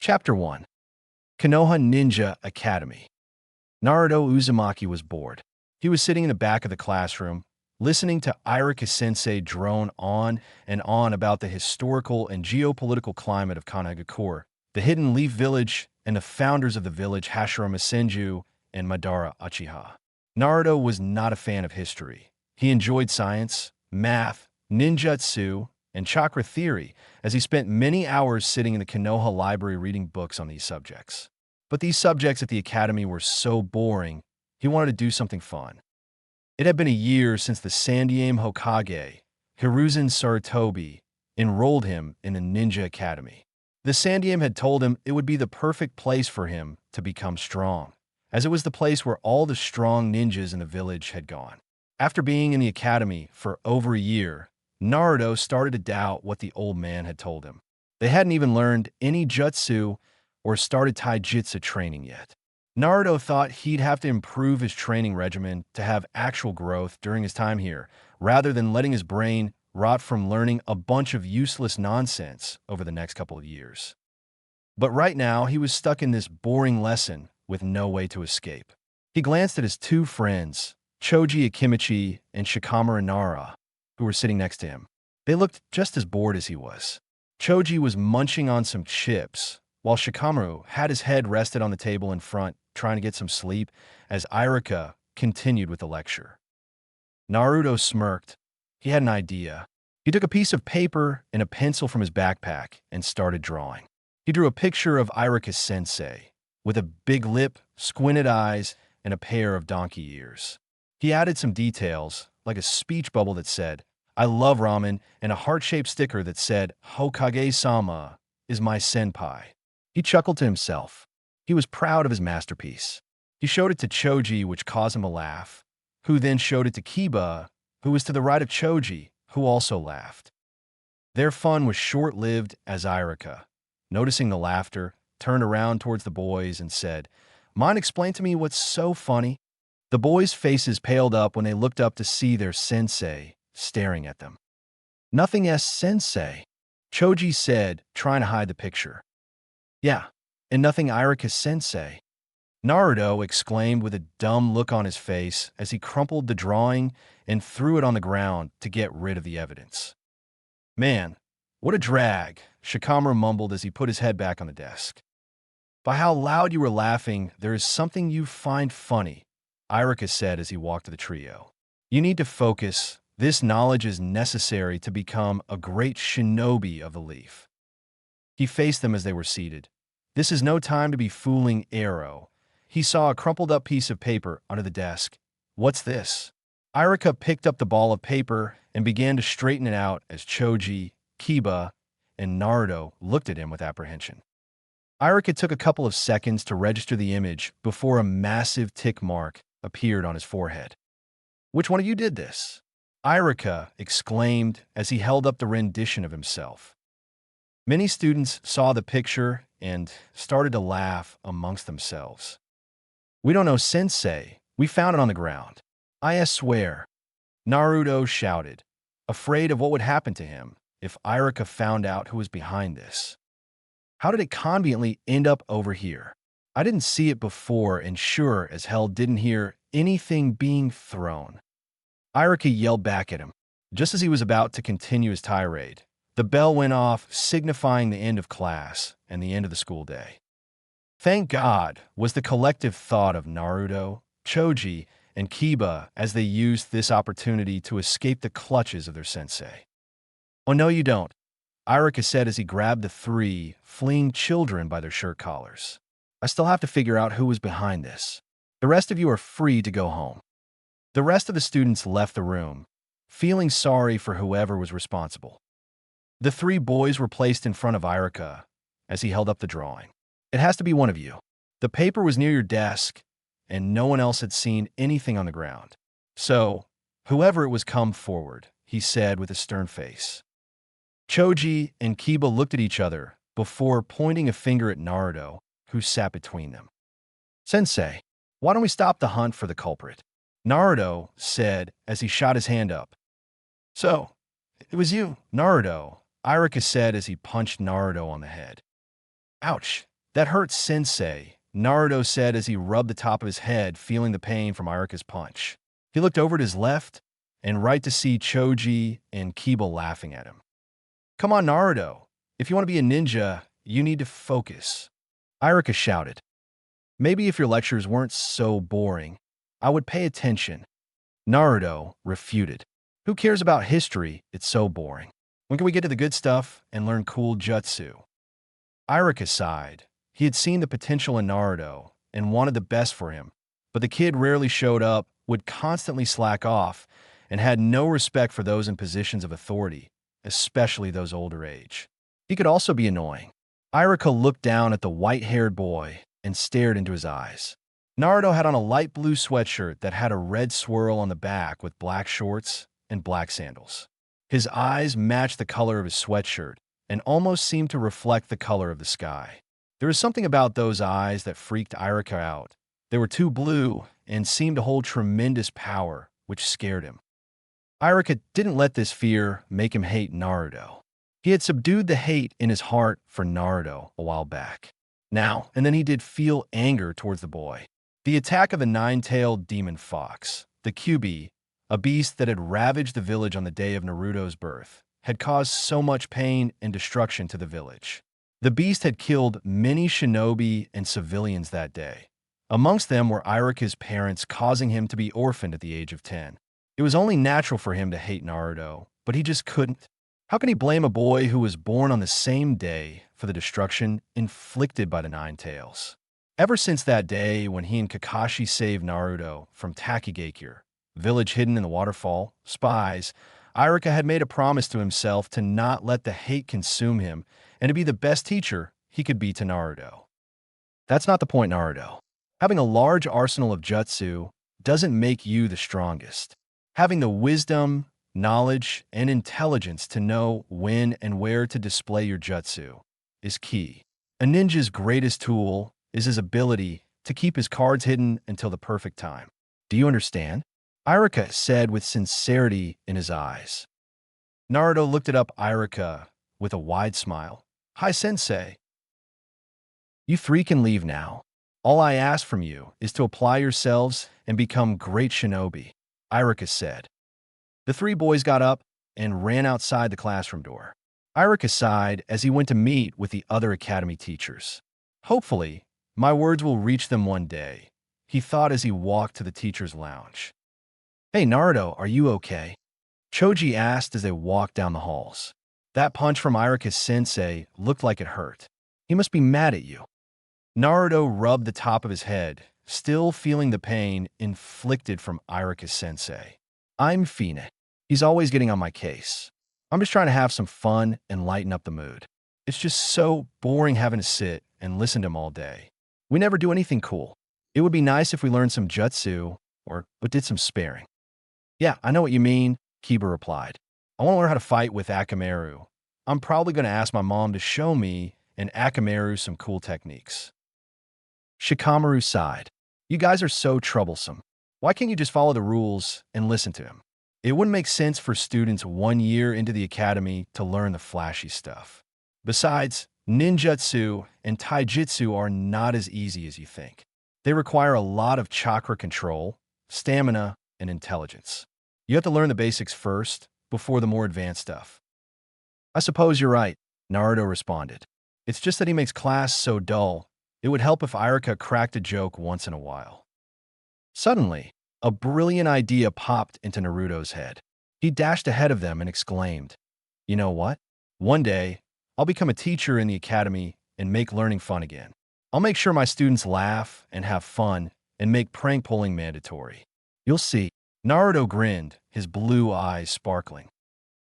Chapter 1. Konoha Ninja Academy. Naruto Uzumaki was bored. He was sitting in the back of the classroom, listening to Irika-sensei drone on and on about the historical and geopolitical climate of Kanagakur, the hidden leaf village, and the founders of the village Hashirama Senju and Madara Uchiha. Naruto was not a fan of history. He enjoyed science, math, ninjutsu, and chakra theory, as he spent many hours sitting in the Konoha library reading books on these subjects. But these subjects at the academy were so boring, he wanted to do something fun. It had been a year since the Sandaime Hokage, Hiruzen Sarutobi, enrolled him in the Ninja Academy. The Sandaime had told him it would be the perfect place for him to become strong, as it was the place where all the strong ninjas in the village had gone. After being in the academy for over a year, Naruto started to doubt what the old man had told him. They hadn't even learned any jutsu or started taijutsu training yet. Naruto thought he'd have to improve his training regimen to have actual growth during his time here, rather than letting his brain rot from learning a bunch of useless nonsense over the next couple of years. But right now, he was stuck in this boring lesson with no way to escape. He glanced at his two friends, Choji Akimichi and Shikamaru Nara, who were sitting next to him. They looked just as bored as he was. Choji was munching on some chips, while Shikamaru had his head rested on the table in front, trying to get some sleep, as Irika continued with the lecture. Naruto smirked. He had an idea. He took a piece of paper and a pencil from his backpack and started drawing. He drew a picture of Irika-sensei, with a big lip, squinted eyes, and a pair of donkey ears. He added some details, like a speech bubble that said, "I love ramen," and a heart-shaped sticker that said, "Hokage-sama is my senpai." He chuckled to himself. He was proud of his masterpiece. He showed it to Choji, which caused him a laugh, who then showed it to Kiba, who was to the right of Choji, who also laughed. Their fun was short-lived as Irika, noticing the laughter, turned around towards the boys and said, "Mind explain to me what's so funny?" The boys' faces paled up when they looked up to see their sensei staring at them. "Nothing as sensei," Choji said, trying to hide the picture. "Yeah, and nothing Irika-sensei," Naruto exclaimed with a dumb look on his face as he crumpled the drawing and threw it on the ground to get rid of the evidence. "Man, what a drag," Shikamaru mumbled as he put his head back on the desk. "By how loud you were laughing, there is something you find funny," Irika said as he walked to the trio. "You need to focus. This knowledge is necessary to become a great shinobi of the leaf." He faced them as they were seated. "This is no time to be fooling Arrow." He saw a crumpled-up piece of paper under the desk. "What's this?" Irika picked up the ball of paper and began to straighten it out as Choji, Kiba, and Naruto looked at him with apprehension. Irika took a couple of seconds to register the image before a massive tick mark appeared on his forehead. "Which one of you did this?" Irika exclaimed as he held up the rendition of himself. Many students saw the picture and started to laugh amongst themselves. "We don't know sensei. We found it on the ground. I swear," Naruto shouted, afraid of what would happen to him if Irika found out who was behind this. "How did it conveniently end up over here? I didn't see it before and sure as hell didn't hear anything being thrown." Irika yelled back at him. Just as he was about to continue his tirade, the bell went off, signifying the end of class and the end of the school day. "Thank God," was the collective thought of Naruto, Choji, and Kiba as they used this opportunity to escape the clutches of their sensei. "Oh, no, you don't," Irika said as he grabbed the three fleeing children by their shirt collars. "I still have to figure out who was behind this. The rest of you are free to go home." The rest of the students left the room, feeling sorry for whoever was responsible. The three boys were placed in front of Irika as he held up the drawing. "It has to be one of you. The paper was near your desk, and no one else had seen anything on the ground. So, whoever it was, come forward," he said with a stern face. Choji and Kiba looked at each other before pointing a finger at Naruto, who sat between them. "Sensei, why don't we stop the hunt for the culprit?" Naruto said as he shot his hand up. "So, it was you, Naruto," Irika said as he punched Naruto on the head. "Ouch, That hurts, sensei, Naruto said as he rubbed the top of his head, feeling the pain from Iruka's punch. He looked over at his left and right to see Choji and Kiba laughing at him. Come on, Naruto. If you want to be a ninja, you need to focus, Iruka shouted. Maybe if your lectures weren't so boring, I would pay attention, Naruto refuted. Who cares about history? It's so boring. When can we get to the good stuff and learn cool jutsu? Iruka sighed. He had seen the potential in Naruto and wanted the best for him, but the kid rarely showed up, would constantly slack off, and had no respect for those in positions of authority, especially those older age. He could also be annoying. Iruka looked down at the white-haired boy and stared into his eyes. Naruto had on a light blue sweatshirt that had a red swirl on the back with black shorts and black sandals. His eyes matched the color of his sweatshirt and almost seemed to reflect the color of the sky. There was something about those eyes that freaked Iruka out. They were too blue and seemed to hold tremendous power, which scared him. Iruka didn't let this fear make him hate Naruto. He had subdued the hate in his heart for Naruto a while back. Now and then he did feel anger towards the boy. The attack of the nine-tailed demon fox, the Kyuubi, a beast that had ravaged the village on the day of Naruto's birth, had caused so much pain and destruction to the village. The beast had killed many shinobi and civilians that day. Amongst them were Iruka's parents, causing him to be orphaned at the age of 10. It was only natural for him to hate Naruto, but he just couldn't. How can he blame a boy who was born on the same day for the destruction inflicted by the Nine Tails? Ever since that day when he and Kakashi saved Naruto from Takigakure, village hidden in the waterfall, spies, Iruka had made a promise to himself to not let the hate consume him and to be the best teacher he could be to Naruto. That's not the point, Naruto. Having a large arsenal of jutsu doesn't make you the strongest. Having the wisdom, knowledge, and intelligence to know when and where to display your jutsu is key. A ninja's greatest tool is his ability to keep his cards hidden until the perfect time. Do you understand? Iruka said with sincerity in his eyes. Naruto looked up Iruka with a wide smile. Hi, sensei. You three can leave now. All I ask from you is to apply yourselves and become great shinobi, Iruka said. The three boys got up and ran outside the classroom door. Iruka sighed as he went to meet with the other academy teachers. Hopefully, my words will reach them one day, he thought as he walked to the teacher's lounge. Hey, Naruto, are you okay? Choji asked as they walked down the halls. That punch from Iruka's sensei looked like it hurt. He must be mad at you. Naruto rubbed the top of his head, still feeling the pain inflicted from Iruka's sensei. I'm Fine. He's always getting on my case. I'm just trying to have some fun and lighten up the mood. It's just so boring having to sit and listen to him all day. We never do anything cool. It would be nice if we learned some jutsu or did some sparring. Yeah, I know what you mean, Kiba replied. I want to learn how to fight with Akamaru. I'm probably going to ask my mom to show me and Akamaru some cool techniques. Shikamaru sighed. You guys are so troublesome. Why can't you just follow the rules and listen to him? It wouldn't make sense for students 1 year into the academy to learn the flashy stuff. Besides, ninjutsu and taijutsu are not as easy as you think. They require a lot of chakra control, stamina, and intelligence. You have to learn the basics first, before the more advanced stuff. I suppose you're right, Naruto responded. It's just that he makes class so dull. It would help if Iruka cracked a joke once in a while. Suddenly, a brilliant idea popped into Naruto's head. He dashed ahead of them and exclaimed, You know what? One day, I'll become a teacher in the academy and make learning fun again. I'll make sure my students laugh and have fun and make prank pulling mandatory. You'll see. Naruto grinned, his blue eyes sparkling.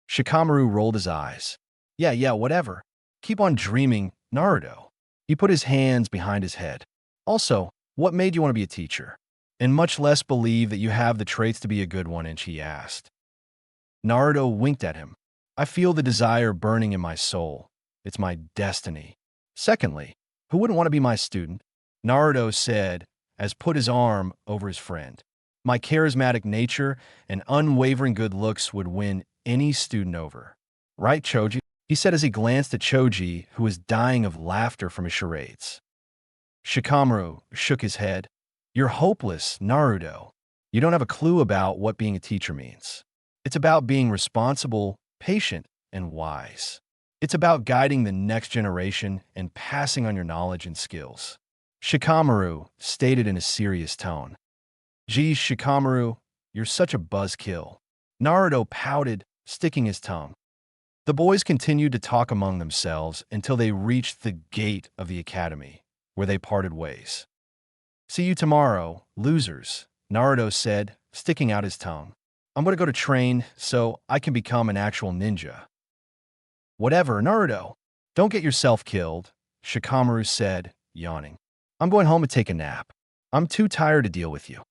Shikamaru rolled his eyes. Yeah, whatever. Keep on dreaming, Naruto. He put his hands behind his head. Also, what made you want to be a teacher? And much less believe that you have the traits to be a good one, he asked. Naruto winked at him. I feel the desire burning in my soul. It's my destiny. Secondly, who wouldn't want to be my student? Naruto said, as put his arm over his friend. My charismatic nature and unwavering good looks would win any student over. Right, Choji? he said as he glanced at Choji, who was dying of laughter from his charades. Shikamaru shook his head. You're hopeless, Naruto. You don't have a clue about what being a teacher means. It's about being responsible, patient, and wise. It's about guiding the next generation and passing on your knowledge and skills. Shikamaru stated in a serious tone. Geez, Shikamaru, you're such a buzzkill. Naruto pouted, sticking his tongue. The boys continued to talk among themselves until they reached the gate of the academy, where they parted ways. See you tomorrow, losers, Naruto said, sticking out his tongue. I'm going to go to train so I can become an actual ninja. Whatever, Naruto. Don't get yourself killed, Shikamaru said, yawning. I'm going home to take a nap. I'm too tired to deal with you.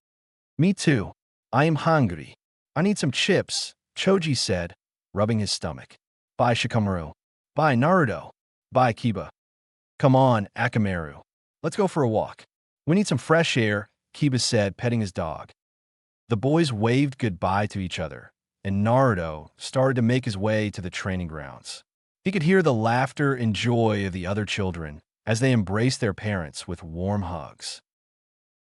Me too. I am hungry. I need some chips, Choji said, rubbing his stomach. Bye, Shikamaru. Bye, Naruto. Bye, Kiba. Come on, Akamaru. Let's go for a walk. We need some fresh air, Kiba said, petting his dog. The boys waved goodbye to each other, and Naruto started to make his way to the training grounds. He could hear the laughter and joy of the other children as they embraced their parents with warm hugs.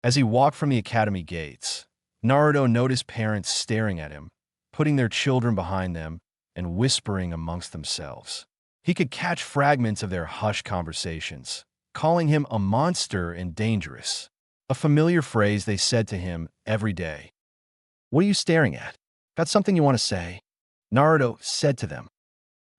As he walked from the academy gates, Naruto noticed parents staring at him, putting their children behind them and whispering amongst themselves. He could catch fragments of their hushed conversations, calling him a monster and dangerous, a familiar phrase they said to him every day. What are you staring at? Got something you want to say? Naruto said to them.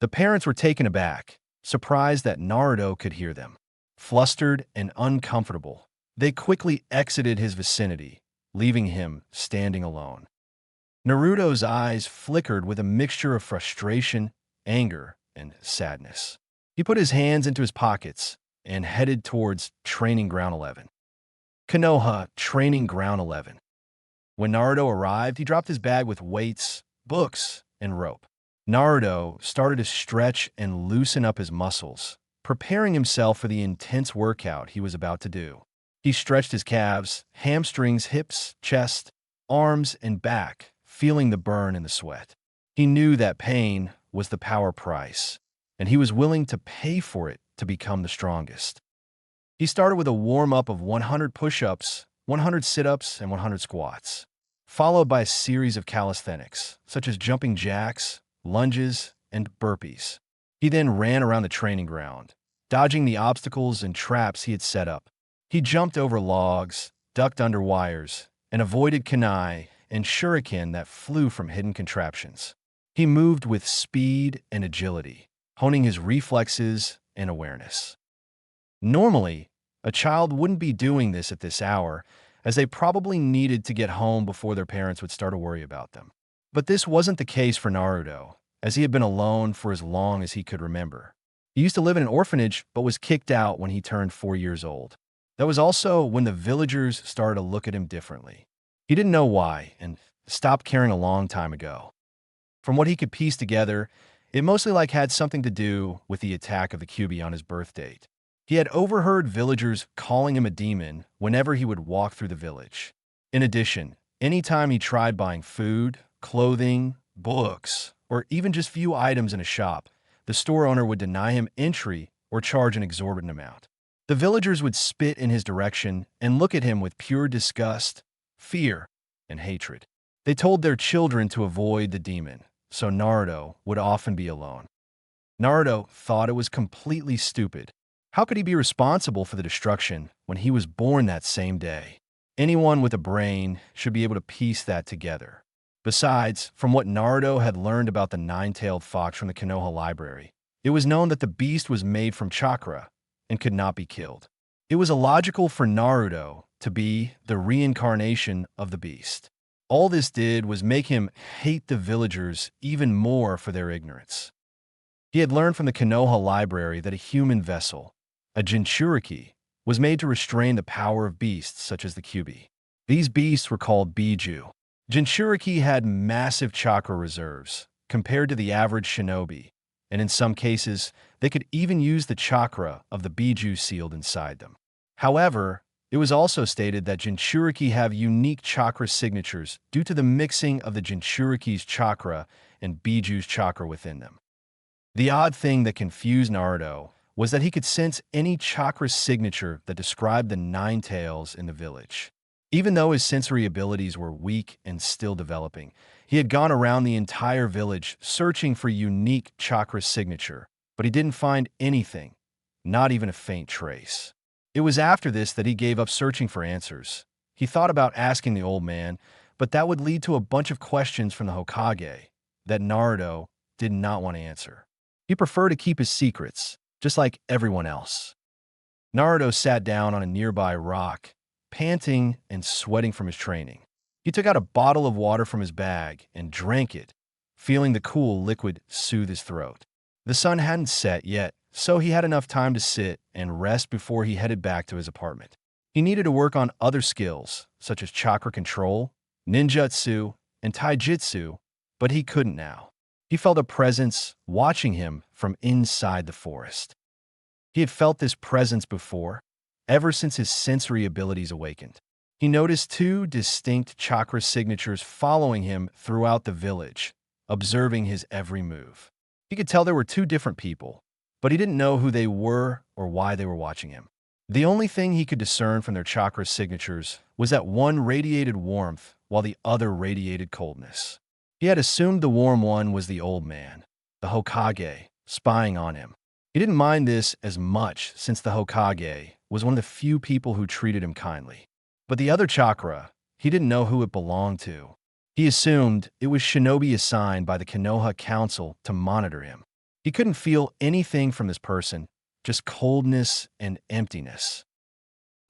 The parents were taken aback, surprised that Naruto could hear them. Flustered and uncomfortable, they quickly exited his vicinity, leaving him standing alone. Naruto's eyes flickered with a mixture of frustration, anger, and sadness. He put his hands into his pockets and headed towards Training Ground 11. Konoha Training Ground 11. When Naruto arrived, he dropped his bag with weights, books, and rope. Naruto started to stretch and loosen up his muscles, preparing himself for the intense workout he was about to do. He stretched his calves, hamstrings, hips, chest, arms, and back, feeling the burn and the sweat. He knew that pain was the power price, and he was willing to pay for it to become the strongest. He started with a warm-up of 100 push-ups, 100 sit-ups, and 100 squats, followed by a series of calisthenics, such as jumping jacks, lunges, and burpees. He then ran around the training ground, dodging the obstacles and traps he had set up. He jumped over logs, ducked under wires, and avoided kunai and shuriken that flew from hidden contraptions. He moved with speed and agility, honing his reflexes and awareness. Normally, a child wouldn't be doing this at this hour, as they probably needed to get home before their parents would start to worry about them. But this wasn't the case for Naruto, as he had been alone for as long as he could remember. He used to live in an orphanage, but was kicked out when he turned 4 years old. That was also when the villagers started to look at him differently. He didn't know why, and stopped caring a long time ago. From what he could piece together, it mostly had something to do with the attack of the Kyuubi on his birth date. He had overheard villagers calling him a demon whenever he would walk through the village. In addition, anytime he tried buying food, clothing, books, or even just few items in a shop, the store owner would deny him entry or charge an exorbitant amount. The villagers would spit in his direction and look at him with pure disgust, fear, and hatred. They told their children to avoid the demon, so Naruto would often be alone. Naruto thought it was completely stupid. How could he be responsible for the destruction when he was born that same day? Anyone with a brain should be able to piece that together. Besides, from what Naruto had learned about the nine-tailed fox from the Konoha library, it was known that the beast was made from chakra and could not be killed. It was illogical for Naruto to be the reincarnation of the beast. All this did was make him hate the villagers even more for their ignorance. He had learned from the Konoha library that a human vessel, a Jinchuriki, was made to restrain the power of beasts such as the Kyuubi. These beasts were called Biju. Jinchuriki had massive chakra reserves compared to the average shinobi, and in some cases, they could even use the chakra of the Biju sealed inside them. However, it was also stated that Jinchuriki have unique chakra signatures due to the mixing of the Jinchuriki's chakra and Biju's chakra within them. The odd thing that confused Naruto was that he could sense any chakra signature that described the nine tails in the village. Even though his sensory abilities were weak and still developing, he had gone around the entire village searching for a unique chakra signature, but he didn't find anything, not even a faint trace. It was after this that he gave up searching for answers. He thought about asking the old man, but that would lead to a bunch of questions from the Hokage that Naruto did not want to answer. He preferred to keep his secrets, just like everyone else. Naruto sat down on a nearby rock, panting and sweating from his training. He took out a bottle of water from his bag and drank it, feeling the cool liquid soothe his throat. The sun hadn't set yet, so he had enough time to sit and rest before he headed back to his apartment. He needed to work on other skills, such as chakra control, ninjutsu, and taijutsu, but he couldn't now. He felt a presence watching him from inside the forest. He had felt this presence before, ever since his sensory abilities awakened. He noticed two distinct chakra signatures following him throughout the village, observing his every move. He could tell there were two different people, but he didn't know who they were or why they were watching him. The only thing he could discern from their chakra signatures was that one radiated warmth while the other radiated coldness. He had assumed the warm one was the old man, the Hokage, spying on him. He didn't mind this as much since the Hokage was one of the few people who treated him kindly. But the other chakra, he didn't know who it belonged to. He assumed it was shinobi assigned by the Konoha Council to monitor him. He couldn't feel anything from this person, just coldness and emptiness.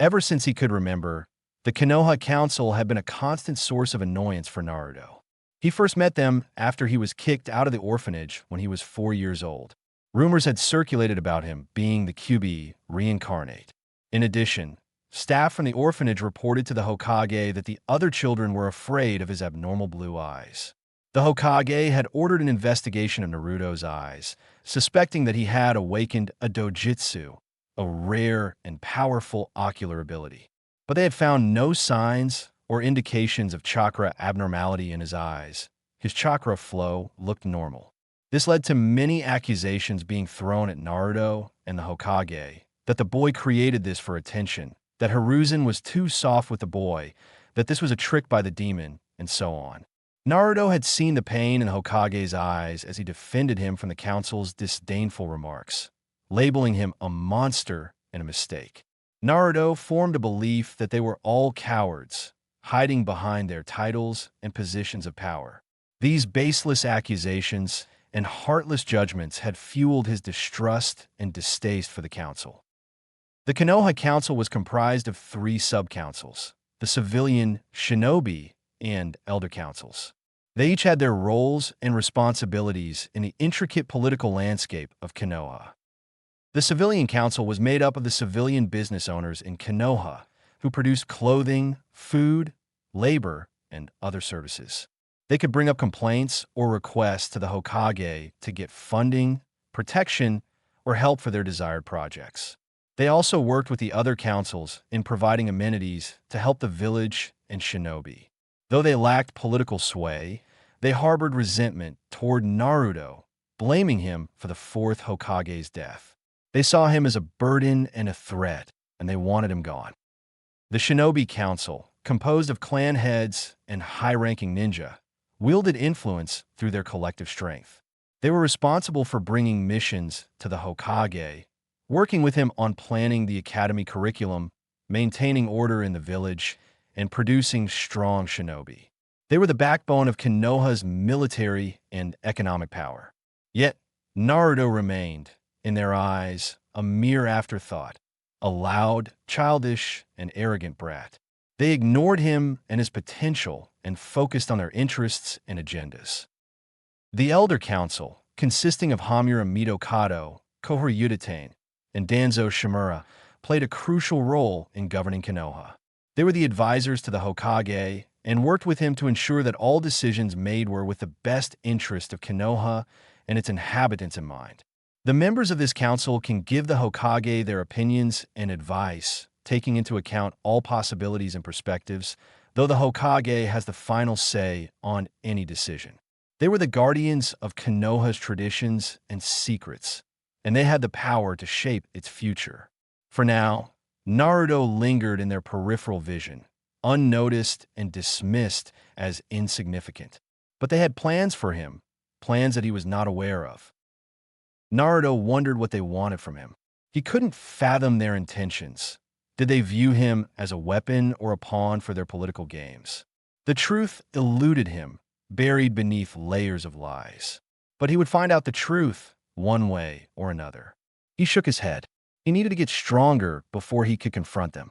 Ever since he could remember, the Konoha Council had been a constant source of annoyance for Naruto. He first met them after he was kicked out of the orphanage when he was 4 years old. Rumors had circulated about him being the QB reincarnate. In addition, staff from the orphanage reported to the Hokage that the other children were afraid of his abnormal blue eyes. The Hokage had ordered an investigation of Naruto's eyes, suspecting that he had awakened a dojutsu, a rare and powerful ocular ability. But they had found no signs or indications of chakra abnormality in his eyes. His chakra flow looked normal. This led to many accusations being thrown at Naruto and the Hokage, that the boy created this for attention, that Hiruzen was too soft with the boy, that this was a trick by the demon, and so on. Naruto had seen the pain in Hokage's eyes as he defended him from the council's disdainful remarks, labeling him a monster and a mistake. Naruto formed a belief that they were all cowards, hiding behind their titles and positions of power. These baseless accusations and heartless judgments had fueled his distrust and distaste for the council. The Konoha Council was comprised of 3 sub-councils, the civilian, shinobi, and elder councils. They each had their roles and responsibilities in the intricate political landscape of Konoha. The civilian council was made up of the civilian business owners in Konoha who produced clothing, food, labor, and other services. They could bring up complaints or requests to the Hokage to get funding, protection, or help for their desired projects. They also worked with the other councils in providing amenities to help the village and shinobi. Though they lacked political sway, they harbored resentment toward Naruto, blaming him for the 4th Hokage's death. They saw him as a burden and a threat, and they wanted him gone. The Shinobi Council, composed of clan heads and high-ranking ninja, wielded influence through their collective strength. They were responsible for bringing missions to the Hokage, working with him on planning the academy curriculum, maintaining order in the village, and producing strong shinobi. They were the backbone of Konoha's military and economic power. Yet, Naruto remained, in their eyes, a mere afterthought, a loud, childish, and arrogant brat. They ignored him and his potential and focused on their interests and agendas. The Elder Council, consisting of Hamura Mitokado, Kohori Udatain, and Danzo Shimura, played a crucial role in governing Konoha. They were the advisors to the Hokage and worked with him to ensure that all decisions made were with the best interest of Konoha and its inhabitants in mind. The members of this council can give the Hokage their opinions and advice, taking into account all possibilities and perspectives, though the Hokage has the final say on any decision. They were the guardians of Konoha's traditions and secrets, and they had the power to shape its future. For now, Naruto lingered in their peripheral vision, unnoticed and dismissed as insignificant. But they had plans for him, plans that he was not aware of. Naruto wondered what they wanted from him. He couldn't fathom their intentions. Did they view him as a weapon or a pawn for their political games? The truth eluded him, buried beneath layers of lies. But he would find out the truth one way or another. He shook his head. He needed to get stronger before he could confront them.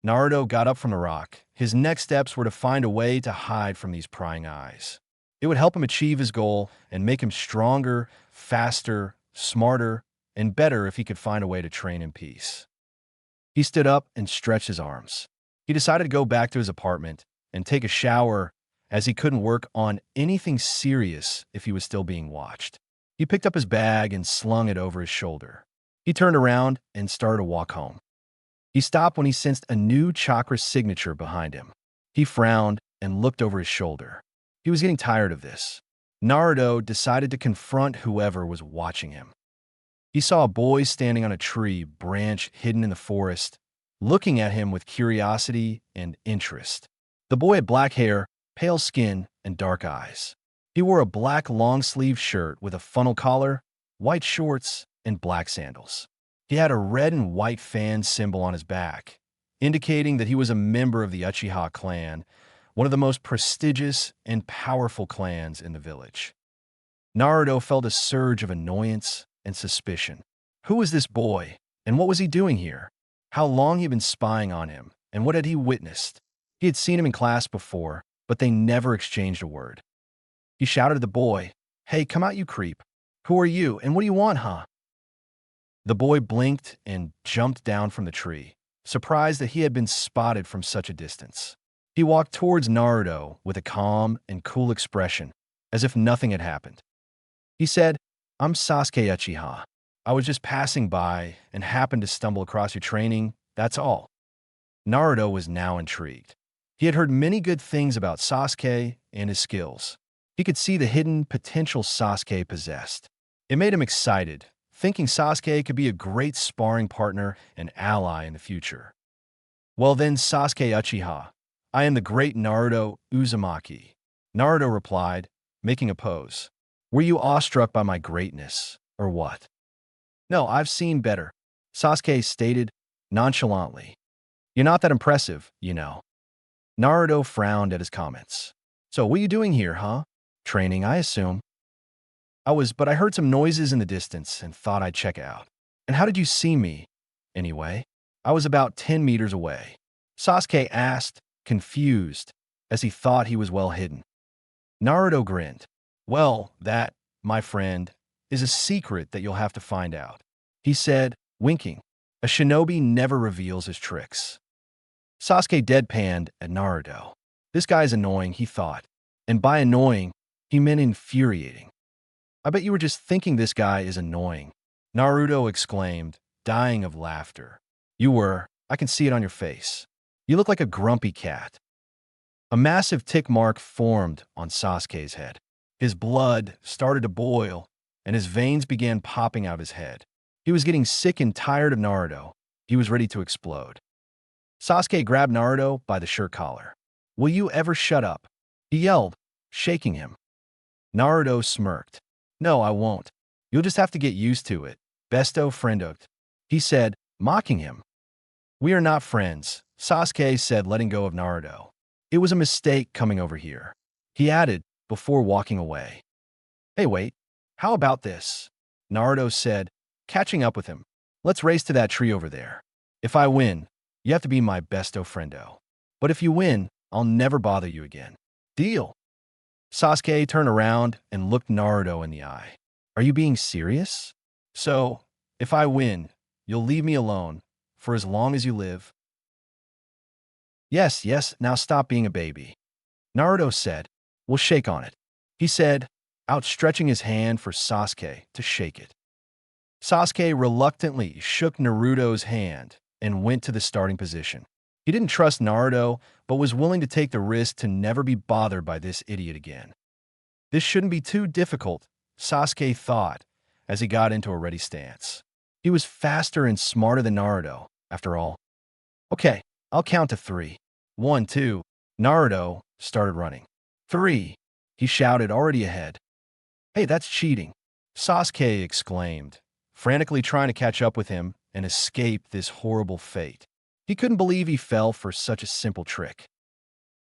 Naruto got up from the rock. His next steps were to find a way to hide from these prying eyes. It would help him achieve his goal and make him stronger, faster, smarter, and better if he could find a way to train in peace. He stood up and stretched his arms. He decided to go back to his apartment and take a shower, as he couldn't work on anything serious if he was still being watched. He picked up his bag and slung it over his shoulder. He turned around and started to walk home. He stopped when he sensed a new chakra signature behind him. He frowned and looked over his shoulder. He was getting tired of this. Naruto decided to confront whoever was watching him. He saw a boy standing on a tree branch hidden in the forest, looking at him with curiosity and interest. The boy had black hair, pale skin, and dark eyes. He wore a black long-sleeved shirt with a funnel collar, white shorts, and black sandals. He had a red and white fan symbol on his back, indicating that he was a member of the Uchiha clan, one of the most prestigious and powerful clans in the village. Naruto felt a surge of annoyance and suspicion. Who was this boy, and what was he doing here? How long had he been spying on him, and what had he witnessed? He had seen him in class before, but they never exchanged a word. He shouted at the boy, "Hey, come out, you creep. Who are you, and what do you want, huh?" The boy blinked and jumped down from the tree, surprised that he had been spotted from such a distance. He walked towards Naruto with a calm and cool expression, as if nothing had happened. He said, "I'm Sasuke Uchiha. I was just passing by and happened to stumble across your training, that's all." Naruto was now intrigued. He had heard many good things about Sasuke and his skills. He could see the hidden potential Sasuke possessed. It made him excited, thinking Sasuke could be a great sparring partner and ally in the future. "Well then, Sasuke Uchiha, I am the great Naruto Uzumaki," Naruto replied, making a pose. "Were you awestruck by my greatness, or what?" "No, I've seen better," Sasuke stated nonchalantly. "You're not that impressive, you know." Naruto frowned at his comments. "So what are you doing here, huh? Training, I assume." But I heard some noises in the distance and thought I'd check out." "And how did you see me, anyway?" "I was about 10 meters away," Sasuke asked, confused, as he thought he was well hidden. Naruto grinned. "Well, that, my friend, is a secret that you'll have to find out," he said, winking. "A shinobi never reveals his tricks." Sasuke deadpanned at Naruto. This guy's annoying, he thought. And by annoying, he meant infuriating. "I bet you were just thinking this guy is annoying," Naruto exclaimed, dying of laughter. "You were. I can see it on your face. You look like a grumpy cat." A massive tick mark formed on Sasuke's head. His blood started to boil, and his veins began popping out of his head. He was getting sick and tired of Naruto. He was ready to explode. Sasuke grabbed Naruto by the shirt collar. "Will you ever shut up?" he yelled, shaking him. Naruto smirked. "No, I won't. You'll just have to get used to it, besto friendo," he said, mocking him. "We are not friends," Sasuke said, letting go of Naruto. "It was a mistake coming over here," he added before walking away. "Hey, wait. How about this?" Naruto said, catching up with him. "Let's race to that tree over there. If I win, you have to be my besto friendo. But if you win, I'll never bother you again. Deal?" Sasuke turned around and looked Naruto in the eye. "Are you being serious? So, if I win, you'll leave me alone for as long as you live?" Yes, now stop being a baby," Naruto said. "We'll shake on it," he said, outstretching his hand for Sasuke to shake it. Sasuke reluctantly shook Naruto's hand and went to the starting position. He didn't trust Naruto, but was willing to take the risk to never be bothered by this idiot again. This shouldn't be too difficult, Sasuke thought as he got into a ready stance. He was faster and smarter than Naruto, after all. Okay, I'll count to 3. 1, 2. Naruto started running. 3. He shouted, already ahead. Hey, that's cheating, Sasuke exclaimed, frantically trying to catch up with him and escape this horrible fate. He couldn't believe he fell for such a simple trick.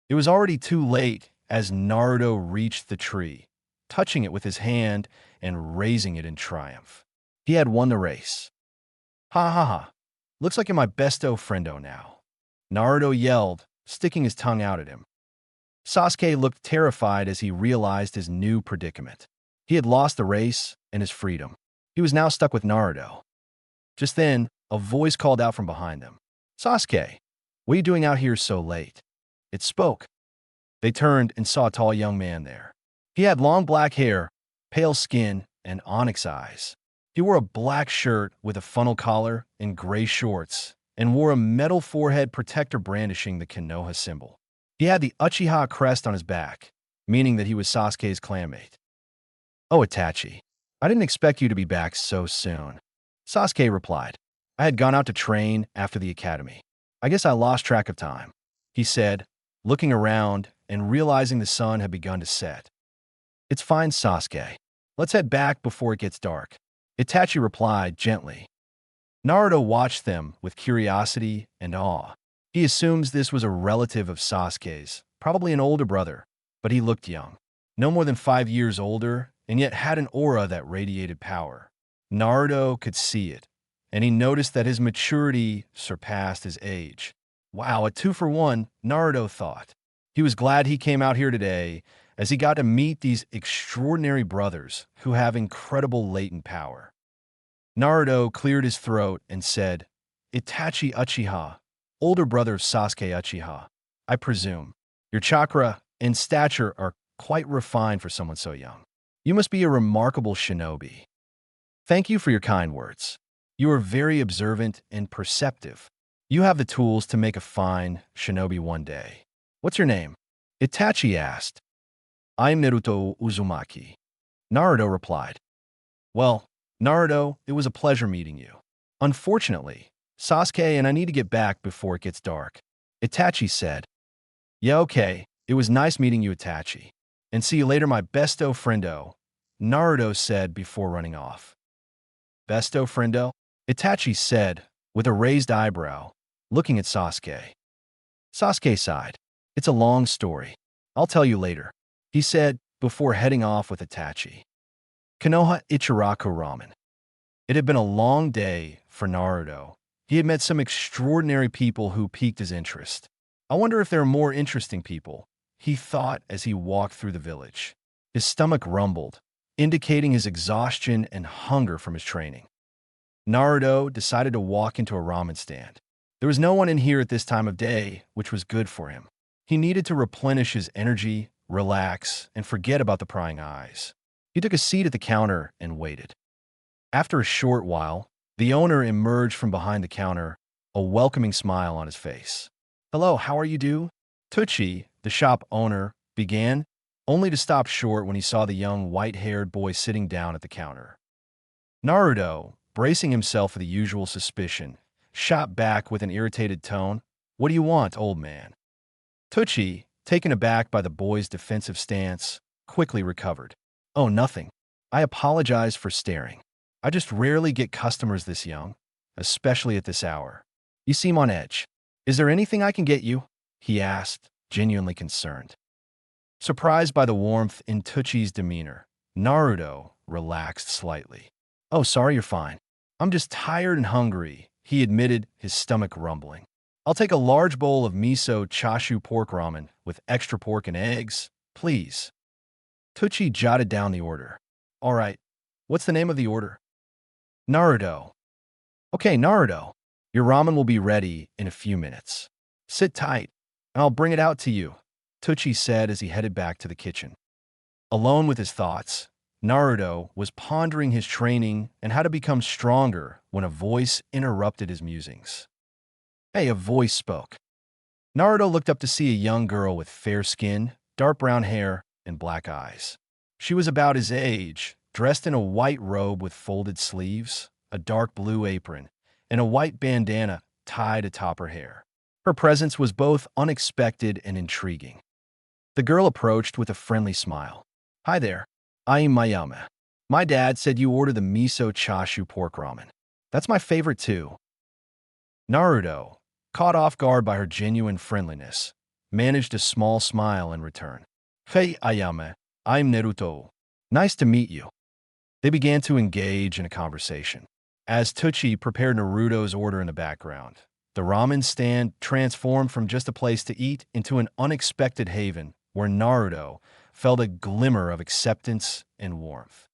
It was already too late as Naruto reached the tree, touching it with his hand and raising it in triumph. He had won the race. Ha ha ha. Looks like you're my besto friendo now, Naruto yelled, sticking his tongue out at him. Sasuke looked terrified as he realized his new predicament. He had lost the race and his freedom. He was now stuck with Naruto. Just then, a voice called out from behind them. Sasuke, what are you doing out here so late? It spoke. They turned and saw a tall young man there. He had long black hair, pale skin, and onyx eyes. He wore a black shirt with a funnel collar and gray shorts, and wore a metal forehead protector brandishing the Konoha symbol. He had the Uchiha crest on his back, meaning that he was Sasuke's clanmate. Oh, Itachi, I didn't expect you to be back so soon, Sasuke replied. I had gone out to train after the academy. I guess I lost track of time, he said, looking around and realizing the sun had begun to set. It's fine, Sasuke. Let's head back before it gets dark, Itachi replied gently. Naruto watched them with curiosity and awe. He assumes this was a relative of Sasuke's, probably an older brother, but he looked young. No more than 5 years older, and yet had an aura that radiated power. Naruto could see it, and he noticed that his maturity surpassed his age. Wow, a 2-for-1, Naruto thought. He was glad he came out here today, as he got to meet these extraordinary brothers who have incredible latent power. Naruto cleared his throat and said, Itachi Uchiha, older brother of Sasuke Uchiha, I presume. Your chakra and stature are quite refined for someone so young. You must be a remarkable shinobi. Thank you for your kind words. You are very observant and perceptive. You have the tools to make a fine shinobi one day. What's your name? Itachi asked. I'm Naruto Uzumaki, Naruto replied. Well, Naruto, it was a pleasure meeting you. Unfortunately, Sasuke and I need to get back before it gets dark, Itachi said. Yeah, okay. It was nice meeting you, Itachi. And see you later, my besto friendo, Naruto said before running off. Besto friendo? Itachi said, with a raised eyebrow, looking at Sasuke. Sasuke sighed. It's a long story. I'll tell you later, he said before heading off with Itachi. Konoha Ichiraku Ramen. It had been a long day for Naruto. He had met some extraordinary people who piqued his interest. I wonder if there are more interesting people, he thought as he walked through the village. His stomach rumbled, indicating his exhaustion and hunger from his training. Naruto decided to walk into a ramen stand. There was no one in here at this time of day, which was good for him. He needed to replenish his energy, relax, and forget about the prying eyes. He took a seat at the counter and waited. After a short while, the owner emerged from behind the counter, a welcoming smile on his face. Hello, how are you do? Tucci, the shop owner, began, only to stop short when he saw the young white-haired boy sitting down at the counter. Naruto, bracing himself for the usual suspicion, shot back with an irritated tone, What do you want, old man? Tucci, taken aback by the boy's defensive stance, quickly recovered. Oh, nothing. I apologize for staring. I just rarely get customers this young, especially at this hour. You seem on edge. Is there anything I can get you? He asked, genuinely concerned. Surprised by the warmth in Tucci's demeanor, Naruto relaxed slightly. Oh, sorry, you're fine. I'm just tired and hungry, he admitted, his stomach rumbling. I'll take a large bowl of miso chashu pork ramen with extra pork and eggs, please. Tucci jotted down the order. All right, what's the name of the order? Naruto. Okay, Naruto. Your ramen will be ready in a few minutes. Sit tight, and I'll bring it out to you, Tucci said as he headed back to the kitchen. Alone with his thoughts, Naruto was pondering his training and how to become stronger when a voice interrupted his musings. Hey, a voice spoke. Naruto looked up to see a young girl with fair skin, dark brown hair, and black eyes. She was about his age, dressed in a white robe with folded sleeves, a dark blue apron, and a white bandana tied atop her hair. Her presence was both unexpected and intriguing. The girl approached with a friendly smile. "Hi there, I am Mayama. My dad said you order the miso chashu pork ramen. That's my favorite too." Naruto, caught off guard by her genuine friendliness, managed a small smile in return. "Hey, Ayame, I'm Naruto. Nice to meet you." They began to engage in a conversation. As Tucci prepared Naruto's order in the background, the ramen stand transformed from just a place to eat into an unexpected haven where Naruto felt a glimmer of acceptance and warmth.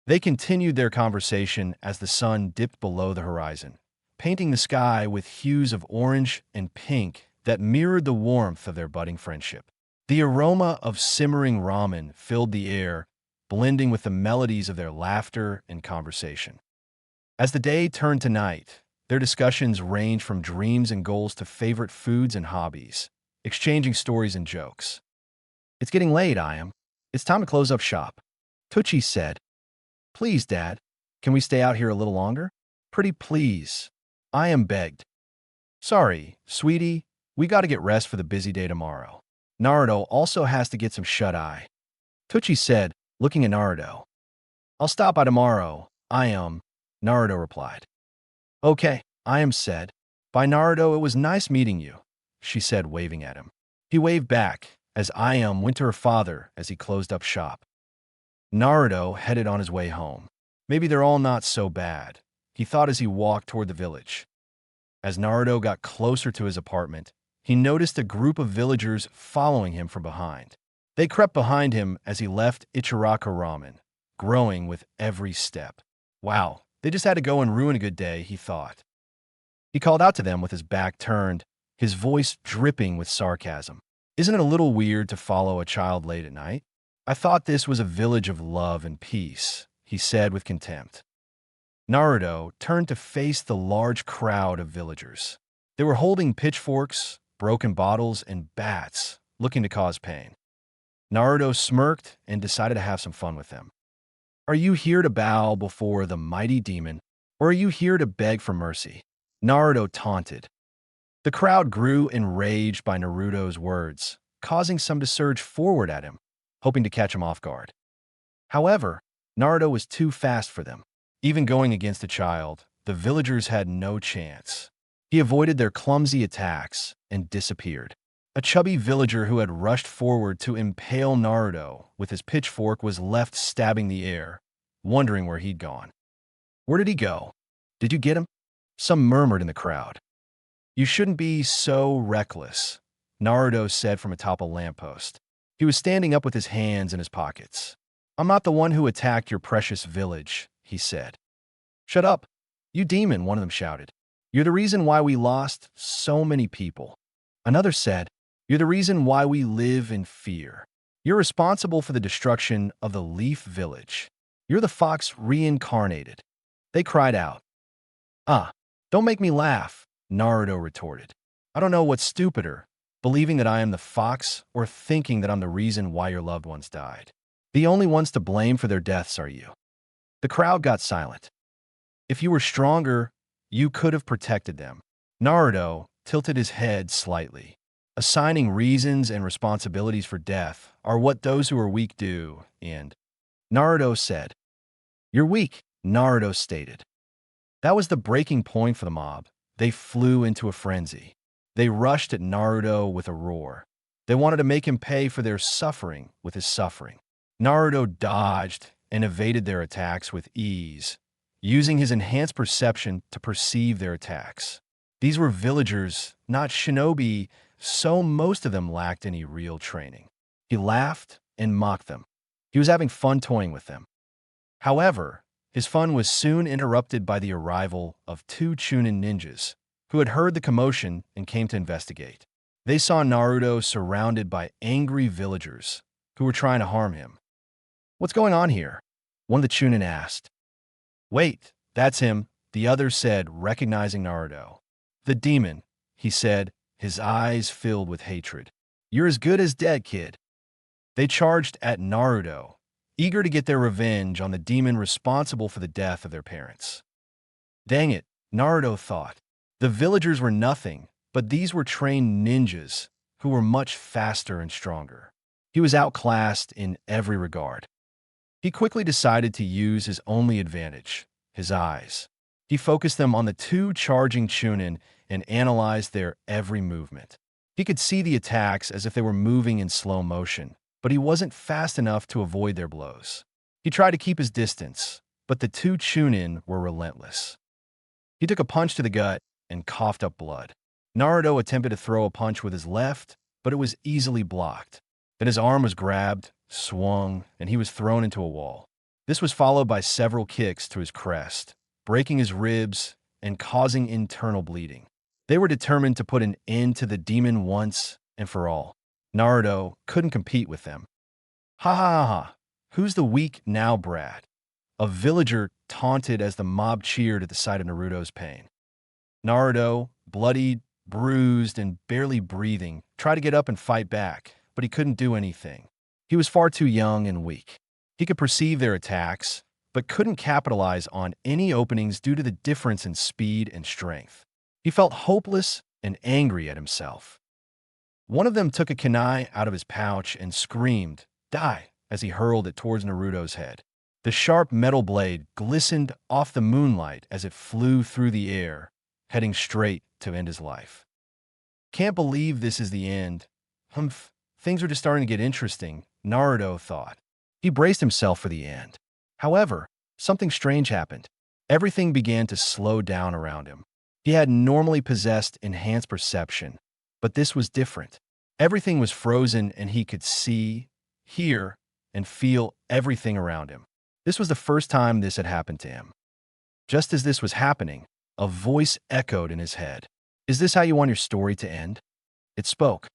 They continued their conversation as the sun dipped below the horizon, painting the sky with hues of orange and pink that mirrored the warmth of their budding friendship. The aroma of simmering ramen filled the air, blending with the melodies of their laughter and conversation. As the day turned to night, their discussions ranged from dreams and goals to favorite foods and hobbies, exchanging stories and jokes. "It's getting late, I am. It's time to close up shop," Tucci said. "Please, Dad, can we stay out here a little longer?" "Pretty please," I am begged. "Sorry, sweetie, we gotta get rest for the busy day tomorrow. Naruto also has to get some shut-eye," Tucci said, looking at Naruto. "I'll stop by tomorrow, I am," Naruto replied. "Okay," I am said. "Bye, Naruto, it was nice meeting you," she said, waving at him. He waved back, as I am went to her father as he closed up shop. Naruto headed on his way home. Maybe they're all not so bad, he thought as he walked toward the village. As Naruto got closer to his apartment, he noticed a group of villagers following him from behind. They crept behind him as he left Ichiraka Ramen, growing with every step. Wow, they just had to go and ruin a good day, he thought. He called out to them with his back turned, his voice dripping with sarcasm. "Isn't it a little weird to follow a child late at night? I thought this was a village of love and peace," he said with contempt. Naruto turned to face the large crowd of villagers. They were holding pitchforks, broken bottles, and bats, looking to cause pain. Naruto smirked and decided to have some fun with them. "Are you here to bow before the mighty demon, or are you here to beg for mercy?" Naruto taunted. The crowd grew enraged by Naruto's words, causing some to surge forward at him, hoping to catch him off guard. However, Naruto was too fast for them. Even going against a child, the villagers had no chance. He avoided their clumsy attacks and disappeared. A chubby villager who had rushed forward to impale Naruto with his pitchfork was left stabbing the air, wondering where he'd gone. "Where did he go? Did you get him?" Some murmured in the crowd. "You shouldn't be so reckless," Naruto said from atop a lamppost. He was standing up with his hands in his pockets. "I'm not the one who attacked your precious village," he said. "Shut up, you demon," one of them shouted. "You're the reason why we lost so many people." Another said, "You're the reason why we live in fear. You're responsible for the destruction of the Leaf Village. You're the fox reincarnated." They cried out. "Ah, don't make me laugh," Naruto retorted. "I don't know what's stupider, believing that I am the fox or thinking that I'm the reason why your loved ones died. The only ones to blame for their deaths are you." The crowd got silent. "If you were stronger, you could have protected them." Naruto tilted his head slightly. "Assigning reasons and responsibilities for death are what those who are weak do," and Naruto said. "You're weak," Naruto stated. That was the breaking point for the mob. They flew into a frenzy. They rushed at Naruto with a roar. They wanted to make him pay for their suffering with his suffering. Naruto dodged and evaded their attacks with ease, using his enhanced perception to perceive their attacks. These were villagers, not shinobi, so most of them lacked any real training. He laughed and mocked them. He was having fun toying with them. However, his fun was soon interrupted by the arrival of two Chunin ninjas, who had heard the commotion and came to investigate. They saw Naruto surrounded by angry villagers who were trying to harm him. "What's going on here?" one of the Chunin asked. "Wait, that's him," the other said, recognizing Naruto. "The demon," he said, his eyes filled with hatred. "You're as good as dead, kid." They charged at Naruto, eager to get their revenge on the demon responsible for the death of their parents. Dang it, Naruto thought. The villagers were nothing, but these were trained ninjas who were much faster and stronger. He was outclassed in every regard. He quickly decided to use his only advantage, his eyes. He focused them on the two charging Chunin and analyzed their every movement. He could see the attacks as if they were moving in slow motion, but he wasn't fast enough to avoid their blows. He tried to keep his distance, but the two Chunin were relentless. He took a punch to the gut and coughed up blood. Naruto attempted to throw a punch with his left, but it was easily blocked. Then his arm was grabbed, swung, and he was thrown into a wall. This was followed by several kicks to his crest, breaking his ribs and causing internal bleeding. They were determined to put an end to the demon once and for all. Naruto couldn't compete with them. Ha ha ha! Who's the weak now, brat? A villager taunted as the mob cheered at the sight of Naruto's pain. Naruto, bloodied, bruised, and barely breathing, tried to get up and fight back, but he couldn't do anything. He was far too young and weak. He could perceive their attacks, but couldn't capitalize on any openings due to the difference in speed and strength. He felt hopeless and angry at himself. One of them took a kunai out of his pouch and screamed, "Die!" as he hurled it towards Naruto's head. The sharp metal blade glistened off the moonlight as it flew through the air, heading straight to end his life. Can't believe this is the end. Humph, things are just starting to get interesting, Naruto thought. He braced himself for the end. However, something strange happened. Everything began to slow down around him. He had normally possessed enhanced perception, but this was different. Everything was frozen and he could see, hear, and feel everything around him. This was the first time this had happened to him. Just as this was happening, a voice echoed in his head. "Is this how you want your story to end?" It spoke.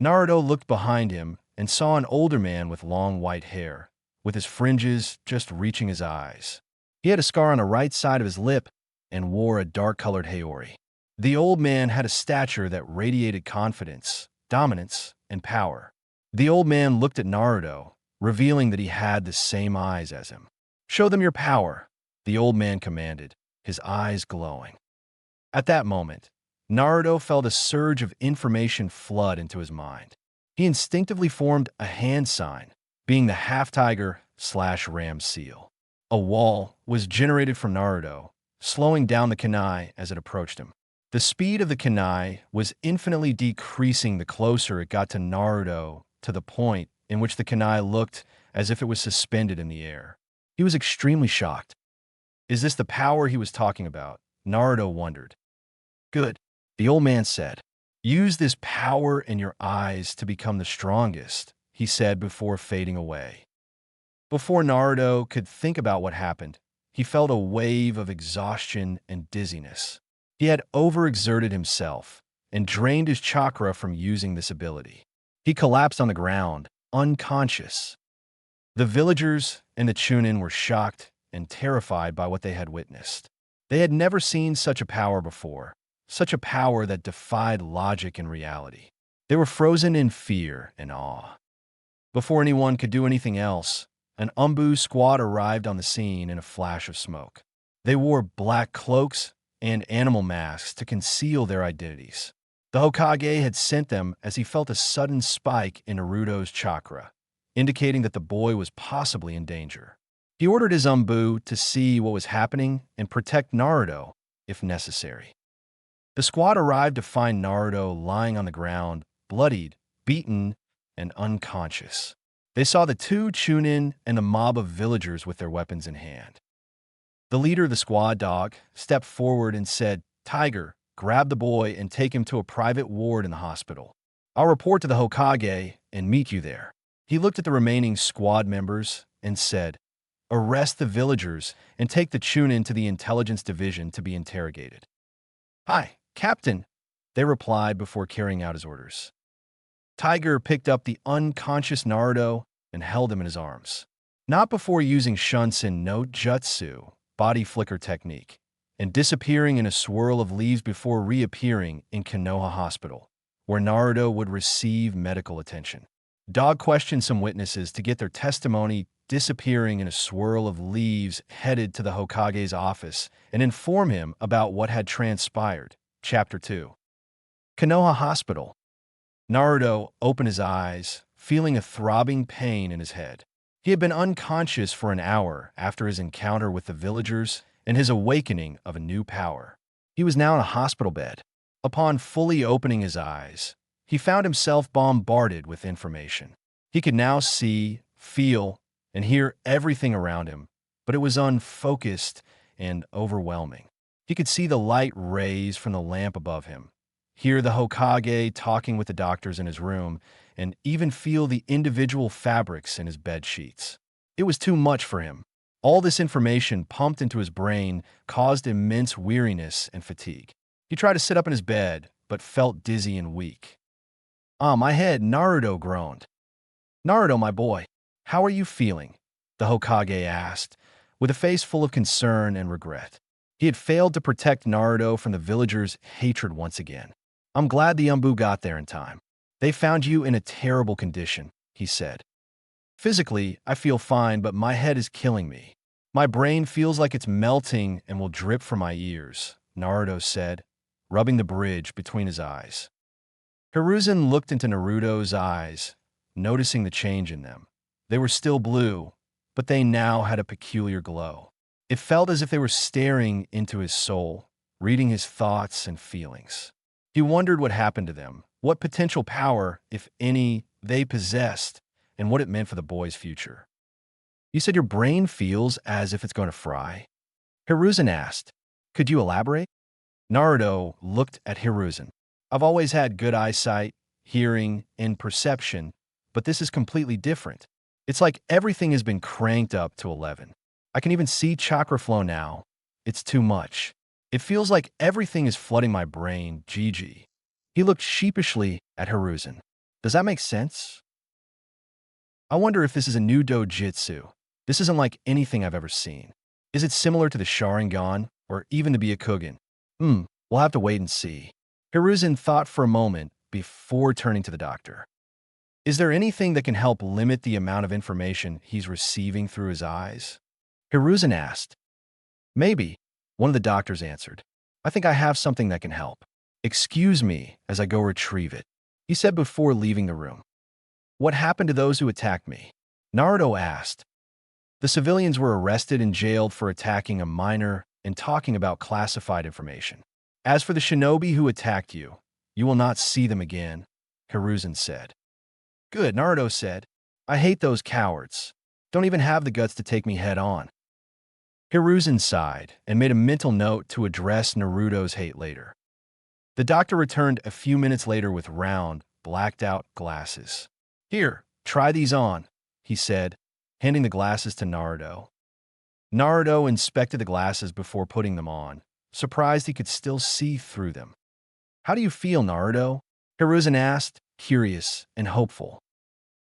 Naruto looked behind him and saw an older man with long white hair, with his fringes just reaching his eyes. He had a scar on the right side of his lip and wore a dark-colored haori. The old man had a stature that radiated confidence, dominance, and power. The old man looked at Naruto, revealing that he had the same eyes as him. "Show them your power," the old man commanded, his eyes glowing. At that moment, Naruto felt a surge of information flood into his mind. He instinctively formed a hand sign, being the half-tiger/ram seal. A wall was generated from Naruto, slowing down the kunai as it approached him. The speed of the kunai was infinitely decreasing the closer it got to Naruto, to the point in which the kunai looked as if it was suspended in the air. He was extremely shocked. Is this the power he was talking about? Naruto wondered. "Good," the old man said. "Use this power in your eyes to become the strongest," he said before fading away. Before Naruto could think about what happened, he felt a wave of exhaustion and dizziness. He had overexerted himself and drained his chakra from using this ability. He collapsed on the ground, unconscious. The villagers and the Chunin were shocked and terrified by what they had witnessed. They had never seen such a power before, such a power that defied logic and reality. They were frozen in fear and awe. Before anyone could do anything else, an Umbu squad arrived on the scene in a flash of smoke. They wore black cloaks and animal masks to conceal their identities. The Hokage had sent them as he felt a sudden spike in Naruto's chakra, indicating that the boy was possibly in danger. He ordered his Umbu to see what was happening and protect Naruto if necessary. The squad arrived to find Naruto lying on the ground, bloodied, beaten, and unconscious. They saw the two Chunin and the mob of villagers with their weapons in hand. The leader of the squad dog stepped forward and said, "Tiger, grab the boy and take him to a private ward in the hospital. I'll report to the Hokage and meet you there." He looked at the remaining squad members and said, "Arrest the villagers and take the Chunin to the intelligence division to be interrogated." "Hi, Captain," they replied before carrying out his orders. Tiger picked up the unconscious Naruto and held him in his arms. Not before using Shunsen no Jutsu, body flicker technique, and disappearing in a swirl of leaves before reappearing in Konoha Hospital, where Naruto would receive medical attention. Dog questioned some witnesses to get their testimony disappearing in a swirl of leaves, headed to the Hokage's office and inform him about what had transpired. Chapter 2. Konoha Hospital. Naruto opened his eyes, feeling a throbbing pain in his head. He had been unconscious for an hour after his encounter with the villagers and his awakening of a new power. He was now in a hospital bed. Upon fully opening his eyes, he found himself bombarded with information. He could now see, feel, and hear everything around him, but it was unfocused and overwhelming. He could see the light rays from the lamp above him, hear the Hokage talking with the doctors in his room, and even feel the individual fabrics in his bed sheets. It was too much for him. All this information pumped into his brain caused immense weariness and fatigue. He tried to sit up in his bed, but felt dizzy and weak. "Ah, my head," Naruto groaned. "Naruto, my boy, how are you feeling?" the Hokage asked, with a face full of concern and regret. He had failed to protect Naruto from the villagers' hatred once again. "I'm glad the Umbu got there in time. They found you in a terrible condition," he said. "Physically, I feel fine, but my head is killing me. My brain feels like it's melting and will drip from my ears," Naruto said, rubbing the bridge between his eyes. Hiruzen looked into Naruto's eyes, noticing the change in them. They were still blue, but they now had a peculiar glow. It felt as if they were staring into his soul, reading his thoughts and feelings. He wondered what happened to them, what potential power, if any, they possessed, and what it meant for the boy's future. "You said your brain feels as if it's going to fry?" Hiruzen asked. "Could you elaborate?" Naruto looked at Hiruzen. "I've always had good eyesight, hearing, and perception, but this is completely different. It's like everything has been cranked up to 11. I can even see chakra flow now. It's too much. It feels like everything is flooding my brain, GG." He looked sheepishly at Hiruzen. "Does that make sense? I wonder if this is a new dojutsu. This isn't like anything I've ever seen. Is it similar to the Sharingan or even the Byakugan? We'll have to wait and see." Hiruzen thought for a moment before turning to the doctor. "Is there anything that can help limit the amount of information he's receiving through his eyes?" Hiruzen asked. "Maybe," one of the doctors answered. "I think I have something that can help. Excuse me as I go retrieve it," he said before leaving the room. "What happened to those who attacked me?" Naruto asked. "The civilians were arrested and jailed for attacking a minor and talking about classified information. As for the shinobi who attacked you, you will not see them again," Hiruzen said. "Good," Naruto said. "I hate those cowards. Don't even have the guts to take me head on." Hiruzen sighed and made a mental note to address Naruto's hate later. The doctor returned a few minutes later with round, blacked-out glasses. "Here, try these on," he said, handing the glasses to Naruto. Naruto inspected the glasses before putting them on, surprised he could still see through them. "How do you feel, Naruto?" Hiruzen asked, curious and hopeful.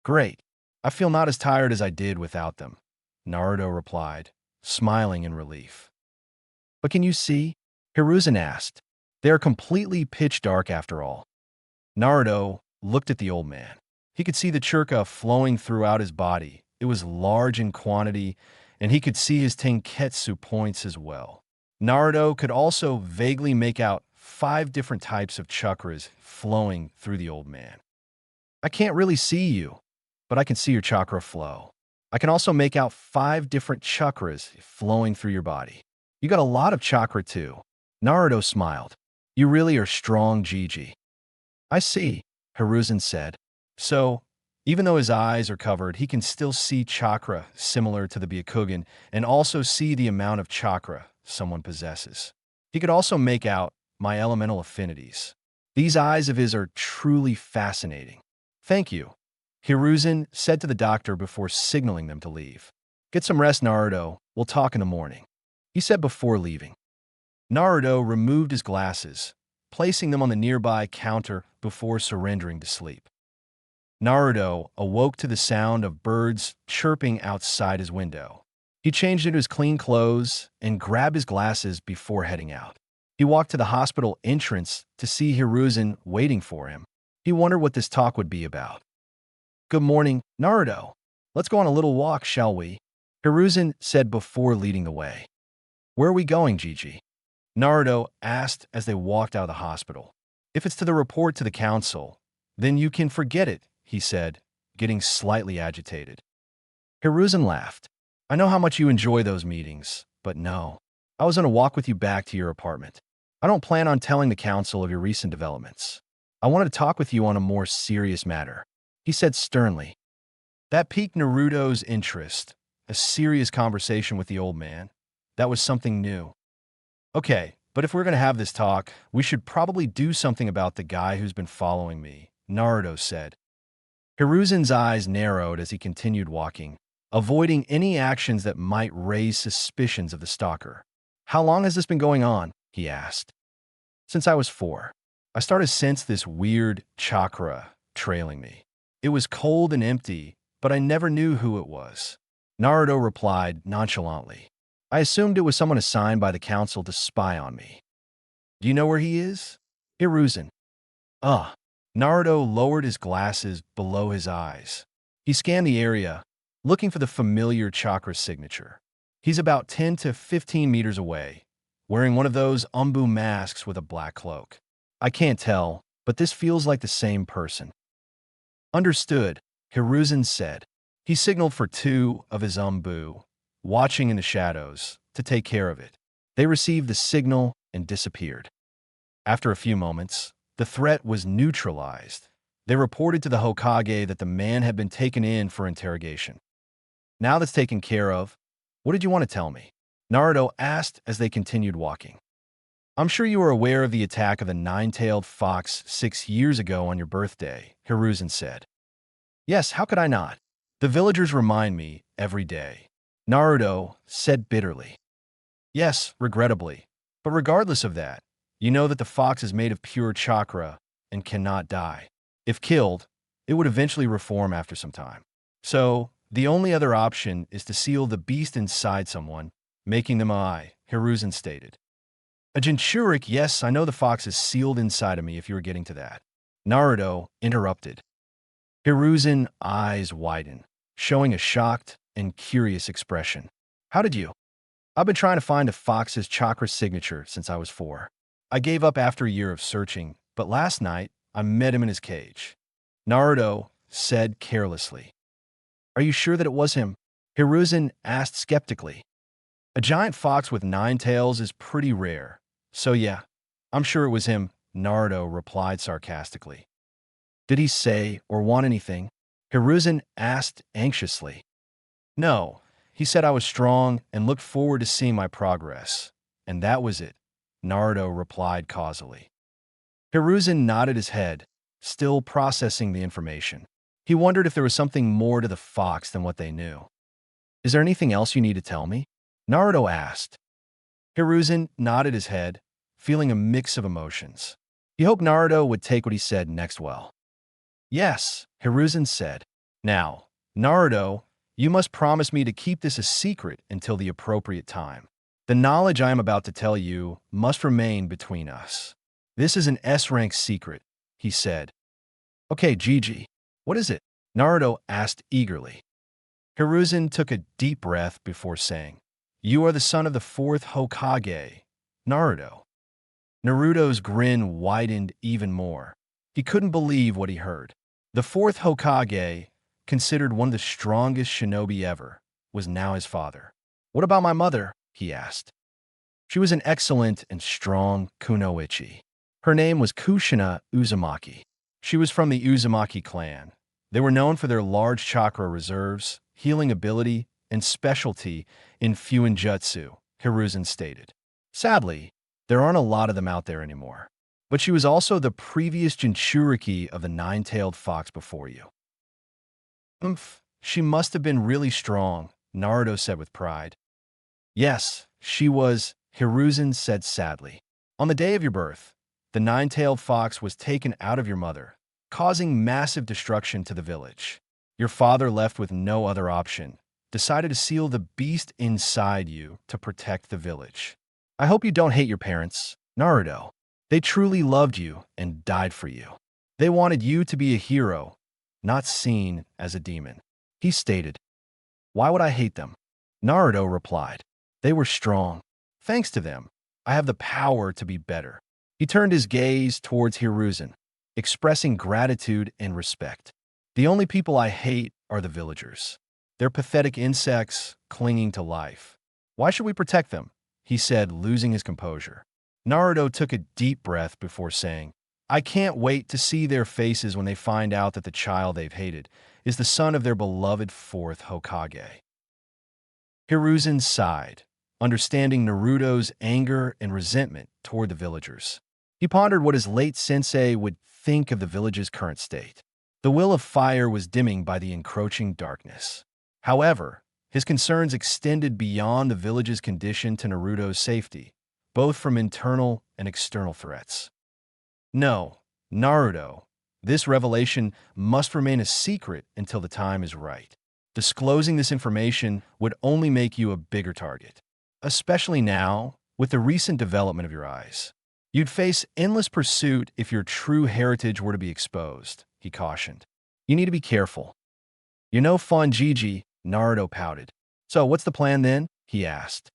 "Great. I feel not as tired as I did without them," Naruto replied, smiling in relief. "But can you see?" Hiruzen asked. "They are completely pitch dark after all." Naruto looked at the old man. He could see the chakra flowing throughout his body. It was large in quantity, and he could see his tenketsu points as well. Naruto could also vaguely make out 5 different types of chakras flowing through the old man. "I can't really see you, but I can see your chakra flow. I can also make out 5 different chakras flowing through your body. You got a lot of chakra too." Naruto smiled. "You really are strong, Gigi." "I see," Hiruzen said. So, even though his eyes are covered, he can still see chakra similar to the Byakugan and also see the amount of chakra someone possesses. He could also make out my elemental affinities. These eyes of his are truly fascinating. "Thank you," Hiruzen said to the doctor before signaling them to leave. "Get some rest, Naruto. We'll talk in the morning," he said before leaving. Naruto removed his glasses, placing them on the nearby counter before surrendering to sleep. Naruto awoke to the sound of birds chirping outside his window. He changed into his clean clothes and grabbed his glasses before heading out. He walked to the hospital entrance to see Hiruzen waiting for him. He wondered what this talk would be about. "Good morning, Naruto." Let's go on a little walk, shall we? Hiruzen said before leading the way. Where are we going, Gigi? Naruto asked as they walked out of the hospital. If it's to the report to the council, then you can forget it, he said, getting slightly agitated. Hiruzen laughed. I know how much you enjoy those meetings, but no. I was going to walk with you back to your apartment. I don't plan on telling the council of your recent developments. I wanted to talk with you on a more serious matter, he said sternly. That piqued Naruto's interest. A serious conversation with the old man. That was something new. Okay, but if we're going to have this talk, we should probably do something about the guy who's been following me, Naruto said. Hiruzen's eyes narrowed as he continued walking, avoiding any actions that might raise suspicions of the stalker. How long has this been going on? He asked. Since I was 4. I started to sense this weird chakra trailing me. It was cold and empty, but I never knew who it was. Naruto replied nonchalantly. I assumed it was someone assigned by the council to spy on me. Do you know where he is? Hiruzen. Naruto lowered his glasses below his eyes. He scanned the area, looking for the familiar chakra signature. He's about 10 to 15 meters away, wearing one of those umbu masks with a black cloak. I can't tell, but this feels like the same person. Understood, Hiruzen said. He signaled for 2 of his umbu, watching in the shadows, to take care of it. They received the signal and disappeared. After a few moments, the threat was neutralized. They reported to the Hokage that the man had been taken in for interrogation. Now that's taken care of, what did you want to tell me? Naruto asked as they continued walking. I'm sure you are aware of the attack of the nine-tailed fox 6 years ago on your birthday, Hiruzen said. Yes, how could I not? The villagers remind me every day, Naruto said bitterly. Yes, regrettably. But regardless of that, you know that the fox is made of pure chakra and cannot die. If killed, it would eventually reform after some time. So, the only other option is to seal the beast inside someone, making them eye, Hiruzen stated. A Jinchurik, yes, I know the fox is sealed inside of me if you were getting to that. Naruto interrupted. Hiruzen's eyes widened, showing a shocked and curious expression. How did you? I've been trying to find a fox's chakra signature since I was 4. I gave up after a year of searching, but last night I met him in his cage. Naruto said carelessly. Are you sure that it was him? Hiruzen asked skeptically. A giant fox with 9 tails is pretty rare. So yeah, I'm sure it was him, Naruto replied sarcastically. Did he say or want anything? Hiruzen asked anxiously. No, he said I was strong and looked forward to seeing my progress. And that was it, Naruto replied causally. Hiruzen nodded his head, still processing the information. He wondered if there was something more to the fox than what they knew. Is there anything else you need to tell me? Naruto asked. Hiruzen nodded his head, feeling a mix of emotions. He hoped Naruto would take what he said next well. Yes, Hiruzen said. Now, Naruto, you must promise me to keep this a secret until the appropriate time. The knowledge I am about to tell you must remain between us. This is an S-rank secret, he said. Okay, Gigi, what is it? Naruto asked eagerly. Hiruzen took a deep breath before saying, You are the son of the 4th Hokage, Naruto. Naruto's grin widened even more. He couldn't believe what he heard. The 4th Hokage, considered one of the strongest shinobi ever, was now his father. What about my mother? He asked. She was an excellent and strong kunoichi. Her name was Kushina Uzumaki. She was from the Uzumaki clan. They were known for their large chakra reserves, healing ability, and specialty in Fuinjutsu, Hiruzen stated. Sadly, there aren't a lot of them out there anymore. But she was also the previous Jinchuriki of the 9-tailed fox before you. She must have been really strong, Naruto said with pride. Yes, she was, Hiruzen said sadly. On the day of your birth, the 9-tailed fox was taken out of your mother, causing massive destruction to the village. Your father, left with no other option, decided to seal the beast inside you to protect the village. I hope you don't hate your parents, Naruto. They truly loved you and died for you. They wanted you to be a hero, not seen as a demon, he stated. Why would I hate them? Naruto replied. They were strong. Thanks to them, I have the power to be better. He turned his gaze towards Hiruzen, expressing gratitude and respect. The only people I hate are the villagers. They're pathetic insects clinging to life. Why should we protect them? He said, losing his composure. Naruto took a deep breath before saying, I can't wait to see their faces when they find out that the child they've hated is the son of their beloved fourth Hokage. Hiruzen sighed, understanding Naruto's anger and resentment toward the villagers. He pondered what his late sensei would think of the village's current state. The will of fire was dimming by the encroaching darkness. However, his concerns extended beyond the village's condition to Naruto's safety, both from internal and external threats. No, Naruto, this revelation must remain a secret until the time is right. Disclosing this information would only make you a bigger target, especially now with the recent development of your eyes. You'd face endless pursuit if your true heritage were to be exposed, he cautioned. You need to be careful. You know, Gigi, Naruto pouted. So what's the plan then? He asked.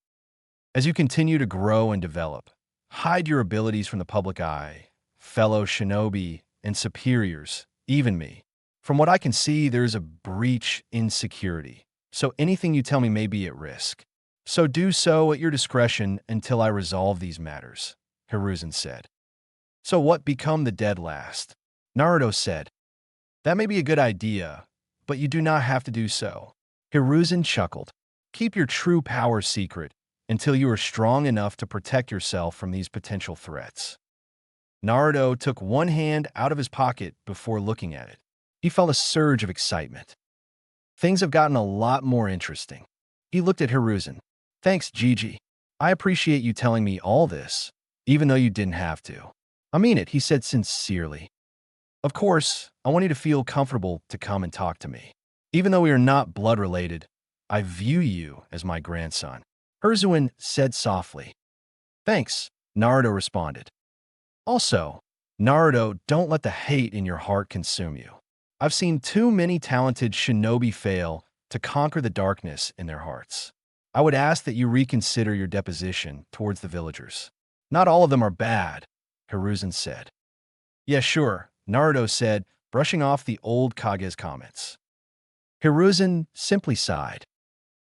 As you continue to grow and develop, hide your abilities from the public eye, fellow shinobi and superiors, even me. From what I can see, there's a breach in security, so anything you tell me may be at risk. So do so at your discretion until I resolve these matters, Hiruzen said. So what become the dead last? Naruto said. That may be a good idea, but you do not have to do so. Hiruzen chuckled. Keep your true power secret until you are strong enough to protect yourself from these potential threats. Naruto took one hand out of his pocket before looking at it. He felt a surge of excitement. Things have gotten a lot more interesting. He looked at Hiruzen. Thanks, Gigi. I appreciate you telling me all this, even though you didn't have to. I mean it, he said sincerely. Of course, I want you to feel comfortable to come and talk to me. Even though we are not blood related, I view you as my grandson. Hiruzen said softly. Thanks, Naruto responded. Also, Naruto, don't let the hate in your heart consume you. I've seen too many talented shinobi fail to conquer the darkness in their hearts. I would ask that you reconsider your deposition towards the villagers. Not all of them are bad, Hiruzen said. Yeah, sure, Naruto said, brushing off the old Kage's comments. Hiruzen simply sighed.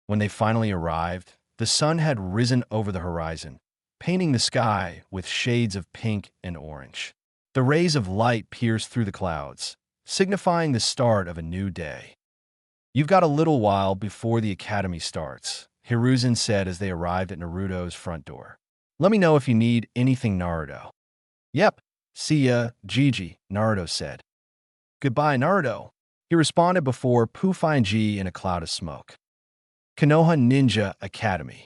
When they finally arrived, the sun had risen over the horizon, painting the sky with shades of pink and orange. The rays of light pierced through the clouds, signifying the start of a new day. You've got a little while before the academy starts, Hiruzen said as they arrived at Naruto's front door. Let me know if you need anything, Naruto. Yep, see ya, Gigi, Naruto said. Goodbye, Naruto, he responded before Puffing in a cloud of smoke. Konoha Ninja Academy.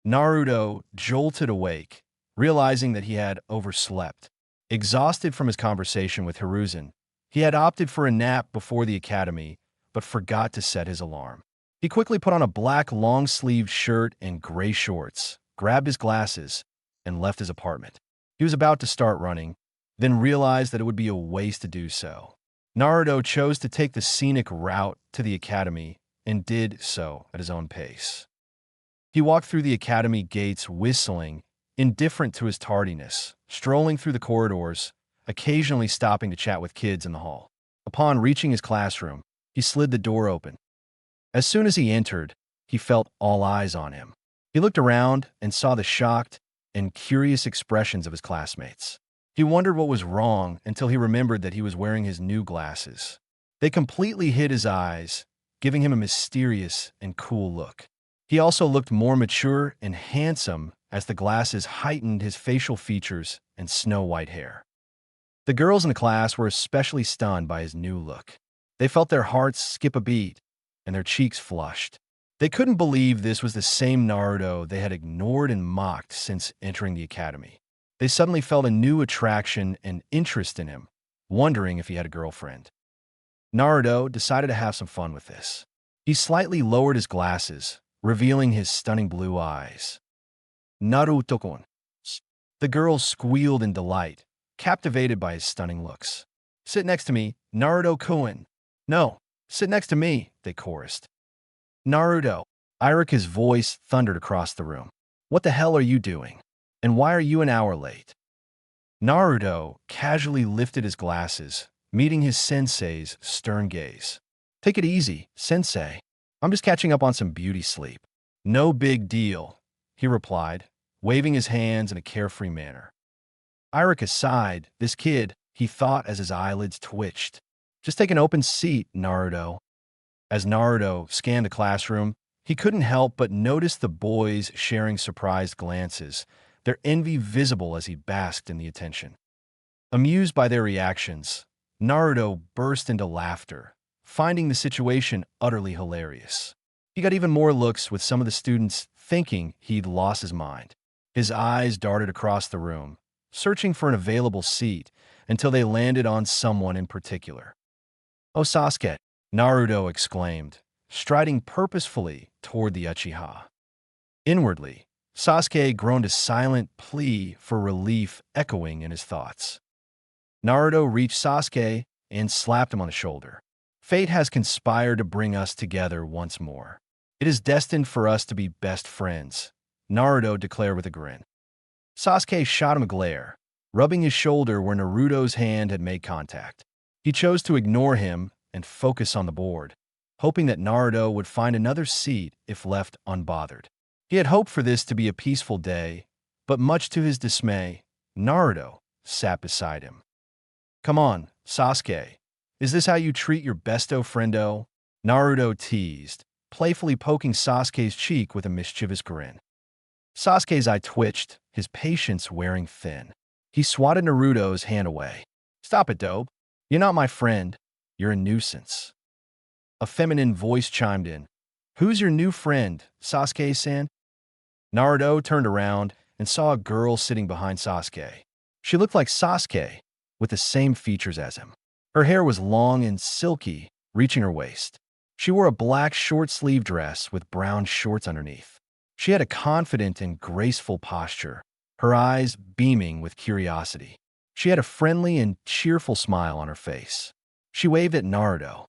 Naruto jolted awake, realizing that he had overslept. Exhausted from his conversation with Hiruzen, he had opted for a nap before the academy, but forgot to set his alarm. He quickly put on a black long-sleeved shirt and gray shorts, grabbed his glasses, and left his apartment. He was about to start running, then realized that it would be a waste to do so. Naruto chose to take the scenic route to the academy and did so at his own pace. He walked through the academy gates whistling, indifferent to his tardiness, strolling through the corridors, occasionally stopping to chat with kids in the hall. Upon reaching his classroom, he slid the door open. As soon as he entered, he felt all eyes on him. He looked around and saw the shocked and curious expressions of his classmates. He wondered what was wrong until he remembered that he was wearing his new glasses. They completely hid his eyes, giving him a mysterious and cool look. He also looked more mature and handsome as the glasses heightened his facial features and snow-white hair. The girls in the class were especially stunned by his new look. They felt their hearts skip a beat and their cheeks flushed. They couldn't believe this was the same Naruto they had ignored and mocked since entering the academy. They suddenly felt a new attraction and interest in him, wondering if he had a girlfriend. Naruto decided to have some fun with this. He slightly lowered his glasses, revealing his stunning blue eyes. Naruto-kun. The girls squealed in delight, captivated by his stunning looks. Sit next to me, Naruto-kun. No, sit next to me, they chorused. Naruto. Irika's voice thundered across the room. What the hell are you doing? And why are you an hour late? Naruto casually lifted his glasses, meeting his sensei's stern gaze. Take it easy, sensei. I'm just catching up on some beauty sleep. No big deal, he replied, waving his hands in a carefree manner. Irika sighed. This kid, he thought as his eyelids twitched. Just take an open seat, Naruto. As Naruto scanned the classroom, he couldn't help but notice the boys sharing surprised glances, their envy visible as he basked in the attention. Amused by their reactions, Naruto burst into laughter, finding the situation utterly hilarious. He got even more looks with some of the students thinking he'd lost his mind. His eyes darted across the room, searching for an available seat until they landed on someone in particular. "Oh, Sasuke," Naruto exclaimed, striding purposefully toward the Uchiha. Inwardly, Sasuke groaned a silent plea for relief echoing in his thoughts. Naruto reached Sasuke and slapped him on the shoulder. Fate has conspired to bring us together once more. It is destined for us to be best friends, Naruto declared with a grin. Sasuke shot him a glare, rubbing his shoulder where Naruto's hand had made contact. He chose to ignore him and focus on the board, hoping that Naruto would find another seat if left unbothered. He had hoped for this to be a peaceful day, but much to his dismay, Naruto sat beside him. "Come on, Sasuke. Is this how you treat your besto friendo?" Naruto teased, playfully poking Sasuke's cheek with a mischievous grin. Sasuke's eye twitched, his patience wearing thin. He swatted Naruto's hand away. "Stop it, dope. You're not my friend. You're a nuisance." A feminine voice chimed in. "Who's your new friend, Sasuke-san?" Naruto turned around and saw a girl sitting behind Sasuke. She looked like Sasuke, with the same features as him. Her hair was long and silky, reaching her waist. She wore a black short-sleeved dress with brown shorts underneath. She had a confident and graceful posture, her eyes beaming with curiosity. She had a friendly and cheerful smile on her face. She waved at Naruto.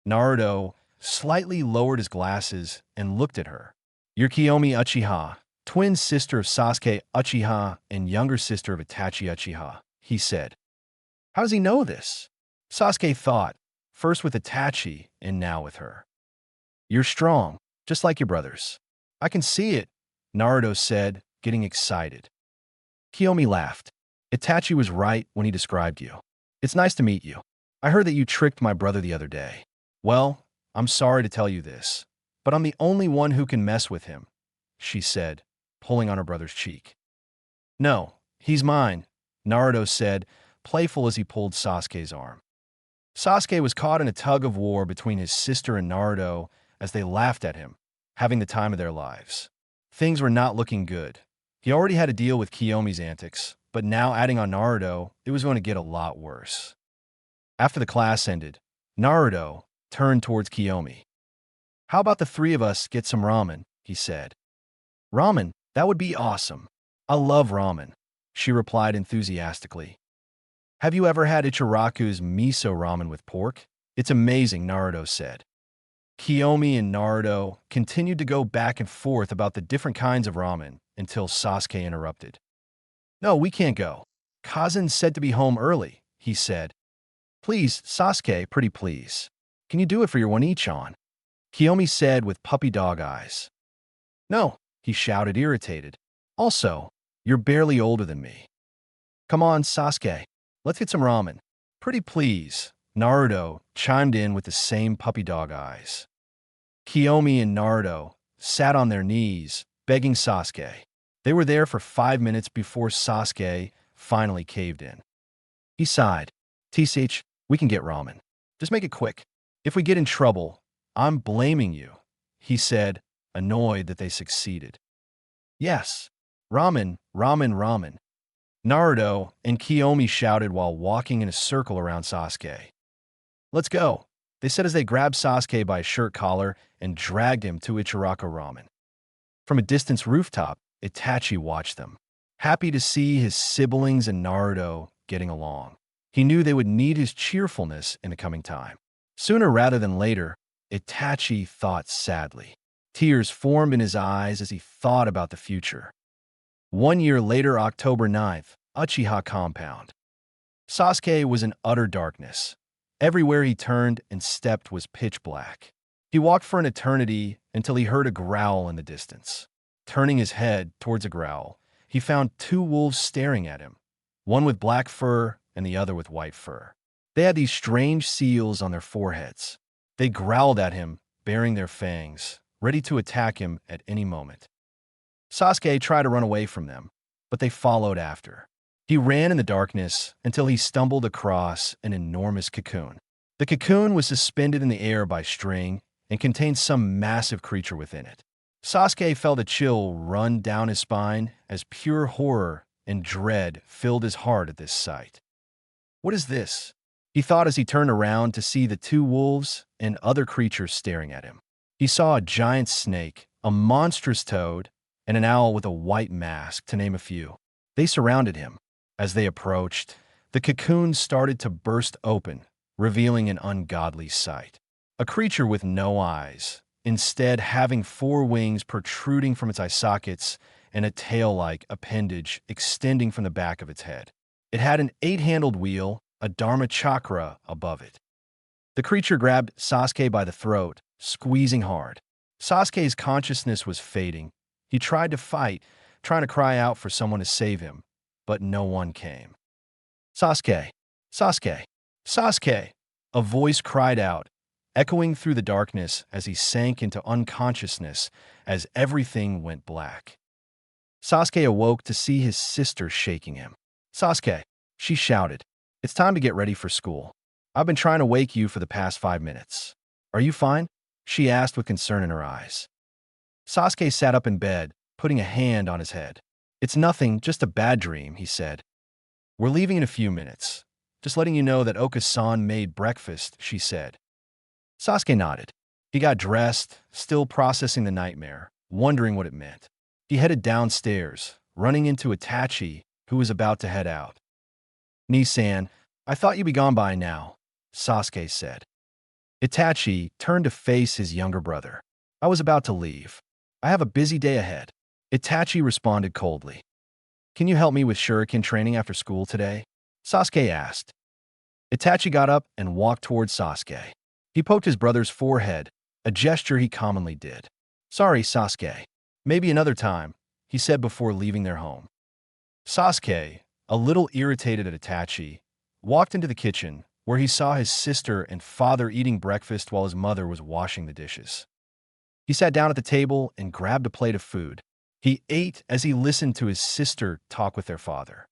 Naruto slightly lowered his glasses and looked at her. "You're Kiyomi Uchiha, twin sister of Sasuke Uchiha and younger sister of Itachi Uchiha," he said. How does he know this? Sasuke thought, first with Itachi and now with her. "You're strong, just like your brothers." "I can see it," Naruto said, getting excited. Kiyomi laughed. "Itachi was right when he described you. It's nice to meet you. I heard that you tricked my brother the other day. Well, I'm sorry to tell you this, but I'm the only one who can mess with him," she said, pulling on her brother's cheek. "No, he's mine," Naruto said, playful as he pulled Sasuke's arm. Sasuke was caught in a tug-of-war between his sister and Naruto as they laughed at him, having the time of their lives. Things were not looking good. He already had to deal with Kiyomi's antics, but now adding on Naruto, it was going to get a lot worse. After the class ended, Naruto turned towards Kiyomi. "How about the three of us get some ramen?" he said. "Ramen? That would be awesome. I love ramen," she replied enthusiastically. "Have you ever had Ichiraku's miso ramen with pork? It's amazing," Naruto said. Kiyomi and Naruto continued to go back and forth about the different kinds of ramen until Sasuke interrupted. "No, we can't go. Kazan said to be home early," he said. "Please, Sasuke, pretty please. Can you do it for your One-chan?" Kiyomi said with puppy dog eyes. "No," he shouted, irritated. "Also, you're barely older than me." "Come on, Sasuke. Let's get some ramen." "Pretty please," Naruto chimed in with the same puppy dog eyes. Kiyomi and Naruto sat on their knees, begging Sasuke. They were there for 5 minutes before Sasuke finally caved in. He sighed. "TCH, we can get ramen. Just make it quick. If we get in trouble, I'm blaming you," he said, annoyed that they succeeded. "Yes. Ramen, ramen, ramen." Naruto and Kiyomi shouted while walking in a circle around Sasuke. "Let's go," they said as they grabbed Sasuke by his shirt collar and dragged him to Ichiraku Ramen. From a distant rooftop, Itachi watched them, happy to see his siblings and Naruto getting along. He knew they would need his cheerfulness in the coming time. Sooner rather than later, Itachi thought sadly. Tears formed in his eyes as he thought about the future. 1 year later, October 9th, Uchiha Compound. Sasuke was in utter darkness. Everywhere he turned and stepped was pitch black. He walked for an eternity until he heard a growl in the distance. Turning his head towards a growl, he found two wolves staring at him, one with black fur and the other with white fur. They had these strange seals on their foreheads. They growled at him, baring their fangs, ready to attack him at any moment. Sasuke tried to run away from them, but they followed after. He ran in the darkness until he stumbled across an enormous cocoon. The cocoon was suspended in the air by string and contained some massive creature within it. Sasuke felt a chill run down his spine as pure horror and dread filled his heart at this sight. What is this? He thought as he turned around to see the two wolves and other creatures staring at him. He saw a giant snake, a monstrous toad, and an owl with a white mask, to name a few. They surrounded him. As they approached, the cocoon started to burst open, revealing an ungodly sight. A creature with no eyes, instead having 4 wings protruding from its eye sockets and a tail-like appendage extending from the back of its head. It had an 8-handled wheel, a dharma chakra above it. The creature grabbed Sasuke by the throat, squeezing hard. Sasuke's consciousness was fading. He tried to fight, trying to cry out for someone to save him, but no one came. Sasuke! Sasuke! Sasuke! A voice cried out, echoing through the darkness as he sank into unconsciousness as everything went black. Sasuke awoke to see his sister shaking him. Sasuke, she shouted, it's time to get ready for school. I've been trying to wake you for the past 5 minutes. Are you fine? She asked with concern in her eyes. Sasuke sat up in bed, putting a hand on his head. It's nothing, just a bad dream, he said. We're leaving in a few minutes. Just letting you know that Oka-san made breakfast, she said. Sasuke nodded. He got dressed, still processing the nightmare, wondering what it meant. He headed downstairs, running into Itachi, who was about to head out. Ni-san, I thought you'd be gone by now, Sasuke said. Itachi turned to face his younger brother. I was about to leave. I have a busy day ahead. Itachi responded coldly. Can you help me with shuriken training after school today? Sasuke asked. Itachi got up and walked towards Sasuke. He poked his brother's forehead, a gesture he commonly did. Sorry, Sasuke. Maybe another time, he said before leaving their home. Sasuke, a little irritated at Itachi, walked into the kitchen where he saw his sister and father eating breakfast while his mother was washing the dishes. He sat down at the table and grabbed a plate of food. He ate as he listened to his sister talk with their father.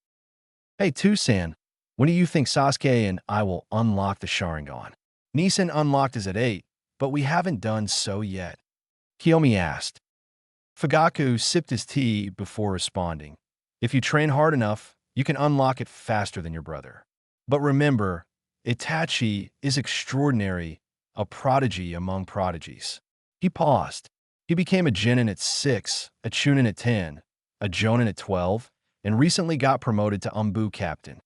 Hey, Tusan, when do you think Sasuke and I will unlock the Sharingan? Nisan unlocked his at 8, but we haven't done so yet. Kiyomi asked. Fugaku sipped his tea before responding. If you train hard enough, you can unlock it faster than your brother. But remember, Itachi is extraordinary, a prodigy among prodigies. He paused. He became a Genin at 6, a Chunin at 10, a Jonin at 12, and recently got promoted to Umbu captain.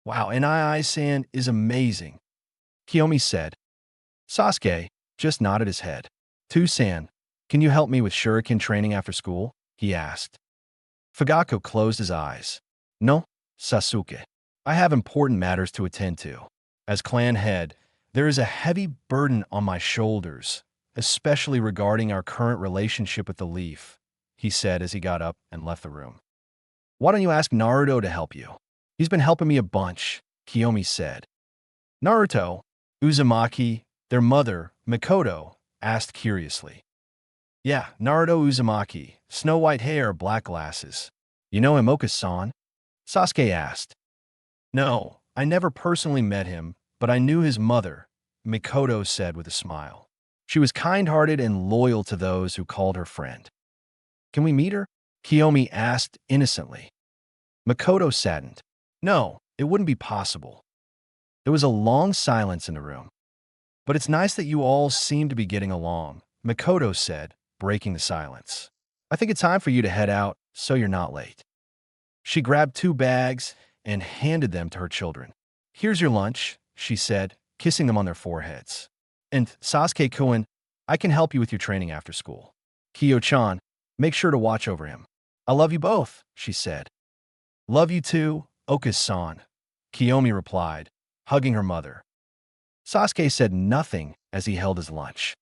Wow, Nii-san is amazing, Kiyomi said. Sasuke just nodded his head. Tusan, can you help me with shuriken training after school? He asked. Fugaku closed his eyes. No, Sasuke. I have important matters to attend to. As clan head, there is a heavy burden on my shoulders, especially regarding our current relationship with the Leaf, he said as he got up and left the room. Why don't you ask Naruto to help you? He's been helping me a bunch, Kiyomi said. Naruto, Uzumaki, their mother, Mikoto, asked curiously. Yeah, Naruto Uzumaki, snow-white hair, black glasses. You know him, Oka-san? Sasuke asked. No, I never personally met him, but I knew his mother, Mikoto said with a smile. She was kind-hearted and loyal to those who called her friend. Can we meet her? Kiyomi asked innocently. Mikoto saddened. No, it wouldn't be possible. There was a long silence in the room. But it's nice that you all seem to be getting along, Mikoto said, breaking the silence. I think it's time for you to head out so you're not late. She grabbed 2 bags and handed them to her children. Here's your lunch, she said, kissing them on their foreheads. And Sasuke-kun, I can help you with your training after school. Kyo-chan, make sure to watch over him. I love you both, she said. Love you too, Oka-san, Kiyomi replied, hugging her mother. Sasuke said nothing as he held his lunch.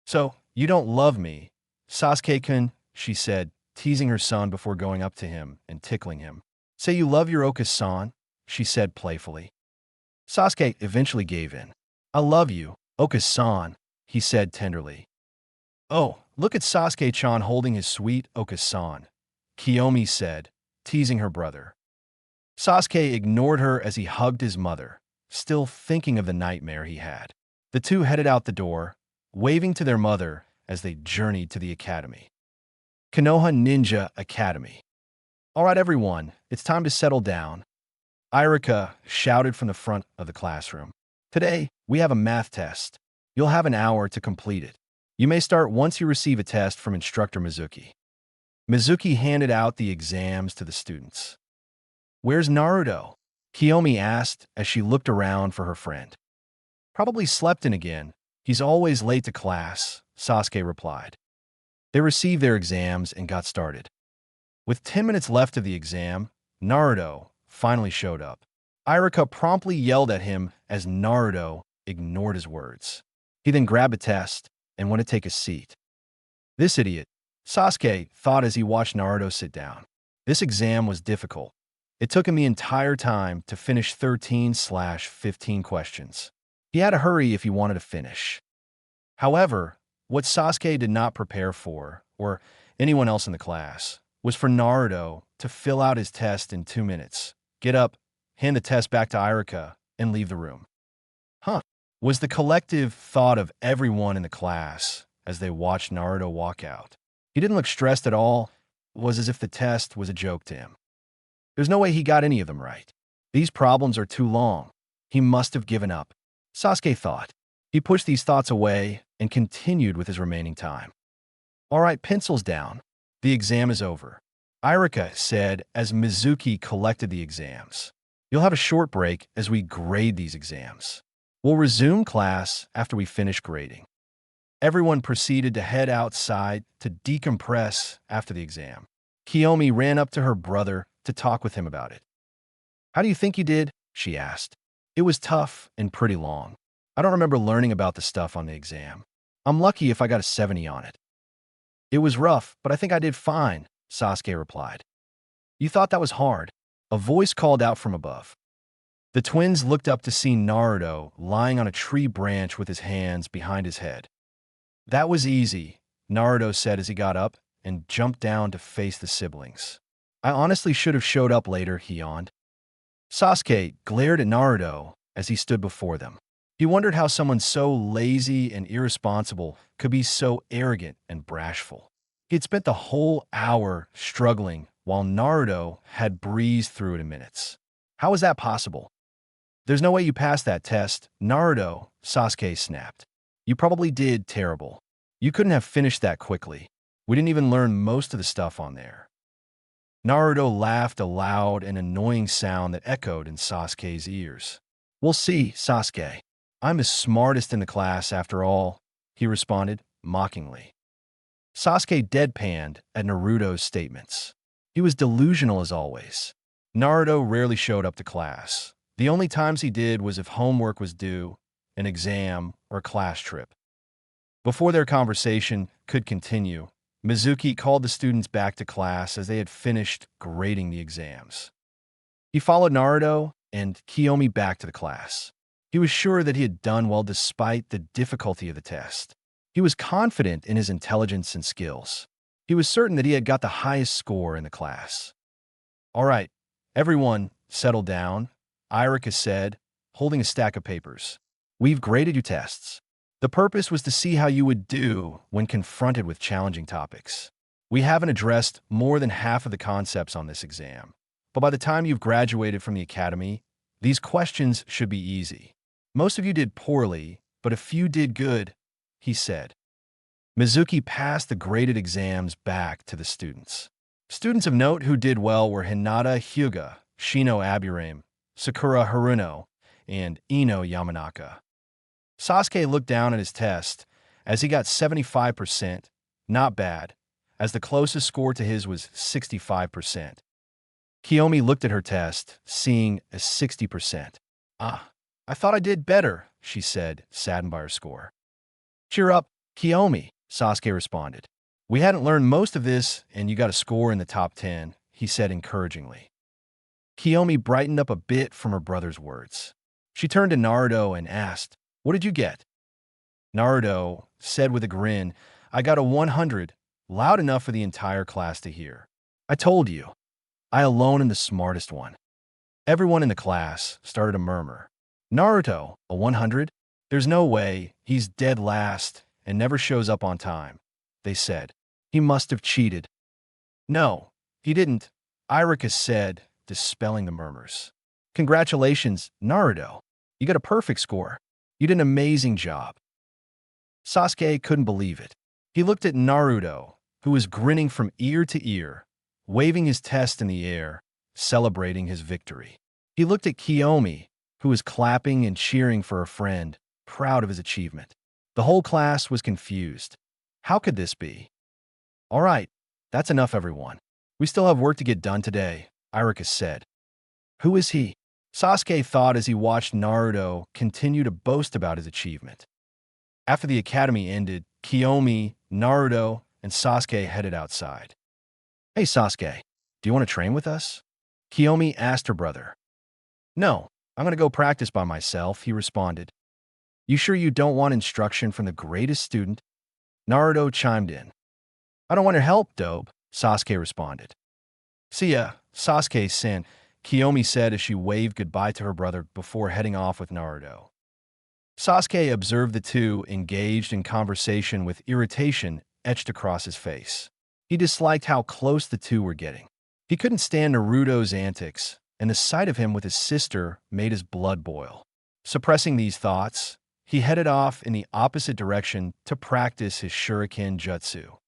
So, you don't love me, Sasuke-kun, she said, teasing her son before going up to him and tickling him. Say you love your Oka-san, she said playfully. Sasuke eventually gave in. I love you, Oka-san, he said tenderly. Oh, look at Sasuke-chan holding his sweet Oka-san, Kiyomi said, teasing her brother. Sasuke ignored her as he hugged his mother, still thinking of the nightmare he had. The two headed out the door, waving to their mother as they journeyed to the academy. Konoha Ninja Academy. All right, everyone, it's time to settle down, Irika shouted from the front of the classroom. Today, we have a math test. You'll have an hour to complete it. You may start once you receive a test from instructor Mizuki. Mizuki handed out the exams to the students. Where's Naruto? Kiyomi asked as she looked around for her friend. Probably slept in again. He's always late to class, Sasuke replied. They received their exams and got started. With 10 minutes left of the exam, Naruto finally showed up. Irika promptly yelled at him as Naruto ignored his words. He then grabbed a test and went to take a seat. This idiot, Sasuke thought as he watched Naruto sit down. This exam was difficult. It took him the entire time to finish 13/15 questions. He had to hurry if he wanted to finish. However, what Sasuke did not prepare for, or anyone else in the class, was for Naruto to fill out his test in 2 minutes, get up, hand the test back to Irika, and leave the room. Was the collective thought of everyone in the class as they watched Naruto walk out. He didn't look stressed at all. It was as if the test was a joke to him. There's no way he got any of them right. These problems are too long. He must have given up, Sasuke thought. He pushed these thoughts away and continued with his remaining time. All right, pencils down. The exam is over, Irika said as Mizuki collected the exams. You'll have a short break as we grade these exams. We'll resume class after we finish grading. Everyone proceeded to head outside to decompress after the exam. Kiyomi ran up to her brother to talk with him about it. How do you think you did? She asked. It was tough and pretty long. I don't remember learning about the stuff on the exam. I'm lucky if I got a 70 on it. It was rough, but I think I did fine, Sasuke replied. You thought that was hard? A voice called out from above. The twins looked up to see Naruto lying on a tree branch with his hands behind his head. That was easy, Naruto said as he got up and jumped down to face the siblings. I honestly should have showed up later, he yawned. Sasuke glared at Naruto as he stood before them. He wondered how someone so lazy and irresponsible could be so arrogant and bashful. He had spent the whole hour struggling while Naruto had breezed through it in minutes. How was that possible? There's no way you passed that test, Naruto, Sasuke snapped. You probably did terrible. You couldn't have finished that quickly. We didn't even learn most of the stuff on there. Naruto laughed a loud and annoying sound that echoed in Sasuke's ears. We'll see, Sasuke. I'm the smartest in the class after all, he responded, mockingly. Sasuke deadpanned at Naruto's statements. He was delusional as always. Naruto rarely showed up to class. The only times he did was if homework was due, an exam, or a class trip. Before their conversation could continue, Mizuki called the students back to class as they had finished grading the exams. He followed Naruto and Kiyomi back to the class. He was sure that he had done well despite the difficulty of the test. He was confident in his intelligence and skills. He was certain that he had got the highest score in the class. All right, everyone, settle down, Irika said, holding a stack of papers. We've graded your tests. The purpose was to see how you would do when confronted with challenging topics. We haven't addressed more than half of the concepts on this exam, but by the time you've graduated from the academy, these questions should be easy. Most of you did poorly, but a few did good, he said. Mizuki passed the graded exams back to the students. Students of note who did well were Hinata Hyuga, Shino Aburame, Sakura Haruno, and Ino Yamanaka. Sasuke looked down at his test as he got 75%, not bad, as the closest score to his was 65%. Kiyomi looked at her test, seeing a 60%. Ah, I thought I did better, she said, saddened by her score. Cheer up, Kiyomi, Sasuke responded. We hadn't learned most of this, and you got a score in the top 10, he said encouragingly. Kiyomi brightened up a bit from her brother's words. She turned to Naruto and asked, What did you get? Naruto said with a grin, I got a 100, loud enough for the entire class to hear. I told you, I alone am the smartest one. Everyone in the class started to murmur. Naruto, a 100? There's no way, he's dead last and never shows up on time, they said. He must have cheated. No, he didn't, Irika said, dispelling the murmurs. Congratulations, Naruto. You got a perfect score. You did an amazing job. Sasuke couldn't believe it. He looked at Naruto, who was grinning from ear to ear, waving his test in the air, celebrating his victory. He looked at Kiyomi, who was clapping and cheering for her friend, proud of his achievement. The whole class was confused. How could this be? All right, that's enough, everyone. We still have work to get done today, Irika said. Who is he? Sasuke thought as he watched Naruto continue to boast about his achievement. After the academy ended, Kiyomi, Naruto, and Sasuke headed outside. Hey Sasuke, do you want to train with us? Kiyomi asked her brother. No, I'm going to go practice by myself, he responded. You sure you don't want instruction from the greatest student? Naruto chimed in. I don't want your help, Dobe, Sasuke responded. See ya, Sasuke-san, Kiyomi said as she waved goodbye to her brother before heading off with Naruto. Sasuke observed the two engaged in conversation with irritation etched across his face. He disliked how close the two were getting. He couldn't stand Naruto's antics, and the sight of him with his sister made his blood boil. Suppressing these thoughts, he headed off in the opposite direction to practice his shuriken jutsu.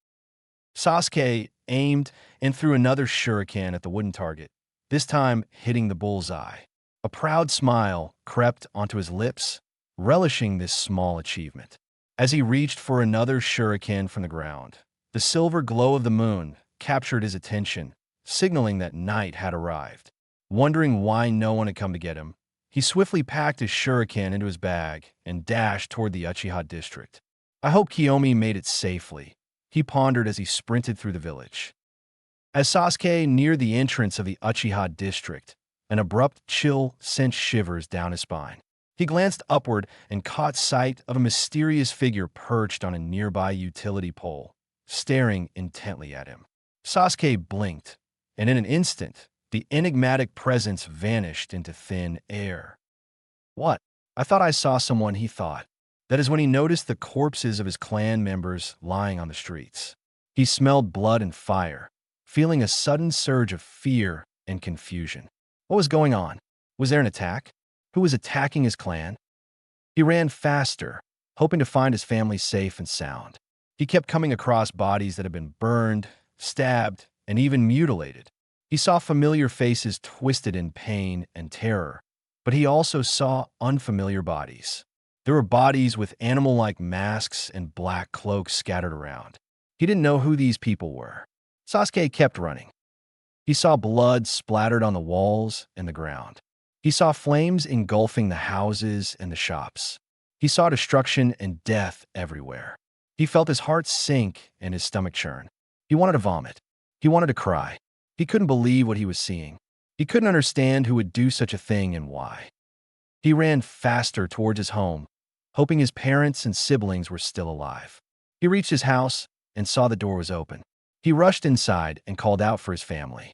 Sasuke aimed and threw another shuriken at the wooden target, this time hitting the bullseye. A proud smile crept onto his lips, relishing this small achievement. As he reached for another shuriken from the ground, the silver glow of the moon captured his attention, signaling that night had arrived. Wondering why no one had come to get him, he swiftly packed his shuriken into his bag and dashed toward the Uchiha district. I hope Kiyomi made it safely, he pondered as he sprinted through the village. As Sasuke neared the entrance of the Uchiha district, an abrupt chill sent shivers down his spine. He glanced upward and caught sight of a mysterious figure perched on a nearby utility pole, staring intently at him. Sasuke blinked, and in an instant, the enigmatic presence vanished into thin air. What? I thought I saw someone, he thought. That is when he noticed the corpses of his clan members lying on the streets. He smelled blood and fire, feeling a sudden surge of fear and confusion. What was going on? Was there an attack? Who was attacking his clan? He ran faster, hoping to find his family safe and sound. He kept coming across bodies that had been burned, stabbed, and even mutilated. He saw familiar faces twisted in pain and terror, but he also saw unfamiliar bodies. There were bodies with animal-like masks and black cloaks scattered around. He didn't know who these people were. Sasuke kept running. He saw blood splattered on the walls and the ground. He saw flames engulfing the houses and the shops. He saw destruction and death everywhere. He felt his heart sink and his stomach churn. He wanted to vomit. He wanted to cry. He couldn't believe what he was seeing. He couldn't understand who would do such a thing and why. He ran faster towards his home, hoping his parents and siblings were still alive. He reached his house and saw the door was open. He rushed inside and called out for his family.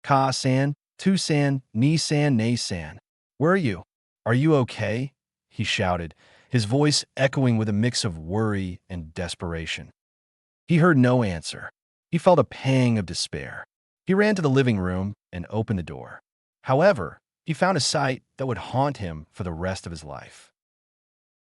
Ka-san, Tu-san, Ni-san, Ne-san. Where are you? Are you okay? He shouted, his voice echoing with a mix of worry and desperation. He heard no answer. He felt a pang of despair. He ran to the living room and opened the door. However, he found a sight that would haunt him for the rest of his life.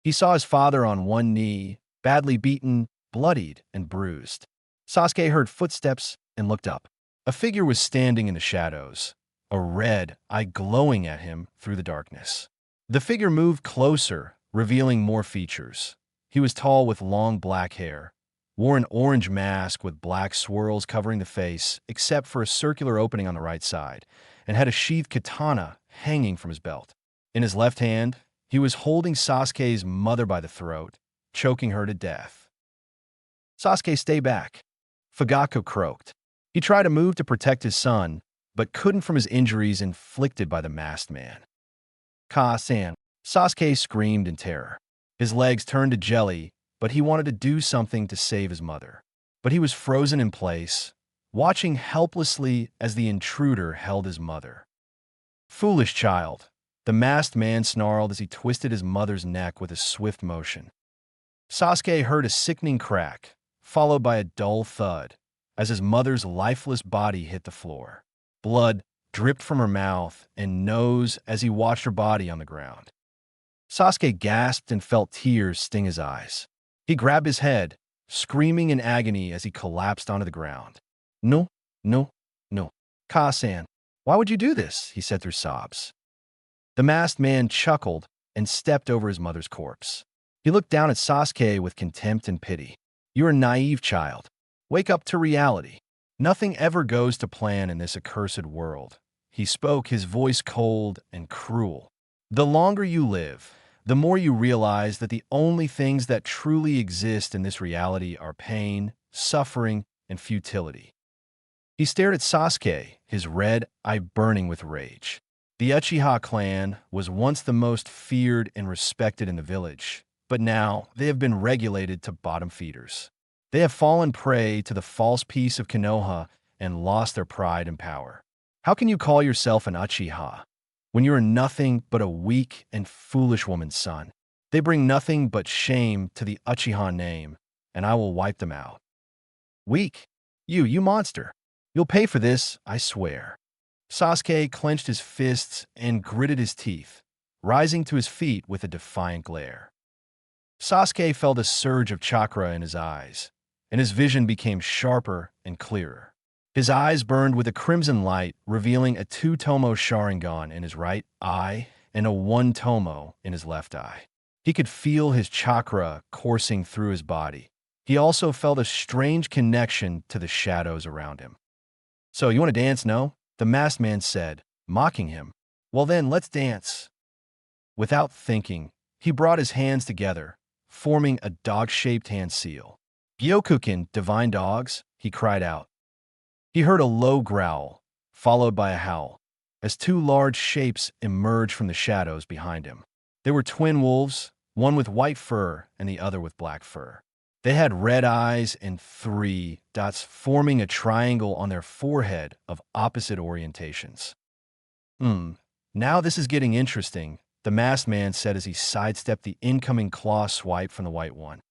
He saw his father on one knee, badly beaten, bloodied, and bruised. Sasuke heard footsteps and looked up. A figure was standing in the shadows, a red eye glowing at him through the darkness. The figure moved closer revealing more features. He was tall with long black hair, wore an orange mask with black swirls covering the face except for a circular opening on the right side, and had a sheathed katana hanging from his belt. In his left hand, he was holding Sasuke's mother by the throat, choking her to death. "Sasuke, stay back," Fugaku croaked. He tried to move to protect his son, but couldn't from his injuries inflicted by the masked man. "Ka-san," Sasuke screamed in terror. His legs turned to jelly, but he wanted to do something to save his mother. But he was frozen in place, watching helplessly as the intruder held his mother. "Foolish child," the masked man snarled as he twisted his mother's neck with a swift motion. Sasuke heard a sickening crack, followed by a dull thud, as his mother's lifeless body hit the floor. Blood dripped from her mouth and nose as he watched her body on the ground. Sasuke gasped and felt tears sting his eyes. He grabbed his head, screaming in agony as he collapsed onto the ground. "No, no, no. Ka-san, why would you do this?" he said through sobs. The masked man chuckled and stepped over his mother's corpse. He looked down at Sasuke with contempt and pity. "You're a naive child. Wake up to reality. Nothing ever goes to plan in this accursed world." He spoke, his voice cold and cruel. "The longer you live, the more you realize that the only things that truly exist in this reality are pain, suffering, and futility." He stared at Sasuke, his red eye burning with rage. The Uchiha clan was once the most feared and respected in the village, but now they have been relegated to bottom feeders. They have fallen prey to the false peace of Konoha and lost their pride and power. How can you call yourself an Uchiha when you are nothing but a weak and foolish woman's son? They bring nothing but shame to the Uchiha name, and I will wipe them out. "Weak? You monster. You'll pay for this, I swear." Sasuke clenched his fists and gritted his teeth, rising to his feet with a defiant glare. Sasuke felt a surge of chakra in his eyes, and his vision became sharper and clearer. His eyes burned with a crimson light, revealing a 2-tomo Sharingan in his right eye and a 1-tomo in his left eye. He could feel his chakra coursing through his body. He also felt a strange connection to the shadows around him. "So, you want to dance, no?" the masked man said, mocking him. "Well then, let's dance." Without thinking, he brought his hands together, forming a dog-shaped hand seal. "Gyokukin, divine dogs," he cried out. He heard a low growl, followed by a howl, as two large shapes emerged from the shadows behind him. They were twin wolves, one with white fur and the other with black fur. They had red eyes and 3 dots forming a triangle on their forehead of opposite orientations. Now this is getting interesting," the masked man said as he sidestepped the incoming claw swipe from the white one.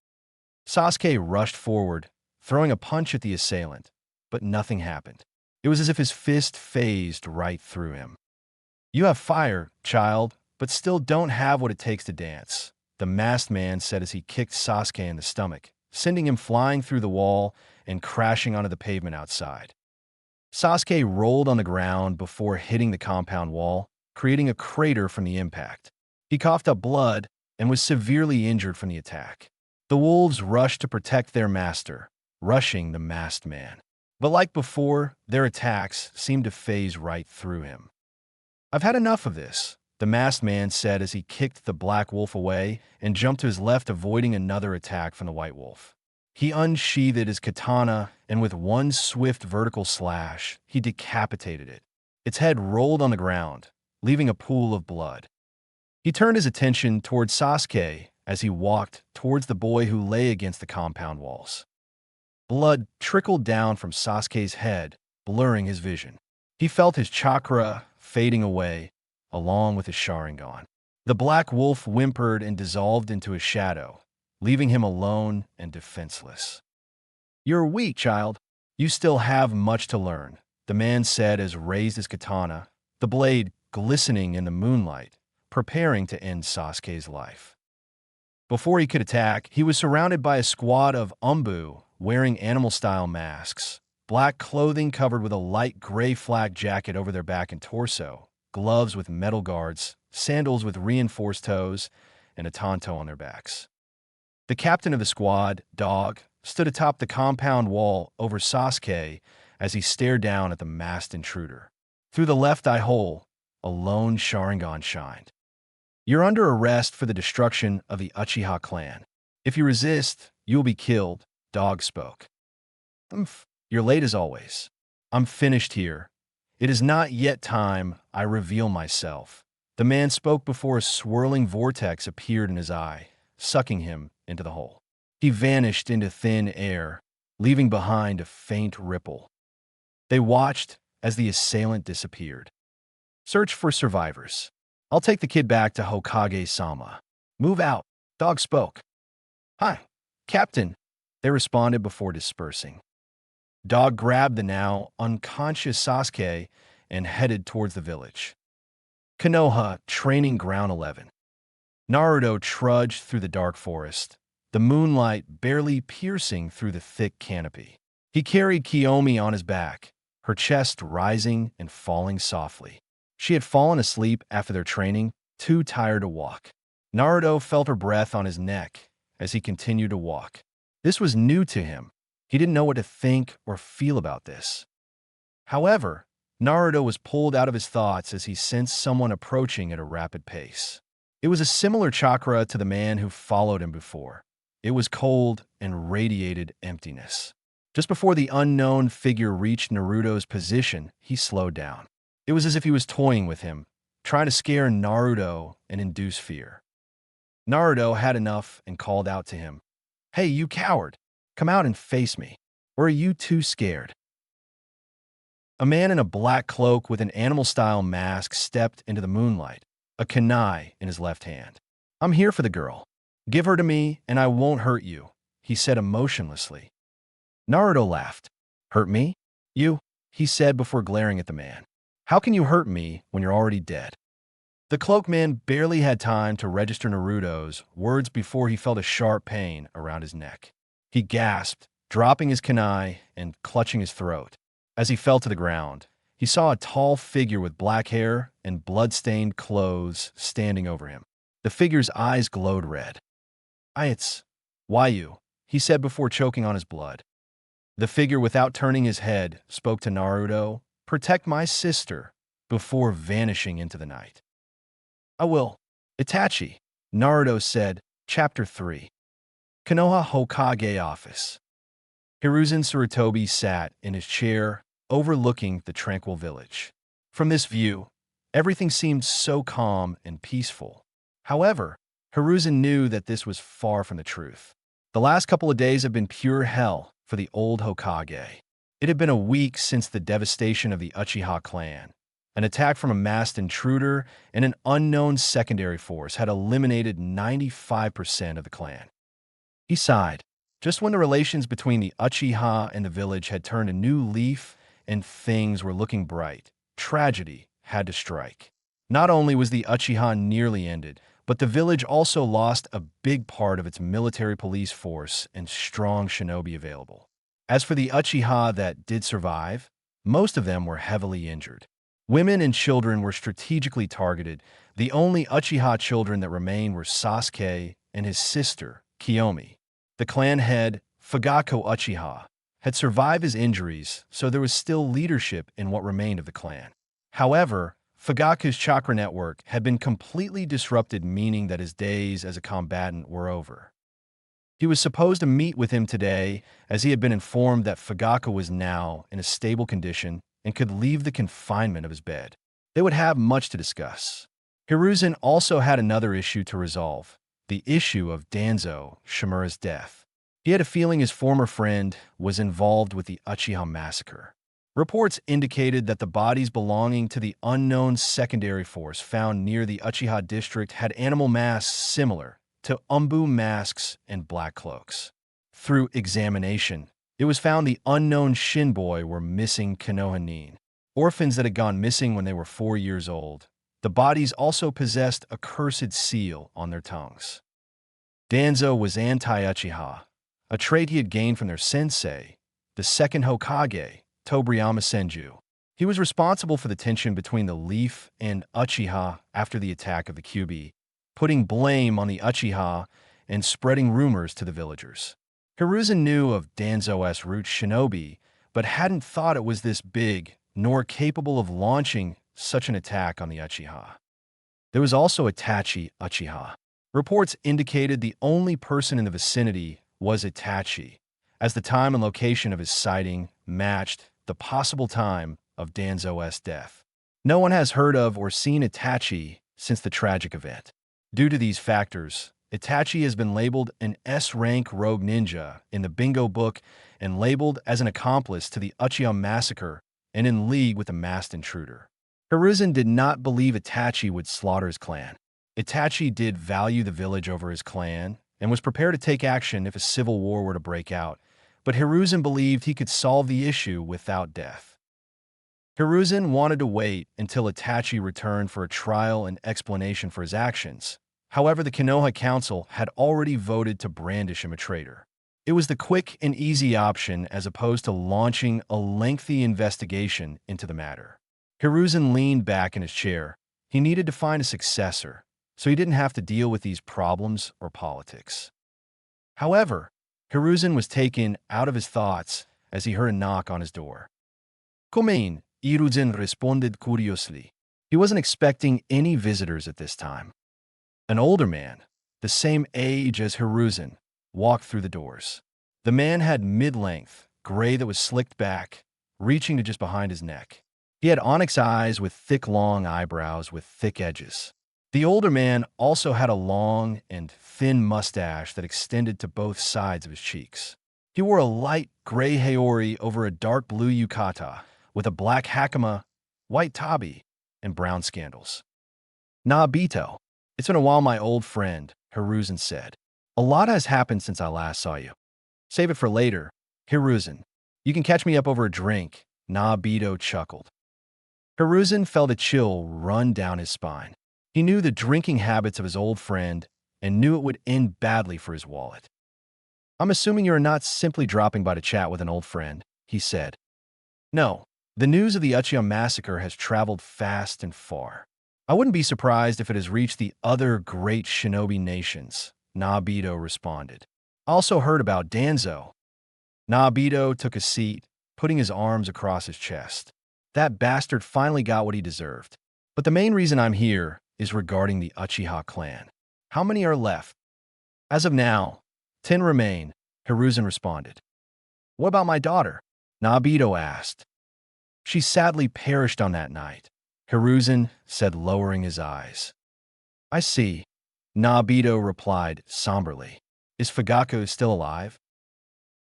Sasuke rushed forward, throwing a punch at the assailant, but nothing happened. It was as if his fist phased right through him. "You have fire, child, but still don't have what it takes to dance," the masked man said as he kicked Sasuke in the stomach, sending him flying through the wall and crashing onto the pavement outside. Sasuke rolled on the ground before hitting the compound wall, creating a crater from the impact. He coughed up blood and was severely injured from the attack. The wolves rushed to protect their master, rushing the masked man. But like before, their attacks seemed to phase right through him. "I've had enough of this," the masked man said as he kicked the black wolf away and jumped to his left, avoiding another attack from the white wolf. He unsheathed his katana, and with one swift vertical slash, he decapitated it. Its head rolled on the ground, leaving a pool of blood. He turned his attention towards Sasuke as he walked towards the boy who lay against the compound walls. Blood trickled down from Sasuke's head, blurring his vision. He felt his chakra fading away, along with his Sharingan. The black wolf whimpered and dissolved into a shadow, leaving him alone and defenseless. "You're weak, child. You still have much to learn," the man said as raised his katana, the blade glistening in the moonlight, preparing to end Sasuke's life. Before he could attack, he was surrounded by a squad of umbu wearing animal-style masks, black clothing covered with a light gray flak jacket over their back and torso, gloves with metal guards, sandals with reinforced toes, and a tanto on their backs. The captain of the squad, Dog, stood atop the compound wall over Sasuke as he stared down at the masked intruder. Through the left eye hole, a lone Sharingan shined. "You're under arrest for the destruction of the Uchiha clan. If you resist, you will be killed," Dog spoke. "You're late as always. I'm finished here. It is not yet time I reveal myself." The man spoke before a swirling vortex appeared in his eye, sucking him into the hole. He vanished into thin air, leaving behind a faint ripple. They watched as the assailant disappeared. "Search for survivors. I'll take the kid back to Hokage-sama." "Move out," Dog spoke. "Hi, Captain," they responded before dispersing. Dog grabbed the now unconscious Sasuke and headed towards the village. Konoha, Training Ground 11. Naruto trudged through the dark forest, the moonlight barely piercing through the thick canopy. He carried Kiyomi on his back, her chest rising and falling softly. She had fallen asleep after their training, too tired to walk. Naruto felt her breath on his neck as he continued to walk. This was new to him. He didn't know what to think or feel about this. However, Naruto was pulled out of his thoughts as he sensed someone approaching at a rapid pace. It was a similar chakra to the man who followed him before. It was cold and radiated emptiness. Just before the unknown figure reached Naruto's position, he slowed down. It was as if he was toying with him, trying to scare Naruto and induce fear. Naruto had enough and called out to him, "Hey, you coward! Come out and face me. Or are you too scared?" A man in a black cloak with an animal-style mask stepped into the moonlight, a kunai in his left hand. "I'm here for the girl. Give her to me and I won't hurt you," he said emotionlessly. Naruto laughed. "Hurt me? You?" he said before glaring at the man. "How can you hurt me when you're already dead?" The cloaked man barely had time to register Naruto's words before he felt a sharp pain around his neck. He gasped, dropping his kunai and clutching his throat. As he fell to the ground, he saw a tall figure with black hair and blood-stained clothes standing over him. The figure's eyes glowed red. It's you," he said before choking on his blood. The figure, without turning his head, spoke to Naruto, "Protect my sister," before vanishing into the night. "I will." Itachi, Naruto said. Chapter 3. Konoha Hokage Office. Hiruzen Sarutobi sat in his chair, overlooking the tranquil village. From this view, everything seemed so calm and peaceful. However, Hiruzen knew that this was far from the truth. The last couple of days had been pure hell for the old Hokage. It had been a week since the devastation of the Uchiha clan. An attack from a masked intruder and an unknown secondary force had eliminated 95% of the clan. He sighed. Just when the relations between the Uchiha and the village had turned a new leaf and things were looking bright, tragedy had to strike. Not only was the Uchiha nearly ended, but the village also lost a big part of its military police force and strong shinobi available. As for the Uchiha that did survive, most of them were heavily injured. Women and children were strategically targeted. The only Uchiha children that remained were Sasuke and his sister, Kiyomi. The clan head, Fugaku Uchiha, had survived his injuries, so there was still leadership in what remained of the clan. However, Fugaku's chakra network had been completely disrupted, meaning that his days as a combatant were over. He was supposed to meet with him today, as he had been informed that Fugaku was now in a stable condition and could leave the confinement of his bed. They would have much to discuss. Hiruzen also had another issue to resolve, the issue of Danzo Shimura's death. He had a feeling his former friend was involved with the Uchiha massacre. Reports indicated that the bodies belonging to the unknown secondary force found near the Uchiha district had animal masks similar to Umbu masks and black cloaks. Through examination, it was found the unknown Shinboi were missing Konoha nin, orphans that had gone missing when they were 4 years old. The bodies also possessed a cursed seal on their tongues. Danzo was anti-Uchiha, a trait he had gained from their sensei, the second Hokage, Tobirama Senju. He was responsible for the tension between the Leaf and Uchiha after the attack of the Kyuubi. putting blame on the Uchiha and spreading rumors to the villagers. Hiruzen knew of Danzo's root shinobi, but hadn't thought it was this big, nor capable of launching such an attack on the Uchiha. There was also Itachi Uchiha. Reports indicated the only person in the vicinity was Itachi, as the time and location of his sighting matched the possible time of Danzo's death. No one has heard of or seen Itachi since the tragic event. Due to these factors, Itachi has been labeled an S-rank rogue ninja in the bingo book and labeled as an accomplice to the Uchiha massacre and in league with the masked intruder. Hiruzen did not believe Itachi would slaughter his clan. Itachi did value the village over his clan and was prepared to take action if a civil war were to break out, but Hiruzen believed he could solve the issue without death. Hiruzen wanted to wait until Itachi returned for a trial and explanation for his actions. However, the Konoha Council had already voted to brandish him a traitor. It was the quick and easy option as opposed to launching a lengthy investigation into the matter. Hiruzen leaned back in his chair. He needed to find a successor, so he didn't have to deal with these problems or politics. However, Hiruzen was taken out of his thoughts as he heard a knock on his door. "Come in," Hiruzen responded curiously. He wasn't expecting any visitors at this time. An older man, the same age as Hiruzen, walked through the doors. The man had mid-length, gray that was slicked back, reaching to just behind his neck. He had onyx eyes with thick, long eyebrows with thick edges. The older man also had a long and thin mustache that extended to both sides of his cheeks. He wore a light gray haori over a dark blue yukata with a black hakama, white tabi, and brown scandals. "Nabito, it's been a while, my old friend," Hiruzen said. "A lot has happened since I last saw you." "Save it for later, Hiruzen. You can catch me up over a drink," Nabito chuckled. Hiruzen felt a chill run down his spine. He knew the drinking habits of his old friend and knew it would end badly for his wallet. "I'm assuming you're not simply dropping by to chat with an old friend," he said. "No, the news of the Uchiha massacre has traveled fast and far. I wouldn't be surprised if it has reached the other great shinobi nations," Nabito responded. "I also heard about Danzo." Nabito took a seat, putting his arms across his chest. That bastard finally got what he deserved. "But the main reason I'm here is regarding the Uchiha clan. How many are left?" "As of now, 10 remain," Hiruzen responded. "What about my daughter?" Nabito asked. "She sadly perished on that night," Hiruzen said, lowering his eyes. "I see," Nabito replied somberly. "Is Fugaku still alive?"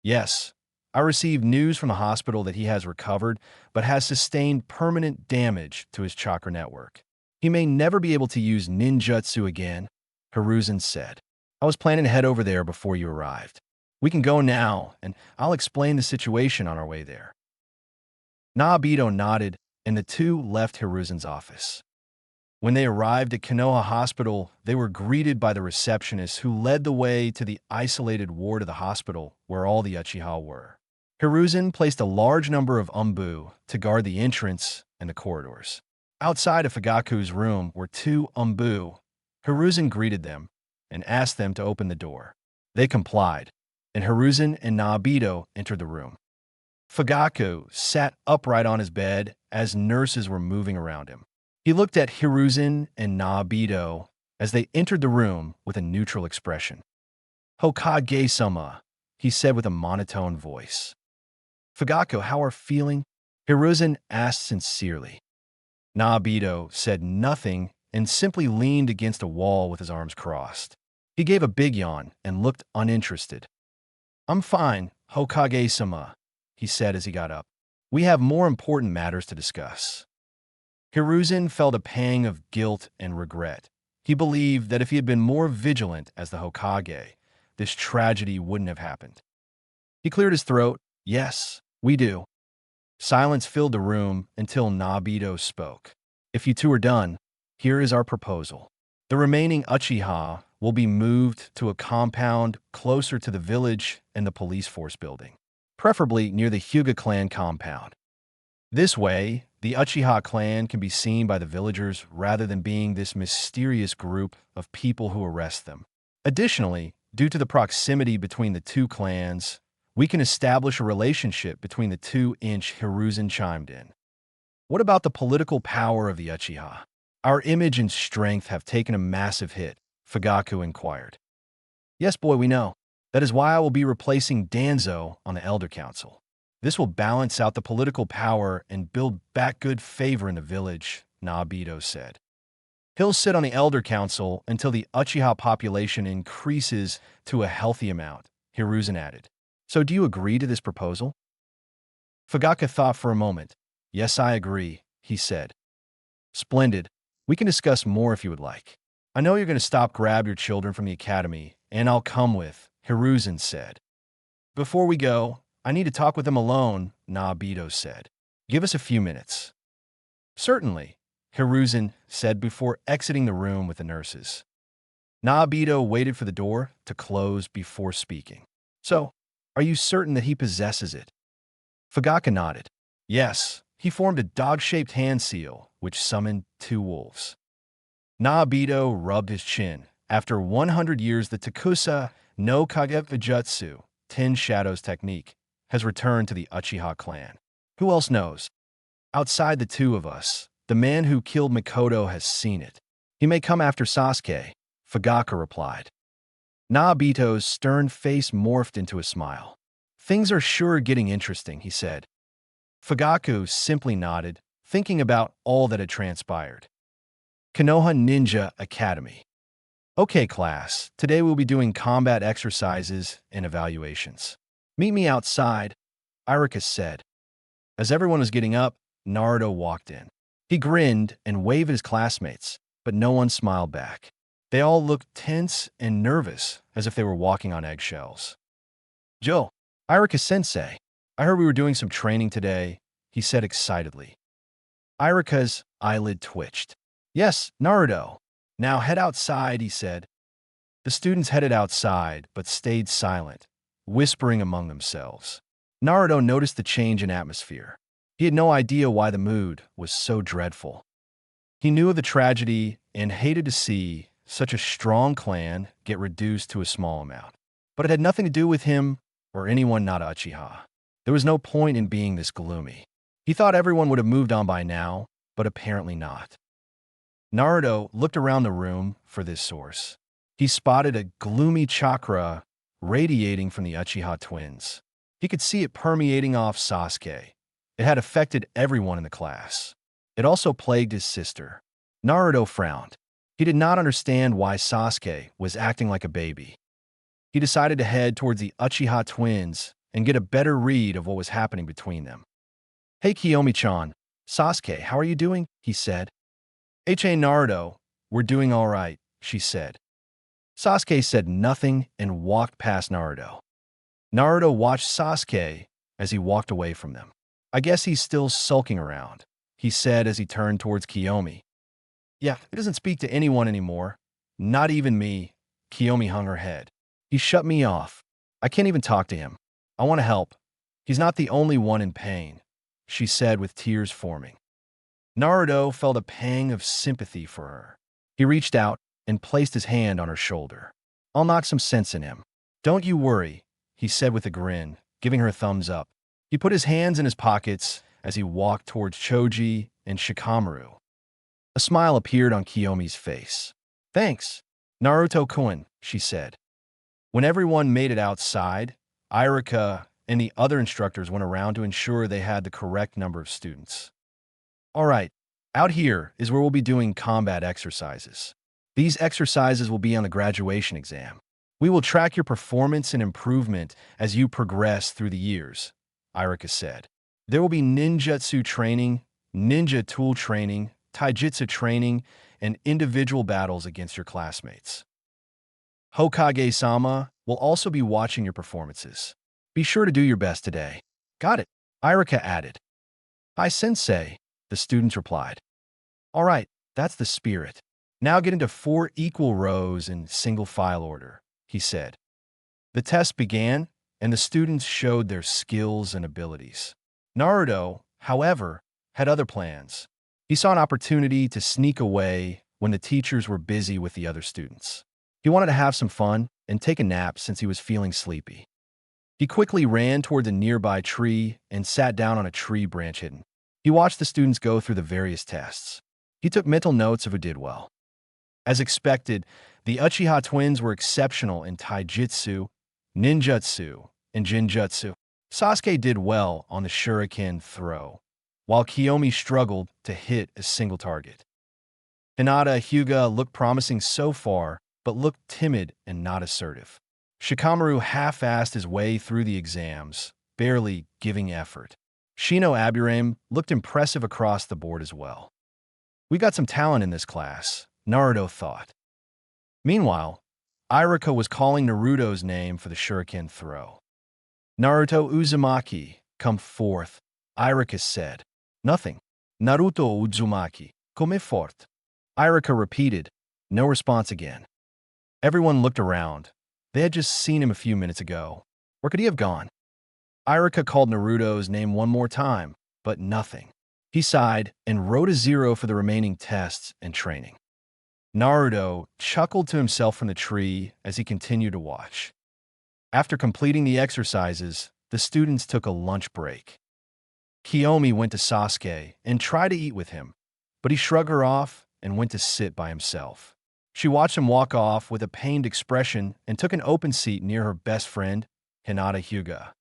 "Yes. I received news from the hospital that he has recovered, but has sustained permanent damage to his chakra network. He may never be able to use ninjutsu again," Hiruzen said. "I was planning to head over there before you arrived. We can go now, and I'll explain the situation on our way there." Nabito nodded, and the two left Hiruzen's office. When they arrived at Konoha Hospital, they were greeted by the receptionist who led the way to the isolated ward of the hospital where all the Uchiha were. Hiruzen placed a large number of umbu to guard the entrance and the corridors. Outside of Fugaku's room were 2 umbu. Hiruzen greeted them and asked them to open the door. They complied, and Hiruzen and Nabito entered the room. Fugaku sat upright on his bed as nurses were moving around him. He looked at Hiruzen and Nabito as they entered the room with a neutral expression. "Hokage-sama," he said with a monotone voice. "Fugaku, how are feeling?" Hiruzen asked sincerely. Nabito said nothing and simply leaned against a wall with his arms crossed. He gave a big yawn and looked uninterested. "I'm fine, Hokage-sama," he said as he got up. "We have more important matters to discuss." Hiruzen felt a pang of guilt and regret. He believed that if he had been more vigilant as the Hokage, this tragedy wouldn't have happened. He cleared his throat. "Yes, we do." Silence filled the room until Nabito spoke. "If you two are done, here is our proposal. The remaining Uchiha will be moved to a compound closer to the village and the police force building, preferably near the Hyuga clan compound. This way, The Uchiha clan can be seen by the villagers rather than being this mysterious group of people who arrest them. Additionally, due to the proximity between the two clans, we can establish a relationship between the two-inch Hiruzen chimed in. What about the political power of the Uchiha? Our image and strength have taken a massive hit, Fugaku inquired. Yes, boy, we know. That is why I will be replacing Danzo on the Elder Council. This will balance out the political power and build back good favor in the village, Nabito said. He'll sit on the Elder Council until the Uchiha population increases to a healthy amount, Hiruzen added. So do you agree to this proposal? Fugaku thought for a moment. Yes, I agree, he said. Splendid. We can discuss more if you would like. I know you're going to grab your children from the academy, and I'll come with, Hiruzen said. Before we go, I need to talk with them alone, Nabito said. Give us a few minutes. Certainly, Hiruzen said before exiting the room with the nurses. Nabito waited for the door to close before speaking. So, are you certain that he possesses it? Fugaku nodded. Yes, he formed a dog-shaped hand seal, which summoned 2 wolves. Nabito rubbed his chin. After 100 years, the Takusa no Kagevijutsu, 10 Shadows technique, has returned to the Uchiha clan. Who else knows? Outside the two of us, the man who killed Mikoto has seen it. He may come after Sasuke, Fugaku replied. Nabito's stern face morphed into a smile. Things are sure getting interesting, he said. Fugaku simply nodded, thinking about all that had transpired. Konoha Ninja Academy. Okay, class, today we'll be doing combat exercises and evaluations. Meet me outside, Iruka said. As everyone was getting up, Naruto walked in. He grinned and waved at his classmates, but no one smiled back. They all looked tense and nervous, as if they were walking on eggshells. Joe, Iruka-sensei, I heard we were doing some training today, he said excitedly. Iruka's eyelid twitched. Yes, Naruto. Now head outside, he said. The students headed outside, but stayed silent, whispering among themselves. Naruto noticed the change in atmosphere. He had no idea why the mood was so dreadful. He knew of the tragedy and hated to see such a strong clan get reduced to a small amount. But it had nothing to do with him or anyone not Uchiha. There was no point in being this gloomy. He thought everyone would have moved on by now, but apparently not. Naruto looked around the room for this source. He spotted a gloomy chakra radiating from the Uchiha twins. He could see it permeating off Sasuke. It had affected everyone in the class. It also plagued his sister. Naruto frowned. He did not understand why Sasuke was acting like a baby. He decided to head towards the Uchiha twins and get a better read of what was happening between them. Hey Kiyomi-chan, Sasuke, how are you doing? He said. Hey Naruto, we're doing all right, she said. Sasuke said nothing and walked past Naruto. Naruto watched Sasuke as he walked away from them. I guess he's still sulking around, he said as he turned towards Kiyomi. Yeah, he doesn't speak to anyone anymore. Not even me. Kiyomi hung her head. He shut me off. I can't even talk to him. I want to help. He's not the only one in pain, she said with tears forming. Naruto felt a pang of sympathy for her. He reached out and placed his hand on her shoulder. I'll knock some sense in him. Don't you worry, he said with a grin, giving her a thumbs up. He put his hands in his pockets as he walked towards Choji and Shikamaru. A smile appeared on Kiyomi's face. Thanks, Naruto-kun, she said. When everyone made it outside, Iruka and the other instructors went around to ensure they had the correct number of students. All right, out here is where we'll be doing combat exercises. These exercises will be on the graduation exam. We will track your performance and improvement as you progress through the years, Iruka said. There will be ninjutsu training, ninja tool training, taijutsu training, and individual battles against your classmates. Hokage-sama will also be watching your performances. Be sure to do your best today. Got it, Iruka added. Hi, sensei, the students replied. All right, that's the spirit. Now get into 4 equal rows in single file order, he said. The test began, and the students showed their skills and abilities. Naruto, however, had other plans. He saw an opportunity to sneak away when the teachers were busy with the other students. He wanted to have some fun and take a nap since he was feeling sleepy. He quickly ran toward the nearby tree and sat down on a tree branch hidden. He watched the students go through the various tests. He took mental notes of who did well. As expected, the Uchiha twins were exceptional in taijutsu, ninjutsu, and jinjutsu. Sasuke did well on the shuriken throw, while Kiyomi struggled to hit a single target. Hinata Hyuga looked promising so far, but looked timid and not assertive. Shikamaru half-assed his way through the exams, barely giving effort. Shino Aburame looked impressive across the board as well. We got some talent in this class, Naruto thought. Meanwhile, Iruka was calling Naruto's name for the shuriken throw. Naruto Uzumaki, come forth, Iruka said. Nothing. Naruto Uzumaki, come forth. Iruka repeated, no response again. Everyone looked around. They had just seen him a few minutes ago. Where could he have gone? Iruka called Naruto's name one more time, but nothing. He sighed and wrote a 0 for the remaining tests and training. Naruto chuckled to himself from the tree as he continued to watch. After completing the exercises, the students took a lunch break. Kiyomi went to Sasuke and tried to eat with him, but he shrugged her off and went to sit by himself. She watched him walk off with a pained expression and took an open seat near her best friend, Hinata Hyuga.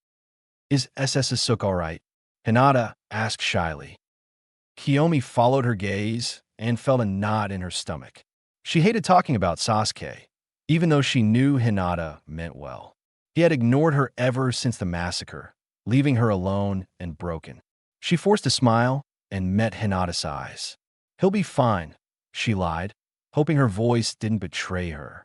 Is Sasuke all right? Hinata asked shyly. Kiyomi followed her gaze and felt a knot in her stomach. She hated talking about Sasuke, even though she knew Hinata meant well. He had ignored her ever since the massacre, leaving her alone and broken. She forced a smile and met Hinata's eyes. He'll be fine, she lied, hoping her voice didn't betray her.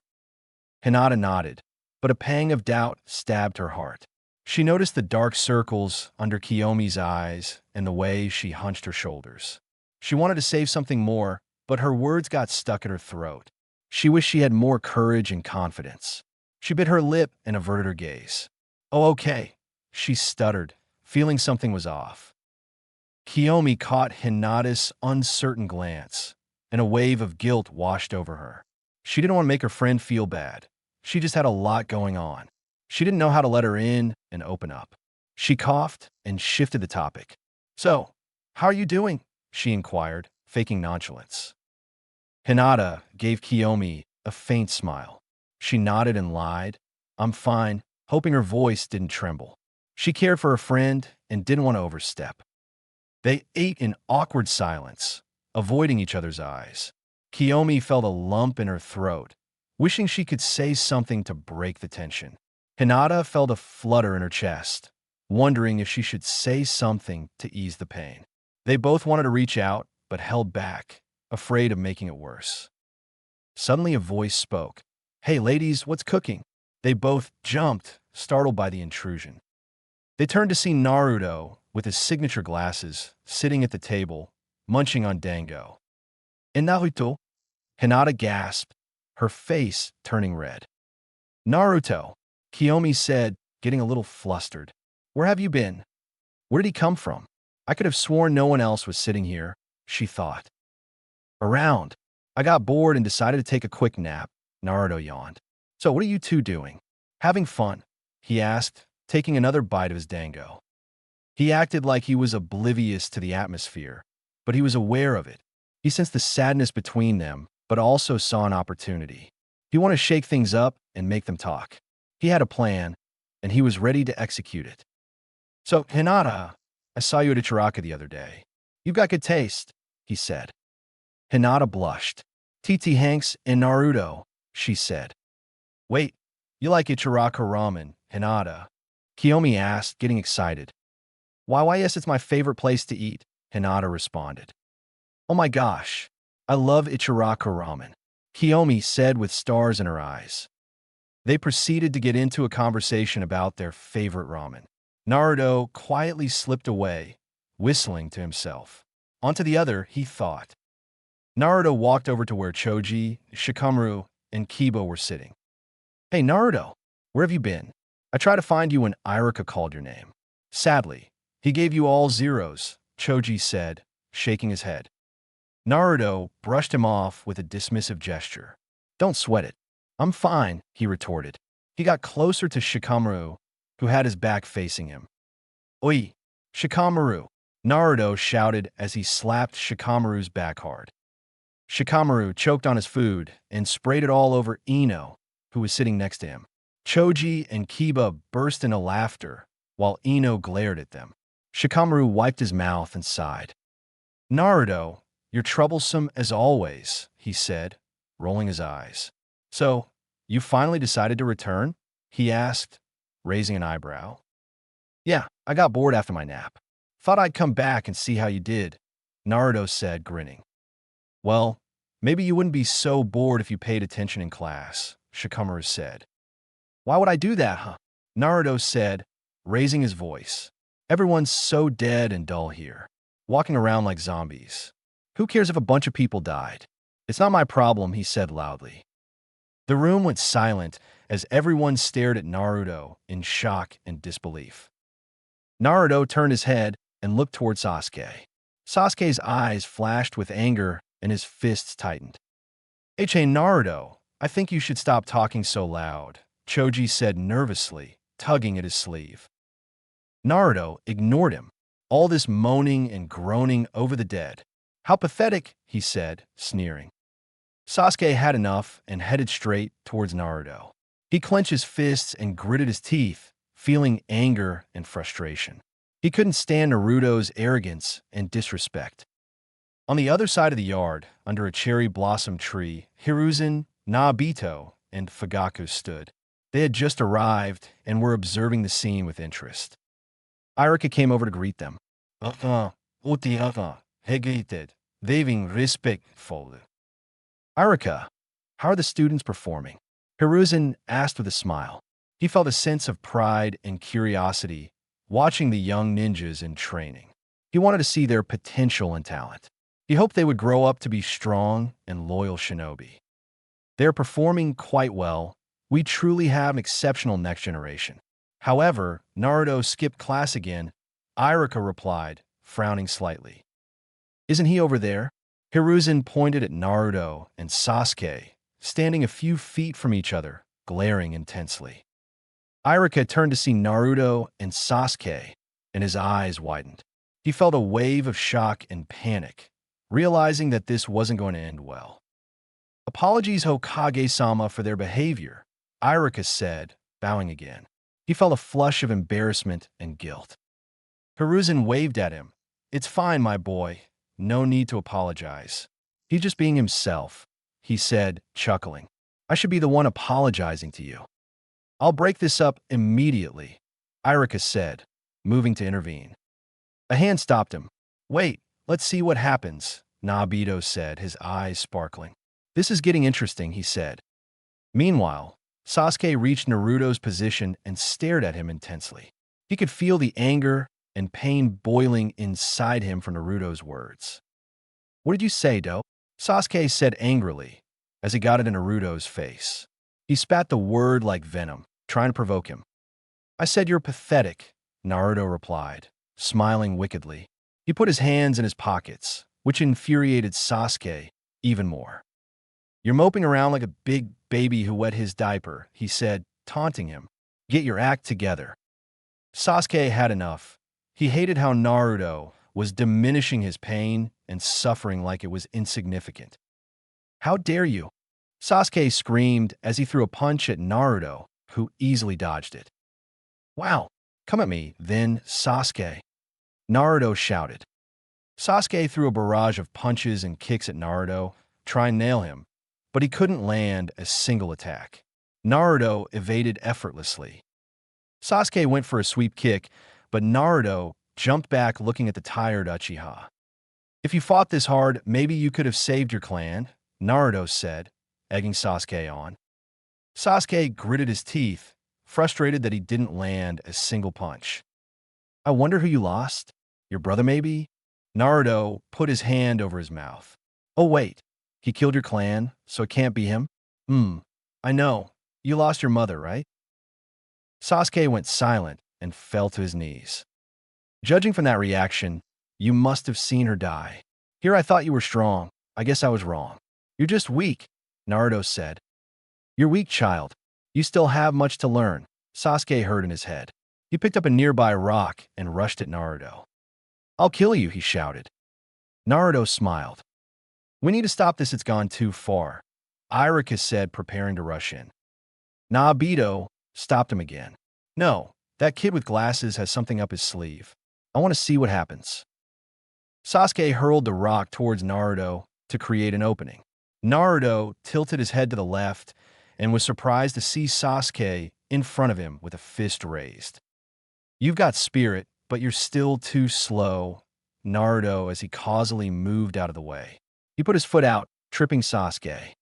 Hinata nodded, but a pang of doubt stabbed her heart. She noticed the dark circles under Kiyomi's eyes and the way she hunched her shoulders. She wanted to say something more, but her words got stuck in her throat. She wished she had more courage and confidence. She bit her lip and averted her gaze. Oh, okay, she stuttered, feeling something was off. Kiyomi caught Hinata's uncertain glance, and a wave of guilt washed over her. She didn't want to make her friend feel bad. She just had a lot going on. She didn't know how to let her in and open up. She coughed and shifted the topic. So, how are you doing? She inquired, faking nonchalance. Hinata gave Kiyomi a faint smile. She nodded and lied. I'm fine, hoping her voice didn't tremble. She cared for her friend and didn't want to overstep. They ate in awkward silence, avoiding each other's eyes. Kiyomi felt a lump in her throat, wishing she could say something to break the tension. Hinata felt a flutter in her chest, wondering if she should say something to ease the pain. They both wanted to reach out, but held back, afraid of making it worse. Suddenly a voice spoke. Hey ladies, what's cooking? They both jumped, startled by the intrusion. They turned to see Naruto, with his signature glasses, sitting at the table, munching on dango. And Naruto? Hinata gasped, her face turning red. Naruto, Kiyomi said, getting a little flustered. Where have you been? Where did he come from? I could have sworn no one else was sitting here, she thought. Around. I got bored and decided to take a quick nap, Naruto yawned. So what are you two doing? Having fun, he asked, taking another bite of his dango. He acted like he was oblivious to the atmosphere, but he was aware of it. He sensed the sadness between them, but also saw an opportunity. He wanted to shake things up and make them talk. He had a plan, and he was ready to execute it. So, Hinata, I saw you at Ichiraka the other day. You've got good taste, he said. Hinata blushed. TT Hanks and Naruto, she said. Wait, you like Ichiraka ramen, Hinata? Kiyomi asked, getting excited. Why yes, it's my favorite place to eat, Hinata responded. Oh my gosh, I love Ichiraka ramen, Kiyomi said with stars in her eyes. They proceeded to get into a conversation about their favorite ramen. Naruto quietly slipped away, whistling to himself. Onto the other, he thought. Naruto walked over to where Choji, Shikamaru, and Kiba were sitting. Hey Naruto, where have you been? I tried to find you when Iruka called your name. Sadly, he gave you all zeros, Choji said, shaking his head. Naruto brushed him off with a dismissive gesture. Don't sweat it. I'm fine, he retorted. He got closer to Shikamaru, who had his back facing him. Oi, Shikamaru, Naruto shouted as he slapped Shikamaru's back hard. Shikamaru choked on his food and sprayed it all over Ino, who was sitting next to him. Choji and Kiba burst into laughter, while Ino glared at them. Shikamaru wiped his mouth and sighed. Naruto, you're troublesome as always, he said, rolling his eyes. So, you finally decided to return? He asked, raising an eyebrow. Yeah, I got bored after my nap. Thought I'd come back and see how you did, Naruto said, grinning. Well, maybe you wouldn't be so bored if you paid attention in class, Shikamaru said. Why would I do that, huh? Naruto said, raising his voice. Everyone's so dead and dull here, walking around like zombies. Who cares if a bunch of people died? It's not my problem, he said loudly. The room went silent as everyone stared at Naruto in shock and disbelief. Naruto turned his head and looked toward Sasuke. Sasuke's eyes flashed with anger and his fists tightened. Hey, Naruto, I think you should stop talking so loud, Choji said nervously, tugging at his sleeve. Naruto ignored him, all this moaning and groaning over the dead. How pathetic, he said, sneering. Sasuke had enough and headed straight towards Naruto. He clenched his fists and gritted his teeth, feeling anger and frustration. He couldn't stand Naruto's arrogance and disrespect. On the other side of the yard, under a cherry blossom tree, Hiruzen, Nobito, and Fugaku stood. They had just arrived and were observing the scene with interest. Iruka came over to greet them. Waving respectfully. Iruka, how are the students performing? Hiruzen asked with a smile. He felt a sense of pride and curiosity watching the young ninjas in training. He wanted to see their potential and talent. He hoped they would grow up to be strong and loyal shinobi. They're performing quite well. We truly have an exceptional next generation. However, Naruto skipped class again, Iruka replied, frowning slightly. Isn't he over there? Hiruzen pointed at Naruto and Sasuke, standing a few feet from each other, glaring intensely. Iruka turned to see Naruto and Sasuke, and his eyes widened. He felt a wave of shock and panic, realizing that this wasn't going to end well. Apologies, Hokage-sama, for their behavior, Iruka said, bowing again. He felt a flush of embarrassment and guilt. Hiruzen waved at him. It's fine, my boy. No need to apologize. He's just being himself, he said, chuckling. I should be the one apologizing to you. I'll break this up immediately, Iruka said, moving to intervene. A hand stopped him. Wait, let's see what happens, Nobito said, his eyes sparkling. This is getting interesting, he said. Meanwhile, Sasuke reached Naruto's position and stared at him intensely. He could feel the anger and pain boiling inside him from Naruto's words. What did you say, Do? Sasuke said angrily as he got it in Naruto's face. He spat the word like venom, trying to provoke him. I said you're pathetic, Naruto replied, smiling wickedly. He put his hands in his pockets, which infuriated Sasuke even more. You're moping around like a big baby who wet his diaper, he said, taunting him. Get your act together. Sasuke had enough. He hated how Naruto was diminishing his pain and suffering like it was insignificant. How dare you? Sasuke screamed as he threw a punch at Naruto, who easily dodged it. Wow, come at me, then, Sasuke, Naruto shouted. Sasuke threw a barrage of punches and kicks at Naruto, trying to nail him, but he couldn't land a single attack. Naruto evaded effortlessly. Sasuke went for a sweep kick, but Naruto jumped back looking at the tired Uchiha. If you fought this hard, maybe you could have saved your clan, Naruto said, egging Sasuke on. Sasuke gritted his teeth, frustrated that he didn't land a single punch. I wonder who you lost? Your brother, maybe? Naruto put his hand over his mouth. Oh, wait. He killed your clan, so it can't be him? I know. You lost your mother, right? Sasuke went silent and fell to his knees. Judging from that reaction, you must have seen her die, Here I thought you were strong. I guess I was wrong. You're just weak, Naruto said. You're weak, child. You still have much to learn, Sasuke heard in his head. He picked up a nearby rock and rushed at Naruto. I'll kill you, he shouted. Naruto smiled. We need to stop this, it's gone too far, Iruka said, preparing to rush in. Naobito stopped him again. No, that kid with glasses has something up his sleeve. I want to see what happens. Sasuke hurled the rock towards Naruto to create an opening. Naruto tilted his head to the left and was surprised to see Sasuke in front of him with a fist raised. You've got spirit, but you're still too slow, Naruto as he causally moved out of the way. He put his foot out, tripping Sasuke.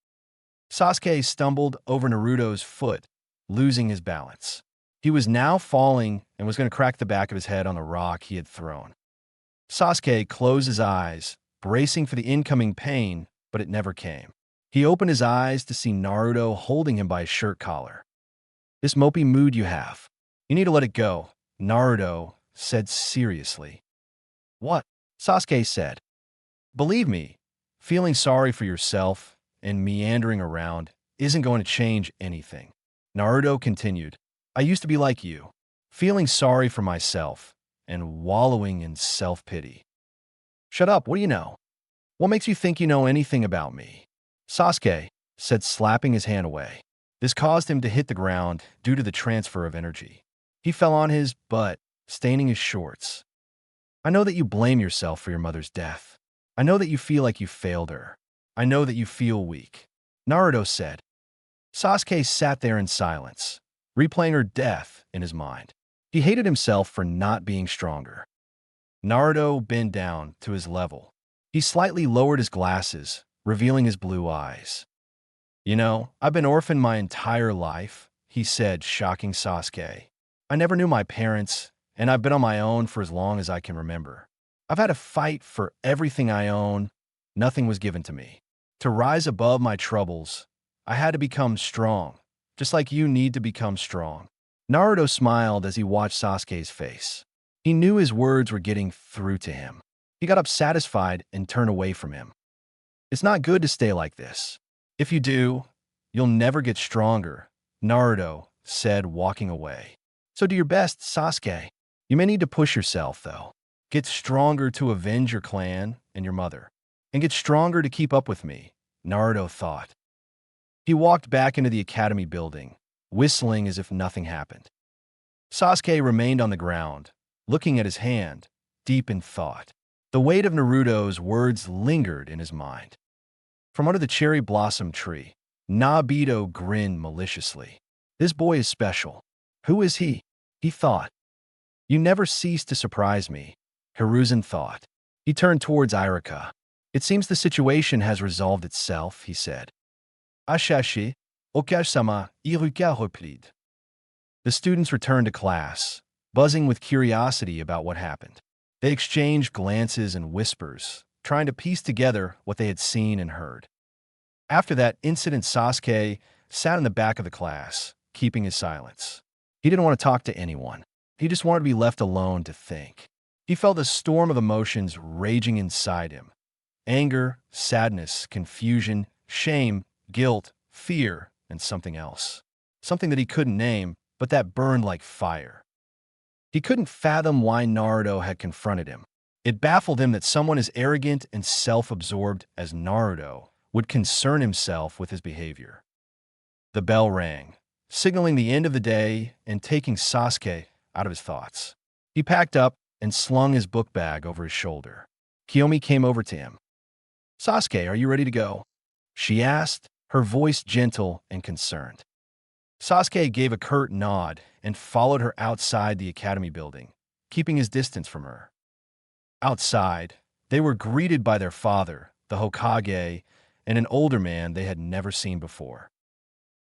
Sasuke stumbled over Naruto's foot, losing his balance. He was now falling and was going to crack the back of his head on the rock he had thrown. Sasuke closed his eyes, bracing for the incoming pain, but it never came. He opened his eyes to see Naruto holding him by his shirt collar. This mopey mood you have. You need to let it go, Naruto said seriously. What? Sasuke said. Believe me, feeling sorry for yourself and meandering around isn't going to change anything. Naruto continued. I used to be like you, feeling sorry for myself and wallowing in self-pity. Shut up, what do you know? What makes you think you know anything about me? Sasuke said, slapping his hand away. This caused him to hit the ground due to the transfer of energy. He fell on his butt, staining his shorts. I know that you blame yourself for your mother's death. I know that you feel like you failed her. I know that you feel weak, Naruto said. Sasuke sat there in silence, replaying her death in his mind. He hated himself for not being stronger. Naruto bent down to his level. He slightly lowered his glasses, revealing his blue eyes. You know, I've been orphaned my entire life, he said, shocking Sasuke. I never knew my parents, and I've been on my own for as long as I can remember. I've had to fight for everything I own. Nothing was given to me. To rise above my troubles, I had to become strong, just like you need to become strong. Naruto smiled as he watched Sasuke's face. He knew his words were getting through to him. He got up satisfied and turned away from him. It's not good to stay like this. If you do, you'll never get stronger, Naruto said, walking away. So do your best, Sasuke. You may need to push yourself, though. Get stronger to avenge your clan and your mother. And get stronger to keep up with me, Naruto thought. He walked back into the academy building, whistling as if nothing happened. Sasuke remained on the ground, looking at his hand, deep in thought. The weight of Naruto's words lingered in his mind. From under the cherry blossom tree, Naobito grinned maliciously. This boy is special. Who is he? He thought. You never cease to surprise me, Hiruzen thought. He turned towards Iruka. It seems the situation has resolved itself, he said. Ashashi, Okage-sama, Iruka replied. The students returned to class, buzzing with curiosity about what happened. They exchanged glances and whispers, trying to piece together what they had seen and heard. After that incident, Sasuke sat in the back of the class, keeping his silence. He didn't want to talk to anyone. He just wanted to be left alone to think. He felt a storm of emotions raging inside him. Anger, sadness, confusion, shame, guilt, fear, and something else. Something that he couldn't name, but that burned like fire. He couldn't fathom why Naruto had confronted him. It baffled him that someone as arrogant and self-absorbed as Naruto would concern himself with his behavior. The bell rang, signaling the end of the day and taking Sasuke out of his thoughts. He packed up and slung his book bag over his shoulder. Kiyomi came over to him. Sasuke, are you ready to go? She asked, her voice gentle and concerned. Sasuke gave a curt nod and followed her outside the academy building, keeping his distance from her. Outside, they were greeted by their father, the Hokage, and an older man they had never seen before.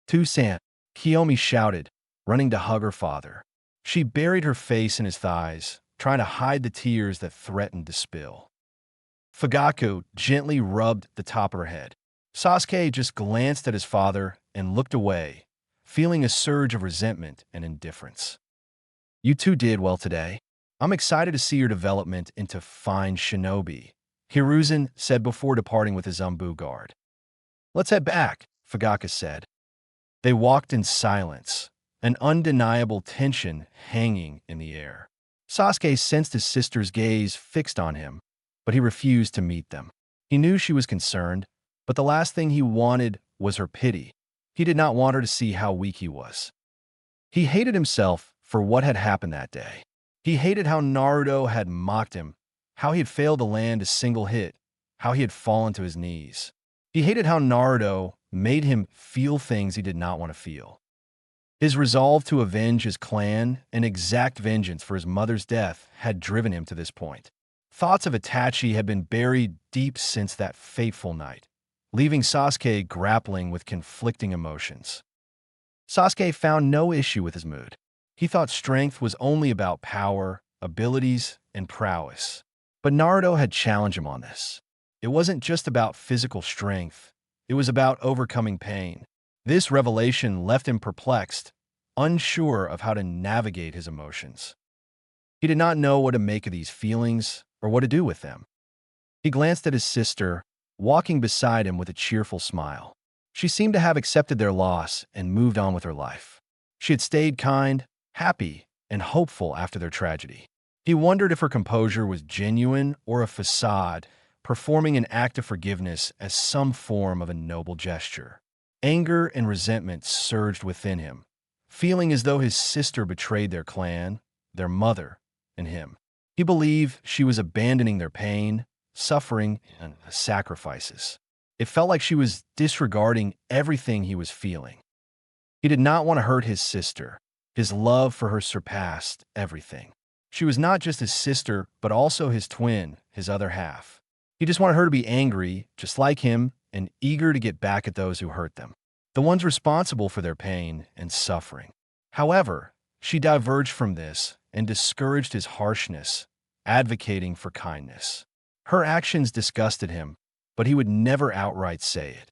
Toussaint, Kiyomi shouted, running to hug her father. She buried her face in his thighs, trying to hide the tears that threatened to spill. Fugaku gently rubbed the top of her head. Sasuke just glanced at his father and looked away, feeling a surge of resentment and indifference. You two did well today. I'm excited to see your development into fine shinobi, Hiruzen said before departing with his Umbu guard. Let's head back, Fugaka said. They walked in silence, an undeniable tension hanging in the air. Sasuke sensed his sister's gaze fixed on him, but he refused to meet them. He knew she was concerned, but the last thing he wanted was her pity. He did not want her to see how weak he was. He hated himself for what had happened that day. He hated how Naruto had mocked him, how he had failed to land a single hit, how he had fallen to his knees. He hated how Naruto made him feel things he did not want to feel. His resolve to avenge his clan and exact vengeance for his mother's death had driven him to this point. Thoughts of Itachi had been buried deep since that fateful night, leaving Sasuke grappling with conflicting emotions. Sasuke found no issue with his mood. He thought strength was only about power, abilities, and prowess. But Naruto had challenged him on this. It wasn't just about physical strength. It was about overcoming pain. This revelation left him perplexed, unsure of how to navigate his emotions. He did not know what to make of these feelings or what to do with them. He glanced at his sister, walking beside him with a cheerful smile. She seemed to have accepted their loss and moved on with her life. She had stayed kind, happy, and hopeful after their tragedy. He wondered if her composure was genuine or a facade, performing an act of forgiveness as some form of a noble gesture. Anger and resentment surged within him, feeling as though his sister betrayed their clan, their mother, and him. He believed she was abandoning their pain, suffering, and sacrifices. It felt like she was disregarding everything he was feeling. He did not want to hurt his sister. His love for her surpassed everything. She was not just his sister, but also his twin, his other half. He just wanted her to be angry, just like him, and eager to get back at those who hurt them, the ones responsible for their pain and suffering. However, she diverged from this and discouraged his harshness, advocating for kindness. Her actions disgusted him, but he would never outright say it.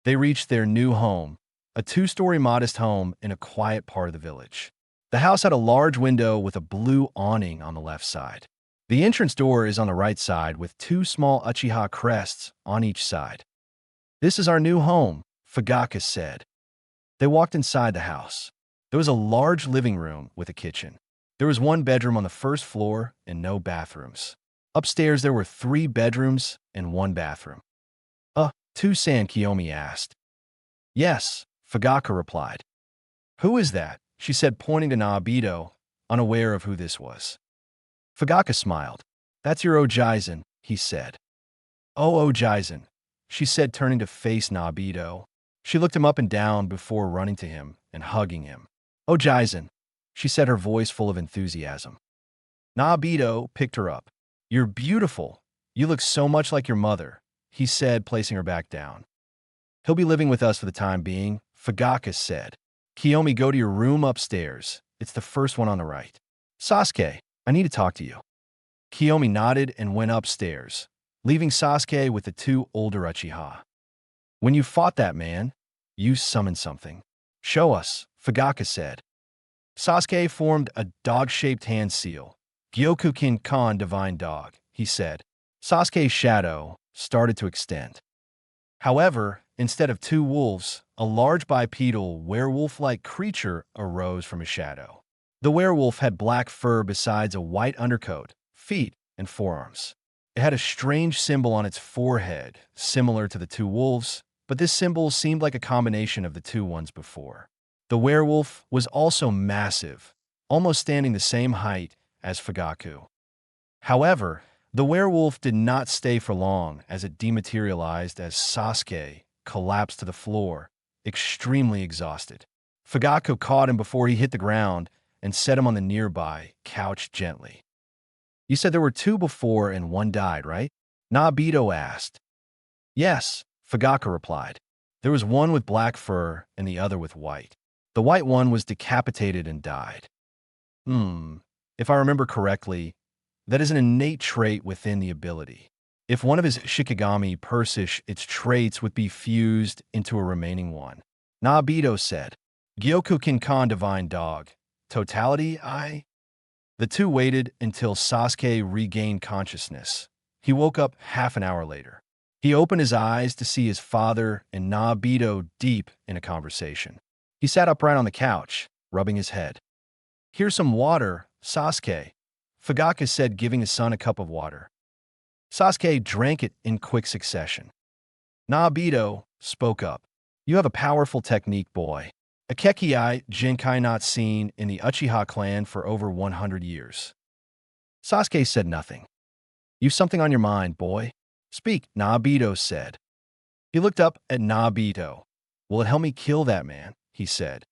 They reached their new home, a two-story modest home in a quiet part of the village. The house had a large window with a blue awning on the left side. The entrance door is on the right side with two small Uchiha crests on each side. This is our new home, Fugaka said. They walked inside the house. There was a large living room with a kitchen. There was one bedroom on the first floor and no bathrooms. Upstairs there were 3 bedrooms and 1 bathroom. Two-san, Kiyomi asked. Yes, Fugaka replied. Who is that? She said, pointing to Naobito, unaware of who this was. Fugaka smiled. That's your Ojaizen, he said. Oh, Ojaizen, she said, turning to face Naobito. She looked him up and down before running to him and hugging him. Ojaizen, she said, her voice full of enthusiasm. Naobito picked her up. You're beautiful. You look so much like your mother, he said, placing her back down. He'll be living with us for the time being, Fugaka said. Kiyomi, go to your room upstairs. It's the first one on the right. Sasuke, I need to talk to you. Kiyomi nodded and went upstairs, leaving Sasuke with the 2 older Uchiha. When you fought that man, you summoned something. Show us, Fugaka said. Sasuke formed a dog-shaped hand seal. Gyokukin Kan Divine Dog, he said. Sasuke's shadow started to extend. However, instead of 2 wolves, a large bipedal, werewolf-like creature arose from his shadow. The werewolf had black fur besides a white undercoat, feet, and forearms. It had a strange symbol on its forehead, similar to the 2 wolves, but this symbol seemed like a combination of the 2 ones before. The werewolf was also massive, almost standing the same height as Fugaku. However, the werewolf did not stay for long as it dematerialized as Sasuke collapsed to the floor, extremely exhausted. Fugaku caught him before he hit the ground and set him on the nearby couch gently. You said there were 2 before and 1 died, right? Naobito asked. Yes, Fugaku replied. There was one with black fur and the other with white. The white one was decapitated and died. If I remember correctly, that is an innate trait within the ability. If one of his Shikigami persists, its traits would be fused into a remaining one. Naobito said. Gyokukin Kan Divine Dog. Totality, I? The 2 waited until Sasuke regained consciousness. He woke up half an hour later. He opened his eyes to see his father and Nobito deep in a conversation. He sat upright on the couch, rubbing his head. "Here's some water, Sasuke," Fugaka said, giving his son a cup of water. Sasuke drank it in quick succession. Nobito spoke up. "You have a powerful technique, boy. A Kekkei Jinkai not seen in the Uchiha clan for over 100 years." Sasuke said nothing. "You've something on your mind, boy. Speak," Nobito said. He looked up at Nobito. "Will it help me kill that man?" he said.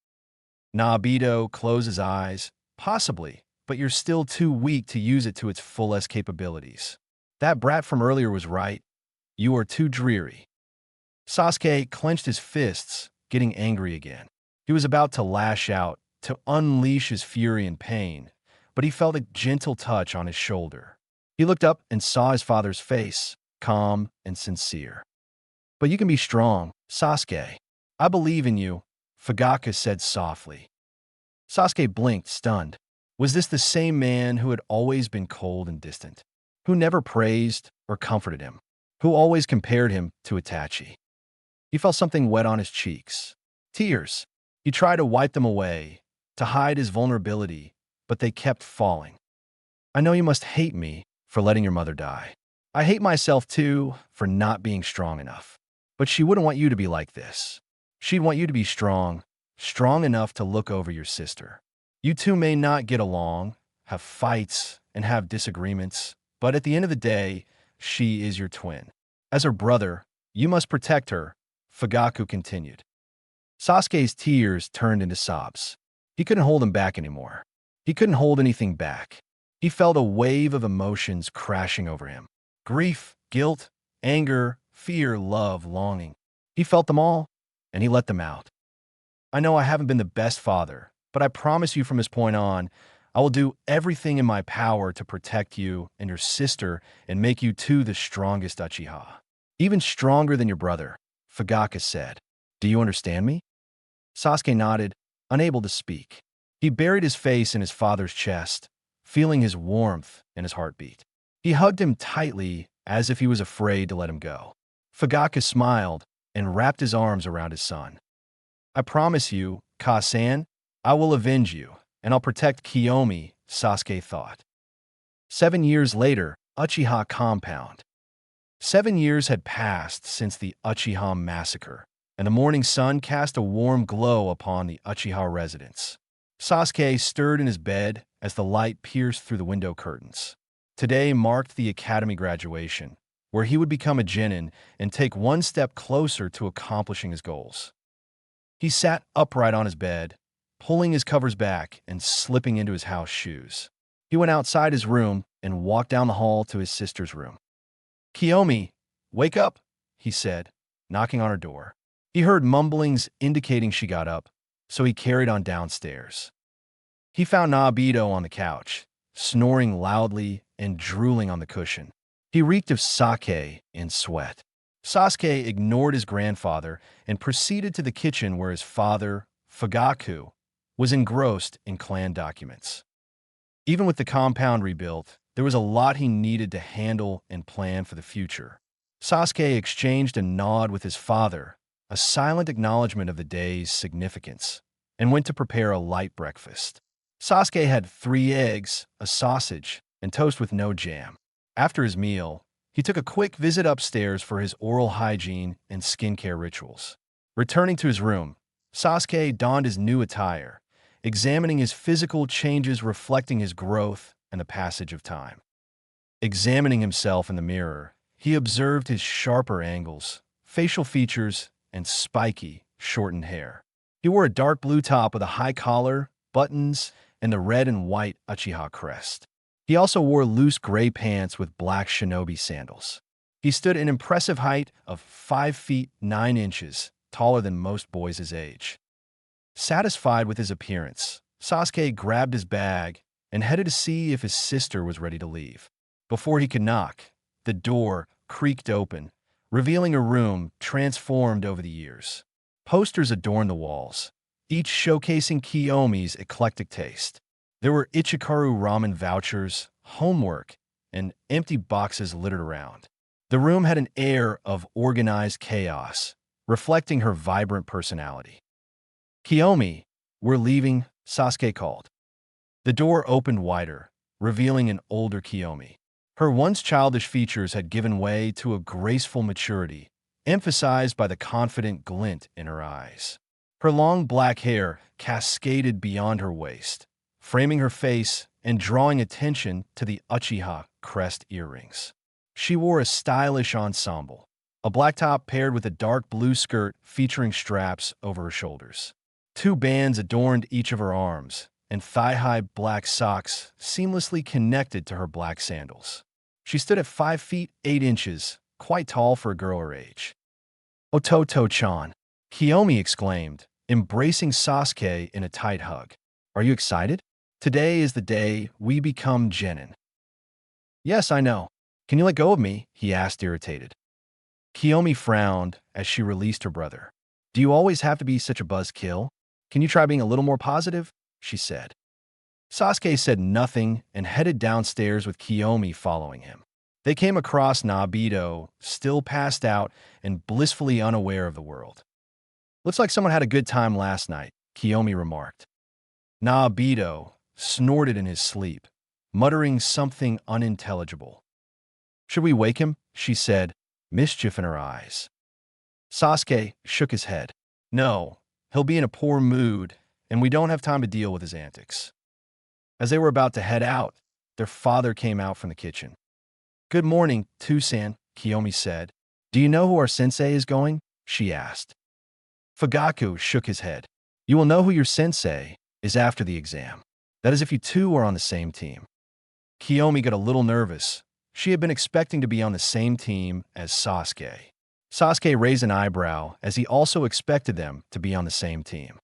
Nobito closed his eyes. "Possibly, but you're still too weak to use it to its fullest capabilities. That brat from earlier was right. You are too dreary." Sasuke clenched his fists, getting angry again. He was about to lash out, to unleash his fury and pain, but he felt a gentle touch on his shoulder. He looked up and saw his father's face, calm and sincere. "But you can be strong, Sasuke. I believe in you," Fugaka said softly. Sasuke blinked, stunned. Was this the same man who had always been cold and distant? Who never praised or comforted him? Who always compared him to Itachi? He felt something wet on his cheeks. Tears. He tried to wipe them away, to hide his vulnerability, but they kept falling. "I know you must hate me for letting your mother die. I hate myself too for not being strong enough. But she wouldn't want you to be like this. She'd want you to be strong, strong enough to look over your sister. You two may not get along, have fights, and have disagreements, but at the end of the day, she is your twin. As her brother, you must protect her," Fugaku continued. Sasuke's tears turned into sobs. He couldn't hold them back anymore. He couldn't hold anything back. He felt a wave of emotions crashing over him. Grief, guilt, anger, fear, love, longing. He felt them all, and he let them out. "I know I haven't been the best father, but I promise you from this point on, I will do everything in my power to protect you and your sister and make you two the strongest Uchiha. Even stronger than your brother," Fugaka said. "Do you understand me?" Sasuke nodded, unable to speak. He buried his face in his father's chest, feeling his warmth and his heartbeat. He hugged him tightly as if he was afraid to let him go. Fugaka smiled and wrapped his arms around his son. "I promise you, Ka-san, I will avenge you, and I'll protect Kiyomi," Sasuke thought. 7 years later, Uchiha compound. 7 years had passed since the Uchiha massacre, and the morning sun cast a warm glow upon the Uchiha residence. Sasuke stirred in his bed as the light pierced through the window curtains. Today marked the academy graduation, where he would become a genin and take one step closer to accomplishing his goals. He sat upright on his bed, pulling his covers back and slipping into his house shoes. He went outside his room and walked down the hall to his sister's room. "Kiyomi, wake up," he said, knocking on her door. He heard mumblings indicating she got up, so he carried on downstairs. He found Nobito on the couch, snoring loudly and drooling on the cushion. He reeked of sake and sweat. Sasuke ignored his grandfather and proceeded to the kitchen where his father, Fugaku, was engrossed in clan documents. Even with the compound rebuilt, there was a lot he needed to handle and plan for the future. Sasuke exchanged a nod with his father, a silent acknowledgement of the day's significance, and went to prepare a light breakfast. Sasuke had 3 eggs, a sausage, and toast with no jam. After his meal, he took a quick visit upstairs for his oral hygiene and skincare rituals. Returning to his room, Sasuke donned his new attire, examining his physical changes reflecting his growth and the passage of time. Examining himself in the mirror, he observed his sharper angles, facial features, and spiky, shortened hair. He wore a dark blue top with a high collar, buttons, and the red and white Uchiha crest. He also wore loose gray pants with black shinobi sandals. He stood an impressive height of 5 feet 9 inches, taller than most boys his age. Satisfied with his appearance, Sasuke grabbed his bag and headed to see if his sister was ready to leave. Before he could knock, the door creaked open, revealing a room transformed over the years. Posters adorned the walls, each showcasing Kiyomi's eclectic taste. There were Ichikaru ramen vouchers, homework, and empty boxes littered around. The room had an air of organized chaos, reflecting her vibrant personality. "Kiyomi, we're leaving," Sasuke called. The door opened wider, revealing an older Kiyomi. Her once childish features had given way to a graceful maturity, emphasized by the confident glint in her eyes. Her long black hair cascaded beyond her waist, framing her face and drawing attention to the Uchiha crest earrings. She wore a stylish ensemble, a black top paired with a dark blue skirt featuring straps over her shoulders. Two bands adorned each of her arms, and thigh-high black socks seamlessly connected to her black sandals. She stood at 5 feet 8 inches, quite tall for a girl her age. "Ototo-chan," Kiyomi exclaimed, embracing Sasuke in a tight hug. "Are you excited? Today is the day we become genin." "Yes, I know. Can you let go of me?" he asked, irritated. Kiyomi frowned as she released her brother. "Do you always have to be such a buzzkill? Can you try being a little more positive?" she said. Sasuke said nothing and headed downstairs with Kiyomi following him. They came across Naruto, still passed out and blissfully unaware of the world. "Looks like someone had a good time last night," Kiyomi remarked. Naruto snorted in his sleep, muttering something unintelligible. "Should we wake him?" she said, mischief in her eyes. Sasuke shook his head. "No, he'll be in a poor mood, and we don't have time to deal with his antics." As they were about to head out, their father came out from the kitchen. "Good morning, Tusan," Kiyomi said. "Do you know who our sensei is going?" she asked. Fugaku shook his head. "You will know who your sensei is after the exam. That is if you two are on the same team." Kiyomi got a little nervous. She had been expecting to be on the same team as Sasuke. Sasuke raised an eyebrow as he also expected them to be on the same team.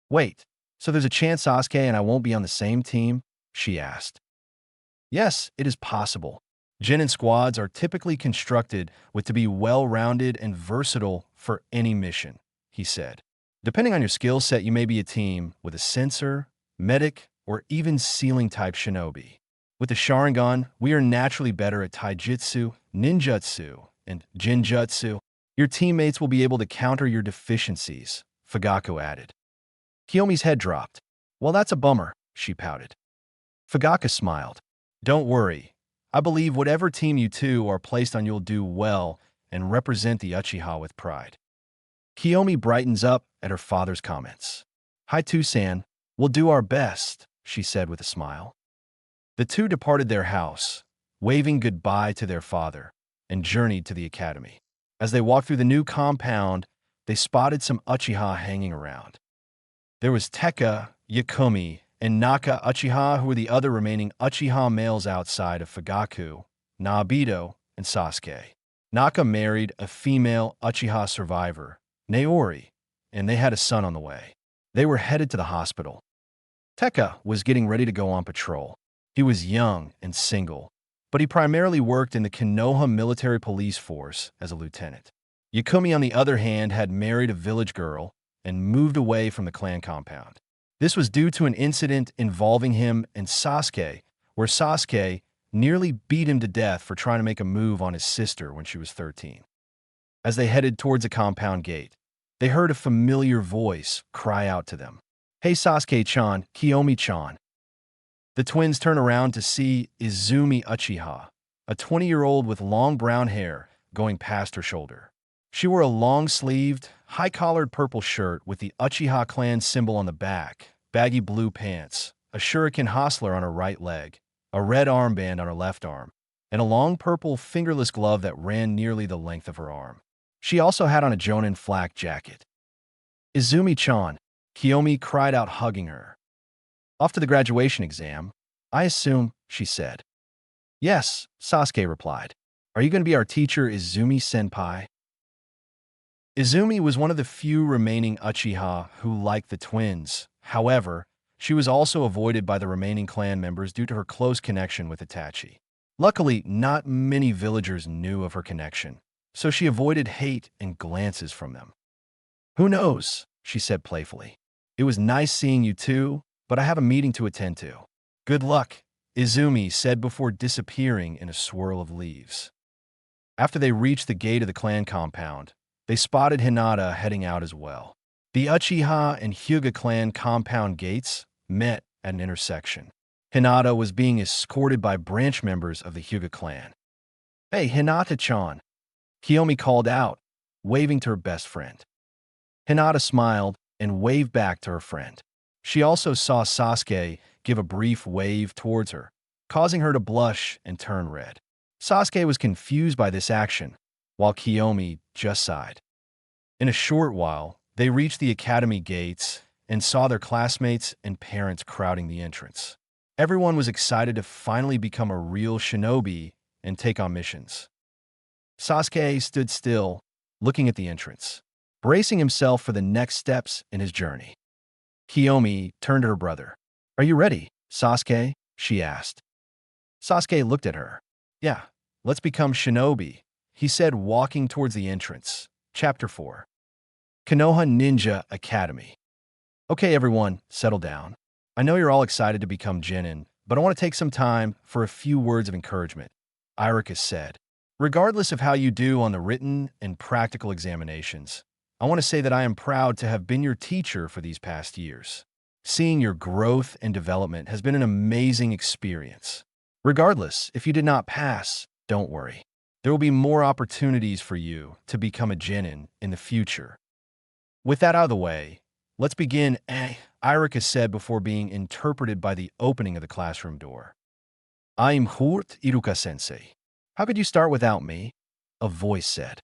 "Wait, so there's a chance Sasuke and I won't be on the same team?" she asked. "Yes, it is possible. Genin squads are typically constructed with to be well-rounded and versatile for any mission," he said. "Depending on your skill set, you may be a team with a sensor, medic, or even sealing-type shinobi. With the Sharingan, we are naturally better at taijutsu, ninjutsu, and genjutsu. Your teammates will be able to counter your deficiencies," Fugaku added. Kiyomi's head dropped. "Well, that's a bummer," she pouted. Fugaku smiled. "Don't worry. I believe whatever team you two are placed on, you'll do well and represent the Uchiha with pride." Kiyomi brightens up at her father's comments. "Hi, Tusan. We'll do our best," she said with a smile. The two departed their house, waving goodbye to their father, and journeyed to the academy. As they walked through the new compound, they spotted some Uchiha hanging around. There was Tekka, Yakumi, and Naka Uchiha, who were the other remaining Uchiha males outside of Fugaku, Naruto, and Sasuke. Naka married a female Uchiha survivor, Naori, and they had a son on the way. They were headed to the hospital. Tekka was getting ready to go on patrol. He was young and single, but he primarily worked in the Konoha military police force as a lieutenant. Yakumi, on the other hand, had married a village girl and moved away from the clan compound. This was due to an incident involving him and Sasuke, where Sasuke nearly beat him to death for trying to make a move on his sister when she was 13. As they headed towards the compound gate, they heard a familiar voice cry out to them. "Hey, Sasuke-chan, Kiyomi-chan." The twins turned around to see Izumi Uchiha, a 20-year-old with long brown hair going past her shoulder. She wore a long-sleeved, high-collared purple shirt with the Uchiha clan symbol on the back, baggy blue pants, a shuriken hostler on her right leg, a red armband on her left arm, and a long purple fingerless glove that ran nearly the length of her arm. She also had on a Jonin flak jacket. "Izumi-chan," Kiyomi cried out, hugging her. "Off to the graduation exam, I assume," she said. "Yes," Sasuke replied. "Are you going to be our teacher, Izumi-senpai?" Izumi was one of the few remaining Uchiha who liked the twins. However, she was also avoided by the remaining clan members due to her close connection with Itachi. Luckily, not many villagers knew of her connection, so she avoided hate and glances from them. "Who knows?" she said playfully. "It was nice seeing you too, but I have a meeting to attend to. Good luck," Izumi said before disappearing in a swirl of leaves. After they reached the gate of the clan compound, they spotted Hinata heading out as well. The Uchiha and Hyuga clan compound gates met at an intersection. Hinata was being escorted by branch members of the Hyuga clan. "Hey, Hinata-chan," Kiyomi called out, waving to her best friend. Hinata smiled and waved back to her friend. She also saw Sasuke give a brief wave towards her, causing her to blush and turn red. Sasuke was confused by this action, while Kiyomi just sighed. In a short while, they reached the academy gates and saw their classmates and parents crowding the entrance. Everyone was excited to finally become a real shinobi and take on missions. Sasuke stood still, looking at the entrance, bracing himself for the next steps in his journey. Kiyomi turned to her brother. "Are you ready, Sasuke?" she asked. Sasuke looked at her. "Yeah, let's become shinobi," he said, walking towards the entrance. Chapter 4. Konoha Ninja Academy. Okay, everyone, settle down. I know you're all excited to become genin, but I want to take some time for a few words of encouragement, Irika said. Regardless of how you do on the written and practical examinations, I want to say that I am proud to have been your teacher for these past years. Seeing your growth and development has been an amazing experience. Regardless, if you did not pass, don't worry. There will be more opportunities for you to become a genin in the future. With that out of the way, let's begin, Irika said before being interpreted by the opening of the classroom door. "I'm Hurt Iruka-sensei. How could you start without me?" a voice said.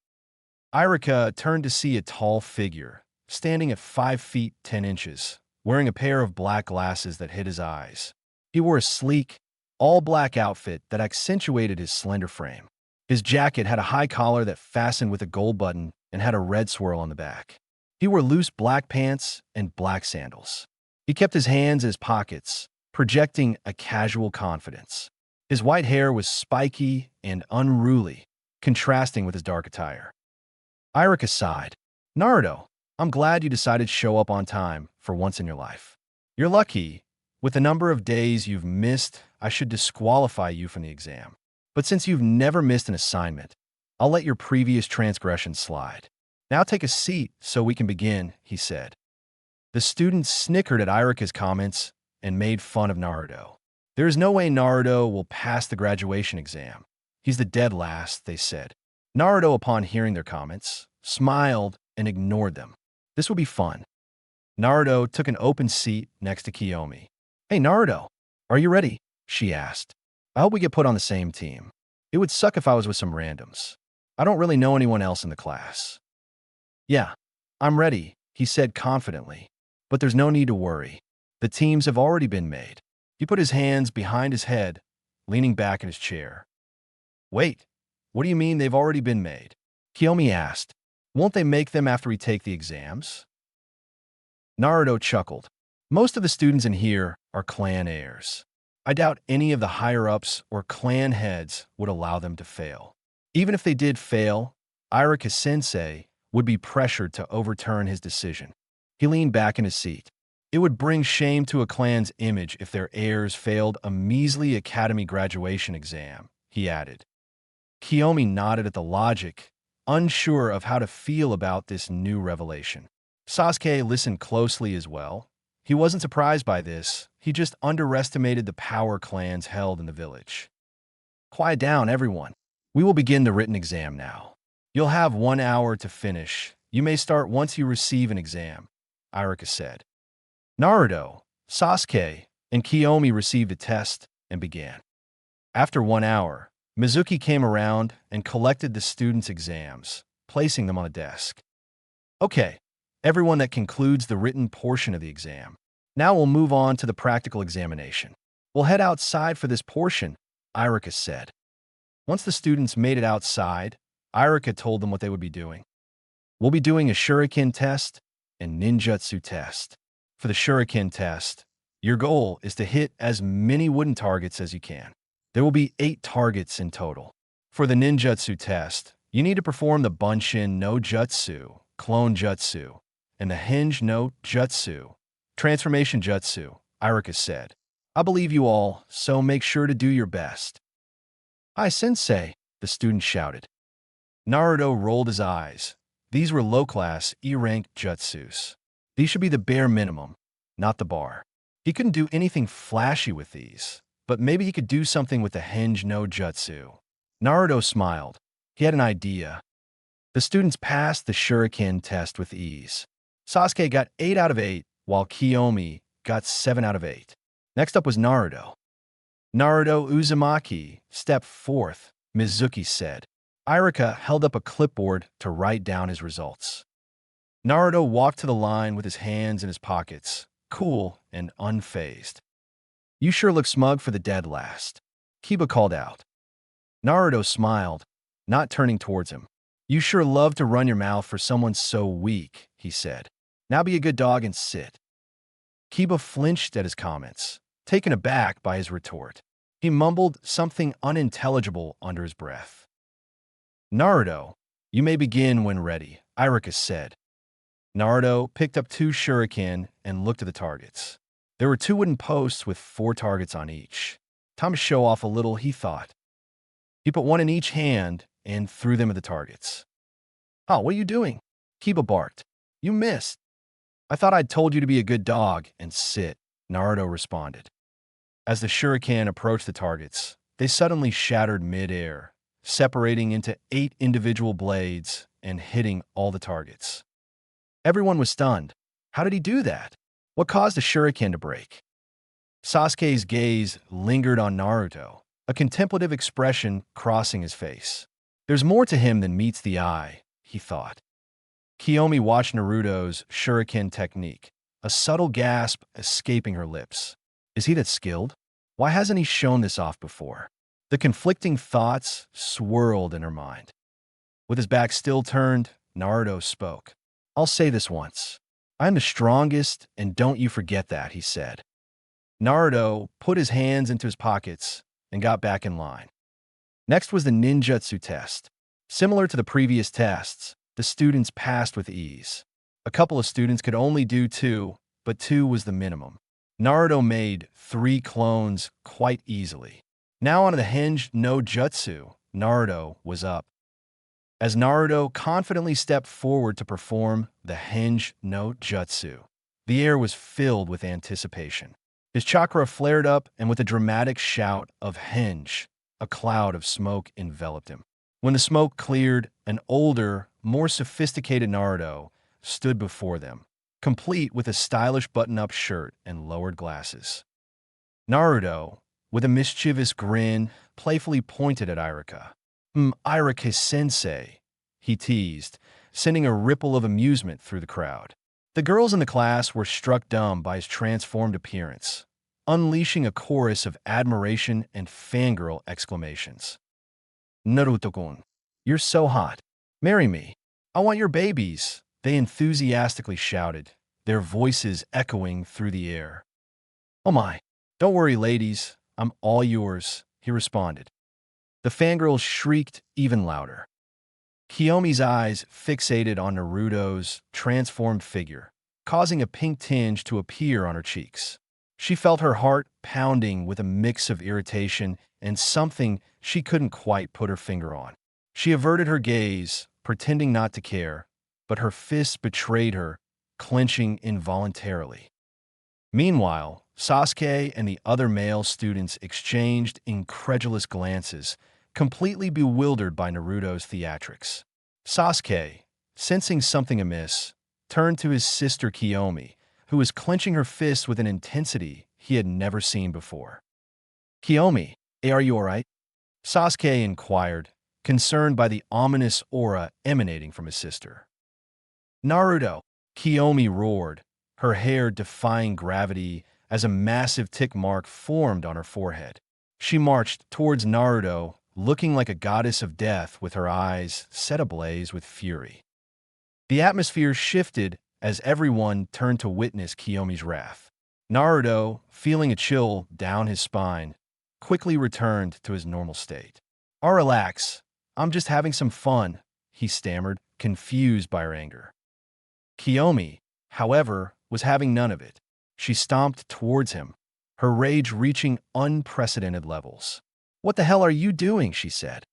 Irika turned to see a tall figure, standing at 5 feet 10 inches, wearing a pair of black glasses that hid his eyes. He wore a sleek, all-black outfit that accentuated his slender frame. His jacket had a high collar that fastened with a gold button and had a red swirl on the back. He wore loose black pants and black sandals. He kept his hands in his pockets, projecting a casual confidence. His white hair was spiky and unruly, contrasting with his dark attire. Irika sighed. "Naruto, I'm glad you decided to show up on time for once in your life. You're lucky. With the number of days you've missed, I should disqualify you from the exam. But since you've never missed an assignment, I'll let your previous transgressions slide. Now take a seat so we can begin," he said. The students snickered at Irika's comments and made fun of Naruto. "There is no way Naruto will pass the graduation exam. He's the dead last," they said. Naruto, upon hearing their comments, smiled and ignored them. "This will be fun." Naruto took an open seat next to Kiyomi. "Hey, Naruto, are you ready?" she asked. "I hope we get put on the same team. It would suck if I was with some randoms. I don't really know anyone else in the class." "Yeah, I'm ready," he said confidently. "But there's no need to worry. The teams have already been made." He put his hands behind his head, leaning back in his chair. "Wait, what do you mean they've already been made?" Kiyomi asked. "Won't they make them after we take the exams?" Naruto chuckled. "Most of the students in here are clan heirs. I doubt any of the higher-ups or clan heads would allow them to fail. Even if they did fail, Irika-sensei would be pressured to overturn his decision." He leaned back in his seat. "It would bring shame to a clan's image if their heirs failed a measly academy graduation exam," he added. Kiyomi nodded at the logic, unsure of how to feel about this new revelation. Sasuke listened closely as well. He wasn't surprised by this, he just underestimated the power clans held in the village. "Quiet down, everyone. We will begin the written exam now. You'll have 1 hour to finish. You may start once you receive an exam," Irika said. Naruto, Sasuke, and Kiyomi received a test and began. After 1 hour, Mizuki came around and collected the students' exams, placing them on a desk. "Okay, everyone, that concludes the written portion of the exam. Now we'll move on to the practical examination. We'll head outside for this portion," Irika said. Once the students made it outside, Irika told them what they would be doing. "We'll be doing a shuriken test and ninjutsu test. For the shuriken test, your goal is to hit as many wooden targets as you can. There will be 8 targets in total. For the ninjutsu test, you need to perform the Bunshin no Jutsu, Clone Jutsu, and the Hinge no Jutsu, Transformation Jutsu," Irika said. I believe you all, so make sure to do your best. Hi, Sensei, the student shouted. Naruto rolled his eyes. These were low-class, E-rank jutsus. These should be the bare minimum, not the bar. He couldn't do anything flashy with these, but maybe he could do something with the Henge no Jutsu. Naruto smiled. He had an idea. The students passed the shuriken test with ease. Sasuke got 8 out of 8, while Kiyomi got 7 out of 8. Next up was Naruto. Naruto Uzumaki stepped forth, Mizuki said. Irika held up a clipboard to write down his results. Naruto walked to the line with his hands in his pockets, cool and unfazed. You sure look smug for the dead last, Kiba called out. Naruto smiled, not turning towards him. You sure love to run your mouth for someone so weak, he said. Now be a good dog and sit. Kiba flinched at his comments, taken aback by his retort. He mumbled something unintelligible under his breath. Naruto, you may begin when ready, Irika said. Naruto picked up 2 shuriken and looked at the targets. There were 2 wooden posts with 4 targets on each. Time to show off a little, he thought. He put 1 in each hand and threw them at the targets. Oh, what are you doing? Kiba barked. You missed. I thought I'd told you to be a good dog and sit, Naruto responded. As the shuriken approached the targets, they suddenly shattered mid-air, separating into 8 individual blades and hitting all the targets. Everyone was stunned. How did he do that? What caused the shuriken to break? Sasuke's gaze lingered on Naruto, a contemplative expression crossing his face. There's more to him than meets the eye, he thought. Kiyomi watched Naruto's shuriken technique, a subtle gasp escaping her lips. Is he that skilled? Why hasn't he shown this off before? The conflicting thoughts swirled in her mind. With his back still turned, Naruto spoke. I'll say this once. I'm the strongest, and don't you forget that, he said. Naruto put his hands into his pockets and got back in line. Next was the ninjutsu test. Similar to the previous tests, the students passed with ease. A couple of students could only do 2, but 2 was the minimum. Naruto made 3 clones quite easily. Now on to the Henge no Jutsu, Naruto was up. As Naruto confidently stepped forward to perform the Henge no Jutsu, the air was filled with anticipation. His chakra flared up, and with a dramatic shout of Henge, a cloud of smoke enveloped him. When the smoke cleared, an older, more sophisticated Naruto stood before them, complete with a stylish button-up shirt and lowered glasses. Naruto, with a mischievous grin, playfully pointed at Irika. Irika-sensei, he teased, sending a ripple of amusement through the crowd. The girls in the class were struck dumb by his transformed appearance, unleashing a chorus of admiration and fangirl exclamations. Naruto-kun, you're so hot. Marry me. I want your babies, they enthusiastically shouted, their voices echoing through the air. Oh my, don't worry, ladies, I'm all yours, he responded. The fangirls shrieked even louder. Kiyomi's eyes fixated on Naruto's transformed figure, causing a pink tinge to appear on her cheeks. She felt her heart pounding with a mix of irritation and something she couldn't quite put her finger on. She averted her gaze, pretending not to care, but her fists betrayed her, clenching involuntarily. Meanwhile, Sasuke and the other male students exchanged incredulous glances, completely bewildered by Naruto's theatrics. Sasuke, sensing something amiss, turned to his sister Kiyomi, who was clenching her fists with an intensity he had never seen before. Kiyomi, are you all right? Sasuke inquired, concerned by the ominous aura emanating from his sister. Naruto, Kiyomi roared, her hair defying gravity as a massive tick mark formed on her forehead. She marched towards Naruto, looking like a goddess of death with her eyes set ablaze with fury. The atmosphere shifted as everyone turned to witness Kiyomi's wrath. Naruto, feeling a chill down his spine, quickly returned to his normal state. "Oh, relax. I'm just having some fun," he stammered, confused by her anger. Kiyomi, however, was having none of it. She stomped towards him. her rage reaching unprecedented levels. "What the hell are you doing?" she said.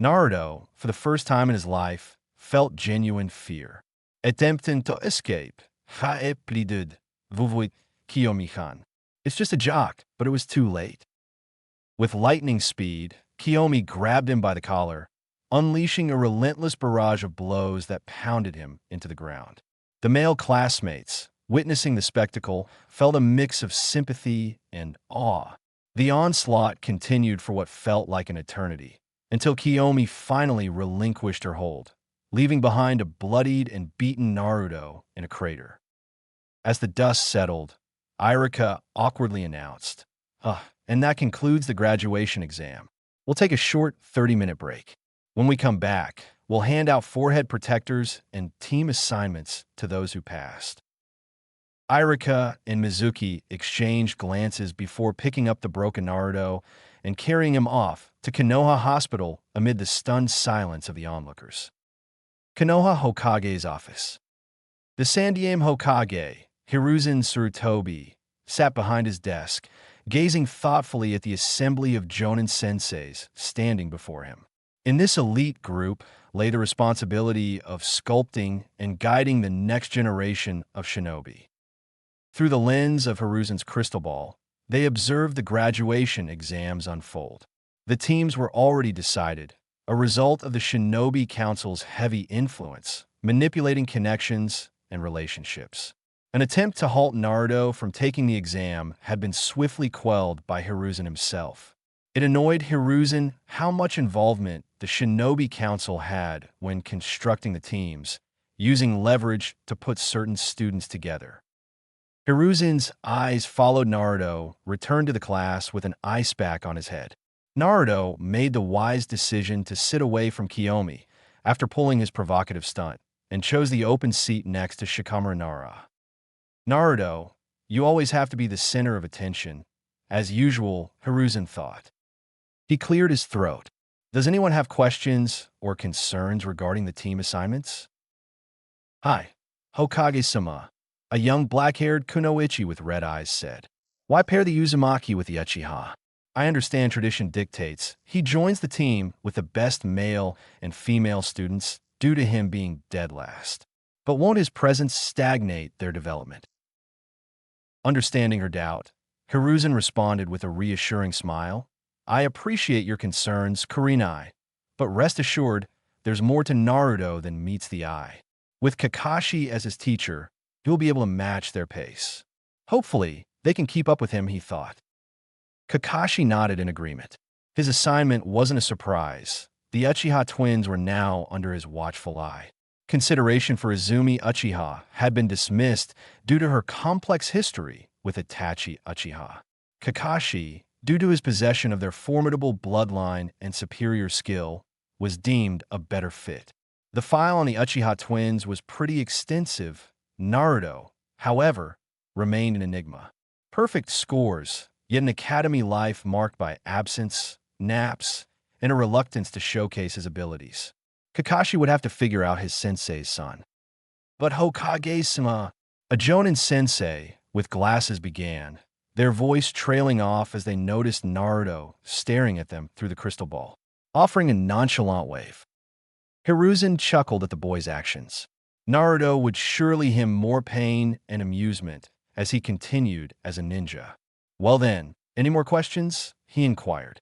Naruto, for the first time in his life, felt genuine fear. Attempting to escape. Fae pleaded. Vuvuit Kiyomi-chan. It's just a joke, but it was too late. With lightning speed, Kiyomi grabbed him by the collar, unleashing a relentless barrage of blows that pounded him into the ground. The male classmates, witnessing the spectacle, felt a mix of sympathy and awe. The onslaught continued for what felt like an eternity, until Kiyomi finally relinquished her hold, leaving behind a bloodied and beaten Naruto in a crater. As the dust settled, Irika awkwardly announced, and that concludes the graduation exam. We'll take a short 30-minute break. When we come back, we'll hand out forehead protectors and team assignments to those who passed." Irika and Mizuki exchanged glances before picking up the broken Naruto and carrying him off to Konoha Hospital amid the stunned silence of the onlookers. Konoha Hokage's office. The Sandaime Hokage, Hiruzen Tsurutobi, sat behind his desk, gazing thoughtfully at the assembly of Jonin senseis standing before him. In this elite group lay the responsibility of sculpting and guiding the next generation of shinobi. Through the lens of Hiruzen's crystal ball, they observed the graduation exams unfold. The teams were already decided, a result of the Shinobi Council's heavy influence, manipulating connections and relationships. An attempt to halt Naruto from taking the exam had been swiftly quelled by Hiruzen himself. It annoyed Hiruzen how much involvement the Shinobi Council had when constructing the teams, using leverage to put certain students together. Hiruzen's eyes followed Naruto return to the class with an ice pack on his head. Naruto made the wise decision to sit away from Kiyomi after pulling his provocative stunt, and chose the open seat next to Shikamaru Nara. "Naruto, you always have to be the center of attention," as usual, Hiruzen thought. He cleared his throat. "Does anyone have questions or concerns regarding the team assignments?" "Hi, Hokage-sama," a young black-haired kunoichi with red eyes said. "Why pair the Uzumaki with the Uchiha? I understand tradition dictates he joins the team with the best male and female students due to him being dead last. But won't his presence stagnate their development?" Understanding her doubt, Hiruzen responded with a reassuring smile. "I appreciate your concerns, Kurenai, but rest assured, there's more to Naruto than meets the eye. With Kakashi as his teacher, he will be able to match their pace. Hopefully, they can keep up with him," he thought. Kakashi nodded in agreement. His assignment wasn't a surprise. The Uchiha twins were now under his watchful eye. Consideration for Izumi Uchiha had been dismissed due to her complex history with Itachi Uchiha. Kakashi, due to his possession of their formidable bloodline and superior skill, was deemed a better fit. The file on the Uchiha twins was pretty extensive. Naruto, however, remained an enigma. Perfect scores, yet an academy life marked by absence, naps, and a reluctance to showcase his abilities. Kakashi would have to figure out his sensei's son. "But Hokage-sama," a Jonin sensei with glasses began, their voice trailing off as they noticed Naruto staring at them through the crystal ball, offering a nonchalant wave. Hiruzen chuckled at the boy's actions. Naruto would surely him more pain and amusement as he continued as a ninja. "Well then, any more questions?" he inquired.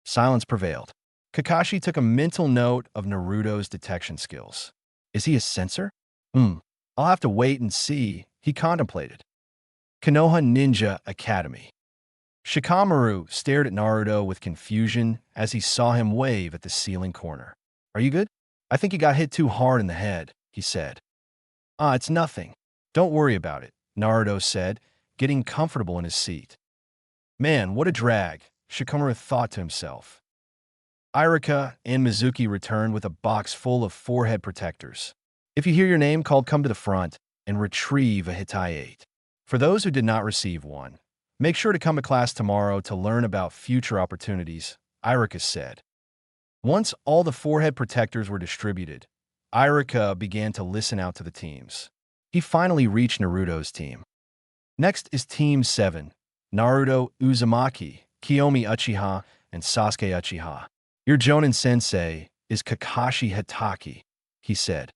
Silence prevailed. Kakashi took a mental note of Naruto's detection skills. "Is he a sensor? I'll have to wait and see," he contemplated. Konoha Ninja Academy. Shikamaru stared at Naruto with confusion as he saw him wave at the ceiling corner. "Are you good? I think you got hit too hard in the head," he said. It's nothing. Don't worry about it," Naruto said, getting comfortable in his seat. "Man, what a drag," Shikamaru thought to himself. Irika and Mizuki returned with a box full of forehead protectors. "If you hear your name called, come to the front and retrieve a Hittai-8. For those who did not receive one, make sure to come to class tomorrow to learn about future opportunities," Irika said. Once all the forehead protectors were distributed, Irika began to listen out to the teams. He finally reached Naruto's team. "Next is Team 7, Naruto Uzumaki, Kiyomi Uchiha, and Sasuke Uchiha. Your Jonin sensei is Kakashi Hitaki, he said.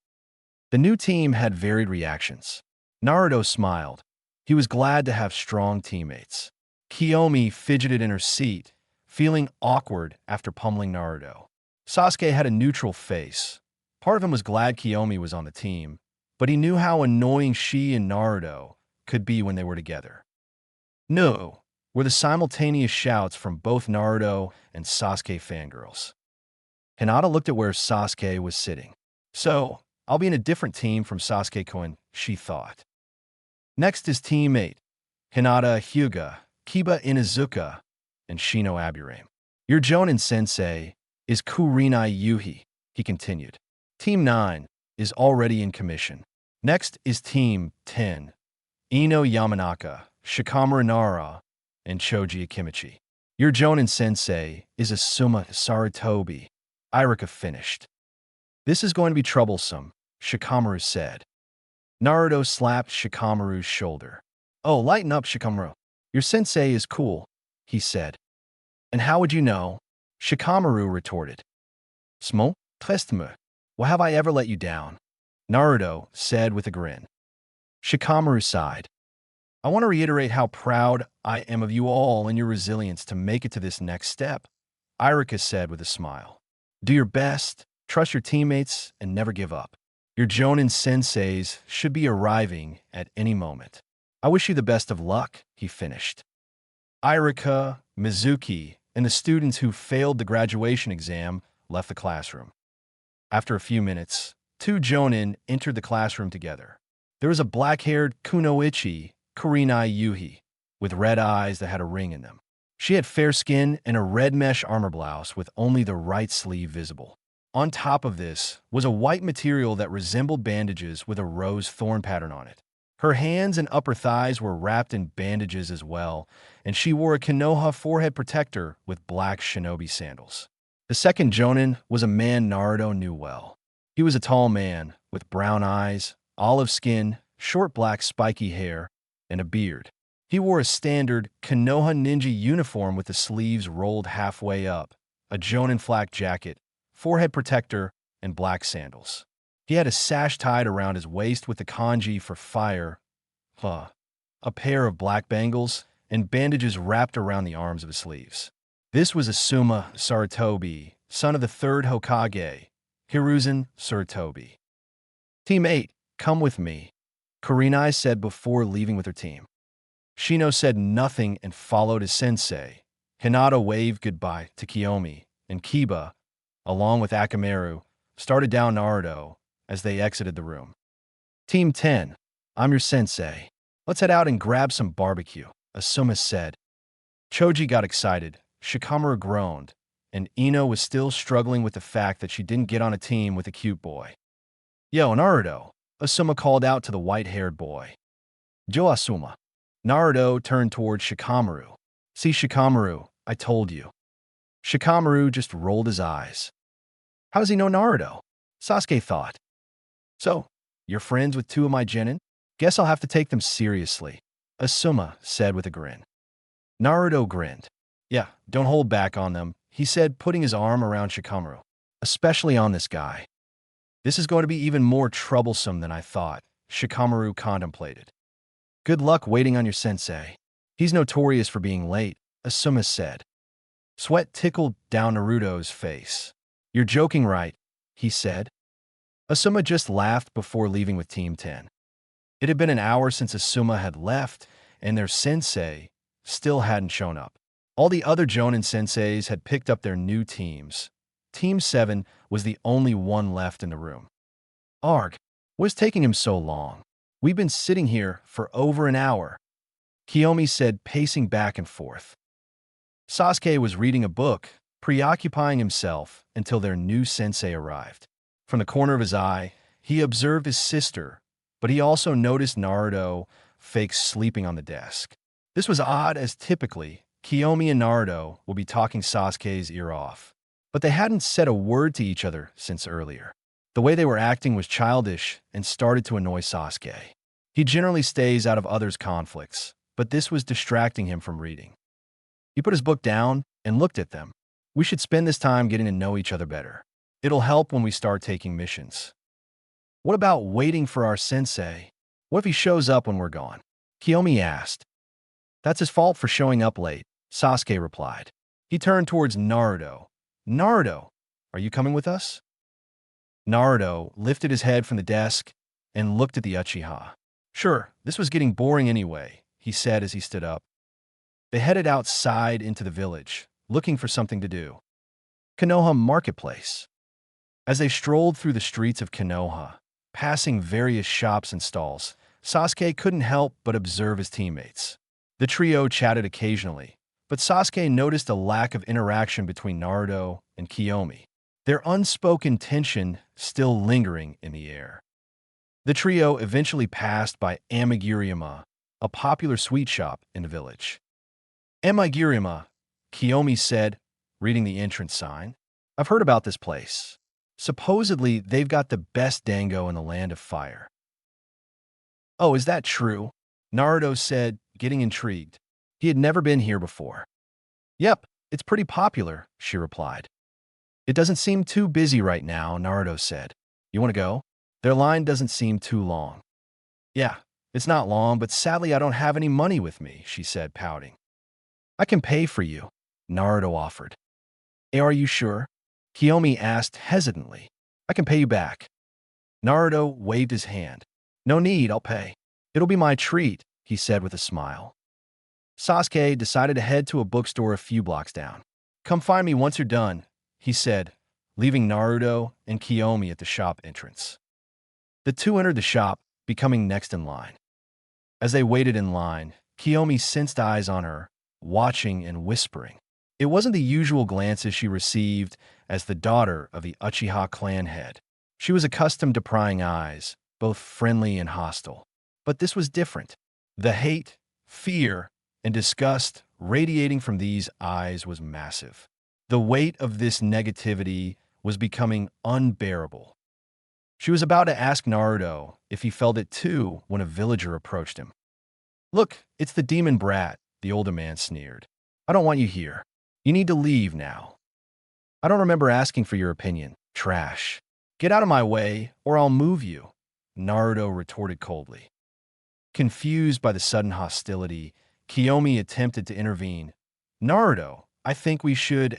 The new team had varied reactions. Naruto smiled. He was glad to have strong teammates. Kiyomi fidgeted in her seat, feeling awkward after pummeling Naruto. Sasuke had a neutral face. Part of him was glad Kiyomi was on the team, but he knew how annoying she and Naruto could be when they were together. No, were the simultaneous shouts from both Naruto and Sasuke fangirls. Hinata looked at where Sasuke was sitting. So, I'll be in a different team from Sasuke-kun, she thought. Next is Team 8, Hinata Hyuga, Kiba Inuzuka, and Shino Aburame. Your Jonin sensei is Kurinai Yuhi, he continued. Team 9 is already in commission. Next is Team 10, Ino Yamanaka, Shikamaru Nara, and Choji Akimichi. Your Jonin sensei is Asuma Sarutobi. Irika finished. This is going to be troublesome, Shikamaru said. Naruto slapped Shikamaru's shoulder. Oh, lighten up, Shikamaru. Your sensei is cool, he said. And how would you know? Shikamaru retorted. Smo, triste-moi. Why have I ever let you down? Naruto said with a grin. Shikamaru sighed. I want to reiterate how proud I am of you all and your resilience to make it to this next step, Irika said with a smile. Do your best, trust your teammates, and never give up. Your Jonin senseis should be arriving at any moment. I wish you the best of luck, he finished. Irika, Mizuki, and the students who failed the graduation exam left the classroom. After a few minutes, two Jonin entered the classroom together. There was a black-haired Kunoichi, Kurinai Yuhi, with red eyes that had a ring in them. She had fair skin and a red mesh armor blouse with only the right sleeve visible. On top of this was a white material that resembled bandages with a rose thorn pattern on it. Her hands and upper thighs were wrapped in bandages as well, and she wore a Konoha forehead protector with black shinobi sandals. The second Jonin was a man Naruto knew well. He was a tall man with brown eyes, olive skin, short black spiky hair, and a beard. He wore a standard Konoha ninja uniform with the sleeves rolled halfway up, a Jonin flak jacket, forehead protector, and black sandals. He had a sash tied around his waist with the kanji for fire, a pair of black bangles, and bandages wrapped around the arms of his sleeves. This was Asuma Sarutobi, son of the third Hokage, Hiruzen Sarutobi. Team 8, come with me, Kurinai said before leaving with her team. Shino said nothing and followed his sensei. Hinata waved goodbye to Kiyomi, and Kiba, along with Akamaru, started down Naruto as they exited the room. Team 10, I'm your sensei. Let's head out and grab some barbecue, Asuma said. Choji got excited, Shikamaru groaned, and Ino was still struggling with the fact that she didn't get on a team with a cute boy. Yo, Naruto, Asuma called out to the white-haired boy. Jo Asuma. Naruto turned toward Shikamaru. See, Shikamaru, I told you. Shikamaru just rolled his eyes. How does he know Naruto? Sasuke thought. So, you're friends with two of my genin? Guess I'll have to take them seriously, Asuma said with a grin. Naruto grinned. Yeah, don't hold back on them, he said, putting his arm around Shikamaru. Especially on this guy. This is going to be even more troublesome than I thought, Shikamaru contemplated. Good luck waiting on your sensei. He's notorious for being late, Asuma said. Sweat tickled down Naruto's face. You're joking, right? He said. Asuma just laughed before leaving with Team 10. It had been an hour since Asuma had left, and their sensei still hadn't shown up. All the other Jonin senseis had picked up their new teams. Team 7 was the only one left in the room. Arg, what's taking him so long? We've been sitting here for over an hour, Kiyomi said, pacing back and forth. Sasuke was reading a book, preoccupying himself until their new sensei arrived. From the corner of his eye, he observed his sister, but he also noticed Naruto fake sleeping on the desk. This was odd, as typically, Kiyomi and Naruto would be talking Sasuke's ear off. But they hadn't said a word to each other since earlier. The way they were acting was childish and started to annoy Sasuke. He generally stays out of others' conflicts, but this was distracting him from reading. He put his book down and looked at them. We should spend this time getting to know each other better. It'll help when we start taking missions. What about waiting for our sensei? What if he shows up when we're gone? Kiyomi asked. That's his fault for showing up late, Sasuke replied. He turned towards Naruto. Naruto, are you coming with us? Naruto lifted his head from the desk and looked at the Uchiha. Sure, this was getting boring anyway, he said as he stood up. They headed outside into the village, looking for something to do. Konoha Marketplace. As they strolled through the streets of Konoha, passing various shops and stalls, Sasuke couldn't help but observe his teammates. The trio chatted occasionally, but Sasuke noticed a lack of interaction between Naruto and Kiyomi, their unspoken tension still lingering in the air. The trio eventually passed by Amiguruma, a popular sweet shop in the village. Amiguruma, Kiyomi said, reading the entrance sign. I've heard about this place. Supposedly, they've got the best dango in the land of fire. Oh, is that true? Naruto said, getting intrigued. He had never been here before. Yep, it's pretty popular, she replied. It doesn't seem too busy right now, Naruto said. You want to go? Their line doesn't seem too long. Yeah, it's not long, but sadly I don't have any money with me, she said, pouting. I can pay for you, Naruto offered. Are you sure? Kiyomi asked hesitantly. I can pay you back. Naruto waved his hand. No need, I'll pay. It'll be my treat, he said with a smile. Sasuke decided to head to a bookstore a few blocks down. Come find me once you're done, he said, leaving Naruto and Kiyomi at the shop entrance. The two entered the shop, becoming next in line. As they waited in line, Kiyomi sensed eyes on her, watching and whispering. It wasn't the usual glances she received as the daughter of the Uchiha clan head. She was accustomed to prying eyes, both friendly and hostile. But this was different. The hate, fear, and disgust radiating from these eyes was massive. The weight of this negativity was becoming unbearable. She was about to ask Naruto if he felt it too when a villager approached him. Look, it's the demon brat, the older man sneered. I don't want you here. You need to leave now. I don't remember asking for your opinion. Trash. Get out of my way, or I'll move you, Naruto retorted coldly. Confused by the sudden hostility, Kiyomi attempted to intervene. Naruto, I think we should…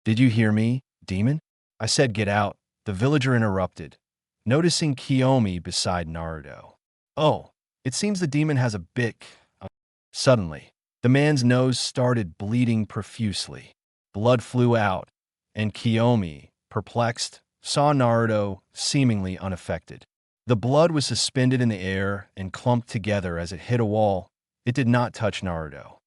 Did you hear me, demon? I said get out, the villager interrupted, noticing Kiyomi beside Naruto. Oh, it seems the demon has a bit… Suddenly, the man's nose started bleeding profusely. Blood flew out, and Kiyomi, perplexed, saw Naruto seemingly unaffected. The blood was suspended in the air and clumped together as it hit a wall. It did not touch Naruto.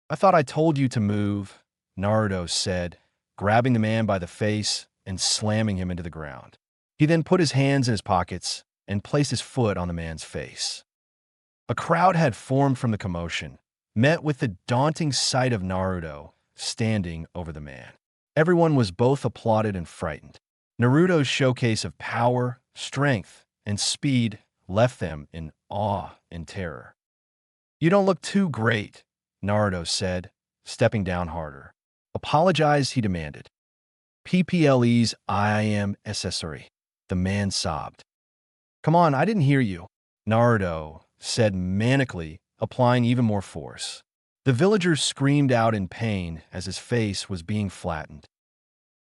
I thought I told you to move, Naruto said, grabbing the man by the face and slamming him into the ground. He then put his hands in his pockets and placed his foot on the man's face. A crowd had formed from the commotion, met with the daunting sight of Naruto standing over the man. Everyone was both applauded and frightened. Naruto's showcase of power, strength, and speed left them in awe and terror. You don't look too great, Naruto said, stepping down harder. Apologize, he demanded. PPLE's I am accessory, the man sobbed. Come on, I didn't hear you, Naruto said manically, applying even more force. The villager screamed out in pain as his face was being flattened.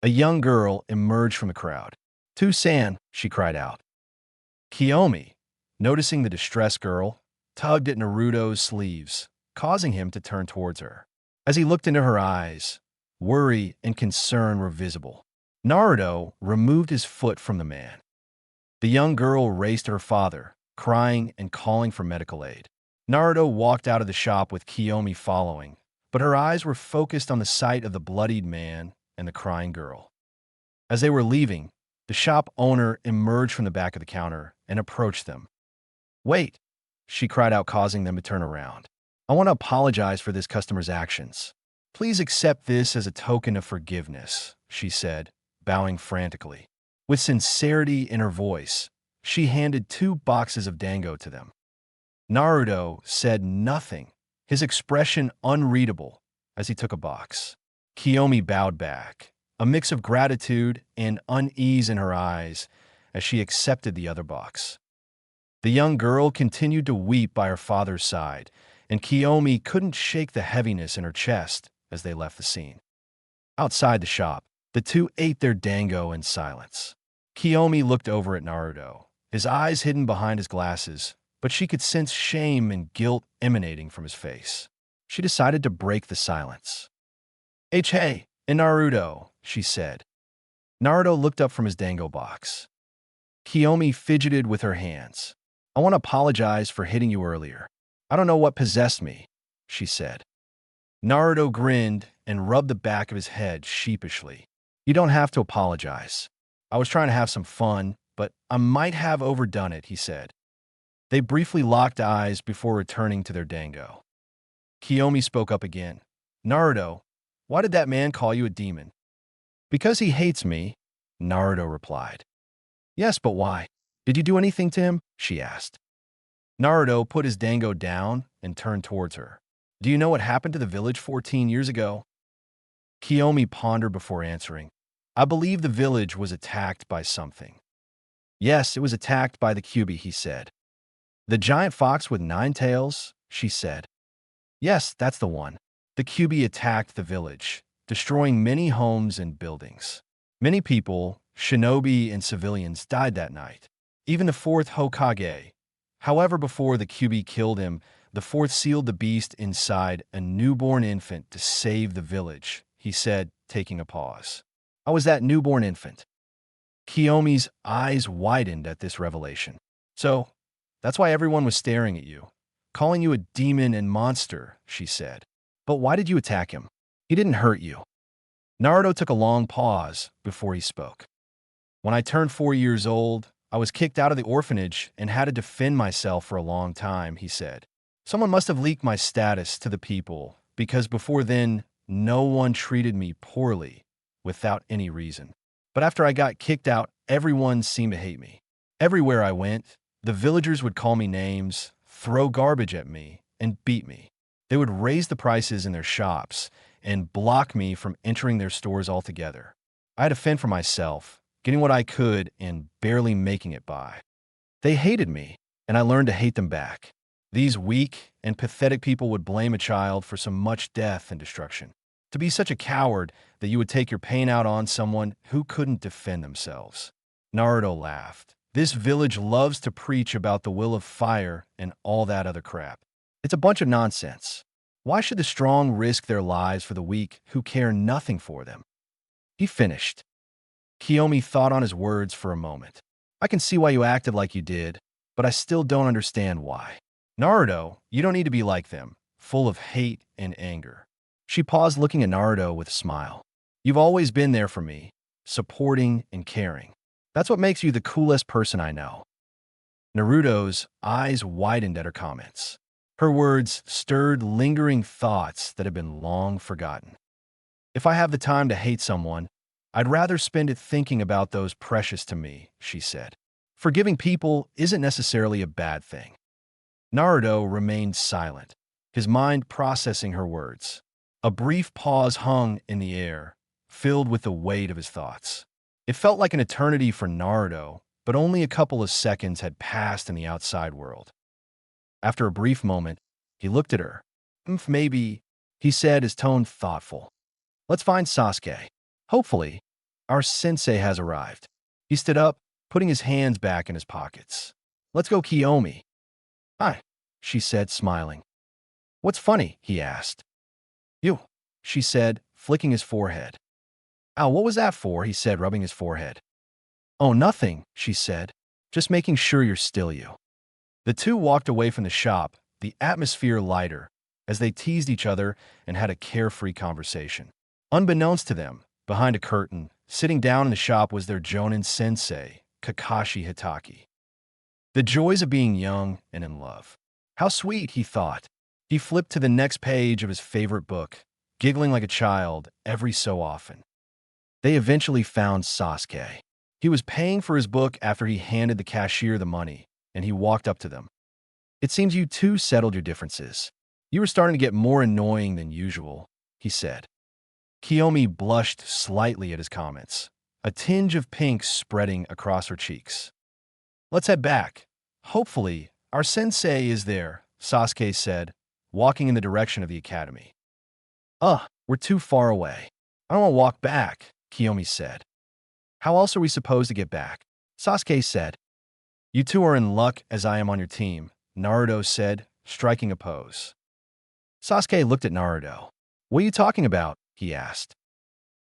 A young girl emerged from the crowd. "To-san," she cried out. Kiyomi, noticing the distressed girl, tugged at Naruto's sleeves, causing him to turn towards her. As he looked into her eyes, worry and concern were visible. Naruto removed his foot from the man. The young girl raced to her father, crying and calling for medical aid. Naruto walked out of the shop with Kiyomi following, but her eyes were focused on the sight of the bloodied man and the crying girl. As they were leaving, the shop owner emerged from the back of the counter and approached them. "Wait," she cried out, causing them to turn around. "I want to apologize for this customer's actions. Please accept this as a token of forgiveness," she said, bowing frantically. With sincerity in her voice, she handed 2 boxes of dango to them. Naruto said nothing, his expression unreadable as he took a box. Kiyomi bowed back, a mix of gratitude and unease in her eyes as she accepted the other box. The young girl continued to weep by her father's side, and Kiyomi couldn't shake the heaviness in her chest as they left the scene. Outside the shop, the two ate their dango in silence. Kiyomi looked over at Naruto, his eyes hidden behind his glasses, but she could sense shame and guilt emanating from his face. She decided to break the silence. Hey, and Naruto, she said. Naruto looked up from his dango box. Kiyomi fidgeted with her hands. I want to apologize for hitting you earlier. I don't know what possessed me, she said. Naruto grinned and rubbed the back of his head sheepishly. You don't have to apologize. I was trying to have some fun, but I might have overdone it, he said. They briefly locked eyes before returning to their dango. Kiyomi spoke up again. Naruto, why did that man call you a demon? Because he hates me, Naruto replied. Yes, but why? Did you do anything to him? She asked. Naruto put his dango down and turned towards her. Do you know what happened to the village 14 years ago? Kiyomi pondered before answering. I believe the village was attacked by something. Yes, it was attacked by the Kyuubi, he said. The giant fox with 9 tails, she said. Yes, that's the one. The Kyuubi attacked the village, destroying many homes and buildings. Many people, shinobi and civilians, died that night. Even the 4th Hokage. However, before the Kyuubi killed him, the 4th sealed the beast inside a newborn infant to save the village, he said, taking a pause. I was that newborn infant. Kiyomi's eyes widened at this revelation. So, that's why everyone was staring at you, calling you a demon and monster, she said. But why did you attack him? He didn't hurt you. Naruto took a long pause before he spoke. When I turned 4 years old, I was kicked out of the orphanage and had to defend myself for a long time, he said. Someone must have leaked my status to the people, because before then, no one treated me poorly, without any reason. But after I got kicked out, everyone seemed to hate me. Everywhere I went, the villagers would call me names, throw garbage at me, and beat me. They would raise the prices in their shops and block me from entering their stores altogether. I had to fend for myself, getting what I could and barely making it by. They hated me, and I learned to hate them back. These weak and pathetic people would blame a child for so much death and destruction. To be such a coward that you would take your pain out on someone who couldn't defend themselves. Naruto laughed. This village loves to preach about the will of fire and all that other crap. It's a bunch of nonsense. Why should the strong risk their lives for the weak who care nothing for them? He finished. Kiyomi thought on his words for a moment. I can see why you acted like you did, but I still don't understand why. Naruto, you don't need to be like them, full of hate and anger. She paused, looking at Naruto with a smile. You've always been there for me, supporting and caring. That's what makes you the coolest person I know. Naruto's eyes widened at her comments. Her words stirred lingering thoughts that had been long forgotten. If I have the time to hate someone, I'd rather spend it thinking about those precious to me, she said. Forgiving people isn't necessarily a bad thing. Naruto remained silent, his mind processing her words. A brief pause hung in the air, filled with the weight of his thoughts. It felt like an eternity for Naruto, but only a couple of seconds had passed in the outside world. After a brief moment, he looked at her. Maybe, he said, his tone thoughtful. Let's find Sasuke. Hopefully, our sensei has arrived. He stood up, putting his hands back in his pockets. Let's go, Kiyomi. Hi, she said, smiling. What's funny? He asked. You, she said, flicking his forehead. Ow, what was that for? He said, rubbing his forehead. Oh, nothing, she said. Just making sure you're still you. The two walked away from the shop, the atmosphere lighter, as they teased each other and had a carefree conversation. Unbeknownst to them, behind a curtain, sitting down in the shop was their Jonin sensei, Kakashi Hitaki. The joys of being young and in love. How sweet, he thought. He flipped to the next page of his favorite book, giggling like a child every so often. They eventually found Sasuke. He was paying for his book after he handed the cashier the money, and he walked up to them. It seems you two settled your differences. You were starting to get more annoying than usual, he said. Kiyomi blushed slightly at his comments, a tinge of pink spreading across her cheeks. Let's head back. Hopefully, our sensei is there, Sasuke said, walking in the direction of the academy. We're too far away. I don't want to walk back, Kiyomi said. How else are we supposed to get back? Sasuke said. You two are in luck as I am on your team, Naruto said, striking a pose. Sasuke looked at Naruto. What are you talking about? He asked.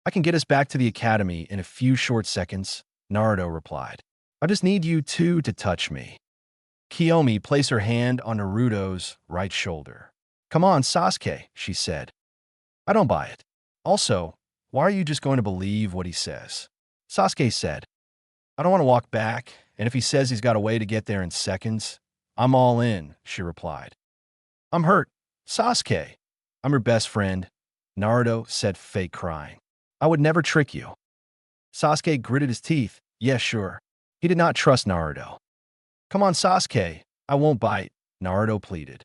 I can get us back to the academy in a few short seconds, Naruto replied. I just need you two to touch me. Kiyomi placed her hand on Naruto's right shoulder. Come on, Sasuke, she said. I don't buy it. Also, why are you just going to believe what he says? Sasuke said. I don't want to walk back, and if he says he's got a way to get there in seconds, I'm all in, she replied. I'm hurt. Sasuke, I'm your best friend, Naruto said, fake crying. I would never trick you. Sasuke gritted his teeth. Yeah, sure. He did not trust Naruto. Come on, Sasuke. I won't bite, Naruto pleaded.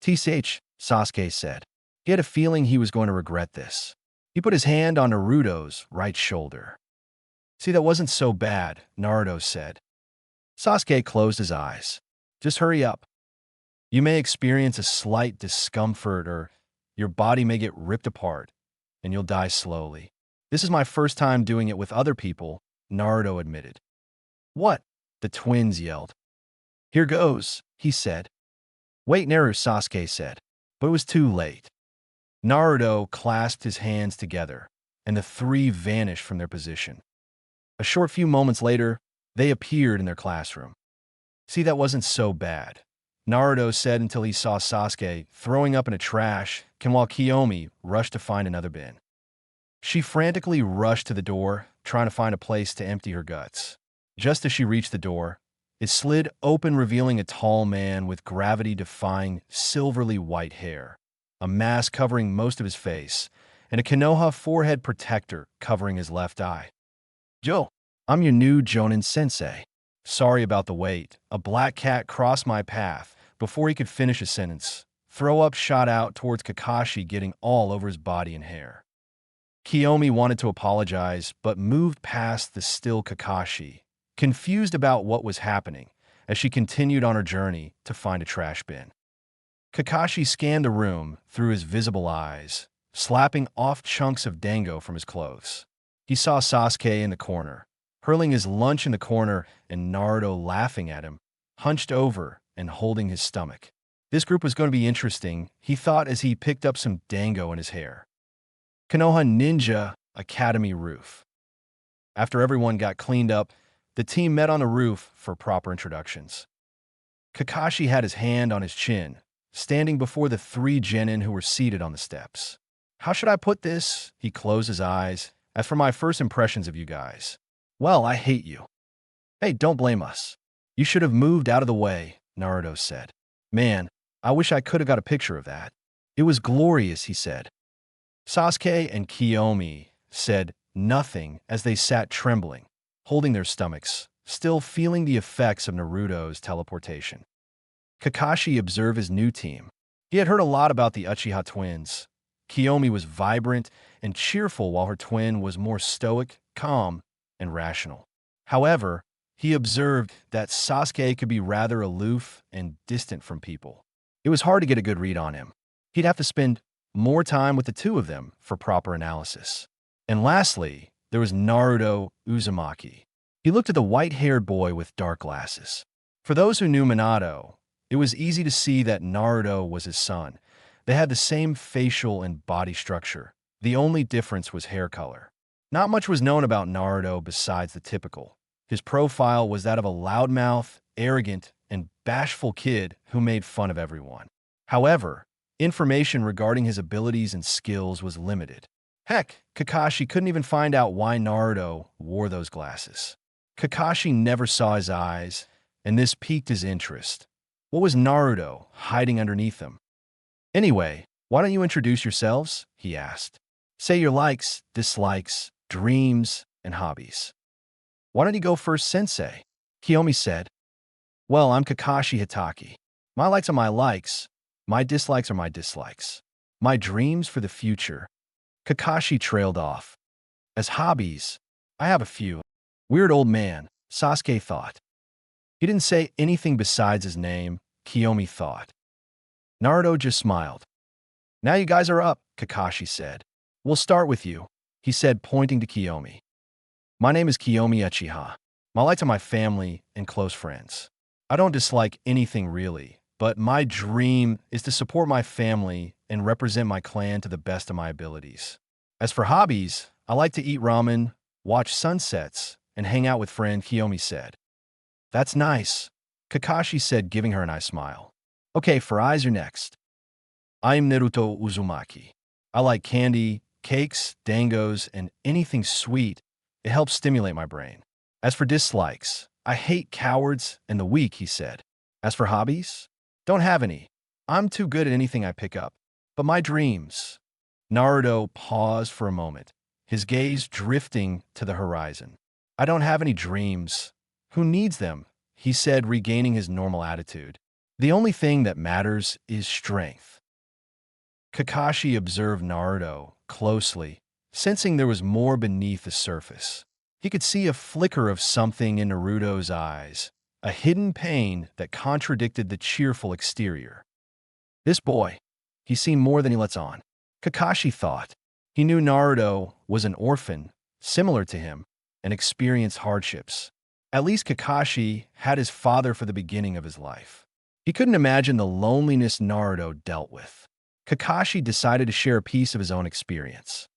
TCH, Sasuke said. He had a feeling he was going to regret this. He put his hand on Naruto's right shoulder. See, that wasn't so bad, Naruto said. Sasuke closed his eyes. Just hurry up. You may experience a slight discomfort or your body may get ripped apart and you'll die slowly. This is my first time doing it with other people, Naruto admitted. What? The twins yelled. Here goes, he said. Wait, Naru, Sasuke said, but it was too late. Naruto clasped his hands together and the three vanished from their position. A short few moments later, they appeared in their classroom. See, that wasn't so bad, Naruto said until he saw Sasuke throwing up in a trash can while Kiyomi rushed to find another bin. She frantically rushed to the door, trying to find a place to empty her guts. Just as she reached the door, it slid open, revealing a tall man with gravity-defying, silverly white hair, a mask covering most of his face, and a Konoha forehead protector covering his left eye. Joe, I'm your new Jonin sensei. Sorry about the wait. A black cat crossed my path. Before he could finish a sentence, throw up shot out towards Kakashi, getting all over his body and hair. Kiyomi wanted to apologize, but moved past the still Kakashi, confused about what was happening as she continued on her journey to find a trash bin. Kakashi scanned the room through his visible eyes, slapping off chunks of dango from his clothes. He saw Sasuke in the corner, hurling his lunch in the corner, and Naruto laughing at him, hunched over and holding his stomach. This group was going to be interesting, he thought as he picked up some dango in his hair. Konoha Ninja Academy roof. After everyone got cleaned up, the team met on the roof for proper introductions. Kakashi had his hand on his chin, standing before the three genin who were seated on the steps. How should I put this? He closed his eyes. As for my first impressions of you guys, well, I hate you. Hey, don't blame us. You should have moved out of the way, Naruto said. Man, I wish I could have got a picture of that. It was glorious, he said. Sasuke and Kiyomi said nothing as they sat trembling, holding their stomachs, still feeling the effects of Naruto's teleportation. Kakashi observed his new team. He had heard a lot about the Uchiha twins. Kiyomi was vibrant and cheerful while her twin was more stoic, calm, and rational. However, he observed that Sasuke could be rather aloof and distant from people. It was hard to get a good read on him. He'd have to spend more time with the two of them for proper analysis. And lastly, there was Naruto Uzumaki. He looked at the white-haired boy with dark glasses. For those who knew Minato, it was easy to see that Naruto was his son. They had the same facial and body structure. The only difference was hair color. Not much was known about Naruto besides the typical. His profile was that of a loudmouth, arrogant, and bashful kid who made fun of everyone. However, information regarding his abilities and skills was limited. Heck, Kakashi couldn't even find out why Naruto wore those glasses. Kakashi never saw his eyes, and this piqued his interest. What was Naruto hiding underneath them? Anyway, why don't you introduce yourselves? He asked. Say your likes, dislikes, dreams, and hobbies. Why don't you go first, Sensei? Kiyomi said. Well, I'm Kakashi Hitaki. My likes are my likes. My dislikes are my dislikes. My dreams for the future. Kakashi trailed off. As hobbies, I have a few. Weird old man, Sasuke thought. He didn't say anything besides his name, Kiyomi thought. Naruto just smiled. Now you guys are up, Kakashi said. We'll start with you, he said, pointing to Kiyomi. My name is Kiyomi Uchiha. My likes are my family and close friends. I don't dislike anything really, but my dream is to support my family and represent my clan to the best of my abilities. As for hobbies, I like to eat ramen, watch sunsets, and hang out with friends, Kiyomi said. That's nice, Kakashi said, giving her a nice smile. Okay, for eyes, you're next. I'm Naruto Uzumaki. I like candy, cakes, dangos, and anything sweet. It helps stimulate my brain. As for dislikes, I hate cowards and the weak, he said. As for hobbies, don't have any. I'm too good at anything I pick up. But my dreams. Naruto paused for a moment, his gaze drifting to the horizon. I don't have any dreams. Who needs them? He said, regaining his normal attitude. The only thing that matters is strength. Kakashi observed Naruto closely, sensing there was more beneath the surface. He could see a flicker of something in Naruto's eyes, a hidden pain that contradicted the cheerful exterior. This boy, he's seen more than he lets on. Kakashi thought. He knew Naruto was an orphan, similar to him, and experienced hardships. At least Kakashi had his father for the beginning of his life. He couldn't imagine the loneliness Naruto dealt with. Kakashi decided to share a piece of his own experience.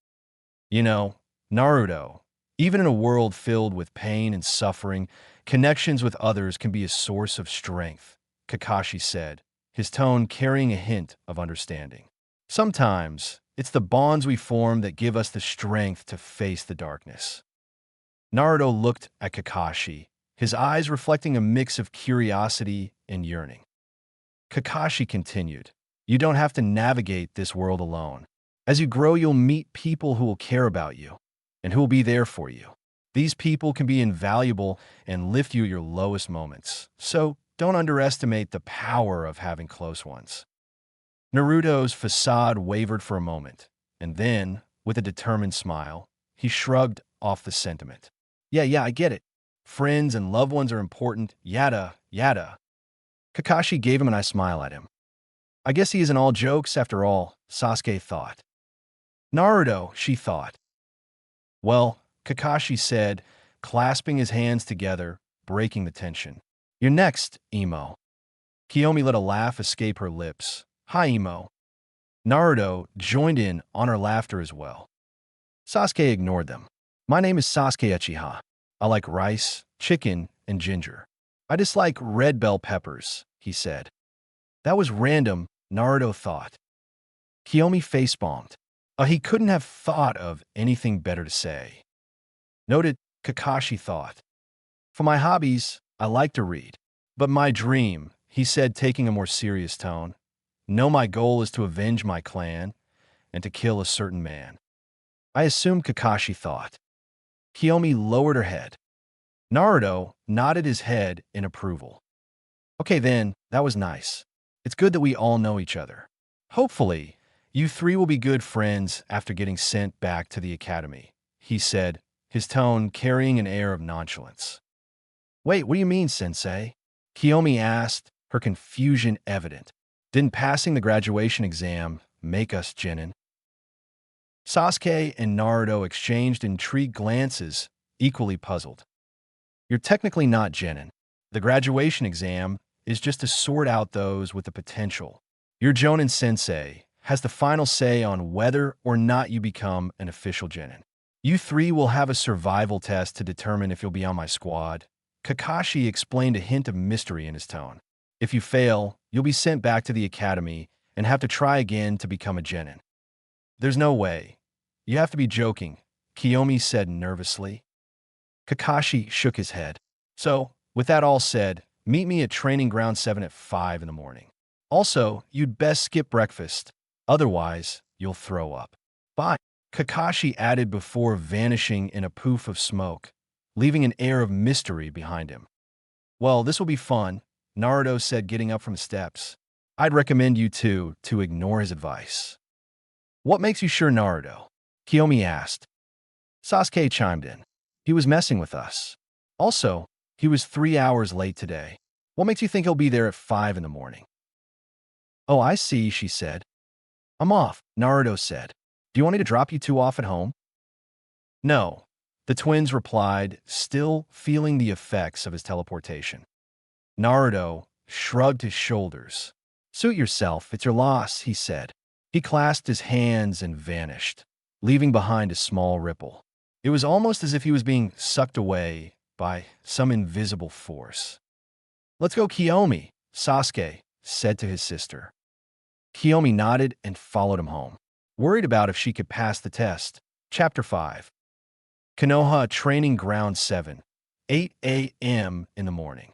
You know, Naruto, even in a world filled with pain and suffering, connections with others can be a source of strength, Kakashi said, his tone carrying a hint of understanding. Sometimes, it's the bonds we form that give us the strength to face the darkness. Naruto looked at Kakashi, his eyes reflecting a mix of curiosity and yearning. Kakashi continued, you don't have to navigate this world alone. As you grow, you'll meet people who will care about you and who will be there for you. These people can be invaluable and lift you your lowest moments, so don't underestimate the power of having close ones. Naruto's facade wavered for a moment, and then, with a determined smile, he shrugged off the sentiment. Yeah, I get it. Friends and loved ones are important, yada, yada. Kakashi gave him a nice smile at him. I guess he isn't all jokes after all, Sasuke thought. Naruto, she thought. Well, Kakashi said, clasping his hands together, breaking the tension. You're next, Emo. Kiyomi let a laugh escape her lips. Hi, Emo. Naruto joined in on her laughter as well. Sasuke ignored them. My name is Sasuke Uchiha. I like rice, chicken, and ginger. I dislike red bell peppers, he said. That was random, Naruto thought. Kiyomi facepalmed. He couldn't have thought of anything better to say. Noted, Kakashi thought. For my hobbies, I like to read. But my dream, he said, taking a more serious tone. No, my goal is to avenge my clan and to kill a certain man. I assumed Kakashi thought. Kiyomi lowered her head. Naruto nodded his head in approval. Okay then, that was nice. It's good that we all know each other. Hopefully, you three will be good friends after getting sent back to the academy, he said, his tone carrying an air of nonchalance. Wait, what do you mean, sensei? Kiyomi asked, her confusion evident. Didn't passing the graduation exam make us genin? Sasuke and Naruto exchanged intrigued glances, equally puzzled. You're technically not genin. The graduation exam is just to sort out those with the potential. Your Jonin sensei has the final say on whether or not you become an official genin. You three will have a survival test to determine if you'll be on my squad. Kakashi explained, a hint of mystery in his tone. If you fail, you'll be sent back to the academy and have to try again to become a genin. There's no way. You have to be joking, Kiyomi said nervously. Kakashi shook his head. So, with that all said, meet me at Training Ground 7 at 5 in the morning. Also, you'd best skip breakfast. Otherwise, you'll throw up. Bye, Kakashi added before vanishing in a poof of smoke, leaving an air of mystery behind him. Well, this will be fun, Naruto said, getting up from the steps. I'd recommend you two to ignore his advice. What makes you sure, Naruto? Kiyomi asked. Sasuke chimed in. He was messing with us. Also, he was 3 hours late today. What makes you think he'll be there at 5 in the morning? Oh, I see, she said. I'm off, Naruto said. Do you want me to drop you two off at home? No, the twins replied, still feeling the effects of his teleportation. Naruto shrugged his shoulders. Suit yourself, it's your loss, he said. He clasped his hands and vanished, leaving behind a small ripple. It was almost as if he was being sucked away by some invisible force. Let's go, Kiyomi, Sasuke said to his sister. Kiyomi nodded and followed him home, worried about if she could pass the test. Chapter 5. Konoha Training Ground 7, 8 a.m. in the morning.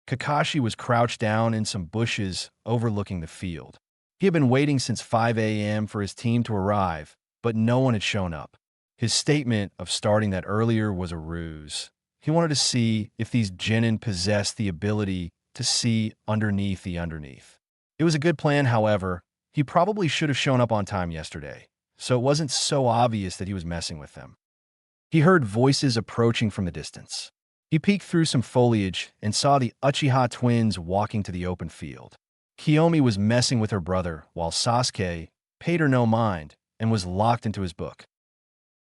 Kakashi was crouched down in some bushes overlooking the field. He had been waiting since 5 a.m. for his team to arrive, but no one had shown up. His statement of starting that earlier was a ruse. He wanted to see if these genin possessed the ability to see underneath the underneath. It was a good plan, however. He probably should have shown up on time yesterday, so it wasn't so obvious that he was messing with them. He heard voices approaching from the distance. He peeked through some foliage and saw the Uchiha twins walking to the open field. Kiyomi was messing with her brother, while Sasuke paid her no mind and was locked into his book.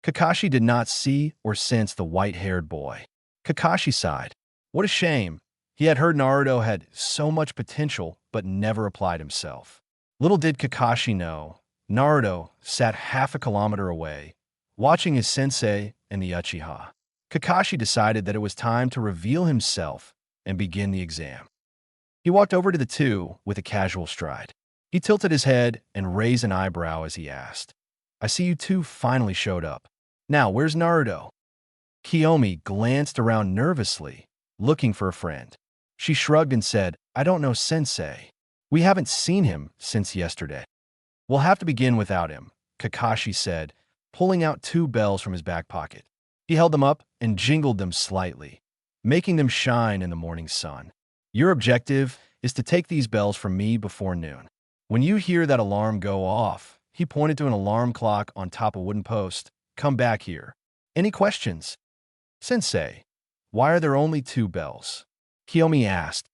Kakashi did not see or sense the white-haired boy. Kakashi sighed. What a shame. He had heard Naruto had so much potential but never applied himself. Little did Kakashi know, Naruto sat half a kilometer away, watching his sensei and the Uchiha. Kakashi decided that it was time to reveal himself and begin the exam. He walked over to the two with a casual stride. He tilted his head and raised an eyebrow as he asked, I see you two finally showed up. Now, where's Naruto? Kiyomi glanced around nervously, looking for a friend. She shrugged and said, I don't know, sensei. We haven't seen him since yesterday. We'll have to begin without him, Kakashi said, pulling out 2 bells from his back pocket. He held them up and jingled them slightly, making them shine in the morning sun. Your objective is to take these bells from me before noon. When you hear that alarm go off, he pointed to an alarm clock on top of a wooden post. Come back here. Any questions? Sensei, why are there only 2 bells? Kiyomi asked.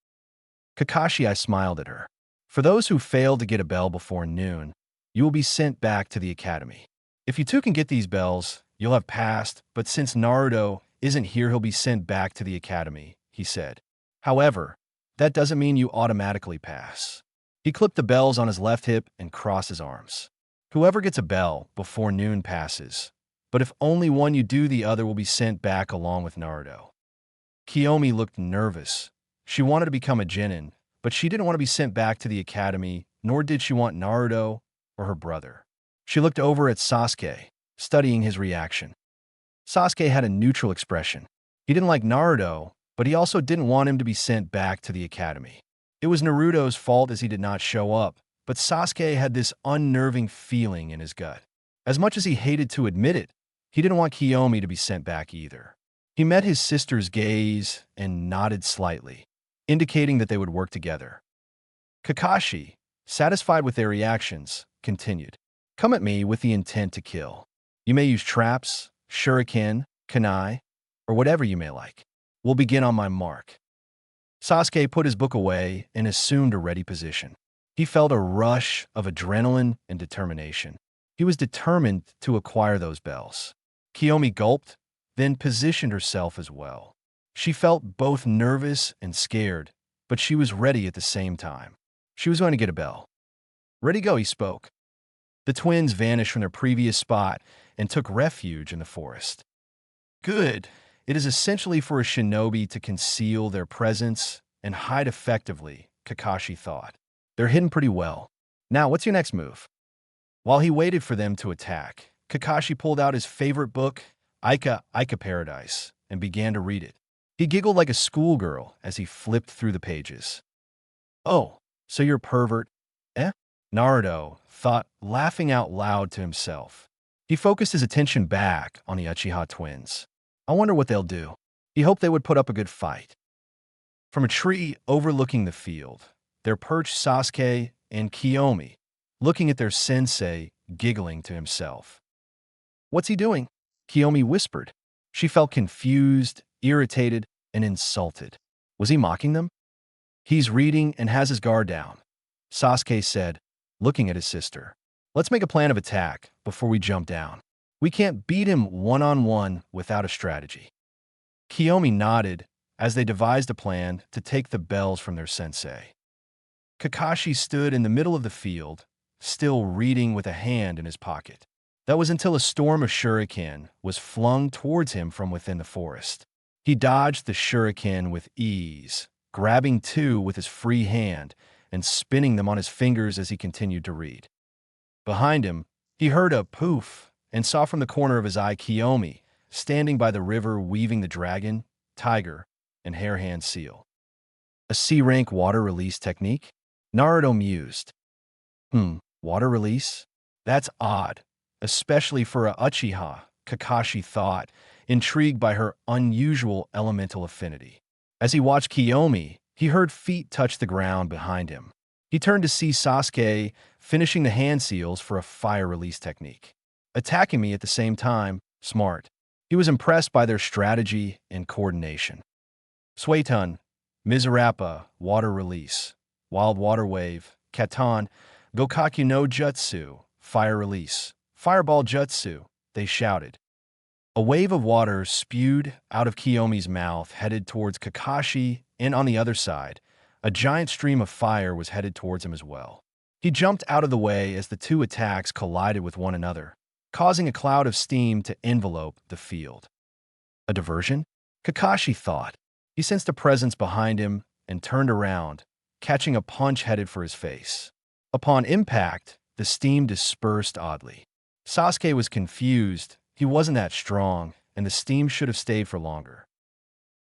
Kakashi, I smiled at her. For those who fail to get a bell before noon, you will be sent back to the academy. If you two can get these bells, you'll have passed, but since Naruto isn't here, he'll be sent back to the academy, he said. However, that doesn't mean you automatically pass. He clipped the bells on his left hip and crossed his arms. Whoever gets a bell before noon passes, but if only one you do, the other will be sent back along with Naruto. Kiyomi looked nervous. She wanted to become a genin, but she didn't want to be sent back to the academy, nor did she want Naruto or her brother. She looked over at Sasuke, studying his reaction. Sasuke had a neutral expression. He didn't like Naruto, but he also didn't want him to be sent back to the academy. It was Naruto's fault as he did not show up, but Sasuke had this unnerving feeling in his gut. As much as he hated to admit it, he didn't want Kiyomi to be sent back either. He met his sister's gaze and nodded slightly, indicating that they would work together. Kakashi, satisfied with their reactions, continued. Come at me with the intent to kill. You may use traps, shuriken, kunai, or whatever you may like. We'll begin on my mark. Sasuke put his book away and assumed a ready position. He felt a rush of adrenaline and determination. He was determined to acquire those bells. Kiyomi gulped, then positioned herself as well. She felt both nervous and scared, but she was ready at the same time. She was going to get a bell. Ready, go, he spoke. The twins vanished from their previous spot and took refuge in the forest. Good. It is essentially for a shinobi to conceal their presence and hide effectively, Kakashi thought. They're hidden pretty well. Now, what's your next move? While he waited for them to attack, Kakashi pulled out his favorite book, Aika Paradise, and began to read it. He giggled like a schoolgirl as he flipped through the pages. Oh, so you're a pervert, eh? Naruto thought, laughing out loud to himself. He focused his attention back on the Uchiha twins. I wonder what they'll do. He hoped they would put up a good fight. From a tree overlooking the field, there perched Sasuke and Kiyomi, looking at their sensei, giggling to himself. "What's he doing?" Kiyomi whispered. She felt confused, irritated, and insulted. Was he mocking them? "He's reading and has his guard down," Sasuke said, looking at his sister. "Let's make a plan of attack before we jump down. We can't beat him one-on-one without a strategy." Kiyomi nodded as they devised a plan to take the bells from their sensei. Kakashi stood in the middle of the field, still reading with a hand in his pocket. That was until a storm of shuriken was flung towards him from within the forest. He dodged the shuriken with ease, grabbing two with his free hand and spinning them on his fingers as he continued to read. Behind him, he heard a poof and saw from the corner of his eye Kiyomi standing by the river weaving the dragon, tiger, and hair-hand seal. A C-rank water release technique? Naruto mused. Water release? That's odd, especially for a Uchiha, Kakashi thought, intrigued by her unusual elemental affinity. As he watched Kiyomi, he heard feet touch the ground behind him. He turned to see Sasuke finishing the hand seals for a fire release technique. Attacking me at the same time, smart. He was impressed by their strategy and coordination. Suetun, Mizurappa, water release. Wild water wave, Katon, Gokaku no Jutsu, fire release. Fireball Jutsu, they shouted. A wave of water spewed out of Kiyomi's mouth, headed towards Kakashi, and on the other side, a giant stream of fire was headed towards him as well. He jumped out of the way as the two attacks collided with one another, causing a cloud of steam to envelope the field. A diversion? Kakashi thought. He sensed a presence behind him and turned around, catching a punch headed for his face. Upon impact, the steam dispersed oddly. Sasuke was confused. He wasn't that strong, and the steam should have stayed for longer.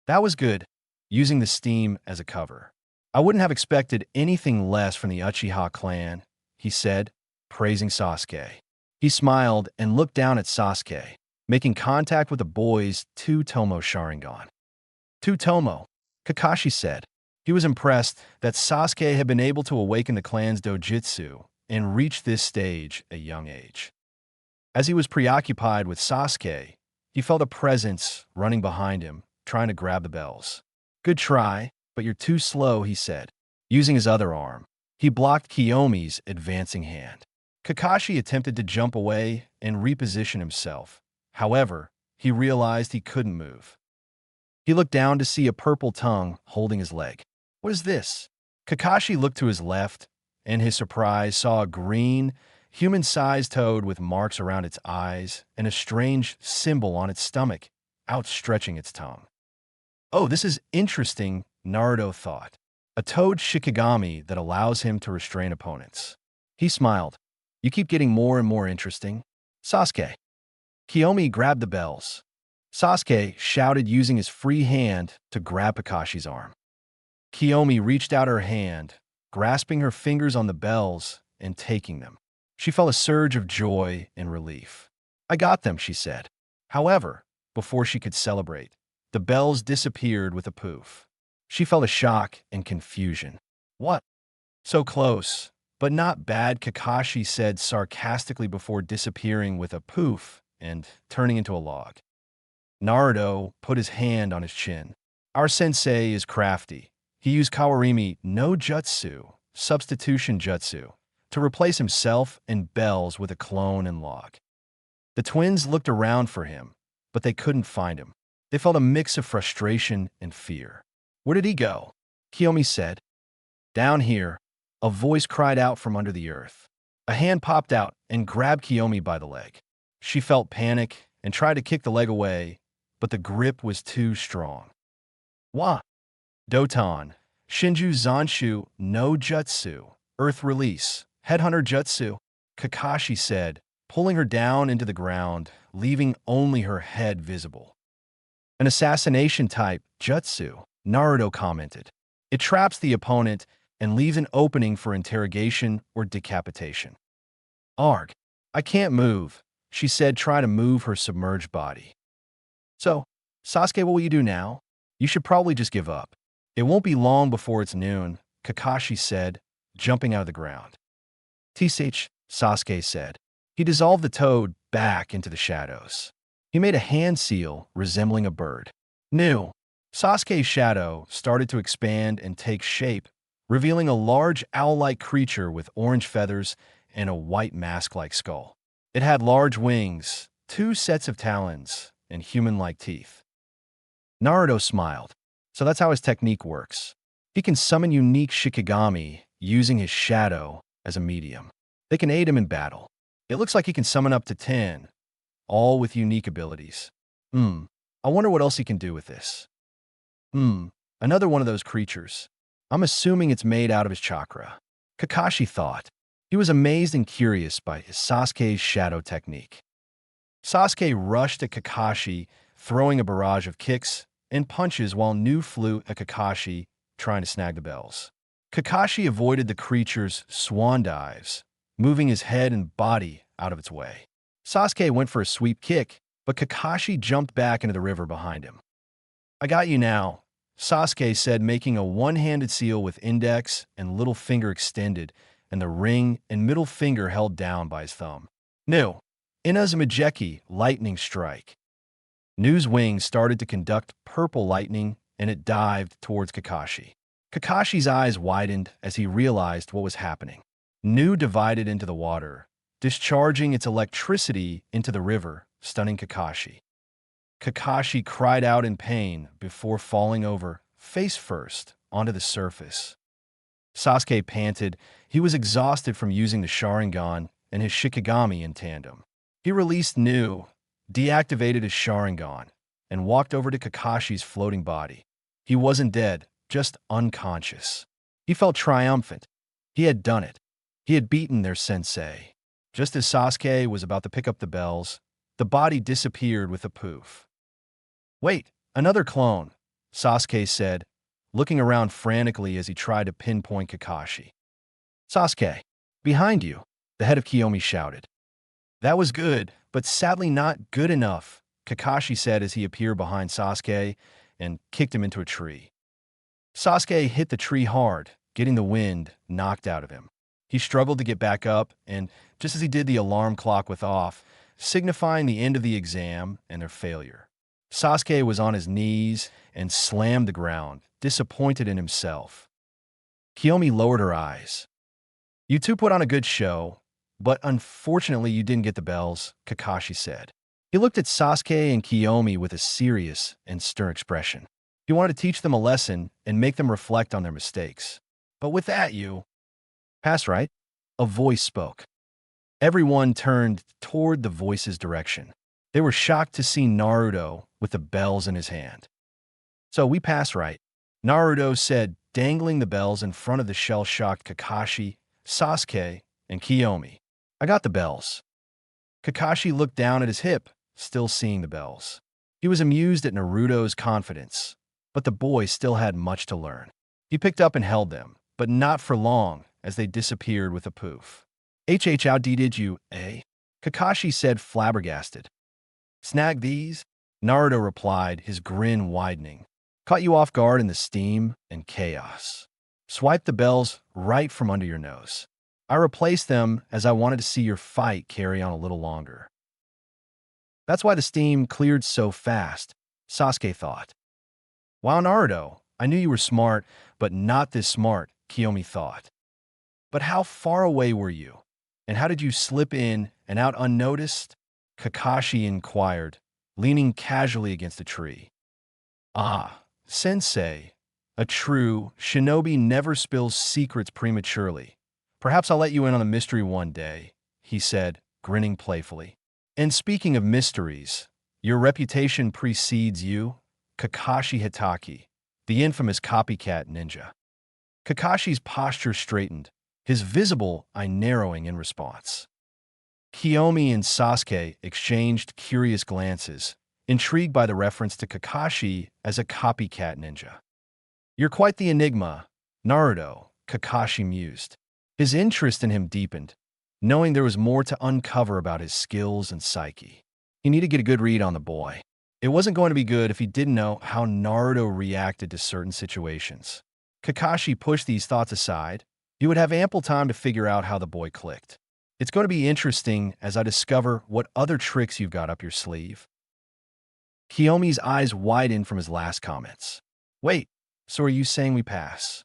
That was good, using the steam as a cover. I wouldn't have expected anything less from the Uchiha clan, he said, praising Sasuke. He smiled and looked down at Sasuke, making contact with the boy's two-tomo Sharingan. Two-tomo, Kakashi said. He was impressed that Sasuke had been able to awaken the clan's dojutsu and reach this stage at a young age. As he was preoccupied with Sasuke, he felt a presence running behind him, trying to grab the bells. "Good try, but you're too slow," he said. Using his other arm, he blocked Kiyomi's advancing hand. Kakashi attempted to jump away and reposition himself. However, he realized he couldn't move. He looked down to see a purple tongue holding his leg. "What is this?" Kakashi looked to his left, and his surprise saw a green, human-sized toad with marks around its eyes and a strange symbol on its stomach, outstretching its tongue. "Oh, this is interesting," Naruto thought. "A toad shikigami that allows him to restrain opponents." He smiled. "You keep getting more and more interesting." "Sasuke." Kiyomi grabbed the bells. Sasuke shouted using his free hand to grab Kakashi's arm. Kiyomi reached out her hand, grasping her fingers on the bells and taking them. She felt a surge of joy and relief. "I got them," she said. However, before she could celebrate, the bells disappeared with a poof. She felt a shock and confusion. "What? So close, but not bad," Kakashi said sarcastically before disappearing with a poof and turning into a log. Naruto put his hand on his chin. "Our sensei is crafty. He used Kawarimi no Jutsu, substitution jutsu, to replace himself and bells with a clone and log." The twins looked around for him, but they couldn't find him. They felt a mix of frustration and fear. "Where did he go?" Kiyomi said. "Down here," a voice cried out from under the earth. A hand popped out and grabbed Kiyomi by the leg. She felt panic and tried to kick the leg away, but the grip was too strong. "Wa! Doton, Shinju Zanshu no Jutsu, Earth Release, Headhunter Jutsu," Kakashi said, pulling her down into the ground, leaving only her head visible. "An assassination type, Jutsu," Naruto commented. "It traps the opponent and leaves an opening for interrogation or decapitation." "Arg, I can't move," she said, trying to move her submerged body. "So, Sasuke, what will you do now? You should probably just give up." It won't be long before it's noon, Kakashi said, jumping out of the ground. Tsh, Sasuke said. He dissolved the toad back into the shadows. He made a hand seal resembling a bird. New. Sasuke's shadow started to expand and take shape, revealing a large owl-like creature with orange feathers and a white mask-like skull. It had large wings, 2 sets of talons, and human-like teeth. Naruto smiled. So that's how his technique works. He can summon unique Shikigami using his shadow as a medium. They can aid him in battle. It looks like he can summon up to 10, all with unique abilities. I wonder what else he can do with this. Another one of those creatures. I'm assuming it's made out of his chakra. Kakashi thought. He was amazed and curious by Sasuke's shadow technique. Sasuke rushed at Kakashi, throwing a barrage of kicks and punches while Nu flew at Kakashi, trying to snag the bells. Kakashi avoided the creature's swan dives, moving his head and body out of its way. Sasuke went for a sweep kick, but Kakashi jumped back into the river behind him. I got you now, Sasuke said, making a one-handed seal with index and little finger extended and the ring and middle finger held down by his thumb. Nu. Inazumajeki lightning strike. Nu's wings started to conduct purple lightning and it dived towards Kakashi. Kakashi's eyes widened as he realized what was happening. Nu divided into the water, discharging its electricity into the river, stunning Kakashi. Kakashi cried out in pain before falling over, face first, onto the surface. Sasuke panted. He was exhausted from using the Sharingan and his Shikigami in tandem. He released Nu, deactivated his Sharingan, and walked over to Kakashi's floating body. He wasn't dead, just unconscious. He felt triumphant. He had done it. He had beaten their sensei. Just as Sasuke was about to pick up the bells, the body disappeared with a poof. Wait, another clone, Sasuke said, looking around frantically as he tried to pinpoint Kakashi. Sasuke, behind you, the head of Kiyomi shouted. That was good, but sadly not good enough, Kakashi said as he appeared behind Sasuke and kicked him into a tree. Sasuke hit the tree hard, getting the wind knocked out of him. He struggled to get back up, and just as he did, the alarm clock went off, signifying the end of the exam and their failure. Sasuke was on his knees and slammed the ground, disappointed in himself. Kiyomi lowered her eyes. You two put on a good show, but unfortunately you didn't get the bells, Kakashi said. He looked at Sasuke and Kiyomi with a serious and stern expression. He wanted to teach them a lesson and make them reflect on their mistakes. But with that, you pass, right? A voice spoke. Everyone turned toward the voice's direction. They were shocked to see Naruto with the bells in his hand. So we pass, right? Naruto said, dangling the bells in front of the shell-shocked Kakashi, Sasuke, and Kiyomi. I got the bells. Kakashi looked down at his hip, still seeing the bells. He was amused at Naruto's confidence, but the boy still had much to learn. He picked up and held them, but not for long, as they disappeared with a poof. How did you, eh? Kakashi said, flabbergasted. Snag these? Naruto replied, his grin widening. Caught you off guard in the steam and chaos. Swipe the bells right from under your nose. I replaced them as I wanted to see your fight carry on a little longer. That's why the steam cleared so fast, Sasuke thought. Wow, Naruto, I knew you were smart, but not this smart, Kiyomi thought. But how far away were you? And how did you slip in and out unnoticed? Kakashi inquired, leaning casually against a tree. Ah, Sensei, a true shinobi never spills secrets prematurely. Perhaps I'll let you in on a mystery one day, he said, grinning playfully. And speaking of mysteries, your reputation precedes you, Kakashi Hitaki, the infamous copycat ninja. Kakashi's posture straightened, his visible eye narrowing in response. Kiyomi and Sasuke exchanged curious glances, intrigued by the reference to Kakashi as a copycat ninja. You're quite the enigma, Naruto, Kakashi mused. His interest in him deepened, knowing there was more to uncover about his skills and psyche. He needed to get a good read on the boy. It wasn't going to be good if he didn't know how Naruto reacted to certain situations. Kakashi pushed these thoughts aside. You would have ample time to figure out how the boy clicked. It's going to be interesting as I discover what other tricks you've got up your sleeve. Kiyomi's eyes widened from his last comments. Wait, so are you saying we pass?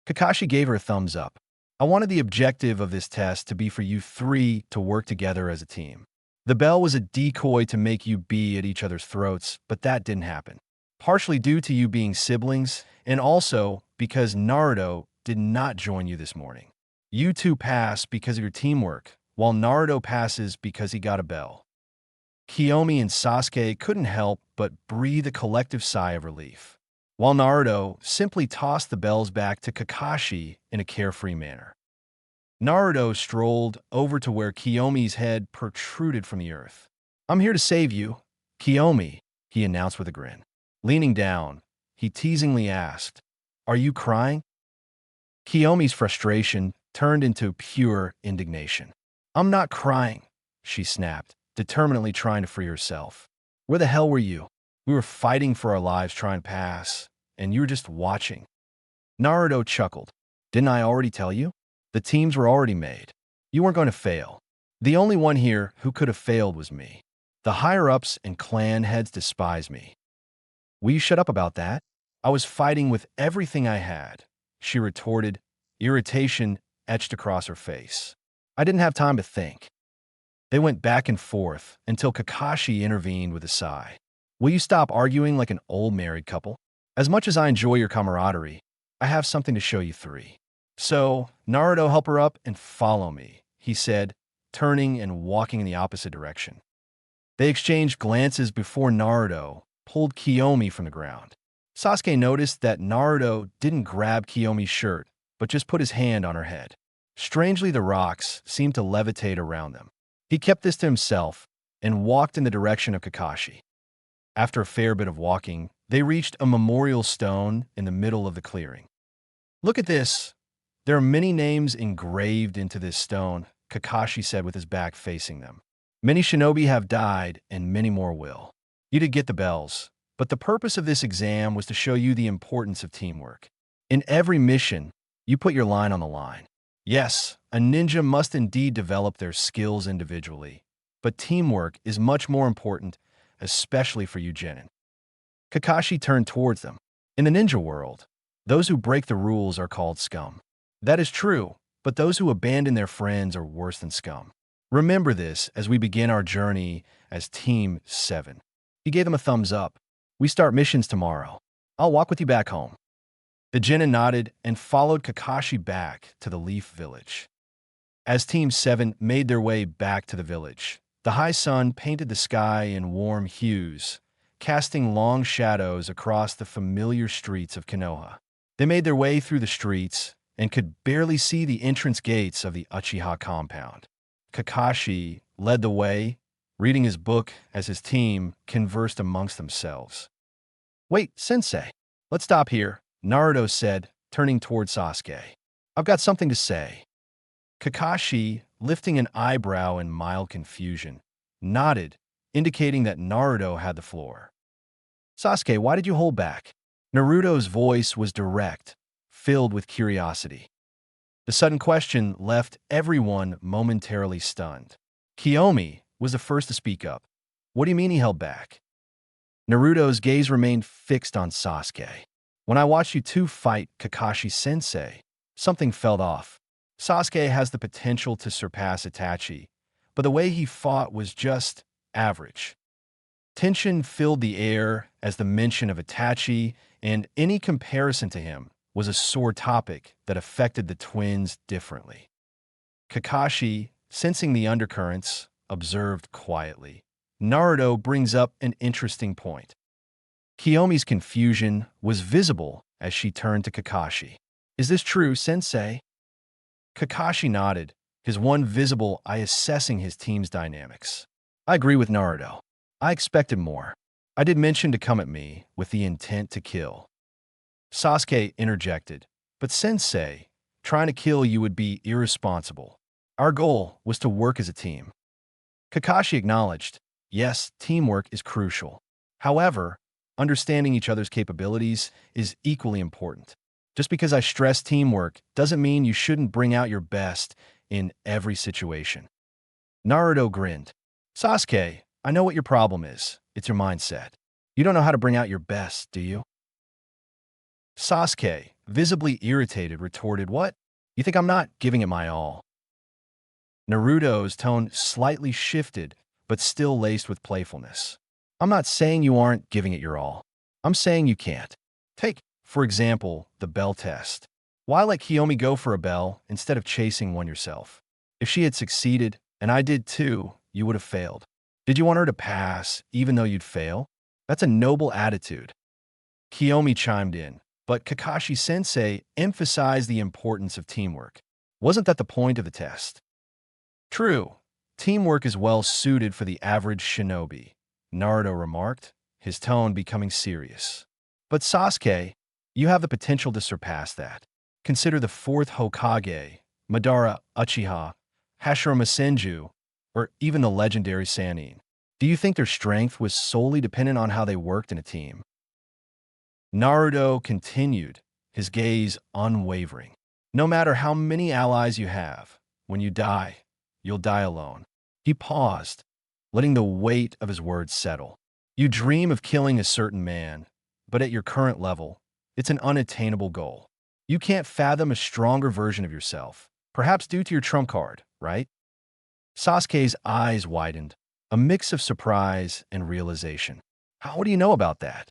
Kakashi gave her a thumbs up. I wanted the objective of this test to be for you three to work together as a team. The bell was a decoy to make you be at each other's throats, but that didn't happen. Partially due to you being siblings, and also because Naruto did not join you this morning. You two pass because of your teamwork, while Naruto passes because he got a bell. Kiyomi and Sasuke couldn't help but breathe a collective sigh of relief, while Naruto simply tossed the bells back to Kakashi in a carefree manner. Naruto strolled over to where Kiyomi's head protruded from the earth. I'm here to save you, Kiyomi, he announced with a grin. Leaning down, he teasingly asked, Are you crying? Kiyomi's frustration turned into pure indignation. I'm not crying, she snapped, determinedly trying to free herself. Where the hell were you? We were fighting for our lives trying to pass, and you were just watching. Naruto chuckled. Didn't I already tell you? The teams were already made. You weren't going to fail. The only one here who could have failed was me. The higher-ups and clan heads despise me. Will you shut up about that? I was fighting with everything I had, she retorted, irritation etched across her face. I didn't have time to think. They went back and forth until Kakashi intervened with a sigh. Will you stop arguing like an old married couple? As much as I enjoy your camaraderie, I have something to show you three. So, Naruto, help her up and follow me, he said, turning and walking in the opposite direction. They exchanged glances before Naruto pulled Kiyomi from the ground. Sasuke noticed that Naruto didn't grab Kiyomi's shirt, but just put his hand on her head. Strangely, the rocks seemed to levitate around them. He kept this to himself and walked in the direction of Kakashi. After a fair bit of walking, they reached a memorial stone in the middle of the clearing. Look at this. There are many names engraved into this stone, Kakashi said with his back facing them. Many shinobi have died, and many more will. You did get the bells, but the purpose of this exam was to show you the importance of teamwork. In every mission, you put your line on the line. Yes, a ninja must indeed develop their skills individually, but teamwork is much more important, especially for you genin. Kakashi turned towards them. In the ninja world, those who break the rules are called scum. That is true, but those who abandon their friends are worse than scum. Remember this as we begin our journey as Team 7. He gave them a thumbs up. We start missions tomorrow. I'll walk with you back home. The genin nodded and followed Kakashi back to the Leaf Village. As Team 7 made their way back to the village, the high sun painted the sky in warm hues, casting long shadows across the familiar streets of Konoha. They made their way through the streets and could barely see the entrance gates of the Uchiha compound. Kakashi led the way, reading his book as his team conversed amongst themselves. Wait, Sensei, let's stop here, Naruto said, turning toward Sasuke. I've got something to say. Kakashi, lifting an eyebrow in mild confusion, nodded, indicating that Naruto had the floor. Sasuke, why did you hold back? Naruto's voice was direct, filled with curiosity. The sudden question left everyone momentarily stunned. Kiyomi was the first to speak up. What do you mean he held back? Naruto's gaze remained fixed on Sasuke. When I watched you two fight Kakashi-sensei, something felt off. Sasuke has the potential to surpass Itachi, but the way he fought was just average. Tension filled the air as the mention of Itachi and any comparison to him was a sore topic that affected the twins differently. Kakashi, sensing the undercurrents, observed quietly. Naruto brings up an interesting point. Kiyomi's confusion was visible as she turned to Kakashi. Is this true, Sensei? Kakashi nodded, his one visible eye assessing his team's dynamics. I agree with Naruto. I expected more. I did mention to come at me with the intent to kill. Sasuke interjected, but Sensei, trying to kill you would be irresponsible. Our goal was to work as a team. Kakashi acknowledged, yes, teamwork is crucial. However, understanding each other's capabilities is equally important. Just because I stress teamwork doesn't mean you shouldn't bring out your best in every situation. Naruto grinned. Sasuke, I know what your problem is. It's your mindset. You don't know how to bring out your best, do you? Sasuke, visibly irritated, retorted, What? You think I'm not giving it my all? Naruto's tone slightly shifted, but still laced with playfulness. I'm not saying you aren't giving it your all. I'm saying you can't. Take, for example, the bell test. Why let Kiyomi go for a bell instead of chasing one yourself? If she had succeeded, and I did too, you would have failed. Did you want her to pass, even though you'd fail? That's a noble attitude. Kiyomi chimed in, but Kakashi-sensei emphasized the importance of teamwork. Wasn't that the point of the test? True. Teamwork is well suited for the average shinobi, Naruto remarked, his tone becoming serious. But Sasuke, you have the potential to surpass that. Consider the fourth Hokage, Madara Uchiha, Hashirama Senju, or even the legendary Sannin. Do you think their strength was solely dependent on how they worked in a team? Naruto continued, his gaze unwavering. No matter how many allies you have, when you die, you'll die alone. He paused, letting the weight of his words settle. You dream of killing a certain man, but at your current level, it's an unattainable goal. You can't fathom a stronger version of yourself, perhaps due to your trump card, right? Sasuke's eyes widened, a mix of surprise and realization. How do you know about that?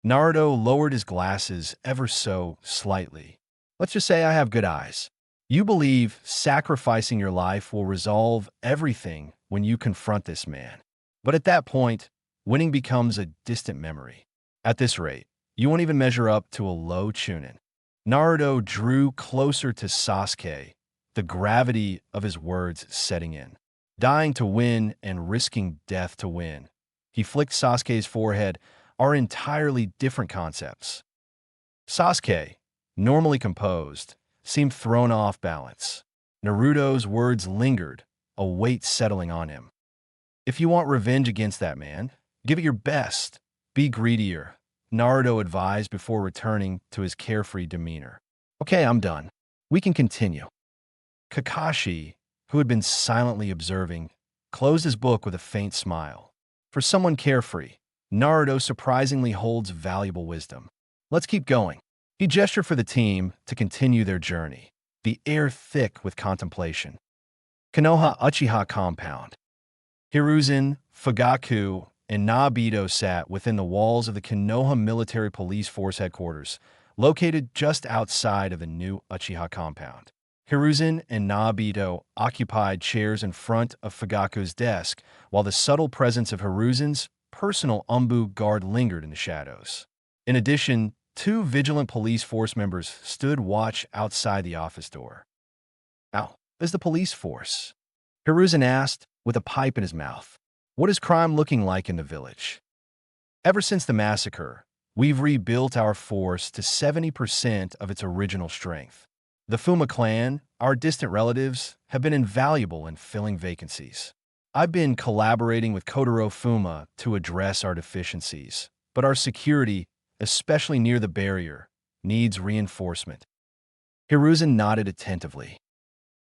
Naruto lowered his glasses ever so slightly. Let's just say I have good eyes. You believe sacrificing your life will resolve everything when you confront this man. But at that point, winning becomes a distant memory. At this rate, you won't even measure up to a low Chunin. Naruto drew closer to Sasuke, the gravity of his words setting in. Dying to win and risking death to win. He flicked Sasuke's forehead, are entirely different concepts. Sasuke, normally composed, seemed thrown off balance. Naruto's words lingered, a weight settling on him. If you want revenge against that man, give it your best. Be greedier, Naruto advised before returning to his carefree demeanor. Okay, I'm done. We can continue. Kakashi, who had been silently observing, closed his book with a faint smile. For someone carefree, Naruto surprisingly holds valuable wisdom. Let's keep going. He gestured for the team to continue their journey, the air thick with contemplation. Konoha Uchiha compound. Hiruzen, Fugaku, and Nabito sat within the walls of the Konoha Military Police Force headquarters, located just outside of the new Uchiha compound. Hiruzen and Nabito occupied chairs in front of Fugaku's desk, while the subtle presence of Hiruzen's personal Umbu guard lingered in the shadows. In addition, two vigilant police force members stood watch outside the office door. How is the police force? Hiruzen asked, with a pipe in his mouth. What is crime looking like in the village? Ever since the massacre, we've rebuilt our force to 70% of its original strength. The Fuma clan, our distant relatives, have been invaluable in filling vacancies. I've been collaborating with Kotaro Fuma to address our deficiencies, but our security, especially near the barrier, needs reinforcement. Hiruzen nodded attentively.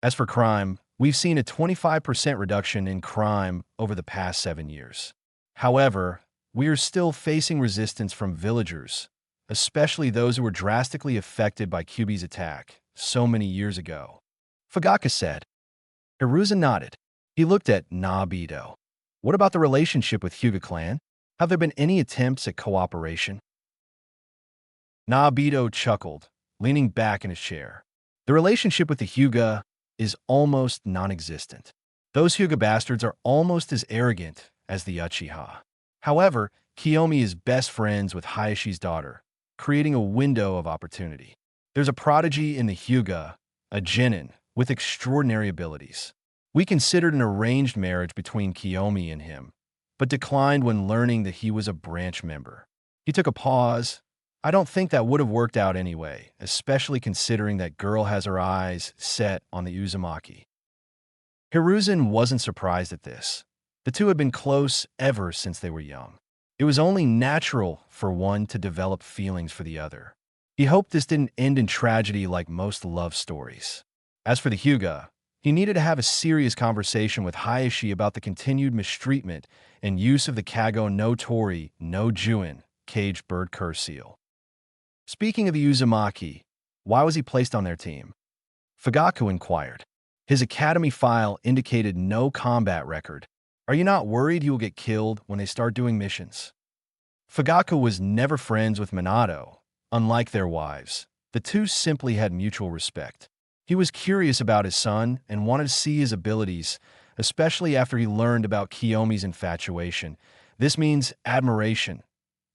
As for crime, we've seen a 25% reduction in crime over the past 7 years. However, we are still facing resistance from villagers, especially those who were drastically affected by Kyuubi's attack so many years ago. Fugaku said. Hiruzen nodded. He looked at Nabito. What about the relationship with Hyuga clan? Have there been any attempts at cooperation? Nabito chuckled, leaning back in his chair. The relationship with the Hyuga is almost non-existent. Those Hyuga bastards are almost as arrogant as the Uchiha. However, Kiyomi is best friends with Hayashi's daughter, creating a window of opportunity. There's a prodigy in the Hyuga, a genin, with extraordinary abilities. We considered an arranged marriage between Kiyomi and him, but declined when learning that he was a branch member. He took a pause. I don't think that would have worked out anyway, especially considering that girl has her eyes set on the Uzumaki. Hiruzen wasn't surprised at this. The two had been close ever since they were young. It was only natural for one to develop feelings for the other. He hoped this didn't end in tragedy like most love stories. As for the Hyuga, he needed to have a serious conversation with Hayashi about the continued mistreatment and use of the Kago no Tori no Juin caged bird curse seal. Speaking of the Uzumaki, why was he placed on their team? Fugaku inquired. His academy file indicated no combat record. Are you not worried he will get killed when they start doing missions? Fugaku was never friends with Minato. Unlike their wives, the two simply had mutual respect. He was curious about his son and wanted to see his abilities, especially after he learned about Kiyomi's infatuation. This means admiration.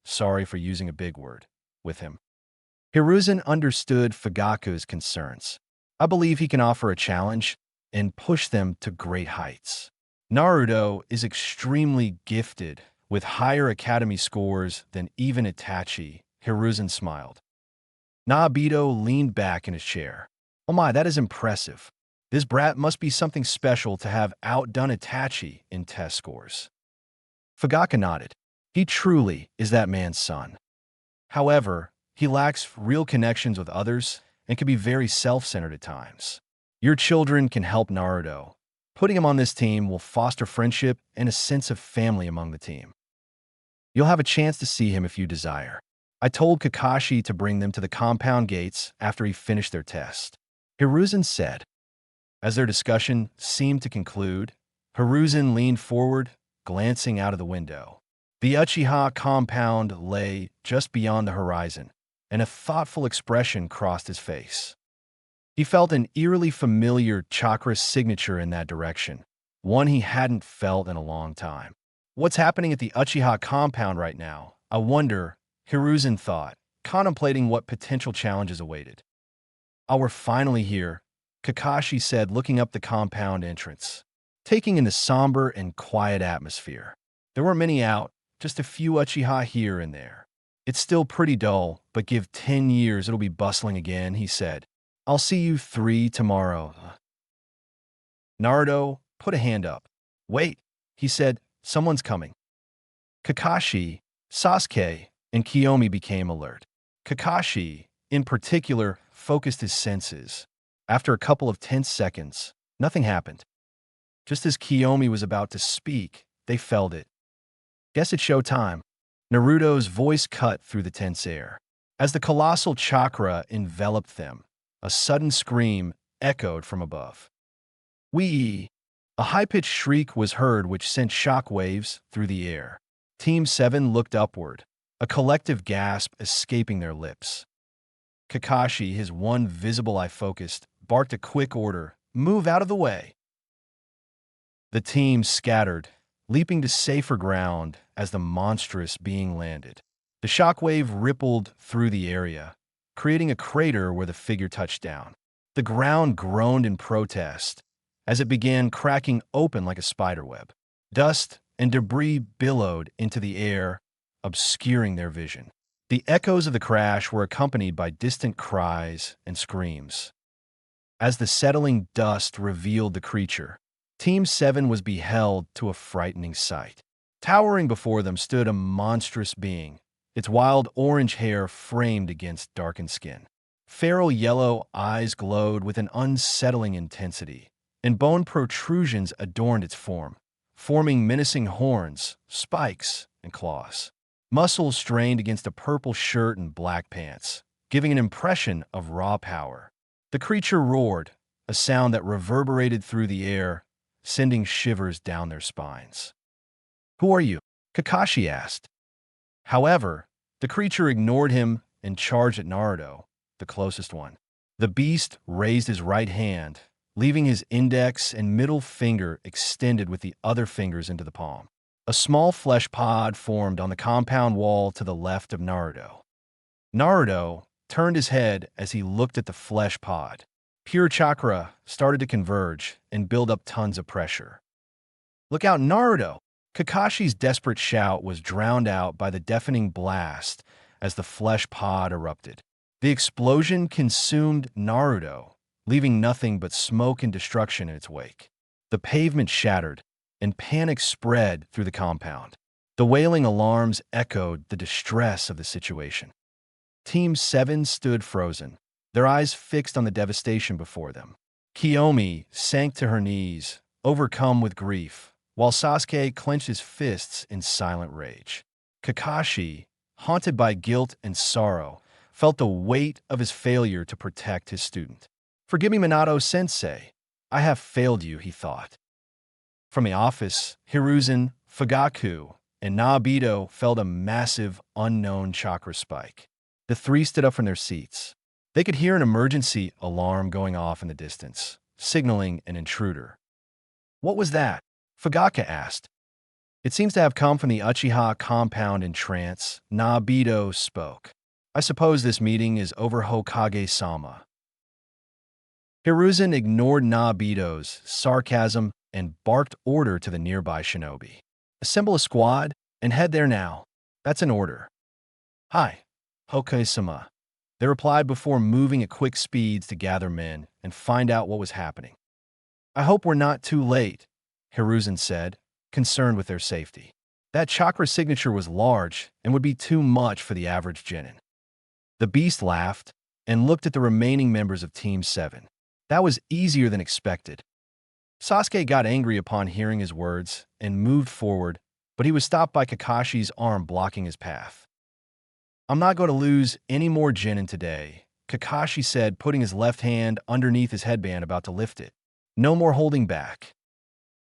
Sorry for using a big word. With him. Hiruzen understood Fugaku's concerns. I believe he can offer a challenge and push them to great heights. Naruto is extremely gifted, with higher academy scores than even Itachi. Hiruzen smiled. Naobito leaned back in his chair. Oh my, that is impressive. This brat must be something special to have outdone Itachi in test scores. Fugaku nodded. He truly is that man's son. However, he lacks real connections with others and can be very self-centered at times. Your children can help Naruto. Putting him on this team will foster friendship and a sense of family among the team. You'll have a chance to see him if you desire. I told Kakashi to bring them to the compound gates after he finished their test. Hiruzen said. As their discussion seemed to conclude, Hiruzen leaned forward, glancing out of the window. The Uchiha compound lay just beyond the horizon, and a thoughtful expression crossed his face. He felt an eerily familiar chakra signature in that direction, one he hadn't felt in a long time. What's happening at the Uchiha compound right now? I wonder, Hiruzen thought, contemplating what potential challenges awaited. Oh, we're finally here, Kakashi said, looking up the compound entrance, taking in the somber and quiet atmosphere. There weren't many out, just a few Uchiha here and there. It's still pretty dull, but give 10 years it'll be bustling again, he said. I'll see you 3 tomorrow. Naruto put a hand up. Wait, he said, someone's coming. Kakashi, Sasuke, and Kiyomi became alert. Kakashi, in particular, focused his senses. After a couple of tense seconds, nothing happened. Just as Kiyomi was about to speak, they felt it. Guess it's showtime. Naruto's voice cut through the tense air. As the colossal chakra enveloped them, a sudden scream echoed from above. Wee! A high-pitched shriek was heard which sent shock waves through the air. Team 7 looked upward, a collective gasp escaping their lips. Kakashi, his one visible eye focused, barked a quick order, move out of the way. The team scattered, leaping to safer ground as the monstrous being landed. The shockwave rippled through the area, creating a crater where the figure touched down. The ground groaned in protest as it began cracking open like a spiderweb. Dust and debris billowed into the air, obscuring their vision. The echoes of the crash were accompanied by distant cries and screams. As the settling dust revealed the creature, Team 7 was beheld to a frightening sight. Towering before them stood a monstrous being, its wild orange hair framed against darkened skin. Feral yellow eyes glowed with an unsettling intensity, and bone protrusions adorned its form, forming menacing horns, spikes, and claws. Muscles strained against a purple shirt and black pants, giving an impression of raw power. The creature roared, a sound that reverberated through the air, sending shivers down their spines. Who are you? Kakashi asked. However, the creature ignored him and charged at Naruto, the closest one. The beast raised his right hand, leaving his index and middle finger extended with the other fingers into the palm. A small flesh pod formed on the compound wall to the left of Naruto. Naruto turned his head as he looked at the flesh pod. Pure chakra started to converge and build up tons of pressure. Look out, Naruto! Kakashi's desperate shout was drowned out by the deafening blast as the flesh pod erupted. The explosion consumed Naruto, leaving nothing but smoke and destruction in its wake. The pavement shattered, and panic spread through the compound. The wailing alarms echoed the distress of the situation. Team 7 stood frozen, their eyes fixed on the devastation before them. Kiyomi sank to her knees, overcome with grief, while Sasuke clenched his fists in silent rage. Kakashi, haunted by guilt and sorrow, felt the weight of his failure to protect his student. "Forgive me, Minato-sensei. I have failed you," he thought. From the office, Hiruzen, Fugaku, and Nabito felt a massive, unknown chakra spike. The three stood up from their seats. They could hear an emergency alarm going off in the distance, signaling an intruder. "What was that?" Fugaku asked. "It seems to have come from the Uchiha compound in trance," Nabito spoke. "I suppose this meeting is over Hokage-sama." Hiruzen ignored Nabito's sarcasm and barked order to the nearby shinobi. "Assemble a squad and head there now. That's an order." "Hi, Hokage-sama," they replied before moving at quick speeds to gather men and find out what was happening. "I hope we're not too late," Hiruzen said, concerned with their safety. That chakra signature was large and would be too much for the average genin. The beast laughed and looked at the remaining members of Team 7. That was easier than expected. Sasuke got angry upon hearing his words and moved forward, but he was stopped by Kakashi's arm blocking his path. "I'm not going to lose any more genin today," Kakashi said, putting his left hand underneath his headband about to lift it. "No more holding back."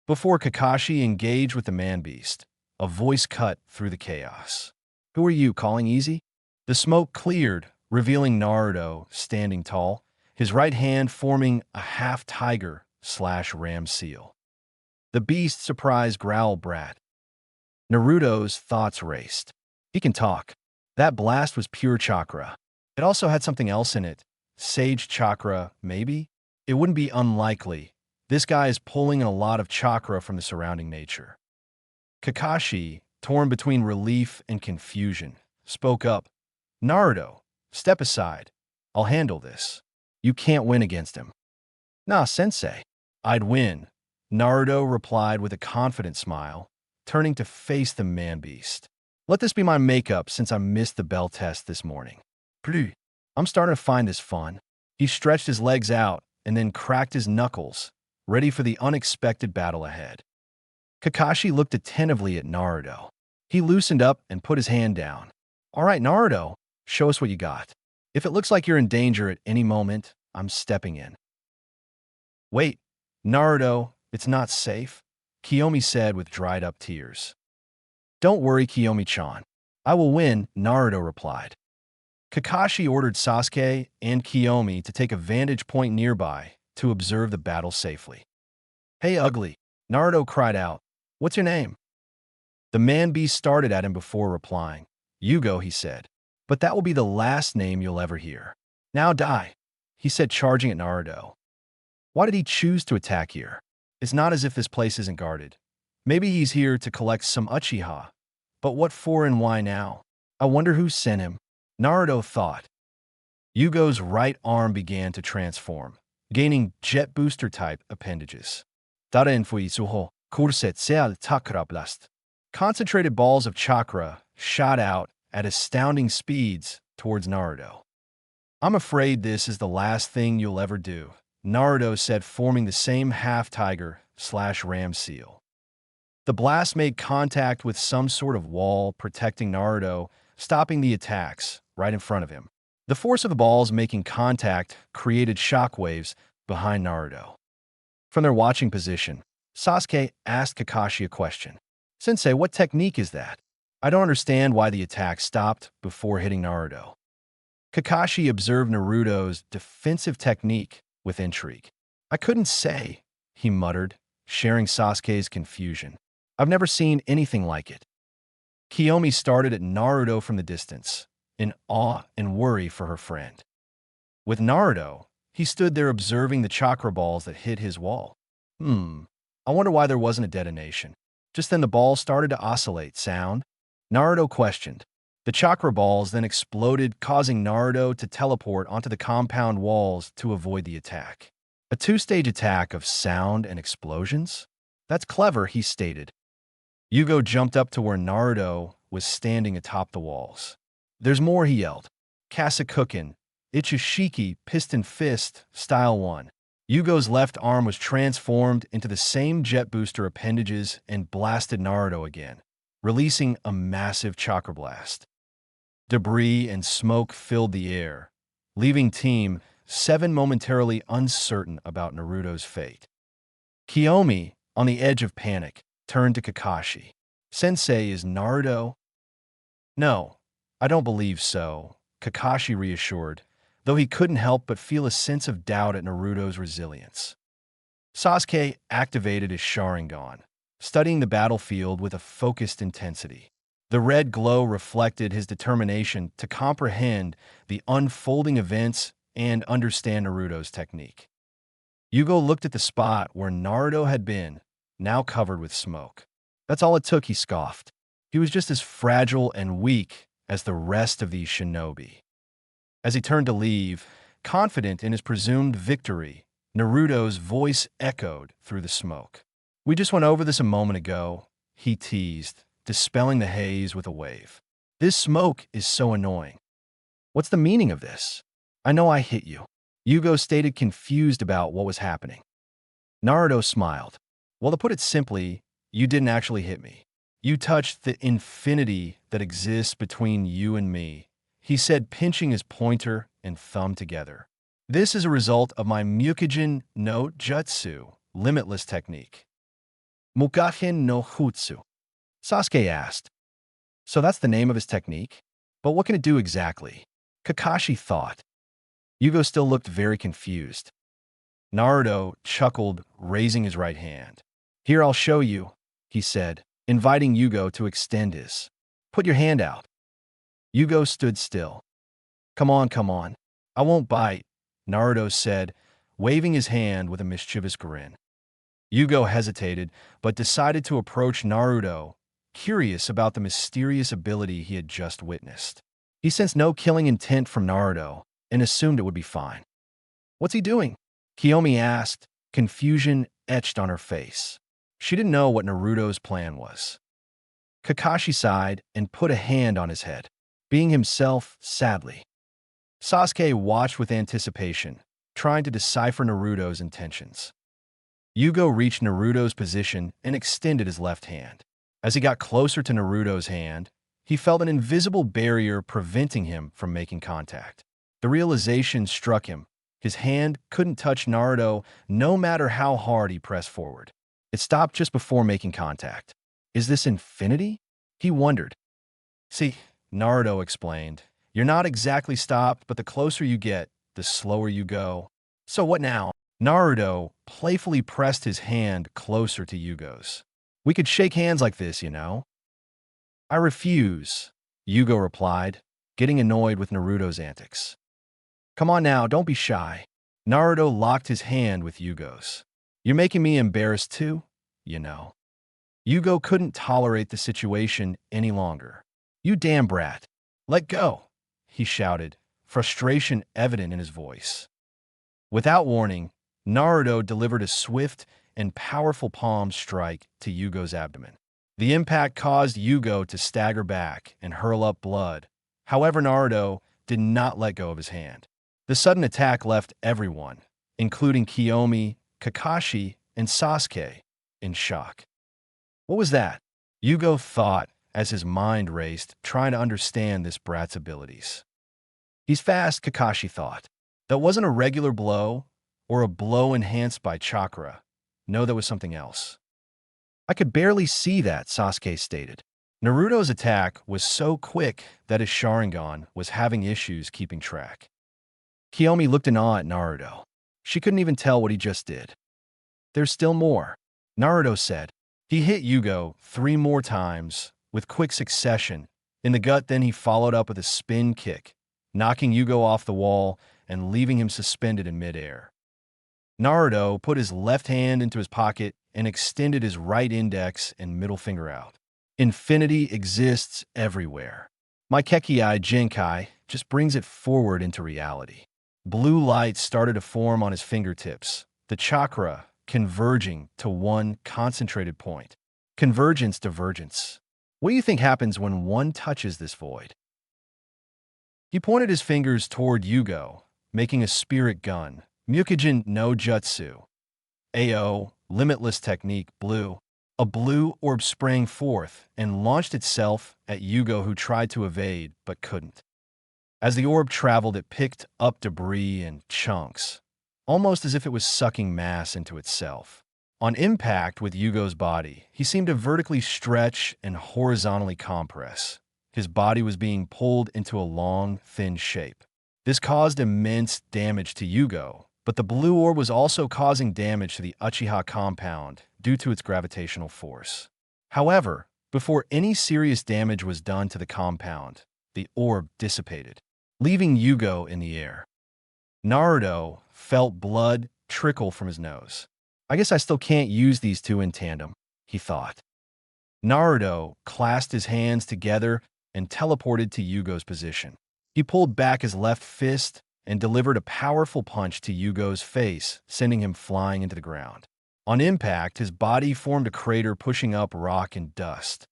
Before Kakashi engaged with the man-beast, a voice cut through the chaos. "Who are you, calling easy?" The smoke cleared, revealing Naruto standing tall, his right hand forming a half-tiger/ram seal. The beast surprised growl brat. Naruto's thoughts raced. He can talk. That blast was pure chakra. It also had something else in it. Sage chakra, maybe? It wouldn't be unlikely. This guy is pulling in a lot of chakra from the surrounding nature. Kakashi, torn between relief and confusion, spoke up. "Naruto, step aside. I'll handle this. You can't win against him." "Nah, sensei. I'd win," Naruto replied with a confident smile, turning to face the man-beast. "Let this be my makeup since I missed the bell test this morning. Phew, I'm starting to find this fun." He stretched his legs out and then cracked his knuckles, ready for the unexpected battle ahead. Kakashi looked attentively at Naruto. He loosened up and put his hand down. "All right, Naruto, show us what you got. If it looks like you're in danger at any moment, I'm stepping in." "Wait, Naruto, it's not safe," Kiyomi said with dried-up tears. "Don't worry, Kiyomi-chan. I will win," Naruto replied. Kakashi ordered Sasuke and Kiyomi to take a vantage point nearby to observe the battle safely. "Hey, ugly," Naruto cried out. "What's your name?" The man-beast started at him before replying. "Yugo," he said. "But that will be the last name you'll ever hear. Now die," he said, charging at Naruto. Why did he choose to attack here? It's not as if this place isn't guarded. Maybe he's here to collect some Uchiha. But what for and why now? I wonder who sent him. Naruto thought. Yugo's right arm began to transform, gaining jet booster type appendages. Concentrated balls of chakra shot out at astounding speeds towards Naruto. "I'm afraid this is the last thing you'll ever do," Naruto said, forming the same half-tiger/ram seal. The blast made contact with some sort of wall protecting Naruto, stopping the attacks right in front of him. The force of the balls making contact created shockwaves behind Naruto. From their watching position, Sasuke asked Kakashi a question. "Sensei, what technique is that? I don't understand why the attack stopped before hitting Naruto." Kakashi observed Naruto's defensive technique with intrigue. "I couldn't say," he muttered, sharing Sasuke's confusion. "I've never seen anything like it." Kiyomi started at Naruto from the distance, in awe and worry for her friend. With Naruto, he stood there observing the chakra balls that hit his wall. I wonder why there wasn't a detonation. Just then the balls started to oscillate. Sound? Naruto questioned. The chakra balls then exploded, causing Naruto to teleport onto the compound walls to avoid the attack. A two-stage attack of sound and explosions? That's clever, he stated. Yugo jumped up to where Naruto was standing atop the walls. There's more, he yelled. Kasakuken, Ichishiki, Piston Fist, Style 1. Yugo's left arm was transformed into the same jet booster appendages and blasted Naruto again, releasing a massive chakra blast. Debris and smoke filled the air, leaving Team 7 momentarily uncertain about Naruto's fate. Kiyomi, on the edge of panic, turned to Kakashi. Sensei, is Naruto? No, I don't believe so, Kakashi reassured, though he couldn't help but feel a sense of doubt at Naruto's resilience. Sasuke activated his Sharingan, studying the battlefield with a focused intensity. The red glow reflected his determination to comprehend the unfolding events and understand Naruto's technique. Yugo looked at the spot where Naruto had been, now covered with smoke. That's all it took, he scoffed. He was just as fragile and weak as the rest of these shinobi. As he turned to leave, confident in his presumed victory, Naruto's voice echoed through the smoke. We just went over this a moment ago, he teased, dispelling the haze with a wave. This smoke is so annoying. What's the meaning of this? I know I hit you. Yugo stated, confused about what was happening. Naruto smiled. Well, to put it simply, you didn't actually hit me. You touched the infinity that exists between you and me, he said, pinching his pointer and thumb together. This is a result of my Mukujin no Jutsu, limitless technique. Mukahen no Jutsu. Sasuke asked. So that's the name of his technique? But what can it do exactly? Kakashi thought. Yugo still looked very confused. Naruto chuckled, raising his right hand. Here, I'll show you, he said, inviting Yugo to extend his. Put your hand out. Yugo stood still. Come on, come on. I won't bite, Naruto said, waving his hand with a mischievous grin. Yugo hesitated, but decided to approach Naruto, curious about the mysterious ability he had just witnessed. He sensed no killing intent from Naruto and assumed it would be fine. What's he doing? Kiyomi asked, confusion etched on her face. She didn't know what Naruto's plan was. Kakashi sighed and put a hand on his head, being himself sadly. Sasuke watched with anticipation, trying to decipher Naruto's intentions. Yugo reached Naruto's position and extended his left hand. As he got closer to Naruto's hand, he felt an invisible barrier preventing him from making contact. The realization struck him. His hand couldn't touch Naruto no matter how hard he pressed forward. It stopped just before making contact. Is this infinity? He wondered. See, Naruto explained, you're not exactly stopped, but the closer you get, the slower you go. So what now? Naruto playfully pressed his hand closer to Yugo's. We could shake hands like this, you know? I refuse, Yugo replied, getting annoyed with Naruto's antics. Come on now, don't be shy. Naruto locked his hand with Yugo's. You're making me embarrassed too, you know. Yugo couldn't tolerate the situation any longer. You damn brat. Let go, he shouted, frustration evident in his voice. Without warning, Naruto delivered a swift and powerful palm strike to Yugo's abdomen. The impact caused Yugo to stagger back and hurl up blood. However, Naruto did not let go of his hand. The sudden attack left everyone, including Kiyomi, Kakashi, and Sasuke, in shock. What was that? Yugo thought as his mind raced, trying to understand this brat's abilities. He's fast, Kakashi thought. That wasn't a regular blow or a blow enhanced by chakra. No, that was something else. I could barely see that, Sasuke stated. Naruto's attack was so quick that his Sharingan was having issues keeping track. Kiyomi looked in awe at Naruto. She couldn't even tell what he just did. There's still more, Naruto said. He hit Yugo 3 more times, with quick succession, in the gut. Then he followed up with a spin kick, knocking Yugo off the wall and leaving him suspended in midair. Naruto put his left hand into his pocket and extended his right index and middle finger out. Infinity exists everywhere. My Kekkei Jinkai just brings it forward into reality. Blue light started to form on his fingertips, the chakra converging to one concentrated point. Convergence, divergence. What do you think happens when one touches this void? He pointed his fingers toward Yugo, making a spirit gun. Mukujin no jutsu. AO, limitless technique, blue. A blue orb sprang forth and launched itself at Yugo, who tried to evade but couldn't. As the orb traveled, it picked up debris and chunks, almost as if it was sucking mass into itself. On impact with Yugo's body, he seemed to vertically stretch and horizontally compress. His body was being pulled into a long, thin shape. This caused immense damage to Yugo, but the blue orb was also causing damage to the Uchiha compound due to its gravitational force. However, before any serious damage was done to the compound, the orb dissipated, leaving Yugo in the air. Naruto felt blood trickle from his nose. I guess I still can't use these two in tandem, he thought. Naruto clasped his hands together and teleported to Yugo's position. He pulled back his left fist and delivered a powerful punch to Yugo's face, sending him flying into the ground. On impact, his body formed a crater, pushing up rock and dust.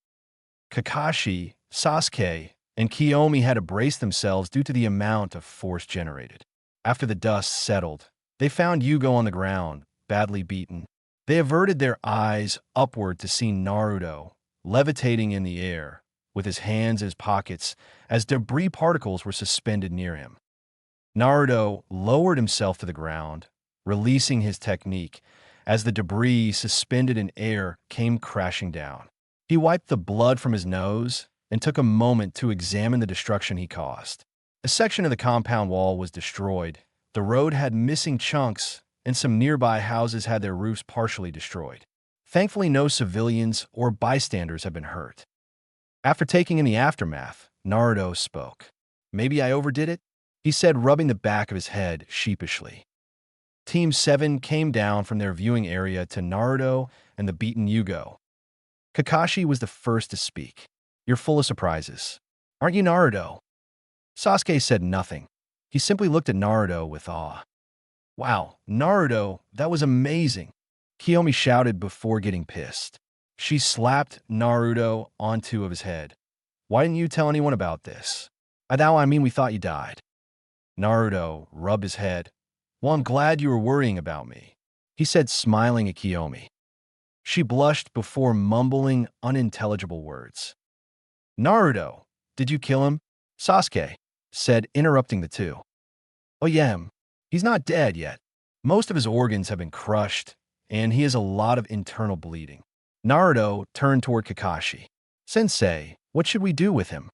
Kakashi, Sasuke, and Kiyomi had to brace themselves due to the amount of force generated. After the dust settled, they found Yugo on the ground, badly beaten. They averted their eyes upward to see Naruto levitating in the air, with his hands in his pockets as debris particles were suspended near him. Naruto lowered himself to the ground, releasing his technique as the debris suspended in air came crashing down. He wiped the blood from his nose and took a moment to examine the destruction he caused. A section of the compound wall was destroyed. The road had missing chunks, and some nearby houses had their roofs partially destroyed. Thankfully, no civilians or bystanders have been hurt. After taking in the aftermath, Naruto spoke. "Maybe I overdid it?" he said, rubbing the back of his head sheepishly. Team 7 came down from their viewing area to Naruto and the beaten Yugo. Kakashi was the first to speak. "You're full of surprises, aren't you, Naruto?" Sasuke said nothing. He simply looked at Naruto with awe. "Wow, Naruto, that was amazing," Kiyomi shouted before getting pissed. She slapped Naruto onto his head. "Why didn't you tell anyone about this?" I mean we thought you died." Naruto rubbed his head. "Well, I'm glad you were worrying about me," he said, smiling at Kiyomi. She blushed before mumbling unintelligible words. "Naruto, did you kill him?" Sasuke said, interrupting the two. "Oh yeah, he's not dead yet. Most of his organs have been crushed, and he has a lot of internal bleeding." Naruto turned toward Kakashi. "Sensei, what should we do with him?"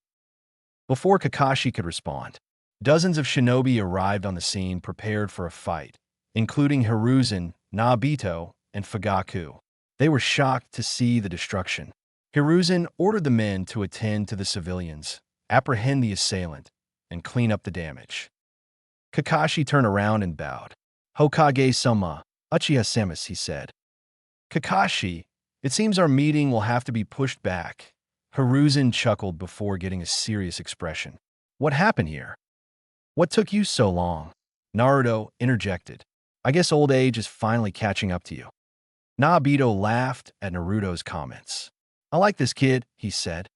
Before Kakashi could respond, dozens of shinobi arrived on the scene, prepared for a fight, including Hiruzen, Nobito, and Fugaku. They were shocked to see the destruction. Hiruzen ordered the men to attend to the civilians, apprehend the assailant, and clean up the damage. Kakashi turned around and bowed. "Hokage-sama, Uchiha-sama," he said. "Kakashi, it seems our meeting will have to be pushed back." Hiruzen chuckled before getting a serious expression. "What happened here? What took you so long?" Naruto interjected. "I guess old age is finally catching up to you." Nobito laughed at Naruto's comments. "I like this kid," he said.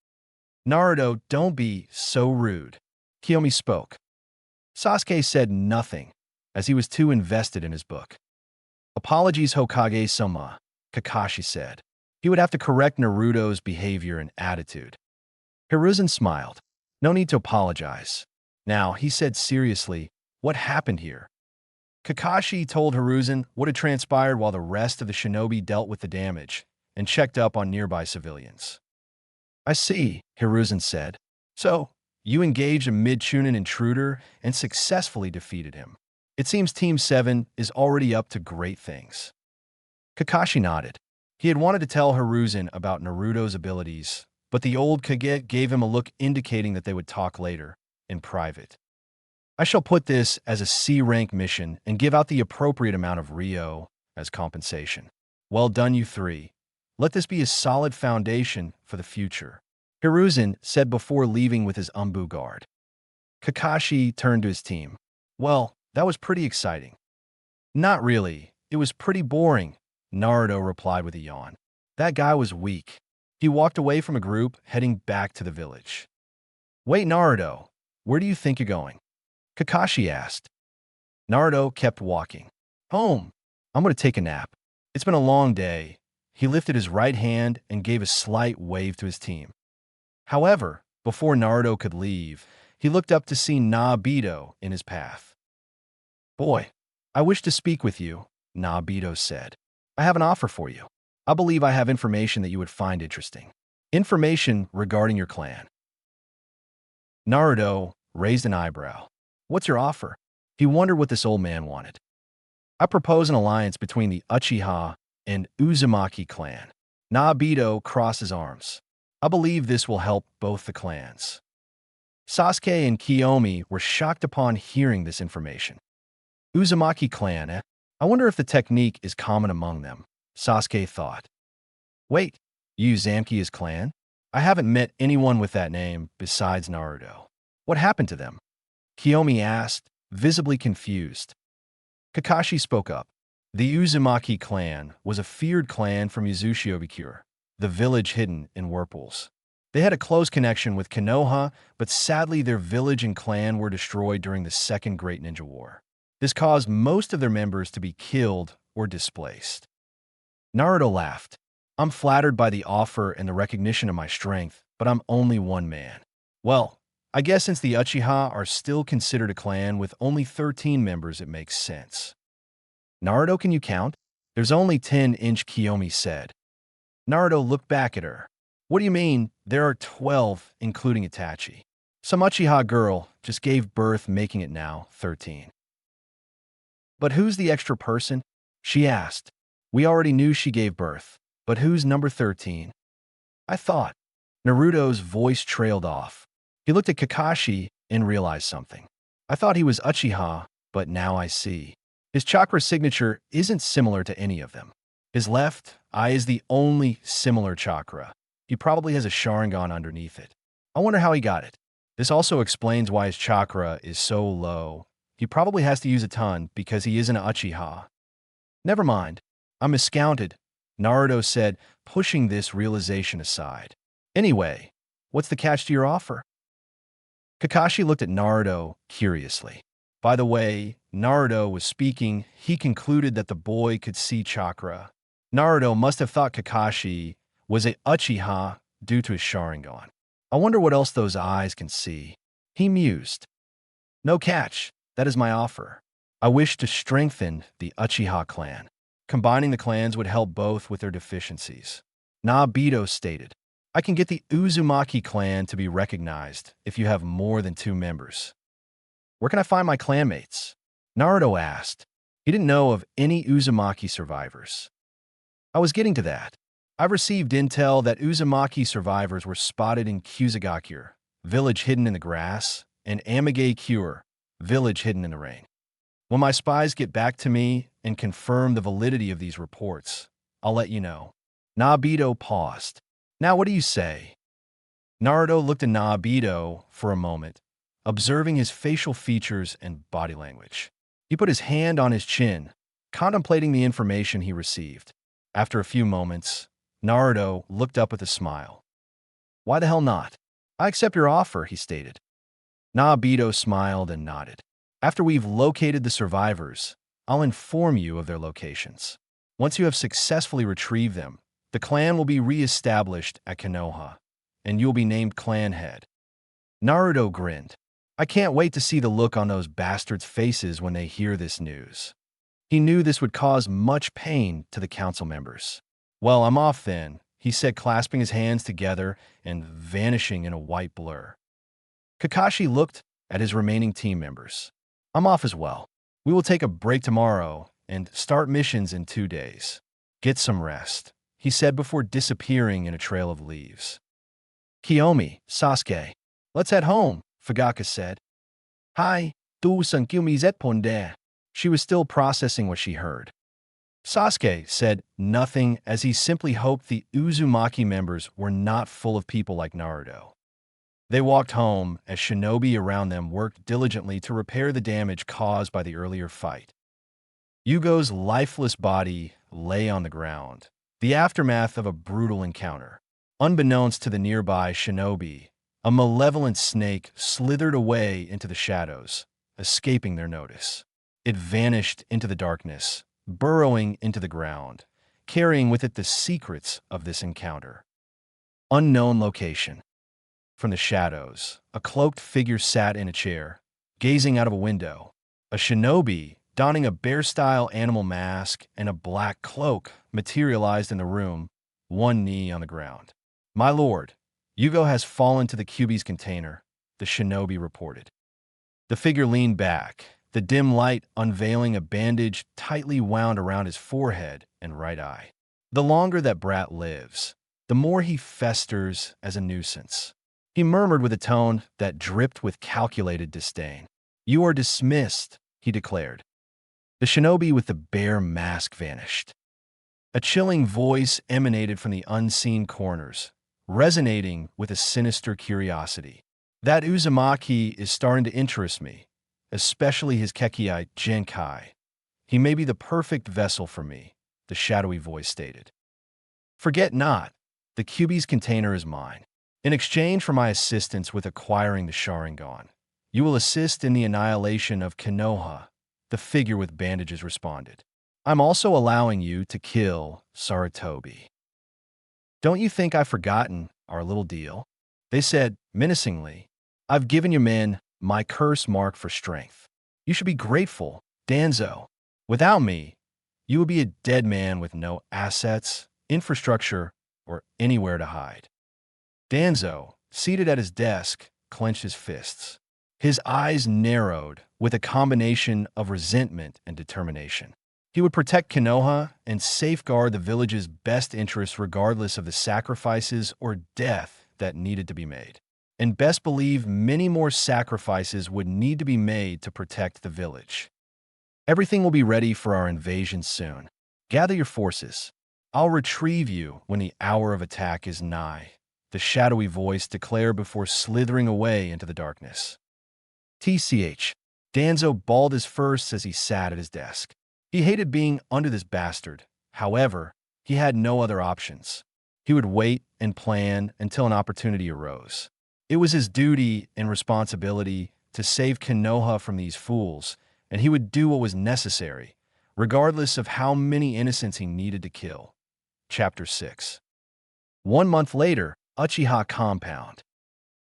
"Naruto, don't be so rude." Kiyomi spoke. Sasuke said nothing, as he was too invested in his book. "Apologies, Hokage-sama," Kakashi said. He would have to correct Naruto's behavior and attitude. Hiruzen smiled. "No need to apologize." Now, he said seriously, "What happened here?" Kakashi told Hiruzen what had transpired while the rest of the shinobi dealt with the damage and checked up on nearby civilians. "I see," Hiruzen said. "So, you engaged a mid-chunin intruder and successfully defeated him. It seems Team 7 is already up to great things." Kakashi nodded. He had wanted to tell Hiruzen about Naruto's abilities, but the old Kage gave him a look indicating that they would talk later, in private. "I shall put this as a C-rank mission and give out the appropriate amount of Ryo as compensation." "Well done, you three. Let this be a solid foundation for the future," Hiruzen said before leaving with his Umbu guard. Kakashi turned to his team. "Well, that was pretty exciting." "Not really. It was pretty boring," Naruto replied with a yawn. "That guy was weak." He walked away from a group, heading back to the village. Wait, Naruto, where do you think you're going? Kakashi asked. Naruto kept walking. Home. I'm going to take a nap. It's been a long day. He lifted his right hand and gave a slight wave to his team. However, before Naruto could leave, he looked up to see Naruto in his path. Boy, I wish to speak with you, Naruto said. I have an offer for you. I believe I have information that you would find interesting. Information regarding your clan. Naruto raised an eyebrow. What's your offer? He wondered what this old man wanted. I propose an alliance between the Uchiha and Uzumaki clan. Naruto crossed his arms. I believe this will help both the clans. Sasuke and Kiyomi were shocked upon hearing this information. Uzumaki clan, eh? I wonder if the technique is common among them, Sasuke thought. Wait, Uzumaki clan? I haven't met anyone with that name besides Naruto. What happened to them? Kiyomi asked, visibly confused. Kakashi spoke up. The Uzumaki clan was a feared clan from Uzushiobikure, the village hidden in whirlpools. They had a close connection with Konoha, but sadly their village and clan were destroyed during the Second Great Ninja War. This caused most of their members to be killed or displaced. Naruto laughed. I'm flattered by the offer and the recognition of my strength, but I'm only one man. Well, I guess since the Uchiha are still considered a clan with only 13 members, it makes sense. Naruto, can you count? There's only 10, Kiyomi said. Naruto looked back at her. What do you mean? There are 12, including Itachi. Some Uchiha girl just gave birth, making it now 13. But who's the extra person? She asked. We already knew she gave birth, but who's number 13? I thought. Naruto's voice trailed off. He looked at Kakashi and realized something. I thought he was Uchiha, but now I see. His chakra signature isn't similar to any of them. His left eye is the only similar chakra. He probably has a Sharingan underneath it. I wonder how he got it. This also explains why his chakra is so low. He probably has to use a ton because he isn't an Uchiha. Never mind. I'm miscounted, Naruto said, pushing this realization aside. Anyway, what's the catch to your offer? Kakashi looked at Naruto curiously. By the way, Naruto was speaking. He concluded that the boy could see chakra. Naruto must have thought Kakashi was a Uchiha due to his Sharingan. I wonder what else those eyes can see. He mused. No catch. That is my offer. I wish to strengthen the Uchiha clan. Combining the clans would help both with their deficiencies. Naruto stated, I can get the Uzumaki clan to be recognized if you have more than 2 members. Where can I find my clanmates? Naruto asked. He didn't know of any Uzumaki survivors. I was getting to that. I've received intel that Uzumaki survivors were spotted in Kusagakure, village hidden in the grass, and Amage-kure, village hidden in the rain. When my spies get back to me and confirm the validity of these reports, I'll let you know. Naruto paused. Now what do you say? Naruto looked at Naruto for a moment, observing his facial features and body language. He put his hand on his chin, contemplating the information he received. After a few moments, Naruto looked up with a smile. Why the hell not? I accept your offer, he stated. Naruto smiled and nodded. After we've located the survivors, I'll inform you of their locations. Once you have successfully retrieved them, the clan will be re-established at Konoha, and you'll be named clan head. Naruto grinned. I can't wait to see the look on those bastards' faces when they hear this news. He knew this would cause much pain to the council members. Well, I'm off then, he said, clasping his hands together and vanishing in a white blur. Kakashi looked at his remaining team members. I'm off as well. We will take a break tomorrow and start missions in 2 days. Get some rest, he said before disappearing in a trail of leaves. Kiyomi, Sasuke. Let's head home, Fugaka said. Hi, tu san kyumizet ponde. She was still processing what she heard. Sasuke said nothing as he simply hoped the Uzumaki members were not full of people like Naruto. They walked home as shinobi around them worked diligently to repair the damage caused by the earlier fight. Yugo's lifeless body lay on the ground, the aftermath of a brutal encounter. Unbeknownst to the nearby shinobi, a malevolent snake slithered away into the shadows, escaping their notice. It vanished into the darkness, burrowing into the ground, carrying with it the secrets of this encounter. Unknown location. From the shadows, a cloaked figure sat in a chair, gazing out of a window. A shinobi, donning a bear-style animal mask and a black cloak, materialized in the room, one knee on the ground. "My lord, Yugo has fallen to the Kyuubi's container," the shinobi reported. The figure leaned back, the dim light unveiling a bandage tightly wound around his forehead and right eye. "The longer that brat lives, the more he festers as a nuisance," he murmured with a tone that dripped with calculated disdain. "You are dismissed," he declared. The shinobi with the bear mask vanished. A chilling voice emanated from the unseen corners, resonating with a sinister curiosity. "That Uzumaki is starting to interest me, especially his Kekiai Genkai. He may be the perfect vessel for me," the shadowy voice stated. "Forget not, the Kyuubi's container is mine. In exchange for my assistance with acquiring the Sharingan, you will assist in the annihilation of Konoha," the figure with bandages responded. "I'm also allowing you to kill Sarutobi." "Don't you think I've forgotten our little deal?" they said menacingly. "I've given your men my curse mark for strength. You should be grateful, Danzo. Without me, you would be a dead man with no assets, infrastructure, or anywhere to hide." Danzo, seated at his desk, clenched his fists. His eyes narrowed with a combination of resentment and determination. He would protect Konoha and safeguard the village's best interests regardless of the sacrifices or death that needed to be made. And best believe many more sacrifices would need to be made to protect the village. "Everything will be ready for our invasion soon. Gather your forces. I'll retrieve you when the hour of attack is nigh," the shadowy voice declared before slithering away into the darkness. TCH. Danzo balled his fists as he sat at his desk. He hated being under this bastard. However, he had no other options. He would wait and plan until an opportunity arose. It was his duty and responsibility to save Konoha from these fools, and he would do what was necessary, regardless of how many innocents he needed to kill. Chapter 6. 1 month later, Uchiha Compound.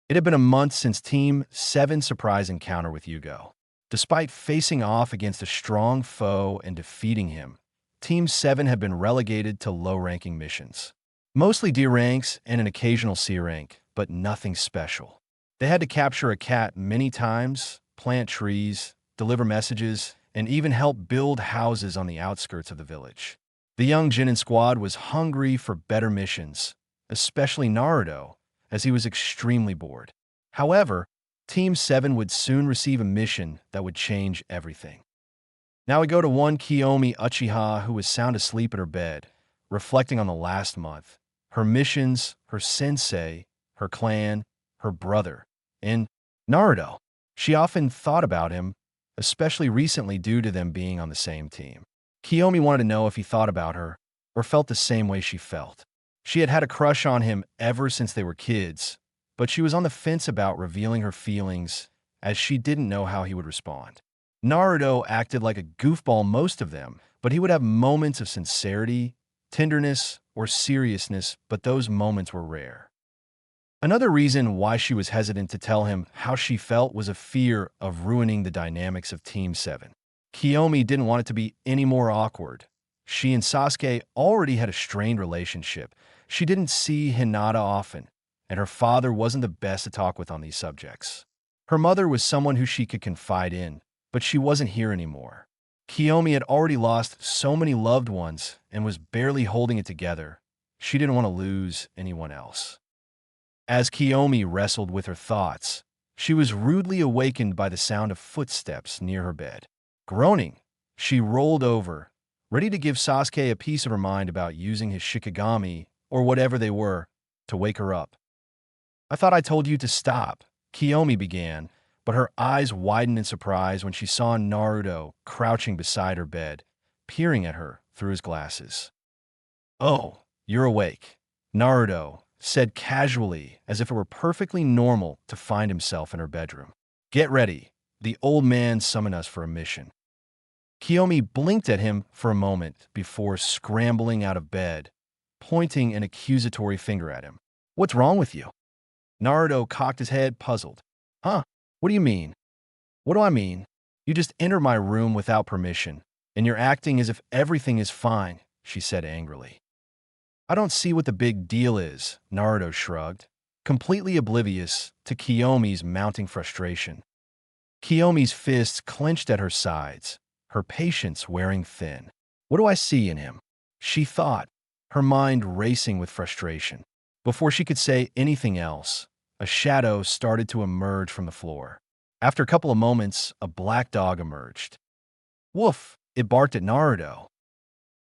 It had been a month since Team 7's surprise encounter with Yugo. Despite facing off against a strong foe and defeating him, Team 7 had been relegated to low-ranking missions. Mostly D ranks and an occasional C rank, but nothing special. They had to capture a cat many times, plant trees, deliver messages, and even help build houses on the outskirts of the village. The young Jinin squad was hungry for better missions, especially Naruto, as he was extremely bored. However, Team 7 would soon receive a mission that would change everything. Now we go to one Kiyomi Uchiha who was sound asleep at her bed, reflecting on the last month, her missions, her sensei, her clan, her brother, and Naruto. She often thought about him, especially recently due to them being on the same team. Kiyomi wanted to know if he thought about her or felt the same way she felt. She had had a crush on him ever since they were kids, but she was on the fence about revealing her feelings as she didn't know how he would respond. Naruto acted like a goofball most of them, but he would have moments of sincerity, tenderness, or seriousness, but those moments were rare. Another reason why she was hesitant to tell him how she felt was a fear of ruining the dynamics of Team 7. Kiyomi didn't want it to be any more awkward. She and Sasuke already had a strained relationship. She didn't see Hinata often, and her father wasn't the best to talk with on these subjects. Her mother was someone who she could confide in, but she wasn't here anymore. Kiyomi had already lost so many loved ones and was barely holding it together. She didn't want to lose anyone else. As Kiyomi wrestled with her thoughts, she was rudely awakened by the sound of footsteps near her bed. Groaning, she rolled over, ready to give Sasuke a piece of her mind about using his Shikigami, or whatever they were, to wake her up. "I thought I told you to stop," Kiyomi began, but her eyes widened in surprise when she saw Naruto crouching beside her bed, peering at her through his glasses. "Oh, you're awake," Naruto said casually, as if it were perfectly normal to find himself in her bedroom. Get ready. The old man summoned us for a mission. Kiyomi blinked at him for a moment before scrambling out of bed, pointing an accusatory finger at him. What's wrong with you? Naruto cocked his head, puzzled. Huh? What do you mean? What do I mean? You just entered my room without permission, and you're acting as if everything is fine, she said angrily. I don't see what the big deal is, Naruto shrugged, completely oblivious to Kiyomi's mounting frustration. Kiyomi's fists clenched at her sides, her patience wearing thin. What do I see in him? She thought, her mind racing with frustration. Before she could say anything else, a shadow started to emerge from the floor. After a couple of moments, a black dog emerged. Woof! It barked at Naruto.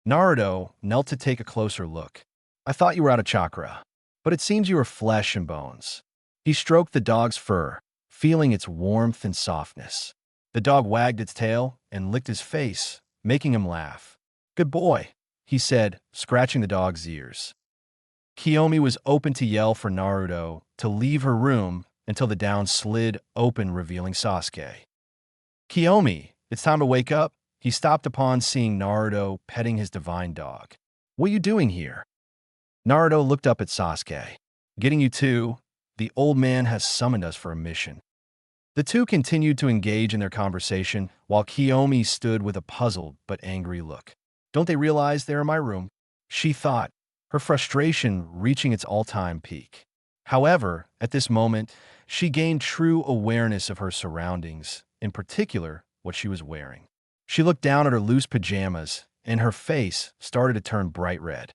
Naruto knelt to take a closer look. I thought you were out of chakra, but it seems you are flesh and bones. He stroked the dog's fur, feeling its warmth and softness. The dog wagged its tail and licked his face, making him laugh. Good boy, he said, scratching the dog's ears. Kiyomi was open to yell for Naruto to leave her room until the down slid open, revealing Sasuke. Kiyomi, it's time to wake up. He stopped upon seeing Naruto petting his divine dog. What are you doing here? Naruto looked up at Sasuke. Getting you too. The old man has summoned us for a mission. The two continued to engage in their conversation while Kiyomi stood with a puzzled but angry look. Don't they realize they're in my room? She thought, her frustration reaching its all-time peak. However, at this moment, she gained true awareness of her surroundings, in particular, what she was wearing. She looked down at her loose pajamas, and her face started to turn bright red.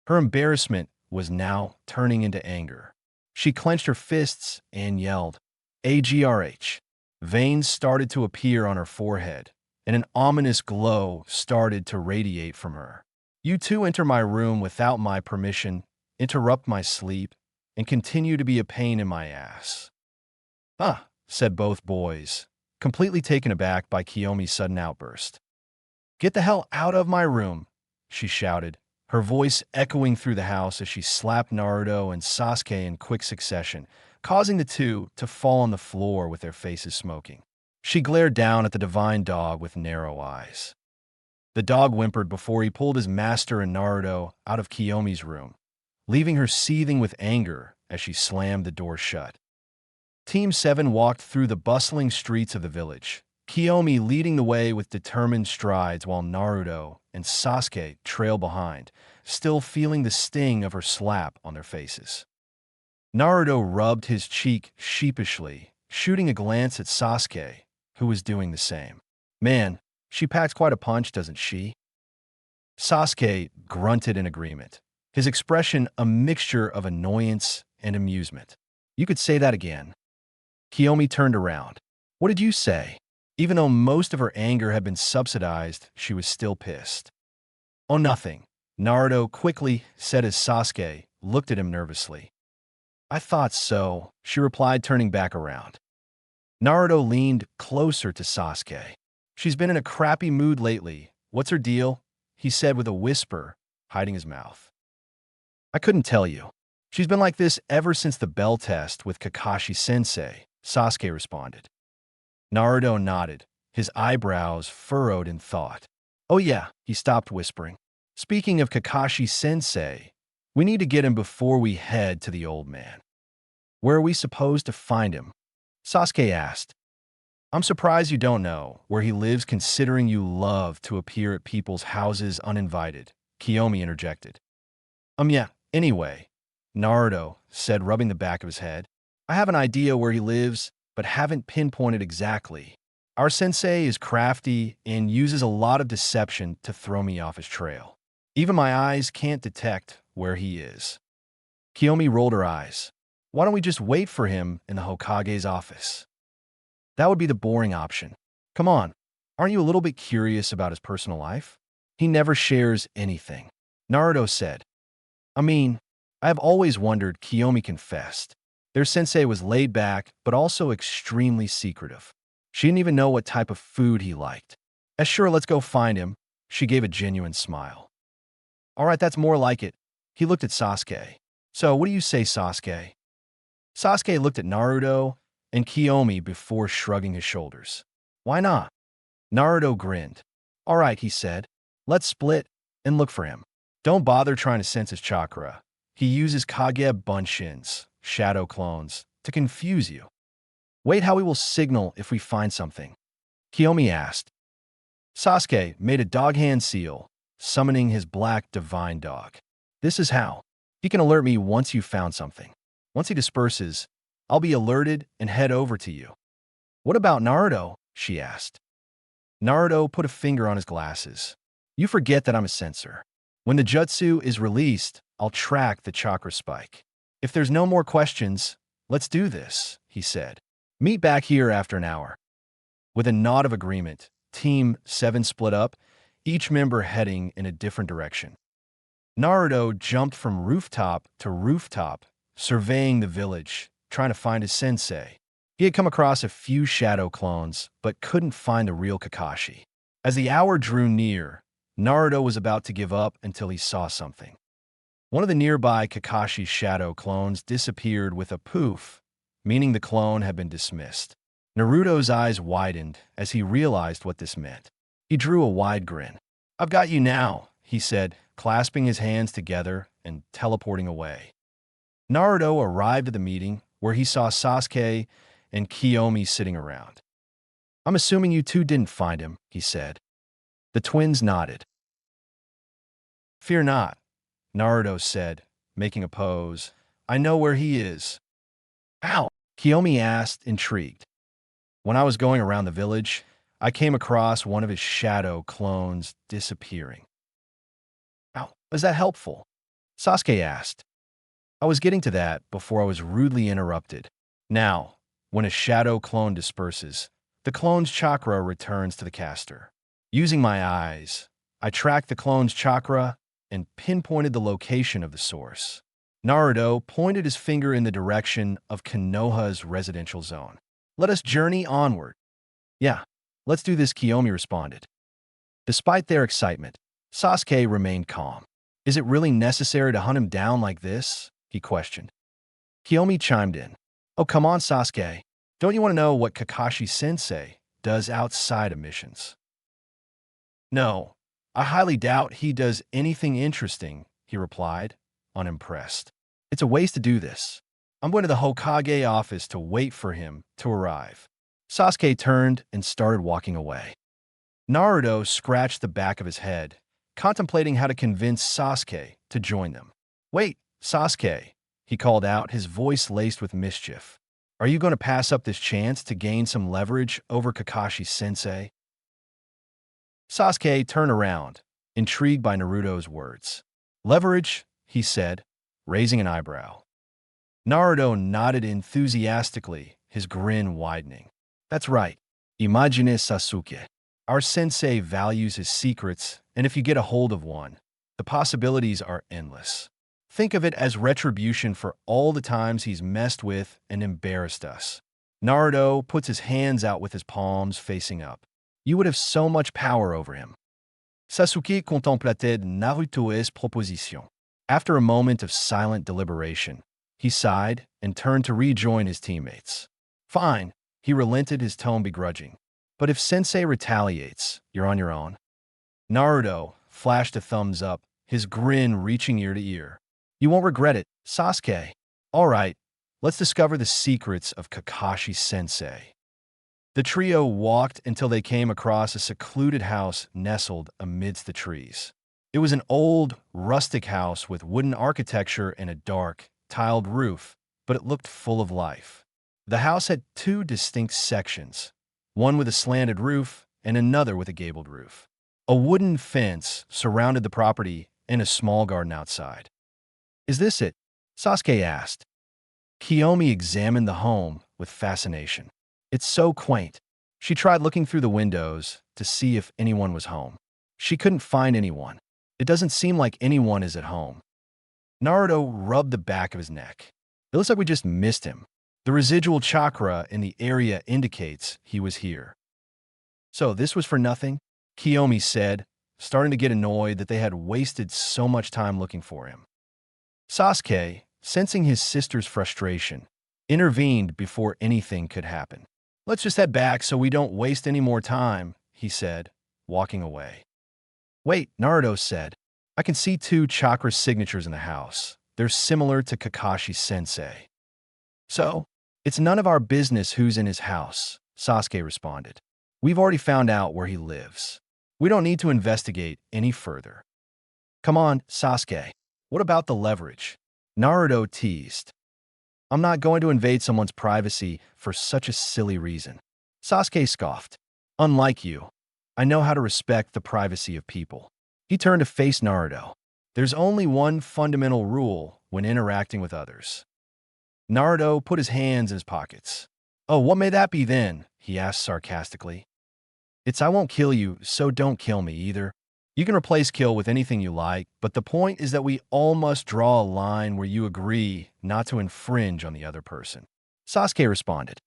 Her embarrassment was now turning into anger. She clenched her fists and yelled, AGRH. Veins started to appear on her forehead, and an ominous glow started to radiate from her. You two enter my room without my permission, interrupt my sleep, and continue to be a pain in my ass. Huh, said both boys, completely taken aback by Kiyomi's sudden outburst. Get the hell out of my room, she shouted, her voice echoing through the house as she slapped Naruto and Sasuke in quick succession, causing the two to fall on the floor with their faces smoking. She glared down at the divine dog with narrow eyes. The dog whimpered before he pulled his master and Naruto out of Kiyomi's room, leaving her seething with anger as she slammed the door shut. Team 7 walked through the bustling streets of the village, Kiyomi leading the way with determined strides while Naruto and Sasuke trailed behind, still feeling the sting of her slap on their faces. Naruto rubbed his cheek sheepishly, shooting a glance at Sasuke, who was doing the same. Man, she packs quite a punch, doesn't she? Sasuke grunted in agreement, his expression a mixture of annoyance and amusement. You could say that again. Kiyomi turned around. What did you say? Even though most of her anger had been subsidized, she was still pissed. Oh, nothing, Naruto quickly said as Sasuke looked at him nervously. I thought so, she replied, turning back around. Naruto leaned closer to Sasuke. She's been in a crappy mood lately. What's her deal? He said with a whisper, hiding his mouth. I couldn't tell you. She's been like this ever since the bell test with Kakashi-sensei, Sasuke responded. Naruto nodded, his eyebrows furrowed in thought. Oh yeah, he stopped whispering. Speaking of Kakashi-sensei, we need to get him before we head to the old man. Where are we supposed to find him? Sasuke asked. I'm surprised you don't know where he lives considering you love to appear at people's houses uninvited, Kiyomi interjected. Yeah, anyway, Naruto said, rubbing the back of his head. I have an idea where he lives, but haven't pinpointed exactly. Our sensei is crafty and uses a lot of deception to throw me off his trail. Even my eyes can't detect where he is. Kiyomi rolled her eyes. Why don't we just wait for him in the Hokage's office? That would be the boring option. Come on, aren't you a little bit curious about his personal life? He never shares anything, Naruto said. I have always wondered, Kiyomi confessed. Their sensei was laid back, but also extremely secretive. She didn't even know what type of food he liked. Sure, let's go find him. She gave a genuine smile. All right, that's more like it. He looked at Sasuke. So what do you say, Sasuke? Sasuke looked at Naruto and Kiyomi before shrugging his shoulders. Why not? Naruto grinned. All right, he said. Let's split and look for him. Don't bother trying to sense his chakra. He uses Kage Bunshins, shadow clones, to confuse you. Wait how he will signal if we find something. Kiyomi asked. Sasuke made a dog hand seal, summoning his black divine dog. This is how. He can alert me once you've found something. Once he disperses, I'll be alerted and head over to you. What about Naruto? She asked. Naruto put a finger on his glasses. You forget that I'm a censor. When the jutsu is released, I'll track the chakra spike. If there's no more questions, let's do this, he said. Meet back here after an hour. With a nod of agreement, Team 7 split up, each member heading in a different direction. Naruto jumped from rooftop to rooftop, surveying the village, trying to find his sensei. He had come across a few shadow clones, but couldn't find the real Kakashi. As the hour drew near, Naruto was about to give up until he saw something. One of the nearby Kakashi's shadow clones disappeared with a poof, meaning the clone had been dismissed. Naruto's eyes widened as he realized what this meant. He drew a wide grin. I've got you now, he said, clasping his hands together and teleporting away. Naruto arrived at the meeting where he saw Sasuke and Kiyomi sitting around. I'm assuming you two didn't find him, he said. The twins nodded. Fear not, Naruto said, making a pose. I know where he is. How? Kiyomi asked, intrigued. When I was going around the village, I came across one of his shadow clones disappearing. How is that helpful? Sasuke asked. I was getting to that before I was rudely interrupted. Now, when a shadow clone disperses, the clone's chakra returns to the caster. Using my eyes, I tracked the clone's chakra and pinpointed the location of the source. Naruto pointed his finger in the direction of Konoha's residential zone. Let us journey onward. Yeah, let's do this, Kiyomi responded. Despite their excitement, Sasuke remained calm. Is it really necessary to hunt him down like this? He questioned. Kiyomi chimed in. Oh, come on, Sasuke. Don't you want to know what Kakashi-sensei does outside of missions? No, I highly doubt he does anything interesting, he replied, unimpressed. It's a waste to do this. I'm going to the Hokage office to wait for him to arrive. Sasuke turned and started walking away. Naruto scratched the back of his head, contemplating how to convince Sasuke to join them. Wait, Sasuke, he called out, his voice laced with mischief. Are you going to pass up this chance to gain some leverage over Kakashi-sensei? Sasuke turned around, intrigued by Naruto's words. Leverage, he said, raising an eyebrow. Naruto nodded enthusiastically, his grin widening. That's right. Imagine Sasuke. Our sensei values his secrets, and if you get a hold of one, the possibilities are endless. Think of it as retribution for all the times he's messed with and embarrassed us. Naruto puts his hands out with his palms facing up. You would have so much power over him. Sasuke contemplated Naruto's proposition. After a moment of silent deliberation, he sighed and turned to rejoin his teammates. Fine, he relented, his tone begrudging. But if Sensei retaliates, you're on your own. Naruto flashed a thumbs up, his grin reaching ear to ear. You won't regret it, Sasuke. All right, let's discover the secrets of Kakashi-sensei. The trio walked until they came across a secluded house nestled amidst the trees. It was an old, rustic house with wooden architecture and a dark, tiled roof, but it looked full of life. The house had two distinct sections, one with a slanted roof and another with a gabled roof. A wooden fence surrounded the property and a small garden outside. Is this it? Sasuke asked. Kiyomi examined the home with fascination. It's so quaint. She tried looking through the windows to see if anyone was home. She couldn't find anyone. It doesn't seem like anyone is at home. Naruto rubbed the back of his neck. It looks like we just missed him. The residual chakra in the area indicates he was here. So this was for nothing? Kiyomi said, starting to get annoyed that they had wasted so much time looking for him. Sasuke sensing his sister's frustration, intervened before anything could happen. "Let's just head back so we don't waste any more time," he said, walking away. "Wait," Naruto said. "I can see two chakra signatures in the house. They're similar to Kakashi-sensei." "So, it's none of our business who's in his house," Sasuke responded. "We've already found out where he lives. We don't need to investigate any further." "Come on, Sasuke. What about the leverage?" Naruto teased. "I'm not going to invade someone's privacy for such a silly reason." Sasuke scoffed. "Unlike you, I know how to respect the privacy of people." He turned to face Naruto. "There's only one fundamental rule when interacting with others." Naruto put his hands in his pockets. "Oh, what may that be then?" he asked sarcastically. "It's I won't kill you, so don't kill me either. You can replace kill with anything you like, but the point is that we all must draw a line where you agree not to infringe on the other person." Sasuke responded.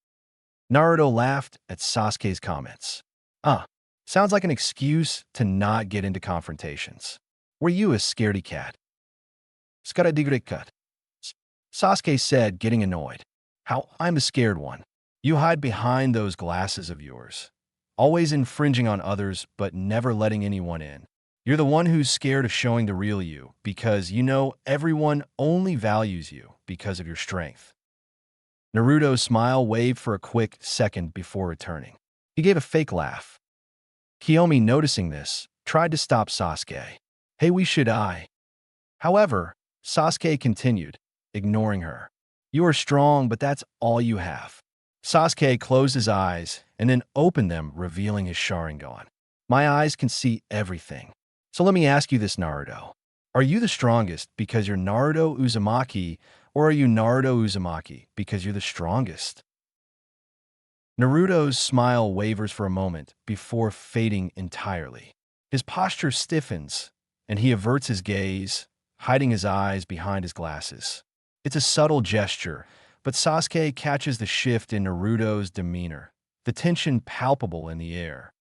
Naruto laughed at Sasuke's comments. Sounds like an excuse to not get into confrontations. Were you a scaredy cat?" "Skaradigrikat," Sasuke said, getting annoyed. "How I'm the scared one. You hide behind those glasses of yours, always infringing on others but never letting anyone in. You're the one who's scared of showing the real you because you know everyone only values you because of your strength." Naruto's smile waved for a quick second before returning. He gave a fake laugh. Kiyomi, noticing this, tried to stop Sasuke. "Hey, we should I." However, Sasuke continued, ignoring her. "You are strong, but that's all you have." Sasuke closed his eyes and then opened them, revealing his Sharingan. "My eyes can see everything. So let me ask you this, Naruto. Are you the strongest because you're Naruto Uzumaki, or are you Naruto Uzumaki because you're the strongest?" Naruto's smile wavers for a moment before fading entirely. His posture stiffens, and he averts his gaze, hiding his eyes behind his glasses. It's a subtle gesture, but Sasuke catches the shift in Naruto's demeanor, the tension palpable in the air.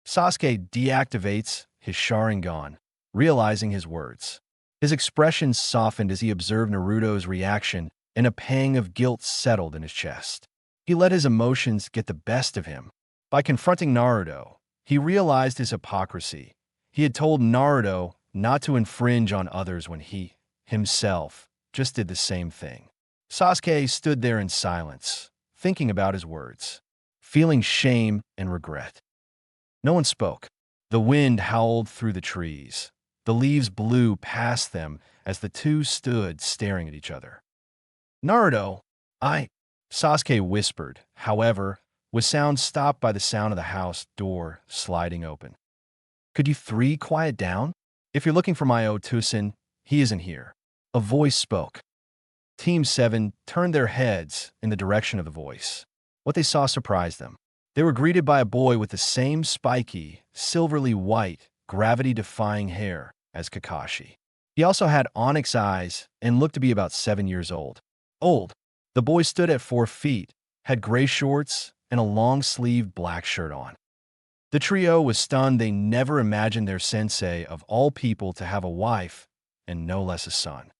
Sasuke deactivates his Sharingan, realizing his words. His expression softened as he observed Naruto's reaction, and a pang of guilt settled in his chest. He let his emotions get the best of him. By confronting Naruto, he realized his hypocrisy. He had told Naruto not to infringe on others when he, himself, just did the same thing. Sasuke stood there in silence, thinking about his words, feeling shame and regret. No one spoke. The wind howled through the trees. The leaves blew past them as the two stood staring at each other. "Naruto, Sasuke whispered, however, with sound stopped by the sound of the house door sliding open. "Could you three quiet down? If you're looking for my Otusin, he isn't here." A voice spoke. Team 7 turned their heads in the direction of the voice. What they saw surprised them. They were greeted by a boy with the same spiky, silverly white, gravity-defying hair as Kakashi. He also had onyx eyes and looked to be about 7 years old. The boy stood at 4 feet, had gray shorts, and a long-sleeved black shirt on. The trio was stunned. They never imagined their sensei of all people to have a wife, and no less a son.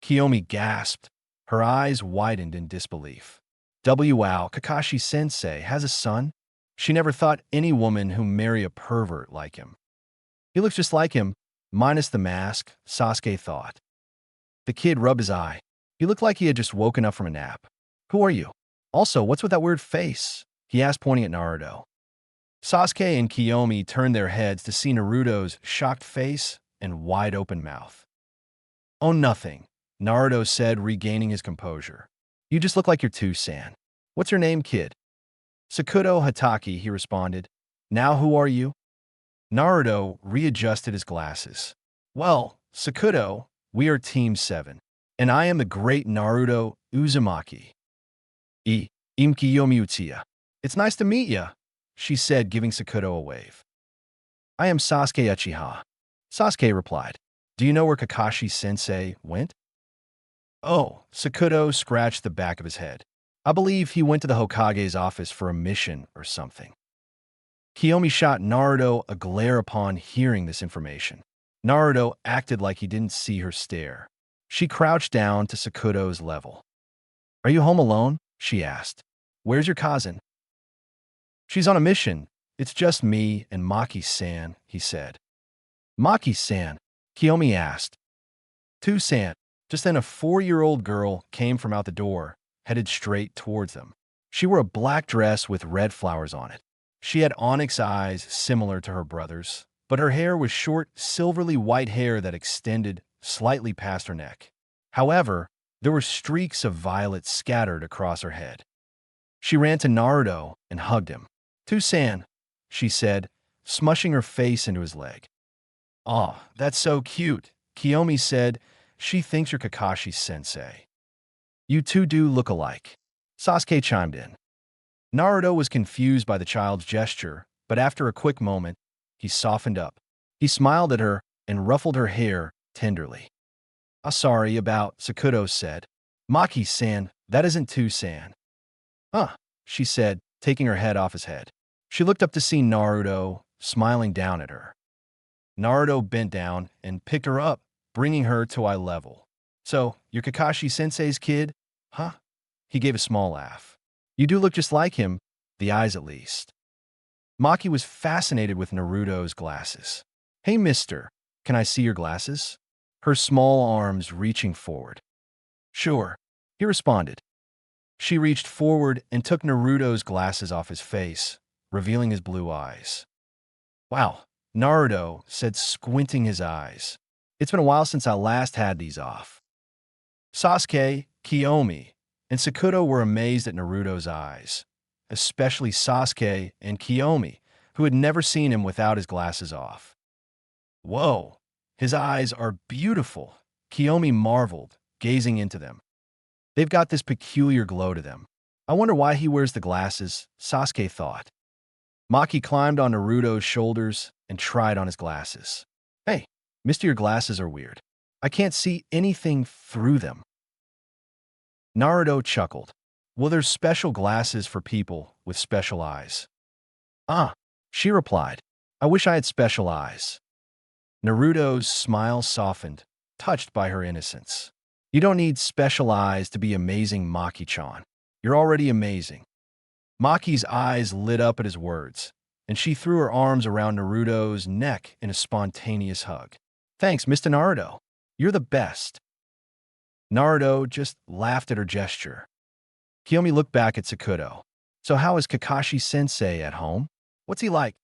Kiyomi gasped. Her eyes widened in disbelief. Wow, Kakashi-sensei has a son? She never thought any woman who'd marry a pervert like him. He looks just like him, minus the mask, Sasuke thought. The kid rubbed his eye. He looked like he had just woken up from a nap. "Who are you? Also, what's with that weird face?" he asked, pointing at Naruto. Sasuke and Kiyomi turned their heads to see Naruto's shocked face and wide-open mouth. "Oh, nothing," Naruto said, regaining his composure. "You just look like you're San. What's your name, kid?" "Sakuto Hataki," he responded. "Now who are you?" Naruto readjusted his glasses. "Well, Sakuto, we are Team 7. And I am the great Naruto Uzumaki. Kiyomi Uchiha. It's nice to meet ya," she said, giving Sakuto a wave. "I am Sasuke Uchiha," Sasuke replied. "Do you know where Kakashi-sensei went?" "Oh," Sakuto scratched the back of his head. "I believe he went to the Hokage's office for a mission or something." Kiyomi shot Naruto a glare upon hearing this information. Naruto acted like he didn't see her stare. She crouched down to Sakuto's level. "Are you home alone?" she asked. "Where's your cousin?" "She's on a mission. It's just me and Maki-san," he said. "Maki-san?" Kiyomi asked. "2-san." Just then a 4-year-old girl came from out the door, headed straight towards them. She wore a black dress with red flowers on it. She had onyx eyes similar to her brother's, but her hair was short, silverly white hair that extended slightly past her neck. However, there were streaks of violet scattered across her head. She ran to Naruto and hugged him. "2-san," she said, smushing her face into his leg. "Aw, that's so cute," Kiyomi said. "She thinks you're Kakashi-sensei." "You two do look alike," Sasuke chimed in. Naruto was confused by the child's gesture, but after a quick moment, he softened up. He smiled at her and ruffled her hair tenderly. Sorry about," Sakuto said. "Maki-san, that isn't 2-san." "Huh," she said, taking her head off his head. She looked up to see Naruto, smiling down at her. Naruto bent down and picked her up, bringing her to eye level. "So, you're Kakashi-sensei's kid? Huh?" He gave a small laugh. "You do look just like him, the eyes at least." Maki was fascinated with Naruto's glasses. "Hey, mister, can I see your glasses?" Her small arms reaching forward. "Sure," he responded. She reached forward and took Naruto's glasses off his face, revealing his blue eyes. "Wow," Naruto said, squinting his eyes. "It's been a while since I last had these off." Sasuke, Kiyomi, and Sakuto were amazed at Naruto's eyes, especially Sasuke and Kiyomi, who had never seen him without his glasses off. "Whoa, his eyes are beautiful," Kiyomi marveled, gazing into them. "They've got this peculiar glow to them. I wonder why he wears the glasses," Sasuke thought. Maki climbed on Naruto's shoulders and tried on his glasses. "Hey, mister, your glasses are weird. I can't see anything through them." Naruto chuckled. "Well, there's special glasses for people with special eyes." "Ah," she replied. "I wish I had special eyes." Naruto's smile softened, touched by her innocence. "You don't need special eyes to be amazing, Maki-chan. You're already amazing." Maki's eyes lit up at his words, and she threw her arms around Naruto's neck in a spontaneous hug. "Thanks, Mr. Naruto. You're the best." Naruto just laughed at her gesture. Kiyomi looked back at Sakuto. "So how is Kakashi-sensei at home? What's he like?"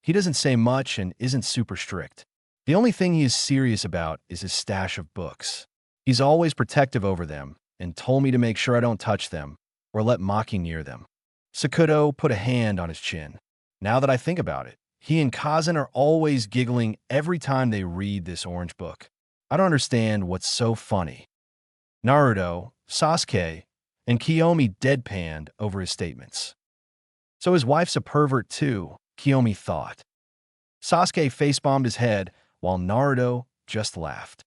He doesn't say much and isn't super strict. The only thing he is serious about is his stash of books. He's always protective over them and told me to make sure I don't touch them or let Maki near them." Sakuto put a hand on his chin. "Now that I think about it, he and Kazan are always giggling every time they read this orange book. I don't understand what's so funny." Naruto, Sasuke, and Kiyomi deadpanned over his statements. So his wife's a pervert too, Kiyomi thought. Sasuke facepalmed his head while Naruto just laughed.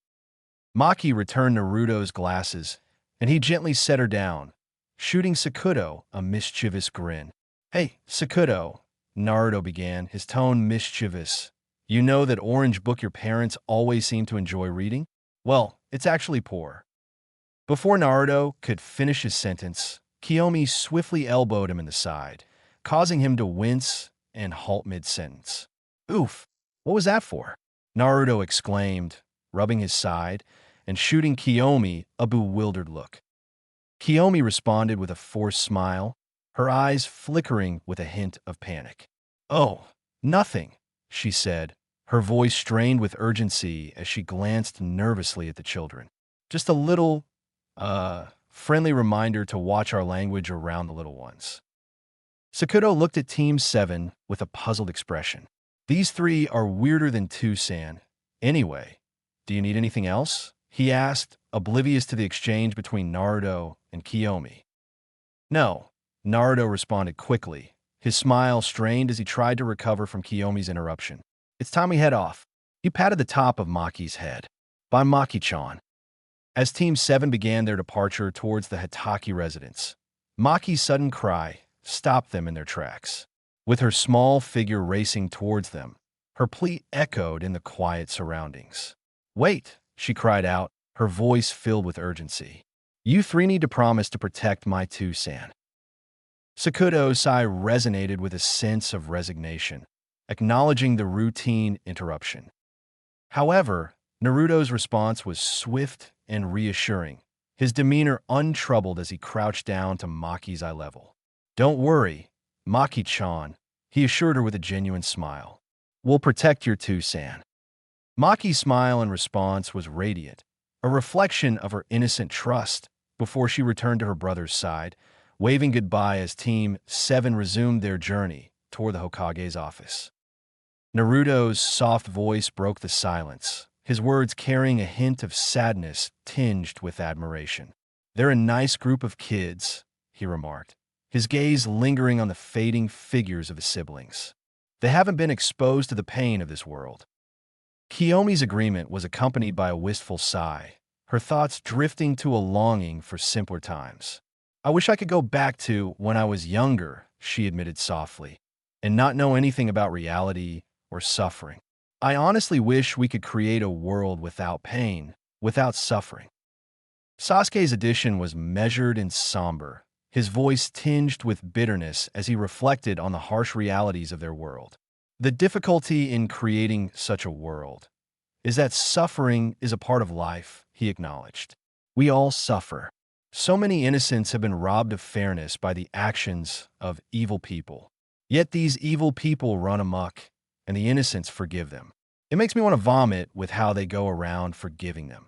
Maki returned Naruto's glasses, and he gently set her down, shooting Sakuto a mischievous grin. "Hey, Sakuto," Naruto began, his tone mischievous. "You know that orange book your parents always seem to enjoy reading? Well, it's actually poor." Before Naruto could finish his sentence, Kiyomi swiftly elbowed him in the side, causing him to wince and halt mid-sentence. "Oof, what was that for?" Naruto exclaimed, rubbing his side and shooting Kiyomi a bewildered look. Kiyomi responded with a forced smile, her eyes flickering with a hint of panic. "Oh, nothing," she said, her voice strained with urgency as she glanced nervously at the children. "Just a little, friendly reminder to watch our language around the little ones." Sakuto looked at Team 7 with a puzzled expression. "These three are weirder than 2-san. Anyway, do you need anything else?" he asked, oblivious to the exchange between Naruto and Kiyomi. "No," Naruto responded quickly, his smile strained as he tried to recover from Kiyomi's interruption. "It's time we head off." He patted the top of Maki's head. "Bye, Maki-chan." As Team 7 began their departure towards the Hitaki residence, Maki's sudden cry stopped them in their tracks. With her small figure racing towards them, her plea echoed in the quiet surroundings. "Wait," she cried out, her voice filled with urgency. You three need to promise to protect my two-san. Sakuto's sigh resonated with a sense of resignation, acknowledging the routine interruption. However, Naruto's response was swift and reassuring, his demeanor untroubled as he crouched down to Maki's eye level. Don't worry, Maki-chan, he assured her with a genuine smile. We'll protect your two-san. Maki's smile in response was radiant, a reflection of her innocent trust before she returned to her brother's side, waving goodbye as Team 7 resumed their journey toward the Hokage's office. Naruto's soft voice broke the silence, his words carrying a hint of sadness tinged with admiration. They're a nice group of kids, he remarked, his gaze lingering on the fading figures of his siblings. They haven't been exposed to the pain of this world. Kiyomi's agreement was accompanied by a wistful sigh, her thoughts drifting to a longing for simpler times. I wish I could go back to when I was younger, she admitted softly, and not know anything about reality or suffering. I honestly wish we could create a world without pain, without suffering. Sasuke's addition was measured and somber, his voice tinged with bitterness as he reflected on the harsh realities of their world. The difficulty in creating such a world is that suffering is a part of life, he acknowledged. We all suffer. So many innocents have been robbed of fairness by the actions of evil people. Yet these evil people run amok, and the innocents forgive them. It makes me want to vomit with how they go around forgiving them.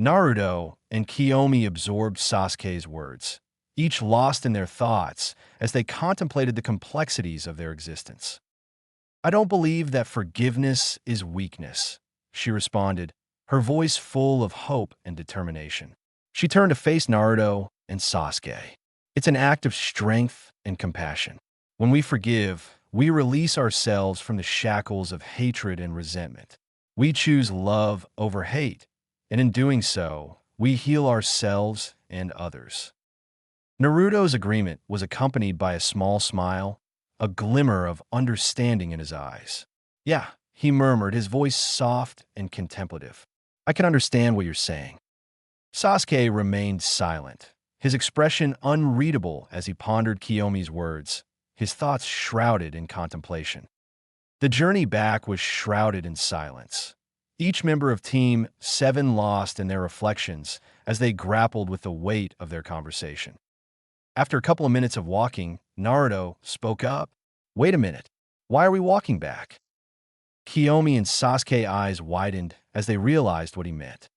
Naruto and Kiyomi absorbed Sasuke's words, each lost in their thoughts as they contemplated the complexities of their existence. I don't believe that forgiveness is weakness, she responded, her voice full of hope and determination. She turned to face Naruto and Sasuke. It's an act of strength and compassion. When we forgive, we release ourselves from the shackles of hatred and resentment. We choose love over hate, and in doing so, we heal ourselves and others. Naruto's agreement was accompanied by a small smile, a glimmer of understanding in his eyes. Yeah, he murmured, his voice soft and contemplative. I can understand what you're saying. Sasuke remained silent, his expression unreadable as he pondered Kiyomi's words, his thoughts shrouded in contemplation. The journey back was shrouded in silence. Each member of Team 7 lost in their reflections as they grappled with the weight of their conversation. After a couple of minutes of walking, Naruto spoke up. Wait a minute. Why are we walking back? Kiyomi and Sasuke's eyes widened as they realized what he meant.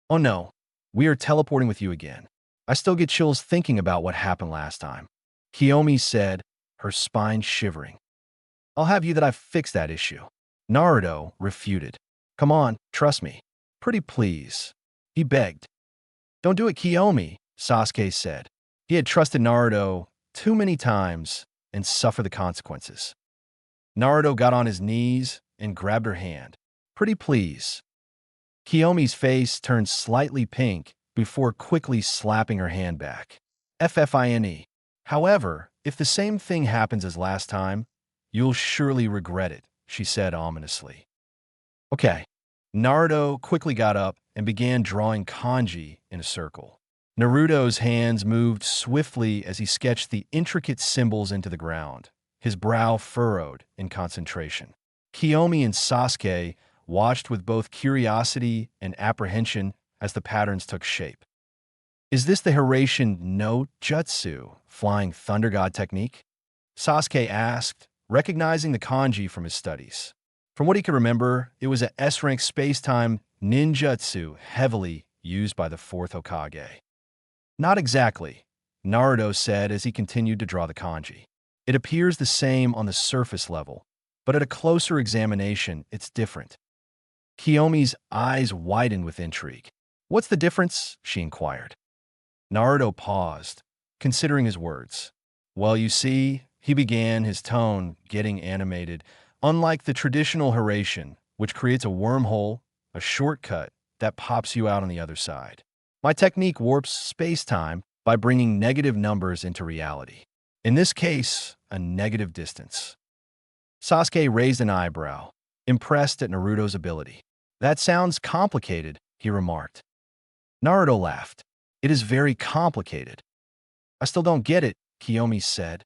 Oh no, we are teleporting with you again. I still get chills thinking about what happened last time. Kiyomi said, her spine shivering. I'll have you that I've fixed that issue. Naruto refuted. Come on, trust me. Pretty please. He begged. Don't do it, Kiyomi, Sasuke said. He had trusted Naruto too many times and suffered the consequences. Naruto got on his knees and grabbed her hand. Pretty please. Kiyomi's face turned slightly pink before quickly slapping her hand back. FFINE. However, if the same thing happens as last time, you'll surely regret it, she said ominously. Okay. Naruto quickly got up and began drawing kanji in a circle. Naruto's hands moved swiftly as he sketched the intricate symbols into the ground, his brow furrowed in concentration. Kiyomi and Sasuke watched with both curiosity and apprehension as the patterns took shape. Is this the Hiraition no Jutsu, flying thunder god technique? Sasuke asked, recognizing the kanji from his studies. From what he could remember, it was a S-rank space-time ninjutsu heavily used by the 4th Hokage. Not exactly, Naruto said as he continued to draw the kanji. It appears the same on the surface level, but at a closer examination, it's different. Kiyomi's eyes widened with intrigue. What's the difference? She inquired. Naruto paused, considering his words. Well, you see, he began, his tone getting animated. Unlike the traditional Hiraition, which creates a wormhole, a shortcut that pops you out on the other side. My technique warps space-time by bringing negative numbers into reality. In this case, a negative distance. Sasuke raised an eyebrow, impressed at Naruto's ability. That sounds complicated, he remarked. Naruto laughed. It is very complicated. I still don't get it, Kiyomi said.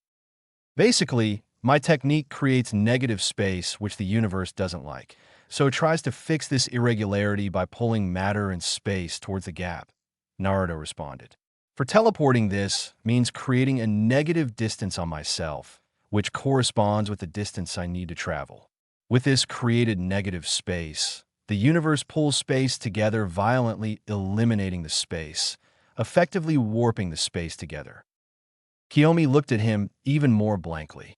Basically, my technique creates negative space which the universe doesn't like, so it tries to fix this irregularity by pulling matter and space towards the gap, Naruto responded. For teleporting, this means creating a negative distance on myself, which corresponds with the distance I need to travel. With this created negative space, the universe pulls space together, violently eliminating the space, effectively warping the space together. Kiyomi looked at him even more blankly.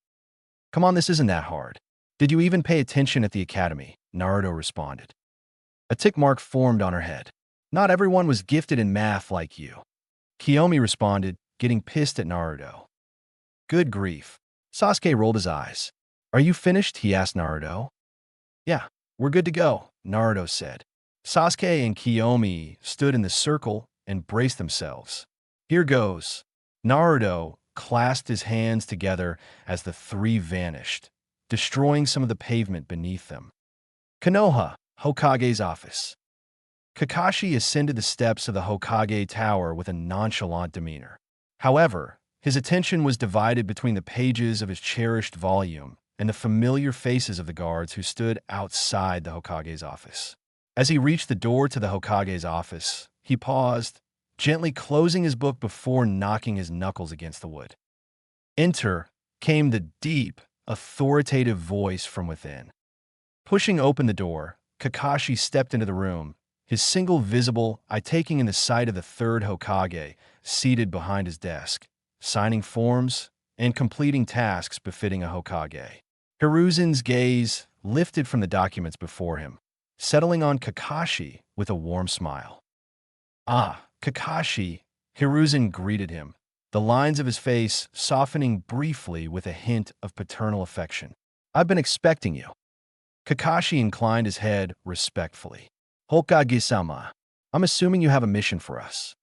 Come on, this isn't that hard. Did you even pay attention at the academy? Naruto responded. A tick mark formed on her head. Not everyone was gifted in math like you. Kiyomi responded, getting pissed at Naruto. Good grief. Sasuke rolled his eyes. Are you finished? He asked Naruto. Yeah, we're good to go, Naruto said. Sasuke and Kiyomi stood in the circle and braced themselves. Here goes. Naruto clasped his hands together as the three vanished, destroying some of the pavement beneath them. Konoha, Hokage's office. Kakashi ascended the steps of the Hokage Tower with a nonchalant demeanor. However, his attention was divided between the pages of his cherished volume and the familiar faces of the guards who stood outside the Hokage's office. As he reached the door to the Hokage's office, he paused, gently closing his book before knocking his knuckles against the wood. Enter came the deep, authoritative voice from within. Pushing open the door, Kakashi stepped into the room, his single visible eye taking in the sight of the third Hokage, seated behind his desk, signing forms and completing tasks befitting a Hokage. Hiruzen's gaze lifted from the documents before him, settling on Kakashi with a warm smile. Ah, Kakashi, Hiruzen greeted him, the lines of his face softening briefly with a hint of paternal affection. I've been expecting you. Kakashi inclined his head respectfully. Hokage-sama, I'm assuming you have a mission for us.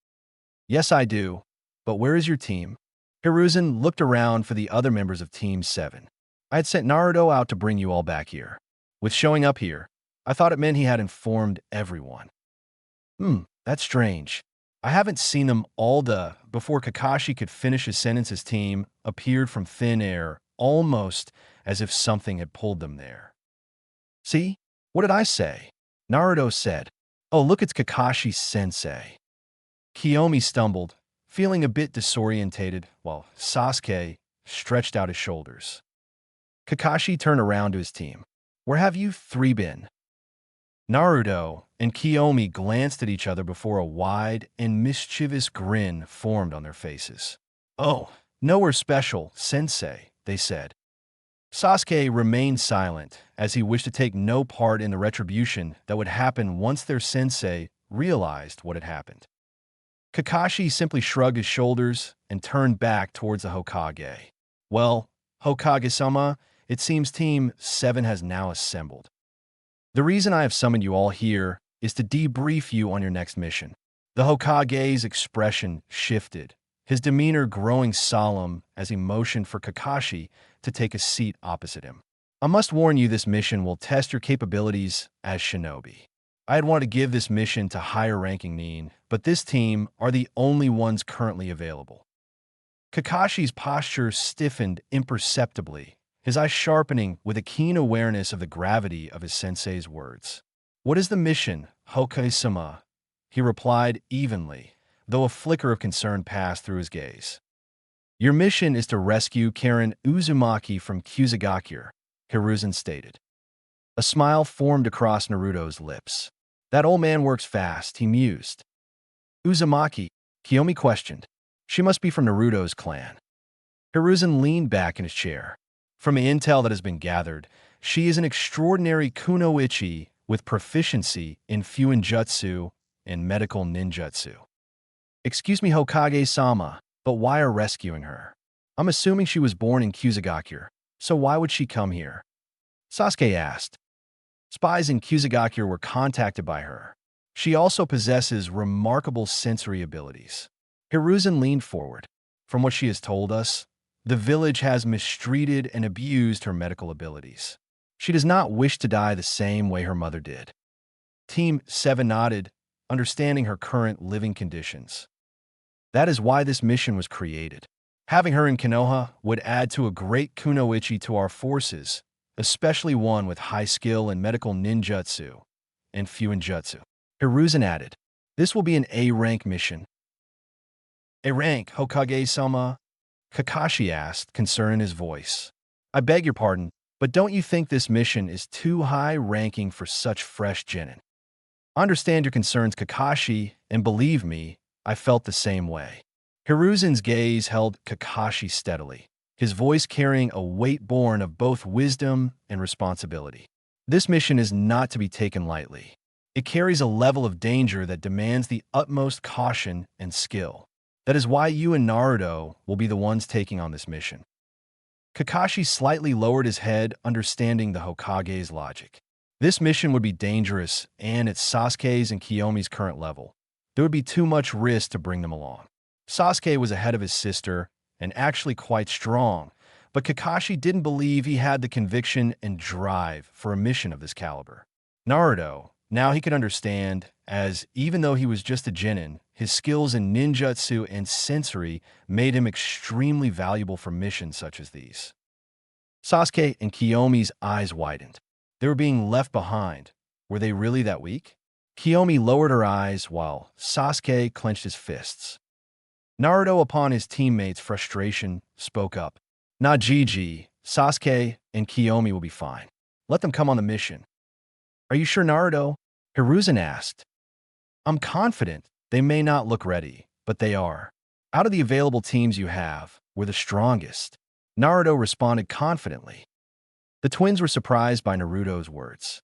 Yes, I do, but where is your team? Hiruzen looked around for the other members of Team 7. I had sent Naruto out to bring you all back here. With showing up here, I thought it meant he had informed everyone. That's strange. I haven't seen them all. Before Kakashi could finish his sentence, his team appeared from thin air, almost as if something had pulled them there. See? What did I say? Naruto said. Oh, look, it's Kakashi-sensei. Kiyomi stumbled, feeling a bit disorientated, while Sasuke stretched out his shoulders. Kakashi turned around to his team. Where have you three been? Naruto and Kiyomi glanced at each other before a wide and mischievous grin formed on their faces. Oh, nowhere special, sensei, they said. Sasuke remained silent, as he wished to take no part in the retribution that would happen once their sensei realized what had happened. Kakashi simply shrugged his shoulders and turned back towards the Hokage. Well, Hokage-sama, it seems Team 7 has now assembled. The reason I have summoned you all here is to debrief you on your next mission. The Hokage's expression shifted, his demeanor growing solemn as he motioned for Kakashi to take a seat opposite him. I must warn you, this mission will test your capabilities as shinobi. I had wanted to give this mission to higher-ranking Nin, but this team are the only ones currently available. Kakashi's posture stiffened imperceptibly, his eyes sharpening with a keen awareness of the gravity of his sensei's words. What is the mission, Hokage-sama? He replied evenly, though a flicker of concern passed through his gaze. Your mission is to rescue Karen Uzumaki from Kusagakure, Hiruzen stated. A smile formed across Naruto's lips. That old man works fast, he mused. Uzumaki, Kiyomi questioned. She must be from Naruto's clan. Hiruzen leaned back in his chair. From the intel that has been gathered, she is an extraordinary kunoichi with proficiency in Fuinjutsu and medical ninjutsu. Excuse me, Hokage-sama, but why are rescuing her? I'm assuming she was born in Kusagakure, so why would she come here? Sasuke asked. Spies in Kusagakure were contacted by her. She also possesses remarkable sensory abilities. Hiruzen leaned forward. From what she has told us, the village has mistreated and abused her medical abilities. She does not wish to die the same way her mother did. Team 7 nodded, understanding her current living conditions. That is why this mission was created. Having her in Konoha would add to a great kunoichi to our forces, especially one with high skill in medical ninjutsu and fuinjutsu. Hiruzen added, "This will be an A-rank mission." "A rank, Hokage-sama?" Kakashi asked, concern in his voice. "I beg your pardon, but don't you think this mission is too high-ranking for such fresh genin?" "I understand your concerns, Kakashi, and believe me, I felt the same way." Hiruzen's gaze held Kakashi steadily, his voice carrying a weight born of both wisdom and responsibility. "This mission is not to be taken lightly. It carries a level of danger that demands the utmost caution and skill. That is why you and Naruto will be the ones taking on this mission." Kakashi slightly lowered his head, understanding the Hokage's logic. This mission would be dangerous, and at Sasuke's and Kiyomi's current level, there would be too much risk to bring them along. Sasuke was ahead of his sister, and actually quite strong, but Kakashi didn't believe he had the conviction and drive for a mission of this caliber. Naruto, now he could understand, as even though he was just a genin, his skills in ninjutsu and sensory made him extremely valuable for missions such as these. Sasuke and Kiyomi's eyes widened. They were being left behind. Were they really that weak? Kiyomi lowered her eyes while Sasuke clenched his fists. Naruto, upon his teammates' frustration, spoke up. "Nah, Gigi, Sasuke and Kiyomi will be fine. Let them come on the mission." "Are you sure, Naruto?" Hiruzen asked. "I'm confident. They may not look ready, but they are. Out of the available teams you have, we're the strongest." Naruto responded confidently. The twins were surprised by Naruto's words.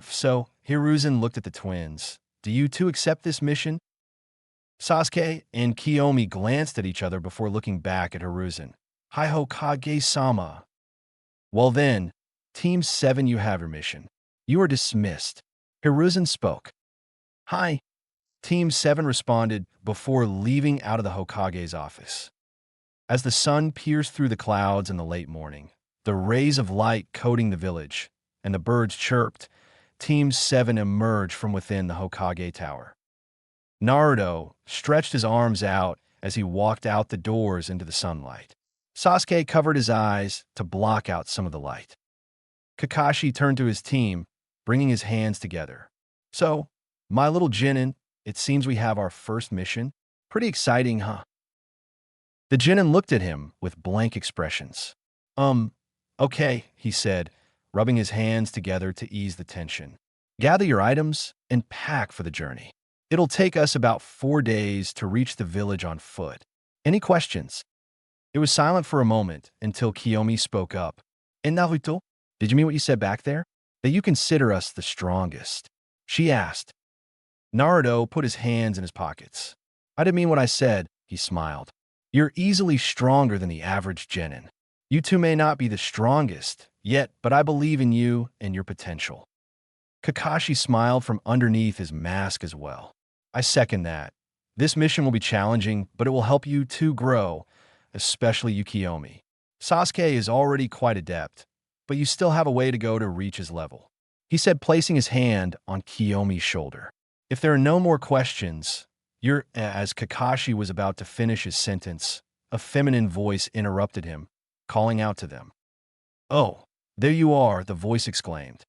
So Hiruzen looked at the twins. "Do you two accept this mission?" Sasuke and Kiyomi glanced at each other before looking back at Hiruzen. "Hi Hokage-sama." "Well then, Team 7, you have your mission. You are dismissed." Hiruzen spoke. "Hi." Team 7 responded before leaving out of the Hokage's office. As the sun pierced through the clouds in the late morning, the rays of light coating the village, and the birds chirped, Team 7 emerged from within the Hokage Tower. Naruto stretched his arms out as he walked out the doors into the sunlight. Sasuke covered his eyes to block out some of the light. Kakashi turned to his team, bringing his hands together. "So, my little genin, it seems we have our first mission. Pretty exciting, huh?" The genin looked at him with blank expressions. Okay," he said, rubbing his hands together to ease the tension. "Gather your items and pack for the journey. It'll take us about 4 days to reach the village on foot. Any questions?" It was silent for a moment until Kiyomi spoke up. "And Naruto, did you mean what you said back there? That you consider us the strongest?" she asked. Naruto put his hands in his pockets. "I didn't mean what I said," he smiled. "You're easily stronger than the average genin. You two may not be the strongest yet, but I believe in you and your potential." Kakashi smiled from underneath his mask as well. "I second that. This mission will be challenging, but it will help you two grow, especially you, Kiyomi. Sasuke is already quite adept, but you still have a way to go to reach his level," he said, placing his hand on Kiyomi's shoulder. "If there are no more questions, As Kakashi was about to finish his sentence, a feminine voice interrupted him, calling out to them. "Oh, there you are," the voice exclaimed.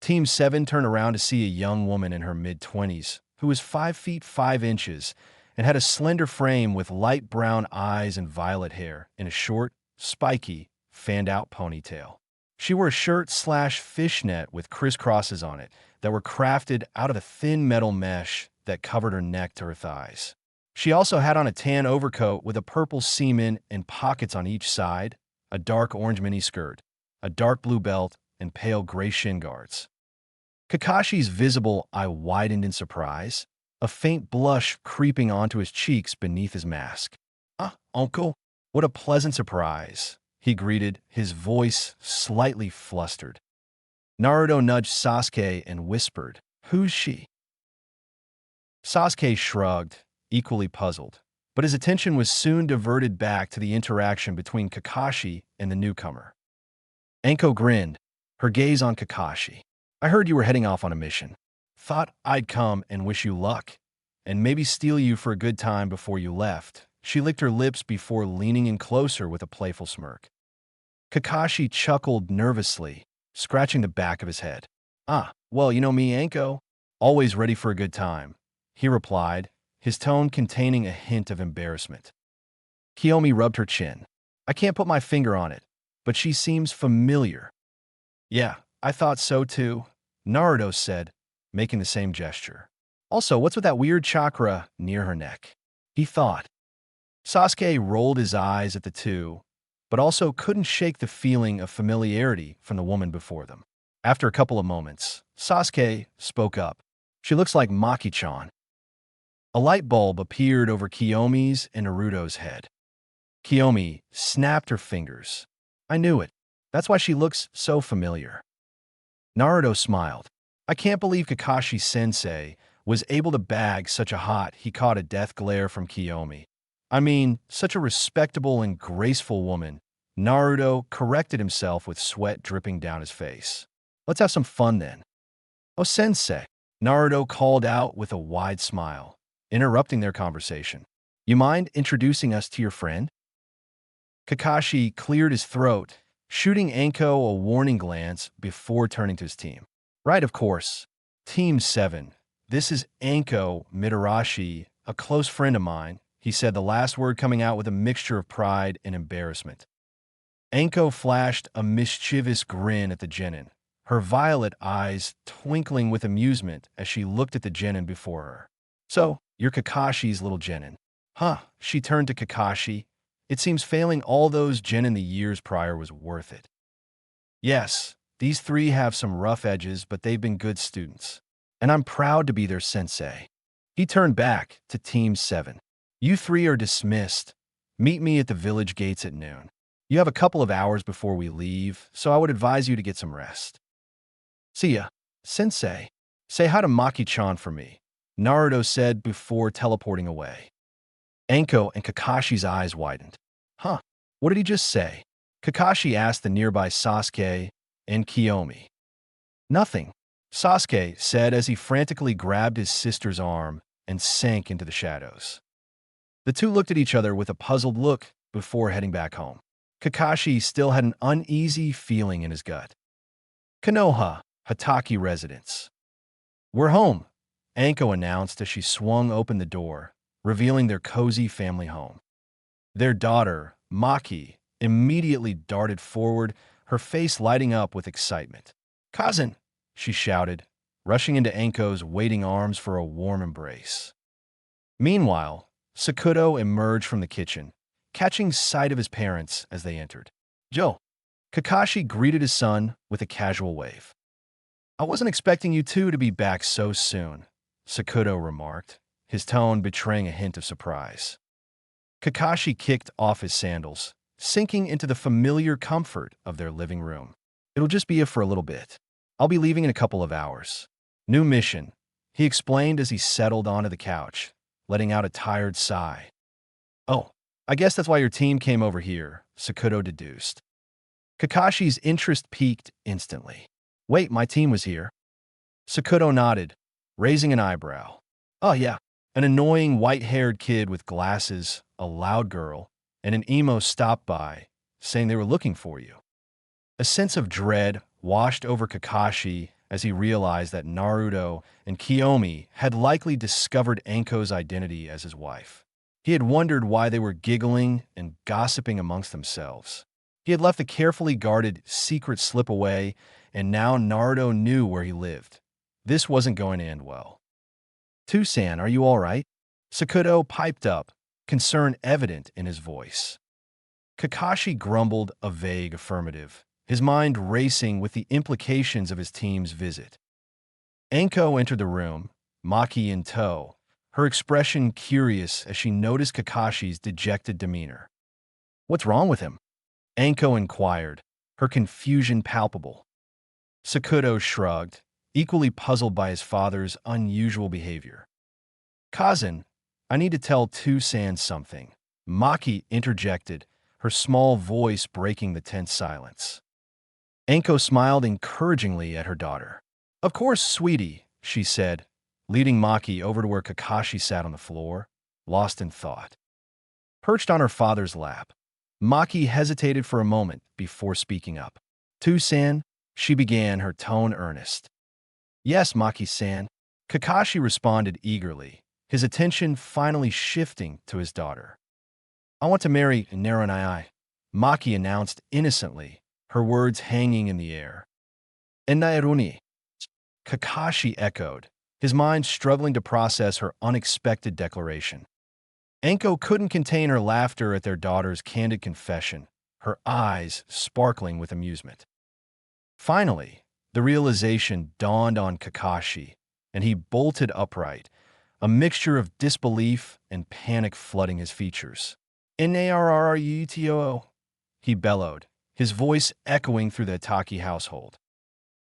Team 7 turned around to see a young woman in her mid-20s who was 5 feet 5 inches and had a slender frame with light brown eyes and violet hair in a short, spiky, fanned-out ponytail. She wore a shirt/fishnet with crisscrosses on it that were crafted out of a thin metal mesh that covered her neck to her thighs. She also had on a tan overcoat with a purple seam and pockets on each side, a dark orange miniskirt, a dark blue belt, and pale gray shin guards. Kakashi's visible eye widened in surprise, a faint blush creeping onto his cheeks beneath his mask. "Ah, uncle, what a pleasant surprise," he greeted, his voice slightly flustered. Naruto nudged Sasuke and whispered, "Who's she?" Sasuke shrugged, equally puzzled, but his attention was soon diverted back to the interaction between Kakashi and the newcomer. Anko grinned, her gaze on Kakashi. "I heard you were heading off on a mission." Thought I'd come and wish you luck, and maybe steal you for a good time before you left. She licked her lips before leaning in closer with a playful smirk. Kakashi chuckled nervously, scratching the back of his head. Ah, well, you know me, Anko. Always ready for a good time, he replied, his tone containing a hint of embarrassment. Kiyomi rubbed her chin. I can't put my finger on it, but she seems familiar. Yeah, I thought so too, Naruto said, making the same gesture. Also, what's with that weird chakra near her neck? He thought. Sasuke rolled his eyes at the two, but also couldn't shake the feeling of familiarity from the woman before them. After a couple of moments, Sasuke spoke up. She looks like Maki-chan. A light bulb appeared over Kiyomi's and Naruto's head. Kiyomi snapped her fingers. I knew it. That's why she looks so familiar. Naruto smiled. I can't believe Kakashi-sensei was able to bag such a hot. He caught a death glare from Kiyomi. I mean, such a respectable and graceful woman. Naruto corrected himself with sweat dripping down his face. Let's have some fun then. Oh, sensei, Naruto called out with a wide smile, interrupting their conversation. You mind introducing us to your friend? Kakashi cleared his throat, shooting Anko a warning glance before turning to his team. Right, of course. Team 7. This is Anko Mitarashi, a close friend of mine, he said, the last word coming out with a mixture of pride and embarrassment. Anko flashed a mischievous grin at the genin, her violet eyes twinkling with amusement as she looked at the genin before her. So, you're Kakashi's little genin. Huh, she turned to Kakashi. It seems failing all those genin the years prior was worth it. Yes, these three have some rough edges, but they've been good students. And I'm proud to be their sensei. He turned back to Team 7. You three are dismissed. Meet me at the village gates at noon. You have a couple of hours before we leave, so I would advise you to get some rest. See ya, sensei. Say hi to Maki-chan for me, Naruto said before teleporting away. Anko and Kakashi's eyes widened. Huh, what did he just say? Kakashi asked the nearby Sasuke and Kiyomi. Nothing, Sasuke said as he frantically grabbed his sister's arm and sank into the shadows. The two looked at each other with a puzzled look before heading back home. Kakashi still had an uneasy feeling in his gut. Konoha, Hataki residence. We're home, Anko announced as she swung open the door, revealing their cozy family home. Their daughter, Maki, immediately darted forward, her face lighting up with excitement. Cousin, she shouted, rushing into Anko's waiting arms for a warm embrace. Meanwhile, Sakuto emerged from the kitchen, catching sight of his parents as they entered. Joe, Kakashi greeted his son with a casual wave. I wasn't expecting you two to be back so soon, Sakuto remarked, his tone betraying a hint of surprise. Kakashi kicked off his sandals, sinking into the familiar comfort of their living room. It'll just be for a little bit. I'll be leaving in a couple of hours. New mission, he explained as he settled onto the couch, letting out a tired sigh. Oh, I guess that's why your team came over here, Sakuto deduced. Kakashi's interest peaked instantly. Wait, my team was here. Sakuto nodded, raising an eyebrow. Oh yeah, an annoying white-haired kid with glasses, a loud girl, and an emo stopped by, saying they were looking for you. A sense of dread washed over Kakashi as he realized that Naruto and Kiyomi had likely discovered Anko's identity as his wife. He had wondered why they were giggling and gossiping amongst themselves. He had left the carefully guarded secret slip away, and now Naruto knew where he lived. This wasn't going to end well. Tusan, are you all right? Sakuto piped up, concern evident in his voice. Kakashi grumbled a vague affirmative, his mind racing with the implications of his team's visit. Anko entered the room, Maki in tow, her expression curious as she noticed Kakashi's dejected demeanor. What's wrong with him? Anko inquired, her confusion palpable. Sakuto shrugged, equally puzzled by his father's unusual behavior. Kazan, I need to tell Tusan something, Maki interjected, her small voice breaking the tense silence. Anko smiled encouragingly at her daughter. Of course, sweetie, she said, leading Maki over to where Kakashi sat on the floor, lost in thought. Perched on her father's lap, Maki hesitated for a moment before speaking up. "Tu-san," she began, her tone earnest. "Yes, Maki-san," Kakashi responded eagerly, his attention finally shifting to his daughter. "I want to marry Naranai," Maki announced innocently, her words hanging in the air. "Nairuni," Kakashi echoed, his mind struggling to process her unexpected declaration. Anko couldn't contain her laughter at their daughter's candid confession, her eyes sparkling with amusement. Finally, the realization dawned on Kakashi, and he bolted upright, a mixture of disbelief and panic flooding his features. "Narruto," he bellowed, his voice echoing through the Ataki household.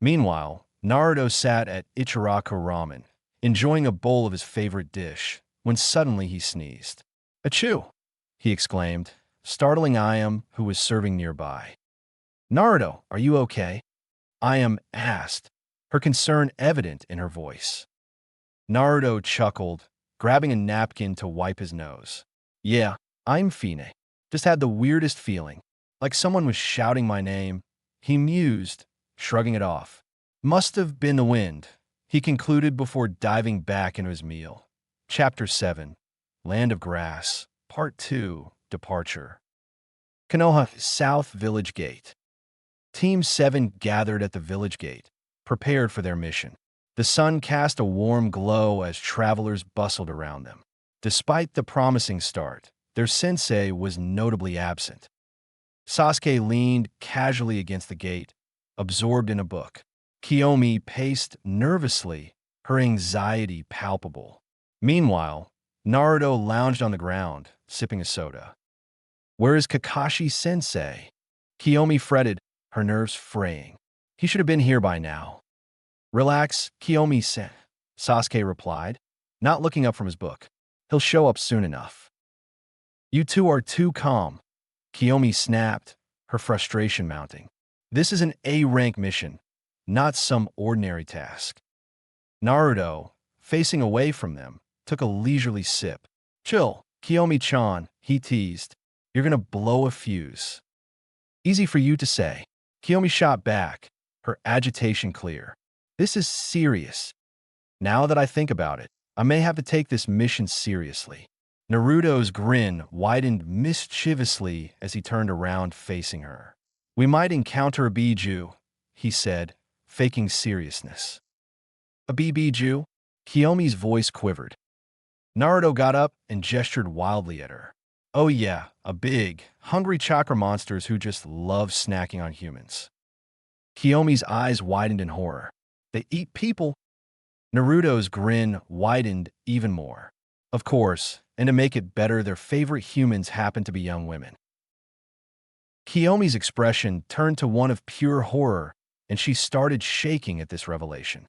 Meanwhile, Naruto sat at Ichiraku Ramen, enjoying a bowl of his favorite dish, when suddenly he sneezed. "Achoo!" he exclaimed, startling Ayam, who was serving nearby. "Naruto, are you okay?" Ayam asked, her concern evident in her voice. Naruto chuckled, grabbing a napkin to wipe his nose. "Yeah, I'm fine. Just had the weirdest feeling, like someone was shouting my name," he mused, shrugging it off. "Must have been the wind," he concluded before diving back into his meal. Chapter 7, Land of Grass, Part 2, Departure. Konoha South Village Gate. Team 7 gathered at the village gate, prepared for their mission. The sun cast a warm glow as travelers bustled around them. Despite the promising start, their sensei was notably absent. Sasuke leaned casually against the gate, absorbed in a book. Kiyomi paced nervously, her anxiety palpable. Meanwhile, Naruto lounged on the ground, sipping a soda. "Where is Kakashi-sensei?" Kiyomi fretted, her nerves fraying. "He should have been here by now." "Relax, Kiyomi-sen," Sasuke replied, not looking up from his book. "He'll show up soon enough." "You two are too calm," Kiyomi snapped, her frustration mounting. "This is an A-rank mission, not some ordinary task." Naruto, facing away from them, took a leisurely sip. "Chill, Kiyomi-chan," he teased. "You're gonna blow a fuse." "Easy for you to say." Kiyomi shot back, her agitation clear. "This is serious. Now that I think about it, I may have to take this mission seriously." Naruto's grin widened mischievously as he turned around facing her. "We might encounter a Biju," he said, faking seriousness. "A Biju?" Kiyomi's voice quivered. Naruto got up and gestured wildly at her. "Oh yeah, a big, hungry chakra monsters who just love snacking on humans." Kiyomi's eyes widened in horror. "They eat people?" Naruto's grin widened even more. "Of course, and to make it better, their favorite humans happen to be young women." Kiyomi's expression turned to one of pure horror, and she started shaking at this revelation.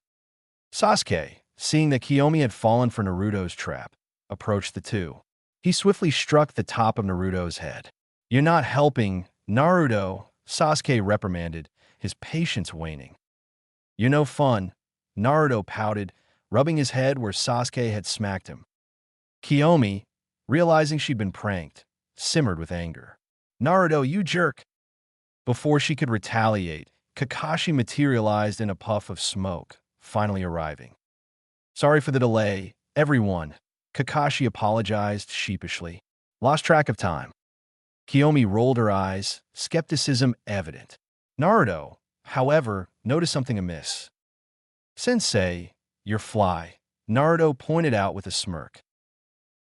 Sasuke, seeing that Kiyomi had fallen for Naruto's trap, approached the two. He swiftly struck the top of Naruto's head. "You're not helping, Naruto," Sasuke reprimanded, his patience waning. "You're no fun," Naruto pouted, rubbing his head where Sasuke had smacked him. Kiyomi, realizing she'd been pranked, simmered with anger. "Naruto, you jerk!" Before she could retaliate, Kakashi materialized in a puff of smoke, finally arriving. "Sorry for the delay, everyone," Kakashi apologized sheepishly. "Lost track of time." Kiyomi rolled her eyes, skepticism evident. Naruto, however, noticed something amiss. "Sensei, you're fly," Naruto pointed out with a smirk.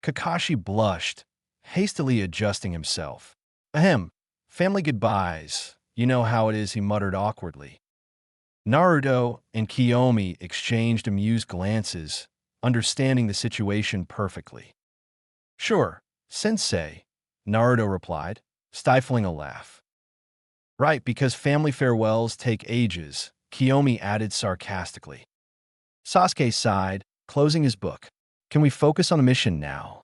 Kakashi blushed, hastily adjusting himself. "Ahem, family goodbyes. You know how it is," he muttered awkwardly. Naruto and Kiyomi exchanged amused glances, understanding the situation perfectly. "Sure, Sensei," Naruto replied, stifling a laugh. "Right, because family farewells take ages," Kiyomi added sarcastically. Sasuke sighed, closing his book. "Can we focus on the mission now?"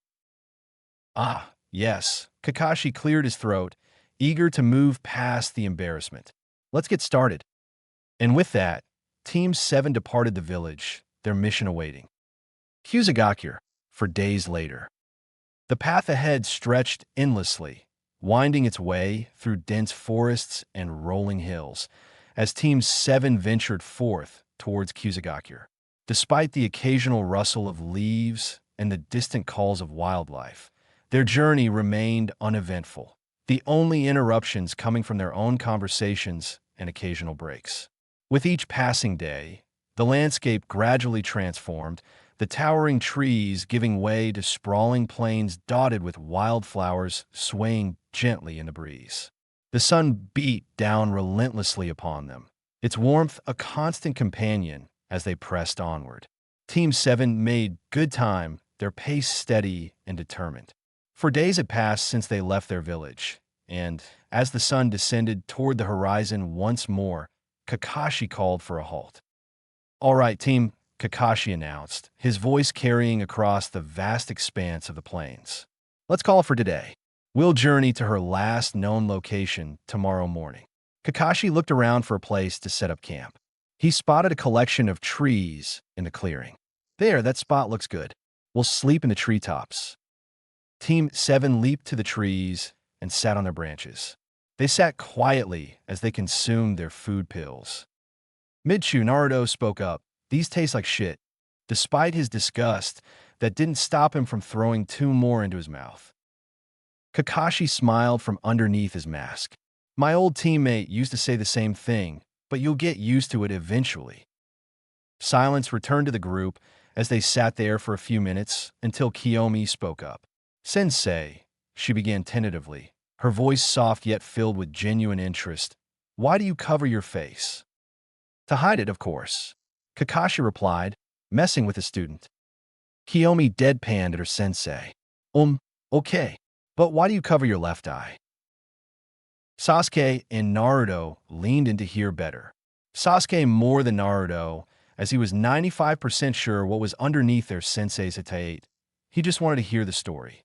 "Ah, yes." Kakashi cleared his throat, eager to move past the embarrassment. "Let's get started." And with that, Team 7 departed the village, their mission awaiting. Kusagakure, for days later. The path ahead stretched endlessly, winding its way through dense forests and rolling hills, as Team 7 ventured forth towards Kusagakure. Despite the occasional rustle of leaves and the distant calls of wildlife, their journey remained uneventful, the only interruptions coming from their own conversations and occasional breaks. With each passing day, the landscape gradually transformed, the towering trees giving way to sprawling plains dotted with wildflowers swaying gently in the breeze. The sun beat down relentlessly upon them, its warmth a constant companion as they pressed onward. Team 7 made good time, their pace steady and determined. For days had passed since they left their village, and as the sun descended toward the horizon once more, Kakashi called for a halt. "All right, team," Kakashi announced, his voice carrying across the vast expanse of the plains. "Let's call it for today. We'll journey to her last known location tomorrow morning." Kakashi looked around for a place to set up camp. He spotted a collection of trees in the clearing. "There, that spot looks good. We'll sleep in the treetops." Team 7 leaped to the trees and sat on their branches. They sat quietly as they consumed their food pills. Michu Naruto spoke up. "These taste like shit." Despite his disgust, that didn't stop him from throwing two more into his mouth. Kakashi smiled from underneath his mask. "My old teammate used to say the same thing, but you'll get used to it eventually." Silence returned to the group as they sat there for a few minutes until Kiyomi spoke up. "Sensei," she began tentatively, her voice soft yet filled with genuine interest, "why do you cover your face?" "To hide it, of course," Kakashi replied, messing with the student. Kiyomi deadpanned at her sensei. Okay. But why do you cover your left eye?" Sasuke and Naruto leaned in to hear better. Sasuke more than Naruto, as he was 95% sure what was underneath their sensei's hatate. He just wanted to hear the story.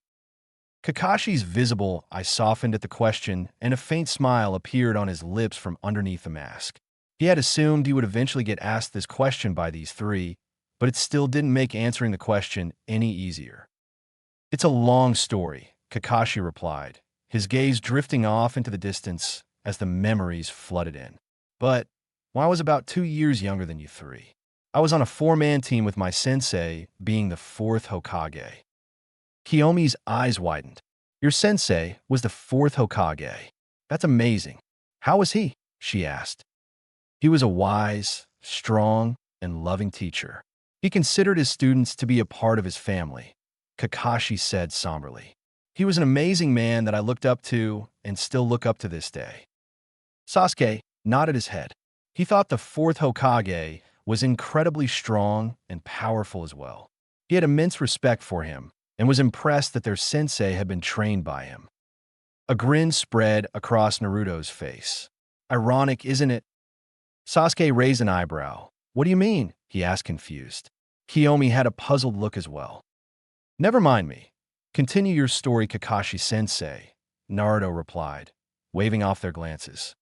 Kakashi's visible eye softened at the question, and a faint smile appeared on his lips from underneath the mask. He had assumed he would eventually get asked this question by these three, but it still didn't make answering the question any easier. "It's a long story," Kakashi replied, his gaze drifting off into the distance as the memories flooded in. "But when I was about 2 years younger than you three, I was on a 4-man team with my sensei being the 4th Hokage." Kiyomi's eyes widened. "Your sensei was the 4th Hokage. That's amazing. How was he?" she asked. "He was a wise, strong, and loving teacher. He considered his students to be a part of his family," Kakashi said somberly. "He was an amazing man that I looked up to and still look up to this day." Sasuke nodded his head. He thought the 4th Hokage was incredibly strong and powerful as well. He had immense respect for him and was impressed that their sensei had been trained by him. A grin spread across Naruto's face. "Ironic, isn't it?" Sasuke raised an eyebrow. "What do you mean?" he asked, confused. Kiyomi had a puzzled look as well. "Never mind me. Continue your story, Kakashi-sensei," Naruto replied, waving off their glances.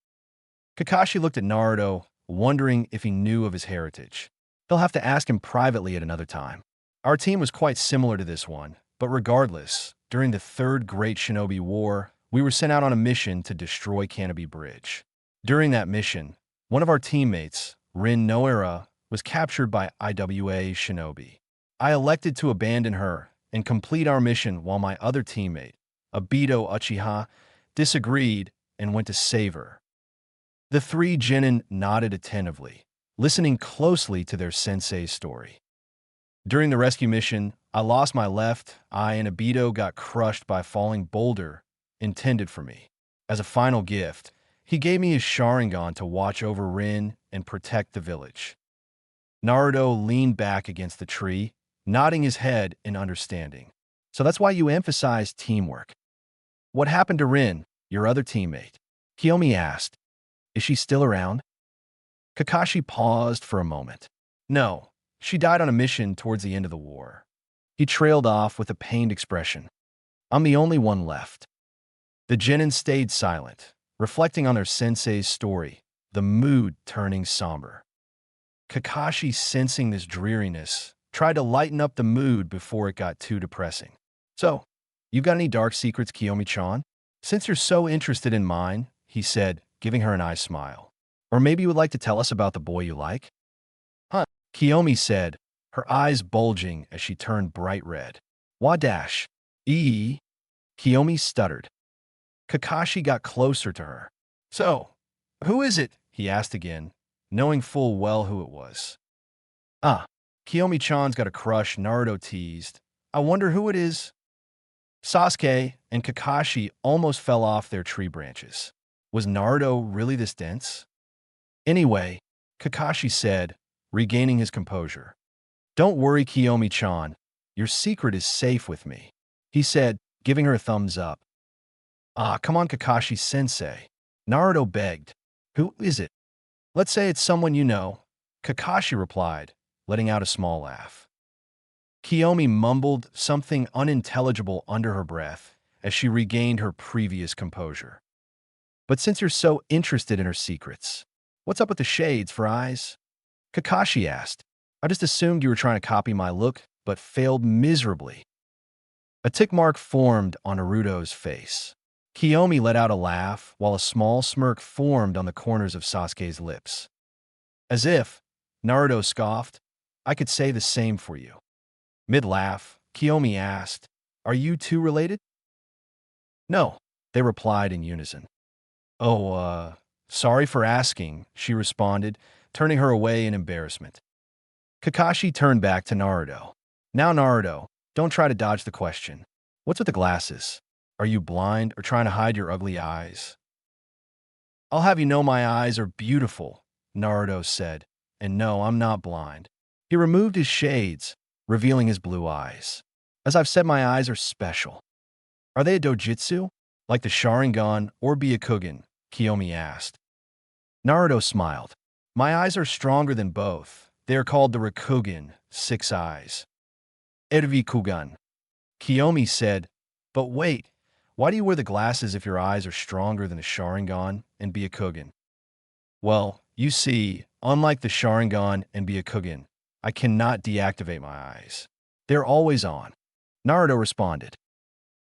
Kakashi looked at Naruto, wondering if he knew of his heritage. They'll have to ask him privately at another time. Our team was quite similar to this one, but regardless, during the Third Great Shinobi War, we were sent out on a mission to destroy Canopy Bridge. During that mission, one of our teammates, Rin Noera, was captured by IWA Shinobi. I elected to abandon her and complete our mission while my other teammate, Obito Uchiha, disagreed and went to save her. The three genin nodded attentively, listening closely to their sensei's story. During the rescue mission, I lost my left eye and Obito got crushed by a falling boulder intended for me. As a final gift, he gave me his Sharingan to watch over Rin and protect the village. Naruto leaned back against the tree, nodding his head in understanding. "So that's why you emphasize teamwork." "What happened to Rin, your other teammate?" Kiyomi asked. "Is she still around?" Kakashi paused for a moment. "No, she died on a mission towards the end of the war." He trailed off with a pained expression. "I'm the only one left." The genin stayed silent, reflecting on their sensei's story, the mood turning somber. Kakashi, sensing this dreariness, tried to lighten up the mood before it got too depressing. So, you got any dark secrets, Kiyomi-chan? Since you're so interested in mine, he said, giving her an eye smile. Or maybe you would like to tell us about the boy you like? Huh, Kiyomi said, her eyes bulging as she turned bright red. Wadash. Kiyomi stuttered. Kakashi got closer to her. So, who is it? He asked again, knowing full well who it was. Ah, Kiyomi-chan's got a crush, Naruto teased. I wonder who it is. Sasuke and Kakashi almost fell off their tree branches. Was Naruto really this dense? Anyway, Kakashi said, regaining his composure. Don't worry, Kiyomi-chan. Your secret is safe with me, he said, giving her a thumbs up. Ah, come on, Kakashi-sensei. Naruto begged. Who is it? Let's say it's someone you know, Kakashi replied, letting out a small laugh. Kiyomi mumbled something unintelligible under her breath as she regained her previous composure. But since you're so interested in her secrets, what's up with the shades for eyes? Kakashi asked. I just assumed you were trying to copy my look, but failed miserably. A tick mark formed on Naruto's face. Kiyomi let out a laugh while a small smirk formed on the corners of Sasuke's lips. As if, Naruto scoffed, I could say the same for you. Mid-laugh, Kiyomi asked, Are you two related? No, they replied in unison. Oh, sorry for asking, she responded, turning her away in embarrassment. Kakashi turned back to Naruto. Now, Naruto, don't try to dodge the question. What's with the glasses? Are you blind or trying to hide your ugly eyes? I'll have you know my eyes are beautiful, Naruto said. And no, I'm not blind. He removed his shades, revealing his blue eyes. As I've said, my eyes are special. Are they a dojutsu? Like the Sharingan or Byakugan? Kiyomi asked. Naruto smiled. My eyes are stronger than both. They are called the Rakugan, 6 eyes. Ervikugan. Kiyomi said, but wait, why do you wear the glasses if your eyes are stronger than the Sharingan and Byakugan? Well, you see, unlike the Sharingan and Byakugan, I cannot deactivate my eyes. They're always on. Naruto responded.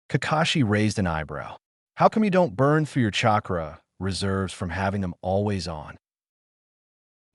Kakashi raised an eyebrow. How come you don't burn through your chakra reserves from having them always on?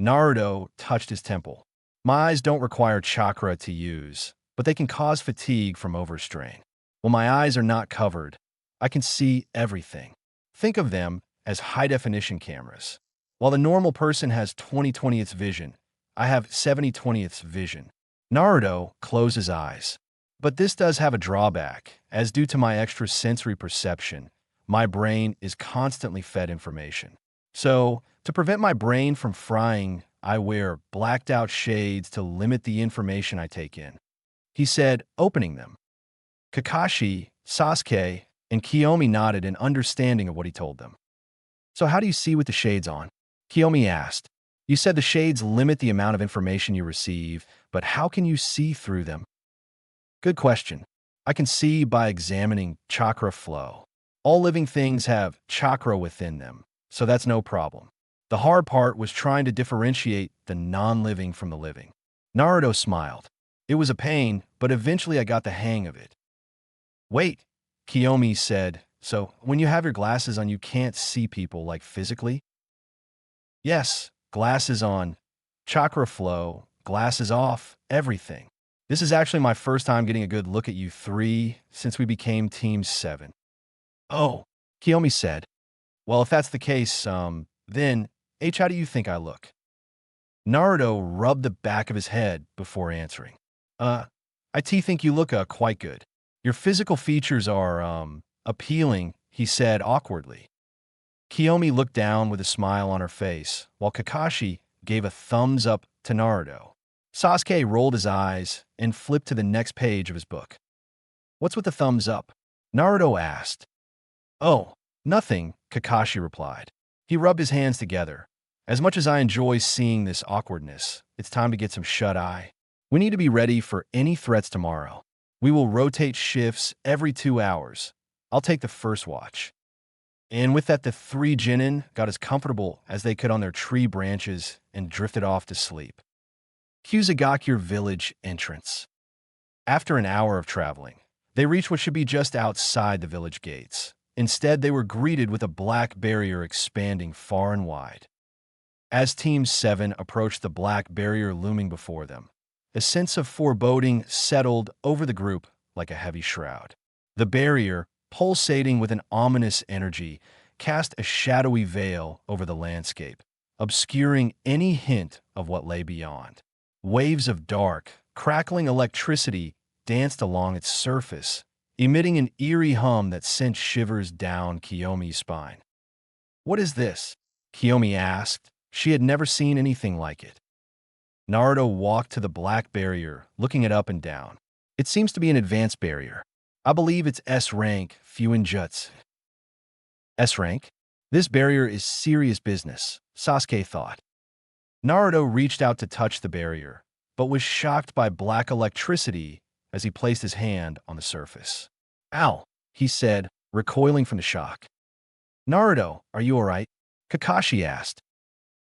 Naruto touched his temple. My eyes don't require chakra to use, but they can cause fatigue from overstrain. When my eyes are not covered, I can see everything. Think of them as high-definition cameras. While the normal person has 20/20th vision, I have 70/20th vision. Naruto closed his eyes. But this does have a drawback, as due to my extra sensory perception, my brain is constantly fed information. So, to prevent my brain from frying, I wear blacked-out shades to limit the information I take in, he said, opening them. Kakashi, Sasuke, and Kiyomi nodded in understanding of what he told them. So how do you see with the shades on? Kiyomi asked. You said the shades limit the amount of information you receive, but how can you see through them? Good question. I can see by examining chakra flow. All living things have chakra within them, so that's no problem. The hard part was trying to differentiate the non-living from the living. Naruto smiled. It was a pain, but eventually I got the hang of it. Wait, Kiyomi said, so when you have your glasses on, you can't see people like physically? Yes, glasses on, chakra flow, glasses off, everything. This is actually my first time getting a good look at you three since we became Team 7. Oh, Kiyomi said. Well, if that's the case, then, H, how do you think I look? Naruto rubbed the back of his head before answering. I think you look, quite good. Your physical features are, appealing, he said awkwardly. Kiyomi looked down with a smile on her face, while Kakashi gave a thumbs up to Naruto. Sasuke rolled his eyes and flipped to the next page of his book. What's with the thumbs up? Naruto asked. Oh, nothing, Kakashi replied. He rubbed his hands together. As much as I enjoy seeing this awkwardness, it's time to get some shut-eye. We need to be ready for any threats tomorrow. We will rotate shifts every 2 hours. I'll take the first watch. And with that, the 3 genin got as comfortable as they could on their tree branches and drifted off to sleep. Kusagakure village entrance. After an hour of traveling, they reached what should be just outside the village gates. Instead, they were greeted with a black barrier expanding far and wide. As Team 7 approached the black barrier looming before them, a sense of foreboding settled over the group like a heavy shroud. The barrier, pulsating with an ominous energy, cast a shadowy veil over the landscape, obscuring any hint of what lay beyond. Waves of dark, crackling electricity danced along its surface, emitting an eerie hum that sent shivers down Kiyomi's spine. "What is this?" Kiyomi asked. She had never seen anything like it. Naruto walked to the black barrier, looking it up and down. "It seems to be an advanced barrier. I believe it's S rank, Fuinjutsu." S rank? This barrier is serious business, Sasuke thought. Naruto reached out to touch the barrier, but was shocked by black electricity as he placed his hand on the surface. "Ow," he said, recoiling from the shock. "Naruto, are you alright?" Kakashi asked.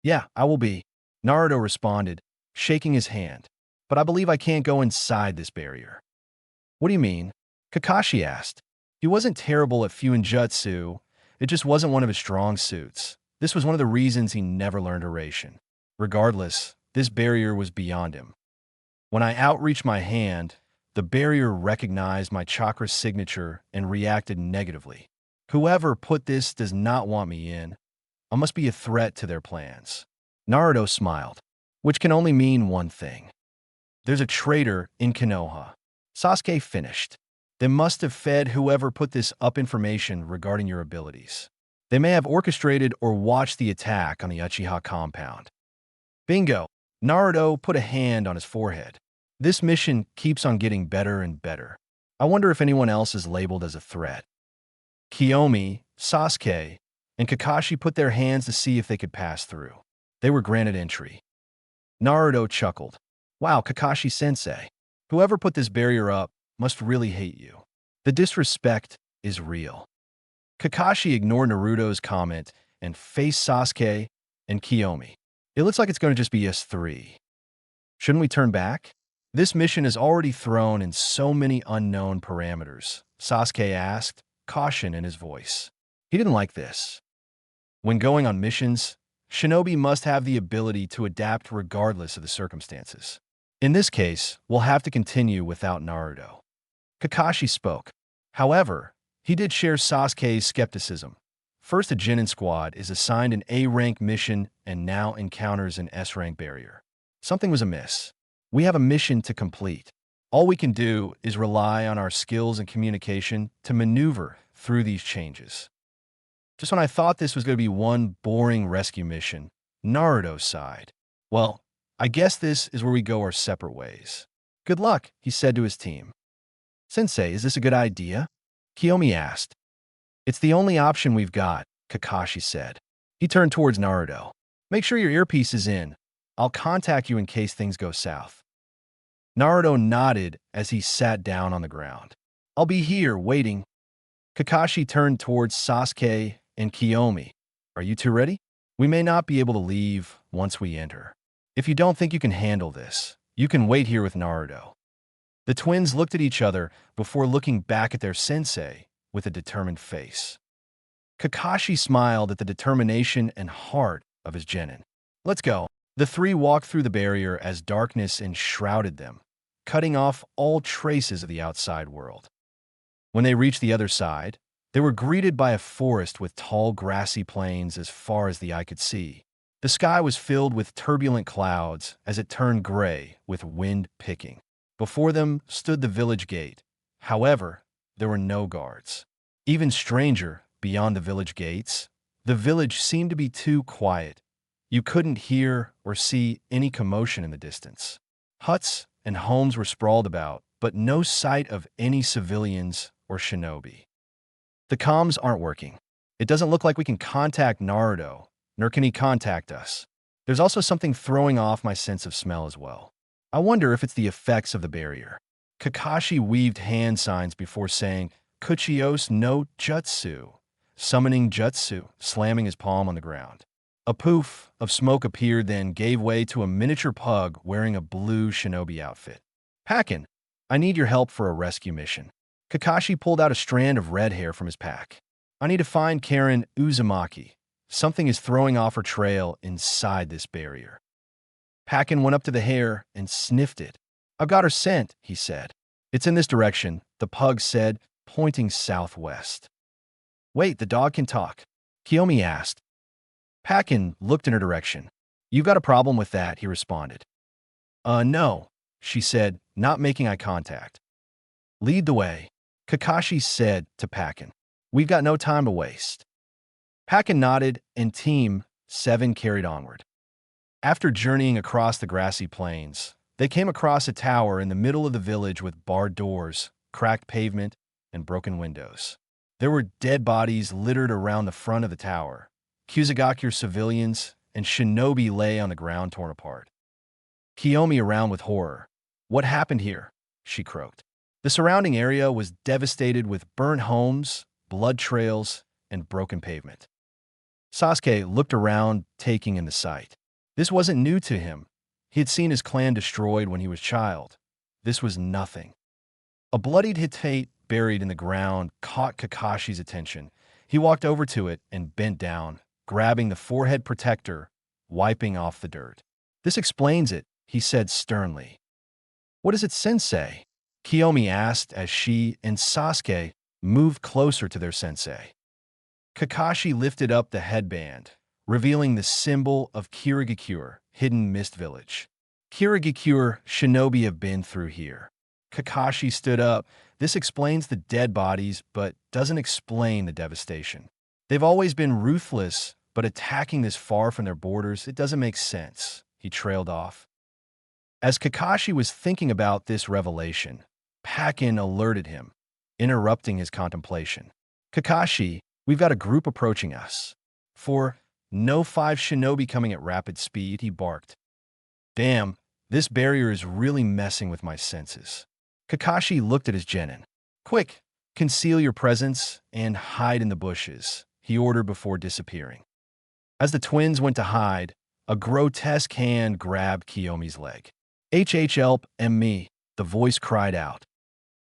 "Yeah, I will be," Naruto responded, shaking his hand. "But I believe I can't go inside this barrier." "What do you mean?" Kakashi asked. He wasn't terrible at Fuinjutsu, it just wasn't one of his strong suits. This was one of the reasons he never learned oration. Regardless, this barrier was beyond him. "When I outreached my hand, the barrier recognized my chakra signature and reacted negatively. Whoever put this does not want me in. I must be a threat to their plans." Naruto smiled, which can only mean one thing. "There's a traitor in Konoha." Sasuke finished. "They must have fed whoever put this up information regarding your abilities. They may have orchestrated or watched the attack on the Uchiha compound." Bingo! Naruto put a hand on his forehead. This mission keeps on getting better and better. I wonder if anyone else is labeled as a threat. Kiyomi, Sasuke, and Kakashi put their hands to see if they could pass through. They were granted entry. Naruto chuckled. "Wow, Kakashi-sensei. Whoever put this barrier up must really hate you. The disrespect is real." Kakashi ignored Naruto's comment and faced Sasuke and Kiyomi. "It looks like it's going to just be us three. Shouldn't we turn back? This mission is already thrown in so many unknown parameters," Sasuke asked, caution in his voice. He didn't like this. When going on missions, shinobi must have the ability to adapt regardless of the circumstances. In this case, we'll have to continue without Naruto. Kakashi spoke. However, he did share Sasuke's skepticism. First, a Genin squad is assigned an A-rank mission and now encounters an S-rank barrier. Something was amiss. We have a mission to complete. All we can do is rely on our skills and communication to maneuver through these changes. Just when I thought this was going to be one boring rescue mission, Naruto sighed. "Well, I guess this is where we go our separate ways. Good luck," he said to his team. "Sensei, is this a good idea?" Kiyomi asked. "It's the only option we've got," Kakashi said. He turned towards Naruto. "Make sure your earpiece is in. I'll contact you in case things go south." Naruto nodded as he sat down on the ground. "I'll be here, waiting." Kakashi turned towards Sasuke and Kiyomi. "Are you two ready? We may not be able to leave once we enter. If you don't think you can handle this, you can wait here with Naruto." The twins looked at each other before looking back at their sensei with a determined face. Kakashi smiled at the determination and heart of his genin. "Let's go." The three walked through the barrier as darkness enshrouded them, cutting off all traces of the outside world. When they reached the other side, they were greeted by a forest with tall grassy plains as far as the eye could see. The sky was filled with turbulent clouds as it turned gray with wind picking. Before them stood the village gate. However, there were no guards. Even stranger, beyond the village gates, the village seemed to be too quiet. You couldn't hear or see any commotion in the distance. Huts and homes were sprawled about, but no sight of any civilians or shinobi. "The comms aren't working. It doesn't look like we can contact Naruto, nor can he contact us. There's also something throwing off my sense of smell as well. I wonder if it's the effects of the barrier." Kakashi weaved hand signs before saying, "Kuchios no Jutsu," summoning Jutsu, slamming his palm on the ground. A poof of smoke appeared, then gave way to a miniature pug wearing a blue shinobi outfit. Pakin, I need your help for a rescue mission. Kakashi pulled out a strand of red hair from his pack. I need to find Karen Uzumaki. Something is throwing off her trail inside this barrier. Pakin went up to the hair and sniffed it. I've got her scent, he said. It's in this direction, the pug said, pointing southwest. Wait, the dog can talk, Kiyomi asked. Pakin looked in her direction. You've got a problem with that, he responded. No, she said, not making eye contact. Lead the way, Kakashi said to Pakin. We've got no time to waste. Pakin nodded, and Team 7 carried onward. After journeying across the grassy plains, they came across a tower in the middle of the village with barred doors, cracked pavement, and broken windows. There were dead bodies littered around the front of the tower. Kusagakure civilians and shinobi lay on the ground torn apart. Kiyomi around with horror. What happened here? She croaked. The surrounding area was devastated with burnt homes, blood trails, and broken pavement. Sasuke looked around, taking in the sight. This wasn't new to him. He had seen his clan destroyed when he was a child. This was nothing. A bloodied Hittite buried in the ground caught Kakashi's attention. He walked over to it and bent down, grabbing the forehead protector, wiping off the dirt. This explains it, he said sternly. What is it, sensei? Kiyomi asked as she and Sasuke moved closer to their sensei. Kakashi lifted up the headband, revealing the symbol of Kirigakure, Hidden Mist Village. Kirigakure shinobi have been through here. Kakashi stood up. This explains the dead bodies, but doesn't explain the devastation. They've always been ruthless, but attacking this far from their borders, it doesn't make sense. He trailed off. As Kakashi was thinking about this revelation, Pakin alerted him, interrupting his contemplation. Kakashi, we've got a group approaching us. No 5 shinobi coming at rapid speed, he barked. Damn, this barrier is really messing with my senses. Kakashi looked at his genin. Quick, conceal your presence and hide in the bushes, he ordered before disappearing. As the twins went to hide, a grotesque hand grabbed Kiyomi's leg. Help me, the voice cried out.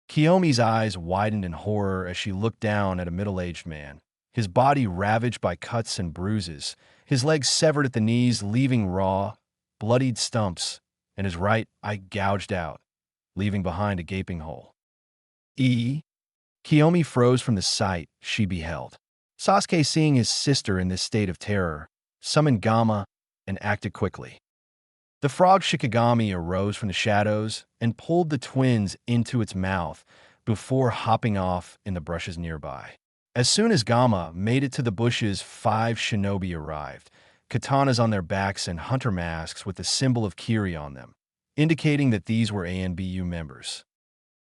Kiyomi's eyes widened in horror as she looked down at a middle-aged man, his body ravaged by cuts and bruises, his legs severed at the knees, leaving raw, bloodied stumps, and his right eye gouged out, leaving behind a gaping hole. Kiyomi froze from the sight she beheld. Sasuke, seeing his sister in this state of terror, summoned Gamma and acted quickly. The frog Shikigami arose from the shadows and pulled the twins into its mouth before hopping off in the bushes nearby. As soon as Gamma made it to the bushes, 5 shinobi arrived, katanas on their backs and hunter masks with the symbol of Kiri on them, indicating that these were ANBU members.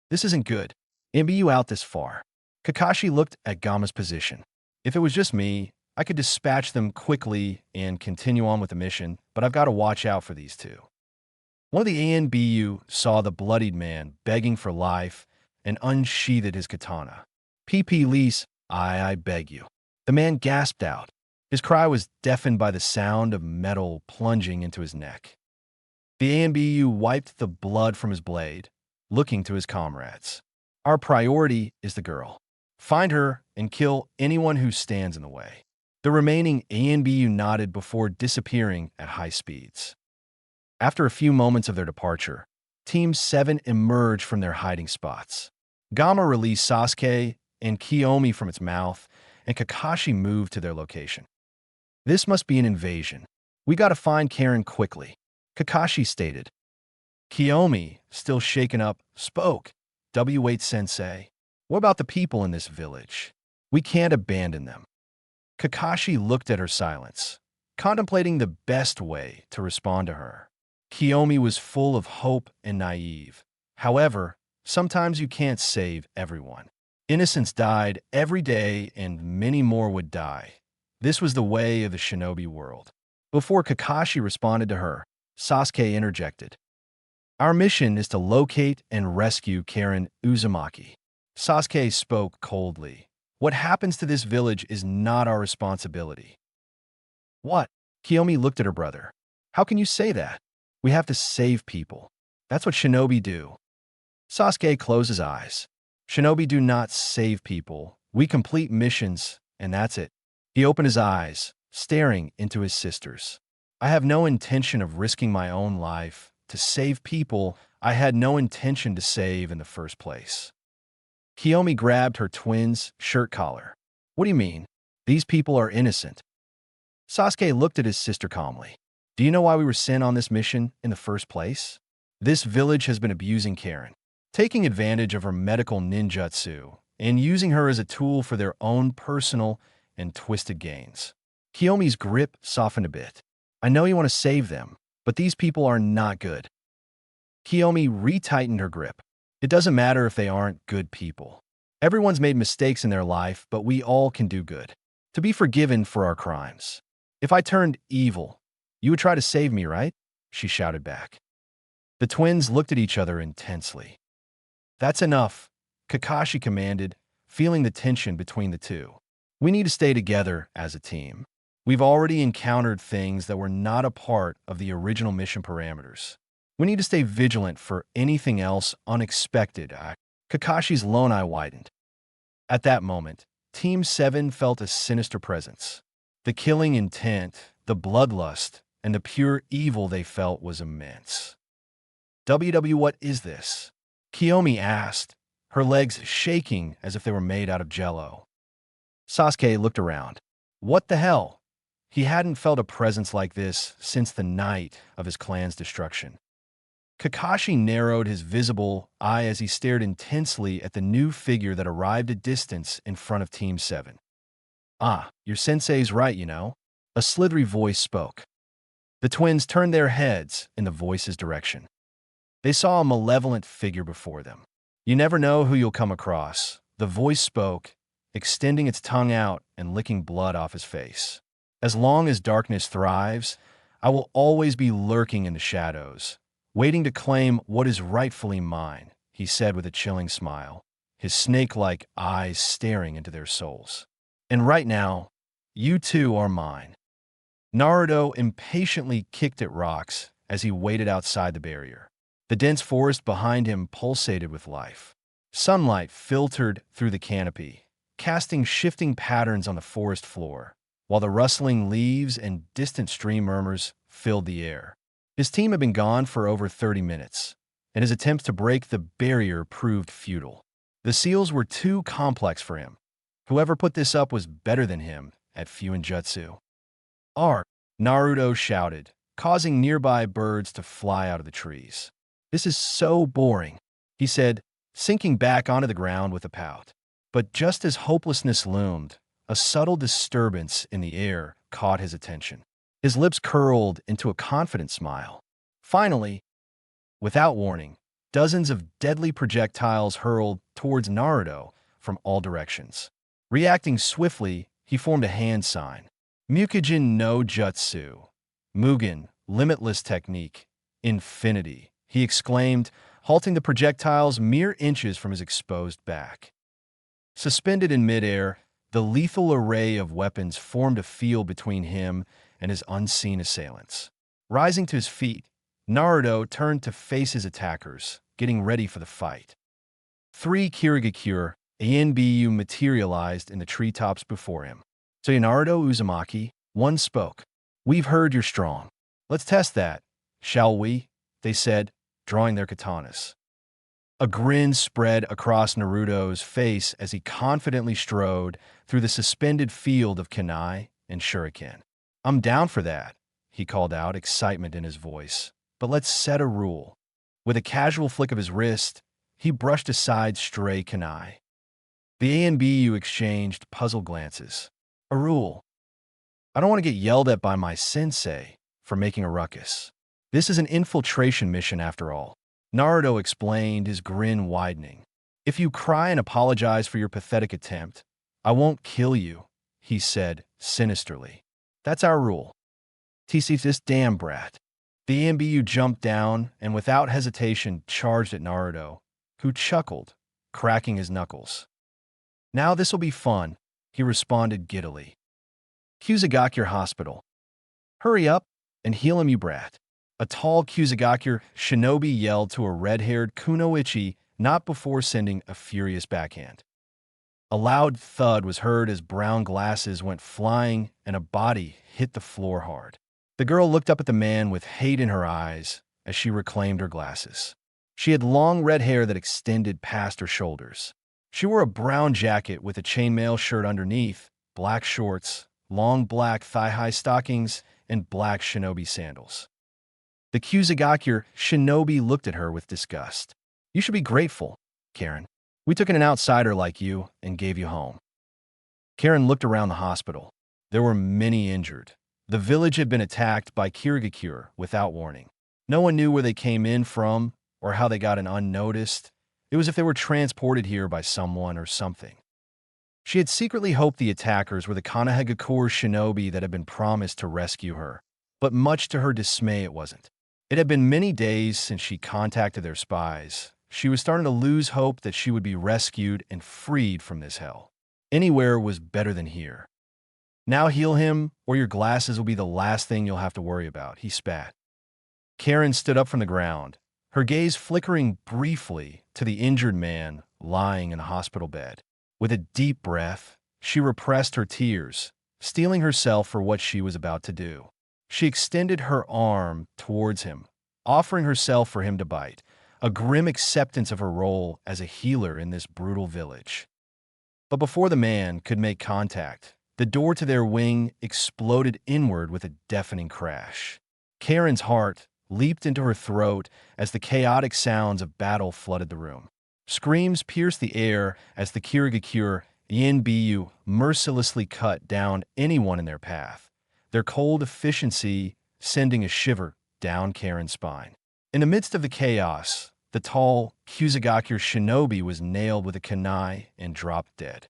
This isn't good. ANBU out this far. Kakashi looked at Gamma's position. If it was just me, I could dispatch them quickly and continue on with the mission, but I've got to watch out for these two. One of the ANBU saw the bloodied man begging for life and unsheathed his katana. PP Lise, I beg you. The man gasped out. His cry was deafened by the sound of metal plunging into his neck. The ANBU wiped the blood from his blade, looking to his comrades. Our priority is the girl. Find her and kill anyone who stands in the way. The remaining ANBU nodded before disappearing at high speeds. After a few moments of their departure, Team 7 emerged from their hiding spots. Gamma released Sasuke and Kiyomi from its mouth, and Kakashi moved to their location. This must be an invasion. We gotta find Karen quickly, Kakashi stated. Kiyomi, still shaken up, spoke. W8 Sensei, what about the people in this village? We can't abandon them. Kakashi looked at her silence, contemplating the best way to respond to her. Kiyomi was full of hope and naive. However, sometimes you can't save everyone. Innocents died every day and many more would die. This was the way of the shinobi world. Before Kakashi responded to her, Sasuke interjected. Our mission is to locate and rescue Karen Uzumaki. Sasuke spoke coldly. What happens to this village is not our responsibility. What? Kiyomi looked at her brother. How can you say that? We have to save people. That's what shinobi do. Sasuke closed his eyes. Shinobi do not save people. We complete missions, and that's it. He opened his eyes, staring into his sister's. I have no intention of risking my own life to save people I had no intention to save in the first place. Kiyomi grabbed her twin's shirt collar. What do you mean? These people are innocent. Sasuke looked at his sister calmly. Do you know why we were sent on this mission in the first place? This village has been abusing Karen, taking advantage of her medical ninjutsu and using her as a tool for their own personal and twisted gains. Kiyomi's grip softened a bit. I know you want to save them, but these people are not good. Kiyomi retightened her grip. It doesn't matter if they aren't good people. Everyone's made mistakes in their life, but we all can do good. To be forgiven for our crimes. If I turned evil, you would try to save me, right? She shouted back. The twins looked at each other intensely. That's enough, Kakashi commanded, feeling the tension between the two. We need to stay together as a team. We've already encountered things that were not a part of the original mission parameters. We need to stay vigilant for anything else unexpected. Kakashi's lone eye widened. At that moment, Team 7 felt a sinister presence. The killing intent, the bloodlust, and the pure evil they felt was immense. What is this? Kiyomi asked, her legs shaking as if they were made out of jello. Sasuke looked around. What the hell? He hadn't felt a presence like this since the night of his clan's destruction. Kakashi narrowed his visible eye as he stared intensely at the new figure that arrived at distance in front of Team 7. Ah, your sensei's right, you know. A slithery voice spoke. The twins turned their heads in the voice's direction. They saw a malevolent figure before them. You never know who you'll come across. The voice spoke, extending its tongue out and licking blood off his face. As long as darkness thrives, I will always be lurking in the shadows, waiting to claim what is rightfully mine, he said with a chilling smile, his snake-like eyes staring into their souls. And right now, you two are mine. Naruto impatiently kicked at rocks as he waited outside the barrier. The dense forest behind him pulsated with life. Sunlight filtered through the canopy, casting shifting patterns on the forest floor, while the rustling leaves and distant stream murmurs filled the air. His team had been gone for over 30 minutes, and his attempts to break the barrier proved futile. The seals were too complex for him. Whoever put this up was better than him at Fuinjutsu. Ark! Naruto shouted, causing nearby birds to fly out of the trees. This is so boring, he said, sinking back onto the ground with a pout. But just as hopelessness loomed, a subtle disturbance in the air caught his attention. His lips curled into a confident smile. Finally, without warning, dozens of deadly projectiles hurled towards Naruto from all directions. Reacting swiftly, he formed a hand sign. Mukujin no Jutsu. Mugen, limitless technique. Infinity, he exclaimed, halting the projectiles mere inches from his exposed back. Suspended in midair, the lethal array of weapons formed a field between him and his unseen assailants. Rising to his feet, Naruto turned to face his attackers, getting ready for the fight. 3 Kirigakure ANBU materialized in the treetops before him. So Naruto Uzumaki, one spoke. We've heard you're strong. Let's test that, shall we? They said, drawing their katanas. A grin spread across Naruto's face as he confidently strode through the suspended field of kunai and shuriken. I'm down for that, he called out, excitement in his voice. But let's set a rule. With a casual flick of his wrist, he brushed aside stray kunai. The ANBU exchanged puzzled glances. A rule. I don't want to get yelled at by my sensei for making a ruckus. This is an infiltration mission after all. Naruto explained, his grin widening. If you cry and apologize for your pathetic attempt, I won't kill you, he said sinisterly. That's our rule. TC this damn brat. The ANBU jumped down and without hesitation charged at Naruto, who chuckled, cracking his knuckles. Now this'll be fun, he responded giddily. Kusagakure Hospital. Hurry up and heal him, you brat. A tall Kusagakure shinobi yelled to a red-haired kunoichi not before sending a furious backhand. A loud thud was heard as brown glasses went flying and a body hit the floor hard. The girl looked up at the man with hate in her eyes as she reclaimed her glasses. She had long red hair that extended past her shoulders. She wore a brown jacket with a chainmail shirt underneath, black shorts, long black thigh-high stockings, and black shinobi sandals. The Kusagakure shinobi looked at her with disgust. You should be grateful, Karen. We took in an outsider like you and gave you home. Karen looked around the hospital. There were many injured. The village had been attacked by Kirigakure without warning. No one knew where they came in from or how they got in unnoticed. It was as if they were transported here by someone or something. She had secretly hoped the attackers were the Kanehagakure shinobi that had been promised to rescue her, but much to her dismay it wasn't. It had been many days since she contacted their spies. She was starting to lose hope that she would be rescued and freed from this hell. Anywhere was better than here. Now heal him, or your glasses will be the last thing you'll have to worry about, he spat. Karen stood up from the ground, her gaze flickering briefly to the injured man lying in a hospital bed. With a deep breath, she repressed her tears, steeling herself for what she was about to do. She extended her arm towards him, offering herself for him to bite, a grim acceptance of her role as a healer in this brutal village. But before the man could make contact, the door to their wing exploded inward with a deafening crash. Karen's heart leaped into her throat as the chaotic sounds of battle flooded the room. Screams pierced the air as the Kirigakure Yinbu mercilessly cut down anyone in their path, their cold efficiency sending a shiver down Karen's spine. In the midst of the chaos, the tall Kusagakure shinobi was nailed with a kunai and dropped dead.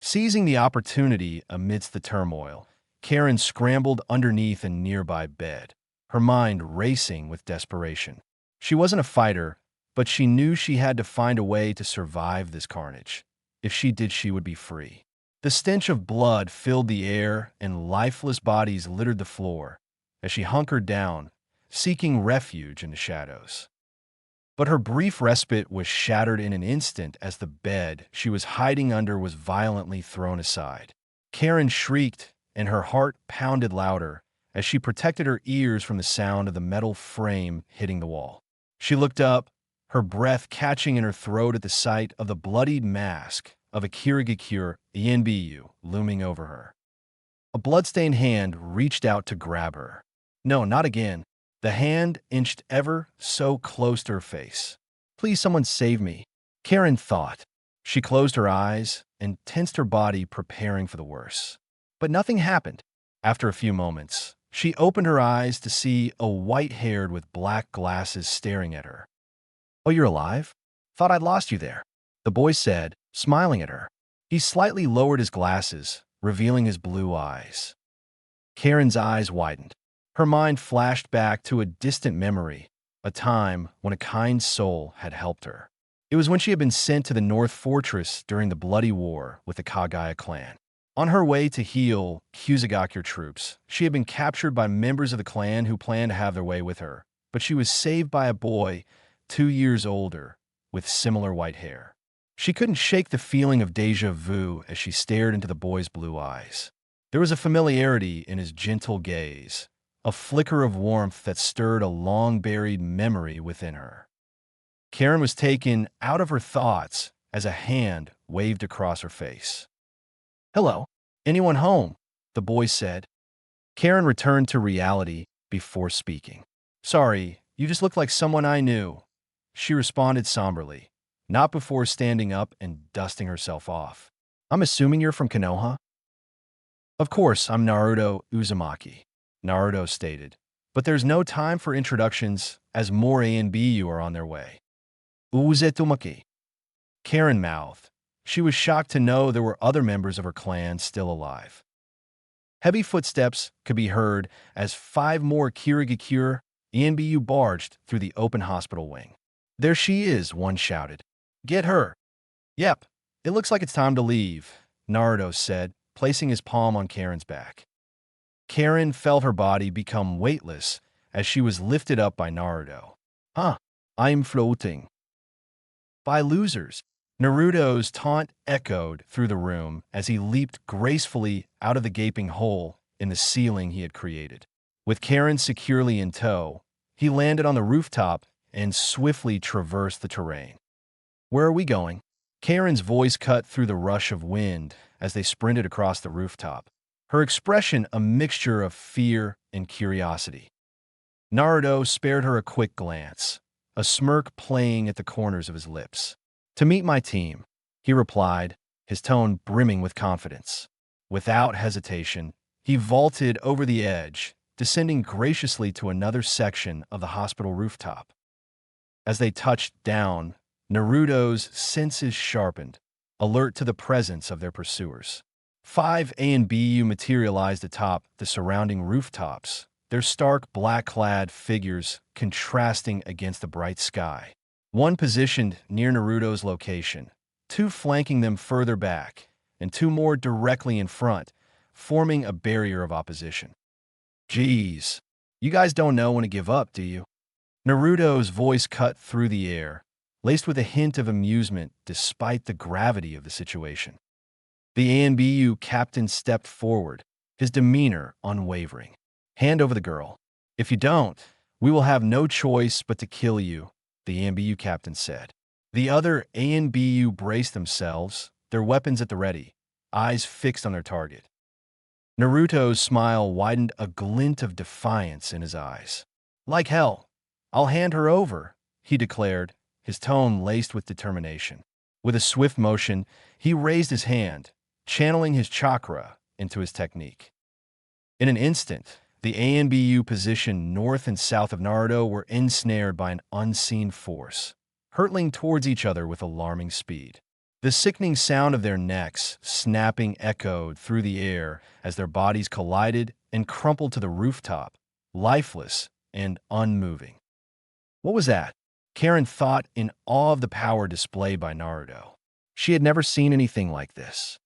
Seizing the opportunity amidst the turmoil, Karen scrambled underneath a nearby bed, her mind racing with desperation. She wasn't a fighter, but she knew she had to find a way to survive this carnage. If she did, she would be free. The stench of blood filled the air and lifeless bodies littered the floor as she hunkered down, seeking refuge in the shadows. But her brief respite was shattered in an instant as the bed she was hiding under was violently thrown aside. Karen shrieked, and her heart pounded louder as she protected her ears from the sound of the metal frame hitting the wall. She looked up, her breath catching in her throat at the sight of the bloodied mask of a Kirigakure Yinbu looming over her. A bloodstained hand reached out to grab her. No, not again. The hand inched ever so close to her face. Please, someone save me, Karen thought. She closed her eyes and tensed her body, preparing for the worst. But nothing happened. After a few moments, she opened her eyes to see a white-haired with black glasses staring at her. Oh, you're alive? Thought I'd lost you there, the boy said, smiling at her. He slightly lowered his glasses, revealing his blue eyes. Karen's eyes widened. Her mind flashed back to a distant memory, a time when a kind soul had helped her. It was when she had been sent to the North Fortress during the bloody war with the Kagaya clan. On her way to heal Kusagakure troops, she had been captured by members of the clan who planned to have their way with her, but she was saved by a boy 2 years older with similar white hair. She couldn't shake the feeling of déjà vu as she stared into the boy's blue eyes. There was a familiarity in his gentle gaze, a flicker of warmth that stirred a long-buried memory within her. Karen was taken out of her thoughts as a hand waved across her face. Hello, anyone home? The boy said. Karen returned to reality before speaking. Sorry, you just look like someone I knew, she responded somberly, not before standing up and dusting herself off. I'm assuming you're from Konoha? Of course, I'm Naruto Uzumaki, Naruto stated, but there's no time for introductions as more A and B are on their way. Uzetumaki. Karen mouthed. She was shocked to know there were other members of her clan still alive. Heavy footsteps could be heard as 5 more Kirigakure Yinbu barged through the open hospital wing. There she is, one shouted. Get her. Yep, it looks like it's time to leave, Naruto said, placing his palm on Karen's back. Karen felt her body become weightless as she was lifted up by Naruto. Huh, I'm floating. By losers. Naruto's taunt echoed through the room as he leaped gracefully out of the gaping hole in the ceiling he had created. With Karen securely in tow, he landed on the rooftop and swiftly traversed the terrain. Where are we going? Karen's voice cut through the rush of wind as they sprinted across the rooftop, her expression a mixture of fear and curiosity. Naruto spared her a quick glance, a smirk playing at the corners of his lips. To meet my team, he replied, his tone brimming with confidence. Without hesitation, he vaulted over the edge, descending graciously to another section of the hospital rooftop. As they touched down, Naruto's senses sharpened, alert to the presence of their pursuers. 5 ANBU materialized atop the surrounding rooftops, their stark black-clad figures contrasting against the bright sky. One positioned near Naruto's location, 2 flanking them further back, and 2 more directly in front, forming a barrier of opposition. Geez, you guys don't know when to give up, do you? Naruto's voice cut through the air, laced with a hint of amusement despite the gravity of the situation. The ANBU captain stepped forward, his demeanor unwavering. Hand over the girl. If you don't, we will have no choice but to kill you, the ANBU captain said. The other ANBU braced themselves, their weapons at the ready, eyes fixed on their target. Naruto's smile widened, a glint of defiance in his eyes. Like hell, I'll hand her over, he declared, his tone laced with determination. With a swift motion, he raised his hand, channeling his chakra into his technique. In an instant, the ANBU positioned north and south of Naruto were ensnared by an unseen force, hurtling towards each other with alarming speed. The sickening sound of their necks snapping echoed through the air as their bodies collided and crumpled to the rooftop, lifeless and unmoving. What was that? Karen thought in awe of the power displayed by Naruto. She had never seen anything like this.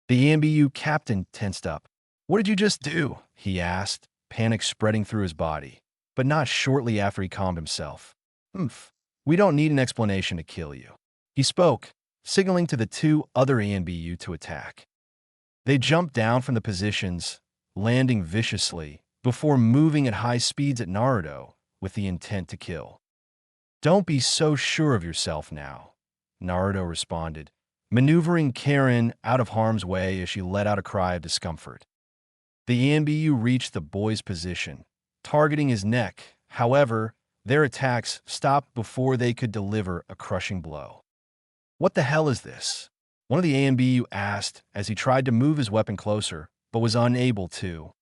The ANBU captain tensed up. What did you just do? He asked, panic spreading through his body, but not shortly after he calmed himself. We don't need an explanation to kill you. He spoke, signaling to the 2 other ANBU to attack. They jumped down from the positions, landing viciously, before moving at high speeds at Naruto with the intent to kill. Don't be so sure of yourself now, Naruto responded, maneuvering Karen out of harm's way as she let out a cry of discomfort. The ANBU reached the boy's position, targeting his neck. However, their attacks stopped before they could deliver a crushing blow. What the hell is this? One of the ANBU asked as he tried to move his weapon closer, but was unable to.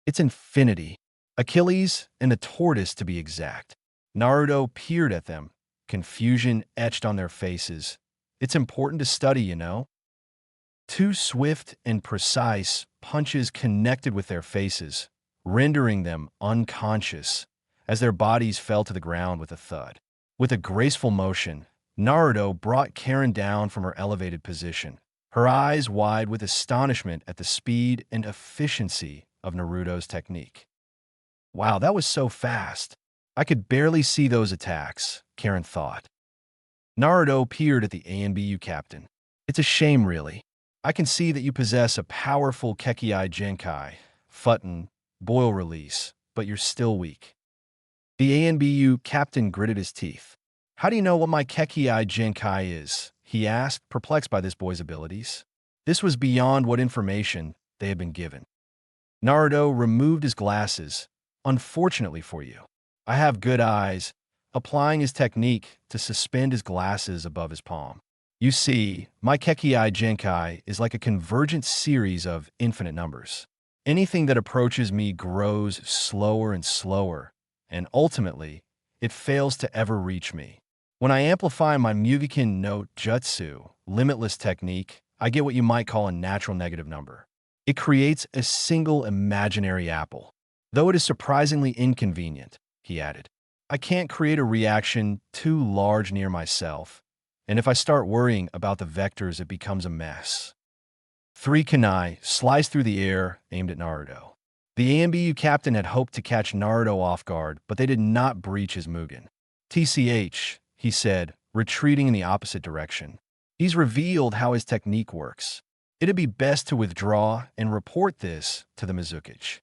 It's infinity. Achilles and a tortoise to be exact. Naruto peered at them, confusion etched on their faces. It's important to study, you know? 2 swift and precise punches connected with their faces, rendering them unconscious as their bodies fell to the ground with a thud. With a graceful motion, Naruto brought Karen down from her elevated position, her eyes wide with astonishment at the speed and efficiency of Naruto's technique. Wow, that was so fast. I could barely see those attacks, Karen thought. Naruto peered at the ANBU captain. It's a shame, really. I can see that you possess a powerful Kekkei Genkai, Futon, boil release, but you're still weak. The ANBU captain gritted his teeth. How do you know what my Kekkei Genkai is? He asked, perplexed by this boy's abilities. This was beyond what information they had been given. Naruto removed his glasses. Unfortunately for you, I have good eyes, applying his technique to suspend his glasses above his palm. You see, my Kekkei Genkai is like a convergent series of infinite numbers. Anything that approaches me grows slower and slower, and ultimately, it fails to ever reach me. When I amplify my Mugikin no Jutsu, limitless technique, I get what you might call a natural negative number. It creates a single imaginary apple. Though it is surprisingly inconvenient, he added. I can't create a reaction too large near myself, and if I start worrying about the vectors, it becomes a mess. 3 kunai sliced through the air, aimed at Naruto. The AMBU captain had hoped to catch Naruto off guard, but they did not breach his Mugen. TCH, he said, retreating in the opposite direction. He's revealed how his technique works. It'd be best to withdraw and report this to the Mizukichi.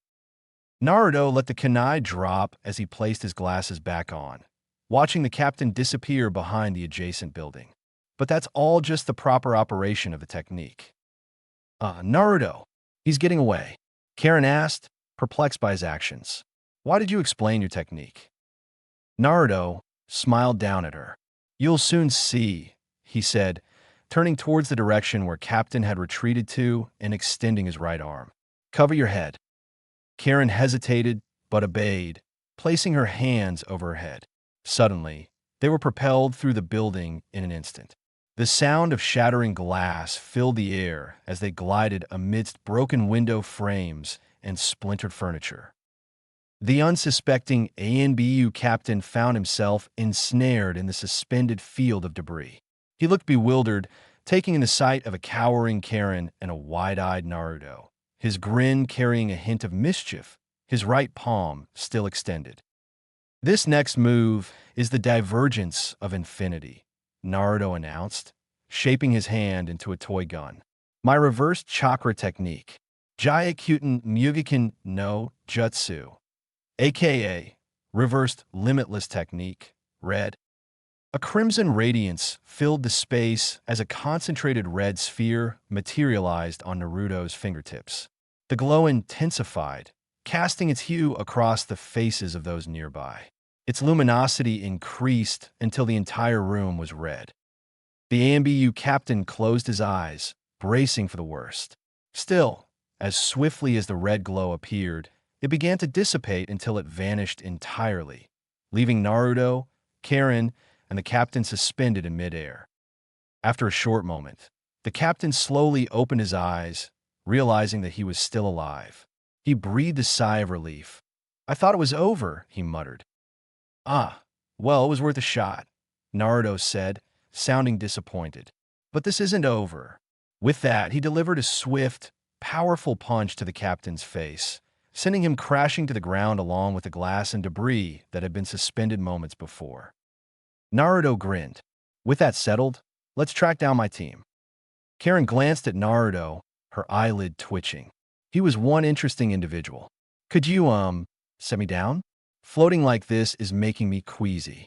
Naruto let the kunai drop as he placed his glasses back on, watching the captain disappear behind the adjacent building. But that's all just the proper operation of the technique. Naruto, he's getting away. Karen asked, perplexed by his actions. Why did you explain your technique? Naruto smiled down at her. You'll soon see, he said, turning towards the direction where Captain had retreated to and extending his right arm. Cover your head. Karen hesitated, but obeyed, placing her hands over her head. Suddenly, they were propelled through the building in an instant. The sound of shattering glass filled the air as they glided amidst broken window frames and splintered furniture. The unsuspecting ANBU captain found himself ensnared in the suspended field of debris. He looked bewildered, taking in the sight of a cowering Karen and a wide-eyed Naruto, his grin carrying a hint of mischief, his right palm still extended. This next move is the divergence of infinity, Naruto announced, shaping his hand into a toy gun. My reversed chakra technique, Jyakyuten Mugiken no Jutsu, aka reversed limitless technique, red. A crimson radiance filled the space as a concentrated red sphere materialized on Naruto's fingertips. The glow intensified, casting its hue across the faces of those nearby. Its luminosity increased until the entire room was red. The AMBU captain closed his eyes, bracing for the worst. Still, as swiftly as the red glow appeared, it began to dissipate until it vanished entirely, leaving Naruto, Karen, and the captain suspended in midair. After a short moment, the captain slowly opened his eyes, realizing that he was still alive. He breathed a sigh of relief. I thought it was over, he muttered. Well, it was worth a shot, Naruto said, sounding disappointed. But this isn't over. With that, he delivered a swift, powerful punch to the captain's face, sending him crashing to the ground along with the glass and debris that had been suspended moments before. Naruto grinned. With that settled, let's track down my team. Karen glanced at Naruto, her eyelid twitching. He was one interesting individual. Could you, set me down? Floating like this is making me queasy.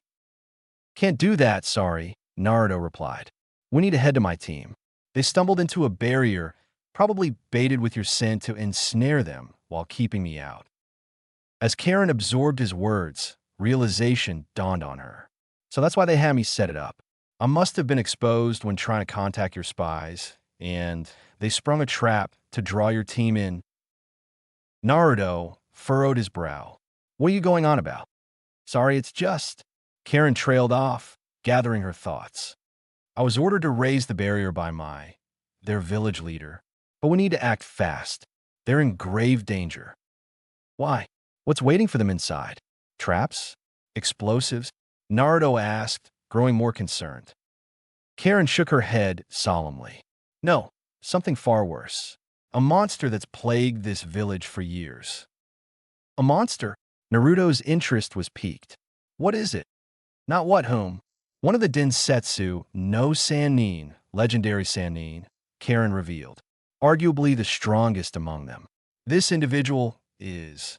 Can't do that, sorry, Naruto replied. We need to head to my team. They stumbled into a barrier, probably baited with your scent to ensnare them while keeping me out. As Karen absorbed his words, realization dawned on her. So that's why they had me set it up. I must have been exposed when trying to contact your spies, and they sprung a trap to draw your team in. Naruto furrowed his brow. What are you going on about? Sorry, it's just... Karen trailed off, gathering her thoughts. I was ordered to raise the barrier by their village leader, but we need to act fast. They're in grave danger. Why? What's waiting for them inside? Traps? Explosives? Naruto asked, growing more concerned. Karen shook her head solemnly. No, something far worse. A monster that's plagued this village for years. A monster? Naruto's interest was piqued. What is it? Not what whom. One of the Densetsu no Sannin, legendary Sannin, Karen revealed. Arguably the strongest among them. This individual is...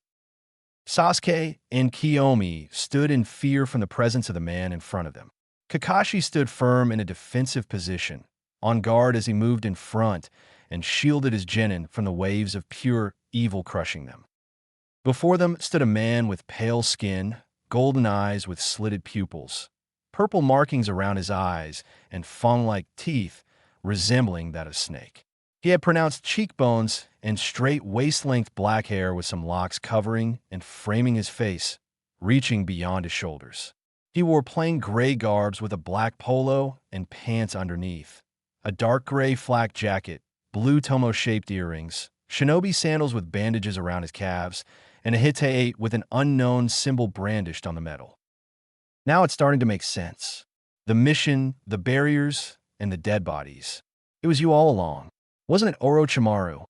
Sasuke and Kiyomi stood in fear from the presence of the man in front of them. Kakashi stood firm in a defensive position, on guard as he moved in front and shielded his genin from the waves of pure evil crushing them. Before them stood a man with pale skin, golden eyes with slitted pupils, purple markings around his eyes, and fawn-like teeth resembling that of snake. He had pronounced cheekbones and straight waist-length black hair with some locks covering and framing his face, reaching beyond his shoulders. He wore plain gray garbs with a black polo and pants underneath, a dark gray flak jacket, blue tomo-shaped earrings, shinobi sandals with bandages around his calves, and a hitei with an unknown symbol brandished on the metal. Now it's starting to make sense. The mission, the barriers, and the dead bodies. It was you all along. Wasn't it Orochimaru?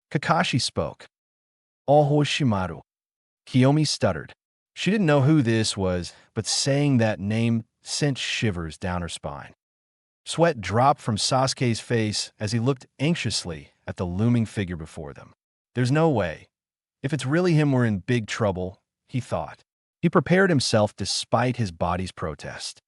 Kakashi spoke. Ohoshimaru. Kiyomi stuttered. She didn't know who this was, but saying that name sent shivers down her spine. Sweat dropped from Sasuke's face as he looked anxiously at the looming figure before them. There's no way. If it's really him, we're in big trouble, he thought. He prepared himself despite his body's protest.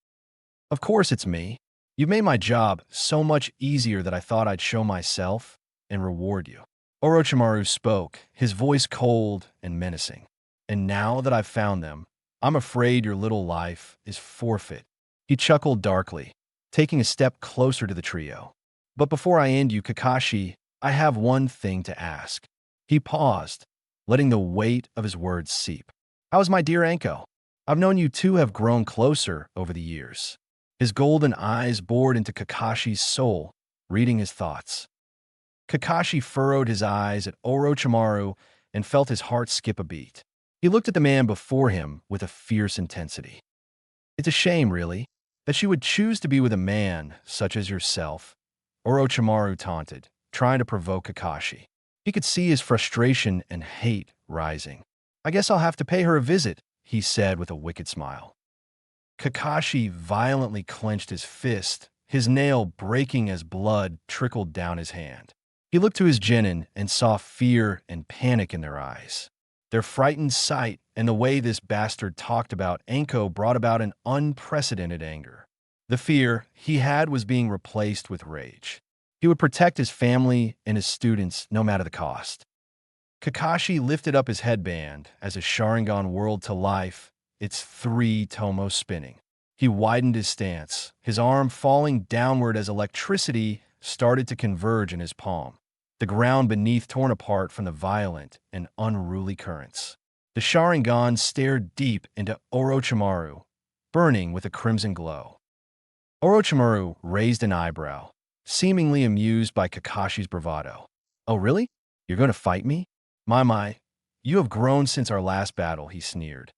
Of course it's me. You've made my job so much easier that I thought I'd show myself and reward you. Orochimaru spoke, his voice cold and menacing. And now that I've found them, I'm afraid your little life is forfeit. He chuckled darkly, taking a step closer to the trio. But before I end you, Kakashi, I have one thing to ask. He paused, letting the weight of his words seep. How's my dear Anko? I've known you two have grown closer over the years. His golden eyes bored into Kakashi's soul, reading his thoughts. Kakashi furrowed his eyes at Orochimaru and felt his heart skip a beat. He looked at the man before him with a fierce intensity. It's a shame, really, that she would choose to be with a man such as yourself, Orochimaru taunted, trying to provoke Kakashi. He could see his frustration and hate rising. I guess I'll have to pay her a visit, he said with a wicked smile. Kakashi violently clenched his fist, his nail breaking as blood trickled down his hand. He looked to his genin and saw fear and panic in their eyes. Their frightened sight and the way this bastard talked about Anko brought about an unprecedented anger. The fear he had was being replaced with rage. He would protect his family and his students no matter the cost. Kakashi lifted up his headband as his Sharingan whirled to life, its 3 tomos spinning. He widened his stance, his arm falling downward as electricity started to converge in his palm. The ground beneath torn apart from the violent and unruly currents. The Sharingan stared deep into Orochimaru, burning with a crimson glow. Orochimaru raised an eyebrow, seemingly amused by Kakashi's bravado. Oh, really? You're going to fight me? My, you have grown since our last battle, he sneered.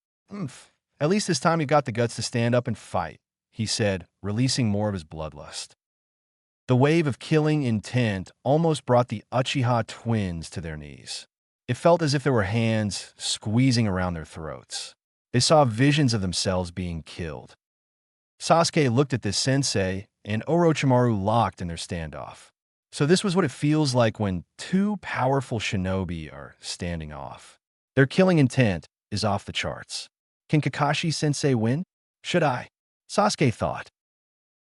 At least this time you've got the guts to stand up and fight, he said, releasing more of his bloodlust. The wave of killing intent almost brought the Uchiha twins to their knees. It felt as if there were hands squeezing around their throats. They saw visions of themselves being killed. Sasuke looked at this sensei, and Orochimaru locked in their standoff. So this was what it feels like when 2 powerful shinobi are standing off. Their killing intent is off the charts. Can Kakashi-sensei win? Should I? Sasuke thought.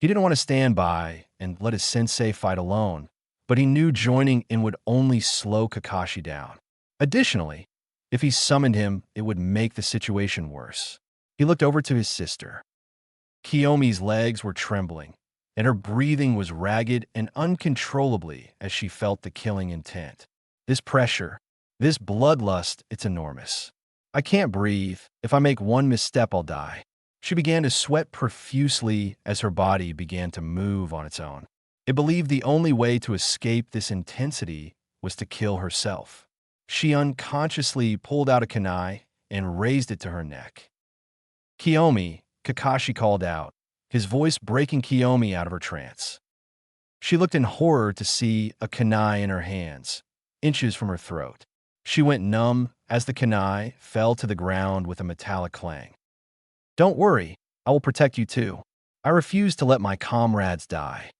He didn't want to stand by and let his sensei fight alone, but he knew joining in would only slow Kakashi down. Additionally, if he summoned him, it would make the situation worse. He looked over to his sister. Kiyomi's legs were trembling, and her breathing was ragged and uncontrollably as she felt the killing intent. This pressure, this bloodlust, it's enormous. I can't breathe. If I make one misstep, I'll die. She began to sweat profusely as her body began to move on its own. It believed the only way to escape this intensity was to kill herself. She unconsciously pulled out a kunai and raised it to her neck. Kiyomi, Kakashi called out, his voice breaking Kiyomi out of her trance. She looked in horror to see a kunai in her hands, inches from her throat. She went numb as the kunai fell to the ground with a metallic clang. Don't worry, I will protect you too. I refuse to let my comrades die.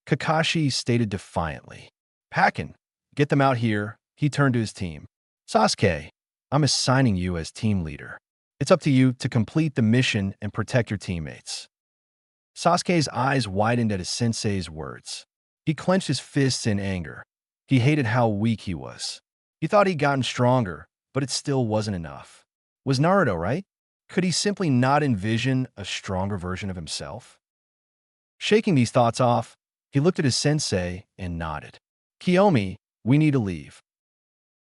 Kakashi stated defiantly. Pakin, get them out here. He turned to his team. Sasuke, I'm assigning you as team leader. It's up to you to complete the mission and protect your teammates. Sasuke's eyes widened at his sensei's words. He clenched his fists in anger. He hated how weak he was. He thought he'd gotten stronger, but it still wasn't enough. Was Naruto right? Could he simply not envision a stronger version of himself? Shaking these thoughts off, he looked at his sensei and nodded. Kiyomi, we need to leave.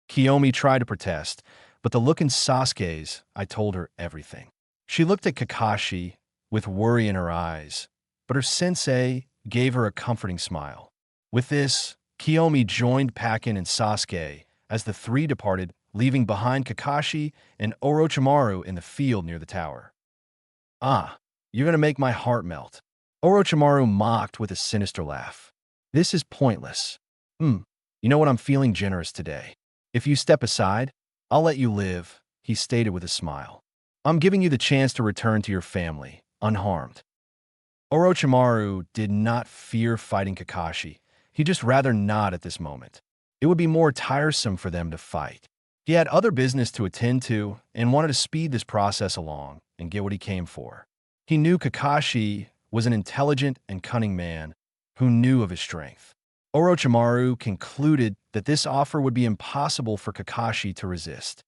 Kiyomi tried to protest, but the look in Sasuke's, I told her everything. She looked at Kakashi with worry in her eyes, but her sensei gave her a comforting smile. With this, Kiyomi joined Pakin and Sasuke as the 3 departed, leaving behind Kakashi and Orochimaru in the field near the tower. Ah, you're going to make my heart melt. Orochimaru mocked with a sinister laugh. This is pointless. You know what, I'm feeling generous today. If you step aside, I'll let you live, he stated with a smile. I'm giving you the chance to return to your family, unharmed. Orochimaru did not fear fighting Kakashi. He just rather not at this moment. It would be more tiresome for them to fight. He had other business to attend to and wanted to speed this process along and get what he came for. He knew Kakashi was an intelligent and cunning man who knew of his strength. Orochimaru concluded that this offer would be impossible for Kakashi to resist.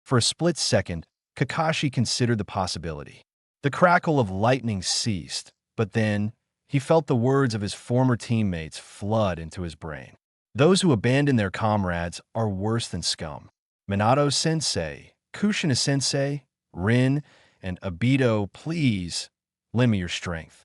For a split second, Kakashi considered the possibility. The crackle of lightning ceased, but then he felt the words of his former teammates flood into his brain. Those who abandon their comrades are worse than scum. Minato-sensei, Kushina-sensei, Rin, and Obito, please lend me your strength.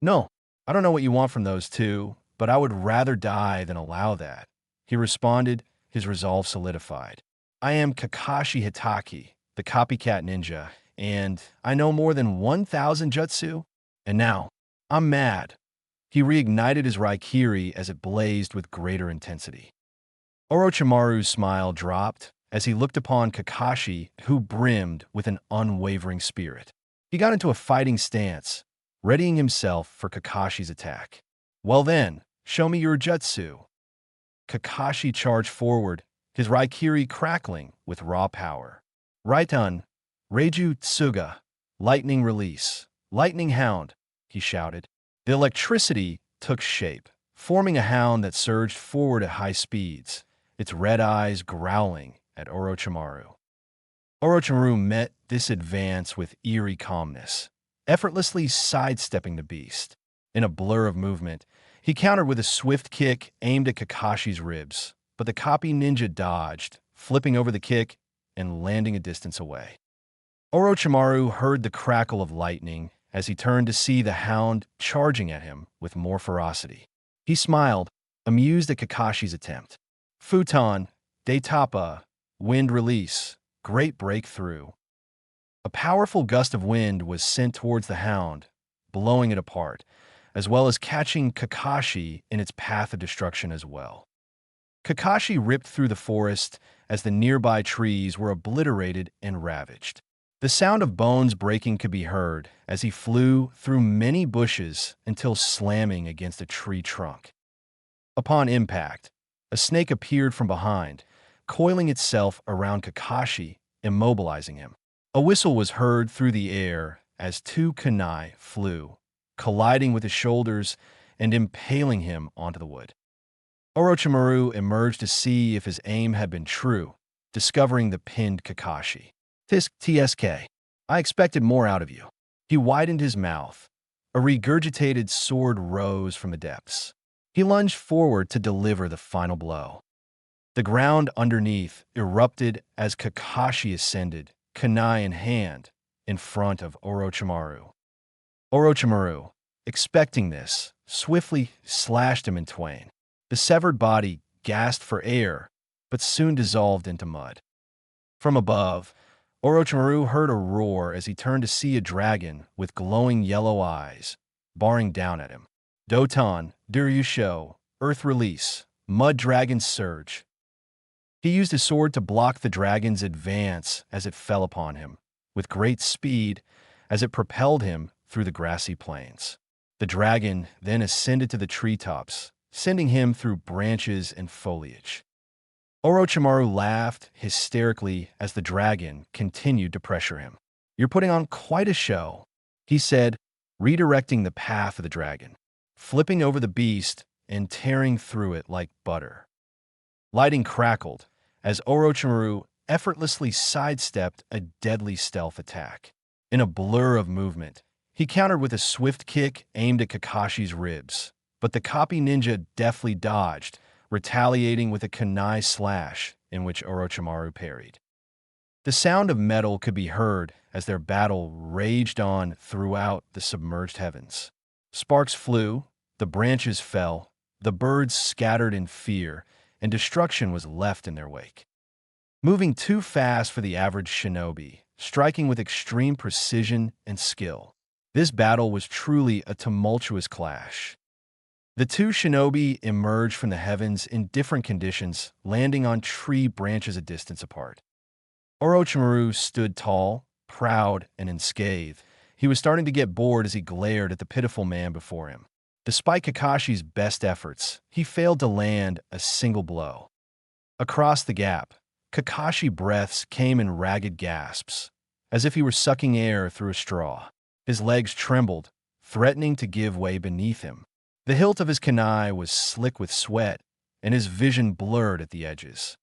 No, I don't know what you want from those two, but I would rather die than allow that. He responded, his resolve solidified. I am Kakashi Hitaki, the copycat ninja, and I know more than 1,000 jutsu. And now, I'm mad. He reignited his Raikiri as it blazed with greater intensity. Orochimaru's smile dropped as he looked upon Kakashi, who brimmed with an unwavering spirit. He got into a fighting stance, readying himself for Kakashi's attack. Well then, show me your jutsu. Kakashi charged forward, his Raikiri crackling with raw power. Raitan, Reiju Tsuga, lightning release, lightning hound, he shouted. The electricity took shape, forming a hound that surged forward at high speeds, its red eyes growling at Orochimaru. Orochimaru met this advance with eerie calmness, effortlessly sidestepping the beast. In a blur of movement, he countered with a swift kick aimed at Kakashi's ribs, but the copy ninja dodged, flipping over the kick and landing a distance away. Orochimaru heard the crackle of lightning as he turned to see the hound charging at him with more ferocity. He smiled, amused at Kakashi's attempt. Futon, Daitapa, wind release, great breakthrough. A powerful gust of wind was sent towards the hound, blowing it apart, as well as catching Kakashi in its path of destruction as well. Kakashi ripped through the forest as the nearby trees were obliterated and ravaged. The sound of bones breaking could be heard as he flew through many bushes until slamming against a tree trunk. Upon impact, a snake appeared from behind, coiling itself around Kakashi, immobilizing him. A whistle was heard through the air as two kunai flew, colliding with his shoulders and impaling him onto the wood. Orochimaru emerged to see if his aim had been true, discovering the pinned Kakashi. TSK, I expected more out of you. He widened his mouth. A regurgitated sword rose from the depths. He lunged forward to deliver the final blow. The ground underneath erupted as Kakashi ascended, kunai in hand, in front of Orochimaru. Orochimaru, expecting this, swiftly slashed him in twain. The severed body gasped for air, but soon dissolved into mud. From above, Orochimaru heard a roar as he turned to see a dragon with glowing yellow eyes, barring down at him. Doton, Duryusho, Earth Release, Mud Dragon Surge. He used his sword to block the dragon's advance as it fell upon him, with great speed as it propelled him through the grassy plains. The dragon then ascended to the treetops, sending him through branches and foliage. Orochimaru laughed hysterically as the dragon continued to pressure him. You're putting on quite a show, he said, redirecting the path of the dragon, flipping over the beast and tearing through it like butter. Lighting crackled as Orochimaru effortlessly sidestepped a deadly stealth attack. In a blur of movement, he countered with a swift kick aimed at Kakashi's ribs, but the copy ninja deftly dodged, retaliating with a kunai slash in which Orochimaru parried. The sound of metal could be heard as their battle raged on throughout the submerged heavens. Sparks flew, the branches fell, the birds scattered in fear, and destruction was left in their wake. Moving too fast for the average shinobi, striking with extreme precision and skill. This battle was truly a tumultuous clash. The two shinobi emerged from the heavens in different conditions, landing on tree branches a distance apart. Orochimaru stood tall, proud, and unscathed. He was starting to get bored as he glared at the pitiful man before him. Despite Kakashi's best efforts, he failed to land a single blow. Across the gap, Kakashi's breaths came in ragged gasps, as if he were sucking air through a straw. His legs trembled, threatening to give way beneath him. The hilt of his kunai was slick with sweat, and his vision blurred at the edges.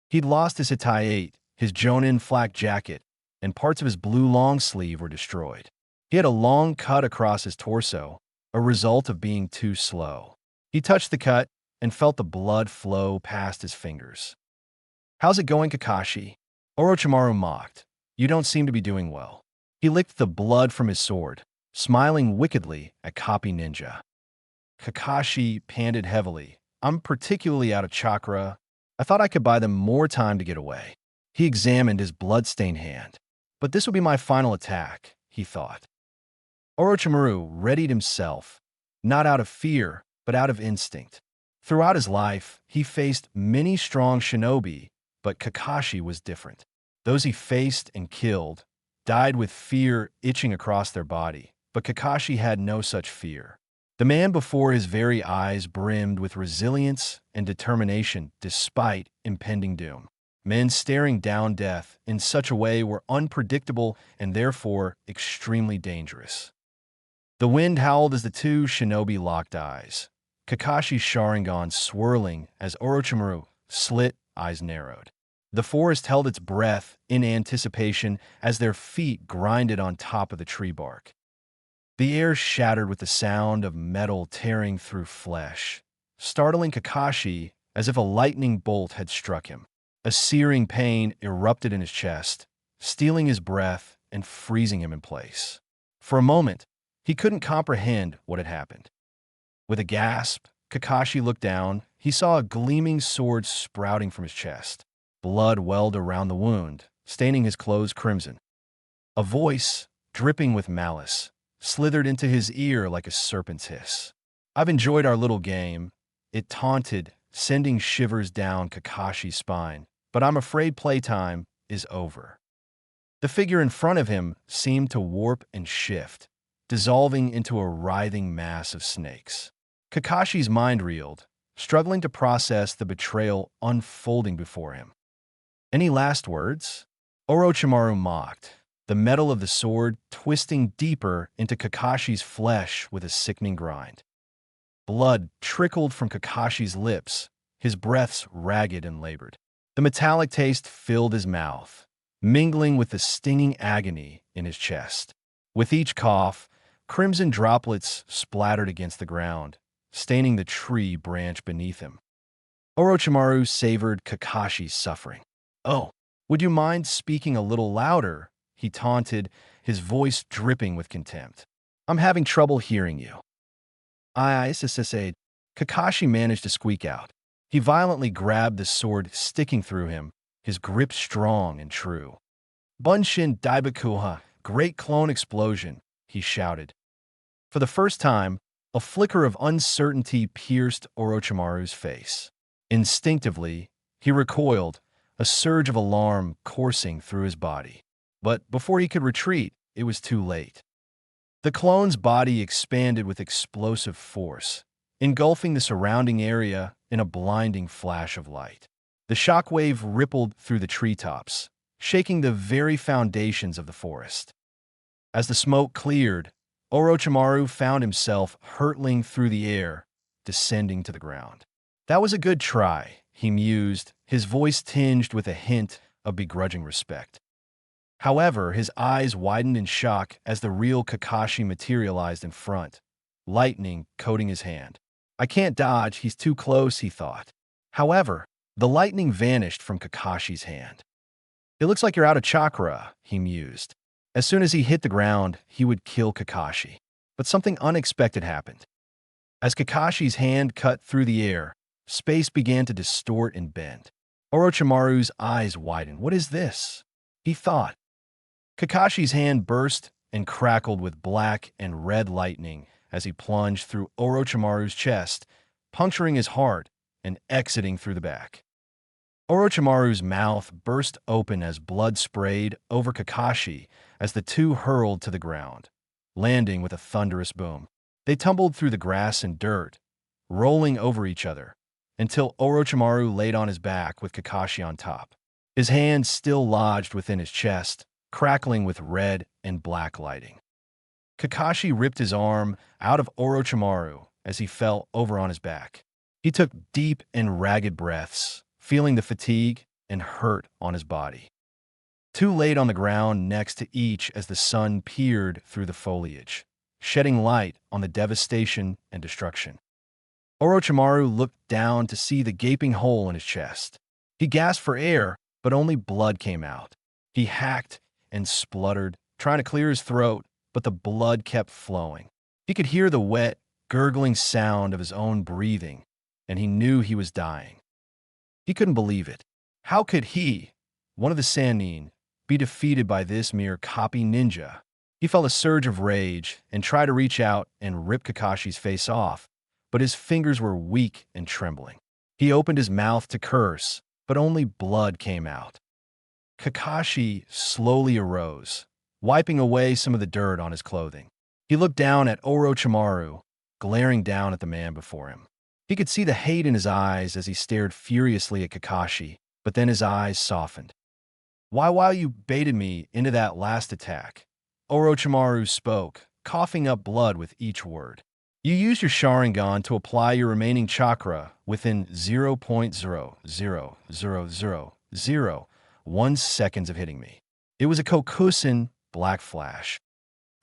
He'd lost his Hitai-8, his Jonin flak jacket, and parts of his blue long sleeve were destroyed. He had a long cut across his torso, a result of being too slow. He touched the cut and felt the blood flow past his fingers. "How's it going, Kakashi?" Orochimaru mocked. "You don't seem to be doing well." He licked the blood from his sword, smiling wickedly at Copy Ninja. Kakashi panted heavily. "I'm particularly out of chakra. I thought I could buy them more time to get away." He examined his blood-stained hand. "But this would be my final attack," he thought. Orochimaru readied himself, not out of fear, but out of instinct. Throughout his life, he faced many strong shinobi, but Kakashi was different. Those he faced and killed died with fear itching across their body, but Kakashi had no such fear. The man before his very eyes brimmed with resilience and determination despite impending doom. Men staring down death in such a way were unpredictable and therefore extremely dangerous. The wind howled as the two shinobi locked eyes, Kakashi's Sharingan swirling as Orochimaru slit, eyes narrowed. The forest held its breath in anticipation as their feet grinded on top of the tree bark. The air shattered with the sound of metal tearing through flesh, startling Kakashi as if a lightning bolt had struck him. A searing pain erupted in his chest, stealing his breath and freezing him in place. For a moment, he couldn't comprehend what had happened. With a gasp, Kakashi looked down. He saw a gleaming sword sprouting from his chest. Blood welled around the wound, staining his clothes crimson. A voice, dripping with malice, slithered into his ear like a serpent's hiss. "I've enjoyed our little game," it taunted, sending shivers down Kakashi's spine. "But I'm afraid playtime is over." The figure in front of him seemed to warp and shift, dissolving into a writhing mass of snakes. Kakashi's mind reeled, struggling to process the betrayal unfolding before him. "Any last words?" Orochimaru mocked, the metal of the sword twisting deeper into Kakashi's flesh with a sickening grind. Blood trickled from Kakashi's lips, his breaths ragged and labored. The metallic taste filled his mouth, mingling with the stinging agony in his chest. With each cough, crimson droplets splattered against the ground, staining the tree branch beneath him. Orochimaru savored Kakashi's suffering. "Oh, would you mind speaking a little louder?" he taunted, his voice dripping with contempt. "I'm having trouble hearing you." "I said," Kakashi managed to squeak out. He violently grabbed the sword sticking through him, his grip strong and true. "Bunshin Daibakuha, great clone explosion," he shouted. For the first time, a flicker of uncertainty pierced Orochimaru's face. Instinctively, he recoiled, a surge of alarm coursing through his body. But before he could retreat, it was too late. The clone's body expanded with explosive force, engulfing the surrounding area in a blinding flash of light. The shockwave rippled through the treetops, shaking the very foundations of the forest. As the smoke cleared, Orochimaru found himself hurtling through the air, descending to the ground. "That was a good try," he mused, his voice tinged with a hint of begrudging respect. However, his eyes widened in shock as the real Kakashi materialized in front, lightning coating his hand. "I can't dodge, he's too close," he thought. However, the lightning vanished from Kakashi's hand. "It looks like you're out of chakra," he mused. As soon as he hit the ground, he would kill Kakashi. But something unexpected happened. As Kakashi's hand cut through the air, space began to distort and bend. Orochimaru's eyes widened. "What is this?" he thought. Kakashi's hand burst and crackled with black and red lightning as he plunged through Orochimaru's chest, puncturing his heart and exiting through the back. Orochimaru's mouth burst open as blood sprayed over Kakashi as the two hurled to the ground, landing with a thunderous boom. They tumbled through the grass and dirt, rolling over each other, until Orochimaru laid on his back with Kakashi on top. His hands still lodged within his chest, crackling with red and black lighting. Kakashi ripped his arm out of Orochimaru as he fell over on his back. He took deep and ragged breaths, feeling the fatigue and hurt on his body. Two laid on the ground next to each as the sun peered through the foliage, shedding light on the devastation and destruction. Orochimaru looked down to see the gaping hole in his chest. He gasped for air, but only blood came out. He hacked and spluttered, trying to clear his throat, but the blood kept flowing. He could hear the wet, gurgling sound of his own breathing, and he knew he was dying. He couldn't believe it. How could he, one of the Sannin, be defeated by this mere copy ninja? He felt a surge of rage and tried to reach out and rip Kakashi's face off, but his fingers were weak and trembling. He opened his mouth to curse, but only blood came out. Kakashi slowly arose, wiping away some of the dirt on his clothing. He looked down at Orochimaru, glaring down at the man before him. He could see the hate in his eyes as he stared furiously at Kakashi, but then his eyes softened. Why you baited me into that last attack? Orochimaru spoke, coughing up blood with each word. You used your Sharingan to apply your remaining chakra within 0.0000001 seconds of hitting me. It was a Kokusen black flash.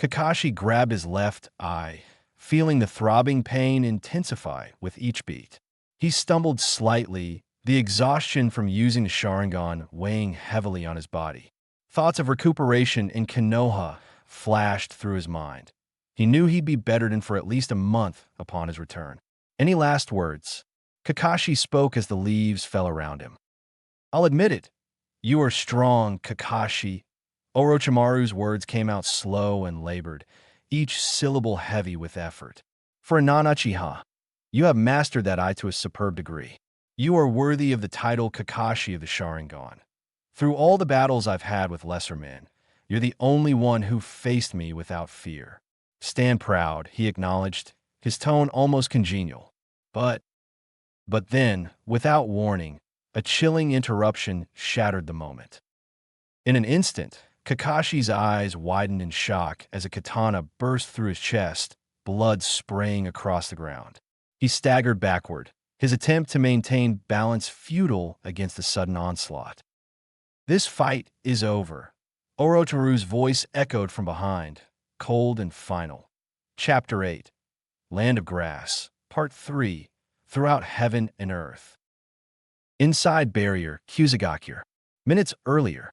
Kakashi grabbed his left eye, feeling the throbbing pain intensify with each beat. He stumbled slightly, the exhaustion from using the Sharingan weighing heavily on his body. Thoughts of recuperation and Konoha flashed through his mind. He knew he'd be bettered in for at least a month upon his return. Any last words? Kakashi spoke as the leaves fell around him. I'll admit it. You are strong, Kakashi. Orochimaru's words came out slow and labored, each syllable heavy with effort. For a non-Uchiha, you have mastered that eye to a superb degree. You are worthy of the title Kakashi of the Sharingan. Through all the battles I've had with lesser men, you're the only one who faced me without fear. Stand proud, he acknowledged, his tone almost congenial. But then, without warning, a chilling interruption shattered the moment. In an instant, Kakashi's eyes widened in shock as a katana burst through his chest, blood spraying across the ground. He staggered backward, his attempt to maintain balance futile against the sudden onslaught. This fight is over. Orochimaru's voice echoed from behind, cold and final. Chapter 8, Land of Grass, Part 3, Throughout Heaven and Earth. Inside Barrier, Kusagakure. Minutes earlier,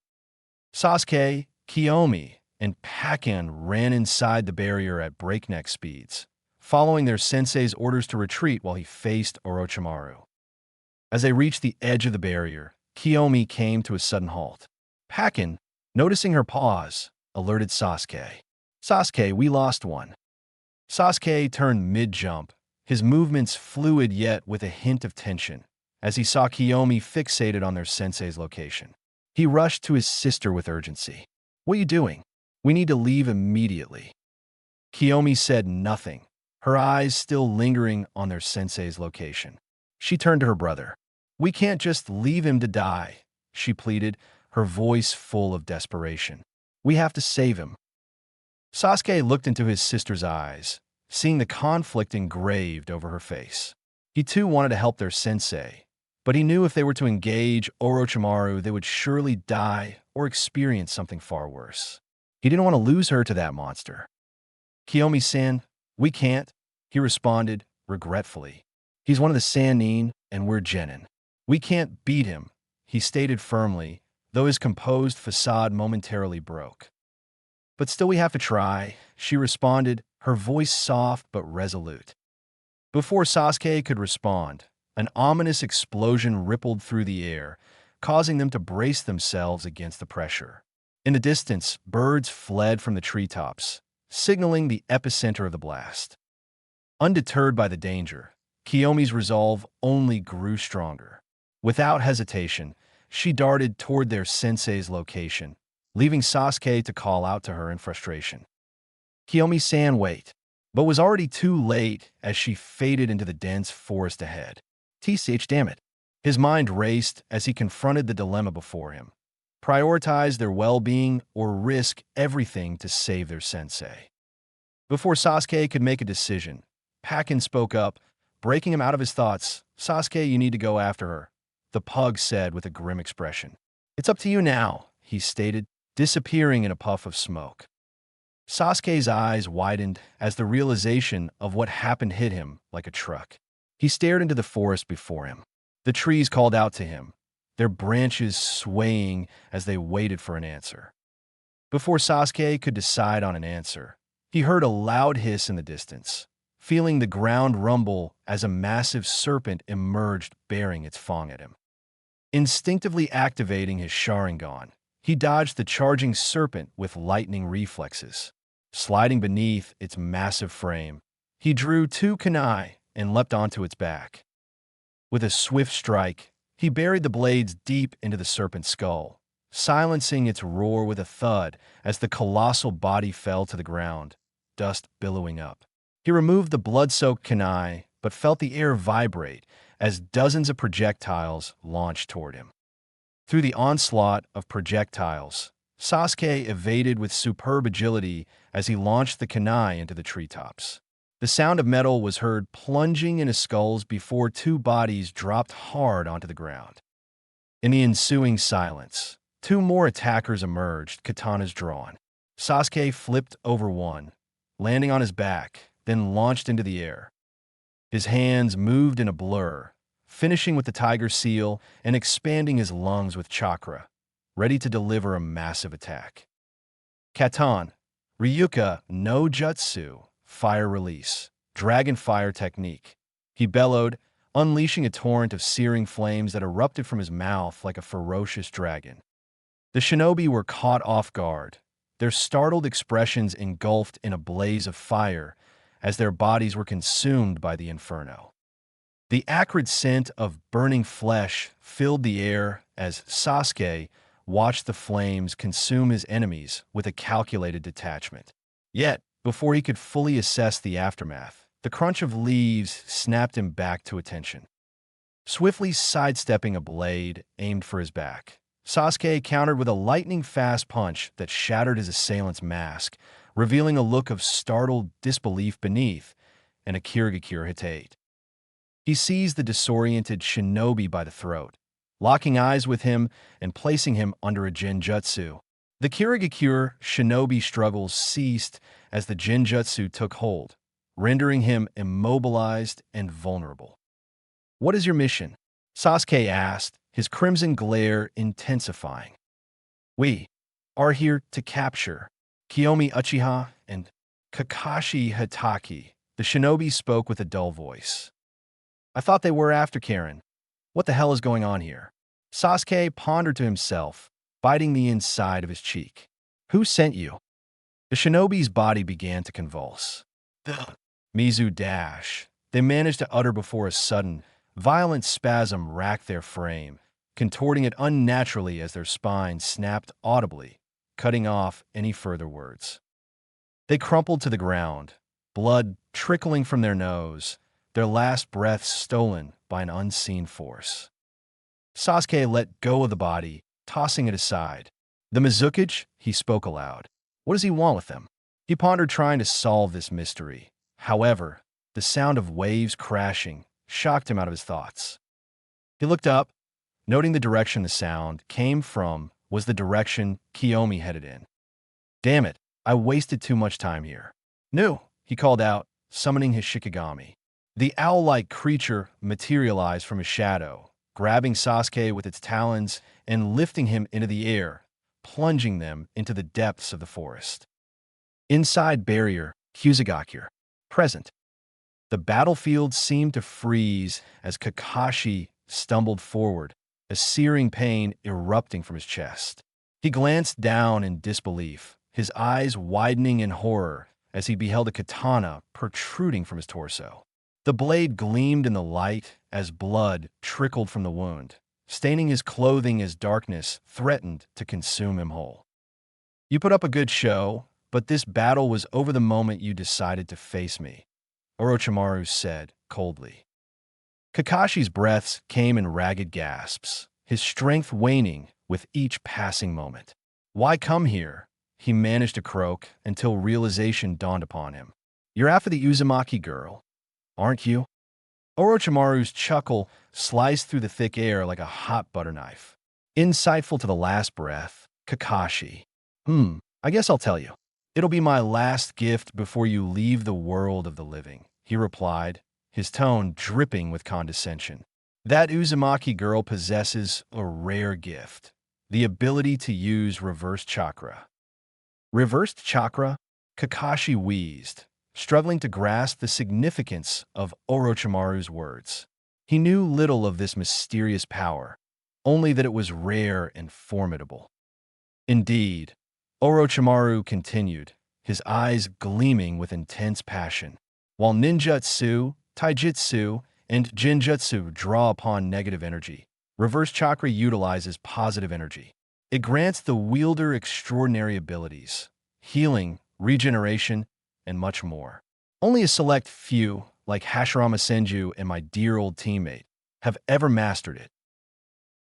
Sasuke, Kiyomi, and Pakken ran inside the barrier at breakneck speeds, following their sensei's orders to retreat while he faced Orochimaru. As they reached the edge of the barrier, Kiyomi came to a sudden halt. Pakken, noticing her pause, alerted Sasuke. Sasuke, we lost one. Sasuke turned mid-jump, his movements fluid yet with a hint of tension, as he saw Kiyomi fixated on their sensei's location. He rushed to his sister with urgency. What are you doing? We need to leave immediately. Kiyomi said nothing, her eyes still lingering on their sensei's location. She turned to her brother. We can't just leave him to die, she pleaded, her voice full of desperation. We have to save him. Sasuke looked into his sister's eyes, seeing the conflict engraved over her face. He too wanted to help their sensei, but he knew if they were to engage Orochimaru, they would surely die or experience something far worse. He didn't want to lose her to that monster. Kiyomi-san, we can't, he responded regretfully. He's one of the Sannin, and we're Genin. We can't beat him, he stated firmly, though his composed facade momentarily broke. But still we have to try, she responded, her voice soft but resolute. Before Sasuke could respond, an ominous explosion rippled through the air, causing them to brace themselves against the pressure. In the distance, birds fled from the treetops, signaling the epicenter of the blast. Undeterred by the danger, Kiyomi's resolve only grew stronger. Without hesitation, she darted toward their sensei's location, leaving Sasuke to call out to her in frustration. Kiyomi-san, wait, but was already too late as she faded into the dense forest ahead. TCH, damn it. His mind raced as he confronted the dilemma before him. Prioritize their well-being or risk everything to save their sensei. Before Sasuke could make a decision, Pakin spoke up, breaking him out of his thoughts. Sasuke, you need to go after her, the pug said with a grim expression. It's up to you now, he stated, disappearing in a puff of smoke. Sasuke's eyes widened as the realization of what happened hit him like a truck. He stared into the forest before him. The trees called out to him, their branches swaying as they waited for an answer. Before Sasuke could decide on an answer, he heard a loud hiss in the distance, feeling the ground rumble as a massive serpent emerged bearing its fang at him. Instinctively activating his Sharingan, he dodged the charging serpent with lightning reflexes. Sliding beneath its massive frame, he drew two kunai and leapt onto its back. With a swift strike, he buried the blades deep into the serpent's skull, silencing its roar with a thud as the colossal body fell to the ground, dust billowing up. He removed the blood-soaked kunai, but felt the air vibrate as dozens of projectiles launched toward him. Through the onslaught of projectiles, Sasuke evaded with superb agility as he launched the kunai into the treetops. The sound of metal was heard plunging into skulls before two bodies dropped hard onto the ground. In the ensuing silence, two more attackers emerged, katanas drawn. Sasuke flipped over one, landing on his back, then launched into the air. His hands moved in a blur, finishing with the tiger seal and expanding his lungs with chakra, ready to deliver a massive attack. Katan, Ryuka no Jutsu, fire release, dragon fire technique. He bellowed, unleashing a torrent of searing flames that erupted from his mouth like a ferocious dragon. The shinobi were caught off guard, their startled expressions engulfed in a blaze of fire as their bodies were consumed by the inferno. The acrid scent of burning flesh filled the air as Sasuke watched the flames consume his enemies with a calculated detachment. Yet, before he could fully assess the aftermath, the crunch of leaves snapped him back to attention. Swiftly sidestepping a blade aimed for his back, Sasuke countered with a lightning-fast punch that shattered his assailant's mask, revealing a look of startled disbelief beneath and a Kirigakure Hitate. He seized the disoriented shinobi by the throat, locking eyes with him and placing him under a genjutsu. The Kirigakure shinobi struggles ceased as the genjutsu took hold, rendering him immobilized and vulnerable. "What is your mission?" Sasuke asked, his crimson glare intensifying. "We are here to capture Kiyomi Uchiha and Kakashi Hatake," the shinobi spoke with a dull voice. "I thought they were after Karen. What the hell is going on here?" Sasuke pondered to himself, biting the inside of his cheek. "Who sent you?" The shinobi's body began to convulse. "The Mizu dash," they managed to utter before a sudden, violent spasm racked their frame, contorting it unnaturally as their spines snapped audibly, cutting off any further words. They crumpled to the ground, blood trickling from their nose, their last breaths stolen by an unseen force. Sasuke let go of the body, tossing it aside. "The Mizukage?" he spoke aloud. "What does he want with them?" He pondered trying to solve this mystery. However, the sound of waves crashing shocked him out of his thoughts. He looked up, noting the direction the sound came from was the direction Kiyomi headed in. "Damn it, I wasted too much time here." "No," he called out, summoning his Shikigami. The owl-like creature materialized from his shadow, grabbing Sasuke with its talons and lifting him into the air, plunging them into the depths of the forest. Inside barrier, Kusagakure, present. The battlefield seemed to freeze as Kakashi stumbled forward, a searing pain erupting from his chest. He glanced down in disbelief, his eyes widening in horror as he beheld a katana protruding from his torso. The blade gleamed in the light as blood trickled from the wound, staining his clothing as darkness threatened to consume him whole. "You put up a good show, but this battle was over the moment you decided to face me," Orochimaru said coldly. Kakashi's breaths came in ragged gasps, his strength waning with each passing moment. "Why come here?" he managed to croak until realization dawned upon him. "You're after the Uzumaki girl, aren't you?" Orochimaru's chuckle sliced through the thick air like a hot butter knife. Insightful to the last breath, Kakashi. I guess I'll tell you. It'll be my last gift before you leave the world of the living," he replied, his tone dripping with condescension. "That Uzumaki girl possesses a rare gift, the ability to use reverse chakra." Reversed chakra? Kakashi wheezed, struggling to grasp the significance of Orochimaru's words. He knew little of this mysterious power, only that it was rare and formidable. Indeed, Orochimaru continued, his eyes gleaming with intense passion. While ninjutsu, taijutsu, and genjutsu draw upon negative energy, reverse chakra utilizes positive energy. It grants the wielder extraordinary abilities, healing, regeneration, and much more. Only a select few, like Hashirama Senju and my dear old teammate, have ever mastered it.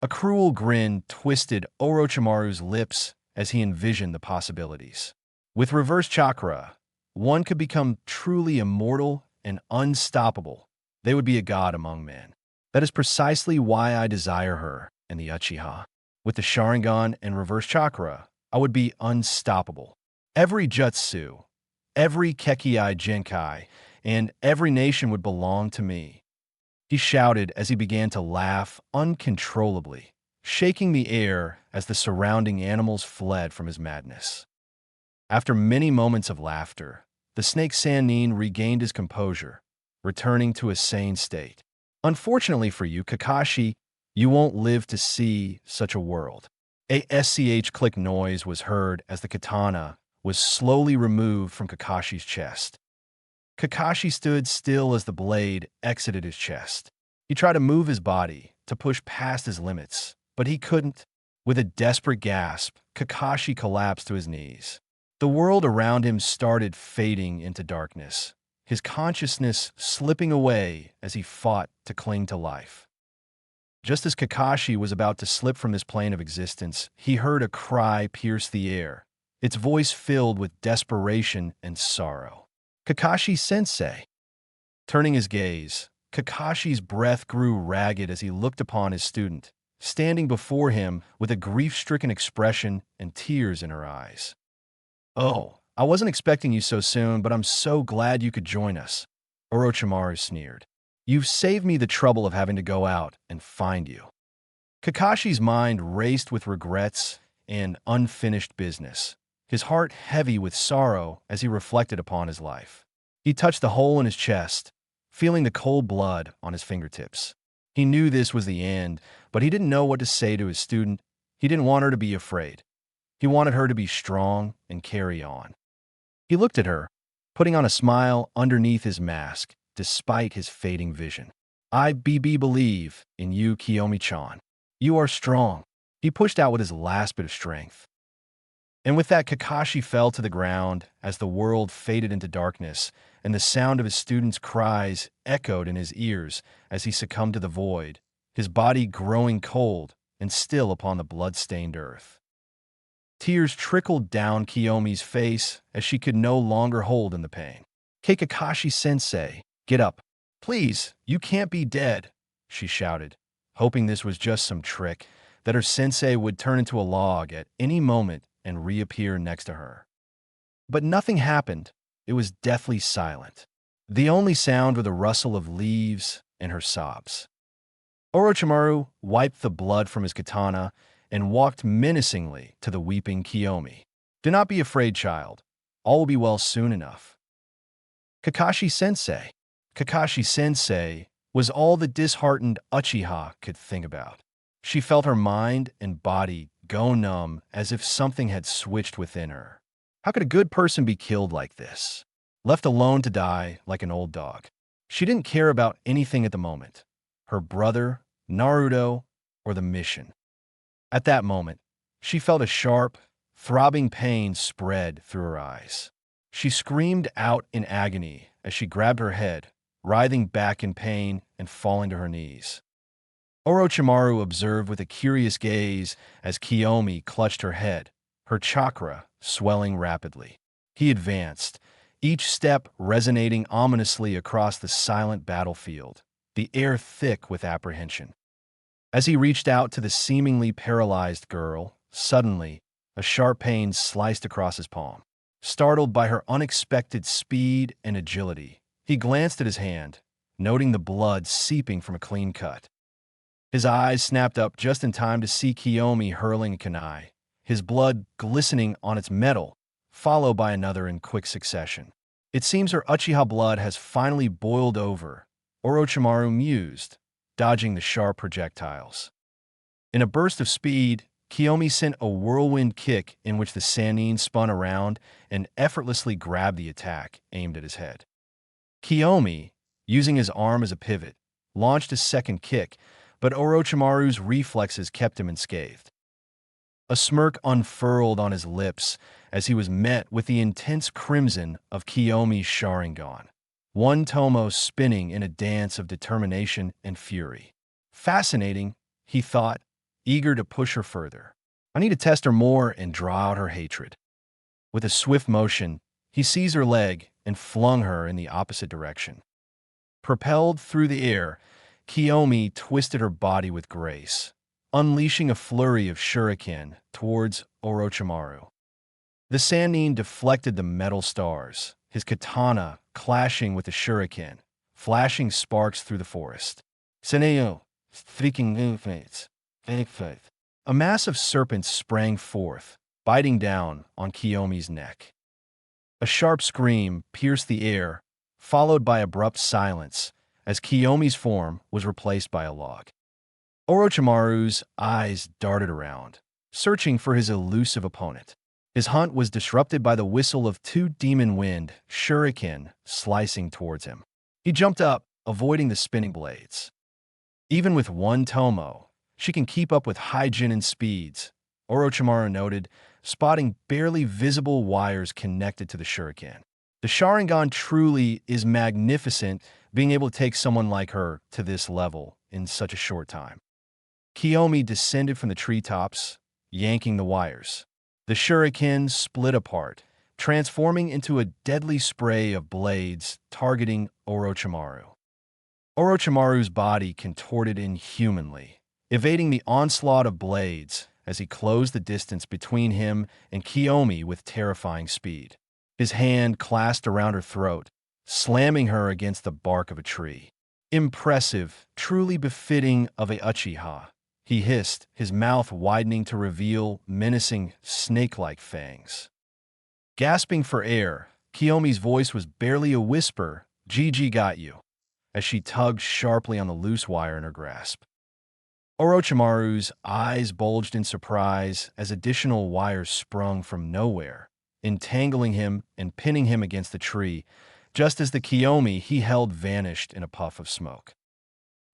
A cruel grin twisted Orochimaru's lips as he envisioned the possibilities. With reverse chakra, one could become truly immortal and unstoppable. They would be a god among men. That is precisely why I desire her and the Uchiha. With the Sharingan and reverse chakra, I would be unstoppable. Every jutsu, every Kekkei Genkai, and every nation would belong to me," he shouted as he began to laugh uncontrollably, shaking the air as the surrounding animals fled from his madness. After many moments of laughter, the snake Sannin regained his composure, returning to a sane state. "Unfortunately for you, Kakashi, you won't live to see such a world." A SCH click noise was heard as the katana was slowly removed from Kakashi's chest. Kakashi stood still as the blade exited his chest. He tried to move his body, to push past his limits, but he couldn't. With a desperate gasp, Kakashi collapsed to his knees. The world around him started fading into darkness, his consciousness slipping away as he fought to cling to life. Just as Kakashi was about to slip from this plane of existence, he heard a cry pierce the air, its voice filled with desperation and sorrow. "Kakashi-sensei." Turning his gaze, Kakashi's breath grew ragged as he looked upon his student, standing before him with a grief-stricken expression and tears in her eyes. "Oh, I wasn't expecting you so soon, but I'm so glad you could join us," Orochimaru sneered. "You've saved me the trouble of having to go out and find you." Kakashi's mind raced with regrets and unfinished business, his heart heavy with sorrow as he reflected upon his life. He touched the hole in his chest, feeling the cold blood on his fingertips. He knew this was the end, but he didn't know what to say to his student. He didn't want her to be afraid. He wanted her to be strong and carry on. He looked at her, putting on a smile underneath his mask, despite his fading vision. "I believe in you, Kiyomi-chan. You are strong." He pushed out with his last bit of strength. And with that, Kakashi fell to the ground as the world faded into darkness, and the sound of his student's cries echoed in his ears as he succumbed to the void, his body growing cold and still upon the blood-stained earth. Tears trickled down Kiyomi's face as she could no longer hold in the pain. "Kakashi-sensei, get up. Please, you can't be dead," she shouted, hoping this was just some trick, that her sensei would turn into a log at any moment and reappear next to her. But nothing happened. It was deathly silent. The only sound were the rustle of leaves and her sobs. Orochimaru wiped the blood from his katana and walked menacingly to the weeping Kiyomi. "Do not be afraid, child. All will be well soon enough." Kakashi-sensei. Kakashi-sensei was all the disheartened Uchiha could think about. She felt her mind and body go numb as if something had switched within her. How could a good person be killed like this? left alone to die like an old dog. She didn't care about anything at the moment. Her brother, Naruto, or the mission. At that moment, she felt a sharp, throbbing pain spread through her eyes. She screamed out in agony as she grabbed her head, writhing back in pain and falling to her knees. Orochimaru observed with a curious gaze as Kiyomi clutched her head, her chakra swelling rapidly. He advanced, each step resonating ominously across the silent battlefield, the air thick with apprehension. As he reached out to the seemingly paralyzed girl, suddenly, a sharp pain sliced across his palm. Startled by her unexpected speed and agility, he glanced at his hand, noting the blood seeping from a clean cut. His eyes snapped up just in time to see Kiyomi hurling a kunai, his blood glistening on its metal, followed by another in quick succession. It seems her Uchiha blood has finally boiled over, Orochimaru mused, dodging the sharp projectiles. In a burst of speed, Kiyomi sent a whirlwind kick in which the Sannin spun around and effortlessly grabbed the attack aimed at his head. Kiyomi, using his arm as a pivot, launched a second kick, but Orochimaru's reflexes kept him unscathed. A smirk unfurled on his lips as he was met with the intense crimson of Kiyomi's Sharingan, one tomo spinning in a dance of determination and fury. Fascinating, he thought, eager to push her further. I need to test her more and draw out her hatred. With a swift motion, he seized her leg and flung her in the opposite direction. Propelled through the air, Kiyomi twisted her body with grace, unleashing a flurry of shuriken towards Orochimaru. The Sannin deflected the metal stars, his katana clashing with the shuriken, flashing sparks through the forest. Seneo, freaking movements. A mass of serpents sprang forth, biting down on Kiyomi's neck. A sharp scream pierced the air, followed by abrupt silence as Kiyomi's form was replaced by a log. Orochimaru's eyes darted around, searching for his elusive opponent. His hunt was disrupted by the whistle of two demon wind shuriken slicing towards him. He jumped up, avoiding the spinning blades. Even with one tomo, she can keep up with high Jinin speeds, Orochimaru noted, spotting barely visible wires connected to the shuriken. The Sharingan truly is magnificent, being able to take someone like her to this level in such a short time. Kiyomi descended from the treetops, yanking the wires. The shuriken split apart, transforming into a deadly spray of blades targeting Orochimaru. Orochimaru's body contorted inhumanly, evading the onslaught of blades as he closed the distance between him and Kiyomi with terrifying speed. His hand clasped around her throat, slamming her against the bark of a tree. Impressive, truly befitting of a Uchiha, he hissed, his mouth widening to reveal menacing, snake-like fangs. Gasping for air, Kiyomi's voice was barely a whisper, "GG got you," as she tugged sharply on the loose wire in her grasp. Orochimaru's eyes bulged in surprise as additional wires sprung from nowhere, entangling him and pinning him against the tree, just as the Kiyomi he held vanished in a puff of smoke.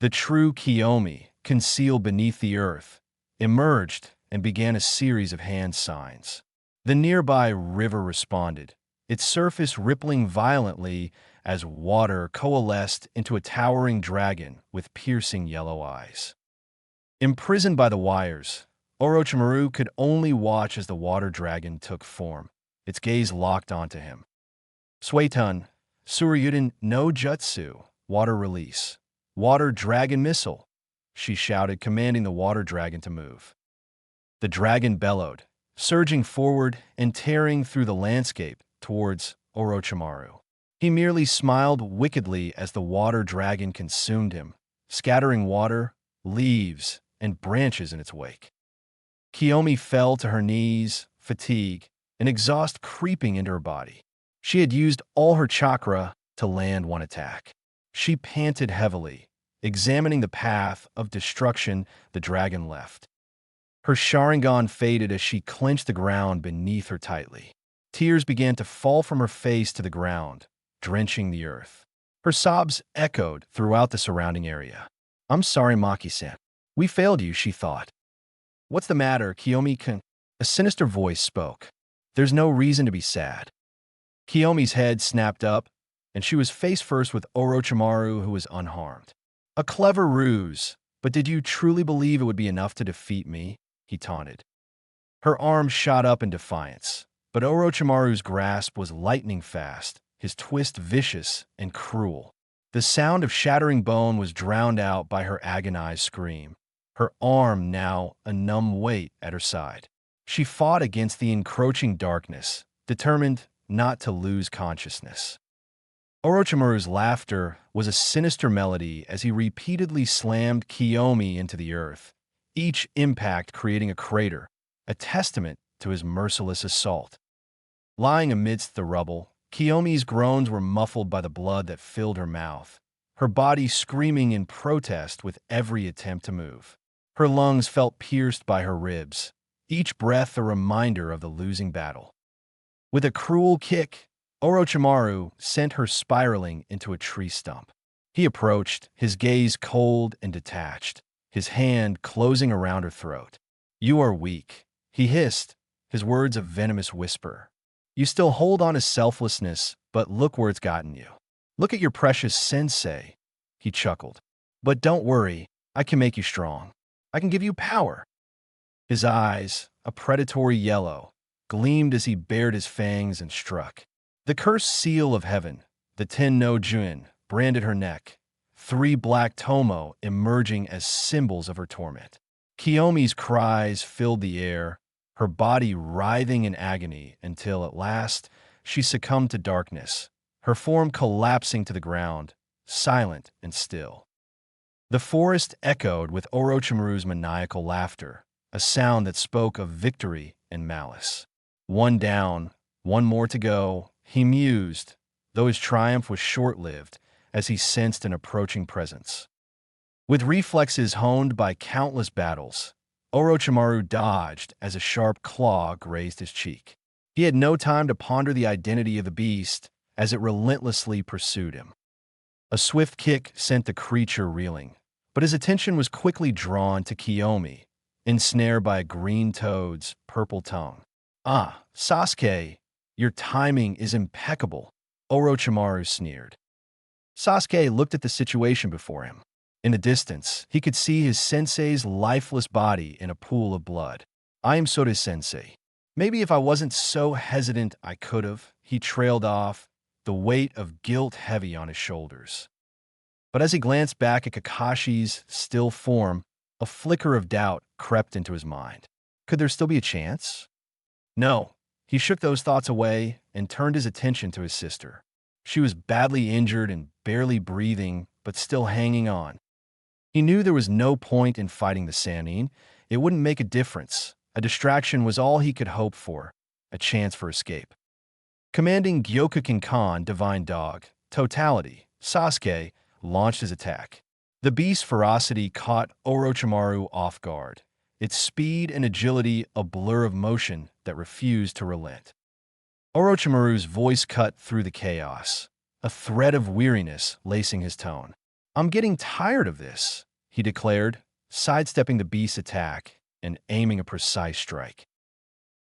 The true Kiyomi, concealed beneath the earth, emerged and began a series of hand signs. The nearby river responded, its surface rippling violently as water coalesced into a towering dragon with piercing yellow eyes. Imprisoned by the wires, Orochimaru could only watch as the water dragon took form, its gaze locked onto him. Suetun, Suryuden no Jutsu, water release. Water dragon missile, she shouted, commanding the water dragon to move. The dragon bellowed, surging forward and tearing through the landscape towards Orochimaru. He merely smiled wickedly as the water dragon consumed him, scattering water, leaves, and branches in its wake. Kiyomi fell to her knees, fatigue and exhaust creeping into her body. She had used all her chakra to land one attack. She panted heavily, examining the path of destruction the dragon left. Her Sharingan faded as she clenched the ground beneath her tightly. Tears began to fall from her face to the ground, drenching the earth. Her sobs echoed throughout the surrounding area. "I'm sorry, Maki-san. We failed you," she thought. "What's the matter, Kiyomi-kun?" A sinister voice spoke. "There's no reason to be sad." Kiyomi's head snapped up, and she was face first with Orochimaru, who was unharmed. "A clever ruse, but did you truly believe it would be enough to defeat me?" he taunted. Her arm shot up in defiance, but Orochimaru's grasp was lightning fast, his twist vicious and cruel. The sound of shattering bone was drowned out by her agonized scream, her arm now a numb weight at her side. She fought against the encroaching darkness, determined not to lose consciousness. Orochimaru's laughter was a sinister melody as he repeatedly slammed Kiyomi into the earth, each impact creating a crater, a testament to his merciless assault. Lying amidst the rubble, Kiyomi's groans were muffled by the blood that filled her mouth, her body screaming in protest with every attempt to move. Her lungs felt pierced by her ribs, each breath a reminder of the losing battle. With a cruel kick, Orochimaru sent her spiraling into a tree stump. He approached, his gaze cold and detached, his hand closing around her throat. "You are weak," he hissed, his words a venomous whisper. "You still hold on to selflessness, but look where it's gotten you. Look at your precious sensei," he chuckled. "But don't worry, I can make you strong. I can give you power." His eyes, a predatory yellow, gleamed as he bared his fangs and struck. The cursed seal of heaven, the Ten no Jun, branded her neck, 3 black tomo emerging as symbols of her torment. Kiyomi's cries filled the air, her body writhing in agony until, at last, she succumbed to darkness, her form collapsing to the ground, silent and still. The forest echoed with Orochimaru's maniacal laughter, a sound that spoke of victory and malice. "One down, one more to go," he mused, though his triumph was short-lived as he sensed an approaching presence. With reflexes honed by countless battles, Orochimaru dodged as a sharp claw grazed his cheek. He had no time to ponder the identity of the beast as it relentlessly pursued him. A swift kick sent the creature reeling, but his attention was quickly drawn to Kiyomi, ensnared by a green toad's purple tongue. "Ah, Sasuke, your timing is impeccable," Orochimaru sneered. Sasuke looked at the situation before him. In the distance, he could see his sensei's lifeless body in a pool of blood. "I am Sora sensei. Maybe if I wasn't so hesitant I could've," he trailed off, the weight of guilt heavy on his shoulders. But as he glanced back at Kakashi's still form, a flicker of doubt crept into his mind. Could there still be a chance? No. He shook those thoughts away and turned his attention to his sister. She was badly injured and barely breathing, but still hanging on. He knew there was no point in fighting the Sannin. It wouldn't make a difference. A distraction was all he could hope for, a chance for escape. Commanding Gyokukin Khan, Divine Dog, Totality, Sasuke launched his attack. The beast's ferocity caught Orochimaru off guard, its speed and agility a blur of motion that refused to relent. Orochimaru's voice cut through the chaos, a thread of weariness lacing his tone. "I'm getting tired of this," he declared, sidestepping the beast's attack and aiming a precise strike.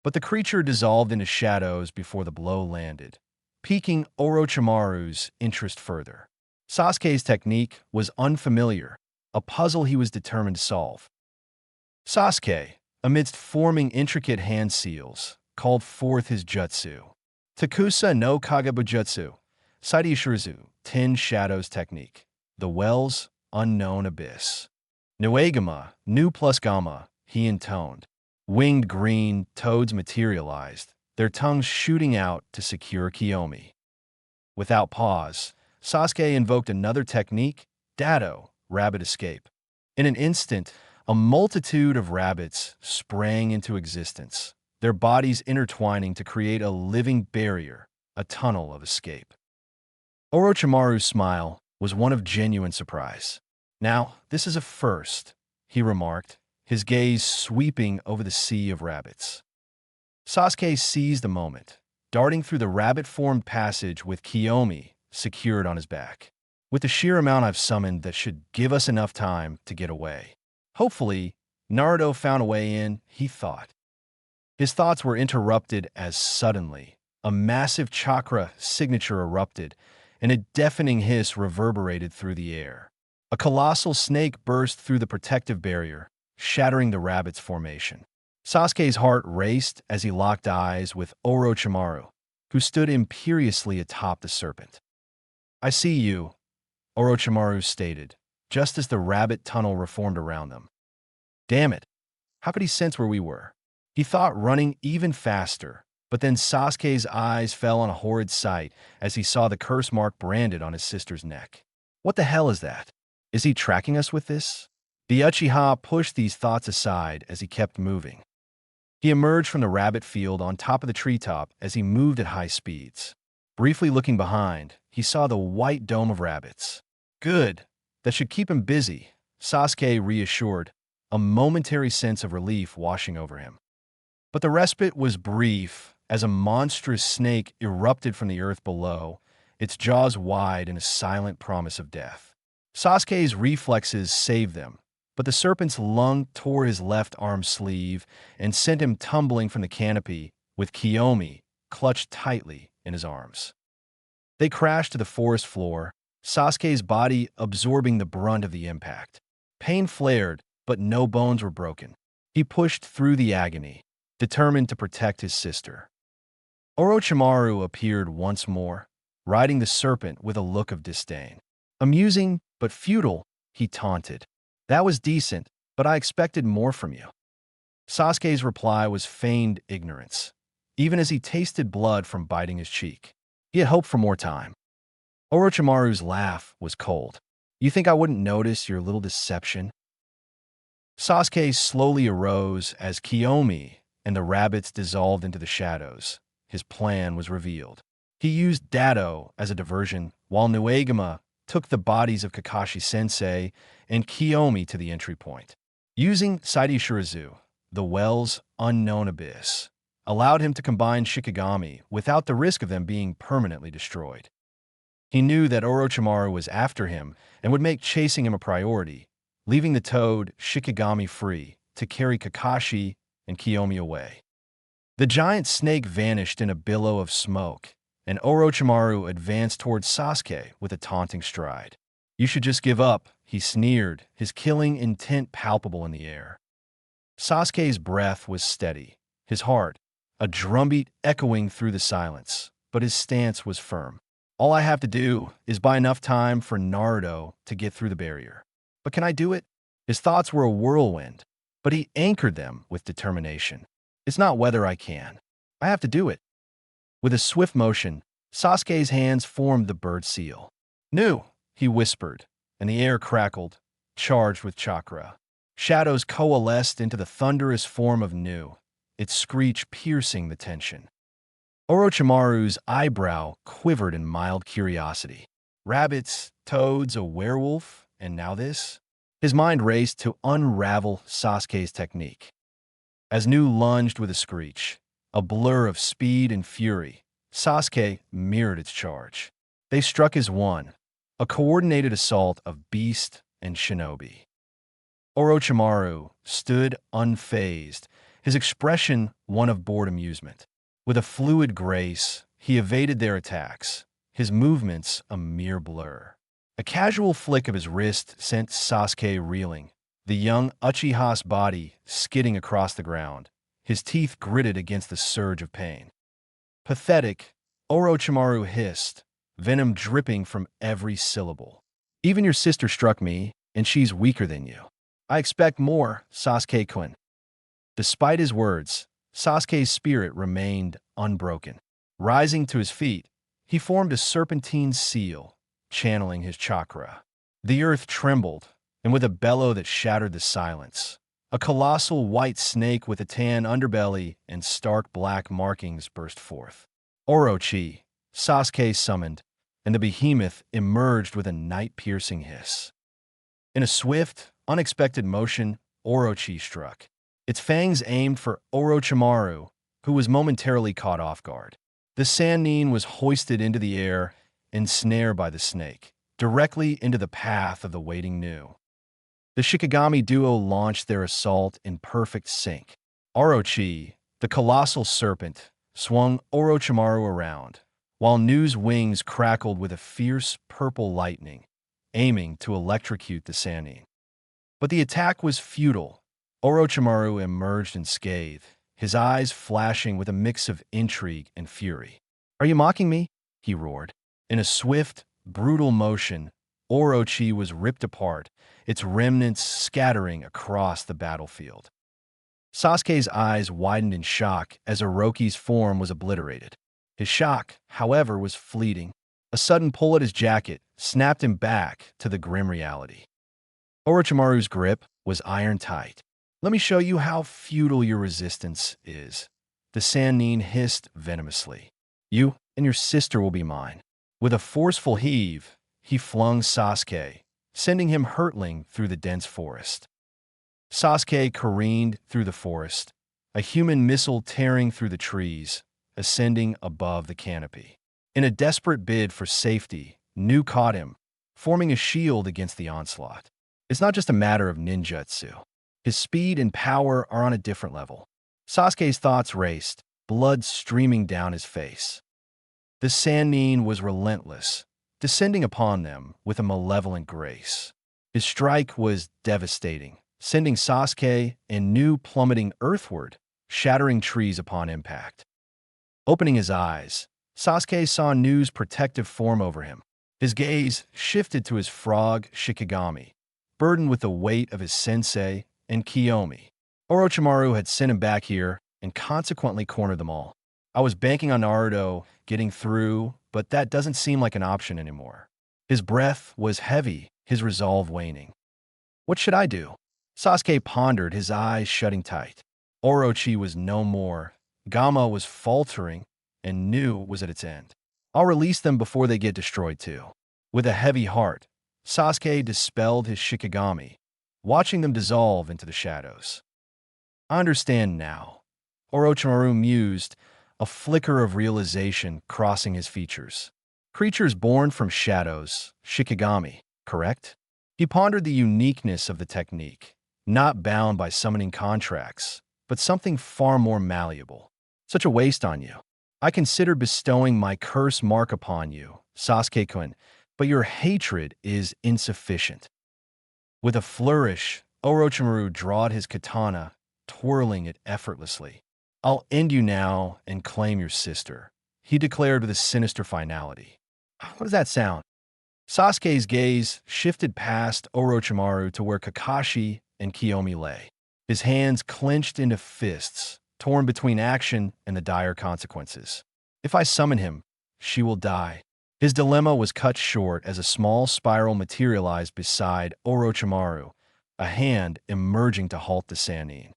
But the creature dissolved into shadows before the blow landed, piquing Orochimaru's interest further. Sasuke's technique was unfamiliar, a puzzle he was determined to solve. Sasuke, amidst forming intricate hand seals, called forth his jutsu. Takusa no Kagabujutsu, Saidishirizu, 10 Shadows Technique. The Well's Unknown Abyss. Nuegama, Nu plus Gamma, he intoned. Winged green toads materialized, their tongues shooting out to secure Kiyomi. Without pause, Sasuke invoked another technique, Dado, Rabbit Escape. In an instant, a multitude of rabbits sprang into existence, their bodies intertwining to create a living barrier, a tunnel of escape. Orochimaru's smile was one of genuine surprise. "Now, this is a first," he remarked, his gaze sweeping over the sea of rabbits. Sasuke seized the moment, darting through the rabbit-formed passage with Kiyomi, secured on his back. With the sheer amount I've summoned, that should give us enough time to get away. Hopefully, Naruto found a way in, he thought. His thoughts were interrupted as suddenly a massive chakra signature erupted, and a deafening hiss reverberated through the air. A colossal snake burst through the protective barrier, shattering the rabbit's formation. Sasuke's heart raced as he locked eyes with Orochimaru, who stood imperiously atop the serpent. "I see you," Orochimaru stated, just as the rabbit tunnel reformed around them. Damn it! How could he sense where we were? He thought, running even faster, but then Sasuke's eyes fell on a horrid sight as he saw the curse mark branded on his sister's neck. What the hell is that? Is he tracking us with this? The Uchiha pushed these thoughts aside as he kept moving. He emerged from the rabbit field on top of the treetop as he moved at high speeds. Briefly looking behind, he saw the white dome of rabbits. Good. That should keep him busy, Sasuke reassured, a momentary sense of relief washing over him. But the respite was brief as a monstrous snake erupted from the earth below, its jaws wide in a silent promise of death. Sasuke's reflexes saved them, but the serpent's lung tore his left arm sleeve and sent him tumbling from the canopy with Kiyomi clutched tightly in his arms. They crashed to the forest floor, Sasuke's body absorbing the brunt of the impact. Pain flared, but no bones were broken. He pushed through the agony, determined to protect his sister. Orochimaru appeared once more, riding the serpent with a look of disdain. "Amusing, but futile," he taunted. "That was decent, but I expected more from you." Sasuke's reply was feigned ignorance, even as he tasted blood from biting his cheek. He had hoped for more time. Orochimaru's laugh was cold. "You think I wouldn't notice your little deception?" Sasuke slowly arose as Kiyomi and the rabbits dissolved into the shadows. His plan was revealed. He used Dado as a diversion, while Nuegama took the bodies of Kakashi-sensei and Kiyomi to the entry point. Using Saidi Shurizu, the well's unknown abyss allowed him to combine Shikigami without the risk of them being permanently destroyed. He knew that Orochimaru was after him and would make chasing him a priority, leaving the toad Shikigami free to carry Kakashi and Kiyomi away. The giant snake vanished in a billow of smoke, and Orochimaru advanced towards Sasuke with a taunting stride. "You should just give up," he sneered, his killing intent palpable in the air. Sasuke's breath was steady, his heart a drumbeat echoing through the silence, but his stance was firm. "All I have to do is buy enough time for Naruto to get through the barrier. But can I do it?" His thoughts were a whirlwind, but he anchored them with determination. "It's not whether I can. I have to do it." With a swift motion, Sasuke's hands formed the bird seal. "Nu!" he whispered, and the air crackled, charged with chakra. Shadows coalesced into the thunderous form of Nu, its screech piercing the tension. Orochimaru's eyebrow quivered in mild curiosity. Rabbits, toads, a werewolf, and now this? His mind raced to unravel Sasuke's technique. As Nu lunged with a screech, a blur of speed and fury, Sasuke mirrored its charge. They struck as one, a coordinated assault of beast and shinobi. Orochimaru stood unfazed, his expression one of bored amusement. With a fluid grace, he evaded their attacks, his movements a mere blur. A casual flick of his wrist sent Sasuke reeling, the young Uchiha's body skidding across the ground, his teeth gritted against the surge of pain. "Pathetic," Orochimaru hissed, venom dripping from every syllable. "Even your sister struck me, and she's weaker than you. I expect more, Sasuke-kun." Despite his words, Sasuke's spirit remained unbroken. Rising to his feet, he formed a serpentine seal, channeling his chakra. The earth trembled, and with a bellow that shattered the silence, a colossal white snake with a tan underbelly and stark black markings burst forth. Orochi, Sasuke summoned, and the behemoth emerged with a night-piercing hiss. In a swift, unexpected motion, Orochi struck. Its fangs aimed for Orochimaru, who was momentarily caught off guard. The Sannin was hoisted into the air, ensnared by the snake, directly into the path of the waiting Nu. The Shikigami duo launched their assault in perfect sync. Orochi, the colossal serpent, swung Orochimaru around, while Nu's wings crackled with a fierce purple lightning, aiming to electrocute the Sannin. But the attack was futile. Orochimaru emerged unscathed, his eyes flashing with a mix of intrigue and fury. "Are you mocking me?" he roared. In a swift, brutal motion, Orochi was ripped apart, its remnants scattering across the battlefield. Sasuke's eyes widened in shock as Orochi's form was obliterated. His shock, however, was fleeting. A sudden pull at his jacket snapped him back to the grim reality. Orochimaru's grip was iron-tight. "Let me show you how futile your resistance is," the Sannin hissed venomously. "You and your sister will be mine." With a forceful heave, he flung Sasuke, sending him hurtling through the dense forest. Sasuke careened through the forest, a human missile tearing through the trees, ascending above the canopy. In a desperate bid for safety, Nu caught him, forming a shield against the onslaught. It's not just a matter of ninjutsu. His speed and power are on a different level. Sasuke's thoughts raced, blood streaming down his face. The Sannin was relentless, descending upon them with a malevolent grace. His strike was devastating, sending Sasuke and Nu plummeting earthward, shattering trees upon impact. Opening his eyes, Sasuke saw Nu's protective form over him. His gaze shifted to his frog Shikigami, burdened with the weight of his sensei and Kiyomi. Orochimaru had sent him back here and consequently cornered them all. "I was banking on Naruto getting through, but that doesn't seem like an option anymore." His breath was heavy, his resolve waning. "What should I do?" Sasuke pondered, his eyes shutting tight. Orochi was no more, Gamma was faltering, and Nu was at its end. "I'll release them before they get destroyed too." With a heavy heart, Sasuke dispelled his Shikigami, watching them dissolve into the shadows. "I understand now," Orochimaru mused, a flicker of realization crossing his features. "Creatures born from shadows, Shikigami, correct?" He pondered the uniqueness of the technique, not bound by summoning contracts, but something far more malleable. "Such a waste on you. I considered bestowing my curse mark upon you, Sasuke-kun, but your hatred is insufficient." With a flourish, Orochimaru drawed his katana, twirling it effortlessly. "I'll end you now and claim your sister," he declared with a sinister finality. "What does that sound?" Sasuke's gaze shifted past Orochimaru to where Kakashi and Kiyomi lay. His hands clenched into fists, torn between action and the dire consequences. "If I summon him, she will die." His dilemma was cut short as a small spiral materialized beside Orochimaru, a hand emerging to halt the Sannin.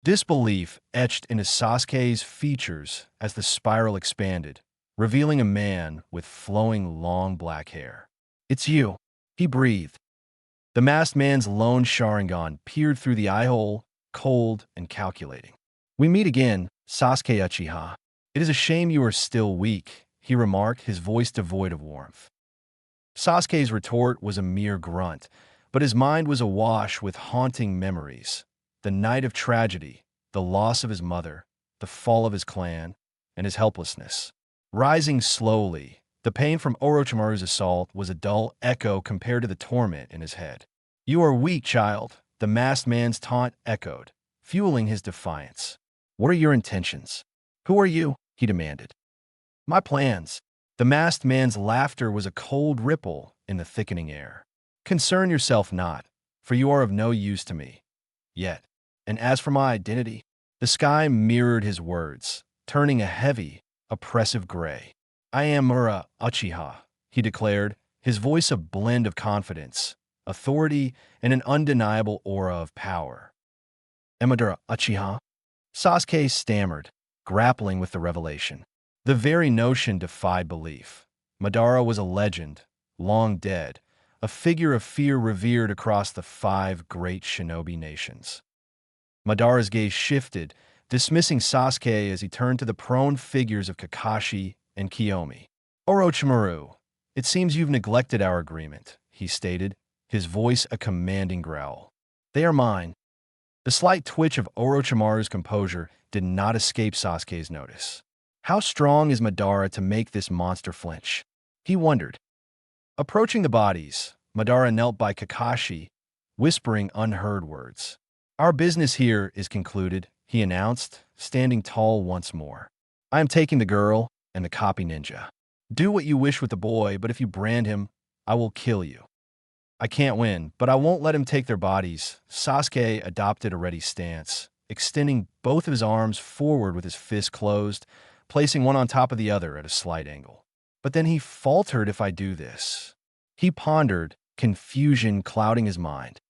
Disbelief etched into Sasuke's features as the spiral expanded, revealing a man with flowing long black hair. "It's you," he breathed. The masked man's lone Sharingan peered through the eye-hole, cold and calculating. "We meet again, Sasuke Uchiha. It is a shame you are still weak," he remarked, his voice devoid of warmth. Sasuke's retort was a mere grunt, but his mind was awash with haunting memories. The night of tragedy, the loss of his mother, the fall of his clan, and his helplessness. Rising slowly, the pain from Orochimaru's assault was a dull echo compared to the torment in his head. "You are weak, child," the masked man's taunt echoed, fueling his defiance. "What are your intentions?" "Who are you?" he demanded. "My plans." The masked man's laughter was a cold ripple in the thickening air. "Concern yourself not, for you are of no use to me. Yet. And as for my identity," the sky mirrored his words, turning a heavy, oppressive gray. "I am Mura Uchiha," he declared, his voice a blend of confidence, authority, and an undeniable aura of power. "Emadura Uchiha?" Sasuke stammered, grappling with the revelation. The very notion defied belief. Madara was a legend, long dead, a figure of fear revered across the 5 great shinobi nations. Madara's gaze shifted, dismissing Sasuke as he turned to the prone figures of Kakashi and Kiyomi. "Orochimaru, It seems you've neglected our agreement, he stated, his voice a commanding growl. They are mine. The slight twitch of Orochimaru's composure did not escape Sasuke's notice. How strong is Madara to make this monster flinch? He wondered. Approaching the bodies, Madara knelt by Kakashi, whispering unheard words. Our business here is concluded, he announced, standing tall once more. I am taking the girl and the copy ninja. Do what you wish with the boy, but if you brand him, I will kill you. I can't win, but I won't let him take their bodies. Sasuke adopted a ready stance, extending both of his arms forward with his fists closed, placing one on top of the other at a slight angle. But then he faltered. If I do this, he pondered, confusion clouding his mind.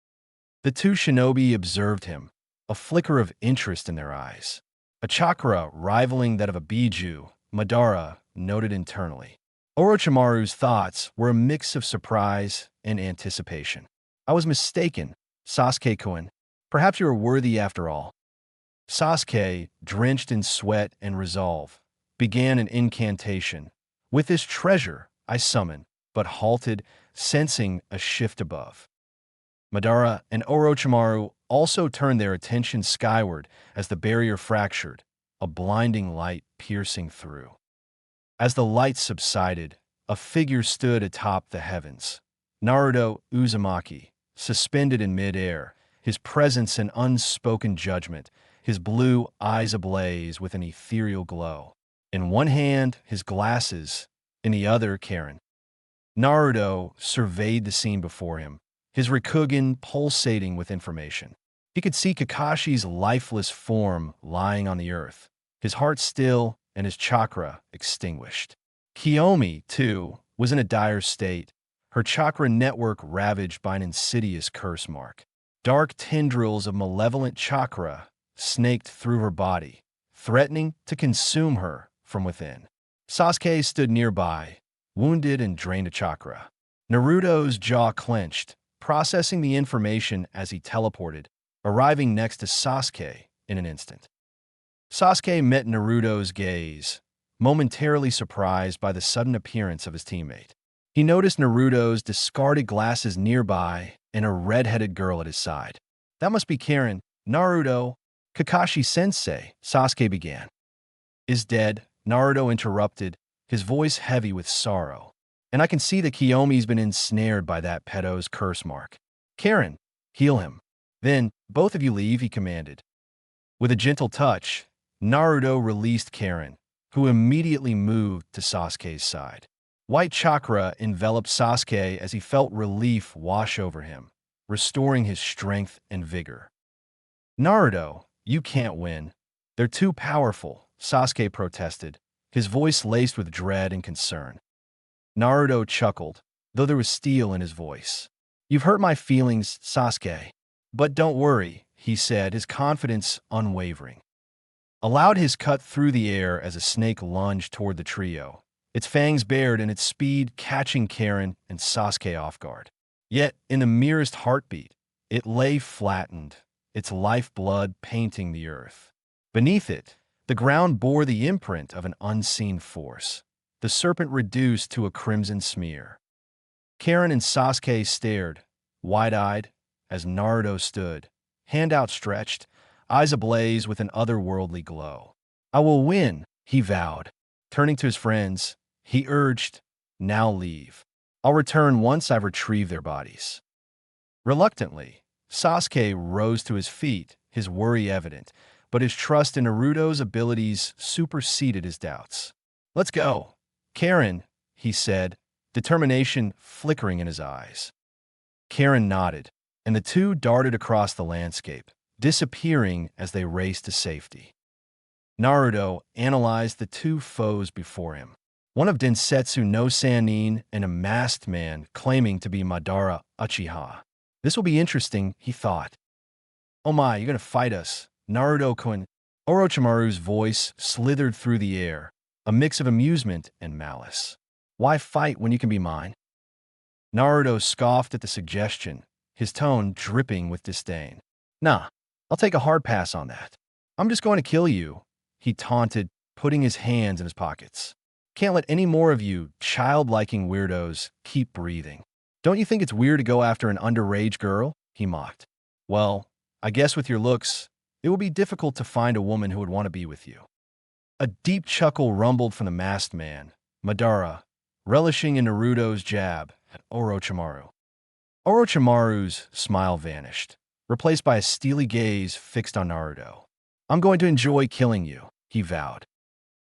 The two shinobi observed him, a flicker of interest in their eyes. A chakra rivaling that of a Biju, Madara noted internally. Orochimaru's thoughts were a mix of surprise and anticipation. I was mistaken, Sasuke-kun. Perhaps you are worthy after all. Sasuke, drenched in sweat and resolve, began an incantation. With this treasure, I summon, but halted, sensing a shift above. Madara and Orochimaru also turned their attention skyward as the barrier fractured, a blinding light piercing through. As the light subsided, a figure stood atop the heavens. Naruto Uzumaki, suspended in midair, his presence an unspoken judgment, his blue eyes ablaze with an ethereal glow. In one hand, his glasses, in the other, Karen. Naruto surveyed the scene before him, his Rikugen pulsating with information. He could see Kakashi's lifeless form lying on the earth, his heart still and his chakra extinguished. Kiyomi, too, was in a dire state, her chakra network ravaged by an insidious curse mark. Dark tendrils of malevolent chakra snaked through her body, threatening to consume her from within. Sasuke stood nearby, wounded and drained of chakra. Naruto's jaw clenched, processing the information as he teleported, arriving next to Sasuke in an instant. Sasuke met Naruto's gaze, momentarily surprised by the sudden appearance of his teammate. He noticed Naruto's discarded glasses nearby and a red-headed girl at his side. That must be Karen. Naruto, Kakashi-sensei, Sasuke began. Is dead, Naruto interrupted, his voice heavy with sorrow. And I can see that Kiyomi's been ensnared by that pedo's curse mark. Karen, heal him. Then, both of you leave, he commanded. With a gentle touch, Naruto released Karen, who immediately moved to Sasuke's side. White chakra enveloped Sasuke as he felt relief wash over him, restoring his strength and vigor. Naruto, you can't win. They're too powerful, Sasuke protested, his voice laced with dread and concern. Naruto chuckled, though there was steel in his voice. You've hurt my feelings, Sasuke. But don't worry, he said, his confidence unwavering. Allowed his cut through the air as a snake lunged toward the trio, its fangs bared and its speed catching Karen and Sasuke off guard. Yet, in the merest heartbeat, it lay flattened, its lifeblood painting the earth. Beneath it, the ground bore the imprint of an unseen force, the serpent reduced to a crimson smear. Karen and Sasuke stared, wide-eyed, as Naruto stood, hand outstretched, eyes ablaze with an otherworldly glow. I will win, he vowed. Turning to his friends, he urged, now leave. I'll return once I've retrieved their bodies. Reluctantly, Sasuke rose to his feet, his worry evident, but his trust in Naruto's abilities superseded his doubts. Let's go. Karen, he said, determination flickering in his eyes. Karen nodded, and the two darted across the landscape, disappearing as they raced to safety. Naruto analyzed the two foes before him, one of Densetsu no Sannin and a masked man claiming to be Madara Uchiha. This will be interesting, he thought. Oh my, you're gonna fight us, Naruto-kun. Orochimaru's voice slithered through the air, a mix of amusement and malice. Why fight when you can be mine? Naruto scoffed at the suggestion, his tone dripping with disdain. Nah, I'll take a hard pass on that. I'm just going to kill you, he taunted, putting his hands in his pockets. Can't let any more of you child-liking weirdos keep breathing. Don't you think it's weird to go after an underage girl? He mocked. Well, I guess with your looks, it will be difficult to find a woman who would want to be with you. A deep chuckle rumbled from the masked man, Madara, relishing in Naruto's jab at Orochimaru. Orochimaru's smile vanished, replaced by a steely gaze fixed on Naruto. I'm going to enjoy killing you, he vowed.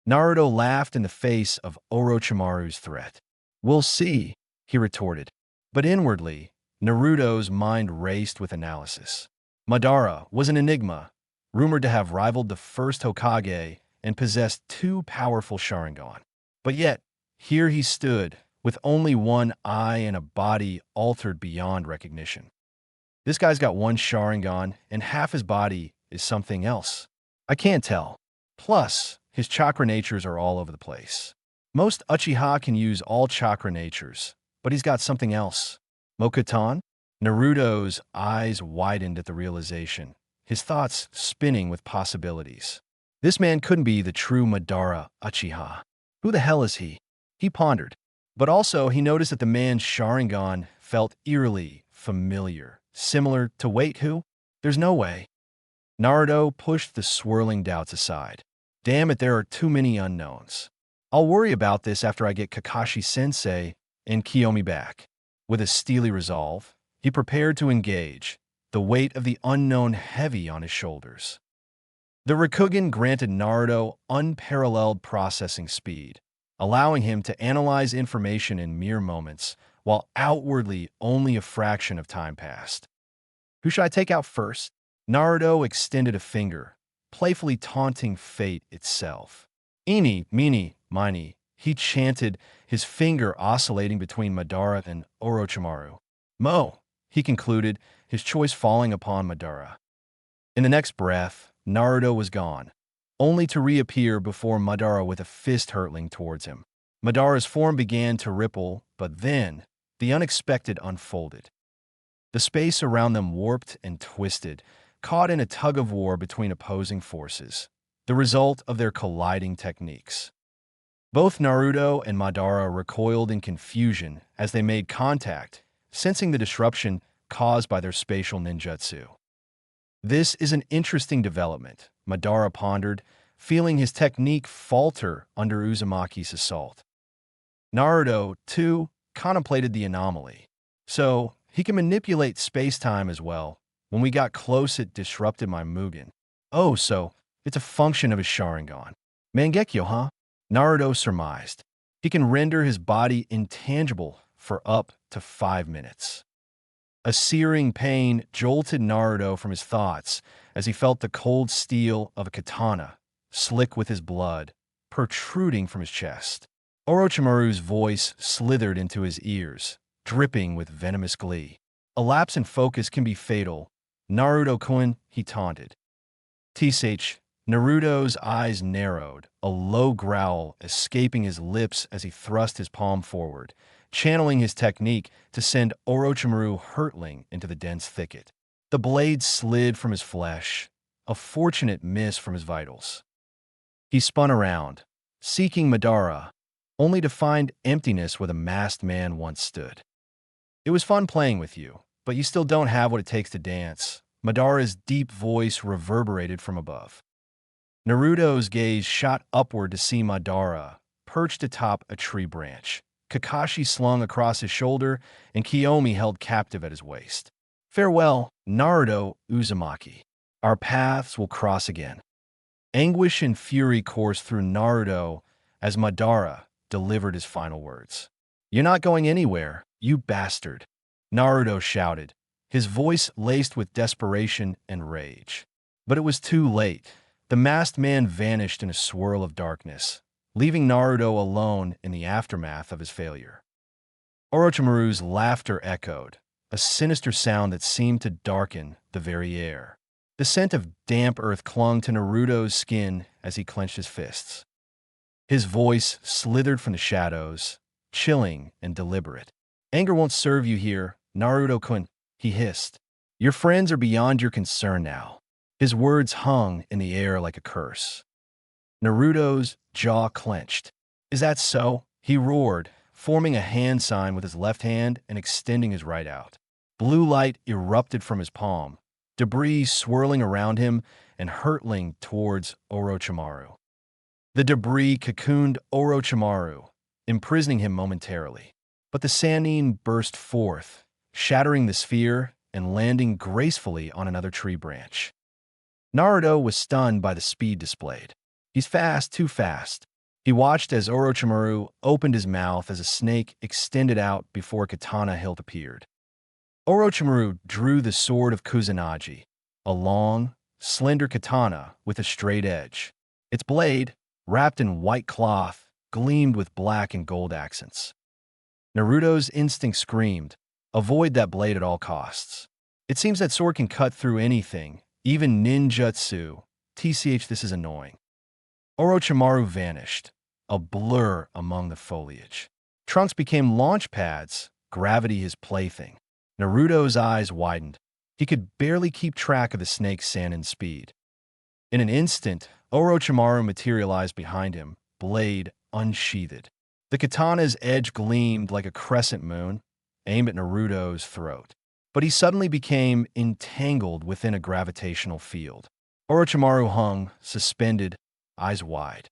Naruto laughed in the face of Orochimaru's threat. We'll see, he retorted. But inwardly, Naruto's mind raced with analysis. Madara was an enigma, rumored to have rivaled the first Hokage and possessed two powerful Sharingan. But yet, here he stood, with only one eye and a body altered beyond recognition. This guy's got one Sharingan, and half his body is something else. I can't tell. Plus, his chakra natures are all over the place. Most Uchiha can use all chakra natures, but he's got something else. Mokuton? Naruto's eyes widened at the realization, his thoughts spinning with possibilities. This man couldn't be the true Madara Uchiha. Who the hell is he? He pondered. But also, he noticed that the man's Sharingan felt eerily familiar. Similar to wait, who? There's no way. Naruto pushed the swirling doubts aside. Damn it, there are too many unknowns. I'll worry about this after I get Kakashi-sensei and Kiyomi back. With a steely resolve, he prepared to engage, the weight of the unknown heavy on his shoulders. The Rakugan granted Naruto unparalleled processing speed, allowing him to analyze information in mere moments, while outwardly only a fraction of time passed. Who should I take out first? Naruto extended a finger, playfully taunting fate itself. Eeny, meeny, miny, he chanted, his finger oscillating between Madara and Orochimaru. Mo, he concluded, his choice falling upon Madara. In the next breath, Naruto was gone, only to reappear before Madara with a fist hurtling towards him. Madara's form began to ripple, but then the unexpected unfolded. The space around them warped and twisted, caught in a tug-of-war between opposing forces, the result of their colliding techniques. Both Naruto and Madara recoiled in confusion as they made contact, sensing the disruption caused by their spatial ninjutsu. This is an interesting development, Madara pondered, feeling his technique falter under Uzumaki's assault. Naruto, too, contemplated the anomaly. So, he can manipulate space-time as well. When we got close, it disrupted my Mugen. Oh, so it's a function of his Sharingan. Mangekyo, huh? Naruto surmised. He can render his body intangible for up to 5 minutes. A searing pain jolted Naruto from his thoughts as he felt the cold steel of a katana, slick with his blood, protruding from his chest. Orochimaru's voice slithered into his ears, dripping with venomous glee. A lapse in focus can be fatal. Naruto-kun, he taunted. Tsh, Naruto's eyes narrowed, a low growl escaping his lips as he thrust his palm forward, channeling his technique to send Orochimaru hurtling into the dense thicket. The blade slid from his flesh, a fortunate miss from his vitals. He spun around, seeking Madara, only to find emptiness where the masked man once stood. It was fun playing with you, but you still don't have what it takes to dance. Madara's deep voice reverberated from above. Naruto's gaze shot upward to see Madara, perched atop a tree branch, Kakashi slung across his shoulder, and Kiyomi held captive at his waist. Farewell, Naruto Uzumaki. Our paths will cross again. Anguish and fury coursed through Naruto as Madara delivered his final words. You're not going anywhere, you bastard, Naruto shouted, his voice laced with desperation and rage. But it was too late. The masked man vanished in a swirl of darkness, leaving Naruto alone in the aftermath of his failure. Orochimaru's laughter echoed, a sinister sound that seemed to darken the very air. The scent of damp earth clung to Naruto's skin as he clenched his fists. His voice slithered from the shadows, chilling and deliberate. Anger won't serve you here, Naruto-kun, he hissed. Your friends are beyond your concern now. His words hung in the air like a curse. Naruto's jaw clenched. Is that so? He roared, forming a hand sign with his left hand and extending his right out. Blue light erupted from his palm, debris swirling around him and hurtling towards Orochimaru. The debris cocooned Orochimaru, imprisoning him momentarily. But the Sannin burst forth, shattering the sphere and landing gracefully on another tree branch. Naruto was stunned by the speed displayed. He's fast, too fast. He watched as Orochimaru opened his mouth as a snake extended out before a katana hilt appeared. Orochimaru drew the sword of Kusanagi, a long, slender katana with a straight edge. Its blade, wrapped in white cloth, gleamed with black and gold accents. Naruto's instinct screamed, avoid that blade at all costs. It seems that sword can cut through anything, even ninjutsu. This is annoying. Orochimaru vanished, a blur among the foliage. Trunks became launch pads, gravity his plaything. Naruto's eyes widened. He could barely keep track of the snake's Sannin speed. In an instant, Orochimaru materialized behind him, blade unsheathed. The katana's edge gleamed like a crescent moon, aimed at Naruto's throat. But he suddenly became entangled within a gravitational field. Orochimaru hung, suspended, eyes wide.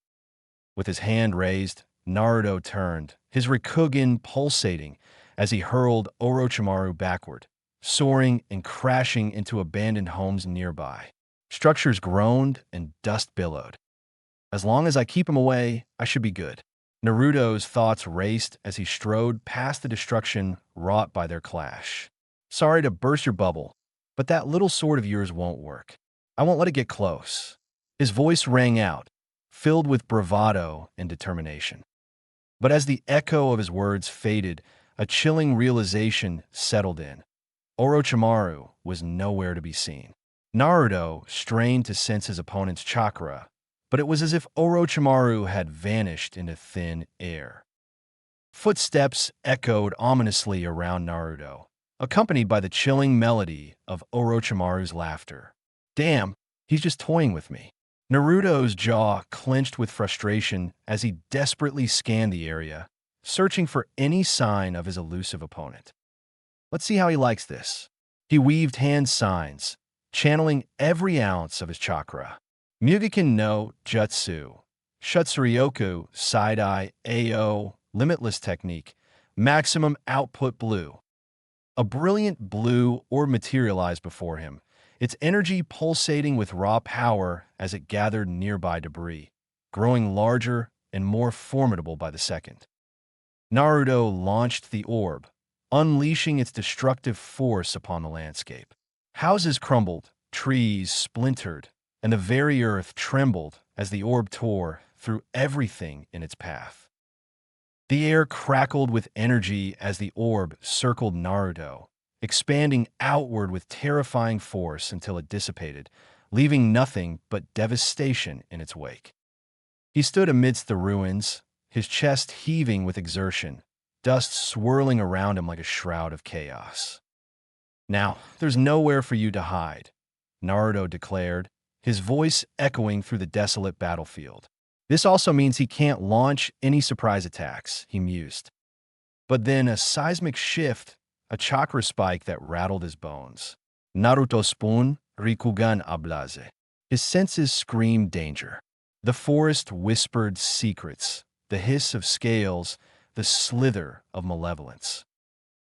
With his hand raised, Naruto turned, his Rikugen pulsating as he hurled Orochimaru backward, soaring and crashing into abandoned homes nearby. Structures groaned and dust billowed. As long as I keep him away, I should be good. Naruto's thoughts raced as he strode past the destruction wrought by their clash. Sorry to burst your bubble, but that little sword of yours won't work. I won't let it get close. His voice rang out, filled with bravado and determination. But as the echo of his words faded, a chilling realization settled in. Orochimaru was nowhere to be seen. Naruto strained to sense his opponent's chakra, but it was as if Orochimaru had vanished into thin air. Footsteps echoed ominously around Naruto, accompanied by the chilling melody of Orochimaru's laughter. Damn, he's just toying with me. Naruto's jaw clenched with frustration as he desperately scanned the area, searching for any sign of his elusive opponent. Let's see how he likes this. He weaved hand signs, channeling every ounce of his chakra. Mugiken no Jutsu, Shutsuryoku, Side-Eye, AO, Limitless Technique, Maximum Output Blue. A brilliant blue orb materialized before him, its energy pulsating with raw power as it gathered nearby debris, growing larger and more formidable by the second. Naruto launched the orb, unleashing its destructive force upon the landscape. Houses crumbled, trees splintered, and the very earth trembled as the orb tore through everything in its path. The air crackled with energy as the orb circled Naruto, expanding outward with terrifying force until it dissipated, leaving nothing but devastation in its wake. He stood amidst the ruins, his chest heaving with exertion, dust swirling around him like a shroud of chaos. Now, there's nowhere for you to hide, Naruto declared, his voice echoing through the desolate battlefield. This also means he can't launch any surprise attacks, he mused. But then a seismic shift, a chakra spike that rattled his bones. Naruto spoon, Rikugan ablase. His senses screamed danger. The forest whispered secrets, the hiss of scales, the slither of malevolence.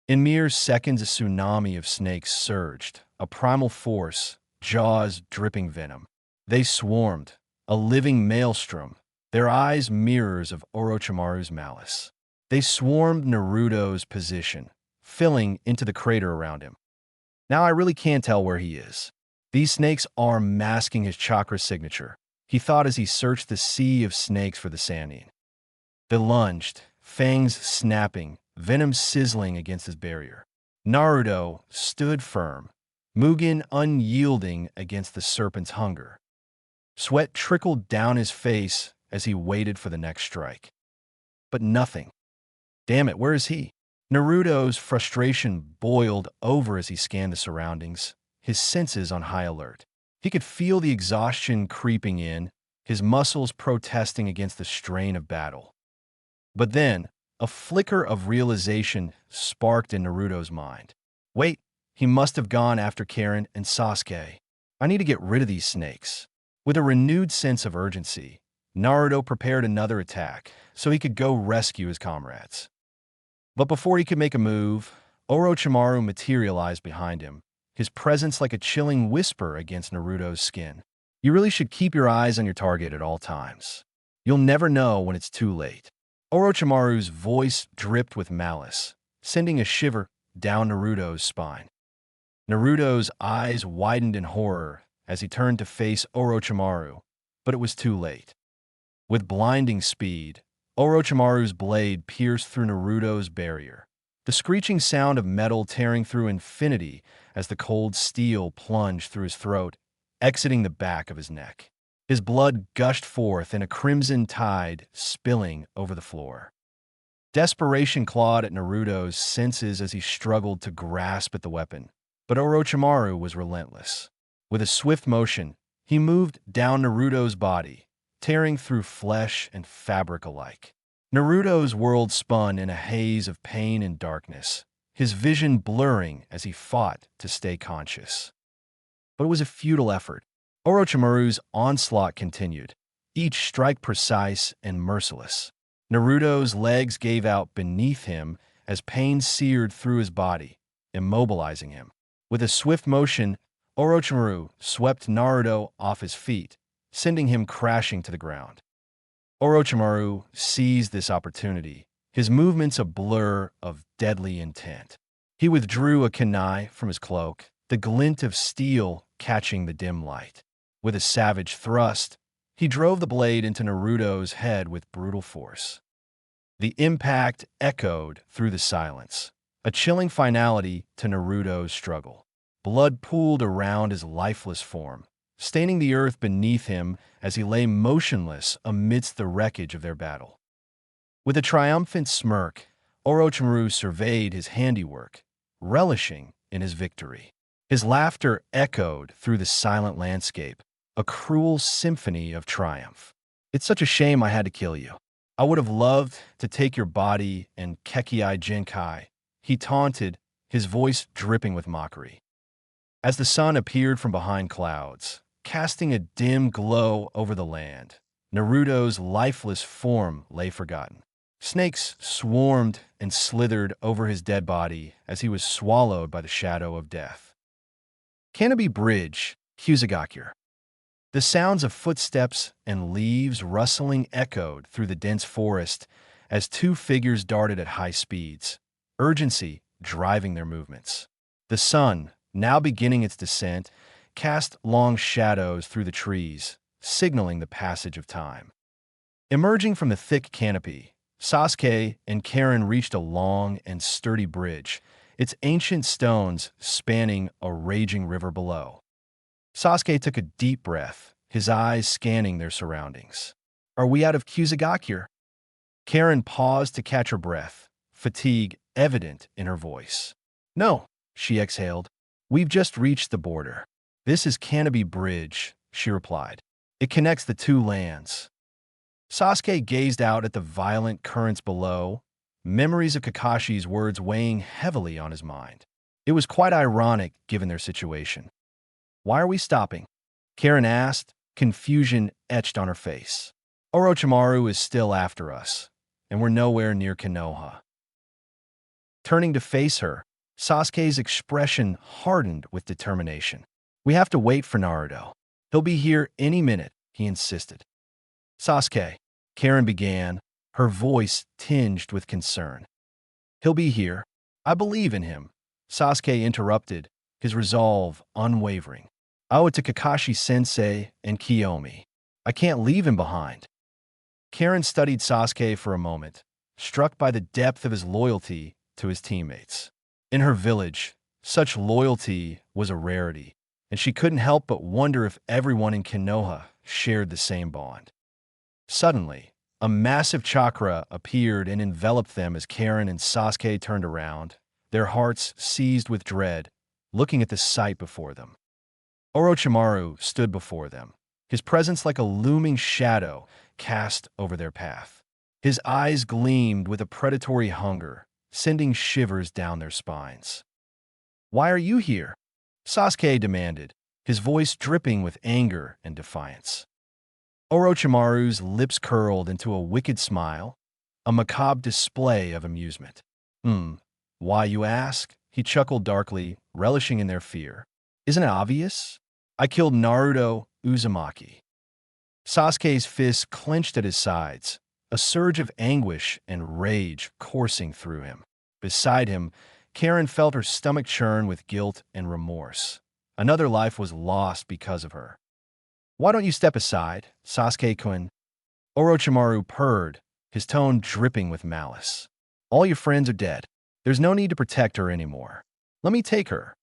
In mere seconds, a tsunami of snakes surged, a primal force, jaws dripping venom. They swarmed, a living maelstrom, their eyes mirrors of Orochimaru's malice. They swarmed Naruto's position, filling into the crater around him. Now I really can't tell where he is. These snakes are masking his chakra signature, he thought as he searched the sea of snakes for the Sannin. They lunged, fangs snapping, venom sizzling against his barrier. Naruto stood firm, Mugen unyielding against the serpent's hunger. Sweat trickled down his face as he waited for the next strike. But nothing. Damn it, where is he? Naruto's frustration boiled over as he scanned the surroundings, his senses on high alert. He could feel the exhaustion creeping in, his muscles protesting against the strain of battle. But then, a flicker of realization sparked in Naruto's mind. Wait, he must have gone after Karen and Sasuke. I need to get rid of these snakes. With a renewed sense of urgency, Naruto prepared another attack so he could go rescue his comrades. But before he could make a move, Orochimaru materialized behind him, his presence like a chilling whisper against Naruto's skin. You really should keep your eyes on your target at all times. You'll never know when it's too late. Orochimaru's voice dripped with malice, sending a shiver down Naruto's spine. Naruto's eyes widened in horror as he turned to face Orochimaru, but it was too late. With blinding speed, Orochimaru's blade pierced through Naruto's barrier, the screeching sound of metal tearing through infinity as the cold steel plunged through his throat, exiting the back of his neck. His blood gushed forth in a crimson tide, spilling over the floor. Desperation clawed at Naruto's senses as he struggled to grasp at the weapon, but Orochimaru was relentless. With a swift motion, he moved down Naruto's body, tearing through flesh and fabric alike. Naruto's world spun in a haze of pain and darkness, his vision blurring as he fought to stay conscious. But it was a futile effort. Orochimaru's onslaught continued, each strike precise and merciless. Naruto's legs gave out beneath him as pain seared through his body, immobilizing him. With a swift motion, Orochimaru swept Naruto off his feet, sending him crashing to the ground. Orochimaru seized this opportunity, his movements a blur of deadly intent. He withdrew a kunai from his cloak, the glint of steel catching the dim light. With a savage thrust, he drove the blade into Naruto's head with brutal force. The impact echoed through the silence, a chilling finality to Naruto's struggle. Blood pooled around his lifeless form, staining the earth beneath him as he lay motionless amidst the wreckage of their battle. With a triumphant smirk, Orochimaru surveyed his handiwork, relishing in his victory. His laughter echoed through the silent landscape, a cruel symphony of triumph. It's such a shame I had to kill you. I would have loved to take your body and Kekkei Jinkai, he taunted, his voice dripping with mockery. As the sun appeared from behind clouds, casting a dim glow over the land, Naruto's lifeless form lay forgotten. Snakes swarmed and slithered over his dead body as he was swallowed by the shadow of death. Canopy Bridge, Kyusugakure. The sounds of footsteps and leaves rustling echoed through the dense forest as two figures darted at high speeds, urgency driving their movements. The sun, now beginning its descent, cast long shadows through the trees, signaling the passage of time. Emerging from the thick canopy, Sasuke and Karen reached a long and sturdy bridge, its ancient stones spanning a raging river below. Sasuke took a deep breath, his eyes scanning their surroundings. Are we out of Kyusugakure? Karen paused to catch her breath, fatigue evident in her voice. No, she exhaled. We've just reached the border. This is Canopy Bridge, she replied. It connects the two lands. Sasuke gazed out at the violent currents below, memories of Kakashi's words weighing heavily on his mind. It was quite ironic given their situation. Why are we stopping? Karen asked, confusion etched on her face. Orochimaru is still after us, and we're nowhere near Konoha. Turning to face her, Sasuke's expression hardened with determination. We have to wait for Naruto. He'll be here any minute, he insisted. Sasuke, Karen began, her voice tinged with concern. He'll be here. I believe in him, Sasuke interrupted, his resolve unwavering. I owe it to Kakashi-sensei and Kiyomi. I can't leave him behind. Karen studied Sasuke for a moment, struck by the depth of his loyalty to his teammates. In her village, such loyalty was a rarity, and she couldn't help but wonder if everyone in Konoha shared the same bond. Suddenly, a massive chakra appeared and enveloped them as Karen and Sasuke turned around, their hearts seized with dread, looking at the sight before them. Orochimaru stood before them, his presence like a looming shadow cast over their path. His eyes gleamed with a predatory hunger, sending shivers down their spines. "Why are you here?" Sasuke demanded, his voice dripping with anger and defiance. Orochimaru's lips curled into a wicked smile, a macabre display of amusement. Why, you ask? He chuckled darkly, relishing in their fear. "Isn't it obvious? I killed Naruto Uzumaki." Sasuke's fists clenched at his sides, a surge of anguish and rage coursing through him. Beside him, Karen felt her stomach churn with guilt and remorse. Another life was lost because of her. "Why don't you step aside, Sasuke-kun?" Orochimaru purred, his tone dripping with malice. "All your friends are dead. There's no need to protect her anymore. Let me take her."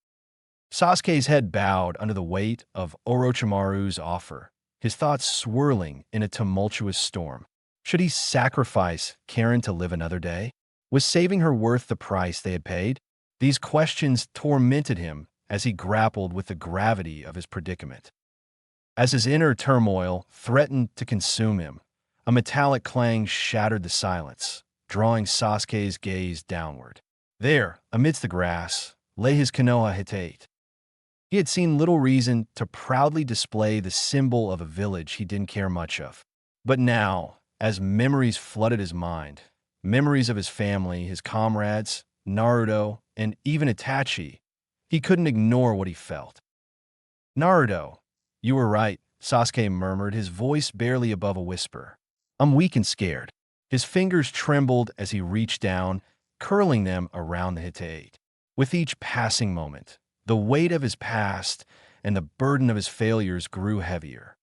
Sasuke's head bowed under the weight of Orochimaru's offer, his thoughts swirling in a tumultuous storm. Should he sacrifice Karen to live another day? Was saving her worth the price they had paid? These questions tormented him as he grappled with the gravity of his predicament. As his inner turmoil threatened to consume him, a metallic clang shattered the silence, drawing Sasuke's gaze downward. There, amidst the grass, lay his Konoha Hitate. He had seen little reason to proudly display the symbol of a village he didn't care much of. But now, as memories flooded his mind, memories of his family, his comrades, Naruto, and even Itachi, he couldn't ignore what he felt. "Naruto, you were right," Sasuke murmured, his voice barely above a whisper. "I'm weak and scared." His fingers trembled as he reached down, curling them around the Hitate. With each passing moment, the weight of his past and the burden of his failures grew heavier.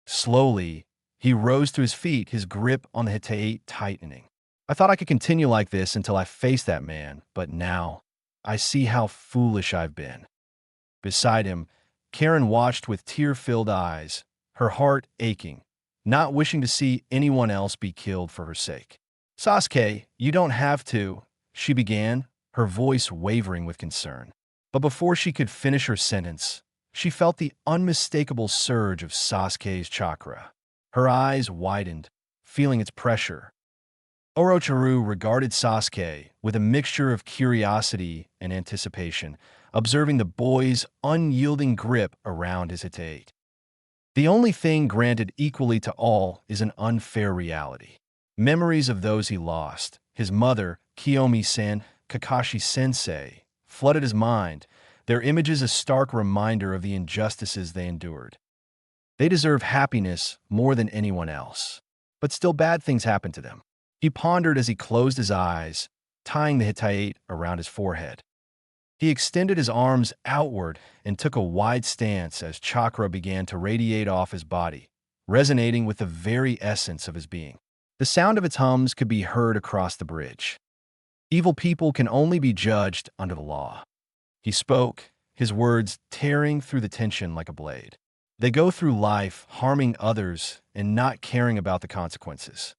Slowly, he rose to his feet, his grip on the Hitate tightening. "I thought I could continue like this until I faced that man, but now I see how foolish I've been." Beside him, Karen watched with tear-filled eyes, her heart aching, not wishing to see anyone else be killed for her sake. "Sasuke, you don't have to," she began, her voice wavering with concern. But before she could finish her sentence, she felt the unmistakable surge of Sasuke's chakra. Her eyes widened, feeling its pressure. Orochimaru regarded Sasuke with a mixture of curiosity and anticipation, observing the boy's unyielding grip around his Hitate. The only thing granted equally to all is an unfair reality. Memories of those he lost, his mother, Kiyomi-san, Kakashi-sensei, flooded his mind, their images a stark reminder of the injustices they endured. They deserve happiness more than anyone else. But still bad things happened to them. He pondered as he closed his eyes, tying the Hitate around his forehead. He extended his arms outward and took a wide stance as chakra began to radiate off his body, resonating with the very essence of his being. The sound of its hums could be heard across the bridge. "Evil people can only be judged under the law." He spoke, his words tearing through the tension like a blade. "They go through life harming others and not caring about the consequences."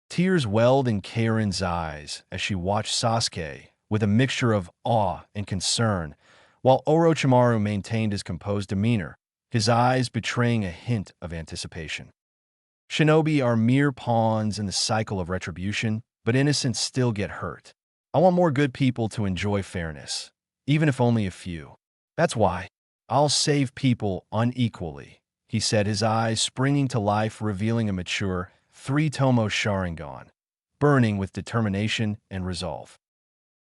Tears welled in Karen's eyes as she watched Sasuke with a mixture of awe and concern, while Orochimaru maintained his composed demeanor, his eyes betraying a hint of anticipation. "Shinobi are mere pawns in the cycle of retribution, but innocents still get hurt. I want more good people to enjoy fairness, even if only a few. That's why I'll save people unequally," he said, his eyes springing to life, revealing a mature, three-tomo Sharingan, burning with determination and resolve.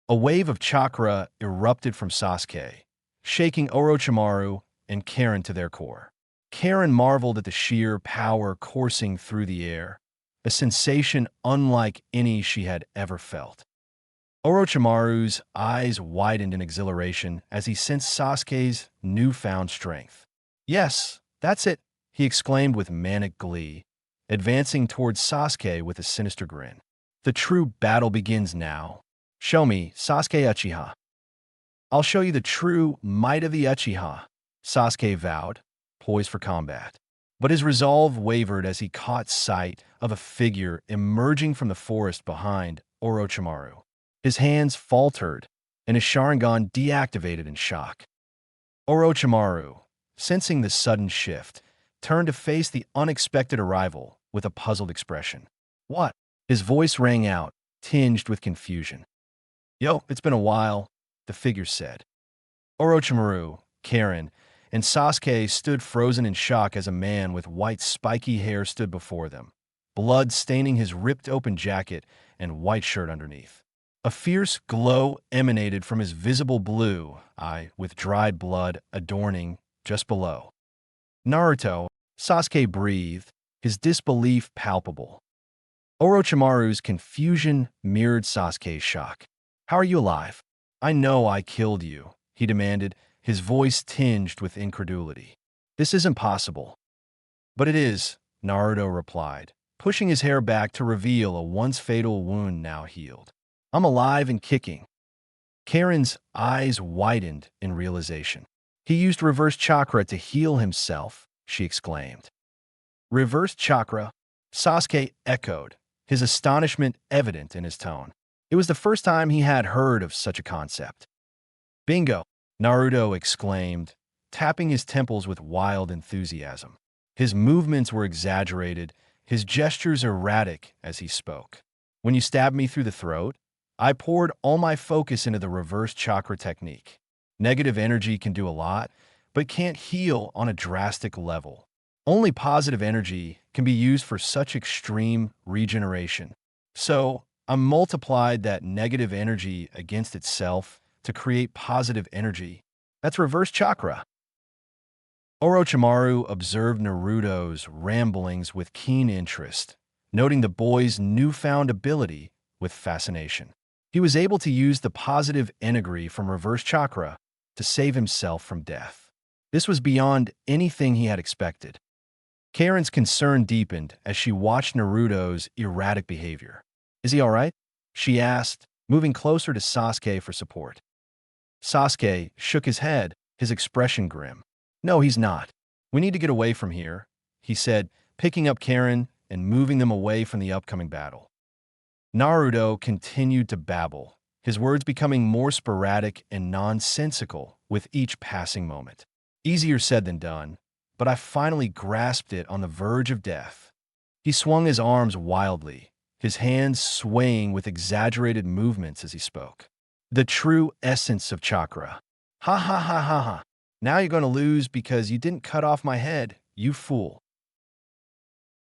A wave of chakra erupted from Sasuke, shaking Orochimaru and Karen to their core. Karen marveled at the sheer power coursing through the air, a sensation unlike any she had ever felt. Orochimaru's eyes widened in exhilaration as he sensed Sasuke's newfound strength. "Yes, that's it," he exclaimed with manic glee, advancing towards Sasuke with a sinister grin. "The true battle begins now. Show me, Sasuke Uchiha." "I'll show you the true might of the Uchiha," Sasuke vowed, poised for combat. But his resolve wavered as he caught sight of a figure emerging from the forest behind Orochimaru. His hands faltered, and his Sharingan deactivated in shock. Orochimaru, sensing the sudden shift, turned to face the unexpected arrival with a puzzled expression. "What?" His voice rang out, tinged with confusion. Yo, it's been a while, the figure said. Orochimaru, Karen, and Sasuke stood frozen in shock as a man with white spiky hair stood before them, blood staining his ripped-open jacket and white shirt underneath. A fierce glow emanated from his visible blue eye, with dried blood adorning just below. Naruto, Sasuke breathed, his disbelief palpable. Orochimaru's confusion mirrored Sasuke's shock. How are you alive? I know I killed you, he demanded, his voice tinged with incredulity. This isn't possible. But it is, Naruto replied, pushing his hair back to reveal a once fatal wound now healed. I'm alive and kicking. Karen's eyes widened in realization. He used reverse chakra to heal himself, she exclaimed. Reverse chakra? Sasuke echoed, his astonishment evident in his tone. It was the first time he had heard of such a concept. Bingo! Naruto exclaimed, tapping his temples with wild enthusiasm. His movements were exaggerated, his gestures erratic as he spoke. When you stabbed me through the throat, I poured all my focus into the reverse chakra technique. Negative energy can do a lot, but can't heal on a drastic level. Only positive energy can be used for such extreme regeneration. So, I multiplied that negative energy against itself to create positive energy. That's reverse chakra. Orochimaru observed Naruto's ramblings with keen interest, noting the boy's newfound ability with fascination. He was able to use the positive energy from reverse chakra to save himself from death. This was beyond anything he had expected. Karen's concern deepened as she watched Naruto's erratic behavior. Is he all right? She asked, moving closer to Sasuke for support. Sasuke shook his head, his expression grim. No, he's not. We need to get away from here, he said, picking up Karen and moving them away from the upcoming battle. Naruto continued to babble, his words becoming more sporadic and nonsensical with each passing moment. Easier said than done, but I finally grasped it on the verge of death. He swung his arms wildly, his hands swaying with exaggerated movements as he spoke. The true essence of chakra. Ha ha ha ha ha. Now you're going to lose because you didn't cut off my head, you fool.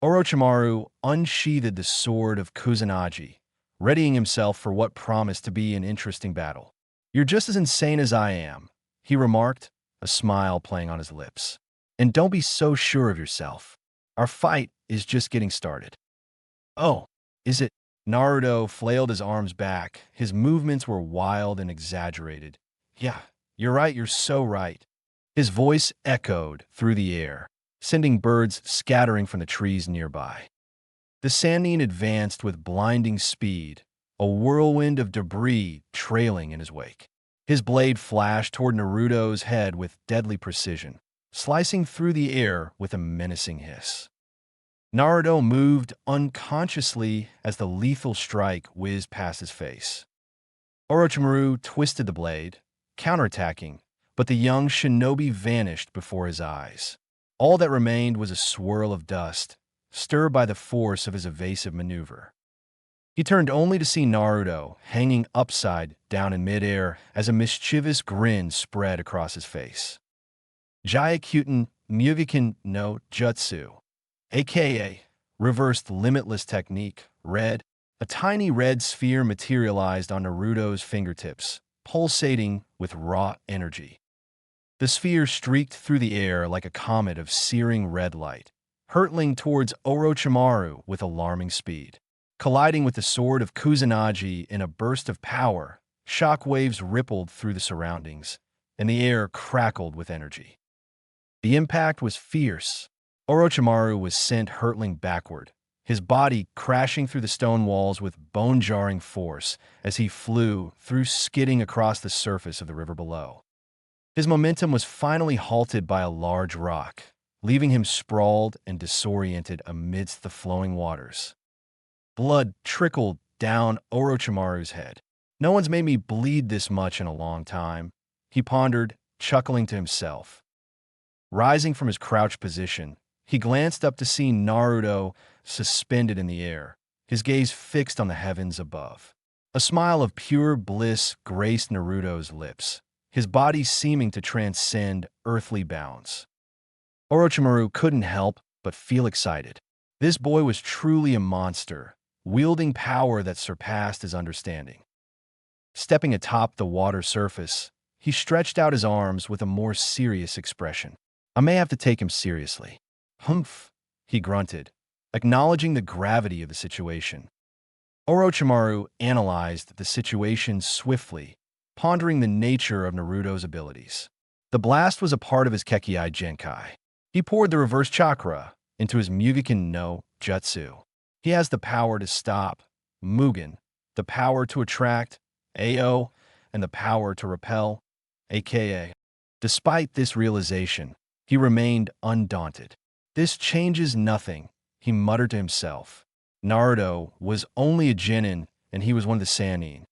Orochimaru unsheathed the sword of Kusanagi, readying himself for what promised to be an interesting battle. You're just as insane as I am, he remarked, a smile playing on his lips. And don't be so sure of yourself. Our fight is just getting started. Oh, is it? Naruto flailed his arms back. His movements were wild and exaggerated. Yeah, you're right, you're so right. His voice echoed through the air, sending birds scattering from the trees nearby. The Sannin advanced with blinding speed, a whirlwind of debris trailing in his wake. His blade flashed toward Naruto's head with deadly precision, slicing through the air with a menacing hiss. Naruto moved unconsciously as the lethal strike whizzed past his face. Orochimaru twisted the blade, counterattacking, but the young shinobi vanished before his eyes. All that remained was a swirl of dust, stirred by the force of his evasive maneuver. He turned only to see Naruto hanging upside down in midair as a mischievous grin spread across his face. Jyakyutin Mugiken no Jutsu, aka Reversed Limitless Technique, red. A tiny red sphere materialized on Naruto's fingertips, pulsating with raw energy. The sphere streaked through the air like a comet of searing red light, hurtling towards Orochimaru with alarming speed. Colliding with the sword of Kusanagi in a burst of power, shockwaves rippled through the surroundings, and the air crackled with energy. The impact was fierce. Orochimaru was sent hurtling backward, his body crashing through the stone walls with bone-jarring force as he flew through, skidding across the surface of the river below. His momentum was finally halted by a large rock, leaving him sprawled and disoriented amidst the flowing waters. Blood trickled down Orochimaru's head. No one's made me bleed this much in a long time, he pondered, chuckling to himself. Rising from his crouched position, he glanced up to see Naruto suspended in the air, his gaze fixed on the heavens above. A smile of pure bliss graced Naruto's lips, his body seeming to transcend earthly bounds. Orochimaru couldn't help but feel excited. This boy was truly a monster, wielding power that surpassed his understanding. Stepping atop the water surface, he stretched out his arms with a more serious expression. I may have to take him seriously. Humph, he grunted, acknowledging the gravity of the situation. Orochimaru analyzed the situation swiftly, pondering the nature of Naruto's abilities. The blast was a part of his Kekkei Genkai. He poured the reverse chakra into his Mugiken no Jutsu. He has the power to stop, Mugen, the power to attract, AO, and the power to repel, aka. Despite this realization, he remained undaunted. This changes nothing, he muttered to himself. Naruto was only a genin, and he was one of the Sannin.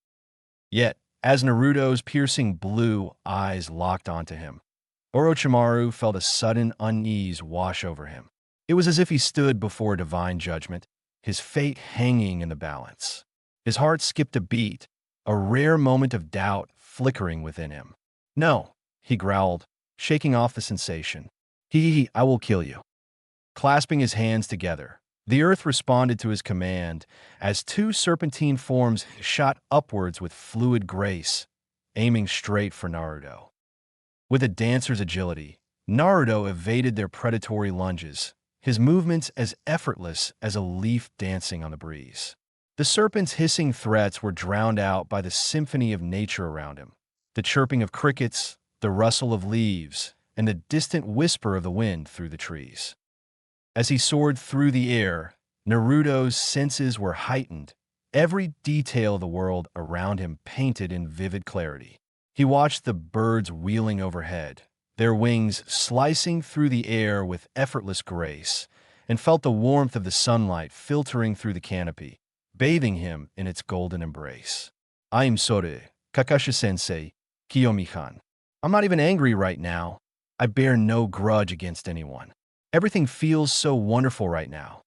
Yet, as Naruto's piercing blue eyes locked onto him, Orochimaru felt a sudden unease wash over him. It was as if he stood before a divine judgment, his fate hanging in the balance. His heart skipped a beat, a rare moment of doubt flickering within him. No, he growled, shaking off the sensation. I will kill you. Clasping his hands together, the earth responded to his command as two serpentine forms shot upwards with fluid grace, aiming straight for Naruto. With a dancer's agility, Naruto evaded their predatory lunges, his movements as effortless as a leaf dancing on the breeze. The serpent's hissing threats were drowned out by the symphony of nature around him, the chirping of crickets, the rustle of leaves, and the distant whisper of the wind through the trees. As he soared through the air, Naruto's senses were heightened, every detail of the world around him painted in vivid clarity. He watched the birds wheeling overhead, their wings slicing through the air with effortless grace, and felt the warmth of the sunlight filtering through the canopy, bathing him in its golden embrace. I am Sore, Kakashi-sensei, Kiyomi-chan. I'm not even angry right now. I bear no grudge against anyone. Everything feels so wonderful right now.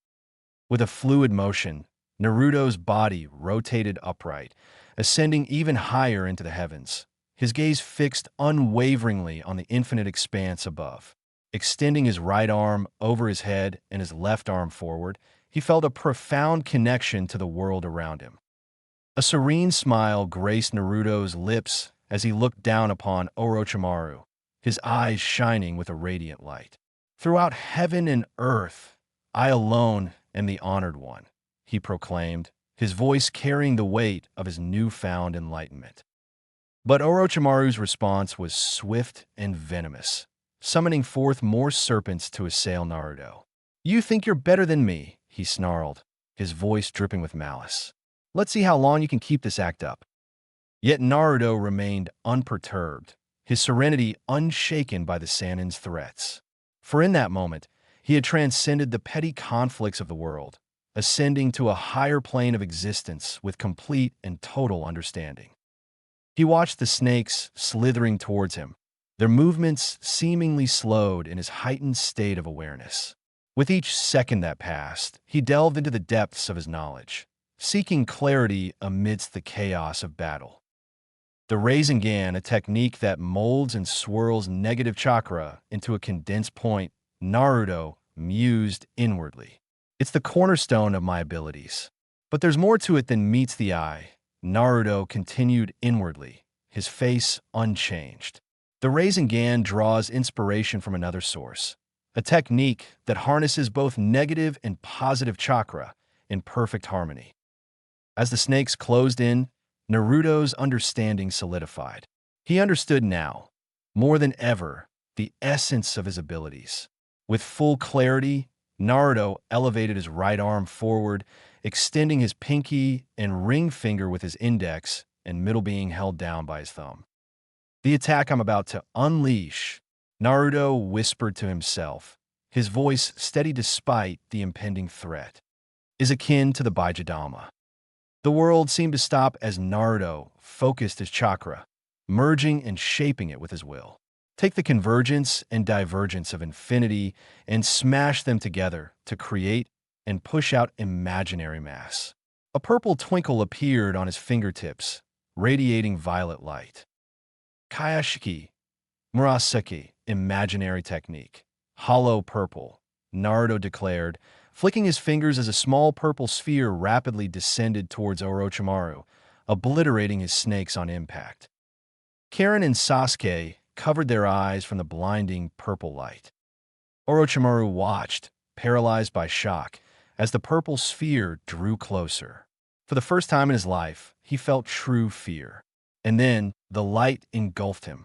With a fluid motion, Naruto's body rotated upright, ascending even higher into the heavens, his gaze fixed unwaveringly on the infinite expanse above. Extending his right arm over his head and his left arm forward, he felt a profound connection to the world around him. A serene smile graced Naruto's lips as he looked down upon Orochimaru, his eyes shining with a radiant light. Throughout heaven and earth, I alone am the honored one, he proclaimed, his voice carrying the weight of his newfound enlightenment. But Orochimaru's response was swift and venomous, summoning forth more serpents to assail Naruto. You think you're better than me, he snarled, his voice dripping with malice. Let's see how long you can keep this act up. Yet Naruto remained unperturbed, his serenity unshaken by the Sannin's threats. For in that moment, he had transcended the petty conflicts of the world, ascending to a higher plane of existence with complete and total understanding. He watched the snakes slithering towards him, their movements seemingly slowed in his heightened state of awareness. With each second that passed, he delved into the depths of his knowledge, seeking clarity amidst the chaos of battle. The Rasengan, a technique that molds and swirls negative chakra into a condensed point, Naruto mused inwardly. It's the cornerstone of my abilities. But there's more to it than meets the eye, Naruto continued inwardly, his face unchanged. The Rasengan draws inspiration from another source, a technique that harnesses both negative and positive chakra in perfect harmony. As the snakes closed in, Naruto's understanding solidified. He understood now, more than ever, the essence of his abilities. With full clarity, Naruto elevated his right arm forward, extending his pinky and ring finger with his index and middle being held down by his thumb. The attack I'm about to unleash, Naruto whispered to himself, his voice steady despite the impending threat, is akin to the Baijidama. The world seemed to stop as Naruto focused his chakra, merging and shaping it with his will. Take the convergence and divergence of infinity and smash them together to create and push out imaginary mass. A purple twinkle appeared on his fingertips, radiating violet light. Kayashiki, Murasaki, imaginary technique. Hollow purple, Naruto declared, flicking his fingers as a small purple sphere rapidly descended towards Orochimaru, obliterating his snakes on impact. Karen and Sasuke covered their eyes from the blinding purple light. Orochimaru watched, paralyzed by shock, as the purple sphere drew closer. For the first time in his life, he felt true fear. And then the light engulfed him.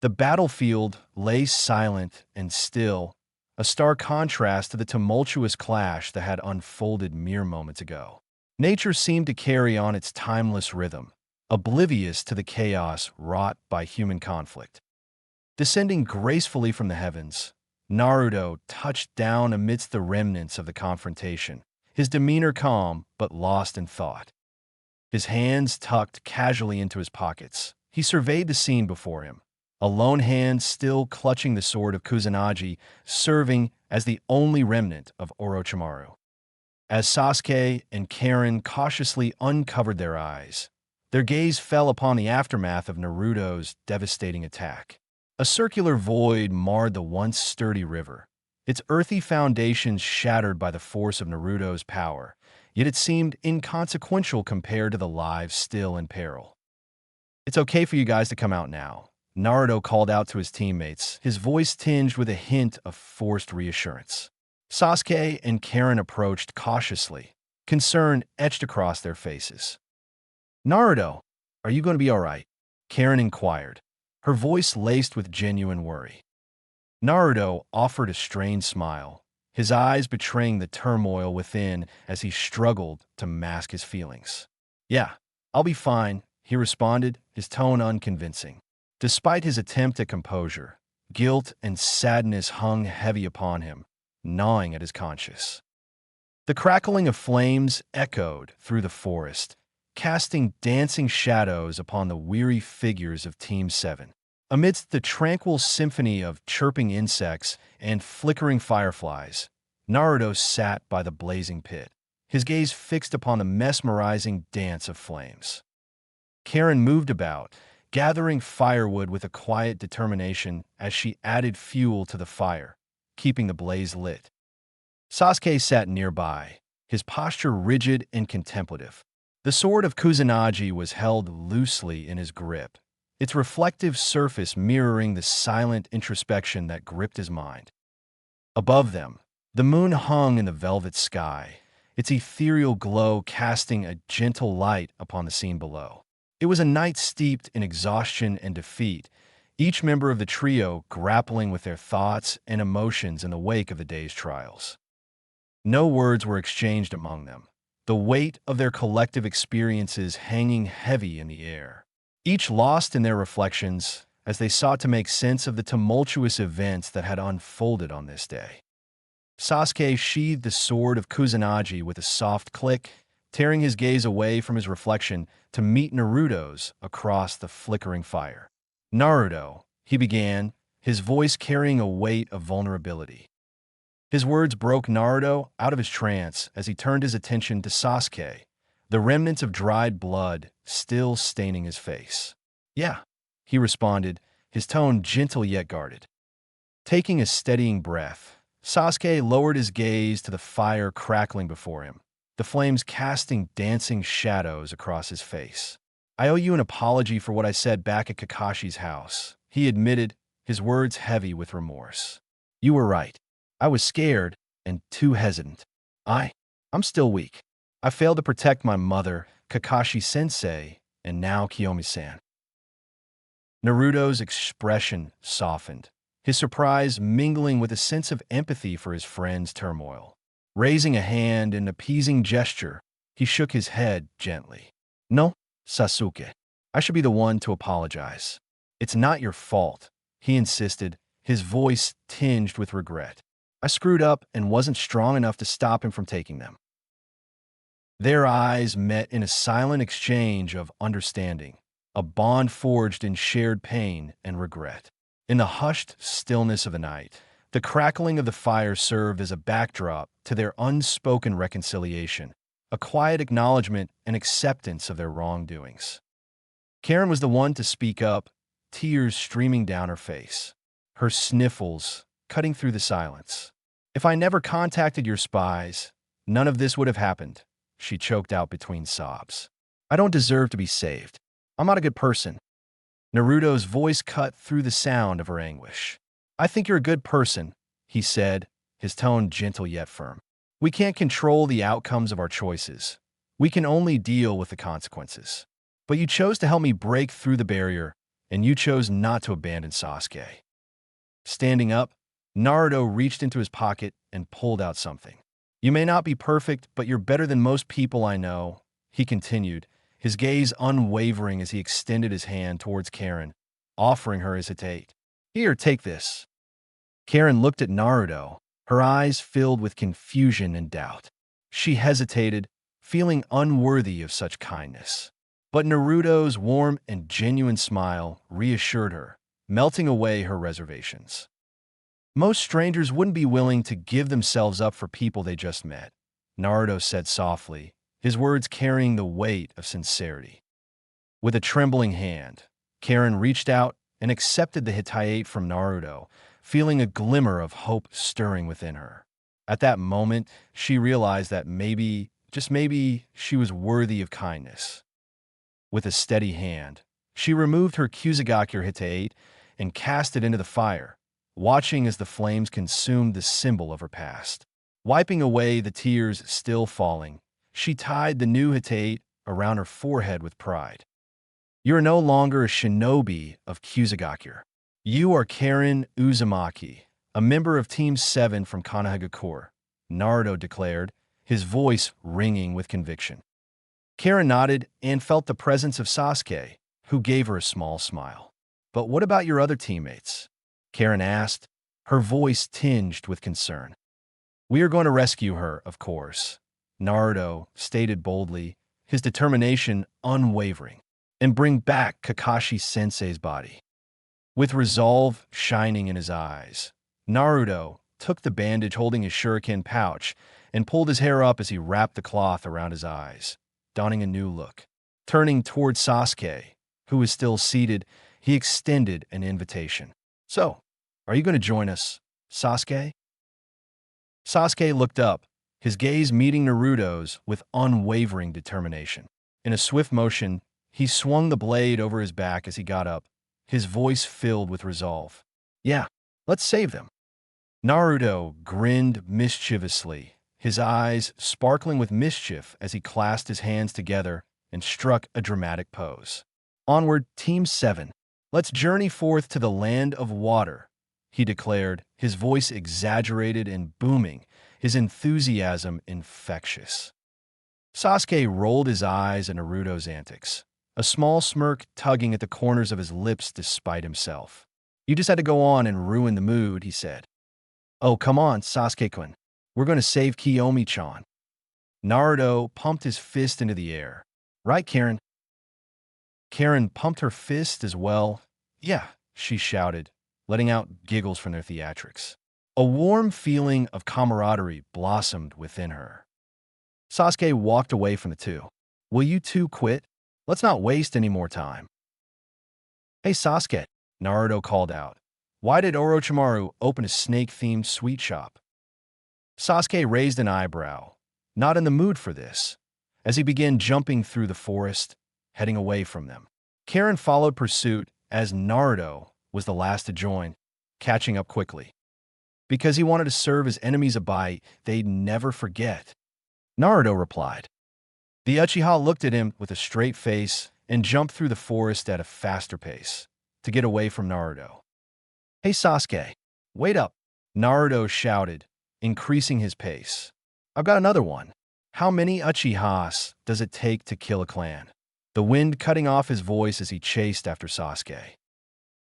The battlefield lay silent and still, a stark contrast to the tumultuous clash that had unfolded mere moments ago. Nature seemed to carry on its timeless rhythm, oblivious to the chaos wrought by human conflict. Descending gracefully from the heavens, Naruto touched down amidst the remnants of the confrontation, his demeanor calm but lost in thought. His hands tucked casually into his pockets, he surveyed the scene before him, a lone hand still clutching the sword of Kusanagi, serving as the only remnant of Orochimaru. As Sasuke and Karen cautiously uncovered their eyes, their gaze fell upon the aftermath of Naruto's devastating attack. A circular void marred the once sturdy river, its earthy foundations shattered by the force of Naruto's power, yet it seemed inconsequential compared to the lives still in peril. "It's okay for you guys to come out now," Naruto called out to his teammates, his voice tinged with a hint of forced reassurance. Sasuke and Karen approached cautiously, concern etched across their faces. "Naruto, are you going to be all right?" Karen inquired, her voice laced with genuine worry. Naruto offered a strained smile, his eyes betraying the turmoil within as he struggled to mask his feelings. "Yeah, I'll be fine," he responded, his tone unconvincing. Despite his attempt at composure, guilt and sadness hung heavy upon him, gnawing at his conscience. The crackling of flames echoed through the forest, casting dancing shadows upon the weary figures of Team 7. Amidst the tranquil symphony of chirping insects and flickering fireflies, Naruto sat by the blazing pit, his gaze fixed upon the mesmerizing dance of flames. Karen moved about, gathering firewood with a quiet determination as she added fuel to the fire, keeping the blaze lit. Sasuke sat nearby, his posture rigid and contemplative. The sword of Kusanagi was held loosely in his grip, its reflective surface mirroring the silent introspection that gripped his mind. Above them, the moon hung in the velvet sky, its ethereal glow casting a gentle light upon the scene below. It was a night steeped in exhaustion and defeat, each member of the trio grappling with their thoughts and emotions in the wake of the day's trials. No words were exchanged among them, the weight of their collective experiences hanging heavy in the air. Each lost in their reflections as they sought to make sense of the tumultuous events that had unfolded on this day. Sasuke sheathed the sword of Kusanagi with a soft click, tearing his gaze away from his reflection to meet Naruto's across the flickering fire. "Naruto," he began, his voice carrying a weight of vulnerability. His words broke Naruto out of his trance as he turned his attention to Sasuke, the remnants of dried blood still staining his face. "Yeah," he responded, his tone gentle yet guarded. Taking a steadying breath, Sasuke lowered his gaze to the fire crackling before him, the flames casting dancing shadows across his face. "I owe you an apology for what I said back at Kakashi's house," he admitted, his words heavy with remorse. "You were right. I was scared and too hesitant. I'm still weak. I failed to protect my mother, Kakashi-sensei, and now Kiyomi-san." Naruto's expression softened, his surprise mingling with a sense of empathy for his friend's turmoil. Raising a hand in an appeasing gesture, he shook his head gently. "No, Sasuke. I should be the one to apologize. It's not your fault," he insisted, his voice tinged with regret. "I screwed up and wasn't strong enough to stop him from taking them." Their eyes met in a silent exchange of understanding, a bond forged in shared pain and regret. In the hushed stillness of the night, the crackling of the fire served as a backdrop to their unspoken reconciliation, a quiet acknowledgement and acceptance of their wrongdoings. Karen was the one to speak up, tears streaming down her face, her sniffles cutting through the silence. "If I never contacted your spies, none of this would have happened," she choked out between sobs. "I don't deserve to be saved. I'm not a good person." Naruto's voice cut through the sound of her anguish. "I think you're a good person," he said, his tone gentle yet firm. "We can't control the outcomes of our choices. We can only deal with the consequences. But you chose to help me break through the barrier, and you chose not to abandon Sasuke." Standing up, Naruto reached into his pocket and pulled out something. "You may not be perfect, but you're better than most people I know," he continued, his gaze unwavering as he extended his hand towards Karen, offering her his hitate. "Here, take this." Karen looked at Naruto, her eyes filled with confusion and doubt. She hesitated, feeling unworthy of such kindness. But Naruto's warm and genuine smile reassured her, melting away her reservations. "Most strangers wouldn't be willing to give themselves up for people they just met," Naruto said softly, his words carrying the weight of sincerity. With a trembling hand, Karen reached out and accepted the hitate from Naruto, feeling a glimmer of hope stirring within her. At that moment, she realized that maybe, just maybe, she was worthy of kindness. With a steady hand, she removed her Kusagakure hitate and cast it into the fire, watching as the flames consumed the symbol of her past. Wiping away the tears still falling, she tied the new hitate around her forehead with pride. "You are no longer a shinobi of Kusagakure. You are Karen Uzumaki, a member of Team 7 from Konohagakure," Naruto declared, his voice ringing with conviction. Karen nodded and felt the presence of Sasuke, who gave her a small smile. "But what about your other teammates?" Karen asked, her voice tinged with concern. "We are going to rescue her, of course," Naruto stated boldly, his determination unwavering, "and bring back Kakashi-sensei's body." With resolve shining in his eyes, Naruto took the bandage holding his shuriken pouch and pulled his hair up as he wrapped the cloth around his eyes, donning a new look. Turning toward Sasuke, who was still seated, he extended an invitation. "So, are you going to join us, Sasuke?" Sasuke looked up, his gaze meeting Naruto's with unwavering determination. In a swift motion, he swung the blade over his back as he got up, his voice filled with resolve. "Yeah, let's save them." Naruto grinned mischievously, his eyes sparkling with mischief as he clasped his hands together and struck a dramatic pose. "Onward, Team 7. Let's journey forth to the land of water," he declared, his voice exaggerated and booming, his enthusiasm infectious. Sasuke rolled his eyes at Naruto's antics, a small smirk tugging at the corners of his lips despite himself. "You just had to go on and ruin the mood," he said. "Oh, come on, Sasuke-kun. We're going to save Kiyomi-chan." Naruto pumped his fist into the air. "Right, Karen?" Karen pumped her fist as well. "Yeah," she shouted, letting out giggles from their theatrics. A warm feeling of camaraderie blossomed within her. Sasuke walked away from the two. "Will you two quit? Let's not waste any more time." "Hey, Sasuke," Naruto called out. "Why did Orochimaru open a snake-themed sweet shop?" Sasuke raised an eyebrow, not in the mood for this, as he began jumping through the forest, heading away from them. Karen followed pursuit as Naruto was the last to join, catching up quickly. "Because he wanted to serve his enemies a bite they'd never forget," Naruto replied. The Uchiha looked at him with a straight face and jumped through the forest at a faster pace to get away from Naruto. "Hey, Sasuke, wait up," Naruto shouted, increasing his pace. "I've got another one. How many Uchihas does it take to kill a clan?" The wind cutting off his voice as he chased after Sasuke.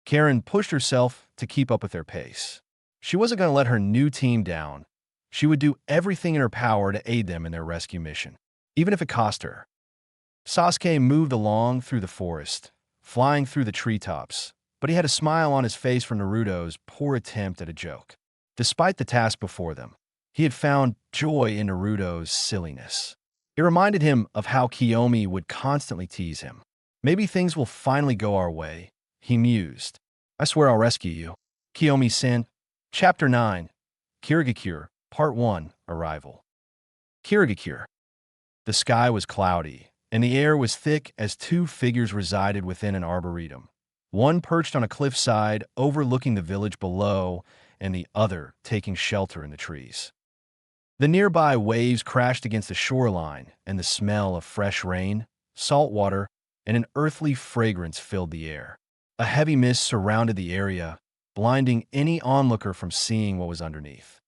Karen pushed herself to keep up with their pace. She wasn't going to let her new team down. She would do everything in her power to aid them in their rescue mission, even if it cost her. Sasuke moved along through the forest, flying through the treetops, but he had a smile on his face for Naruto's poor attempt at a joke. Despite the task before them, he had found joy in Naruto's silliness. It reminded him of how Kiyomi would constantly tease him. Maybe things will finally go our way, he mused. I swear I'll rescue you. Kiyomi-san. Chapter 9. Kirigakure, Part 1, Arrival. Kirigakure. The sky was cloudy, and the air was thick as two figures resided within an arboretum. One perched on a cliffside overlooking the village below, and the other taking shelter in the trees. The nearby waves crashed against the shoreline, and the smell of fresh rain, salt water, and an earthly fragrance filled the air. A heavy mist surrounded the area, blinding any onlooker from seeing what was underneath.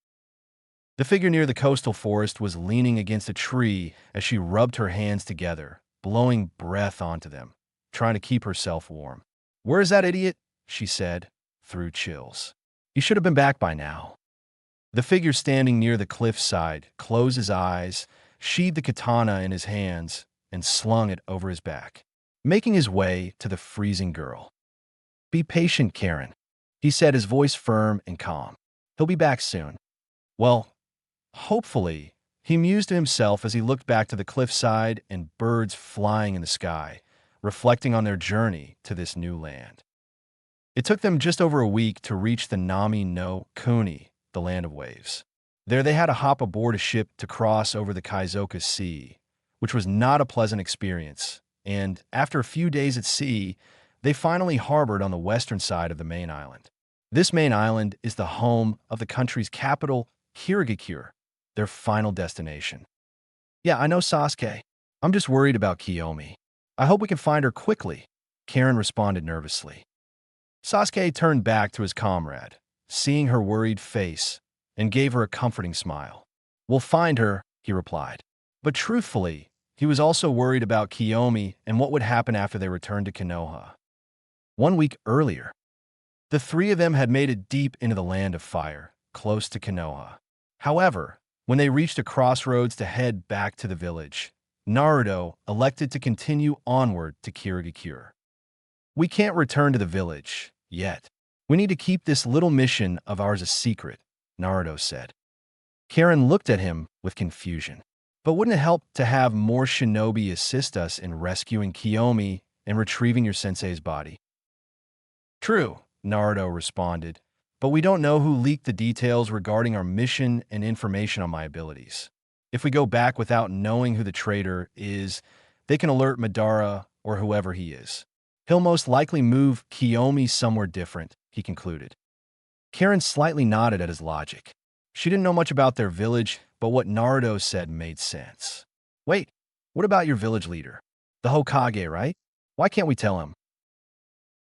The figure near the coastal forest was leaning against a tree as she rubbed her hands together, blowing breath onto them, trying to keep herself warm. "Where's that idiot?" she said, through chills. "He should have been back by now." The figure standing near the cliffside closed his eyes, sheathed the katana in his hands, and slung it over his back, making his way to the freezing girl. "Be patient, Karen," he said, his voice firm and calm. "He'll be back soon." Well, hopefully, he mused to himself as he looked back to the cliffside and birds flying in the sky, reflecting on their journey to this new land. It took them just over a week to reach the Nami no Kuni, the land of waves. There they had to hop aboard a ship to cross over the Kaizoka Sea, which was not a pleasant experience, and after a few days at sea, they finally harbored on the western side of the main island. This main island is the home of the country's capital, Kirigakure, their final destination. "Yeah, I know, Sasuke. I'm just worried about Kiyomi. I hope we can find her quickly," Karen responded nervously. Sasuke turned back to his comrade, seeing her worried face, and gave her a comforting smile. "We'll find her," he replied. But truthfully, he was also worried about Kiyomi and what would happen after they returned to Konoha. 1 week earlier, the three of them had made it deep into the land of fire, close to Konoha. However, when they reached a crossroads to head back to the village, Naruto elected to continue onward to Kirigakure. "We can't return to the village yet. We need to keep this little mission of ours a secret," Naruto said. Karen looked at him with confusion. "But wouldn't it help to have more shinobi assist us in rescuing Kiyomi and retrieving your sensei's body?" "True," Naruto responded, "but we don't know who leaked the details regarding our mission and information on my abilities. If we go back without knowing who the traitor is, they can alert Madara or whoever he is. He'll most likely move Kiyomi somewhere different," he concluded. Karen slightly nodded at his logic. She didn't know much about their village, but what Naruto said made sense. "Wait, what about your village leader? The Hokage, right? Why can't we tell him?"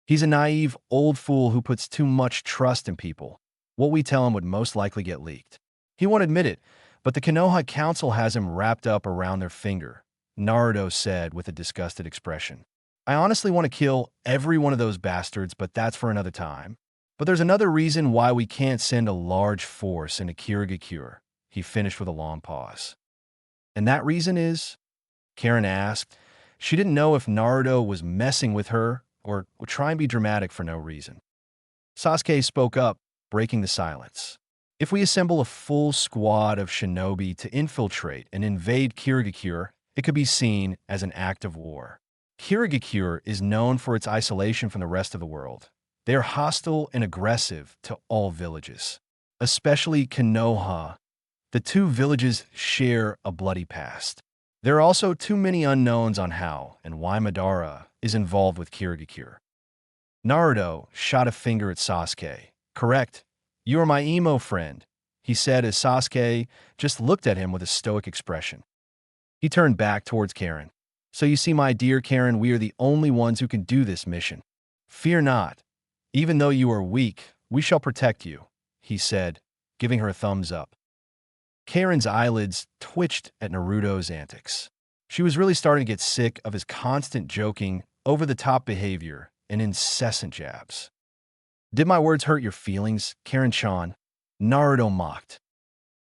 "He's a naive, old fool who puts too much trust in people. What we tell him would most likely get leaked. He won't admit it, but the Konoha Council has him wrapped up around their finger," Naruto said with a disgusted expression. "I honestly want to kill every one of those bastards, but that's for another time. But there's another reason why we can't send a large force into Kirigakure," he finished with a long pause. "And that reason is?" Karen asked. She didn't know if Naruto was messing with her or would try and be dramatic for no reason. Sasuke spoke up, breaking the silence. "If we assemble a full squad of shinobi to infiltrate and invade Kirigakure, it could be seen as an act of war. Kirigakure is known for its isolation from the rest of the world. They are hostile and aggressive to all villages, especially Konoha. The two villages share a bloody past. There are also too many unknowns on how and why Madara is involved with Kirigakure." Naruto shot a finger at Sasuke. "Correct. You are my emo friend," he said as Sasuke just looked at him with a stoic expression. He turned back towards Karen. "So you see, my dear Karen, we are the only ones who can do this mission. Fear not. Even though you are weak, we shall protect you," he said, giving her a thumbs up. Karen's eyelids twitched at Naruto's antics. She was really starting to get sick of his constant joking, over-the-top behavior, and incessant jabs. "Did my words hurt your feelings, Karen-chan?" Naruto mocked.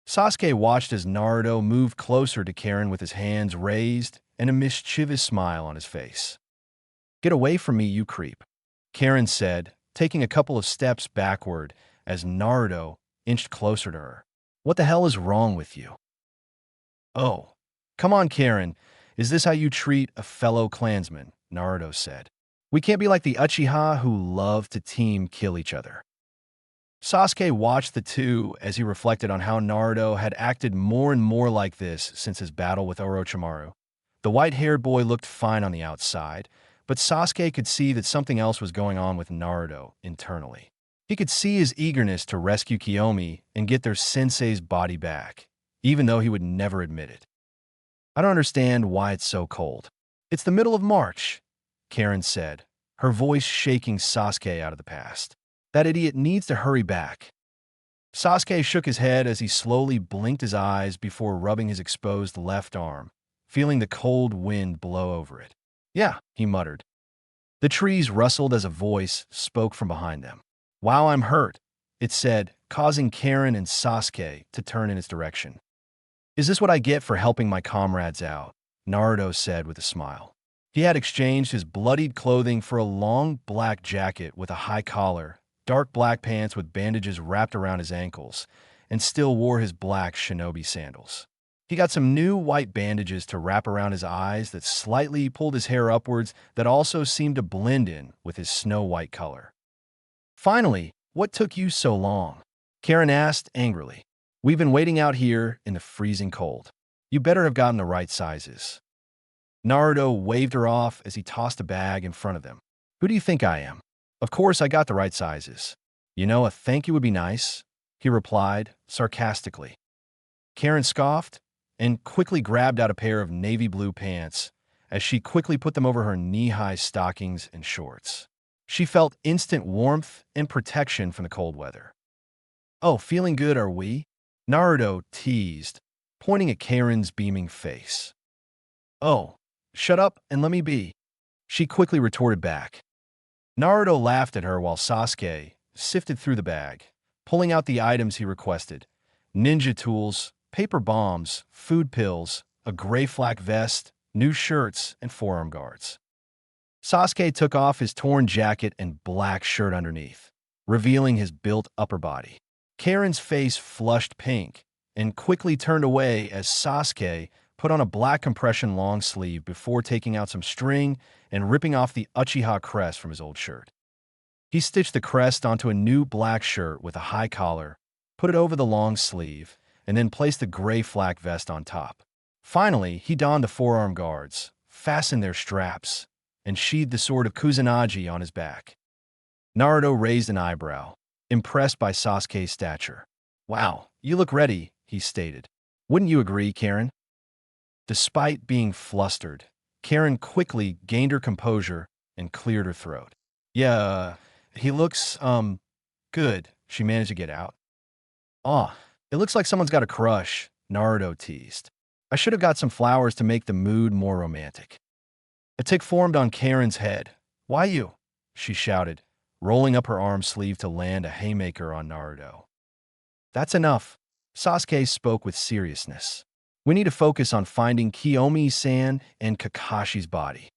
Sasuke watched as Naruto moved closer to Karen with his hands raised and a mischievous smile on his face. "Get away from me, you creep," Karen said, taking a couple of steps backward as Naruto inched closer to her. "What the hell is wrong with you?" "Oh," Come on, Karen. Is this how you treat a fellow clansman? Naruto said. We can't be like the Uchiha who love to team kill each other. Sasuke watched the two as he reflected on how Naruto had acted more and more like this since his battle with Orochimaru. The white-haired boy looked fine on the outside, but Sasuke could see that something else was going on with Naruto internally. He could see his eagerness to rescue Kiyomi and get their sensei's body back, even though he would never admit it. I don't understand why it's so cold. It's the middle of March, Karen said, her voice shaking Sasuke out of the past. That idiot needs to hurry back. Sasuke shook his head as he slowly blinked his eyes before rubbing his exposed left arm, feeling the cold wind blow over it. Yeah, he muttered. The trees rustled as a voice spoke from behind them. Wow, I'm hurt, it said, causing Karen and Sasuke to turn in its direction. Is this what I get for helping my comrades out? Naruto said with a smile. He had exchanged his bloodied clothing for a long black jacket with a high collar, dark black pants with bandages wrapped around his ankles, and still wore his black shinobi sandals. He got some new white bandages to wrap around his eyes that slightly pulled his hair upwards that also seemed to blend in with his snow-white color. Finally, what took you so long? Karen asked angrily. We've been waiting out here in the freezing cold. You better have gotten the right sizes. Naruto waved her off as he tossed a bag in front of them. Who do you think I am? Of course I got the right sizes. You know, a thank you would be nice, he replied sarcastically. Karen scoffed and quickly grabbed out a pair of navy blue pants as she quickly put them over her knee-high stockings and shorts. She felt instant warmth and protection from the cold weather. Oh, feeling good, are we? Naruto teased, pointing at Karen's beaming face. Oh, shut up and let me be, she quickly retorted back. Naruto laughed at her while Sasuke sifted through the bag, pulling out the items he requested: ninja tools, paper bombs, food pills, a gray flak vest, new shirts, and forearm guards. Sasuke took off his torn jacket and black shirt underneath, revealing his built upper body. Karen's face flushed pink and quickly turned away as Sasuke put on a black compression long sleeve before taking out some string and ripping off the Uchiha crest from his old shirt. He stitched the crest onto a new black shirt with a high collar, put it over the long sleeve, and then placed the gray flak vest on top. Finally, he donned the forearm guards, fastened their straps, and sheathed the sword of Kusanagi on his back. Naruto raised an eyebrow, impressed by Sasuke's stature. Wow, you look ready, he stated. Wouldn't you agree, Karen? Despite being flustered, Karen quickly gained her composure and cleared her throat. Yeah, he looks, good, she managed to get out. Aw, it looks like someone's got a crush, Naruto teased. I should have got some flowers to make the mood more romantic. A tick formed on Karen's head. Why you? She shouted, rolling up her arm sleeve to land a haymaker on Naruto. That's enough, Sasuke spoke with seriousness. We need to focus on finding Kiyomi-san and Kakashi's body.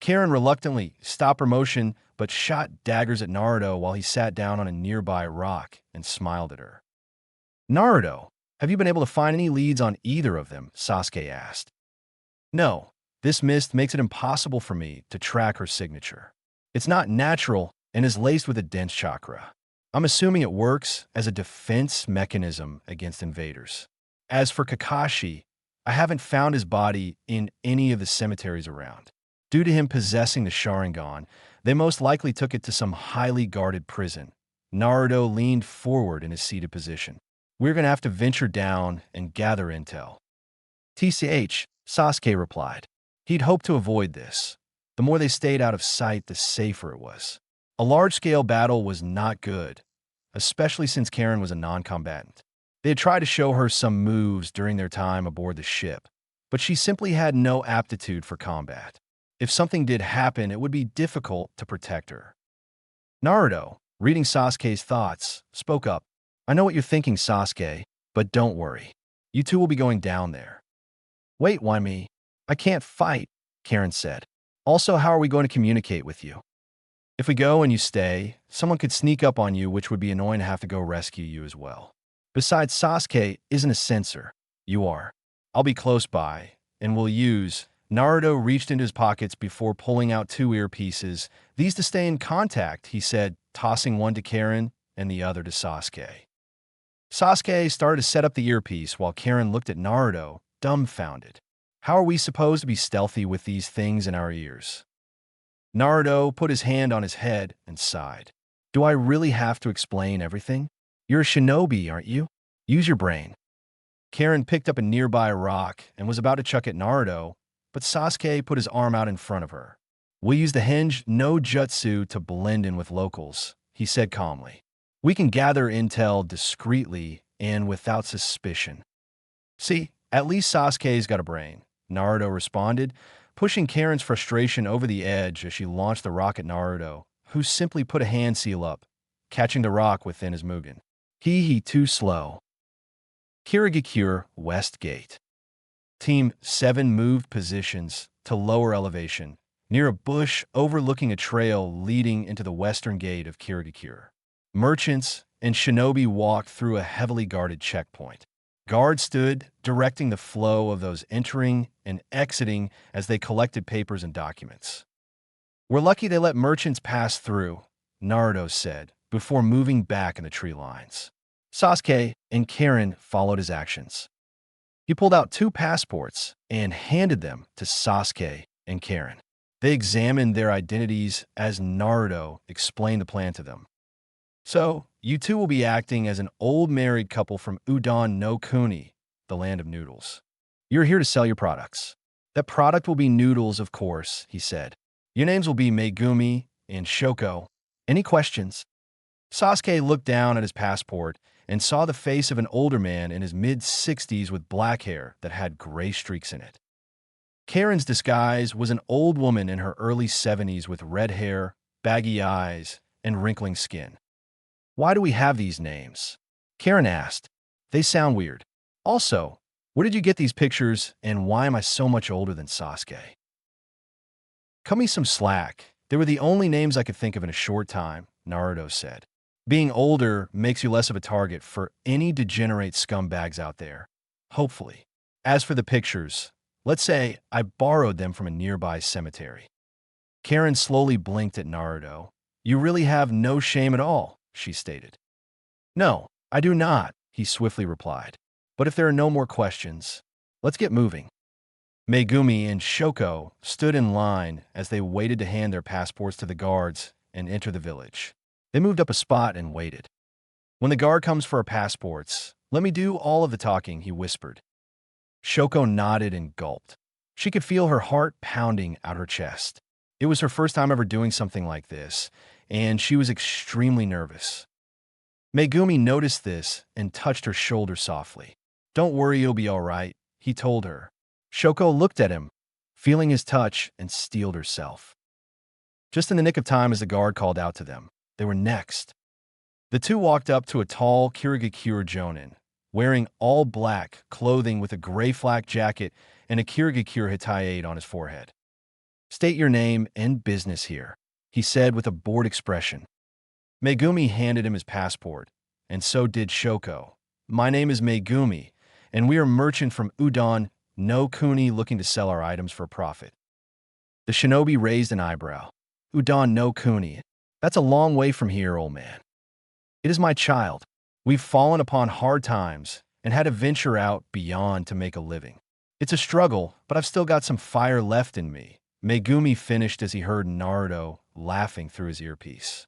Karen reluctantly stopped her motion but shot daggers at Naruto while he sat down on a nearby rock and smiled at her. Naruto, have you been able to find any leads on either of them? Sasuke asked. No, this mist makes it impossible for me to track her signature. It's not natural and is laced with a dense chakra. I'm assuming it works as a defense mechanism against invaders. As for Kakashi, I haven't found his body in any of the cemeteries around. Due to him possessing the Sharingan, they most likely took it to some highly guarded prison. Naruto leaned forward in his seated position. We're going to have to venture down and gather intel. TCH, Sasuke replied. He'd hoped to avoid this. The more they stayed out of sight, the safer it was. A large-scale battle was not good, especially since Karen was a non-combatant. They had tried to show her some moves during their time aboard the ship, but she simply had no aptitude for combat. If something did happen, it would be difficult to protect her. Naruto, reading Sasuke's thoughts, spoke up. I know what you're thinking, Sasuke, but don't worry. You two will be going down there. Wait, why me? I can't fight, Karen said. Also, how are we going to communicate with you? If we go and you stay, someone could sneak up on you, which would be annoying to have to go rescue you as well. Besides, Sasuke isn't a censor. You are. I'll be close by, and we'll use. Naruto reached into his pockets before pulling out 2 earpieces. These to stay in contact, he said, tossing one to Karen and the other to Sasuke. Sasuke started to set up the earpiece while Karen looked at Naruto, dumbfounded. How are we supposed to be stealthy with these things in our ears? Naruto put his hand on his head and sighed. Do I really have to explain everything? You're a shinobi, aren't you? Use your brain. Karen picked up a nearby rock and was about to chuck at Naruto, but Sasuke put his arm out in front of her. We'll use the henge no jutsu to blend in with locals, he said calmly. We can gather intel discreetly and without suspicion. See, at least Sasuke's got a brain, Naruto responded, pushing Karen's frustration over the edge as she launched the rock at Naruto, who simply put a hand seal up, catching the rock within his Mugen. He too slow. Kirigakure West Gate. Team 7 moved positions to lower elevation, near a bush overlooking a trail leading into the western gate of Kirigakure. Merchants and shinobi walked through a heavily guarded checkpoint. Guards stood, directing the flow of those entering and exiting as they collected papers and documents. We're lucky they let merchants pass through, Naruto said, before moving back in the tree lines. Sasuke and Karen followed his actions. He pulled out 2 passports and handed them to Sasuke and Karen. They examined their identities as Naruto explained the plan to them. So, you two will be acting as an old married couple from Udon no Kuni, the land of noodles. You're here to sell your products. That product will be noodles, of course, he said. Your names will be Megumi and Shoko. Any questions? Sasuke looked down at his passport and saw the face of an older man in his mid-60s with black hair that had gray streaks in it. Karen's disguise was an old woman in her early 70s with red hair, baggy eyes, and wrinkling skin. Why do we have these names? Karen asked. They sound weird. Also, where did you get these pictures and why am I so much older than Sasuke? Cut me some slack. They were the only names I could think of in a short time, Naruto said. Being older makes you less of a target for any degenerate scumbags out there. Hopefully. As for the pictures, let's say I borrowed them from a nearby cemetery. Karen slowly blinked at Naruto. You really have no shame at all, she stated. No, I do not, he swiftly replied. But if there are no more questions, let's get moving. Megumi and Shoko stood in line as they waited to hand their passports to the guards and enter the village. They moved up a spot and waited. When the guard comes for our passports, let me do all of the talking, he whispered. Shoko nodded and gulped. She could feel her heart pounding out her chest. It was her first time ever doing something like this, and she was extremely nervous. Megumi noticed this and touched her shoulder softly. Don't worry, you'll be all right, he told her. Shoko looked at him, feeling his touch, and steeled herself. Just in the nick of time as the guard called out to them, they were next. The two walked up to a tall Kirigakure Jonin, wearing all black clothing with a gray flak jacket and a Kirigakure Hitayate on his forehead. State your name and business here, he said with a bored expression. Megumi handed him his passport, and so did Shoko. My name is Megumi, and we are merchant from Udon no Kuni looking to sell our items for a profit. The shinobi raised an eyebrow. Udon no Kuni. That's a long way from here, old man. It is my child. We've fallen upon hard times and had to venture out beyond to make a living. It's a struggle, but I've still got some fire left in me, Megumi finished as he heard Naruto laughing through his earpiece.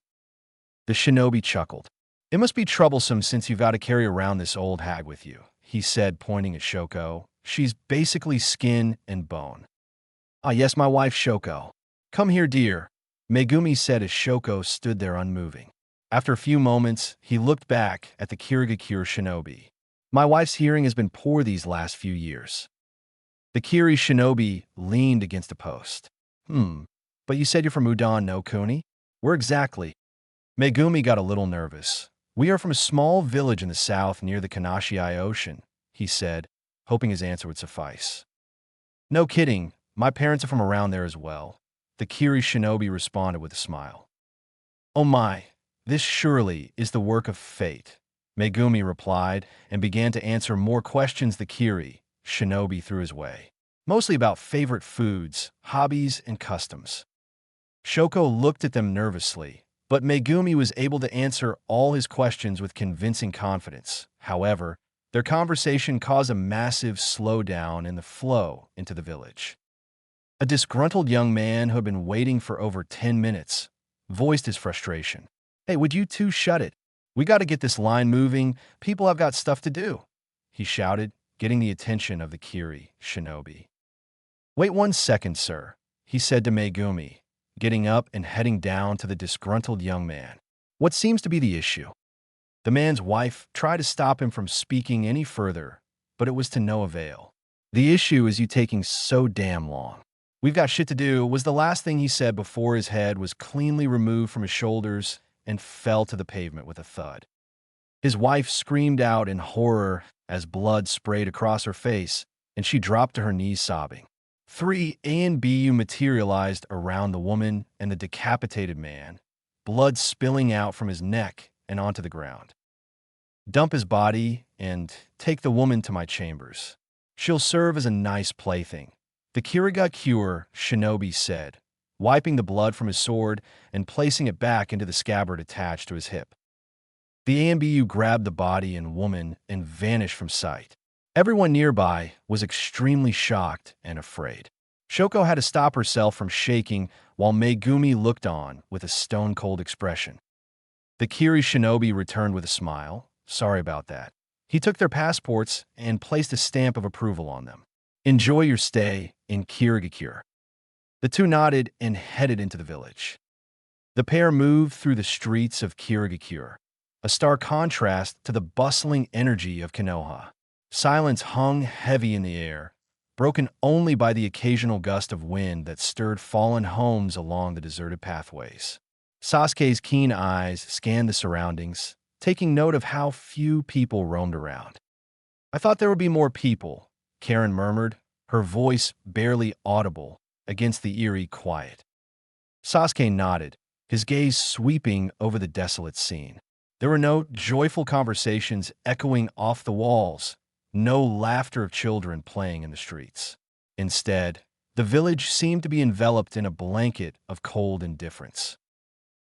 The shinobi chuckled. It must be troublesome since you've got to carry around this old hag with you, he said, pointing at Shoko. She's basically skin and bone. Ah, yes, my wife Shoko. Come here, dear, Megumi said as Shoko stood there unmoving. After a few moments, he looked back at the Kirigakure shinobi. My wife's hearing has been poor these last few years. The Kiri shinobi leaned against a post. But you said you're from Udon no Kuni? Where exactly? Megumi got a little nervous. We are from a small village in the south near the Kanashii Ocean, he said, hoping his answer would suffice. No kidding, my parents are from around there as well, the Kiri shinobi responded with a smile. Oh my, this surely is the work of fate, Megumi replied and began to answer more questions the Kiri shinobi threw his way. mostly about favorite foods, hobbies, and customs. Shoko looked at them nervously, but Megumi was able to answer all his questions with convincing confidence. However, their conversation caused a massive slowdown in the flow into the village. A disgruntled young man who had been waiting for over 10 minutes voiced his frustration. "Hey, would you two shut it? We got to get this line moving. People have got stuff to do," he shouted, getting the attention of the Kiri shinobi. "Wait 1 second, sir," he said to Megumi, getting up and heading down to the disgruntled young man. "What seems to be the issue?" The man's wife tried to stop him from speaking any further, but it was to no avail. "The issue is you taking so damn long. We've got shit to do," was the last thing he said before his head was cleanly removed from his shoulders and fell to the pavement with a thud. His wife screamed out in horror as blood sprayed across her face, and she dropped to her knees sobbing. 3 ANBU materialized around the woman and the decapitated man, blood spilling out from his neck and onto the ground. "Dump his body and take the woman to my chambers. She'll serve as a nice plaything," the Kirigakure shinobi said, wiping the blood from his sword and placing it back into the scabbard attached to his hip. The AMBU grabbed the body and woman and vanished from sight. Everyone nearby was extremely shocked and afraid. Shoko had to stop herself from shaking while Megumi looked on with a stone-cold expression. The Kiri shinobi returned with a smile. "Sorry about that." He took their passports and placed a stamp of approval on them. "Enjoy your stay in Kirigakure." The two nodded and headed into the village. The pair moved through the streets of Kirigakure, a stark contrast to the bustling energy of Konoha. Silence hung heavy in the air, broken only by the occasional gust of wind that stirred fallen homes along the deserted pathways. Sasuke's keen eyes scanned the surroundings, taking note of how few people roamed around. "I thought there would be more people," Karen murmured, her voice barely audible against the eerie quiet. Sasuke nodded, his gaze sweeping over the desolate scene. There were no joyful conversations echoing off the walls, no laughter of children playing in the streets. Instead, the village seemed to be enveloped in a blanket of cold indifference.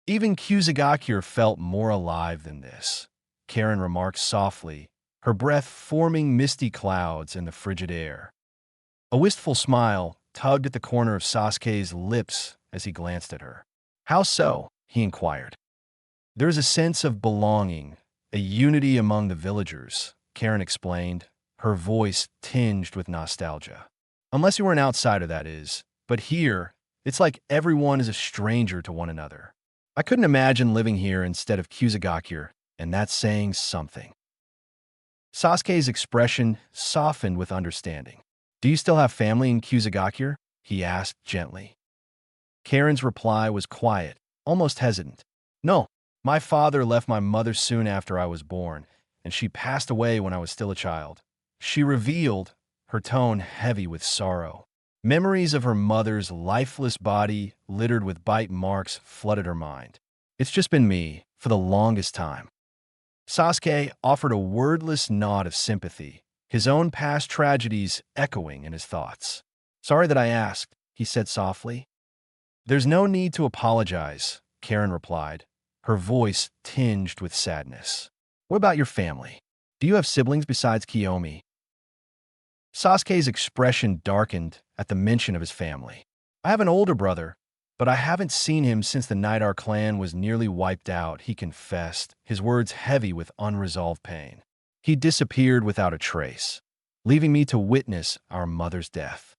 "Even Kusagakure felt more alive than this," Karen remarked softly, her breath forming misty clouds in the frigid air. A wistful smile tugged at the corner of Sasuke's lips as he glanced at her. "How so?" he inquired. "There is a sense of belonging, a unity among the villagers," Karen explained, her voice tinged with nostalgia. "Unless you were an outsider, that is. But here, it's like everyone is a stranger to one another. I couldn't imagine living here instead of Kusagakure, and that's saying something." Sasuke's expression softened with understanding. "Do you still have family in Kusagakure?" he asked gently. Karen's reply was quiet, almost hesitant. "No, my father left my mother soon after I was born, and she passed away when I was still a child," she revealed, her tone heavy with sorrow. Memories of her mother's lifeless body littered with bite marks flooded her mind. "It's just been me, for the longest time." Sasuke offered a wordless nod of sympathy, his own past tragedies echoing in his thoughts. "Sorry that I asked," he said softly. "There's no need to apologize," Karen replied, her voice tinged with sadness. "What about your family? Do you have siblings besides Kiyomi?" Sasuke's expression darkened at the mention of his family. "I have an older brother, but I haven't seen him since the night our clan was nearly wiped out," he confessed, his words heavy with unresolved pain. "He disappeared without a trace, leaving me to witness our mother's death."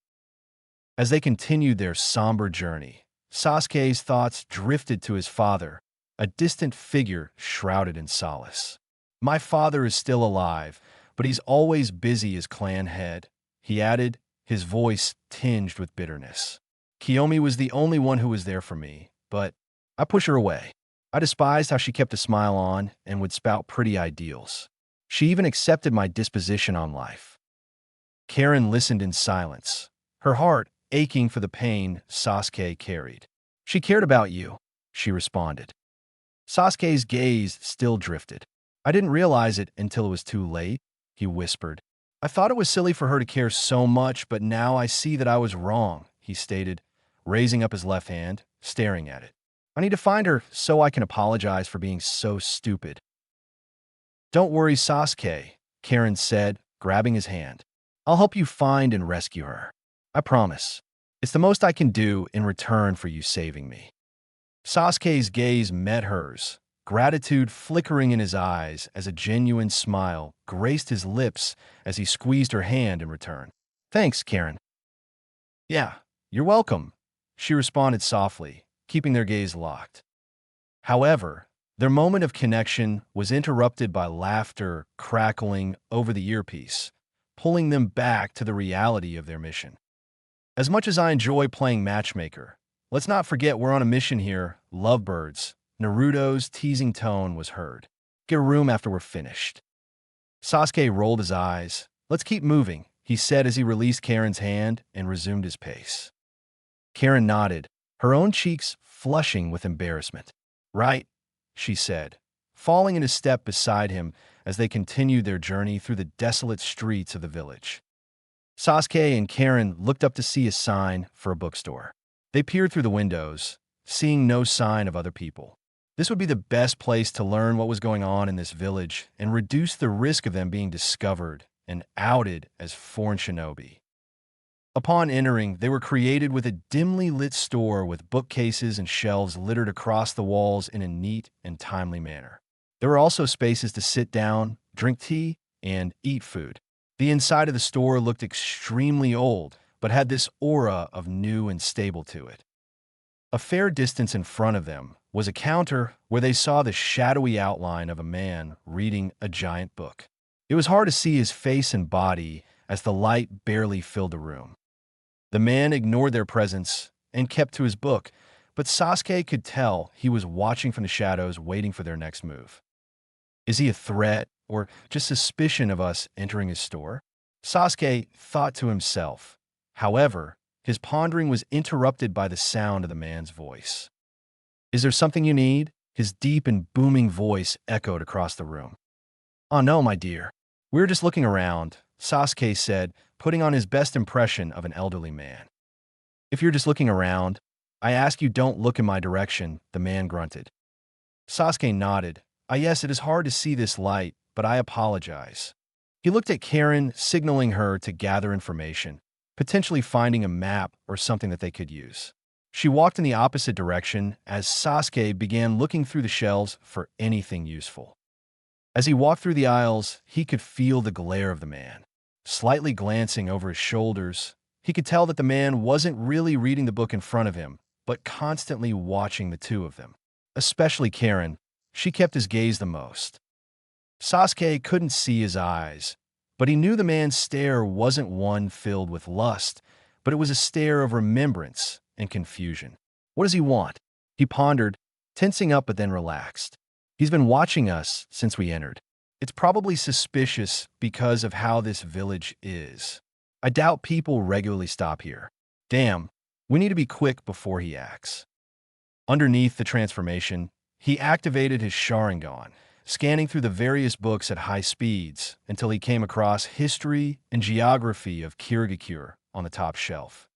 As they continued their somber journey, Sasuke's thoughts drifted to his father, a distant figure shrouded in solace. "My father is still alive, but he's always busy as clan head," he added, his voice tinged with bitterness. "Kiyomi was the only one who was there for me, but I push her away. I despised how she kept a smile on and would spout pretty ideals. She even accepted my disposition on life." Karen listened in silence, her heart aching for the pain Sasuke carried. "She cared about you," she responded. Sasuke's gaze still drifted. "I didn't realize it until it was too late," he whispered, I thought it was silly for her to care so much, but now I see that I was wrong, he stated, raising up his left hand, staring at it. I need to find her so I can apologize for being so stupid. Don't worry, Sasuke, Karen said, grabbing his hand. I'll help you find and rescue her. I promise. It's the most I can do in return for you saving me. Sasuke's gaze met hers, gratitude flickering in his eyes as a genuine smile graced his lips as he squeezed her hand in return. Thanks, Karen. Yeah, you're welcome, she responded softly, keeping their gaze locked. However, their moment of connection was interrupted by laughter crackling over the earpiece, pulling them back to the reality of their mission. As much as I enjoy playing matchmaker, let's not forget we're on a mission here, lovebirds. Naruto's teasing tone was heard. Get a room after we're finished. Sasuke rolled his eyes. Let's keep moving, he said as he released Karen's hand and resumed his pace. Karen nodded, her own cheeks flushing with embarrassment. Right, she said, falling into step beside him as they continued their journey through the desolate streets of the village. Sasuke and Karen looked up to see a sign for a bookstore. They peered through the windows, seeing no sign of other people. This would be the best place to learn what was going on in this village and reduce the risk of them being discovered and outed as foreign shinobi. Upon entering, they were created with a dimly lit store with bookcases and shelves littered across the walls in a neat and timely manner. There were also spaces to sit down, drink tea, and eat food. The inside of the store looked extremely old, but had this aura of new and stable to it. A fair distance in front of them was a counter where they saw the shadowy outline of a man reading a giant book. It was hard to see his face and body as the light barely filled the room. The man ignored their presence and kept to his book, but Sasuke could tell he was watching from the shadows, waiting for their next move. Is he a threat or just suspicion of us entering his store? Sasuke thought to himself. However, his pondering was interrupted by the sound of the man's voice. Is there something you need? His deep and booming voice echoed across the room. Oh no, my dear. We're just looking around, Sasuke said, putting on his best impression of an elderly man. If you're just looking around, I ask you don't look in my direction, the man grunted. Sasuke nodded. Yes, it is hard to see this light, but I apologize. He looked at Karen, signaling her to gather information, potentially finding a map or something that they could use. She walked in the opposite direction as Sasuke began looking through the shelves for anything useful. As he walked through the aisles, he could feel the glare of the man. Slightly glancing over his shoulders, he could tell that the man wasn't really reading the book in front of him, but constantly watching the two of them. Especially Karen, she kept his gaze the most. Sasuke couldn't see his eyes, but he knew the man's stare wasn't one filled with lust, but it was a stare of remembrance and confusion. What does he want? He pondered, tensing up but then relaxed. He's been watching us since we entered. It's probably suspicious because of how this village is. I doubt people regularly stop here. Damn, we need to be quick before he acts. Underneath the transformation, he activated his Sharingan, scanning through the various books at high speeds until he came across History and Geography of Kirigakure on the top shelf.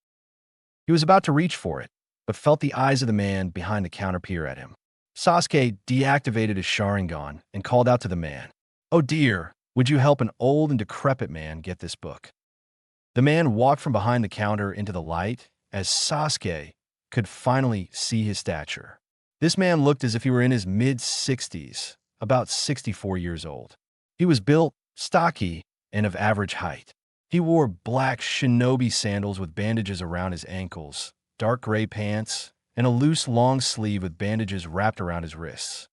He was about to reach for it, but felt the eyes of the man behind the counter peer at him. Sasuke deactivated his Sharingan and called out to the man. Oh dear, would you help an old and decrepit man get this book? The man walked from behind the counter into the light as Sasuke could finally see his stature. This man looked as if he were in his mid-60s, about 64 years old. He was built, stocky, and of average height. He wore black shinobi sandals with bandages around his ankles, dark gray pants, and a loose long sleeve with bandages wrapped around his wrists.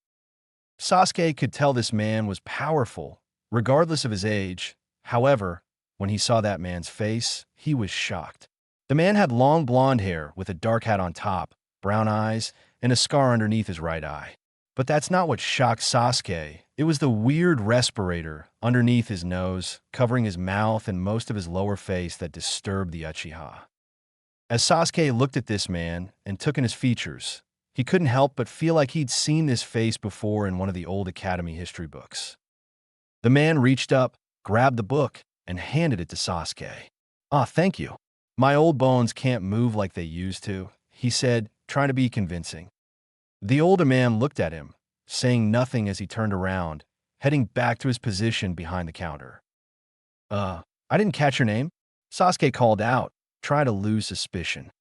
Sasuke could tell this man was powerful, regardless of his age. However, when he saw that man's face, he was shocked. The man had long blonde hair with a dark hat on top, brown eyes, and a scar underneath his right eye. But that's not what shocked Sasuke. It was the weird respirator underneath his nose, covering his mouth and most of his lower face that disturbed the Uchiha. As Sasuke looked at this man and took in his features, he couldn't help but feel like he'd seen this face before in one of the old Academy history books. The man reached up, grabbed the book, and handed it to Sasuke. "Ah, thank you. My old bones can't move like they used to," he said, trying to be convincing. The older man looked at him, saying nothing as he turned around, heading back to his position behind the counter. I didn't catch your name," Sasuke called out, trying to lose suspicion.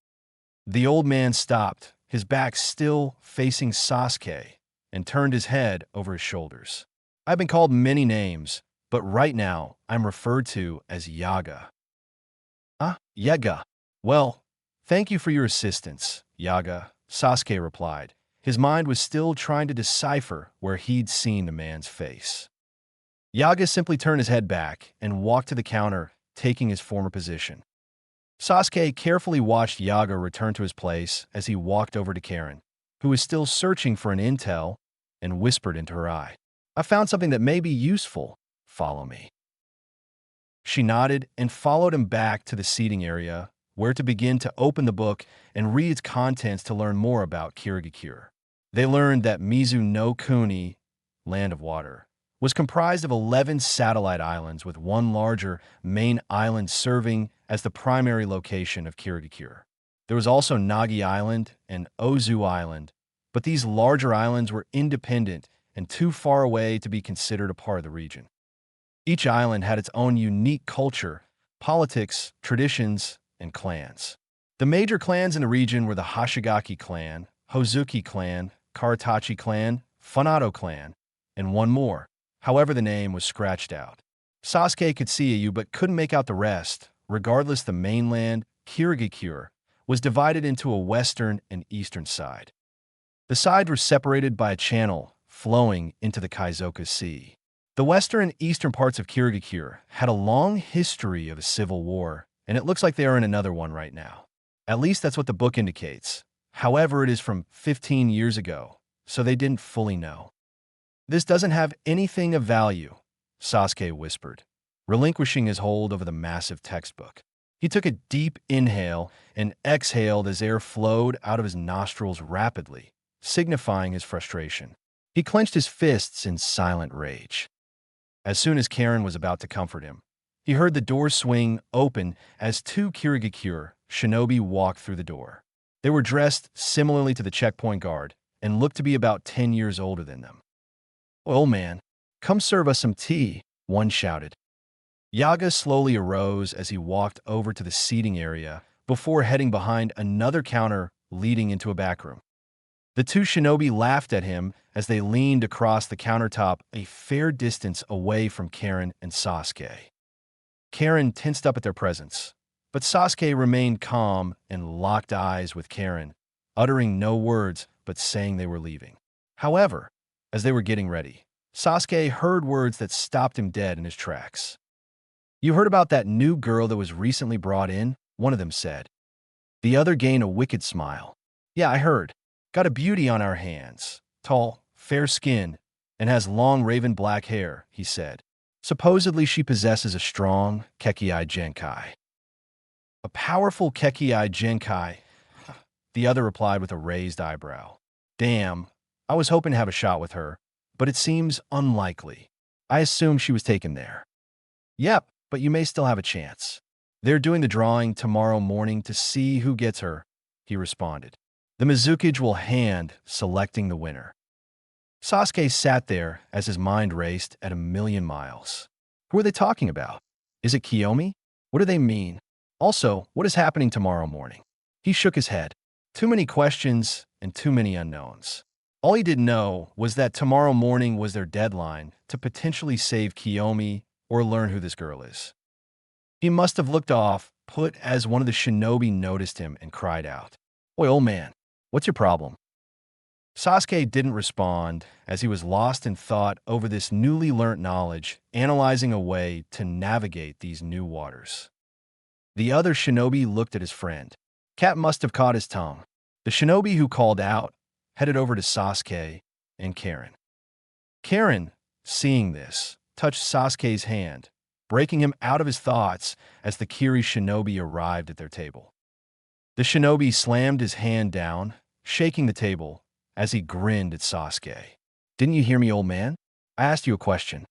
The old man stopped, his back still facing Sasuke, and turned his head over his shoulders. "I've been called many names, but right now I'm referred to as Yaga." "Ah, Yaga. Well, thank you for your assistance, Yaga," Sasuke replied. His mind was still trying to decipher where he'd seen the man's face. Yaga simply turned his head back and walked to the counter, taking his former position. Sasuke carefully watched Yaga return to his place as he walked over to Karen, who was still searching for an intel, and whispered into her eye, "I found something that may be useful. Follow me." She nodded and followed him back to the seating area, where to begin to open the book and read its contents to learn more about Kirigakure. They learned that Mizu no Kuni, Land of Water, was comprised of 11 satellite islands with one larger main island serving as the primary location of Kirigakure. There was also Nagi Island and Ozu Island, but these larger islands were independent and too far away to be considered a part of the region. Each island had its own unique culture, politics, traditions, and clans. The major clans in the region were the Hashigaki clan, Hozuki clan, Karatachi clan, Funato clan, and one more. However, the name was scratched out. Sasuke could see you but couldn't make out the rest. Regardless, the mainland, Kirigakure, was divided into a western and eastern side. The sides were separated by a channel flowing into the Kaizoka Sea. The western and eastern parts of Kirigakure had a long history of a civil war, and it looks like they are in another one right now. At least that's what the book indicates. However, it is from 15 years ago, so they didn't fully know. "This doesn't have anything of value," Sasuke whispered, relinquishing his hold over the massive textbook. He took a deep inhale and exhaled as air flowed out of his nostrils rapidly, signifying his frustration. He clenched his fists in silent rage. As soon as Karen was about to comfort him, he heard the door swing open as two Kirigakure shinobi walked through the door. They were dressed similarly to the checkpoint guard and looked to be about 10 years older than them. "Old man, come serve us some tea," one shouted. Yaga slowly arose as he walked over to the seating area before heading behind another counter leading into a back room. The two shinobi laughed at him as they leaned across the countertop a fair distance away from Karen and Sasuke. Karen tensed up at their presence, but Sasuke remained calm and locked eyes with Karen, uttering no words but saying they were leaving. However, as they were getting ready, Sasuke heard words that stopped him dead in his tracks. "You heard about that new girl that was recently brought in?" one of them said. The other gained a wicked smile. "Yeah, I heard. Got a beauty on our hands. Tall, fair skin, and has long raven black hair," he said. "Supposedly she possesses a strong Kekkei Genkai." "A powerful Kekkei Genkai," the other replied with a raised eyebrow. "Damn, I was hoping to have a shot with her, but it seems unlikely. I assume she was taken there." "Yep, but you may still have a chance. They're doing the drawing tomorrow morning to see who gets her," he responded. "The Mizukage will hand selecting the winner." Sasuke sat there as his mind raced at a million miles. Who are they talking about? Is it Kiyomi? What do they mean? Also, what is happening tomorrow morning? He shook his head. Too many questions and too many unknowns. All he didn't know was that tomorrow morning was their deadline to potentially save Kiyomi or learn who this girl is. He must have looked off, put as one of the shinobi noticed him and cried out, "Oi, old man, what's your problem?" Sasuke didn't respond as he was lost in thought over this newly learnt knowledge, analyzing a way to navigate these new waters. The other shinobi looked at his friend. Cat must have caught his tongue. The shinobi who called out headed over to Sasuke and Karen. Karen, seeing this, touched Sasuke's hand, breaking him out of his thoughts as the Kiri shinobi arrived at their table. The shinobi slammed his hand down, shaking the table, as he grinned at Sasuke. "Didn't you hear me, old man? I asked you a question."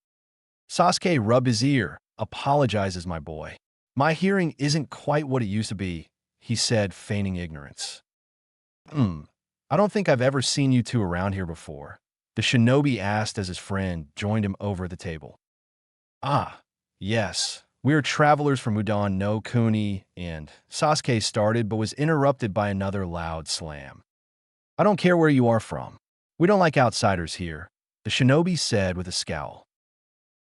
Sasuke rubbed his ear, apologizes, my boy. My hearing isn't quite what it used to be, he said, feigning ignorance. I don't think I've ever seen you two around here before, the shinobi asked as his friend joined him over at the table. Ah, yes. We are travelers from Udon no Kuni, and Sasuke started but was interrupted by another loud slam. I don't care where you are from. We don't like outsiders here, the shinobi said with a scowl.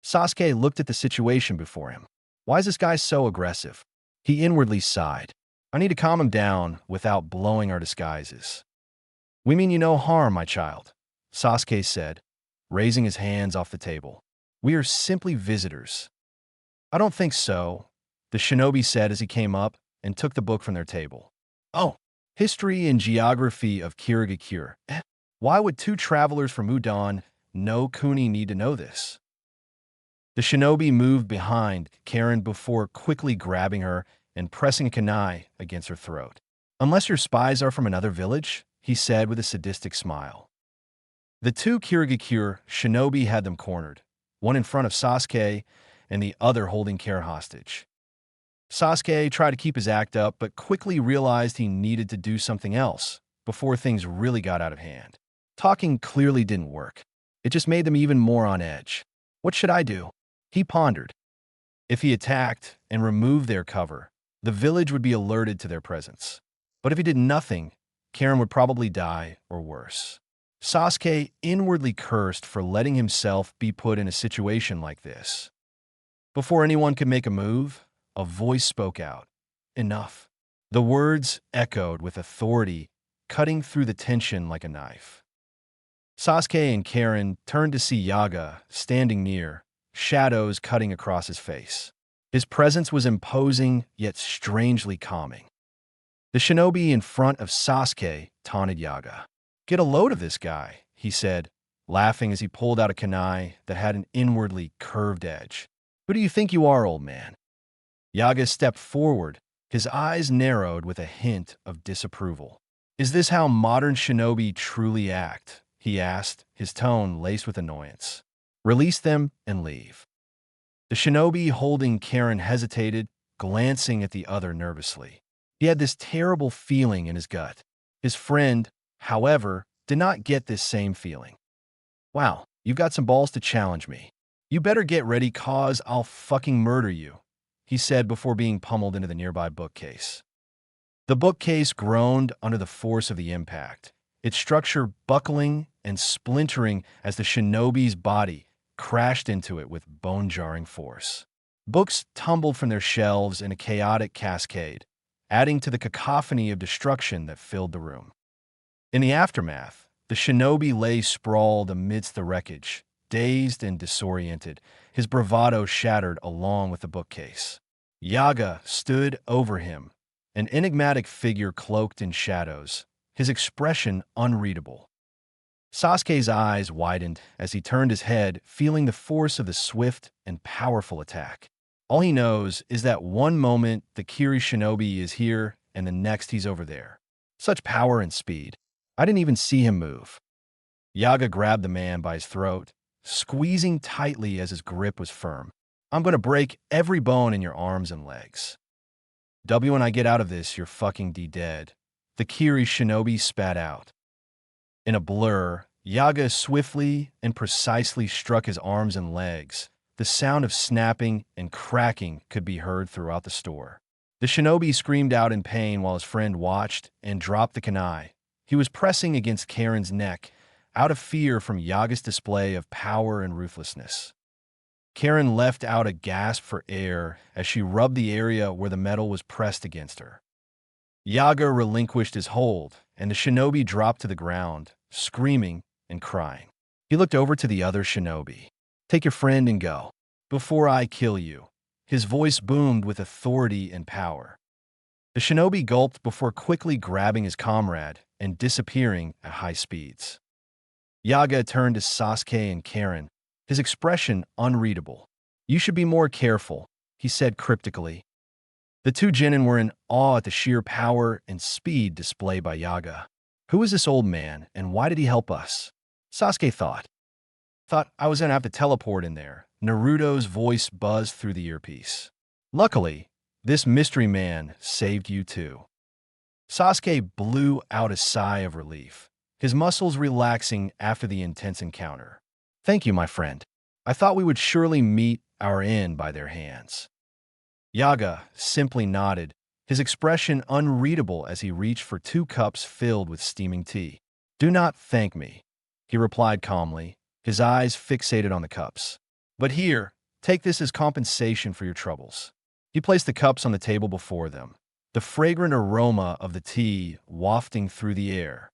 Sasuke looked at the situation before him. Why is this guy so aggressive? He inwardly sighed. I need to calm him down without blowing our disguises. We mean you no harm, my child, Sasuke said, raising his hands off the table. We are simply visitors. I don't think so, the shinobi said as he came up and took the book from their table. Oh, History and Geography of Kirigakure. Why would two travelers from Udon no Kuni need to know this? The shinobi moved behind Karen before quickly grabbing her and pressing a kunai against her throat. Unless your spies are from another village, he said with a sadistic smile. The two Kirigakure shinobi had them cornered, one in front of Sasuke and the other holding Karen hostage. Sasuke tried to keep his act up, but quickly realized he needed to do something else before things really got out of hand. Talking clearly didn't work. It just made them even more on edge. What should I do? He pondered. If he attacked and removed their cover, the village would be alerted to their presence. But if he did nothing, Karen would probably die or worse. Sasuke inwardly cursed for letting himself be put in a situation like this. Before anyone could make a move, a voice spoke out. Enough. The words echoed with authority, cutting through the tension like a knife. Sasuke and Karen turned to see Yaga standing near, shadows cutting across his face. His presence was imposing, yet strangely calming. The shinobi in front of Sasuke taunted Yaga. Get a load of this guy, he said, laughing as he pulled out a kunai that had an inwardly curved edge. Who do you think you are, old man? Yaga stepped forward, his eyes narrowed with a hint of disapproval. Is this how modern shinobi truly act? He asked, his tone laced with annoyance. Release them and leave. The shinobi holding Karen hesitated, glancing at the other nervously. He had this terrible feeling in his gut. His friend, however, did not get this same feeling. Wow, you've got some balls to challenge me. You better get ready, cause I'll fucking murder you, he said before being pummeled into the nearby bookcase. The bookcase groaned under the force of the impact, its structure buckling and splintering as the shinobi's body crashed into it with bone-jarring force. Books tumbled from their shelves in a chaotic cascade, adding to the cacophony of destruction that filled the room. In the aftermath, the shinobi lay sprawled amidst the wreckage, dazed and disoriented, his bravado shattered along with the bookcase. Yaga stood over him, an enigmatic figure cloaked in shadows, his expression unreadable. Sasuke's eyes widened as he turned his head, feeling the force of the swift and powerful attack. All he knows is that one moment the Kiri shinobi is here and the next he's over there. Such power and speed. I didn't even see him move. Yaga grabbed the man by his throat, squeezing tightly as his grip was firm. I'm going to break every bone in your arms and legs. When I get out of this, you're fucking dead, the Kiri shinobi spat out. In a blur, Yaga swiftly and precisely struck his arms and legs. The sound of snapping and cracking could be heard throughout the store. The shinobi screamed out in pain while his friend watched and dropped the kunai. He was pressing against Karen's neck, out of fear from Yaga's display of power and ruthlessness. Karen left out a gasp for air as she rubbed the area where the metal was pressed against her. Yaga relinquished his hold, and the shinobi dropped to the ground, screaming and crying. He looked over to the other shinobi. Take your friend and go, before I kill you. His voice boomed with authority and power. The shinobi gulped before quickly grabbing his comrade and disappearing at high speeds. Yaga turned to Sasuke and Karen, his expression unreadable. You should be more careful, he said cryptically. The two genin were in awe at the sheer power and speed displayed by Yaga. Who is this old man, and why did he help us? Sasuke thought. Thought I was gonna have to teleport in there. Naruto's voice buzzed through the earpiece. Luckily, this mystery man saved you too. Sasuke blew out a sigh of relief, his muscles relaxing after the intense encounter. Thank you, my friend. I thought we would surely meet our end by their hands. Yaga simply nodded, his expression unreadable as he reached for 2 cups filled with steaming tea. Do not thank me, he replied calmly, his eyes fixated on the cups. But here, take this as compensation for your troubles. He placed the cups on the table before them, the fragrant aroma of the tea wafting through the air.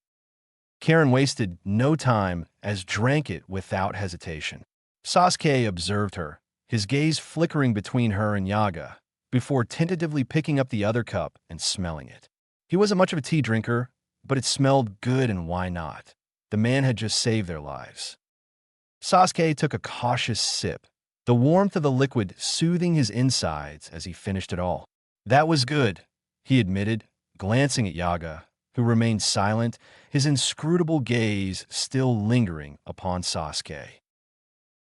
Karen wasted no time as drank it without hesitation. Sasuke observed her, his gaze flickering between her and Yaga, before tentatively picking up the other cup and smelling it. He wasn't much of a tea drinker, but it smelled good, and why not? The man had just saved their lives. Sasuke took a cautious sip, the warmth of the liquid soothing his insides as he finished it all. That was good, he admitted, glancing at Yaga, who remained silent, his inscrutable gaze still lingering upon Sasuke.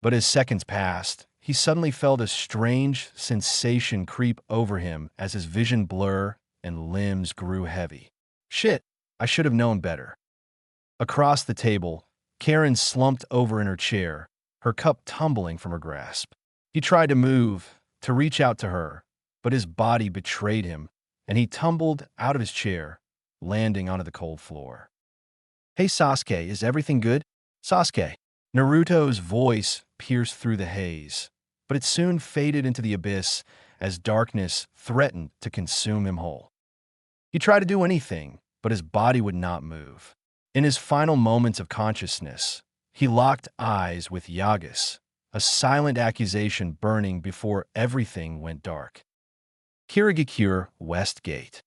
But as seconds passed, he suddenly felt a strange sensation creep over him as his vision blurred and limbs grew heavy. Shit, I should have known better. Across the table, Karen slumped over in her chair, her cup tumbling from her grasp. He tried to move, to reach out to her, but his body betrayed him, and he tumbled out of his chair, landing onto the cold floor. Hey Sasuke, is everything good? Sasuke. Naruto's voice pierced through the haze, but it soon faded into the abyss as darkness threatened to consume him whole. He tried to do anything, but his body would not move. In his final moments of consciousness, he locked eyes with Yagas, a silent accusation burning before everything went dark. Kirigakure West Gate.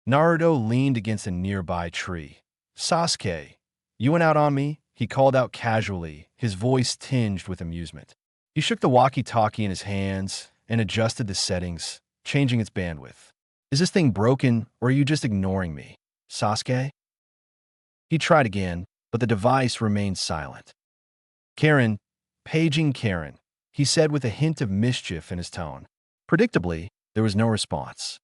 Naruto leaned against a nearby tree. Sasuke, you went out on me? He called out casually, his voice tinged with amusement. He shook the walkie-talkie in his hands and adjusted the settings, changing its bandwidth. Is this thing broken, or are you just ignoring me, Sasuke? He tried again, but the device remained silent. Karen, paging Karen, he said with a hint of mischief in his tone. Predictably, there was no response.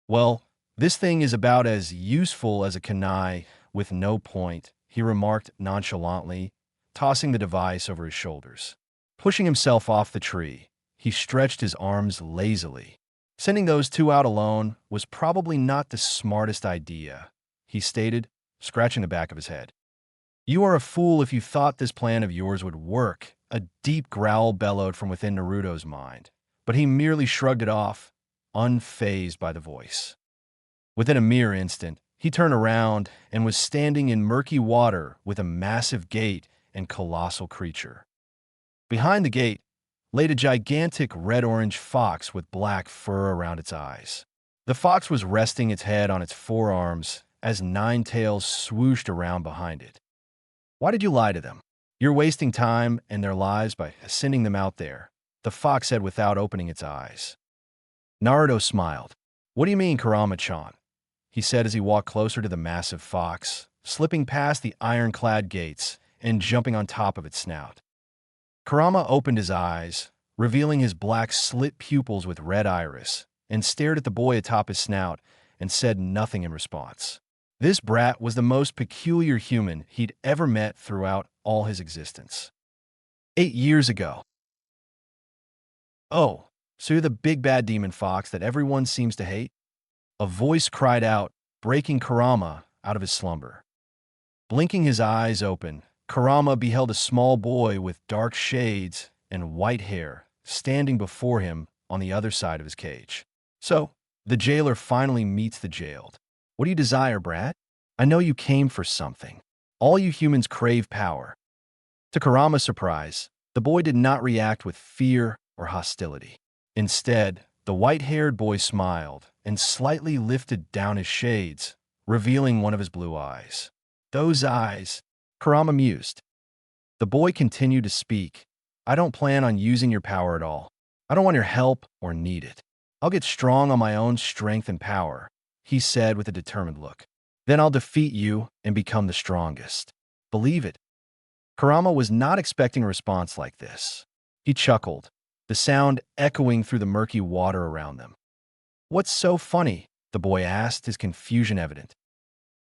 Well, this thing is about as useful as a kunai with no point, he remarked nonchalantly, tossing the device over his shoulders. Pushing himself off the tree, he stretched his arms lazily. Sending those two out alone was probably not the smartest idea, he stated, scratching the back of his head. You are a fool if you thought this plan of yours would work, a deep growl bellowed from within Naruto's mind, but he merely shrugged it off, unfazed by the voice. Within a mere instant, he turned around and was standing in murky water with a massive gate and colossal creature. Behind the gate laid a gigantic red-orange fox with black fur around its eyes. The fox was resting its head on its forearms as 9 tails swooshed around behind it. Why did you lie to them? You're wasting time and their lives by sending them out there, the fox said without opening its eyes. Naruto smiled. What do you mean, Kurama-chan? He said as he walked closer to the massive fox, slipping past the ironclad gates and jumping on top of its snout. Kurama opened his eyes, revealing his black slit pupils with red iris, and stared at the boy atop his snout and said nothing in response. This brat was the most peculiar human he'd ever met throughout all his existence. 8 years ago. Oh, so you're the big bad demon fox that everyone seems to hate? A voice cried out, breaking Kurama out of his slumber. Blinking his eyes open, Kurama beheld a small boy with dark shades and white hair standing before him on the other side of his cage. So, the jailer finally meets the jailed. What do you desire, brat? I know you came for something. All you humans crave power. To Kurama's surprise, the boy did not react with fear or hostility. Instead, the white-haired boy smiled and slightly lifted down his shades, revealing one of his blue eyes. Those eyes, Kurama mused. The boy continued to speak. I don't plan on using your power at all. I don't want your help or need it. I'll get strong on my own strength and power, he said with a determined look. Then I'll defeat you and become the strongest. Believe it. Kurama was not expecting a response like this. He chuckled, the sound echoing through the murky water around them. "What's so funny?" the boy asked, his confusion evident.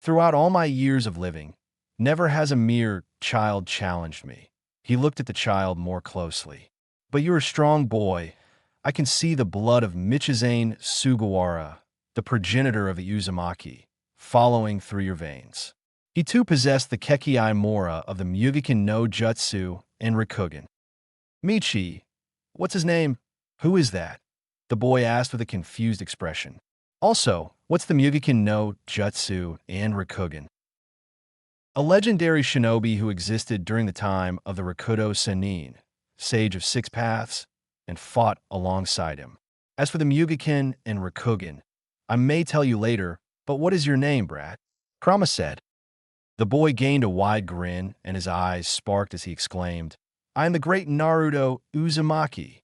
"Throughout all my years of living, never has a mere child challenged me." He looked at the child more closely. "But you're a strong boy. I can see the blood of Michizane Sugawara, the progenitor of the Uzumaki, following through your veins." He too possessed the Kekkei Mora of the Mugiken no Jutsu and Rikugen. "Michi, what's his name? Who is that?" the boy asked with a confused expression. "Also, what's the Mugiken no Jutsu and Rikugen?" "A legendary shinobi who existed during the time of the Rakudo Sennin, sage of six paths, and fought alongside him. As for the Mugiken and Rikugen, I may tell you later, but what is your name, brat?" Kurama said. The boy gained a wide grin, and his eyes sparked as he exclaimed, "I am the great Naruto Uzumaki."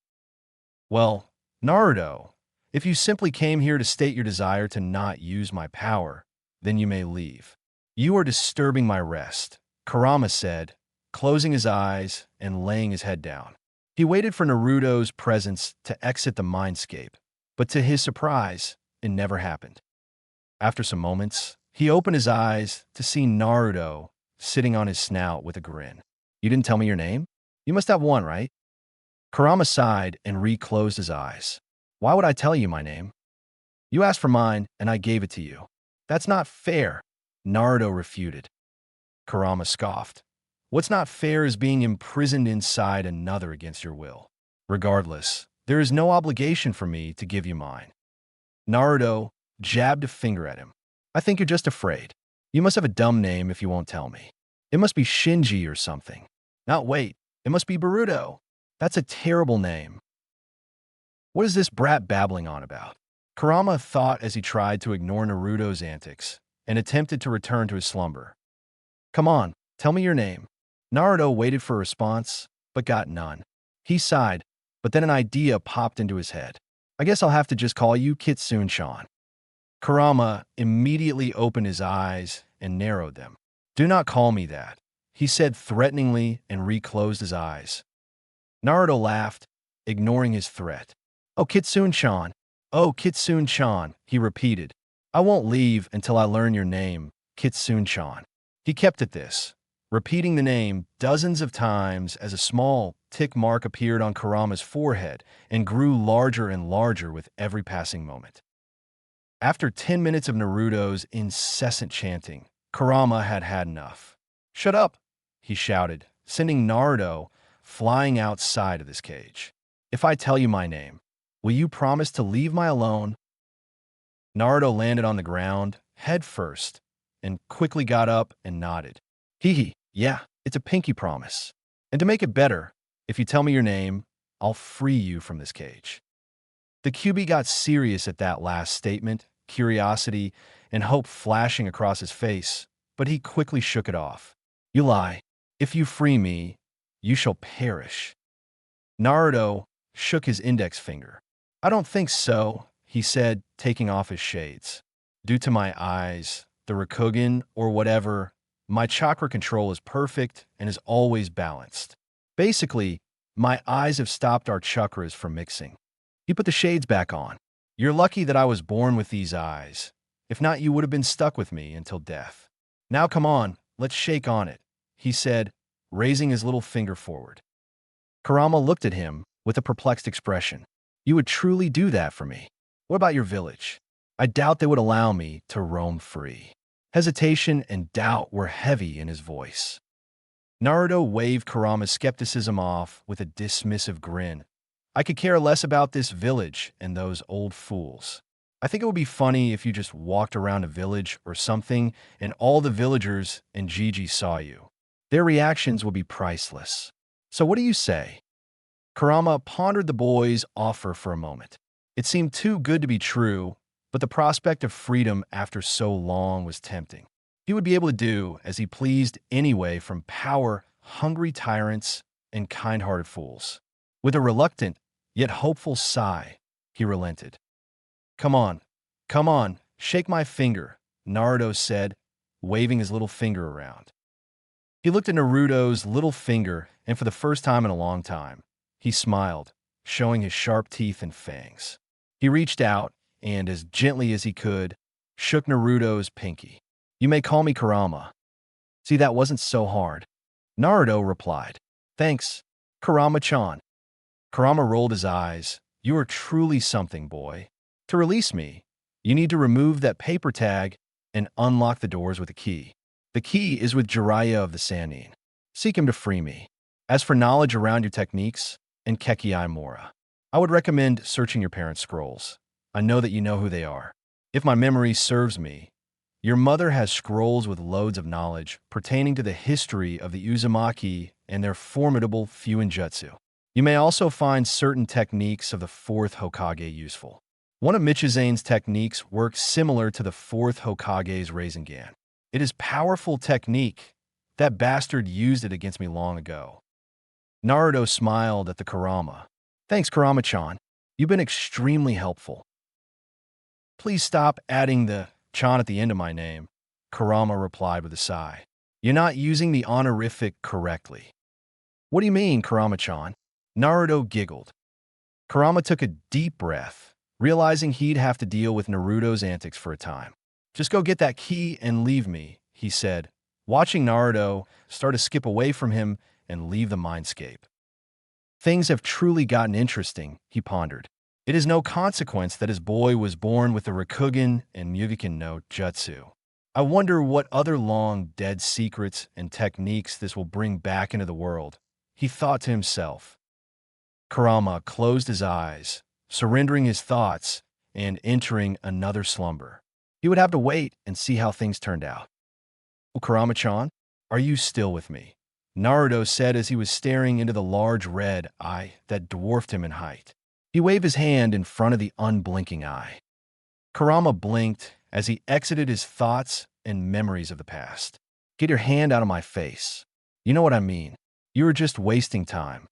"Well, Naruto, if you simply came here to state your desire to not use my power, then you may leave. You are disturbing my rest," Kurama said, closing his eyes and laying his head down. He waited for Naruto's presence to exit the mindscape, but to his surprise, it never happened. After some moments, he opened his eyes to see Naruto sitting on his snout with a grin. "You didn't tell me your name? You must have one, right?" Kurama sighed and reclosed his eyes. "Why would I tell you my name? You asked for mine, and I gave it to you." "That's not fair," Naruto refuted. Kurama scoffed. "What's not fair is being imprisoned inside another against your will. Regardless, there is no obligation for me to give you mine." Naruto jabbed a finger at him. "I think you're just afraid. You must have a dumb name if you won't tell me. It must be Shinji or something. Not wait, it must be Boruto. That's a terrible name. What is this brat babbling on about?" Kurama thought as he tried to ignore Naruto's antics and attempted to return to his slumber. "Come on, tell me your name." Naruto waited for a response, but got none. He sighed, but then an idea popped into his head. "I guess I'll have to just call you Kitsune-chan." Kurama immediately opened his eyes and narrowed them. "Do not call me that," he said threateningly and reclosed his eyes. Naruto laughed, ignoring his threat. "Oh, Kitsune-chan. Oh, Kitsune-chan," he repeated. "I won't leave until I learn your name, Kitsune-chan." He kept at this, repeating the name dozens of times as a small tick mark appeared on Kurama's forehead and grew larger and larger with every passing moment. After 10 minutes of Naruto's incessant chanting, Kurama had had enough. "Shut up," he shouted, sending Naruto flying outside of this cage. "If I tell you my name, will you promise to leave me alone?" Naruto landed on the ground, head first, and quickly got up and nodded. "Hee, yeah, it's a pinky promise. And to make it better, if you tell me your name, I'll free you from this cage." The QB got serious at that last statement, curiosity and hope flashing across his face, but he quickly shook it off. "You lie. If you free me, you shall perish." Naruto shook his index finger. "I don't think so," he said, taking off his shades. "Due to my eyes, the Rikugen, or whatever, my chakra control is perfect and is always balanced. Basically, my eyes have stopped our chakras from mixing." He put the shades back on. "You're lucky that I was born with these eyes. If not, you would have been stuck with me until death. Now come on, let's shake on it," he said, raising his little finger forward. Kurama looked at him with a perplexed expression. "You would truly do that for me? What about your village? I doubt they would allow me to roam free." Hesitation and doubt were heavy in his voice. Naruto waved Kurama's skepticism off with a dismissive grin. "I could care less about this village and those old fools. I think it would be funny if you just walked around a village or something and all the villagers in Gigi saw you. Their reactions would be priceless. So what do you say?" Kurama pondered the boy's offer for a moment. It seemed too good to be true, but the prospect of freedom after so long was tempting. He would be able to do as he pleased anyway from power-hungry tyrants and kind-hearted fools. With a reluctant, yet hopeful sigh, he relented. Come on, shake my finger," Naruto said, waving his little finger around. He looked at Naruto's little finger, and for the first time in a long time, he smiled, showing his sharp teeth and fangs. He reached out and, as gently as he could, shook Naruto's pinky. "You may call me Kurama." "See, that wasn't so hard," Naruto replied. "Thanks, Kurama-chan." Kurama rolled his eyes. "You are truly something, boy. To release me, you need to remove that paper tag and unlock the doors with a key. The key is with Jiraiya of the Sannin. Seek him to free me. As for knowledge around your techniques and Kekiai Mora, I would recommend searching your parents' scrolls. I know that you know who they are. If my memory serves me, your mother has scrolls with loads of knowledge pertaining to the history of the Uzumaki and their formidable Fuinjutsu. You may also find certain techniques of the fourth Hokage useful. One of Michizane's techniques works similar to the fourth Hokage's Rasengan. It is powerful technique. That bastard used it against me long ago." Naruto smiled at the Kurama. "Thanks, Kurama-chan. You've been extremely helpful." "Please stop adding the chan at the end of my name," Kurama replied with a sigh. "You're not using the honorific correctly." "What do you mean, Kurama-chan?" Naruto giggled. Kurama took a deep breath, realizing he'd have to deal with Naruto's antics for a time. "Just go get that key and leave me," he said, watching Naruto start to skip away from him and leave the mindscape. "Things have truly gotten interesting," he pondered. "It is no consequence that his boy was born with the Rakugan and Mugiken no Jutsu. I wonder what other long-dead secrets and techniques this will bring back into the world," he thought to himself. Kurama closed his eyes, surrendering his thoughts and entering another slumber. He would have to wait and see how things turned out. "Oh, Kurama-chan, are you still with me?" Naruto said as he was staring into the large red eye that dwarfed him in height. He waved his hand in front of the unblinking eye. Kurama blinked as he exited his thoughts and memories of the past. "Get your hand out of my face. You know what I mean. You were just wasting time."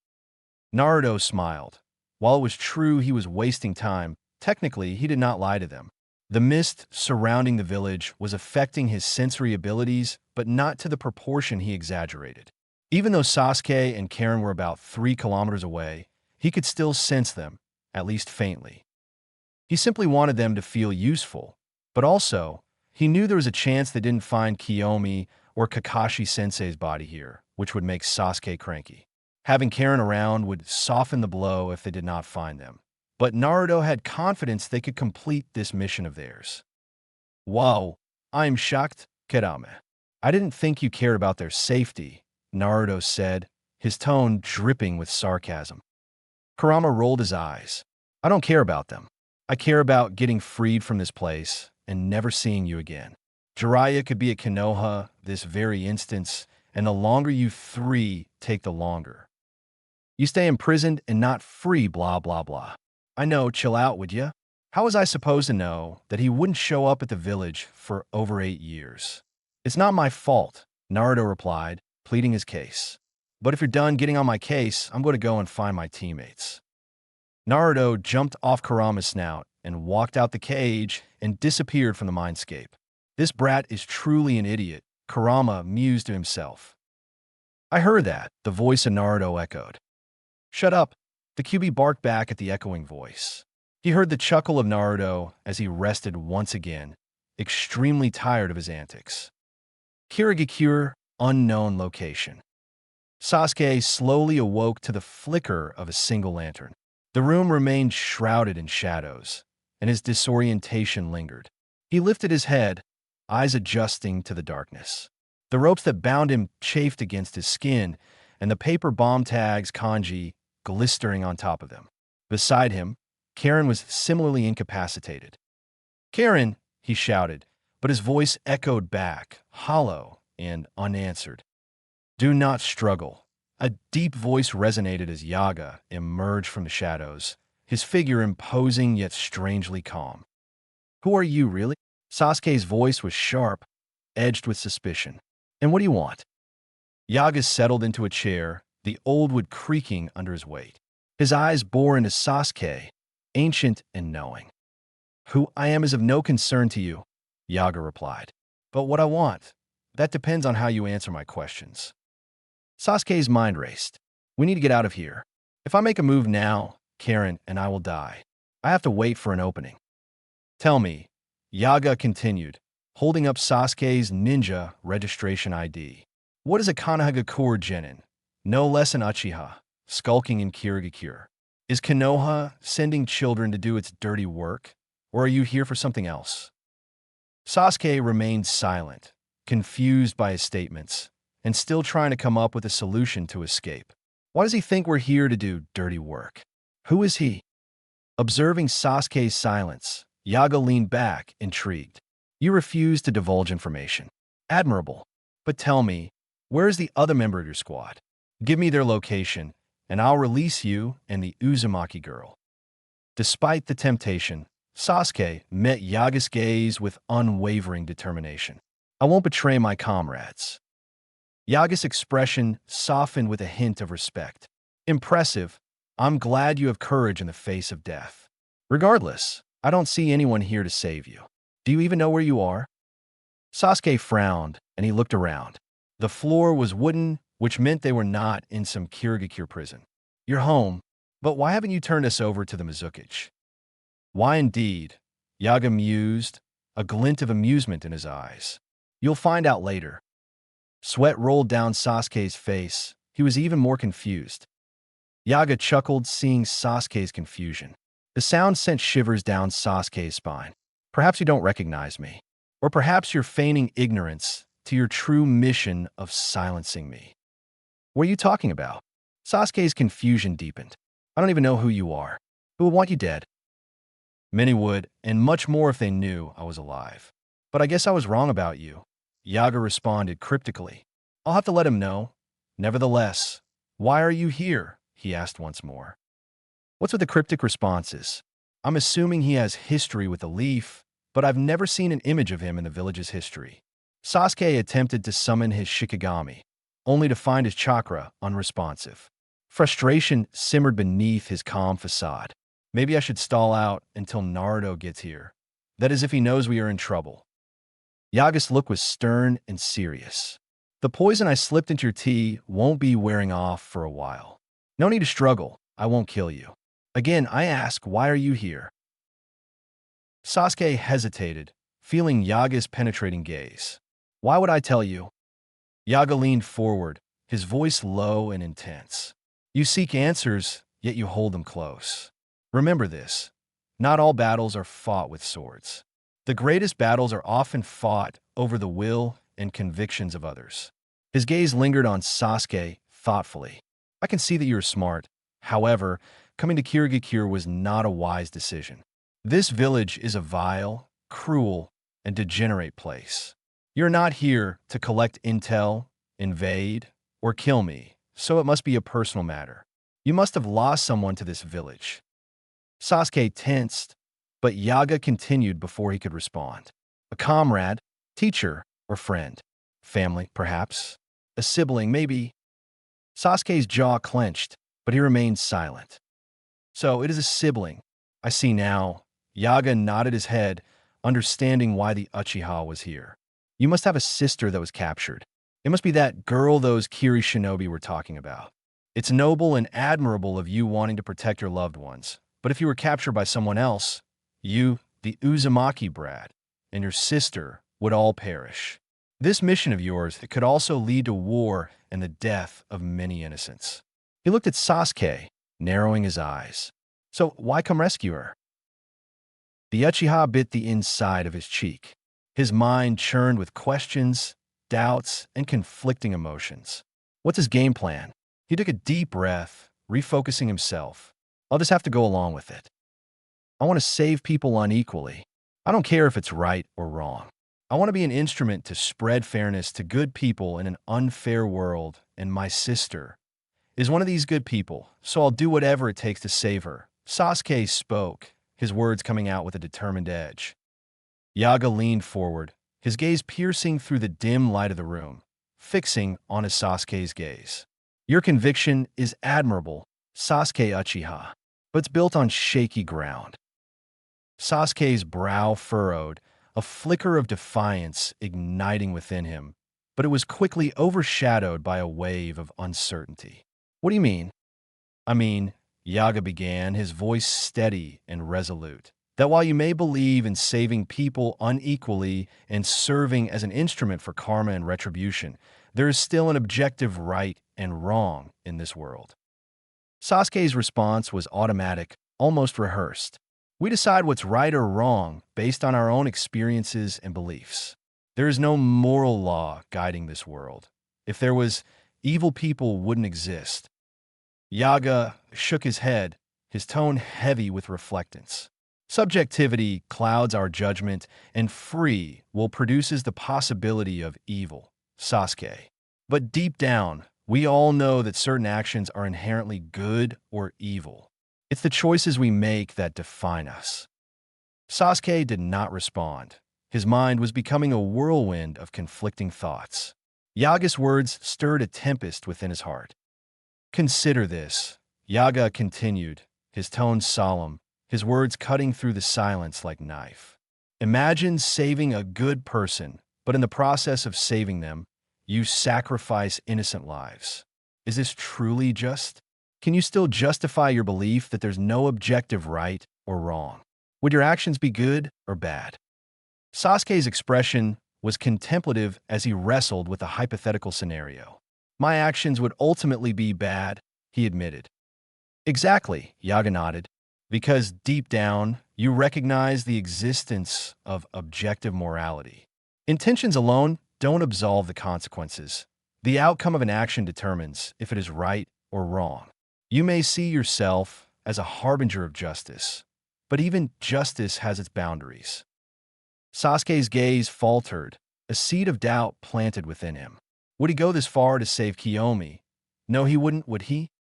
Naruto smiled. While it was true he was wasting time, technically he did not lie to them. The mist surrounding the village was affecting his sensory abilities, but not to the proportion he exaggerated. Even though Sasuke and Karen were about 3 kilometers away, he could still sense them, at least faintly. He simply wanted them to feel useful, but also, he knew there was a chance they didn't find Kiyomi or Kakashi-sensei's body here, which would make Sasuke cranky. Having Karen around would soften the blow if they did not find them. But Naruto had confidence they could complete this mission of theirs. "Wow, I'm shocked, Kurama. I didn't think you cared about their safety," Naruto said, his tone dripping with sarcasm. Kurama rolled his eyes. "I don't care about them. I care about getting freed from this place and never seeing you again. Jiraiya could be at Konoha this very instance, and the longer you three take, the longer. You stay imprisoned and not free, blah, blah, blah. I know, chill out, would ya? How was I supposed to know that he wouldn't show up at the village for over 8 years? It's not my fault," Naruto replied, pleading his case. "But if you're done getting on my case, I'm going to go and find my teammates." Naruto jumped off Kurama's snout and walked out the cage and disappeared from the mindscape. "This brat is truly an idiot," Kurama mused to himself. "I heard that," the voice of Naruto echoed. "Shut up," the QB barked back at the echoing voice. He heard the chuckle of Naruto as he rested once again, extremely tired of his antics. Kirigakure, unknown location. Sasuke slowly awoke to the flicker of a single lantern. The room remained shrouded in shadows, and his disorientation lingered. He lifted his head, eyes adjusting to the darkness. The ropes that bound him chafed against his skin, and the paper bomb tags kanji glistering on top of them. Beside him, Karen was similarly incapacitated. "Karen!" he shouted, but his voice echoed back, hollow and unanswered. "Do not struggle." A deep voice resonated as Yaga emerged from the shadows, his figure imposing yet strangely calm. "Who are you, really?" Sasuke's voice was sharp, edged with suspicion. "And what do you want?" Yaga settled into a chair, the old wood creaking under his weight. His eyes bore into Sasuke, ancient and knowing. "Who I am is of no concern to you," Yaga replied. "But what I want, that depends on how you answer my questions." Sasuke's mind raced. We need to get out of here. If I make a move now, Karen and I will die. I have to wait for an opening. Tell me, Yaga continued, holding up Sasuke's ninja registration ID. What is a Konohagakure Genin? No less an Uchiha, skulking in Kirigakure. Is Konoha sending children to do its dirty work, or are you here for something else? Sasuke remained silent, confused by his statements, and still trying to come up with a solution to escape. Why does he think we're here to do dirty work? Who is he? Observing Sasuke's silence, Yaga leaned back, intrigued. You refuse to divulge information. Admirable. But tell me, where is the other member of your squad? Give me their location, and I'll release you and the Uzumaki girl. Despite the temptation, Sasuke met Yaga's gaze with unwavering determination. I won't betray my comrades. Yaga's expression softened with a hint of respect. Impressive. I'm glad you have courage in the face of death. Regardless, I don't see anyone here to save you. Do you even know where you are? Sasuke frowned, and he looked around. The floor was wooden, which meant they were not in some Kirigakure prison. You're home, but why haven't you turned us over to the Mizukage? Why indeed? Yaga mused, a glint of amusement in his eyes. You'll find out later. Sweat rolled down Sasuke's face. He was even more confused. Yaga chuckled, seeing Sasuke's confusion. The sound sent shivers down Sasuke's spine. Perhaps you don't recognize me. Or perhaps you're feigning ignorance to your true mission of silencing me. What are you talking about? Sasuke's confusion deepened. I don't even know who you are. Who would want you dead? Many would, and much more if they knew I was alive. But I guess I was wrong about you. Yaga responded cryptically. I'll have to let him know. Nevertheless, why are you here? He asked once more. What's with the cryptic responses? I'm assuming he has history with the leaf, but I've never seen an image of him in the village's history. Sasuke attempted to summon his Shikigami, only to find his chakra unresponsive. Frustration simmered beneath his calm facade. Maybe I should stall out until Naruto gets here. That is if he knows we are in trouble. Yaga's look was stern and serious. The poison I slipped into your tea won't be wearing off for a while. No need to struggle. I won't kill you. Again, I ask, why are you here? Sasuke hesitated, feeling Yaga's penetrating gaze. Why would I tell you? Yaga leaned forward, his voice low and intense. You seek answers, yet you hold them close. Remember this. Not all battles are fought with swords. The greatest battles are often fought over the will and convictions of others. His gaze lingered on Sasuke thoughtfully. I can see that you're smart. However, coming to Kirigakure was not a wise decision. This village is a vile, cruel, and degenerate place. You're not here to collect intel, invade, or kill me, so it must be a personal matter. You must have lost someone to this village. Sasuke tensed, but Yaga continued before he could respond. A comrade, teacher, or friend. Family, perhaps. A sibling, maybe. Sasuke's jaw clenched, but he remained silent. So it is a sibling. I see now. Yaga nodded his head, understanding why the Uchiha was here. You must have a sister that was captured. It must be that girl those Kiri shinobi were talking about. It's noble and admirable of you wanting to protect your loved ones. But if you were captured by someone else, you, the Uzumaki brat, and your sister would all perish. This mission of yours could also lead to war and the death of many innocents. He looked at Sasuke, narrowing his eyes. So why come rescue her? The Uchiha bit the inside of his cheek. His mind churned with questions, doubts, and conflicting emotions. What's his game plan? He took a deep breath, refocusing himself. I'll just have to go along with it. I want to save people unequally. I don't care if it's right or wrong. I want to be an instrument to spread fairness to good people in an unfair world, and my sister is one of these good people, so I'll do whatever it takes to save her. Sasuke spoke, his words coming out with a determined edge. Yaga leaned forward, his gaze piercing through the dim light of the room, fixing on his Sasuke's gaze. Your conviction is admirable, Sasuke Uchiha, but it's built on shaky ground. Sasuke's brow furrowed, a flicker of defiance igniting within him. but it was quickly overshadowed by a wave of uncertainty. What do you mean? I mean, Yaga began, his voice steady and resolute, that while you may believe in saving people unequally and serving as an instrument for karma and retribution, there is still an objective right and wrong in this world. Sasuke's response was automatic, almost rehearsed. We decide what's right or wrong based on our own experiences and beliefs. There is no moral law guiding this world. If there was, evil people wouldn't exist. Yaga shook his head, his tone heavy with reflectance. Subjectivity clouds our judgment, and free will produces the possibility of evil, Sasuke. But deep down, we all know that certain actions are inherently good or evil. It's the choices we make that define us. Sasuke did not respond. His mind was becoming a whirlwind of conflicting thoughts. Yaga's words stirred a tempest within his heart. Consider this, Yaga continued, his tone solemn, his words cutting through the silence like knife. Imagine saving a good person, but in the process of saving them, you sacrifice innocent lives. Is this truly just? Can you still justify your belief that there's no objective right or wrong? Would your actions be good or bad? Sasuke's expression was contemplative as he wrestled with a hypothetical scenario. My actions would ultimately be bad, he admitted. Exactly, Yaga nodded, because deep down, you recognize the existence of objective morality. Intentions alone don't absolve the consequences. The outcome of an action determines if it is right or wrong. You may see yourself as a harbinger of justice, but even justice has its boundaries. Sasuke's gaze faltered, a seed of doubt planted within him. Would he go this far to save Kiyomi? No, he wouldn't, would he?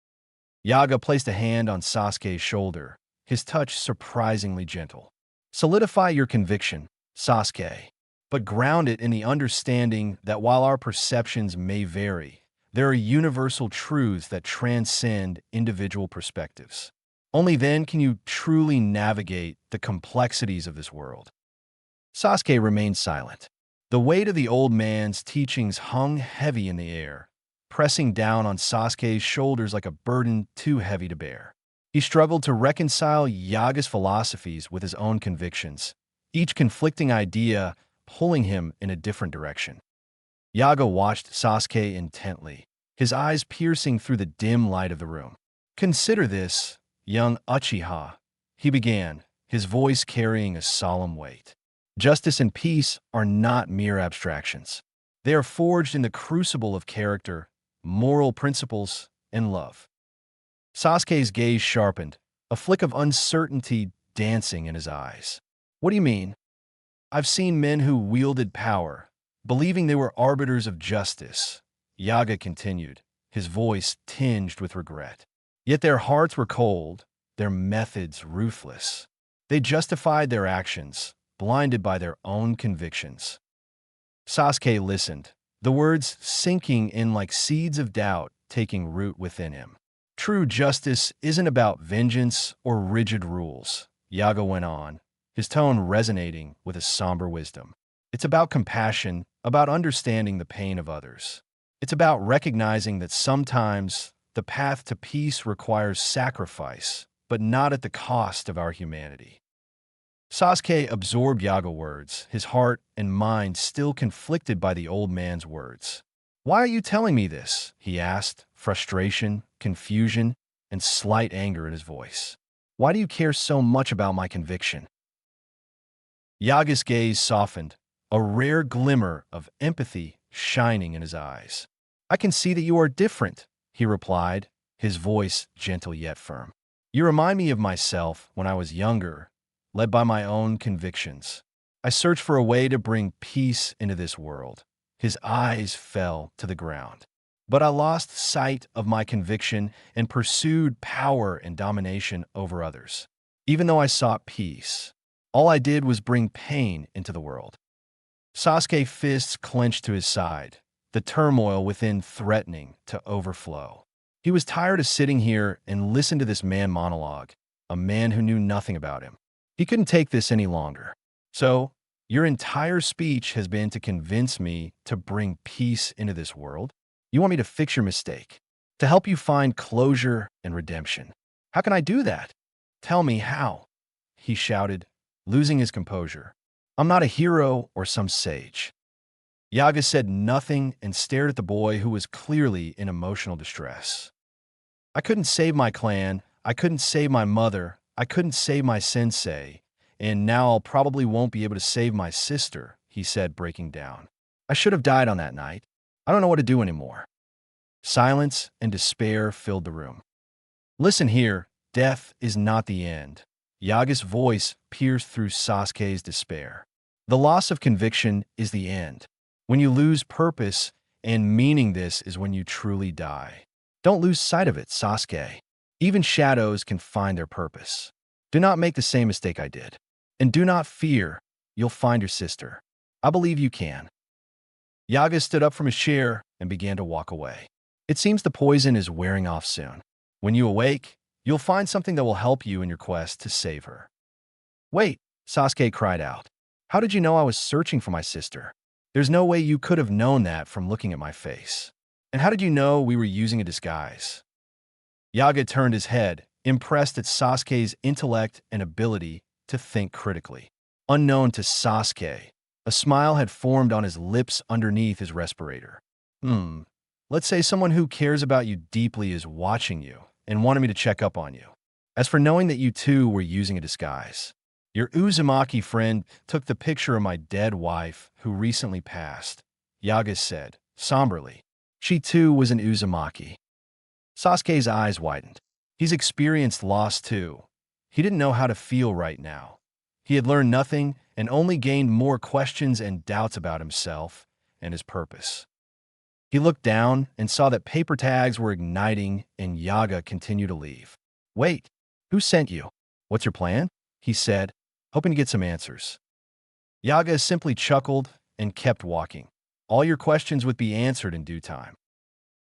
Yaga placed a hand on Sasuke's shoulder, his touch surprisingly gentle. Solidify your conviction, Sasuke, but ground it in the understanding that while our perceptions may vary, there are universal truths that transcend individual perspectives. Only then can you truly navigate the complexities of this world. Sasuke remained silent. The weight of the old man's teachings hung heavy in the air, pressing down on Sasuke's shoulders like a burden too heavy to bear. He struggled to reconcile Yaga's philosophies with his own convictions, each conflicting idea pulling him in a different direction. Yaga watched Sasuke intently, his eyes piercing through the dim light of the room. Consider this, young Uchiha, he began, his voice carrying a solemn weight. Justice and peace are not mere abstractions. They are forged in the crucible of character, moral principles, and love. Sasuke's gaze sharpened, a flick of uncertainty dancing in his eyes. What do you mean? I've seen men who wielded power, believing they were arbiters of justice, Yaga continued, his voice tinged with regret. Yet their hearts were cold, their methods ruthless. They justified their actions, blinded by their own convictions. Sasuke listened, the words sinking in like seeds of doubt taking root within him. True justice isn't about vengeance or rigid rules, Yaga went on, his tone resonating with a somber wisdom. It's about compassion, about understanding the pain of others. It's about recognizing that sometimes the path to peace requires sacrifice, but not at the cost of our humanity. Sasuke absorbed Yaga words, his heart and mind still conflicted by the old man's words. Why are you telling me this? He asked, frustration, confusion, and slight anger in his voice. Why do you care so much about my conviction? Yaga's gaze softened, a rare glimmer of empathy shining in his eyes. I can see that you are different, he replied, his voice gentle yet firm. You remind me of myself when I was younger, led by my own convictions. I searched for a way to bring peace into this world. His eyes fell to the ground. But I lost sight of my conviction and pursued power and domination over others. Even though I sought peace, all I did was bring pain into the world. Sasuke's fists clenched to his side, the turmoil within threatening to overflow. He was tired of sitting here and listening to this man monologue, a man who knew nothing about him. He couldn't take this any longer. So, Your entire speech has been to convince me to bring peace into this world? You want me to fix your mistake, to help you find closure and redemption. How can I do that? Tell me how, he shouted, losing his composure. I'm not a hero or some sage. Yaga said nothing and stared at the boy who was clearly in emotional distress. I couldn't save my clan, I couldn't save my mother, I couldn't save my sensei, and now I'll probably won't be able to save my sister, he said, breaking down. I should have died on that night. I don't know what to do anymore. Silence and despair filled the room. Listen here, death is not the end. Yaga's voice pierced through Sasuke's despair. The loss of conviction is the end. When you lose purpose and meaning, this is when you truly die. Don't lose sight of it, Sasuke. Even shadows can find their purpose. Do not make the same mistake I did. And do not fear, you'll find your sister. I believe you can. Yaga stood up from his chair and began to walk away. It seems the poison is wearing off soon. When you awake, you'll find something that will help you in your quest to save her. Wait, Sasuke cried out. How did you know I was searching for my sister? There's no way you could have known that from looking at my face. And how did you know we were using a disguise? Yaga turned his head, impressed at Sasuke's intellect and ability to think critically. Unknown to Sasuke, a smile had formed on his lips underneath his respirator. Let's say someone who cares about you deeply is watching you and wanted me to check up on you. As for knowing that you two were using a disguise, your Uzumaki friend took the picture of my dead wife who recently passed, Yaga said, somberly. She too was an Uzumaki. Sasuke's eyes widened. He's experienced loss too. He didn't know how to feel right now. He had learned nothing and only gained more questions and doubts about himself and his purpose. He looked down and saw that paper tags were igniting and Yaga continued to leave. Wait, who sent you? What's your plan? He said, hoping to get some answers. Yaga simply chuckled and kept walking. All your questions would be answered in due time.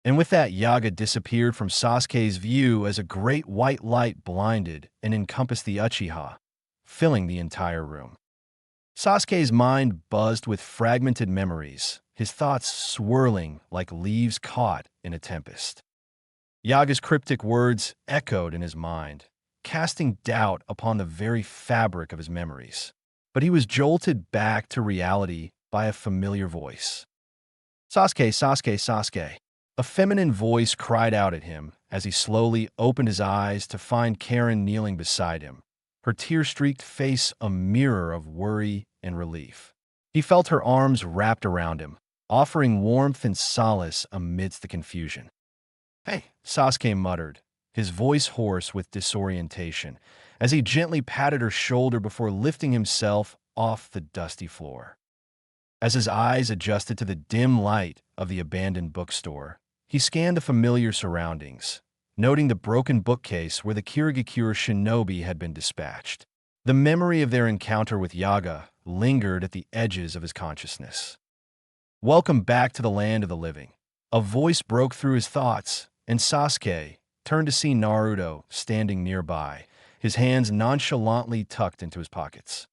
And with that, Yaga disappeared from Sasuke's view as a great white light blinded and encompassed the Uchiha, filling the entire room. Sasuke's mind buzzed with fragmented memories, his thoughts swirling like leaves caught in a tempest. Yaga's cryptic words echoed in his mind, casting doubt upon the very fabric of his memories. But he was jolted back to reality by a familiar voice. Sasuke, Sasuke, Sasuke. A feminine voice cried out at him as he slowly opened his eyes to find Karen kneeling beside him, her tear-streaked face a mirror of worry and relief. He felt her arms wrapped around him, offering warmth and solace amidst the confusion. Hey, Sasuke muttered, his voice hoarse with disorientation, as he gently patted her shoulder before lifting himself off the dusty floor. As his eyes adjusted to the dim light of the abandoned bookstore, he scanned the familiar surroundings, noting the broken bookcase where the Kirigakure shinobi had been dispatched. The memory of their encounter with Yaga lingered at the edges of his consciousness. Welcome back to the land of the living. A voice broke through his thoughts, and Sasuke turned to see Naruto standing nearby, his hands nonchalantly tucked into his pockets.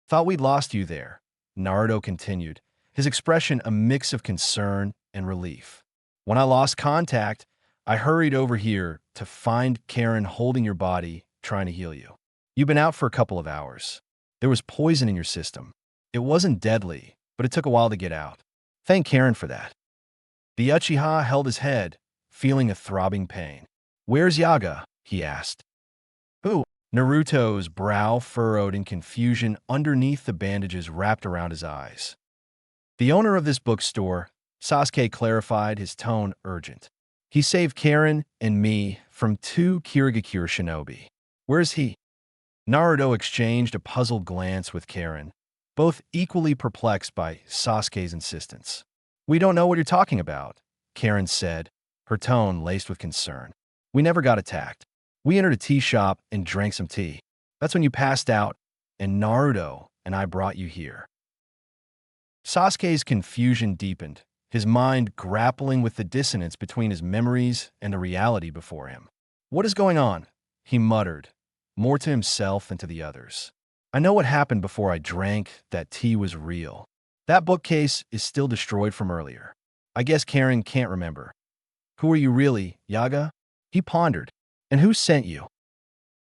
Thought we'd lost you there, Naruto continued, his expression a mix of concern and relief. When I lost contact, I hurried over here to find Karen holding your body, trying to heal you. You've been out for a couple of hours. There was poison in your system. It wasn't deadly, but it took a while to get out. Thank Karen for that. The Uchiha held his head, feeling a throbbing pain. Where's Yaga? He asked. Who? Naruto's brow furrowed in confusion underneath the bandages wrapped around his eyes. The owner of this bookstore, Sasuke clarified, his tone urgent. He saved Karen and me from 2 Kirigakure shinobi. Where's he? Naruto exchanged a puzzled glance with Karen, both equally perplexed by Sasuke's insistence. We don't know what you're talking about, Karen said, her tone laced with concern. We never got attacked. We entered a tea shop and drank some tea. That's when you passed out, and Naruto and I brought you here. Sasuke's confusion deepened, his mind grappling with the dissonance between his memories and the reality before him. What is going on? He muttered, more to himself than to the others. I know what happened before I drank that tea was real. That bookcase is still destroyed from earlier. I guess Karen can't remember. Who are you really, Yaga? He pondered. And who sent you?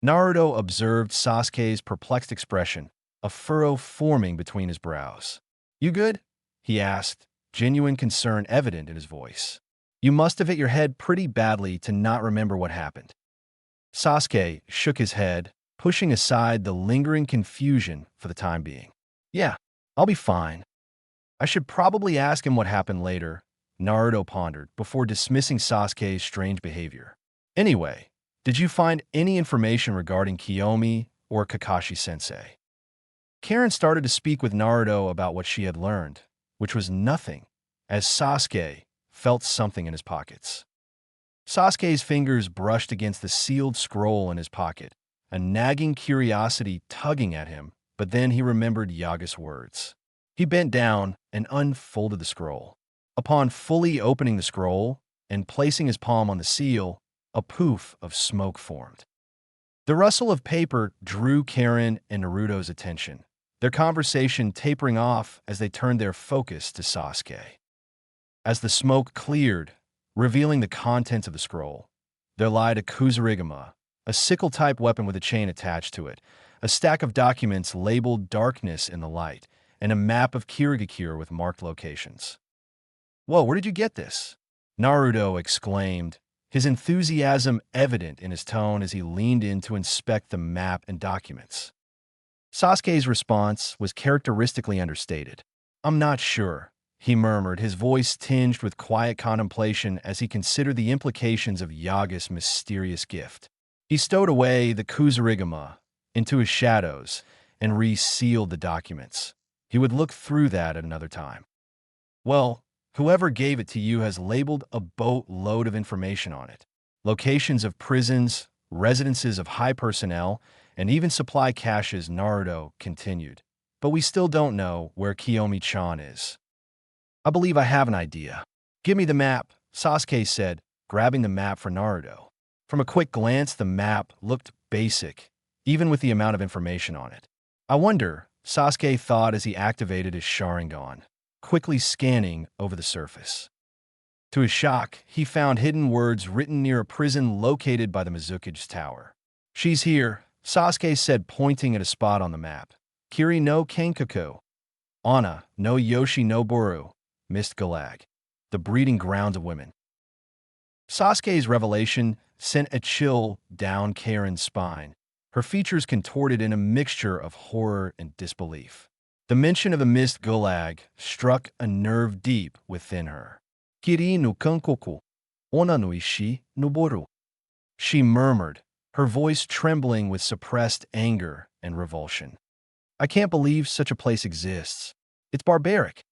Naruto observed Sasuke's perplexed expression, a furrow forming between his brows. You good? He asked, genuine concern evident in his voice. You must have hit your head pretty badly to not remember what happened. Sasuke shook his head, pushing aside the lingering confusion for the time being. Yeah, I'll be fine. I should probably ask him what happened later, Naruto pondered before dismissing Sasuke's strange behavior. Anyway, did you find any information regarding Kiyomi or Kakashi-sensei? Karen started to speak with Naruto about what she had learned, which was nothing, as Sasuke felt something in his pockets. Sasuke's fingers brushed against the sealed scroll in his pocket, a nagging curiosity tugging at him, but then he remembered Yaga's words. He bent down and unfolded the scroll. Upon fully opening the scroll and placing his palm on the seal, a poof of smoke formed. The rustle of paper drew Karen and Naruto's attention, their conversation tapering off as they turned their focus to Sasuke. As the smoke cleared, revealing the contents of the scroll, there lied a Kusarigama, a sickle-type weapon with a chain attached to it, a stack of documents labeled Darkness in the Light, and a map of Kirigakure with marked locations. Whoa, where did you get this? Naruto exclaimed, his enthusiasm evident in his tone as he leaned in to inspect the map and documents. Sasuke's response was characteristically understated. I'm not sure, he murmured, his voice tinged with quiet contemplation as he considered the implications of Yaga's mysterious gift. He stowed away the Kusarigama into his shadows and resealed the documents. He would look through that at another time. Well, whoever gave it to you has labeled a boatload of information on it. Locations of prisons, residences of high personnel, and even supply caches, Naruto continued. But we still don't know where Kiyomi-chan is. I believe I have an idea. Give me the map, Sasuke said, grabbing the map for Naruto. From a quick glance, the map looked basic, even with the amount of information on it. I wonder, Sasuke thought as he activated his Sharingan, quickly scanning over the surface. To his shock, he found hidden words written near a prison located by the Mizuki's tower. She's here, Sasuke said, pointing at a spot on the map. Kiri no Kenkaku. Ana no Yoshi no Boru. Mist Gulag. The breeding grounds of women. Sasuke's revelation sent a chill down Karen's spine, her features contorted in a mixture of horror and disbelief. The mention of the Mist Gulag struck a nerve deep within her. Kiri no Kankoku, Ona no Ishi no Boru. She murmured, her voice trembling with suppressed anger and revulsion. I can't believe such a place exists. It's barbaric.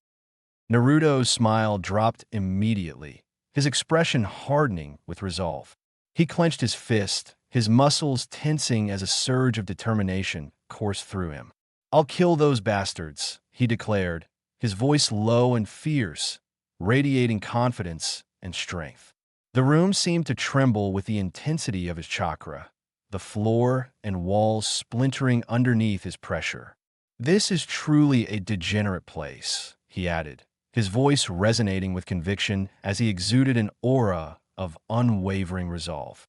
Naruto's smile dropped immediately, his expression hardening with resolve. He clenched his fist, his muscles tensing as a surge of determination coursed through him. I'll kill those bastards, he declared, his voice low and fierce, radiating confidence and strength. The room seemed to tremble with the intensity of his chakra, the floor and walls splintering underneath his pressure. This is truly a degenerate place, he added, his voice resonating with conviction as he exuded an aura of unwavering resolve.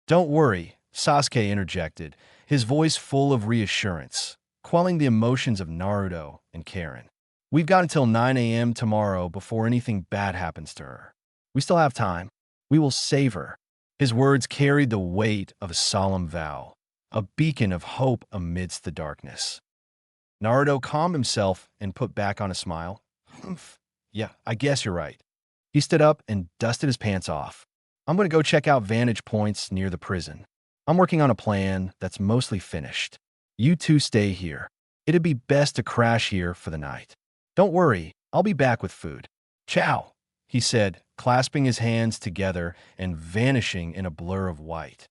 Don't worry, Sasuke interjected, his voice full of reassurance, quelling the emotions of Naruto and Karen. We've got until 9 a.m. tomorrow before anything bad happens to her. We still have time. We will save her. His words carried the weight of a solemn vow, a beacon of hope amidst the darkness. Naruto calmed himself and put back on a smile. Humph. Yeah, I guess you're right. He stood up and dusted his pants off. I'm going to go check out vantage points near the prison. I'm working on a plan that's mostly finished. You two stay here. It'd be best to crash here for the night. Don't worry, I'll be back with food. Ciao, he said, clasping his hands together and vanishing in a blur of white.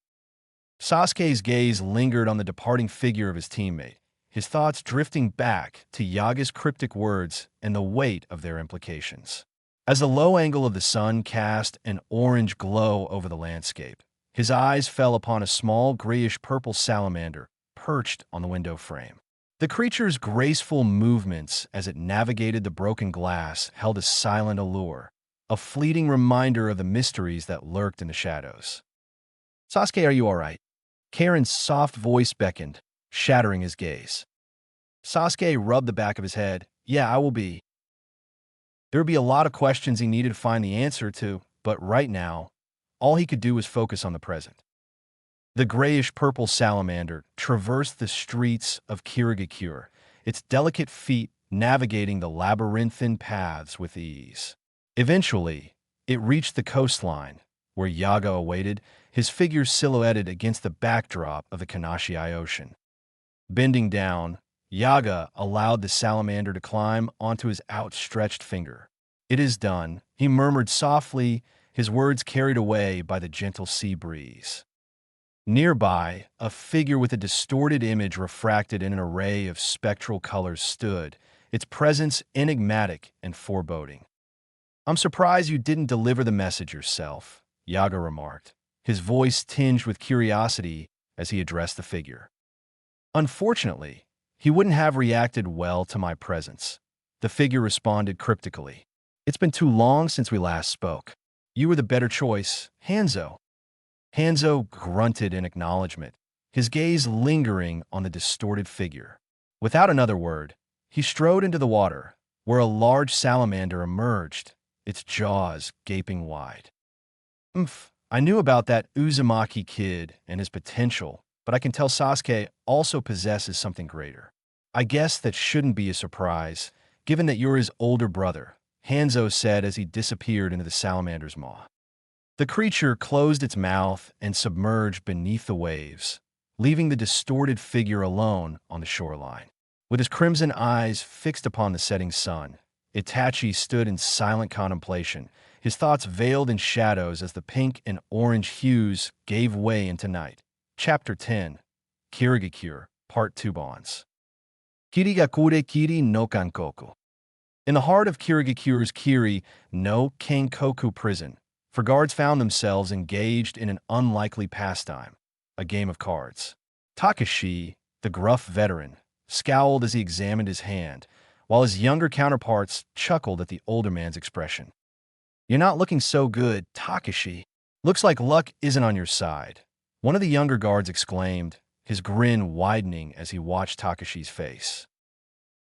Sasuke's gaze lingered on the departing figure of his teammate, his thoughts drifting back to Yaga's cryptic words and the weight of their implications. As the low angle of the sun cast an orange glow over the landscape, his eyes fell upon a small grayish-purple salamander perched on the window frame. The creature's graceful movements as it navigated the broken glass held a silent allure, a fleeting reminder of the mysteries that lurked in the shadows. Sasuke, are you all right? Karen's soft voice beckoned, shattering his gaze. Sasuke rubbed the back of his head. Yeah, I will be. There would be a lot of questions he needed to find the answer to, but right now, all he could do was focus on the present. The grayish-purple salamander traversed the streets of Kirigakure, its delicate feet navigating the labyrinthine paths with ease. Eventually, it reached the coastline, where Yaga awaited, his figure silhouetted against the backdrop of the Kanashii Ocean. Bending down, Yaga allowed the salamander to climb onto his outstretched finger. "It is done," he murmured softly, his words carried away by the gentle sea breeze. Nearby, a figure with a distorted image refracted in an array of spectral colors stood, its presence enigmatic and foreboding. "I'm surprised you didn't deliver the message yourself," Yaga remarked, his voice tinged with curiosity as he addressed the figure. "Unfortunately, he wouldn't have reacted well to my presence," the figure responded cryptically. "It's been too long since we last spoke. You were the better choice, Hanzo." Hanzo grunted in acknowledgement, his gaze lingering on the distorted figure. Without another word, he strode into the water, where a large salamander emerged, its jaws gaping wide. I knew about that Uzumaki kid and his potential, but I can tell Sasuke also possesses something greater. I guess that shouldn't be a surprise, given that you're his older brother," Hanzo said as he disappeared into the salamander's maw. The creature closed its mouth and submerged beneath the waves, leaving the distorted figure alone on the shoreline. With his crimson eyes fixed upon the setting sun, Itachi stood in silent contemplation, his thoughts veiled in shadows as the pink and orange hues gave way into night. Chapter 10, Kirigakure, Part 2 Bonds. Kirigakure Kiri no Kankoku. In the heart of Kirigakure's Kiri no Kankoku prison, for guards found themselves engaged in an unlikely pastime, a game of cards. Takashi, the gruff veteran, scowled as he examined his hand, while his younger counterparts chuckled at the older man's expression. "You're not looking so good, Takashi. Looks like luck isn't on your side," one of the younger guards exclaimed, his grin widening as he watched Takashi's face.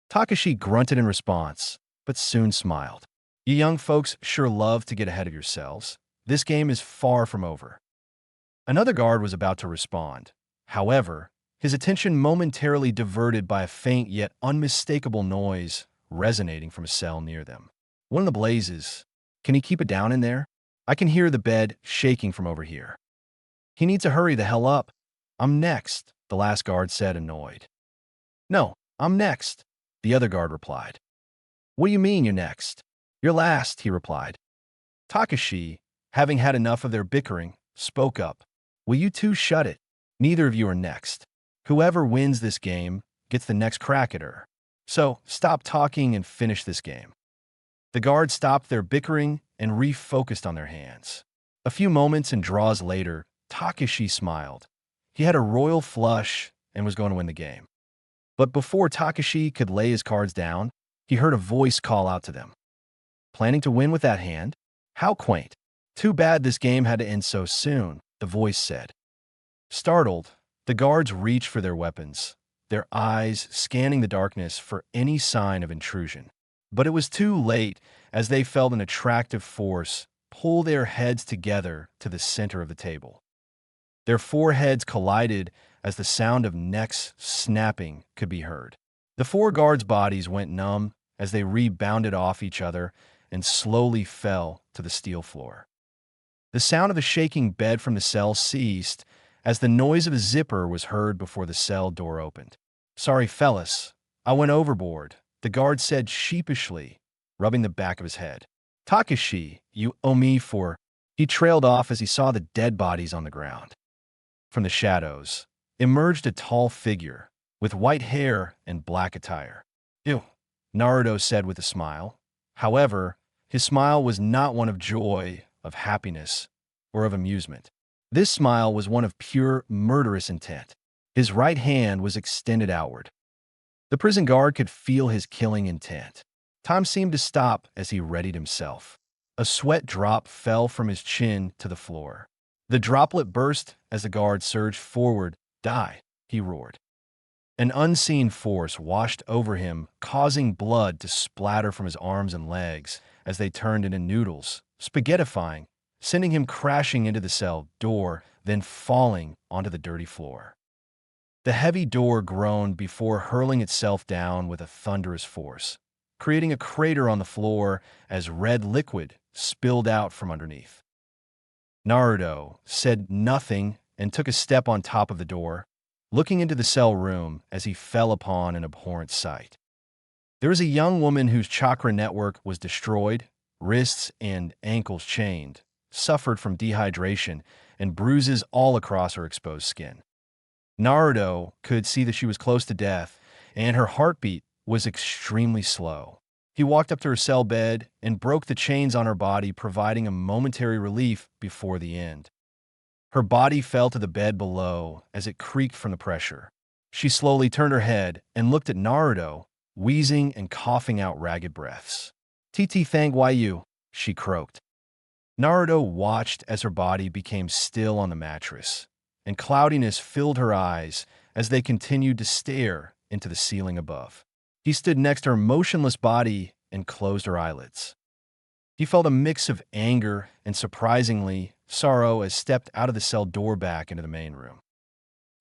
Takashi grunted in response, but soon smiled. "You young folks sure love to get ahead of yourselves. This game is far from over." Another guard was about to respond. However, his attention momentarily diverted by a faint yet unmistakable noise resonating from a cell near them. "One of the blazes. Can you keep it down in there? I can hear the bed shaking from over here." "He needs to hurry the hell up. I'm next," the last guard said, annoyed. "No, I'm next," the other guard replied. "What do you mean you're next?" "You're last," he replied. Takashi, having had enough of their bickering, spoke up. "Will you two shut it? Neither of you are next. Whoever wins this game gets the next crack at her. So stop talking and finish this game." The guards stopped their bickering and refocused on their hands. A few moments and draws later, Takashi smiled. He had a royal flush and was going to win the game. But before Takashi could lay his cards down, he heard a voice call out to them. "Planning to win with that hand? How quaint. Too bad this game had to end so soon," the voice said. Startled, the guards reached for their weapons, their eyes scanning the darkness for any sign of intrusion. But it was too late, as they felt an attractive force pull their heads together to the center of the table. Their foreheads collided as the sound of necks snapping could be heard. The four guards' bodies went numb as they rebounded off each other and slowly fell to the steel floor. The sound of a shaking bed from the cell ceased as the noise of a zipper was heard before the cell door opened. "Sorry, fellas, I went overboard," the guard said sheepishly, rubbing the back of his head. "Takashi, you owe me for—" He trailed off as he saw the dead bodies on the ground. From the shadows emerged a tall figure with white hair and black attire. "Ew," Naruto said with a smile. However, his smile was not one of joy, of happiness, or of amusement. This smile was one of pure, murderous intent. His right hand was extended outward. The prison guard could feel his killing intent. Time seemed to stop as he readied himself. A sweat drop fell from his chin to the floor. The droplet burst as the guard surged forward. "Die," he roared. An unseen force washed over him, causing blood to splatter from his arms and legs as they turned into noodles, spaghettifying, sending him crashing into the cell door, then falling onto the dirty floor. The heavy door groaned before hurling itself down with a thunderous force, creating a crater on the floor as red liquid spilled out from underneath. Naruto said nothing and took a step on top of the door, looking into the cell room as he fell upon an abhorrent sight. There was a young woman whose chakra network was destroyed, wrists and ankles chained, suffered from dehydration, and bruises all across her exposed skin. Naruto could see that she was close to death, and her heartbeat was extremely slow. He walked up to her cell bed and broke the chains on her body, providing a momentary relief before the end. Her body fell to the bed below as it creaked from the pressure. She slowly turned her head and looked at Naruto, wheezing and coughing out ragged breaths. "TT Thang Yu," she croaked. Naruto watched as her body became still on the mattress, and cloudiness filled her eyes as they continued to stare into the ceiling above. He stood next to her motionless body and closed her eyelids. He felt a mix of anger and, surprisingly, sorrow as stepped out of the cell door back into the main room.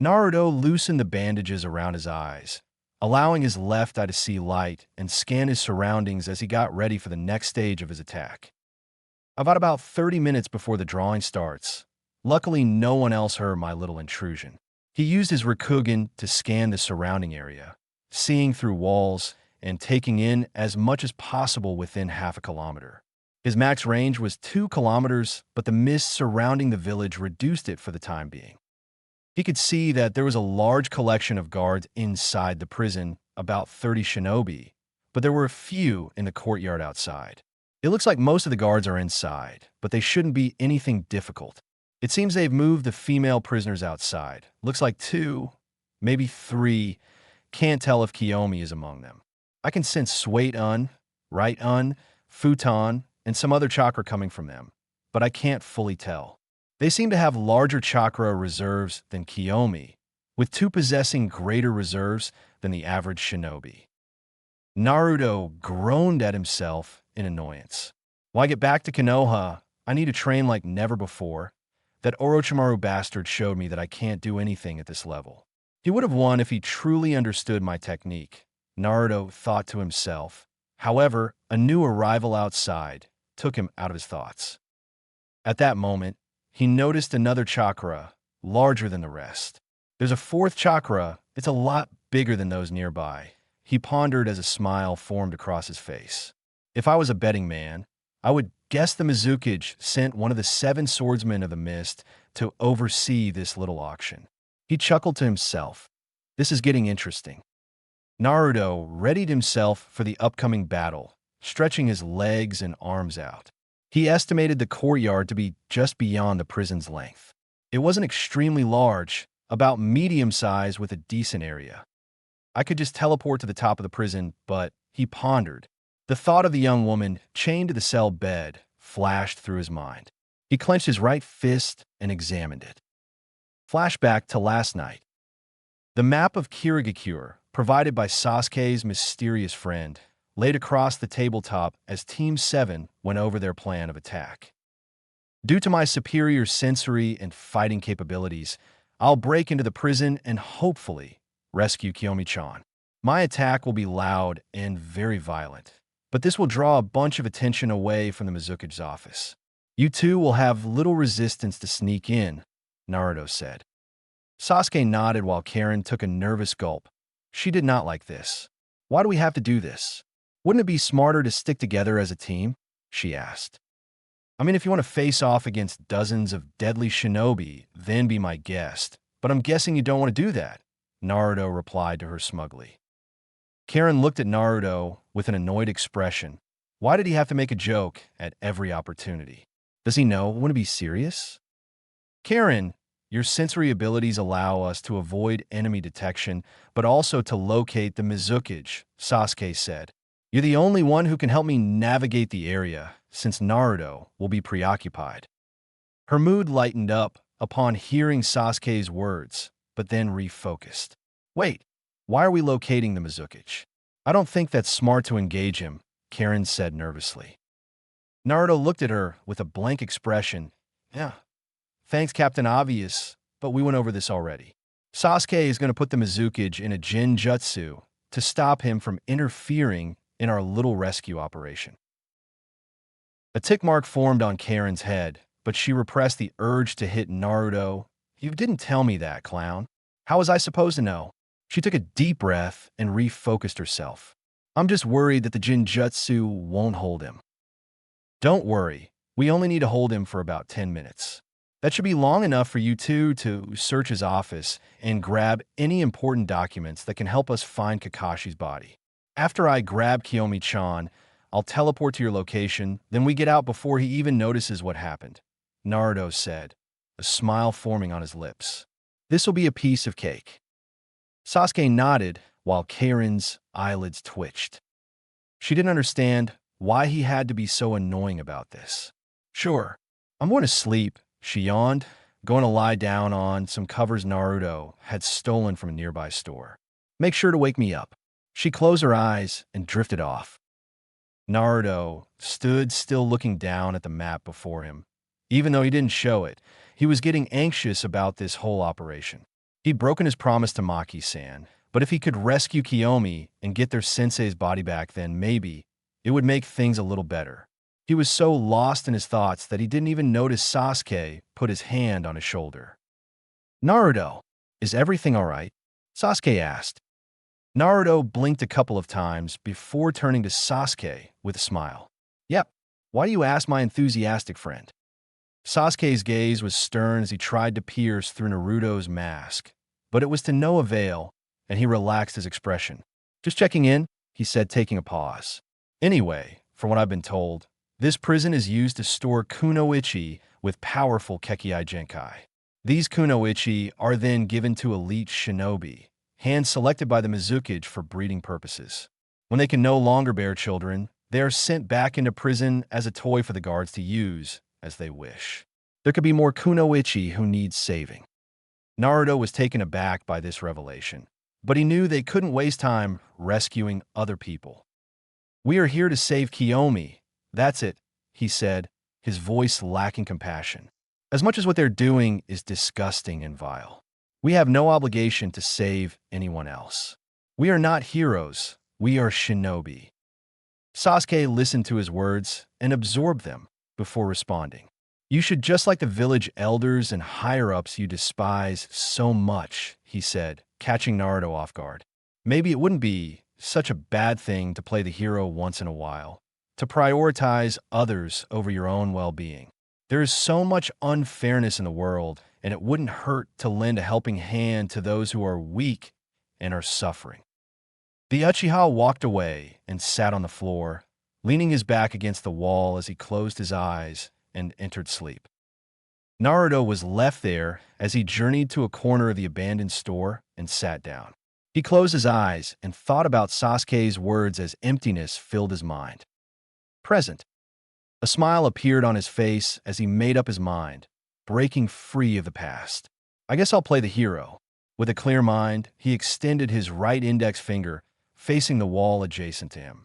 Naruto loosened the bandages around his eyes, allowing his left eye to see light and scan his surroundings as he got ready for the next stage of his attack. About 30 minutes before the drawing starts, luckily no one else heard my little intrusion. He used his Rikugen to scan the surrounding area, seeing through walls and taking in as much as possible within half a kilometer. His max range was 2 kilometers, but the mist surrounding the village reduced it for the time being. He could see that there was a large collection of guards inside the prison, about 30 shinobi, but there were a few in the courtyard outside. It looks like most of the guards are inside, but they shouldn't be anything difficult. It seems they've moved the female prisoners outside. Looks like 2, maybe 3. Can't tell if Kiyomi is among them. I can sense Swait-un, Right-un, Futon, and some other chakra coming from them, but I can't fully tell. They seem to have larger chakra reserves than Kiyomi, with 2 possessing greater reserves than the average shinobi. Naruto groaned at himself in annoyance. When I get back to Konoha, I need to train like never before. That Orochimaru bastard showed me that I can't do anything at this level. He would have won if he truly understood my technique, Naruto thought to himself. However, a new arrival outside took him out of his thoughts. At that moment, he noticed another chakra, larger than the rest. There's a 4th chakra. It's a lot bigger than those nearby. He pondered as a smile formed across his face. If I was a betting man, I would guess the Mizukage sent one of the 7 swordsmen of the mist to oversee this little auction. He chuckled to himself. This is getting interesting. Naruto readied himself for the upcoming battle, stretching his legs and arms out. He estimated the courtyard to be just beyond the prison's length. It wasn't extremely large, about medium size with a decent area. I could just teleport to the top of the prison, but he pondered. The thought of the young woman chained to the cell bed flashed through his mind. He clenched his right fist and examined it. Flashback to last night. The map of Kirigakure, provided by Sasuke's mysterious friend, laid across the tabletop as Team 7 went over their plan of attack. Due to my superior sensory and fighting capabilities, I'll break into the prison and hopefully rescue Kiyomi-chan. My attack will be loud and very violent, but this will draw a bunch of attention away from the Mizukage's office. You two will have little resistance to sneak in, Naruto said. Sasuke nodded while Karen took a nervous gulp. She did not like this. Why do we have to do this? Wouldn't it be smarter to stick together as a team? She asked. I mean, if you want to face off against dozens of deadly shinobi, then be my guest. But I'm guessing you don't want to do that, Naruto replied to her smugly. Karen looked at Naruto with an annoyed expression. Why did he have to make a joke at every opportunity? Does he know? Wouldn't it be serious? Karen, Your sensory abilities allow us to avoid enemy detection, but also to locate the Mizukage, Sasuke said. You're the only one who can help me navigate the area, since Naruto will be preoccupied. Her mood lightened up upon hearing Sasuke's words, but then refocused. Wait, why are we locating the Mizukage? I don't think that's smart to engage him, Karen said nervously. Naruto looked at her with a blank expression. Yeah, thanks, Captain Obvious, but we went over this already. Sasuke is going to put the Mizukage in a Jinjutsu to stop him from interfering in our little rescue operation. A tick mark formed on Karen's head, but she repressed the urge to hit Naruto. You didn't tell me that, clown. How was I supposed to know? She took a deep breath and refocused herself. I'm just worried that the Jinjutsu won't hold him. Don't worry, we only need to hold him for about 10 minutes. That should be long enough for you two to search his office and grab any important documents that can help us find Kakashi's body. After I grab Kiyomi-chan, I'll teleport to your location, then we get out before he even notices what happened, Naruto said, a smile forming on his lips. This'll be a piece of cake. Sasuke nodded while Karen's eyelids twitched. She didn't understand why he had to be so annoying about this. Sure, I'm going to sleep, she yawned, going to lie down on some covers Naruto had stolen from a nearby store. Make sure to wake me up. She closed her eyes and drifted off. Naruto stood still looking down at the map before him. Even though he didn't show it, he was getting anxious about this whole operation. He'd broken his promise to Maki-san, but if he could rescue Kiyomi and get their sensei's body back, then maybe it would make things a little better. He was so lost in his thoughts that he didn't even notice Sasuke put his hand on his shoulder. Naruto, is everything all right? Sasuke asked. Naruto blinked a couple of times before turning to Sasuke with a smile. Yep, why do you ask, my enthusiastic friend? Sasuke's gaze was stern as he tried to pierce through Naruto's mask, but it was to no avail, and he relaxed his expression. Just checking in, he said, taking a pause. Anyway, from what I've been told, this prison is used to store kunoichi with powerful Kekkei Genkai. These kunoichi are then given to elite shinobi, hand-selected by the Mizukage for breeding purposes. When they can no longer bear children, they are sent back into prison as a toy for the guards to use as they wish. There could be more kunoichi who need saving. Naruto was taken aback by this revelation, but he knew they couldn't waste time rescuing other people. We are here to save Kiyomi. That's it, he said, his voice lacking compassion. As much as what they're doing is disgusting and vile. We have no obligation to save anyone else. We are not heroes, we are shinobi. Sasuke listened to his words and absorbed them before responding. You should, just like the village elders and higher-ups you despise so much, he said, catching Naruto off guard. Maybe it wouldn't be such a bad thing to play the hero once in a while, to prioritize others over your own well-being. There is so much unfairness in the world, and it wouldn't hurt to lend a helping hand to those who are weak and are suffering. The Uchiha walked away and sat on the floor, leaning his back against the wall as he closed his eyes and entered sleep. Naruto was left there as he journeyed to a corner of the abandoned store and sat down. He closed his eyes and thought about Sasuke's words as emptiness filled his mind. Present. A smile appeared on his face as he made up his mind, breaking free of the past. I guess I'll play the hero. With a clear mind, he extended his right index finger, facing the wall adjacent to him.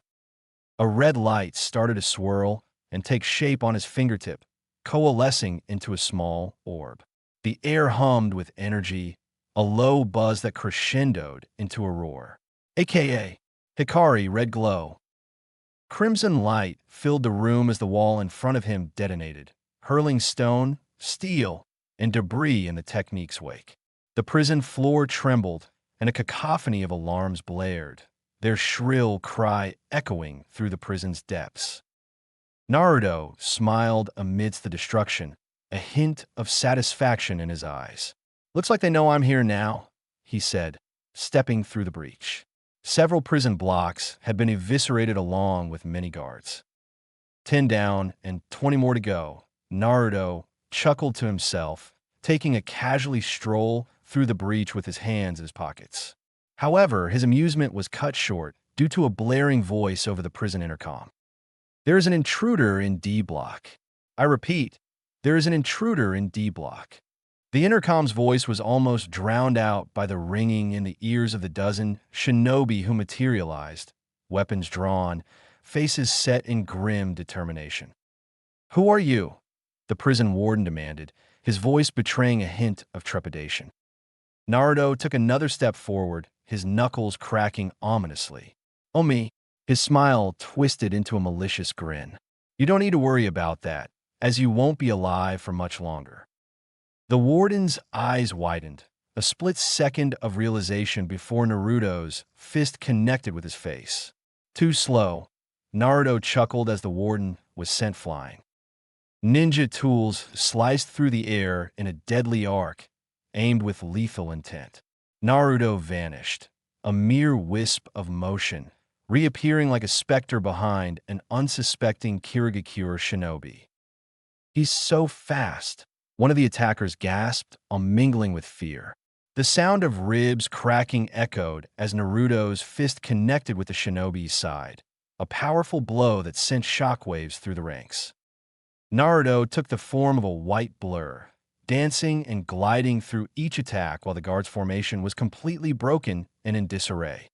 A red light started to swirl and take shape on his fingertip, coalescing into a small orb. The air hummed with energy, a low buzz that crescendoed into a roar. AKA Hikari Red Glow. Crimson light filled the room as the wall in front of him detonated, hurling stone, steel, and debris in the technique's wake. The prison floor trembled, and a cacophony of alarms blared, their shrill cry echoing through the prison's depths. Naruto smiled amidst the destruction, a hint of satisfaction in his eyes. Looks like they know I'm here now, he said, stepping through the breach. Several prison blocks had been eviscerated along with many guards. 10 down and 20 more to go, Naruto chuckled to himself taking a casually stroll through the breach with his hands in his pockets. However, his amusement was cut short due to a blaring voice over the prison intercom. "There is an intruder in D block. I repeat, there is an intruder in D block." The intercom's voice was almost drowned out by the ringing in the ears of the dozen shinobi who materialized, weapons drawn, faces set in grim determination. "Who are you?" the prison warden demanded, his voice betraying a hint of trepidation. Naruto took another step forward, his knuckles cracking ominously. "Oh me." His smile twisted into a malicious grin. "You don't need to worry about that, as you won't be alive for much longer." The warden's eyes widened, a split second of realization before Naruto's fist connected with his face. Too slow, Naruto chuckled as the warden was sent flying. Ninja tools sliced through the air in a deadly arc, aimed with lethal intent. Naruto vanished, a mere wisp of motion, reappearing like a specter behind an unsuspecting Kirigakure shinobi. "He's so fast," one of the attackers gasped, mingling with fear. The sound of ribs cracking echoed as Naruto's fist connected with the shinobi's side, a powerful blow that sent shockwaves through the ranks. Naruto took the form of a white blur, dancing and gliding through each attack while the guard's formation was completely broken and in disarray.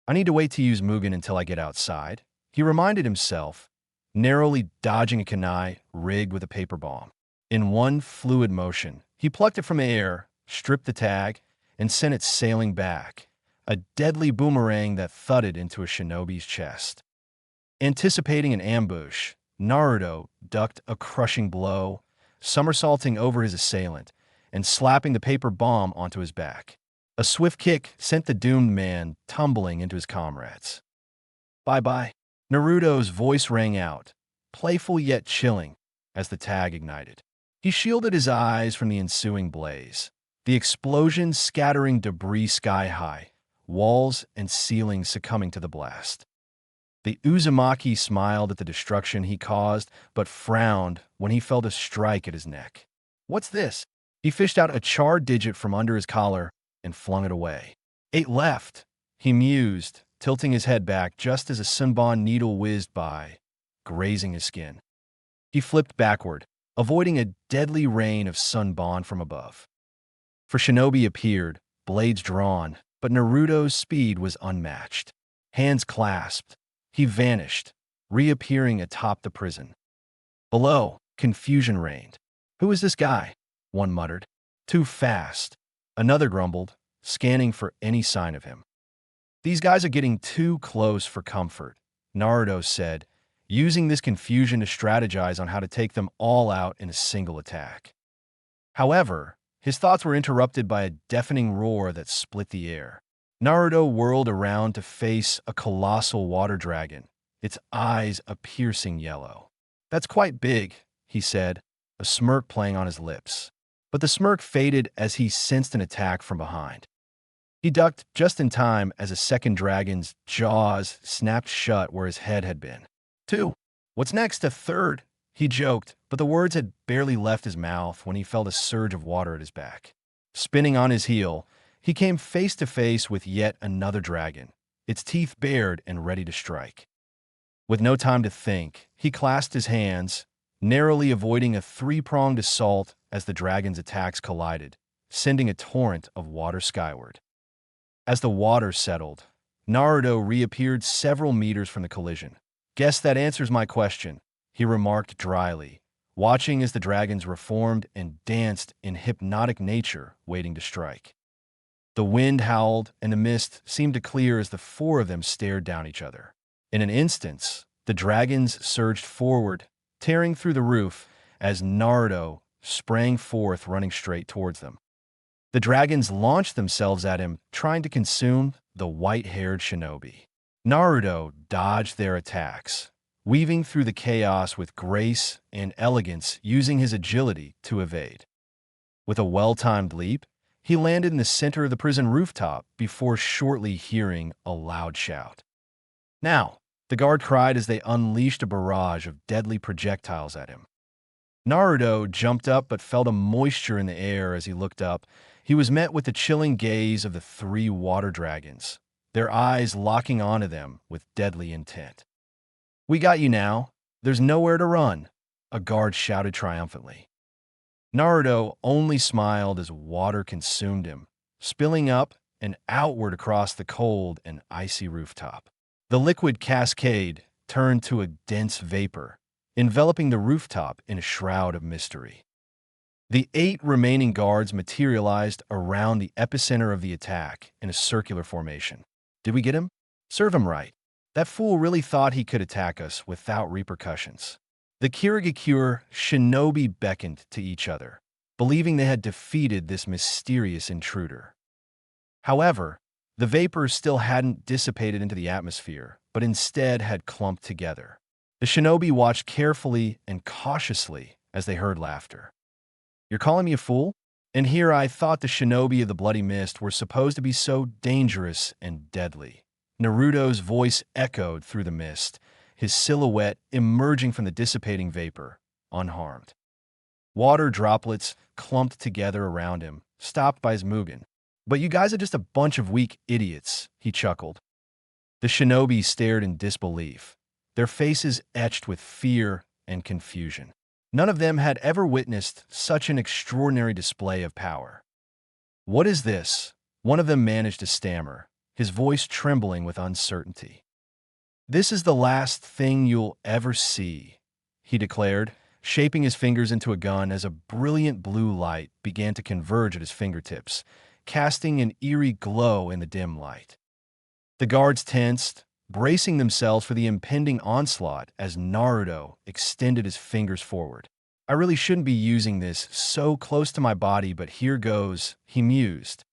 "I need to wait to use Mugen until I get outside," he reminded himself, narrowly dodging a kunai rigged with a paper bomb. In one fluid motion, he plucked it from the air, stripped the tag, and sent it sailing back, a deadly boomerang that thudded into a shinobi's chest. Anticipating an ambush, Naruto ducked a crushing blow, somersaulting over his assailant and slapping the paper bomb onto his back. A swift kick sent the doomed man tumbling into his comrades. "Bye-bye." Naruto's voice rang out, playful yet chilling, as the tag ignited. He shielded his eyes from the ensuing blaze, the explosion scattering debris sky-high, walls and ceilings succumbing to the blast. The Uzumaki smiled at the destruction he caused, but frowned when he felt a strike at his neck. "What's this?" He fished out a charred digit from under his collar and flung it away. "8 left," he mused, tilting his head back just as a sunbon needle whizzed by, grazing his skin. He flipped backward, avoiding a deadly rain of sunbon from above. For shinobi appeared, blades drawn, but Naruto's speed was unmatched. Hands clasped, he vanished, reappearing atop the prison. Below, confusion reigned. "Who is this guy?" one muttered. "Too fast," another grumbled, scanning for any sign of him. "These guys are getting too close for comfort," Naruto said, using this confusion to strategize on how to take them all out in a single attack. However, his thoughts were interrupted by a deafening roar that split the air. Naruto whirled around to face a colossal water dragon, its eyes a piercing yellow. "That's quite big," he said, a smirk playing on his lips. But the smirk faded as he sensed an attack from behind. He ducked just in time as a second dragon's jaws snapped shut where his head had been. "Two. What's next? A third?" he joked, but the words had barely left his mouth when he felt a surge of water at his back. Spinning on his heel, he came face to face with yet another dragon, its teeth bared and ready to strike. With no time to think, he clasped his hands, narrowly avoiding a three-pronged assault as the dragon's attacks collided, sending a torrent of water skyward. As the water settled, Naruto reappeared several meters from the collision. "Guess that answers my question," he remarked dryly, watching as the dragons reformed and danced in hypnotic nature, waiting to strike. The wind howled, and the mist seemed to clear as the four of them stared down each other. In an instant, the dragons surged forward, tearing through the roof as Naruto sprang forth, running straight towards them. The dragons launched themselves at him, trying to consume the white-haired shinobi. Naruto dodged their attacks, weaving through the chaos with grace and elegance, using his agility to evade. With a well-timed leap, he landed in the center of the prison rooftop before shortly hearing a loud shout. "Now!" the guard cried as they unleashed a barrage of deadly projectiles at him. Naruto jumped up but felt a moisture in the air as he looked up. He was met with the chilling gaze of the three water dragons, their eyes locking onto them with deadly intent. "We got you now. There's nowhere to run," a guard shouted triumphantly. Naruto only smiled as water consumed him, spilling up and outward across the cold and icy rooftop. The liquid cascade turned to a dense vapor, enveloping the rooftop in a shroud of mystery. The 8 remaining guards materialized around the epicenter of the attack in a circular formation. "Did we get him? Serve him right. That fool really thought he could attack us without repercussions." The Kirigakure shinobi beckoned to each other, believing they had defeated this mysterious intruder. However, the vapors still hadn't dissipated into the atmosphere, but instead had clumped together. The shinobi watched carefully and cautiously as they heard laughter. "You're calling me a fool? And here I thought the shinobi of the Bloody Mist were supposed to be so dangerous and deadly." Naruto's voice echoed through the mist, his silhouette emerging from the dissipating vapor, unharmed. Water droplets clumped together around him, stopped by his Mugen. "But you guys are just a bunch of weak idiots," he chuckled. The shinobi stared in disbelief, their faces etched with fear and confusion. None of them had ever witnessed such an extraordinary display of power. "What is this?" one of them managed to stammer, his voice trembling with uncertainty. "This is the last thing you'll ever see," he declared, shaping his fingers into a gun as a brilliant blue light began to converge at his fingertips, casting an eerie glow in the dim light. The guards tensed, bracing themselves for the impending onslaught as Naruto extended his fingers forward. "I really shouldn't be using this so close to my body, but here goes," he mused.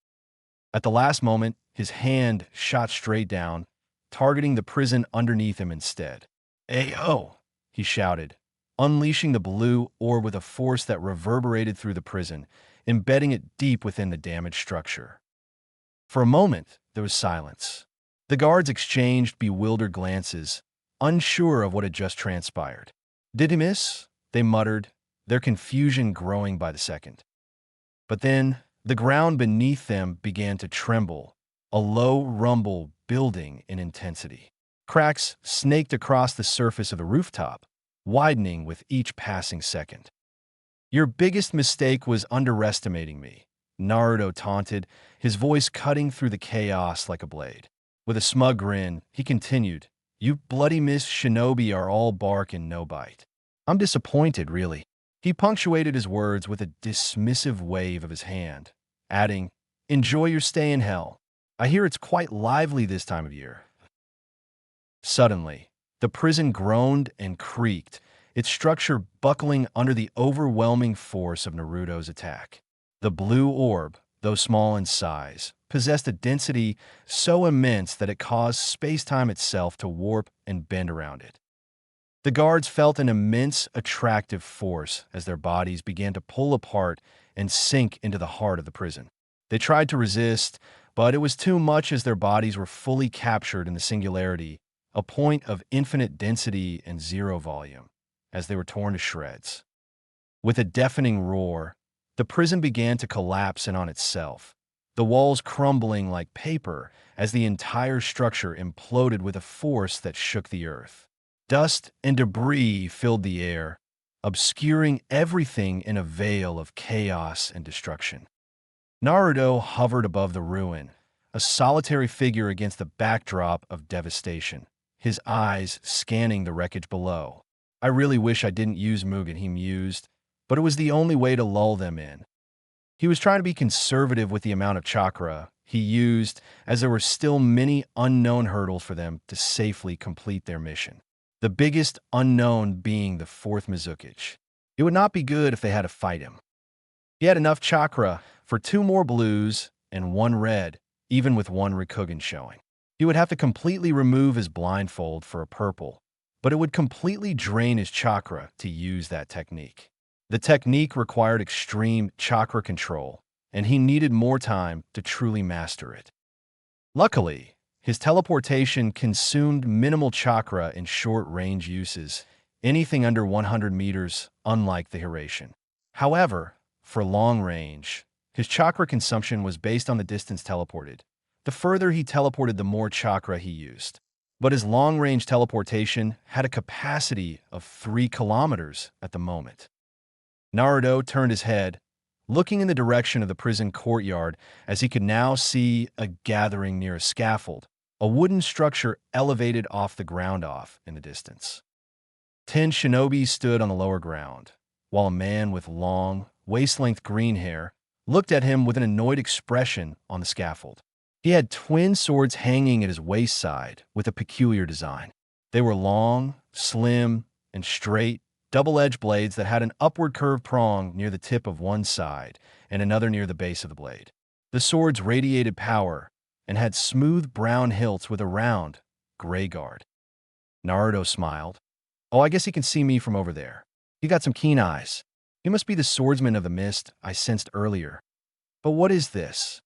At the last moment, his hand shot straight down, targeting the prison underneath him instead. "Ayo!" he shouted, unleashing the blue orb with a force that reverberated through the prison, embedding it deep within the damaged structure. For a moment, there was silence. The guards exchanged bewildered glances, unsure of what had just transpired. "Did he miss?" they muttered, their confusion growing by the second. But then, the ground beneath them began to tremble, a low rumble building in intensity. Cracks snaked across the surface of the rooftop, widening with each passing second. "Your biggest mistake was underestimating me," Naruto taunted, his voice cutting through the chaos like a blade. With a smug grin, he continued, "You bloody Miss Shinobi are all bark and no bite. I'm disappointed, really." He punctuated his words with a dismissive wave of his hand, adding, "Enjoy your stay in hell. I hear it's quite lively this time of year." Suddenly, the prison groaned and creaked, its structure buckling under the overwhelming force of Naruto's attack. The blue orb, though small in size, possessed a density so immense that it caused space-time itself to warp and bend around it. The guards felt an immense attractive force as their bodies began to pull apart and sink into the heart of the prison. They tried to resist, but it was too much as their bodies were fully captured in the singularity, a point of infinite density and zero volume, as they were torn to shreds. With a deafening roar, the prison began to collapse in on itself, the walls crumbling like paper as the entire structure imploded with a force that shook the earth. Dust and debris filled the air, obscuring everything in a veil of chaos and destruction. Naruto hovered above the ruin, a solitary figure against the backdrop of devastation, his eyes scanning the wreckage below. "I really wish I didn't use Mugen," he mused, but it was the only way to lull them in. He was trying to be conservative with the amount of chakra he used, as there were still many unknown hurdles for them to safely complete their mission. The biggest unknown being the fourth Mizukichi. It would not be good if they had to fight him. He had enough chakra for 2 more blues and 1 red, even with 1 Rikugen showing. He would have to completely remove his blindfold for a purple, but it would completely drain his chakra to use that technique. The technique required extreme chakra control, and he needed more time to truly master it. Luckily, his teleportation consumed minimal chakra in short-range uses, anything under 100 meters, unlike the Hiratian. However, for long range, his chakra consumption was based on the distance teleported. The further he teleported, the more chakra he used. But his long-range teleportation had a capacity of 3 kilometers at the moment. Naruto turned his head, looking in the direction of the prison courtyard as he could now see a gathering near a scaffold, a wooden structure elevated off the ground in the distance. 10 shinobi stood on the lower ground, while a man with long, waist-length green hair looked at him with an annoyed expression on the scaffold. He had twin swords hanging at his waist side with a peculiar design. They were long, slim, and straight, double-edged blades that had an upward curved prong near the tip of one side and another near the base of the blade. The swords radiated power and had smooth brown hilts with a round, gray guard. Naruto smiled. "Oh, I guess he can see me from over there. He got some keen eyes. He must be the swordsman of the mist I sensed earlier. But what is this?"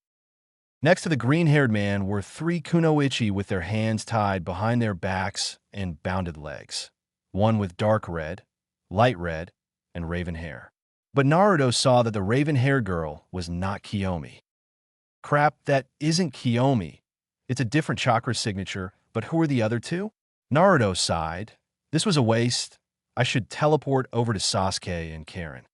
Next to the green-haired man were 3 kunoichi with their hands tied behind their backs and bounded legs, one with dark red, light red, and raven hair. But Naruto saw that the raven-haired girl was not Kiyomi. Crap, that isn't Kiyomi. It's a different chakra signature, but who are the other 2? Naruto sighed. This was a waste. I should teleport over to Sasuke and Karen.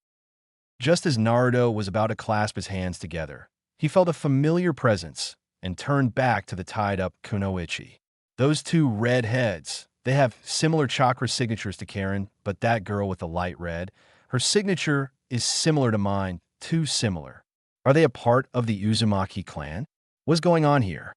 Just as Naruto was about to clasp his hands together, he felt a familiar presence and turned back to the tied-up kunoichi. Those 2 red heads, they have similar chakra signatures to Karen, but that girl with the light red, her signature is similar to mine, too similar. Are they a part of the Uzumaki clan? What's going on here?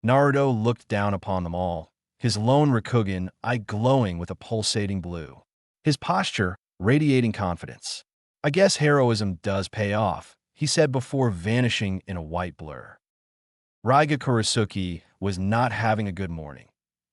Naruto looked down upon them all, his lone Rakugan eye glowing with a pulsating blue. His posture radiating confidence. "I guess heroism does pay off," he said before vanishing in a white blur. Raiga Kurisuke was not having a good morning.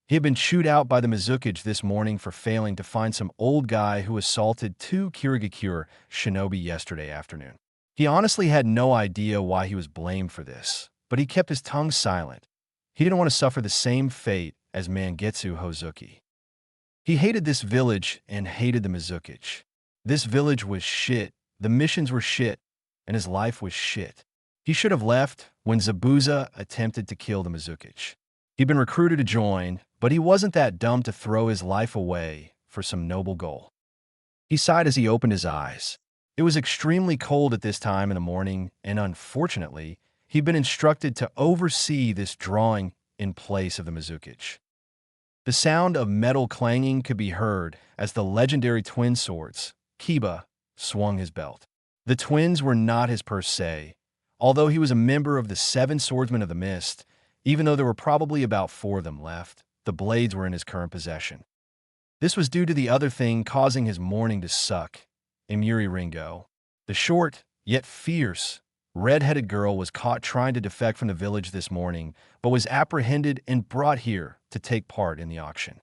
He had been chewed out by the Mizukage this morning for failing to find some old guy who assaulted 2 Kirigakure shinobi yesterday afternoon. He honestly had no idea why he was blamed for this, but he kept his tongue silent. He didn't want to suffer the same fate as Mangetsu Hozuki. He hated this village and hated the Mizukage. This village was shit, the missions were shit, and his life was shit. He should have left when Zabuza attempted to kill the Mizukage. He'd been recruited to join, but he wasn't that dumb to throw his life away for some noble goal. He sighed as he opened his eyes. It was extremely cold at this time in the morning, and unfortunately, he'd been instructed to oversee this drawing in place of the Mizukage. The sound of metal clanging could be heard as the legendary twin swords, Kiba, swung his belt. The twins were not his per se, although he was a member of the 7 Swordsmen of the Mist. Even though there were probably about 4 of them left, the blades were in his current possession. This was due to the other thing causing his morning to suck, Imuri Ringo. The short, yet fierce, red-headed girl was caught trying to defect from the village this morning, but was apprehended and brought here to take part in the auction.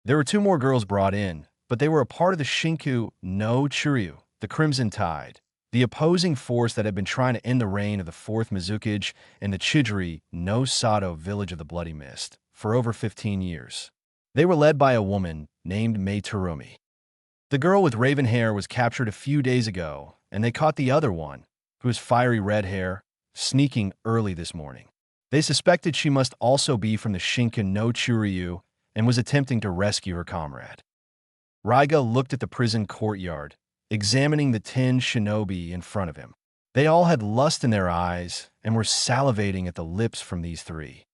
There were 2 more girls brought in, but they were a part of the Shinku no Churyu, the Crimson Tide, the opposing force that had been trying to end the reign of the 4th Mizukage in the Chidori no Sato village of the Bloody Mist for over 15 years. They were led by a woman named Mei Terumi. The girl with raven hair was captured a few days ago, and they caught the other one, who has fiery red hair, sneaking early this morning. They suspected she must also be from the Shinken no Churyu and was attempting to rescue her comrade. Raiga looked at the prison courtyard, examining the 10 shinobi in front of him. They all had lust in their eyes and were salivating at the lips from these 3.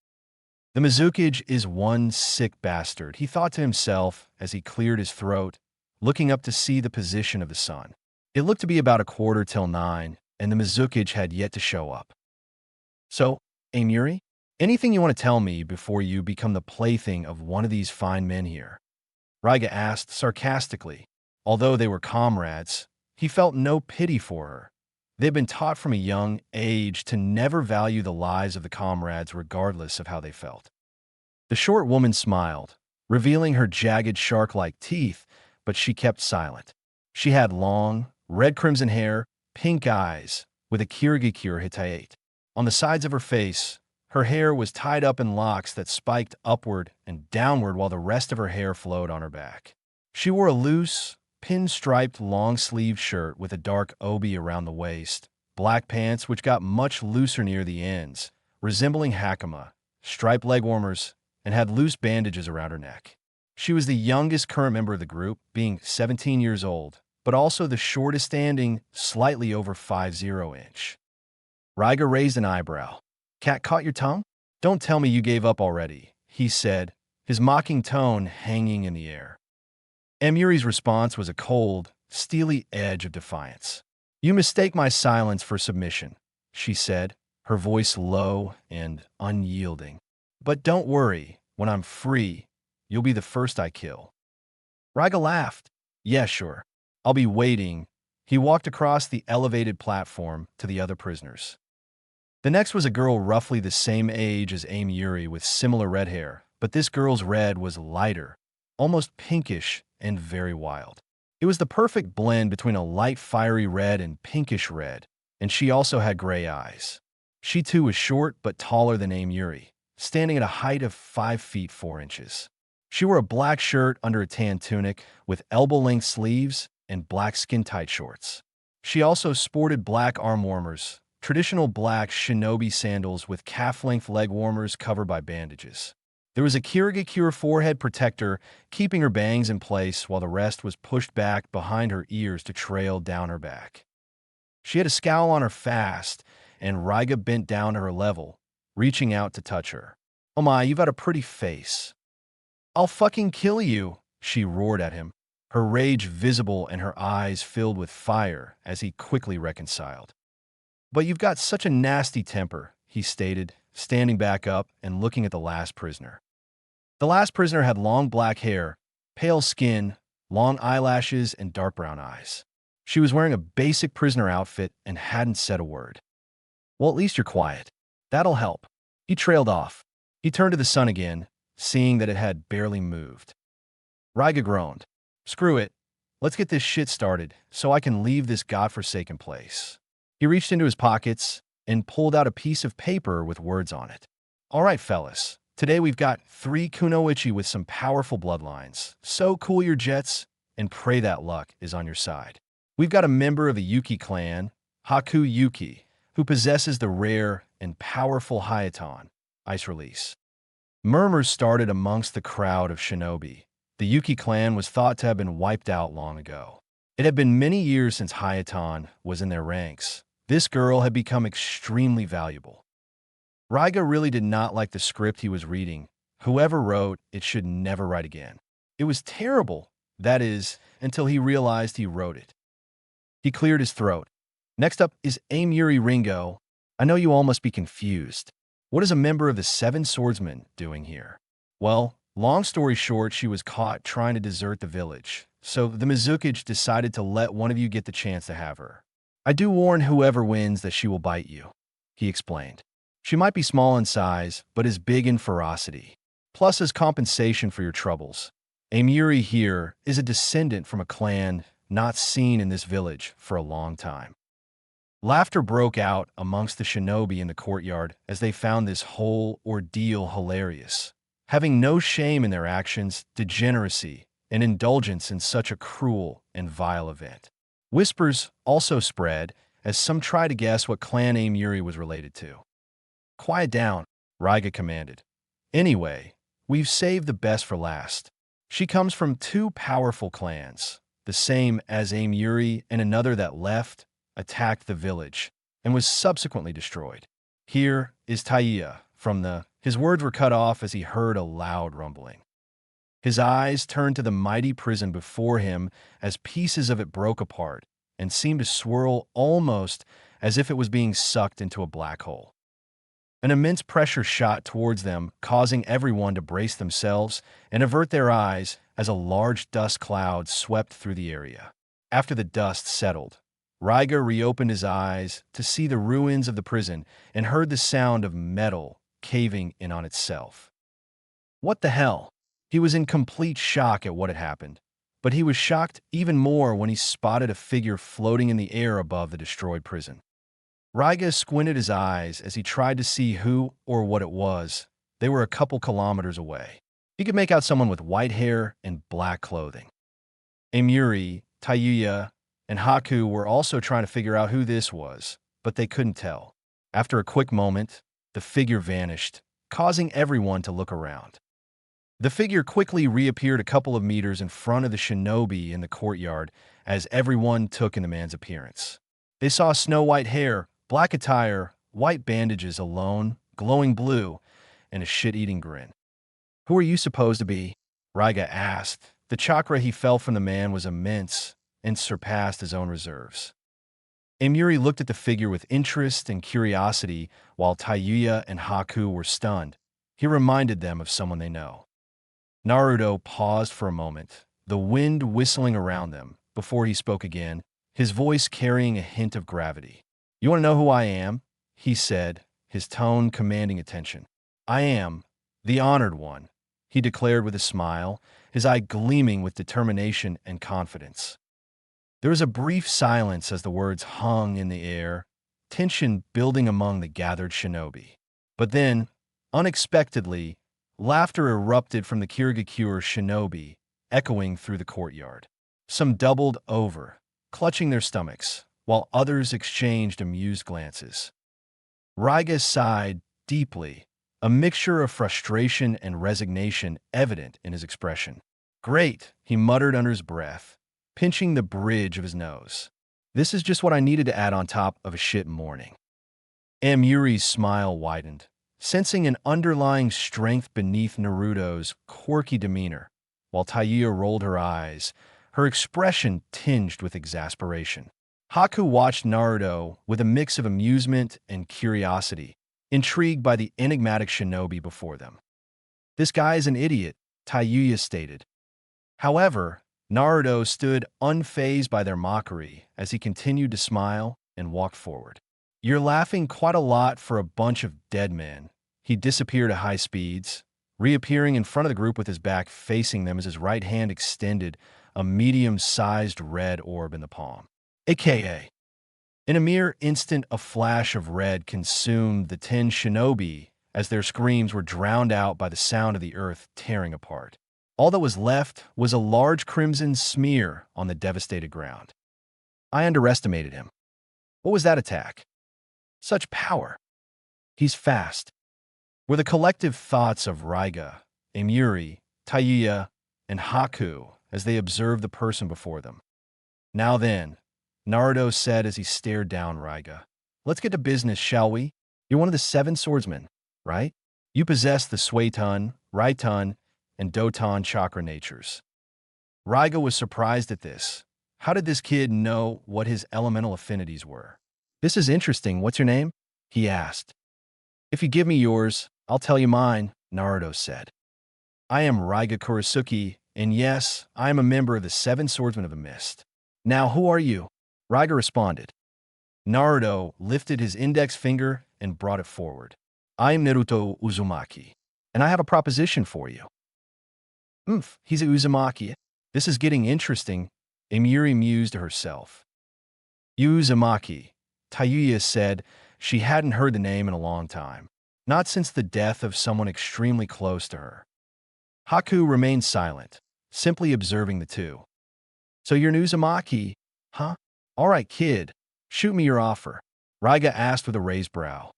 The Mizukage is one sick bastard, he thought to himself as he cleared his throat, looking up to see the position of the sun. It looked to be about 9:15, and the Mizukage had yet to show up. "So, Amuri, anything you want to tell me before you become the plaything of one of these fine men here?" Raiga asked sarcastically. Although they were comrades, he felt no pity for her. They'd been taught from a young age to never value the lives of the comrades regardless of how they felt. The short woman smiled, revealing her jagged shark-like teeth, but she kept silent. She had long, red-crimson hair, pink eyes, with a Kirigakure Hittite. On the sides of her face, her hair was tied up in locks that spiked upward and downward while the rest of her hair flowed on her back. She wore a loose, pinstriped long-sleeved shirt with a dark obi around the waist, black pants which got much looser near the ends, resembling hakama, striped leg warmers, and had loose bandages around her neck. She was the youngest current member of the group, being 17 years old, but also the shortest standing, slightly over 5'0". Raiga raised an eyebrow. Cat caught your tongue? Don't tell me you gave up already, he said, his mocking tone hanging in the air. Amuri's response was a cold, steely edge of defiance. You mistake my silence for submission, she said, her voice low and unyielding. But don't worry, when I'm free, you'll be the first I kill. Raiga laughed. Yeah, sure. I'll be waiting. He walked across the elevated platform to the other prisoners. The next was a girl roughly the same age as Amuri with similar red hair, but this girl's red was lighter, almost pinkish and very wild. It was the perfect blend between a light fiery red and pinkish red, and she also had gray eyes. She too was short but taller than Amuri, standing at a height of 5 feet 4 inches. She wore a black shirt under a tan tunic with elbow-length sleeves and black skin-tight shorts. She also sported black arm warmers, traditional black shinobi sandals with calf-length leg warmers covered by bandages. There was a kirigakure forehead protector keeping her bangs in place while the rest was pushed back behind her ears to trail down her back. She had a scowl on her face, and Raiga bent down to her level, reaching out to touch her. Oh my, you've got a pretty face. I'll fucking kill you, she roared at him, her rage visible and her eyes filled with fire as he quickly reconciled. But you've got such a nasty temper, he stated, standing back up and looking at the last prisoner. The last prisoner had long black hair, pale skin, long eyelashes, and dark brown eyes. She was wearing a basic prisoner outfit and hadn't said a word. Well, at least you're quiet. That'll help. He trailed off. He turned to the sun again, seeing that it had barely moved. Raiga groaned. Screw it. Let's get this shit started so I can leave this godforsaken place. He reached into his pockets and pulled out a piece of paper with words on it. All right, fellas. Today we've got 3 kunoichi with some powerful bloodlines. So cool your jets and pray that luck is on your side. We've got a member of the Yuki clan, Haku Yuki, who possesses the rare and powerful Hayaton, ice release. Murmurs started amongst the crowd of shinobi. The Yuki clan was thought to have been wiped out long ago. It had been many years since Hayaton was in their ranks. This girl had become extremely valuable. Raiga really did not like the script he was reading. Whoever wrote it should never write again. It was terrible, that is, until he realized he wrote it. He cleared his throat. Next up is Amuri Ringo. I know you all must be confused. What is a member of the 7 Swordsmen doing here? Well, long story short, she was caught trying to desert the village, so the Mizukage decided to let one of you get the chance to have her. I do warn whoever wins that she will bite you, he explained. She might be small in size, but is big in ferocity. Plus, as compensation for your troubles, Amuri here is a descendant from a clan not seen in this village for a long time. Laughter broke out amongst the shinobi in the courtyard as they found this whole ordeal hilarious. Having no shame in their actions, degeneracy, and indulgence in such a cruel and vile event. Whispers also spread as some tried to guess what clan Amuri was related to. Quiet down, Raiga commanded. Anyway, we've saved the best for last. She comes from 2 powerful clans, the same as Amuri and another that left, attacked the village, and was subsequently destroyed. Here is Taiya from the... His words were cut off as he heard a loud rumbling. His eyes turned to the mighty prison before him as pieces of it broke apart and seemed to swirl almost as if it was being sucked into a black hole. An immense pressure shot towards them, causing everyone to brace themselves and avert their eyes as a large dust cloud swept through the area. After the dust settled, Raiga reopened his eyes to see the ruins of the prison and heard the sound of metal caving in on itself. What the hell? He was in complete shock at what had happened, but he was shocked even more when he spotted a figure floating in the air above the destroyed prison. Raiga squinted his eyes as he tried to see who or what it was. They were a couple kilometers away. He could make out someone with white hair and black clothing. Amiri, Tayuya, and Haku were also trying to figure out who this was, but they couldn't tell. After a quick moment, the figure vanished, causing everyone to look around. The figure quickly reappeared a couple of meters in front of the shinobi in the courtyard as everyone took in the man's appearance. They saw snow-white hair, black attire, white bandages alone, glowing blue, and a shit-eating grin. "Who are you supposed to be?" Raiga asked. The chakra he felt from the man was immense and surpassed his own reserves. Amiri looked at the figure with interest and curiosity while Tayuya and Haku were stunned. He reminded them of someone they know. Naruto paused for a moment, the wind whistling around them, before he spoke again, his voice carrying a hint of gravity. "You want to know who I am?" he said, his tone commanding attention. "I am the Honored One," he declared with a smile, his eye gleaming with determination and confidence. There was a brief silence as the words hung in the air, tension building among the gathered shinobi. But then, unexpectedly, laughter erupted from the Kirigakure shinobi, echoing through the courtyard. Some doubled over, clutching their stomachs, while others exchanged amused glances. Raiga sighed deeply, a mixture of frustration and resignation evident in his expression. "Great," he muttered under his breath, pinching the bridge of his nose. "This is just what I needed to add on top of a shit morning." Amuri's smile widened, sensing an underlying strength beneath Naruto's quirky demeanor, while Tayuya rolled her eyes, her expression tinged with exasperation. Haku watched Naruto with a mix of amusement and curiosity, intrigued by the enigmatic shinobi before them. "This guy is an idiot," Tayuya stated. However, Naruto stood unfazed by their mockery as he continued to smile and walked forward. "You're laughing quite a lot for a bunch of dead men." He disappeared at high speeds, reappearing in front of the group with his back facing them as his right hand extended, a medium-sized red orb in the palm. AKA. In a mere instant, a flash of red consumed the 10 shinobi as their screams were drowned out by the sound of the earth tearing apart. All that was left was a large crimson smear on the devastated ground. I underestimated him. What was that attack? Such power. He's fast. Were the collective thoughts of Raiga, Amiri, Tayuya, and Haku as they observed the person before them. "Now then," Naruto said as he stared down Raiga, "let's get to business, shall we? You're one of the 7 swordsmen, right? You possess the Suiton, Raiton, and Doton chakra natures." Raiga was surprised at this. How did this kid know what his elemental affinities were? "This is interesting. What's your name?" he asked. "If you give me yours, I'll tell you mine," Naruto said. "I am Raiga Kurisuki, and yes, I am a member of the 7 Swordsmen of the Mist." "Now, who are you?" Raiga responded. Naruto lifted his index finger and brought it forward. "I am Naruto Uzumaki, and I have a proposition for you." He's a Uzumaki. This is getting interesting," Amiri mused to herself. "Uzumaki," Tayuya said. She hadn't heard the name in a long time, not since the death of someone extremely close to her. Haku remained silent, simply observing the two. "So you're an Uzumaki, huh? All right, kid, shoot me your offer," Raiga asked with a raised brow.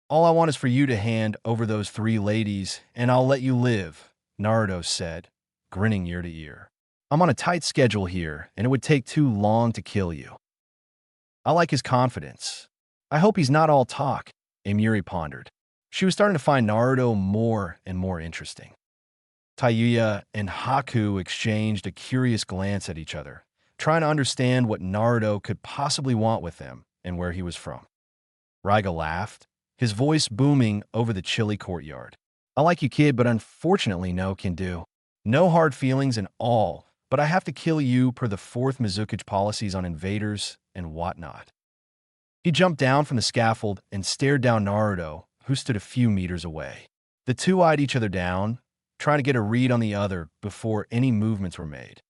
"All I want is for you to hand over those 3 ladies, and I'll let you live," Naruto said, grinning ear to ear. "I'm on a tight schedule here, and it would take too long to kill you." I like his confidence. I hope he's not all talk, Amiri pondered. She was starting to find Naruto more and more interesting. Tayuya and Haku exchanged a curious glance at each other, trying to understand what Naruto could possibly want with them and where he was from. Raiga laughed, his voice booming over the chilly courtyard. "I like you, kid, but unfortunately no can do. No hard feelings and all, but I have to kill you per the 4th Mizukage policies on invaders and whatnot." He jumped down from the scaffold and stared down Naruto, who stood a few meters away. The two eyed each other down, trying to get a read on the other before any movements were made.